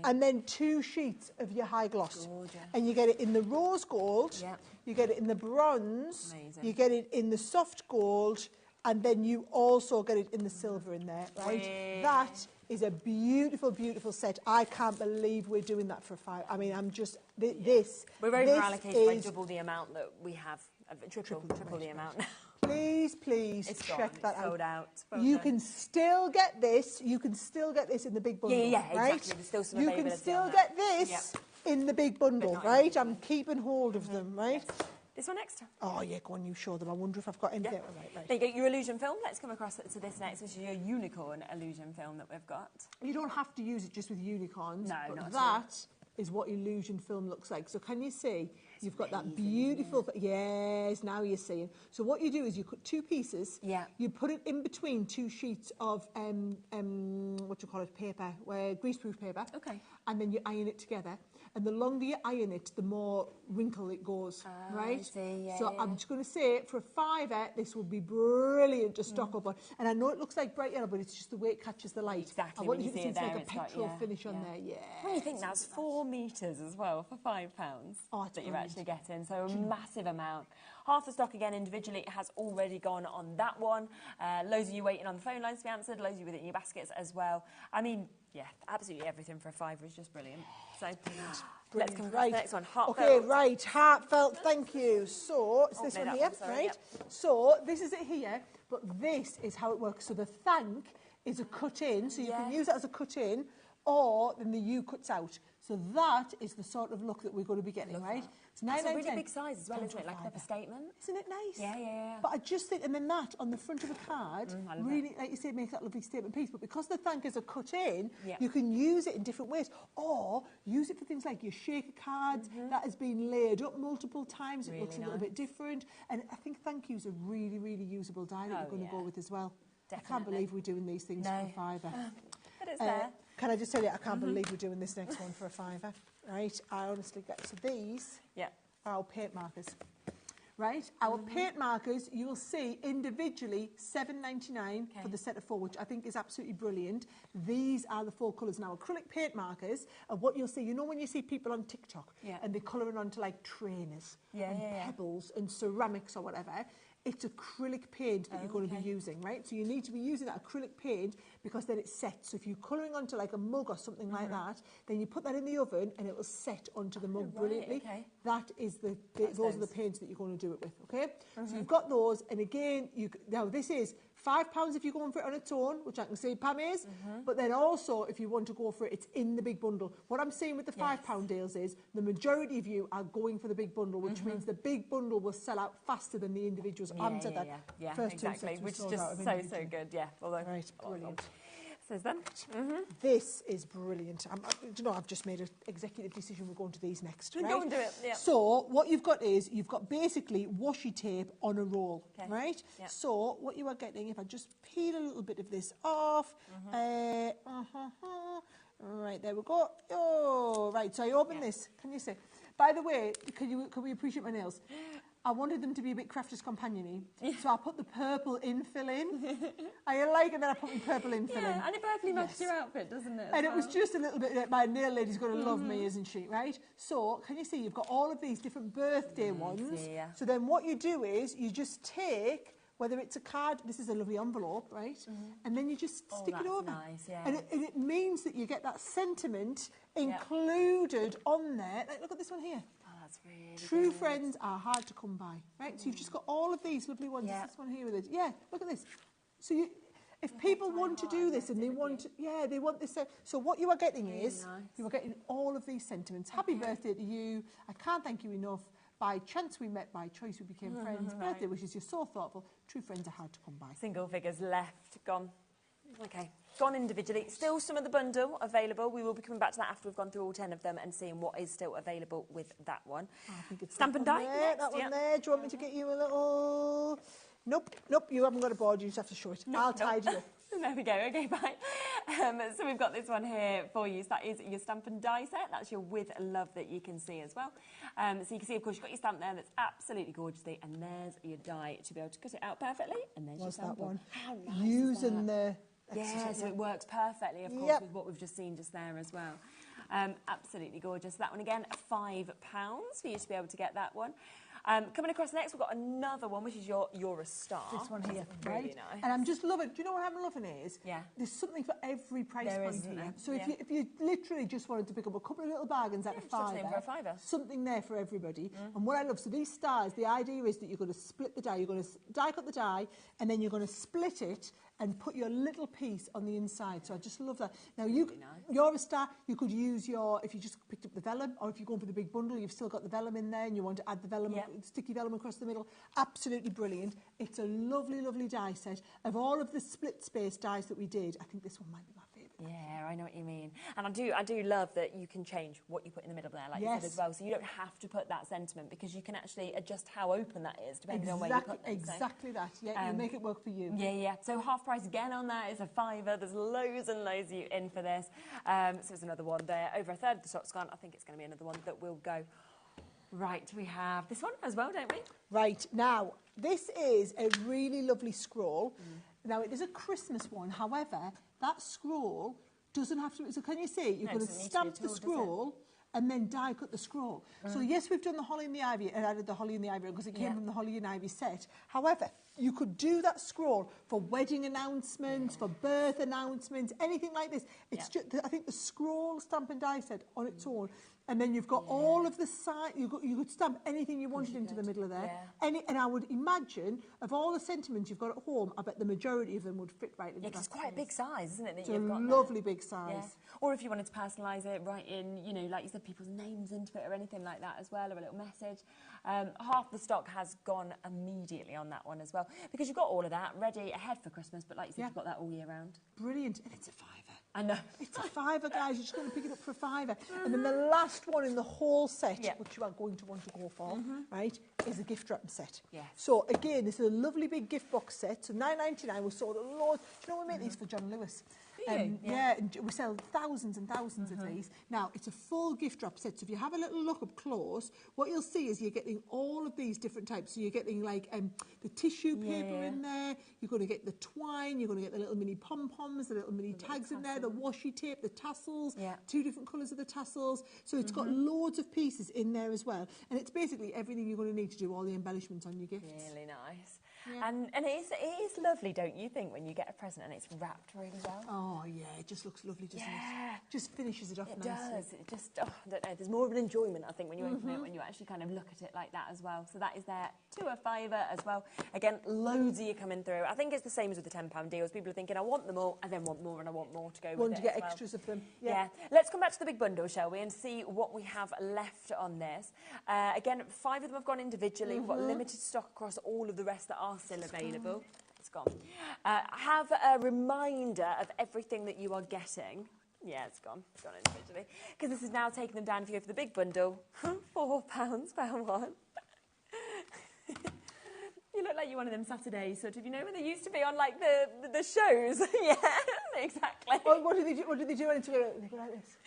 and then 2 sheets of your high gloss. Gorgeous. And you get it in the rose gold, you get it in the bronze, you get it in the soft gold, and then you also get it in the silver in there, right? That is a beautiful, beautiful set. I can't believe we're doing that for a five. I mean, I'm just, this We're over allocated by double the amount that we have, triple the amount now. Please check that sold out. You can still get this. You can still get this in the big bundle, right? Exactly. There's still some you can availability still on get that. this in the big bundle, right? I'm keeping hold of them, right? Yes. This one next. Oh yeah, go on, you show them. I wonder if I've got anything. Right. There you go, your illusion film. Let's come across to this next, which is your unicorn illusion film that we've got. You don't have to use it just with unicorns. No, but not at that is what illusion film looks like. So can you see? You've got that beautiful. Yes, now you're seeing. So what you do is you cut 2 pieces. Yeah. You put it in between 2 sheets of what do you call it? Paper, greaseproof paper. Okay. And then you iron it together. And the longer you iron it, the more wrinkle it goes, right? I see, so I'm just going to say, for a fiver, this would be brilliant to stock up on. And I know it looks like bright yellow, but it's just the way it catches the light. Exactly. I want when you to see it's like a it's got, petrol finish on there. Yeah. When you think that's 4 metres as well for £5 that you're actually getting, so a massive amount. Half the stock again individually has already gone on that one. Loads of you waiting on the phone lines to be answered. Loads of you with it in your baskets as well. I mean, yeah, absolutely everything for a fiver is just brilliant. So let's come to the next one. Heartfelt. Okay, right. Heartfelt. Thank you. So it's this one here, right? Yep. So this is it here, but this is how it works. So the thank is a cut in, so you can use it as a cut in, or then the U cuts out. So that is the sort of look that we're going to be getting, right? It's It's a really big size as well, isn't it? Like a statement. Isn't it nice? Yeah. But I just think, and then that on the front of a card, really, like you say, makes that lovely statement piece. But because the thank is a cut in, you can use it in different ways, or use it for things like your shaker cards that has been layered up multiple times. It looks a little bit different, and I think thank yous are really, really usable die that you're going to go with as well. Definitely. I can't believe we're doing these things for a fiver. But it's there. Can I just tell you, I can't believe we're doing this next one for a fiver, right? I honestly get, so these are our paint markers, right? Our paint markers, you will see individually $7.99 for the set of 4, which I think is absolutely brilliant. These are the 4 colours. Now, acrylic paint markers are what you'll see, you know when you see people on TikTok and they're colouring onto like trainers and pebbles and ceramics or whatever, it's acrylic paint that you're going to be using, right? So you need to be using that acrylic paint because then it sets. So if you're colouring onto like a mug or something like that, then you put that in the oven and it will set onto the mug brilliantly. Okay. That is those are the paints that you're going to do it with, okay? So you've got those, and again, now this is £5 if you're going for it on its own, which I can see Pam is, but then also if you want to go for it, it's in the big bundle. What I'm saying with the £5 deals is the majority of you are going for the big bundle, which means the big bundle will sell out faster than the individuals. I said that. Yeah, First exactly, two which is sold just out of so individual. good. Yeah, although Right, brilliant. Says then. This is brilliant. You know, I've just made an executive decision. We're going to these next. Right? Go and do it. Yeah. So what you've got is you've got basically washi tape on a roll, right? Yeah. So what you are getting, if I just peel a little bit of this off, right, there we go. Oh, right. So I open this. Can you see? By the way, can we appreciate my nails? I wanted them to be a bit Crafters Companion-y, so I put the purple infill in. I like it that I put the purple infill in. And it perfectly matches your outfit, doesn't it? And it was just a little bit, my nail lady's going to love me, isn't she, right? So, can you see, you've got all of these different birthday ones. Yeah. So then what you do is, you just take, whether it's a card, this is a lovely envelope, right? And then you just stick it over. Nice, yeah. And it means that you get that sentiment included on there. Like, look at this one here. That's really True good. friends are hard to come by, right? So you've just got all of these lovely ones. This one here with it. Yeah, look at this. So if people want to do this and they want, they want this. So what you are getting is, you are getting all of these sentiments. Happy birthday to you. I can't thank you enough. By chance we met, by choice we became friends. Birthday wishes, you're so thoughtful. True friends are hard to come by. Single figures left, gone. Okay, gone individually. Still some of the bundle available. We will be coming back to that after we've gone through all 10 of them and seeing what is still available with that one. I think it's Stamp and die. That one there. Do you want me to get you a little... Nope, you haven't got a board. You just have to show it. I'll tidy it. There we go. Okay, bye. So we've got this one here for you. So that is your stamp and die set. That's your with love that you can see as well. So you can see, of course, you've got your stamp there that's absolutely gorgeous. And there's your die to be able to cut it out perfectly. And there's your sample. That one? How nice Using is that? the... So it works perfectly, of course, with what we've just seen just there as well. Absolutely gorgeous. That one again, £5 for you to be able to get that one. Coming across next, we've got another one, which is You're a Star. This one here, really right? nice. And I'm just loving. Do you know what I'm loving is? Yeah. There's something for every price There point is, isn't here. there? So if you literally just wanted to pick up a couple of little bargains at a something for a fiver. something there for everybody. And what I love, so these stars, the idea is that you're going to split the die. You're going to die cut the die, and then you're going to split it and put your little piece on the inside. So I just love that. Now, You're a Star, you could use if you just picked up the vellum, or if you're going for the big bundle, you've still got the vellum in there and you want to add the vellum, sticky vellum across the middle. Absolutely brilliant. It's a lovely, lovely die set. Of all of the split space dies that we did, I think this one might be my favourite. Yeah, I know what you mean. And I do love that you can change what you put in the middle there, like you said as well. So you don't have to put that sentiment, because you can actually adjust how open that is, depending on where you put them. Exactly that. Yeah, you make it work for you. Yeah. So half price again on that is a £5. There's loads and loads of you in for this. So there's another one there. Over a third of the stock's gone. I think it's going to be another one that will go. Right, we have this one as well, don't we? Right, now, this is a really lovely scroll. Now, it is a Christmas one. However, that scroll doesn't have to... So can you see? You're going to stamp the scroll and then die cut the scroll. So yes, we've done the Holly and the Ivy, and added the Holly and the Ivy because it came from the Holly and Ivy set. However, you could do that scroll for wedding announcements, for birth announcements, anything like this. It's just, I think the scroll stamp and die set on its own. And then you've got all of the side. You could stamp anything you wanted into the middle of there. And I would imagine, of all the sentiments you've got at home, I bet the majority of them would fit right into that. It's quite a big size, isn't it? That It's you've a got lovely big size. Yeah. Or if you wanted to personalise it, write in, like you said, people's names into it or anything like that as well, or a little message. Half the stock has gone immediately on that one as well, because you've got all of that ready ahead for Christmas, but like you said, you've got that all year round. Brilliant. And it's a £5. I know. It's a £5, guys. You're just going to pick it up for a £5. And then the last one in the whole set, which you are going to want to go for, right, is a gift wrap set. Yes. So, again, this is a lovely big gift box set. So, $9.99, we sold a lot. Do you know we make these for John Lewis? Yeah, and we sell thousands and thousands of these. Now, it's a full gift wrap set. So if you have a little look up close, what you'll see is you're getting all of these different types. So you're getting like the tissue paper in there. You're going to get the twine. You're going to get the little mini pom-poms, the little mini tags in there, the washi tape, the tassels, 2 different colours of the tassels. So it's got loads of pieces in there as well. And it's basically everything you're going to need to do all the embellishments on your gift. Really nice. And it is lovely, don't you think, when you get a present and it's wrapped really well? Oh, yeah, it just looks lovely, doesn't it? Just finishes it off nicely. It does. It just, I don't know, there's more of an enjoyment, I think, when you open it, when you actually kind of look at it like that as well. So that is there to a fiver as well. Again, loads of you coming through. I think it's the same as with the £10 deals. People are thinking, I want them all, I then want more and I want more to go with it. Want to get as well. extras of them. Yeah. Let's come back to the big bundle, shall we, and see what we have left on this. Again, 5 of them have gone individually. We've got limited stock across all of the rest that are still available. It's gone. Have a reminder of everything that you are getting. Yeah, it's gone. It's gone individually. Because this is now taking them down if you go for the big bundle. £4 per one. You look like you're one of them Saturdays, sort of, you know, when they used to be on, like, the shows. Yeah, exactly. Well, what do they do when it's together? They go like this.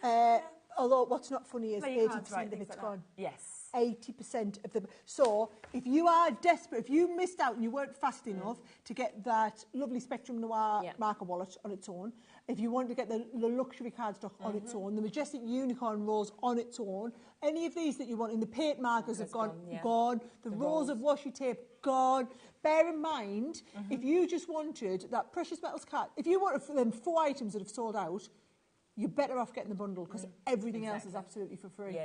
Yeah, Although what's not funny is 80% of it's gone. Yes. 80% of them. So if you are desperate, if you missed out and you weren't fast enough to get that lovely Spectrum Noir marker wallet on its own, if you want to get the luxury cardstock on its own, the Majestic Unicorn Rose on its own, any of these that you want in the paint markers have gone. The Rose of washi tape, gone. Bear in mind, if you just wanted that Precious Metals card, if you wanted them 4 items that have sold out, you're better off getting the bundle because everything else is absolutely for free.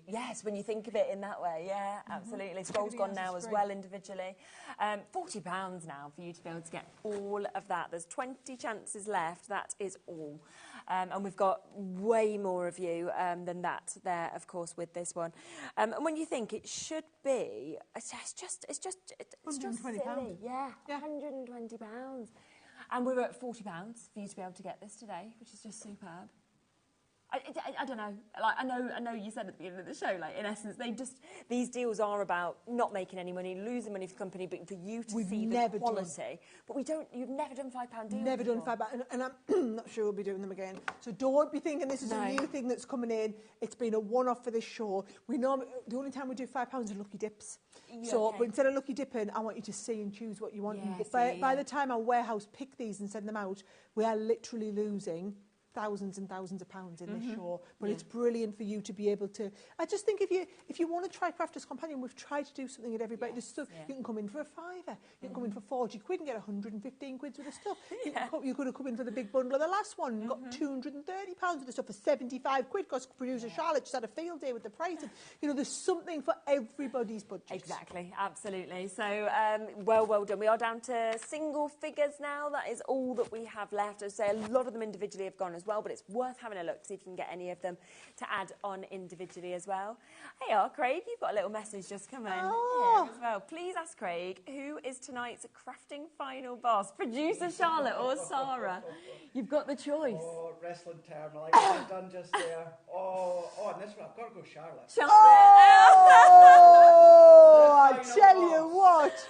Yes, when you think of it in that way, absolutely. Scroll's gone now as well individually. £40 now for you to be able to get all of that. There's 20 chances left, that is all. And we've got way more of you than that there, of course, with this one. And when you think it should be, it's just silly. Yeah, £120. And we're at £40 for you to be able to get this today, which is just superb. I don't know. Like I know. You said at the beginning of the show, like in essence, these deals are about not making any money, losing money for the company, but for you to see the quality. But you've never done £5 deals. Never done £5, and I'm not sure we'll be doing them again. So don't be thinking this is a new thing that's coming in. It's been a one-off for this show. We know the only time we do £5 is lucky dips. But instead of lucky dipping, I want you to see and choose what you want. But by the time our warehouse pick these and send them out, we are literally losing thousands and thousands of pounds in this show, but it's brilliant for you to be able to. I just think if you want to try Crafters Companion, we've tried to do something at everybody. There's stuff you can come in for a £5, you can come in for 40 quid and get 115 quid worth of stuff. You could have come in for the big bundle of the last one and got £230 worth of stuff for 75 quid because producer Charlotte just had a field day with the pricing. You know, there's something for everybody's budget. Exactly, absolutely. So well done. We are down to single figures now. That is all that we have left. I'd say a lot of them individually have gone as well, but it's worth having a look, see if you can get any of them to add on individually as well. Hey, Craig, you've got a little message just come in here as well. Please ask Craig, who is tonight's crafting final boss? Producer Charlotte or Sara? You've got the choice. Oh, wrestling term, like what I've done just there. And this one, I've got to go Charlotte. I tell you what.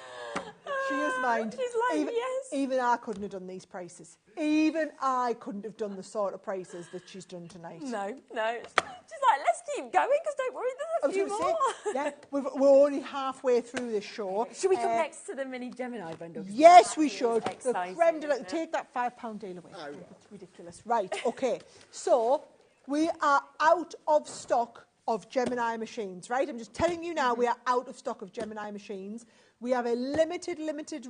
She is mine. She's like, even I couldn't have done these prices. Even I couldn't have done the sort of prices that she's done tonight. No. She's like, let's keep going because don't worry, there's a few more. We're only halfway through this show. Should we come next to the mini Gemini bundle? Yes, we should. The creme de la, take that £5 deal away. It's ridiculous. Right, okay. So we are out of stock of Gemini machines, right? I'm just telling you now, we are out of stock of Gemini machines. We have a limited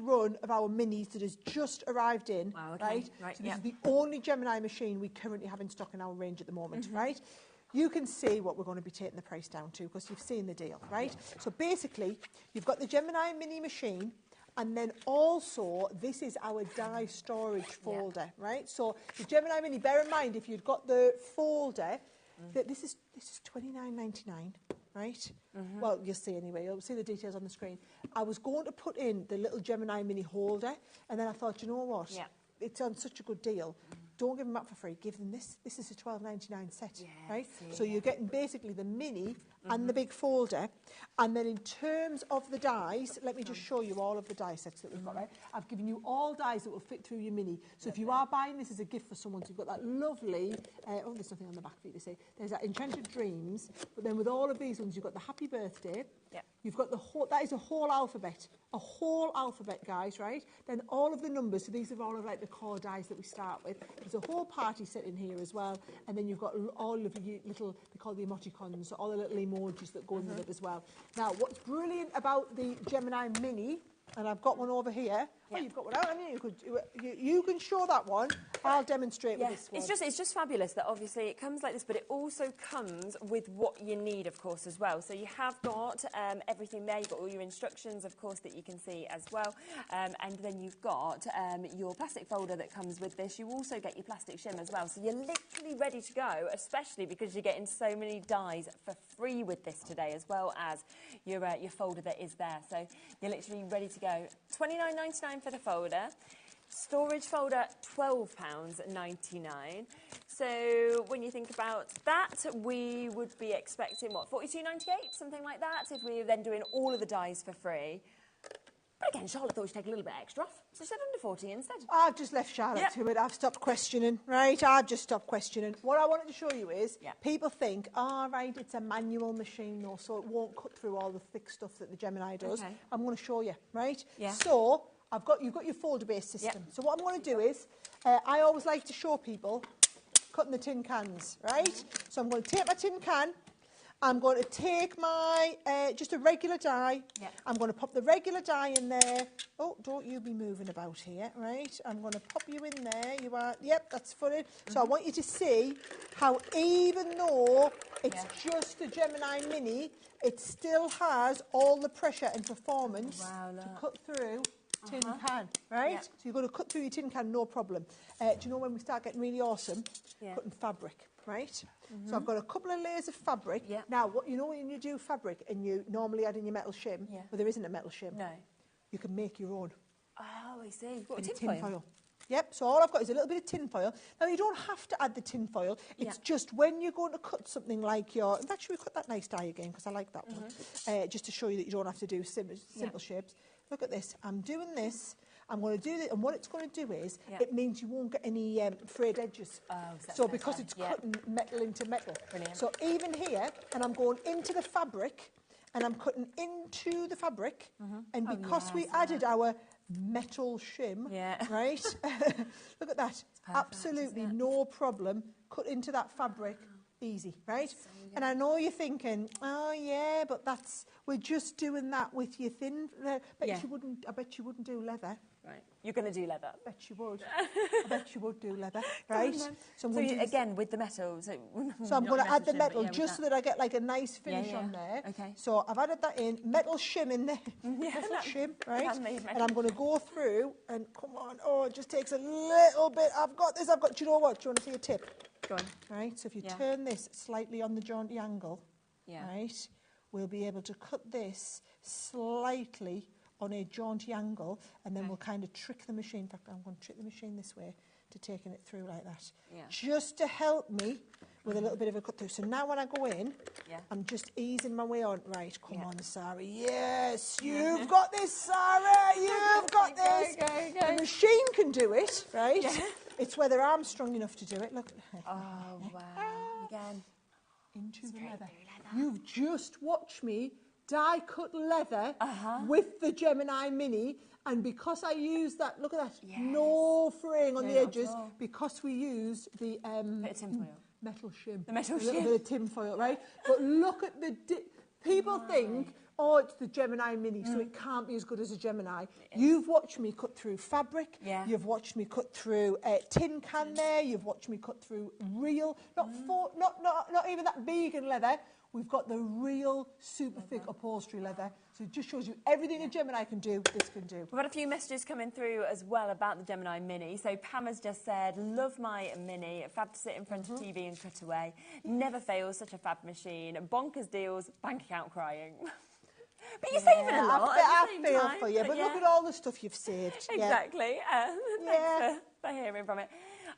run of our minis that has just arrived in, right? So this is the only Gemini machine we currently have in stock in our range at the moment, right? You can see what we're going to be taking the price down to because you've seen the deal, right? So basically, you've got the Gemini mini machine, and then also this is our die storage folder, right? So the Gemini mini, bear in mind, if you've got the folder, that this is £29.99. Right? Well, you'll see anyway. You'll see the details on the screen. I was going to put in the little Gemini mini holder, and then I thought, you know what? It's on such a good deal. Don't give them up for free. Give them this. This is a £12.99 set, right? So you're getting basically the mini and the big folder. And then in terms of the dies, let me just show you all of the die sets that we've got, right? I've given you all dies that will fit through your mini. So if you are buying this as a gift for someone, so you've got that lovely, there's nothing on the back for you to say. There's that Enchanted Dreams. But then with all of these ones, you've got the Happy Birthday. You've got the whole, that is a whole alphabet, guys, right? Then all of the numbers, so these are all of like the core dies that we start with. There's a whole party set in here as well, and then you've got all of the little, they call the emoticons, all the little emojis that go in with it as well. Now, what's brilliant about the Gemini Mini, and I've got one over here. Oh, you've got one out, haven't you? You can show that one. I'll demonstrate with this one. It's just fabulous that obviously it comes like this, but it also comes with what you need, of course, as well. So you have got everything there. You've got all your instructions, of course, that you can see as well. And then you've got your plastic folder that comes with this. You also get your plastic shim as well. So you're literally ready to go, especially because you're getting so many dies for free with this today, as well as your folder that is there. So you're literally ready to go. $29.99 for the folder. Storage folder, £12.99. So when you think about that, we would be expecting, what, $42.98, something like that, if we were then doing all of the dies for free. But again, Charlotte thought she'd take a little bit extra off, so she said under 40 instead. I've just left Charlotte to it. I've stopped questioning, right? I've just stopped questioning. What I wanted to show you is, people think, right, it's a manual machine, though, so it won't cut through all the thick stuff that the Gemini does. Okay. I'm going to show you, right? Yeah. So you've got your folder-based system. So what I'm going to do is, I always like to show people cutting the tin cans, right? So I'm going to take my tin can. I'm going to take my, just a regular die. I'm going to pop the regular die in there. Oh, don't you be moving about here, right? I'm going to pop you in there. You are, yep, that's footed. So I want you to see how even though it's just a Gemini Mini, it still has all the pressure and performance to cut through tin can, right? So you're going to cut through your tin can, no problem. Do you know when we start getting really awesome? Cutting fabric, right? So I've got a couple of layers of fabric. Now, what you know when you do fabric and you normally add in your metal shim, but there isn't a metal shim. No. You can make your own. Oh, I see. What, tin foil? Yep, so all I've got is a little bit of tin foil. Now, you don't have to add the tin foil. It's just when you're going to cut something like your... In fact, should we cut that nice die again? Because I like that one. Just to show you that you don't have to do simple shapes. Look at this. I'm doing this. I'm going to do this. And what it's going to do is, it means you won't get any frayed edges. So because it's cutting metal into metal. Brilliant. So even here, and I'm going into the fabric, and I'm cutting into the fabric. And because we added our metal shim, right? Look at that. Absolutely no problem. Cut into that fabric. Easy, right? And I know you're thinking, oh yeah, but we're just doing that with your thin. I bet you wouldn't do leather. Right. You're going to do leather. I bet you would. I bet you would do leather, right? So again, with the metal. So I'm going to add the metal just so that I get like a nice finish on there. Okay. So I've added that in. Metal shim in there. Metal shim, right? And I'm going to go through and come on. Oh, it just takes a little bit. I've got this. Do you know what? Do you want to see a tip? Go on. Right, so if you turn this slightly on the jaunty angle, right, we'll be able to cut this slightly on a jaunty angle, and then we'll kind of trick the machine. In fact, I'm going to trick the machine this way to taking it through like that, just to help me with a little bit of a cut through. So now when I go in, I'm just easing my way on. Right, come on, Sarah. Yes, you've got this, Sarah. You've got this. The machine can do it, right? It's whether I'm strong enough to do it. Look. Oh, wow. Again. Into the leather. You've just watched me die cut leather with the Gemini Mini, and because I used that, look at that, no fraying on the edges, because we used the metal shim. The metal shim. A little bit of tin foil, right? But look at the... People think, oh, it's the Gemini Mini, so it can't be as good as a Gemini. You've watched me cut through fabric. You've watched me cut through tin can there. You've watched me cut through real, not even that vegan leather. We've got the real super thick upholstery leather. So it just shows you everything a Gemini can do, this can do. We've had a few messages coming through as well about the Gemini Mini. So Pam has just said, love my Mini. Fab to sit in front of TV and cut away. Never fails, such a fab machine. Bonkers deals, bank account crying. But you're saving a lot. I feel for you, but look at all the stuff you've saved. Exactly. Thanks for hearing from it.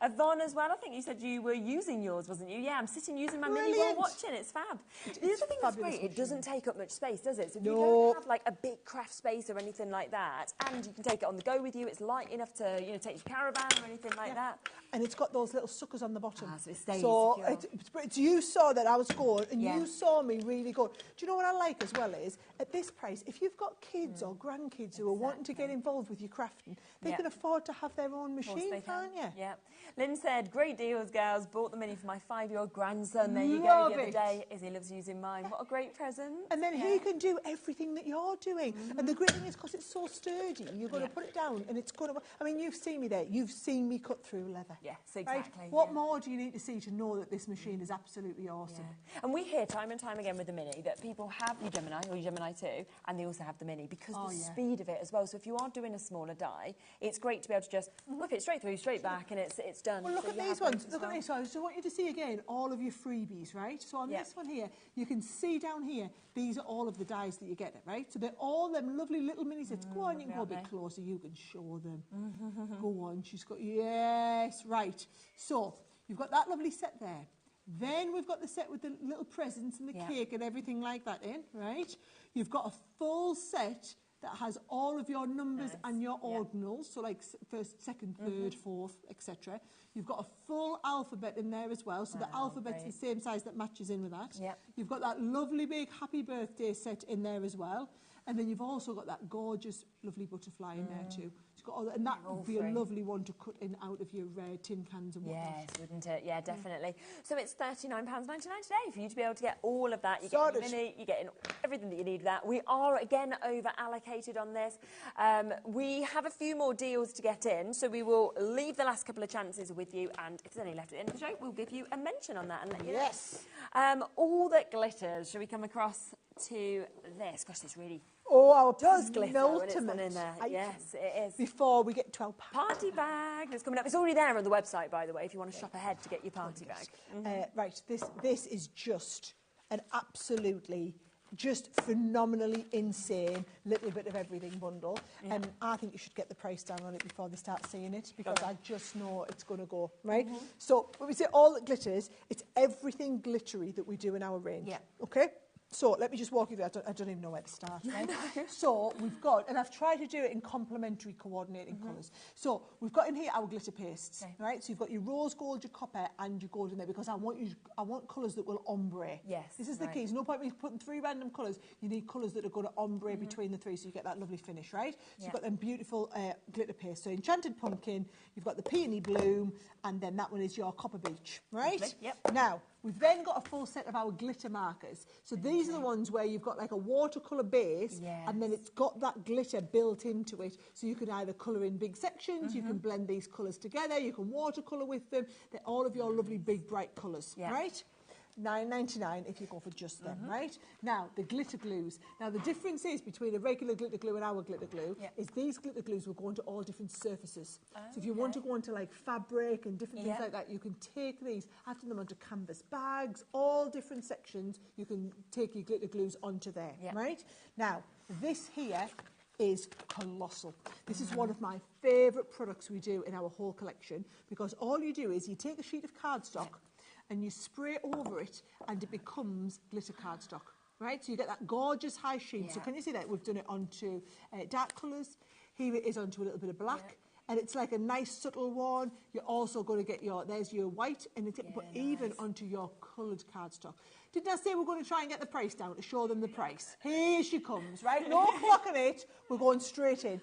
Yvonne as well, I think you said you were using yours, wasn't you? Yeah, I'm sitting using my Mini while watching. It's fab. The other thing that's great, it doesn't take up much space, does it? So if you don't have like a big craft space or anything like that, and you can take it on the go with you, it's light enough to take your caravan or anything like that. And it's got those little suckers on the bottom. So it stays secure. You saw that I was going, and you saw me really going. Do you know what I like as well is, at this price, if you've got kids or grandkids who are wanting to get involved with your crafting, they can afford to have their own machine, can't you? Yeah. Lynn said, great deals, girls. Bought the mini for my 5-year-old grandson. There you Love go, the other it. day. Izzy loves using mine. What a great present. And then he can do everything that you're doing. And the great thing is, because it's so sturdy, you're going to put it down and it's going to... I mean, you've seen me there. You've seen me cut through leather. Yes, exactly. Right? What more do you need to see to know that this machine is absolutely awesome? Yeah. And we hear time and time again with the Mini that people have your Gemini or your Gemini 2 and they also have the Mini because the speed of it as well. So if you are doing a smaller die, it's great to be able to just whip it straight through, straight back, and it's done. Well, look So at you these have ones. those as Look at these ones. So I want you to see again all of your freebies, right? So on this one here, you can see down here, these are all of the dies that you get, right? So they're all them lovely little mini sets. Go on, you can go a bit closer. You can show them. Go on. She's got, yes, right. So you've got that lovely set there. Then we've got the set with the little presents and the cake and everything like that in, right? You've got a full set that has all of your numbers and your ordinals, so like first, second, third, fourth, etc. You've got a full alphabet in there as well, so the alphabet's the same size that matches in with that. You've got that lovely big happy birthday set in there as well. And then you've also got that gorgeous, lovely butterfly in there too. It's got all that, and that would be a lovely one to cut in out of your tin cans and whatnot. Yes, wouldn't it? Yeah, definitely. So it's £39.99 today for you to be able to get all of that. You get the Mini, you're getting everything that you need for that. We are, again, over-allocated on this. We have a few more deals to get in, so we will leave the last couple of chances with you, and if there's any left at the end of the show, we'll give you a mention on that and let you know. All that glitters. Shall we come across to this? Gosh, this really... Oh, our does glitter penultimate. when it's one in there. Yes, it is. Before we get to our party bag that's coming up. It's already there on the website, by the way, if you want to shop ahead to get your party bag. Right, this is just an absolutely, just phenomenally insane little bit of everything bundle. And I think you should get the price down on it before they start seeing it, because I just know it's going to go, right? So when we say all that glitters, it's everything glittery that we do in our range. Okay? So let me just walk you through. I don't even know where to start. Right? So we've got, and I've tried to do it in complementary coordinating colours. So we've got in here our glitter pastes, right? So you've got your rose gold, your copper, and your gold in there, because I want colours that will ombre. Yes. This is the key. There's no point in putting 3 random colours. You need colours that are going to ombre between the 3, so you get that lovely finish, right? So you've got them beautiful glitter pastes. So Enchanted Pumpkin, you've got the Peony Bloom, and then that one is your Copper Beach, right? Now, we've then got a full set of our glitter markers. So these are the ones where you've got like a watercolour base and then it's got that glitter built into it. So you can either colour in big sections, you can blend these colours together, you can watercolour with them. They're all of your lovely big bright colours, right? $9.99 if you go for just them, right? Now, the glitter glues. Now, the difference is between a regular glitter glue and our glitter glue is these glitter glues will go onto all different surfaces. So if you want to go onto like fabric and different things like that, you can take these, I've done them onto canvas bags, all different sections, you can take your glitter glues onto there, right? Now, this here is colossal. This is one of my favourite products we do in our whole collection, because all you do is you take a sheet of cardstock and you spray over it and it becomes glitter cardstock, right? So you get that gorgeous high sheen. So can you see that? We've done it onto dark colours. Here it is onto a little bit of black. And it's like a nice subtle one. You're also going to get there's your white, and it's but even onto your coloured cardstock. Didn't I say we're going to try and get the price down to show them the price? Here she comes, right? No clocking it. We're going straight in.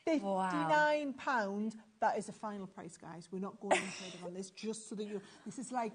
£59. That is the final price, guys. We're not going any further on this, just so that this is like,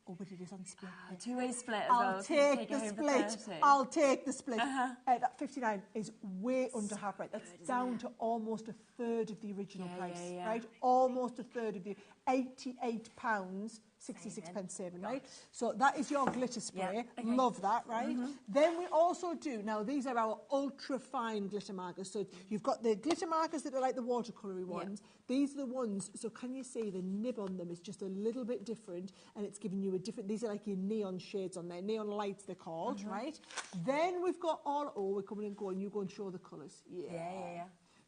but it is on split. Two-way split as well. I'll take the split. I'll take the split. That 59 is way under half price. That's down to almost a third of the original price, right? Almost a third of the £88. 66 pence saving, right? So that is your glitter spray. Love that, right? Then we also do, now these are our ultra fine glitter markers. So you've got the glitter markers that are like the watercolory ones. These are the ones, so can you see the nib on them is just a little bit different, and it's giving you a different, these are like your neon shades on there, neon lights they're called, right? Then we've got we're coming and going, you go and show the colours.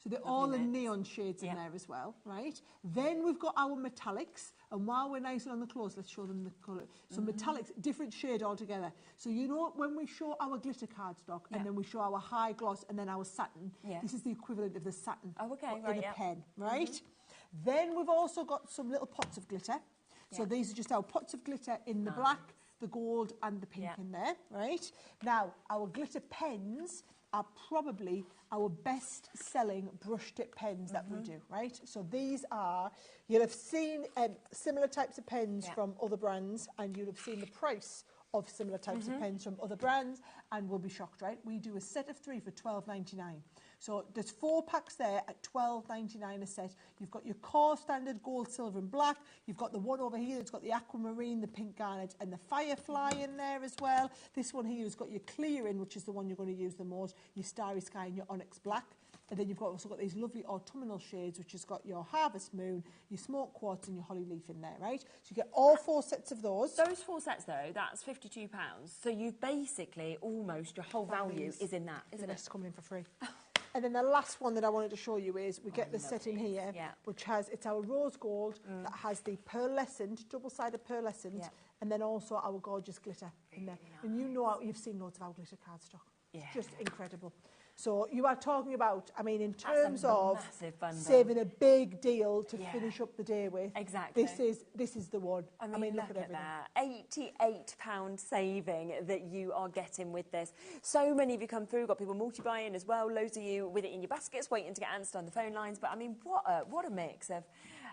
So they're all the neon shades in there as well, right? Then we've got our metallics, and while we're nice and on the close, let's show them the colour. So metallics, different shade altogether. So you know when we show our glitter cardstock and then we show our high gloss and then our satin, this is the equivalent of the satin in a pen, right? Then we've also got some little pots of glitter. So these are just our pots of glitter in the black, the gold and the pink in there, right? Now, our glitter pens are probably our best selling brush tip pens that we do, right? So these are, you'll have seen similar types of pens from other brands, and you'll have seen the price of similar types of pens from other brands, and will be shocked, right? We do a set of 3 for $12.99. So there's 4 packs there at $12.99 a set. You've got your core standard gold, silver and black. You've got the one over here that's got the aquamarine, the pink garnet and the firefly in there as well. This one here has got your clearing, which is the one you're going to use the most, your starry sky and your onyx black. And then you've also got these lovely autumnal shades, which has got your harvest moon, your smoke quartz and your holly leaf in there, right? So you get all 4 sets of those. Those 4 sets, though, that's £52. So you've basically almost, your whole value is in that, isn't it? It's coming in for free. And then the last one that I wanted to show you is we get the set in here, which has, it's our rose gold that has the pearlescent, double-sided pearlescent, and then also our gorgeous glitter in there. And you know, you've seen loads of our glitter cardstock. It's just incredible. So you are talking about, I mean, in terms of saving a big deal to finish up the day with. Exactly. This is the one. I mean look at everything. That. £88 saving that you are getting with this. So many of you come through, got people multi-buying as well, loads of you with it in your baskets, waiting to get answered on the phone lines. But I mean, what a mix of...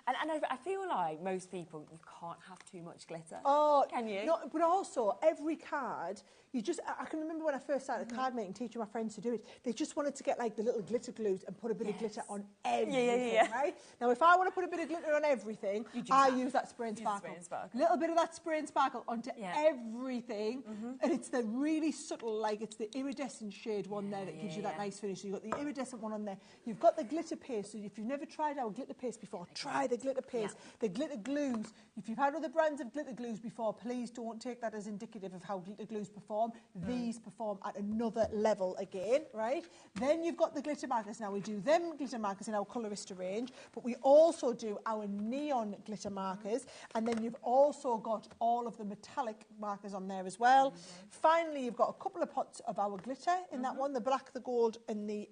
And I feel like most people, you can't have too much glitter. Oh, can you? No, but also, every card, I can remember when I first started card making, teaching my friends to do it, they just wanted to get like the little glitter glues and put a bit of glitter on everything, right? Now, if I want to put a bit of glitter on everything, I use that spray and sparkle. A little bit of that spray and sparkle onto everything, and it's the really subtle, like it's the iridescent shade one there that gives you that nice finish. So you've got the iridescent one on there. You've got the glitter paste, so if you've never tried our glitter paste before, try the glitter paste, the glitter glues. If you've had other brands of glitter glues before, please don't take that as indicative of how glitter glues perform. These perform at another level again, right? Then you've got the glitter markers. Now we do them glitter markers in our Colorista range, but we also do our neon glitter markers, and then you've also got all of the metallic markers on there as well. Finally, you've got a couple of pots of our glitter in that one, the black, the gold and the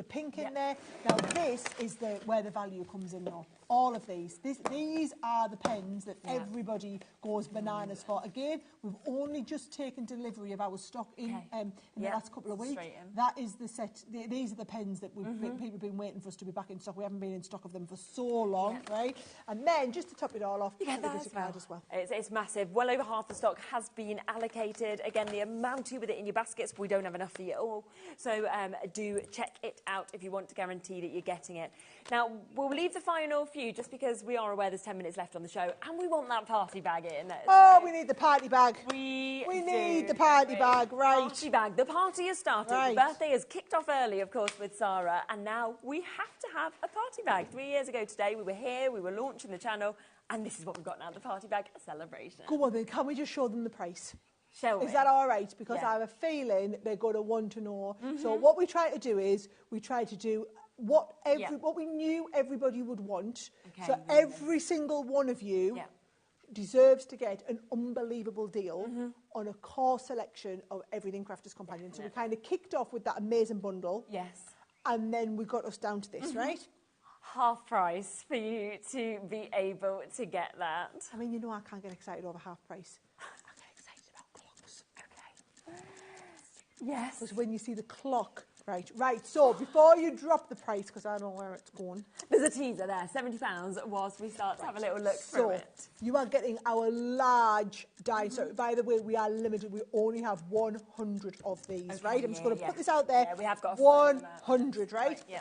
pink in there. Now this is where the value comes in though. All of these are the pens that everybody goes bananas for. Again, we've only just taken delivery of our stock in the last couple of weeks. That is the set. These are the pens that people have been waiting for us to be back in stock. We haven't been in stock of them for so long, right? And then, just to top it all off, you get the glitter card as well. It's massive. Well over half the stock has been allocated. Again, the amount you with it in your baskets, we don't have enough for you all. So do check it out if you want to guarantee that you're getting it. Now, we'll leave the final few just because we are aware there's 10 minutes left on the show and we want that party bag in. Oh, we need the party bag. We need the party bag, right. Party bag. The party has started. Right. The birthday has kicked off early, of course, with Sara, and now we have to have a party bag. 3 years ago today, we were here, we were launching the channel, and this is what we've got now, the party bag, a celebration. Go on then, can we just show them the price? Shall we? Is that all right? Because I have a feeling they're going to want to know. So what we try to do is, we try to do what we knew everybody would want. So every single one of you deserves to get an unbelievable deal on a core selection of everything Crafters Companion. So we kind of kicked off with that amazing bundle. Yes. And then we got us down to this, right? Half price for you to be able to get that. I mean, you know I can't get excited over half price. I get excited about clocks. Okay. Yes. Because when you see the clock... Right, so before you drop the price, because I don't know where it's going. There's a teaser there, £70 whilst we start to have a little look through it. You are getting our large die. So, by the way, we are limited. We only have 100 of these, right? I'm just going to put this out there. Yeah, we have got 100, right? Yeah.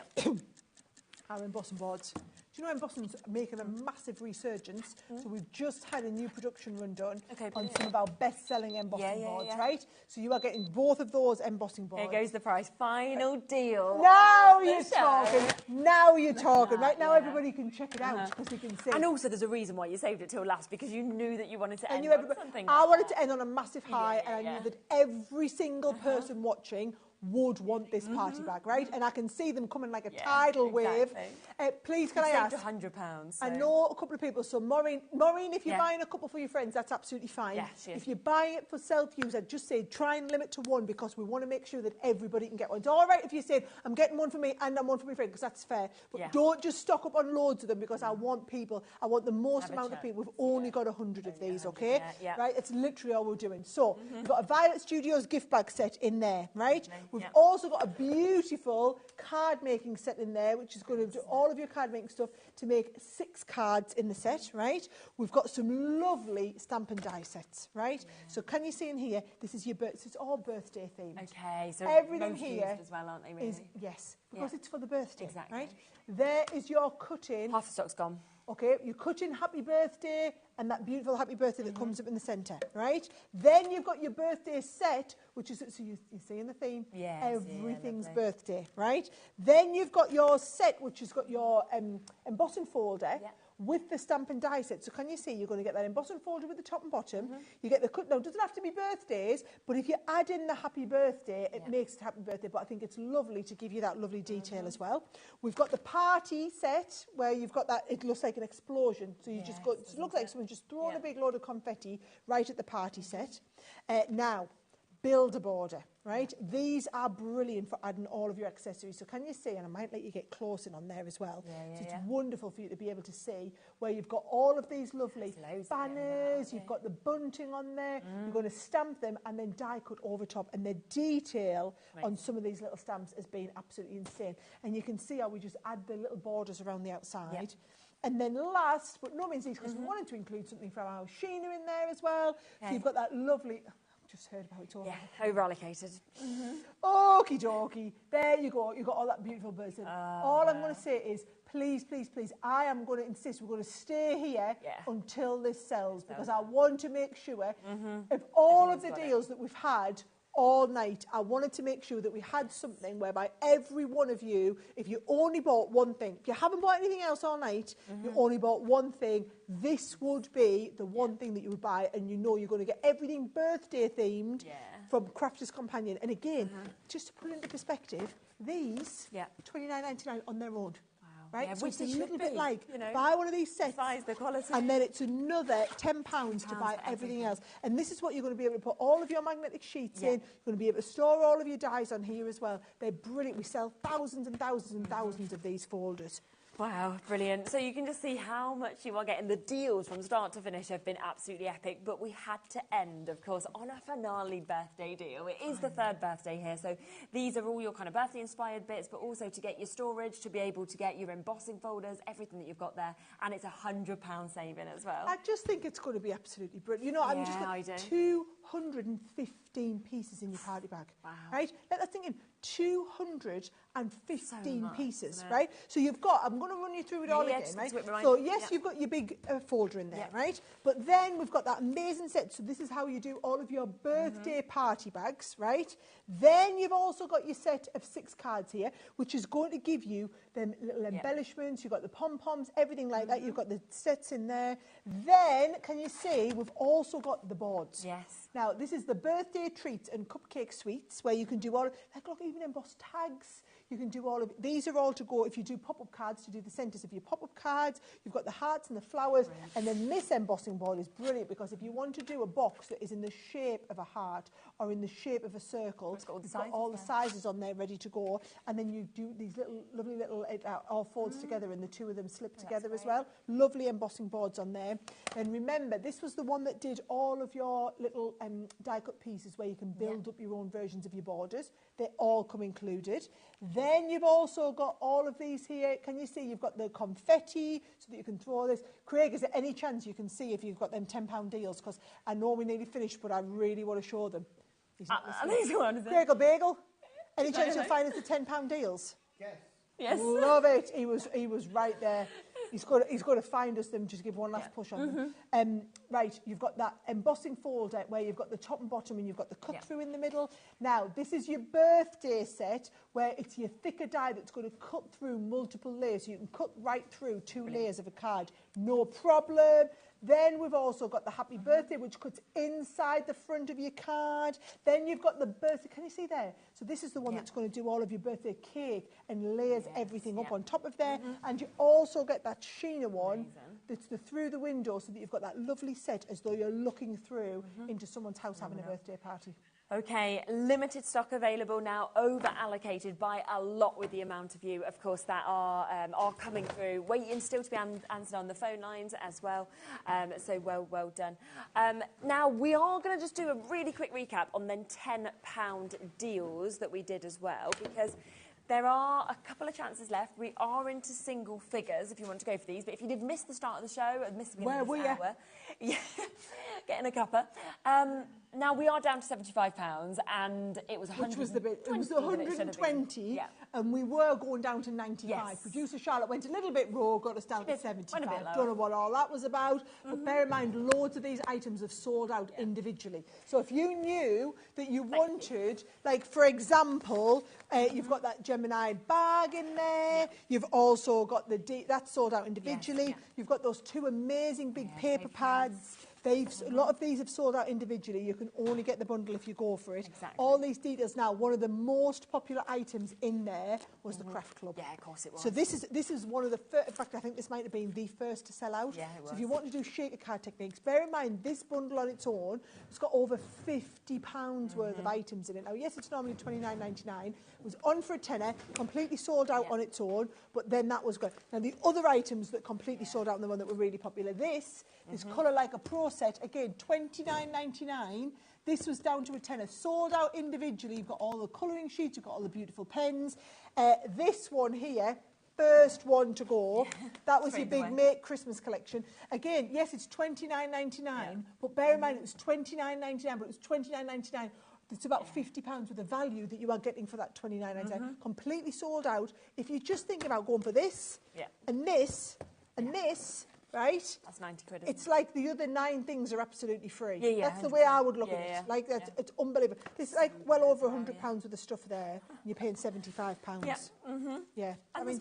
Our embossing boards. Do you know embossing's making a massive resurgence? So we've just had a new production run done on some of our best-selling embossing boards, right? So you are getting both of those embossing boards. Here goes the price. Final deal. Now you're talking. Now you're talking. Right now everybody can check it out because they can see. And also there's a reason why you saved it till last, because you knew that you wanted to end on something. I wanted to end on a massive high, and I knew that every single person watching would want this party bag, right? And I can see them coming like a tidal wave. Please, can I ask? £100. So. I know a couple of people. So, Maureen, if you're buying a couple for your friends, that's absolutely fine. Yes. If you buy it for self-use, I'd just say try and limit to one, because we want to make sure that everybody can get one. It's all right if you say, I'm getting one for me and I'm one for my friend, because that's fair. But don't just stock up on loads of them, because I want the most amount of people. We've only got 100 of these, okay? Right? It's literally all we're doing. So, we've got a Violet Studios gift bag set in there, right? We've also got a beautiful card making set in there, which is going to do all of your card making stuff to make 6 cards in the set, right? We've got some lovely stamp and die sets, right? So can you see in here, this is your it's all birthday themed. Okay, so everything most here used as well, aren't they, really? Yes, because it's for the birthday, exactly. right? There is your cut-in. Half the stock's gone. Okay, you cut in happy birthday and that beautiful happy birthday that comes up in the centre, right? Then you've got your birthday set, which is, so you see in the theme, everything's birthday, right? Then you've got your set, which has got your embossing folder with the stamp and die set. So can you see, you're going to get that embossing folder with the top and bottom. You get the cut. Now, it doesn't have to be birthdays, but if you add in the happy birthday, it makes it happy birthday. But I think it's lovely to give you that lovely detail as well. We've got the party set where you've got that, it looks like an explosion. So you just got, it looks like someone's just thrown a big load of confetti right at the party set. Now, build a border, right? These are brilliant for adding all of your accessories. So can you see, and I might let you get close in on there as well. So it's wonderful for you to be able to see where you've got all of these lovely banners, you've got the bunting on there, you're going to stamp them and then die cut over top, and the detail on some of these little stamps has been absolutely insane. And you can see how we just add the little borders around the outside. And then last, but no means least, because we wanted to include something from our Sheena in there as well. So you've got that lovely, just heard about it all. Yeah, over-allocated. Okie dokie. There you go. You've got all that beautiful birds in. All I'm going to say is, please, please, please, I am going to insist we're going to stay here until this sells, because I want to make sure of all of the deals that we've had all night, I wanted to make sure that we had something whereby every one of you, if you only bought one thing, if you haven't bought anything else all night, you only bought one thing, this would be the one thing that you would buy, and you know you're going to get everything birthday themed from Crafter's Companion. And again, just to put it into perspective, these $29.99 on their own. Right, yeah, so which it's a little bit like, you know, buy one of these sets, the quality, and then it's another £10 to buy everything else. And this is what you're going to be able to put all of your magnetic sheets in. You're going to be able to store all of your dies on here as well. They're brilliant. We sell thousands and thousands and thousands of these folders. Wow, brilliant. So you can just see how much you are getting. The deals from start to finish have been absolutely epic, but we had to end, of course, on a finale birthday deal. It is the third birthday here, so these are all your kind of birthday-inspired bits, but also to get your storage, to be able to get your embossing folders, everything that you've got there, and it's £100 saving as well. I just think it's going to be absolutely brilliant. You know, I'm just got 215 pieces in your party bag. Wow. Right? Let that sink in. 215 pieces, right? So you've got, I'm going to run you through it all again, right? So yes, you've got your big folder in there, right? But then we've got that amazing set. So this is how you do all of your birthday party bags, right? Then you've also got your set of 6 cards here, which is going to give you them little embellishments. You've got the pom-poms, everything like that. You've got the sets in there. Then, can you see, we've also got the boards. Yes. Now, this is the birthday treats and cupcake sweets, where you can do all of, like, look, even embossed tags. You can do all of, these are all to go, if you do pop-up cards, to do the centres of your pop-up cards. You've got the hearts and the flowers. Brilliant. And then this embossing board is brilliant, because if you want to do a box that is in the shape of a heart or in the shape of a circle, it's got all the sizes on there ready to go. And then you do these little, lovely little, it all folds together, and the two of them slip together as well. Lovely embossing boards on there. And remember, this was the one that did all of your little die cut pieces where you can build up your own versions of your borders. They all come included. Then you've also got all of these here. Can you see you've got the confetti so that you can throw this? Craig, is there any chance you can see if you've got them £10 deals? Because I know we're nearly finished, but I really want to show them. He's not listening. Craig or Bagel? Any chance you'll find us the £10 deals? Yes. Yes. Love it. He was right there. He's got to find us them. Just give one last push on them. Right, you've got that embossing folder where you've got the top and bottom, and you've got the cut through in the middle. Now, this is your birthday set where it's your thicker die that's going to cut through multiple layers. So you can cut right through 2 layers of a card. No problem. Then we've also got the happy birthday, which cuts inside the front of your card. Then you've got the birthday. Can you see there? So this is the one that's going to do all of your birthday cake and layers everything up on top of there. And you also get that Sheena one that's the through the window, so that you've got that lovely set as though you're looking through into someone's house having a birthday party. Okay, limited stock available now, over allocated by a lot with the amount of you, of course, that are coming through, waiting still to be answered on the phone lines as well. So well done. Now we are going to just do a really quick recap on then £10 deals that we did as well, because there are a couple of chances left. We are into single figures if you want to go for these, but if you did miss the start of the show and miss the beginning of this hour, yeah, getting a cuppa. Now we are down to £75, and it was 120. Which was the bit? It was 120, yeah. and we were going down to 95. Yes. Producer Charlotte went a little bit raw, got us down to 75. Went a bit lower. Don't know what all that was about, but bear in mind, loads of these items have sold out individually. So if you knew that you wanted, like for example, you've got that Gemini bag in there. You've also got that's sold out individually. You've got those two amazing big paper pads. A lot of these have sold out individually. You can only get the bundle if you go for it. Exactly. All these details now. One of the most popular items in there was the Craft Club. Yeah, of course it was. So this is one of the first. In fact, I think this might have been the first to sell out. Yeah, it was. So if you want to do shaker card techniques, bear in mind this bundle on its own, it's got over £50 worth of items in it. Now, yes, it's normally $29.99. It was on for a tenner, completely sold out on its own, but then that was good. Now, the other items that completely sold out and the one that were really popular, this Colour Like a Pro set, again, $29.99. This was down to a tenner, sold out individually. You've got all the colouring sheets, you've got all the beautiful pens. This one here, first one to go. That was your big Make Christmas collection. Again, yes, it's $29.99, but bear in mind it was $29.99, but it was $29.99. It's about £50 worth of value that you are getting for that $29.99. Completely sold out. If you just think about going for this and this and this, right? That's 90 quid. It's like the other 9 things are absolutely free. Yeah, that's the way I would look at yeah. it. Like that's it's unbelievable. This is like well over £100 worth of stuff there. And you're paying £75. Yeah. Yeah. I mean,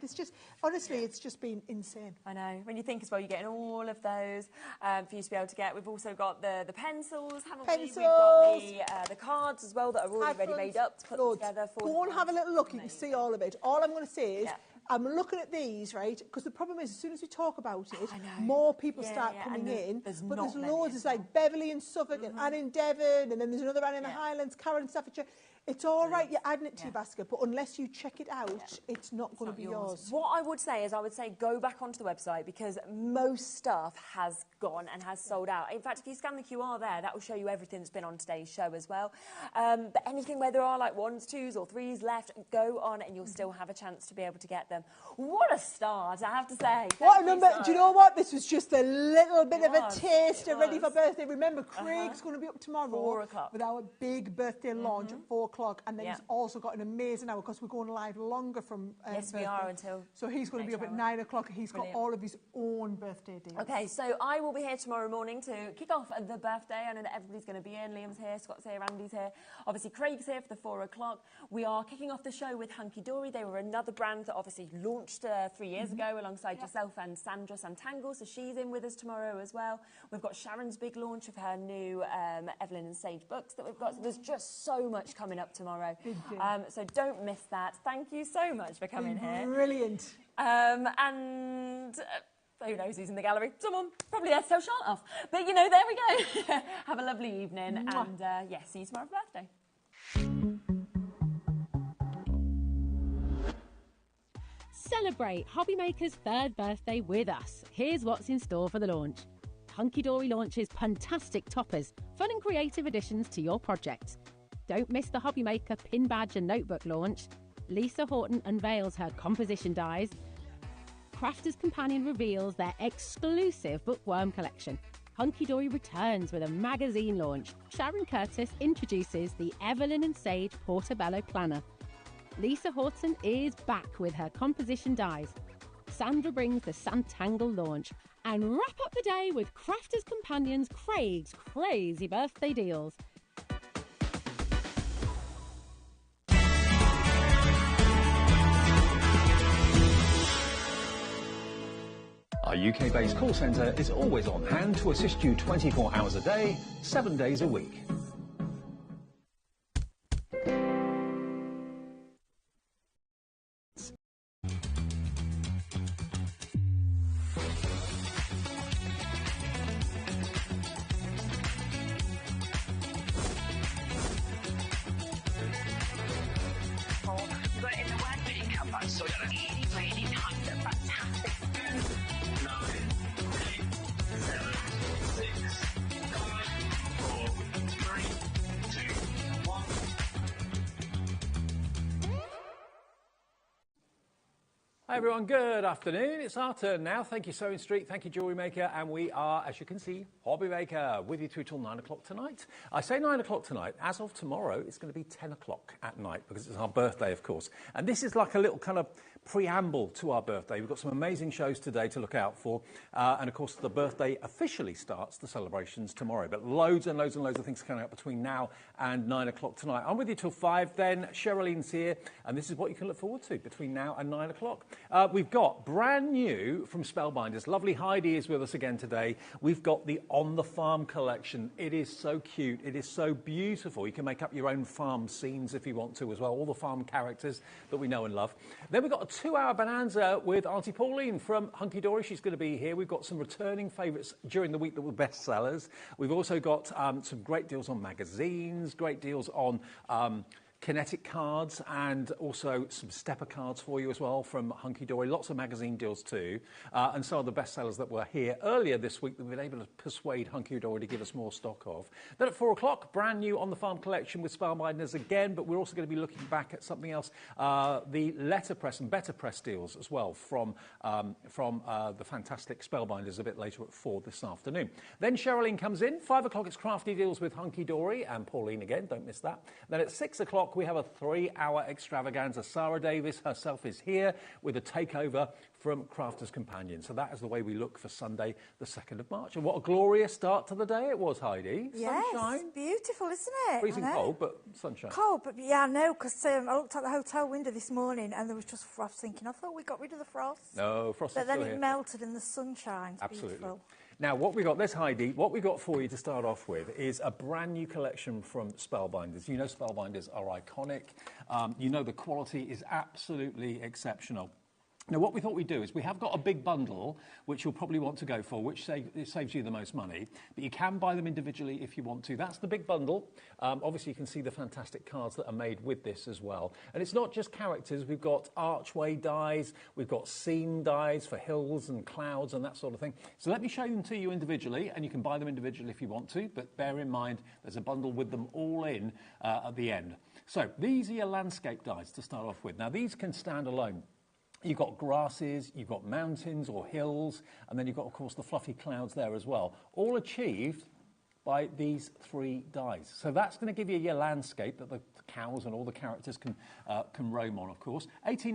it's just honestly, it's just been insane. I know. When you think as well, you're getting all of those for you to be able to get. We've also got the pencils, haven't we? We've got the cards as well that are already made up to put together. Go and have a little look. You can see all of it. All I'm going to say is. I'm looking at these, right, because the problem is as soon as we talk about it, more people start coming in. But there's loads. There's like Beverley in Suffolk and Anne in Devon, and then there's another Anne in the Highlands, Carol in Staffordshire. It's all right, you're adding it to your basket, but unless you check it out, it's not going to be yours. What I would say is go back onto the website because most stuff has gone and has sold out. In fact, if you scan the QR there, that will show you everything that's been on today's show as well. But anything where there are like 1s, 2s or 3s left, go on and you'll still have a chance to be able to get them. What a start, I have to say. What a number. Do you know what? This was just a little bit of a taster ready for birthday. Remember, Craig's going to be up tomorrow 4 o'clock with our big birthday launch at 4 o'clock. And then he's also got an amazing hour because we're going live longer from yes, birthday. we are until. So he's going to be up at 9 o'clock. He's got all of his own birthday deals. Okay, so I will be here tomorrow morning to kick off the birthday. I know that everybody's going to be in. Liam's here, Scott's here, Andy's here. Obviously, Craig's here for the 4 o'clock. We are kicking off the show with Hunkydory. They were another brand that obviously launched 3 years ago alongside yourself and Sandra Santangle. So she's in with us tomorrow as well. We've got Sharon's big launch of her new Evelyn and Sage books that we've got. So there's just so much coming up tomorrow. So don't miss that. Thank you so much for coming here. Brilliant. And who knows who's in the gallery? Someone probably there to tell Charlotte off. But, you know, there we go. Have a lovely evening. And, see you tomorrow for birthday. Celebrate HobbyMaker's 3rd birthday with us. Here's what's in store for the launch. Hunkydory launches fantastic toppers, fun and creative additions to your projects. Don't miss the HobbyMaker pin badge and notebook launch. Lisa Horton unveils her composition dies. Crafter's Companion reveals their exclusive bookworm collection. Hunkydory returns with a magazine launch. Sharon Curtis introduces the Evelyn and Sage Portobello Planner. Lisa Horton is back with her composition dies. Sandra brings the Santangle launch. And wrap up the day with Crafter's Companion's Craig's crazy birthday deals. Our UK-based call centre is always on hand to assist you 24 hours a day, 7 days a week. Hi everyone, good afternoon. It's our turn now. Thank you, Sewing Street. Thank you, Jewellery Maker. And we are, as you can see, HobbyMaker, with you through till 9 o'clock tonight. I say 9 o'clock tonight. As of tomorrow, it's going to be 10 o'clock at night because it's our birthday, of course. And this is like a little kind of preamble to our birthday. We've got some amazing shows today to look out for. And of course, the birthday officially starts the celebrations tomorrow. But loads and loads and loads of things coming up between now and 9 o'clock tonight. I'm with you till 5 then. Cheryllene's here. And this is what you can look forward to between now and 9 o'clock. We've got brand new from Spellbinders. Lovely Heidi is with us again today. We've got the On the Farm collection. It is so cute. It is so beautiful. You can make up your own farm scenes if you want to as well. All the farm characters that we know and love. Then we've got a 2-hour bonanza with Auntie Pauline from Hunkydory. She's going to be here. We've got some returning favourites during the week that were bestsellers. We've also got some great deals on magazines, great deals on Kinetic cards, and also some stepper cards for you as well from Hunkydory. Lots of magazine deals too, and some of the bestsellers that were here earlier this week that we've been able to persuade Hunkydory to give us more stock of. Then at 4 o'clock, brand new On the Farm collection with Spellbinders again, but we're also going to be looking back at something else, the Letterpress and Better Press deals as well from the fantastic Spellbinders a bit later at 4 this afternoon. Then Cherylline comes in. 5 o'clock, it's Crafty Deals with Hunkydory and Pauline again, don't miss that. Then at 6 o'clock, we have a 3-hour extravaganza. Sara Davies herself is here with a takeover from Crafters Companion. So that is the way we look for Sunday, the 2nd of March. And what a glorious start to the day it was, Heidi. Yes, sunshine. Beautiful, isn't it? Freezing cold, but sunshine. Cold, but yeah, I know, because I looked out the hotel window this morning and there was just frost, thinking, I thought we got rid of the frost. No, frost But is then still it here. melted in the sunshine. It's Absolutely. beautiful. Now, what we got, there's Heidi, what we got for you to start off with is a brand new collection from Spellbinders. You know Spellbinders are iconic. You know the quality is absolutely exceptional. Now, what we thought we'd do is we have got a big bundle, which you'll probably want to go for, which saves you the most money. But you can buy them individually if you want to. That's the big bundle. Obviously, you can see the fantastic cards that are made with this as well. And it's not just characters. We've got Archway dies. We've got scene dies for hills and clouds and that sort of thing. So let me show them to you individually, and you can buy them individually if you want to. But bear in mind, there's a bundle with them all in at the end. So these are your landscape dies to start off with. Now, these can stand alone. You've got grasses, you've got mountains or hills, and then you've got, of course, the fluffy clouds there as well, all achieved by these 3 dies. So that's going to give you your landscape that the cows and all the characters can roam on, of course.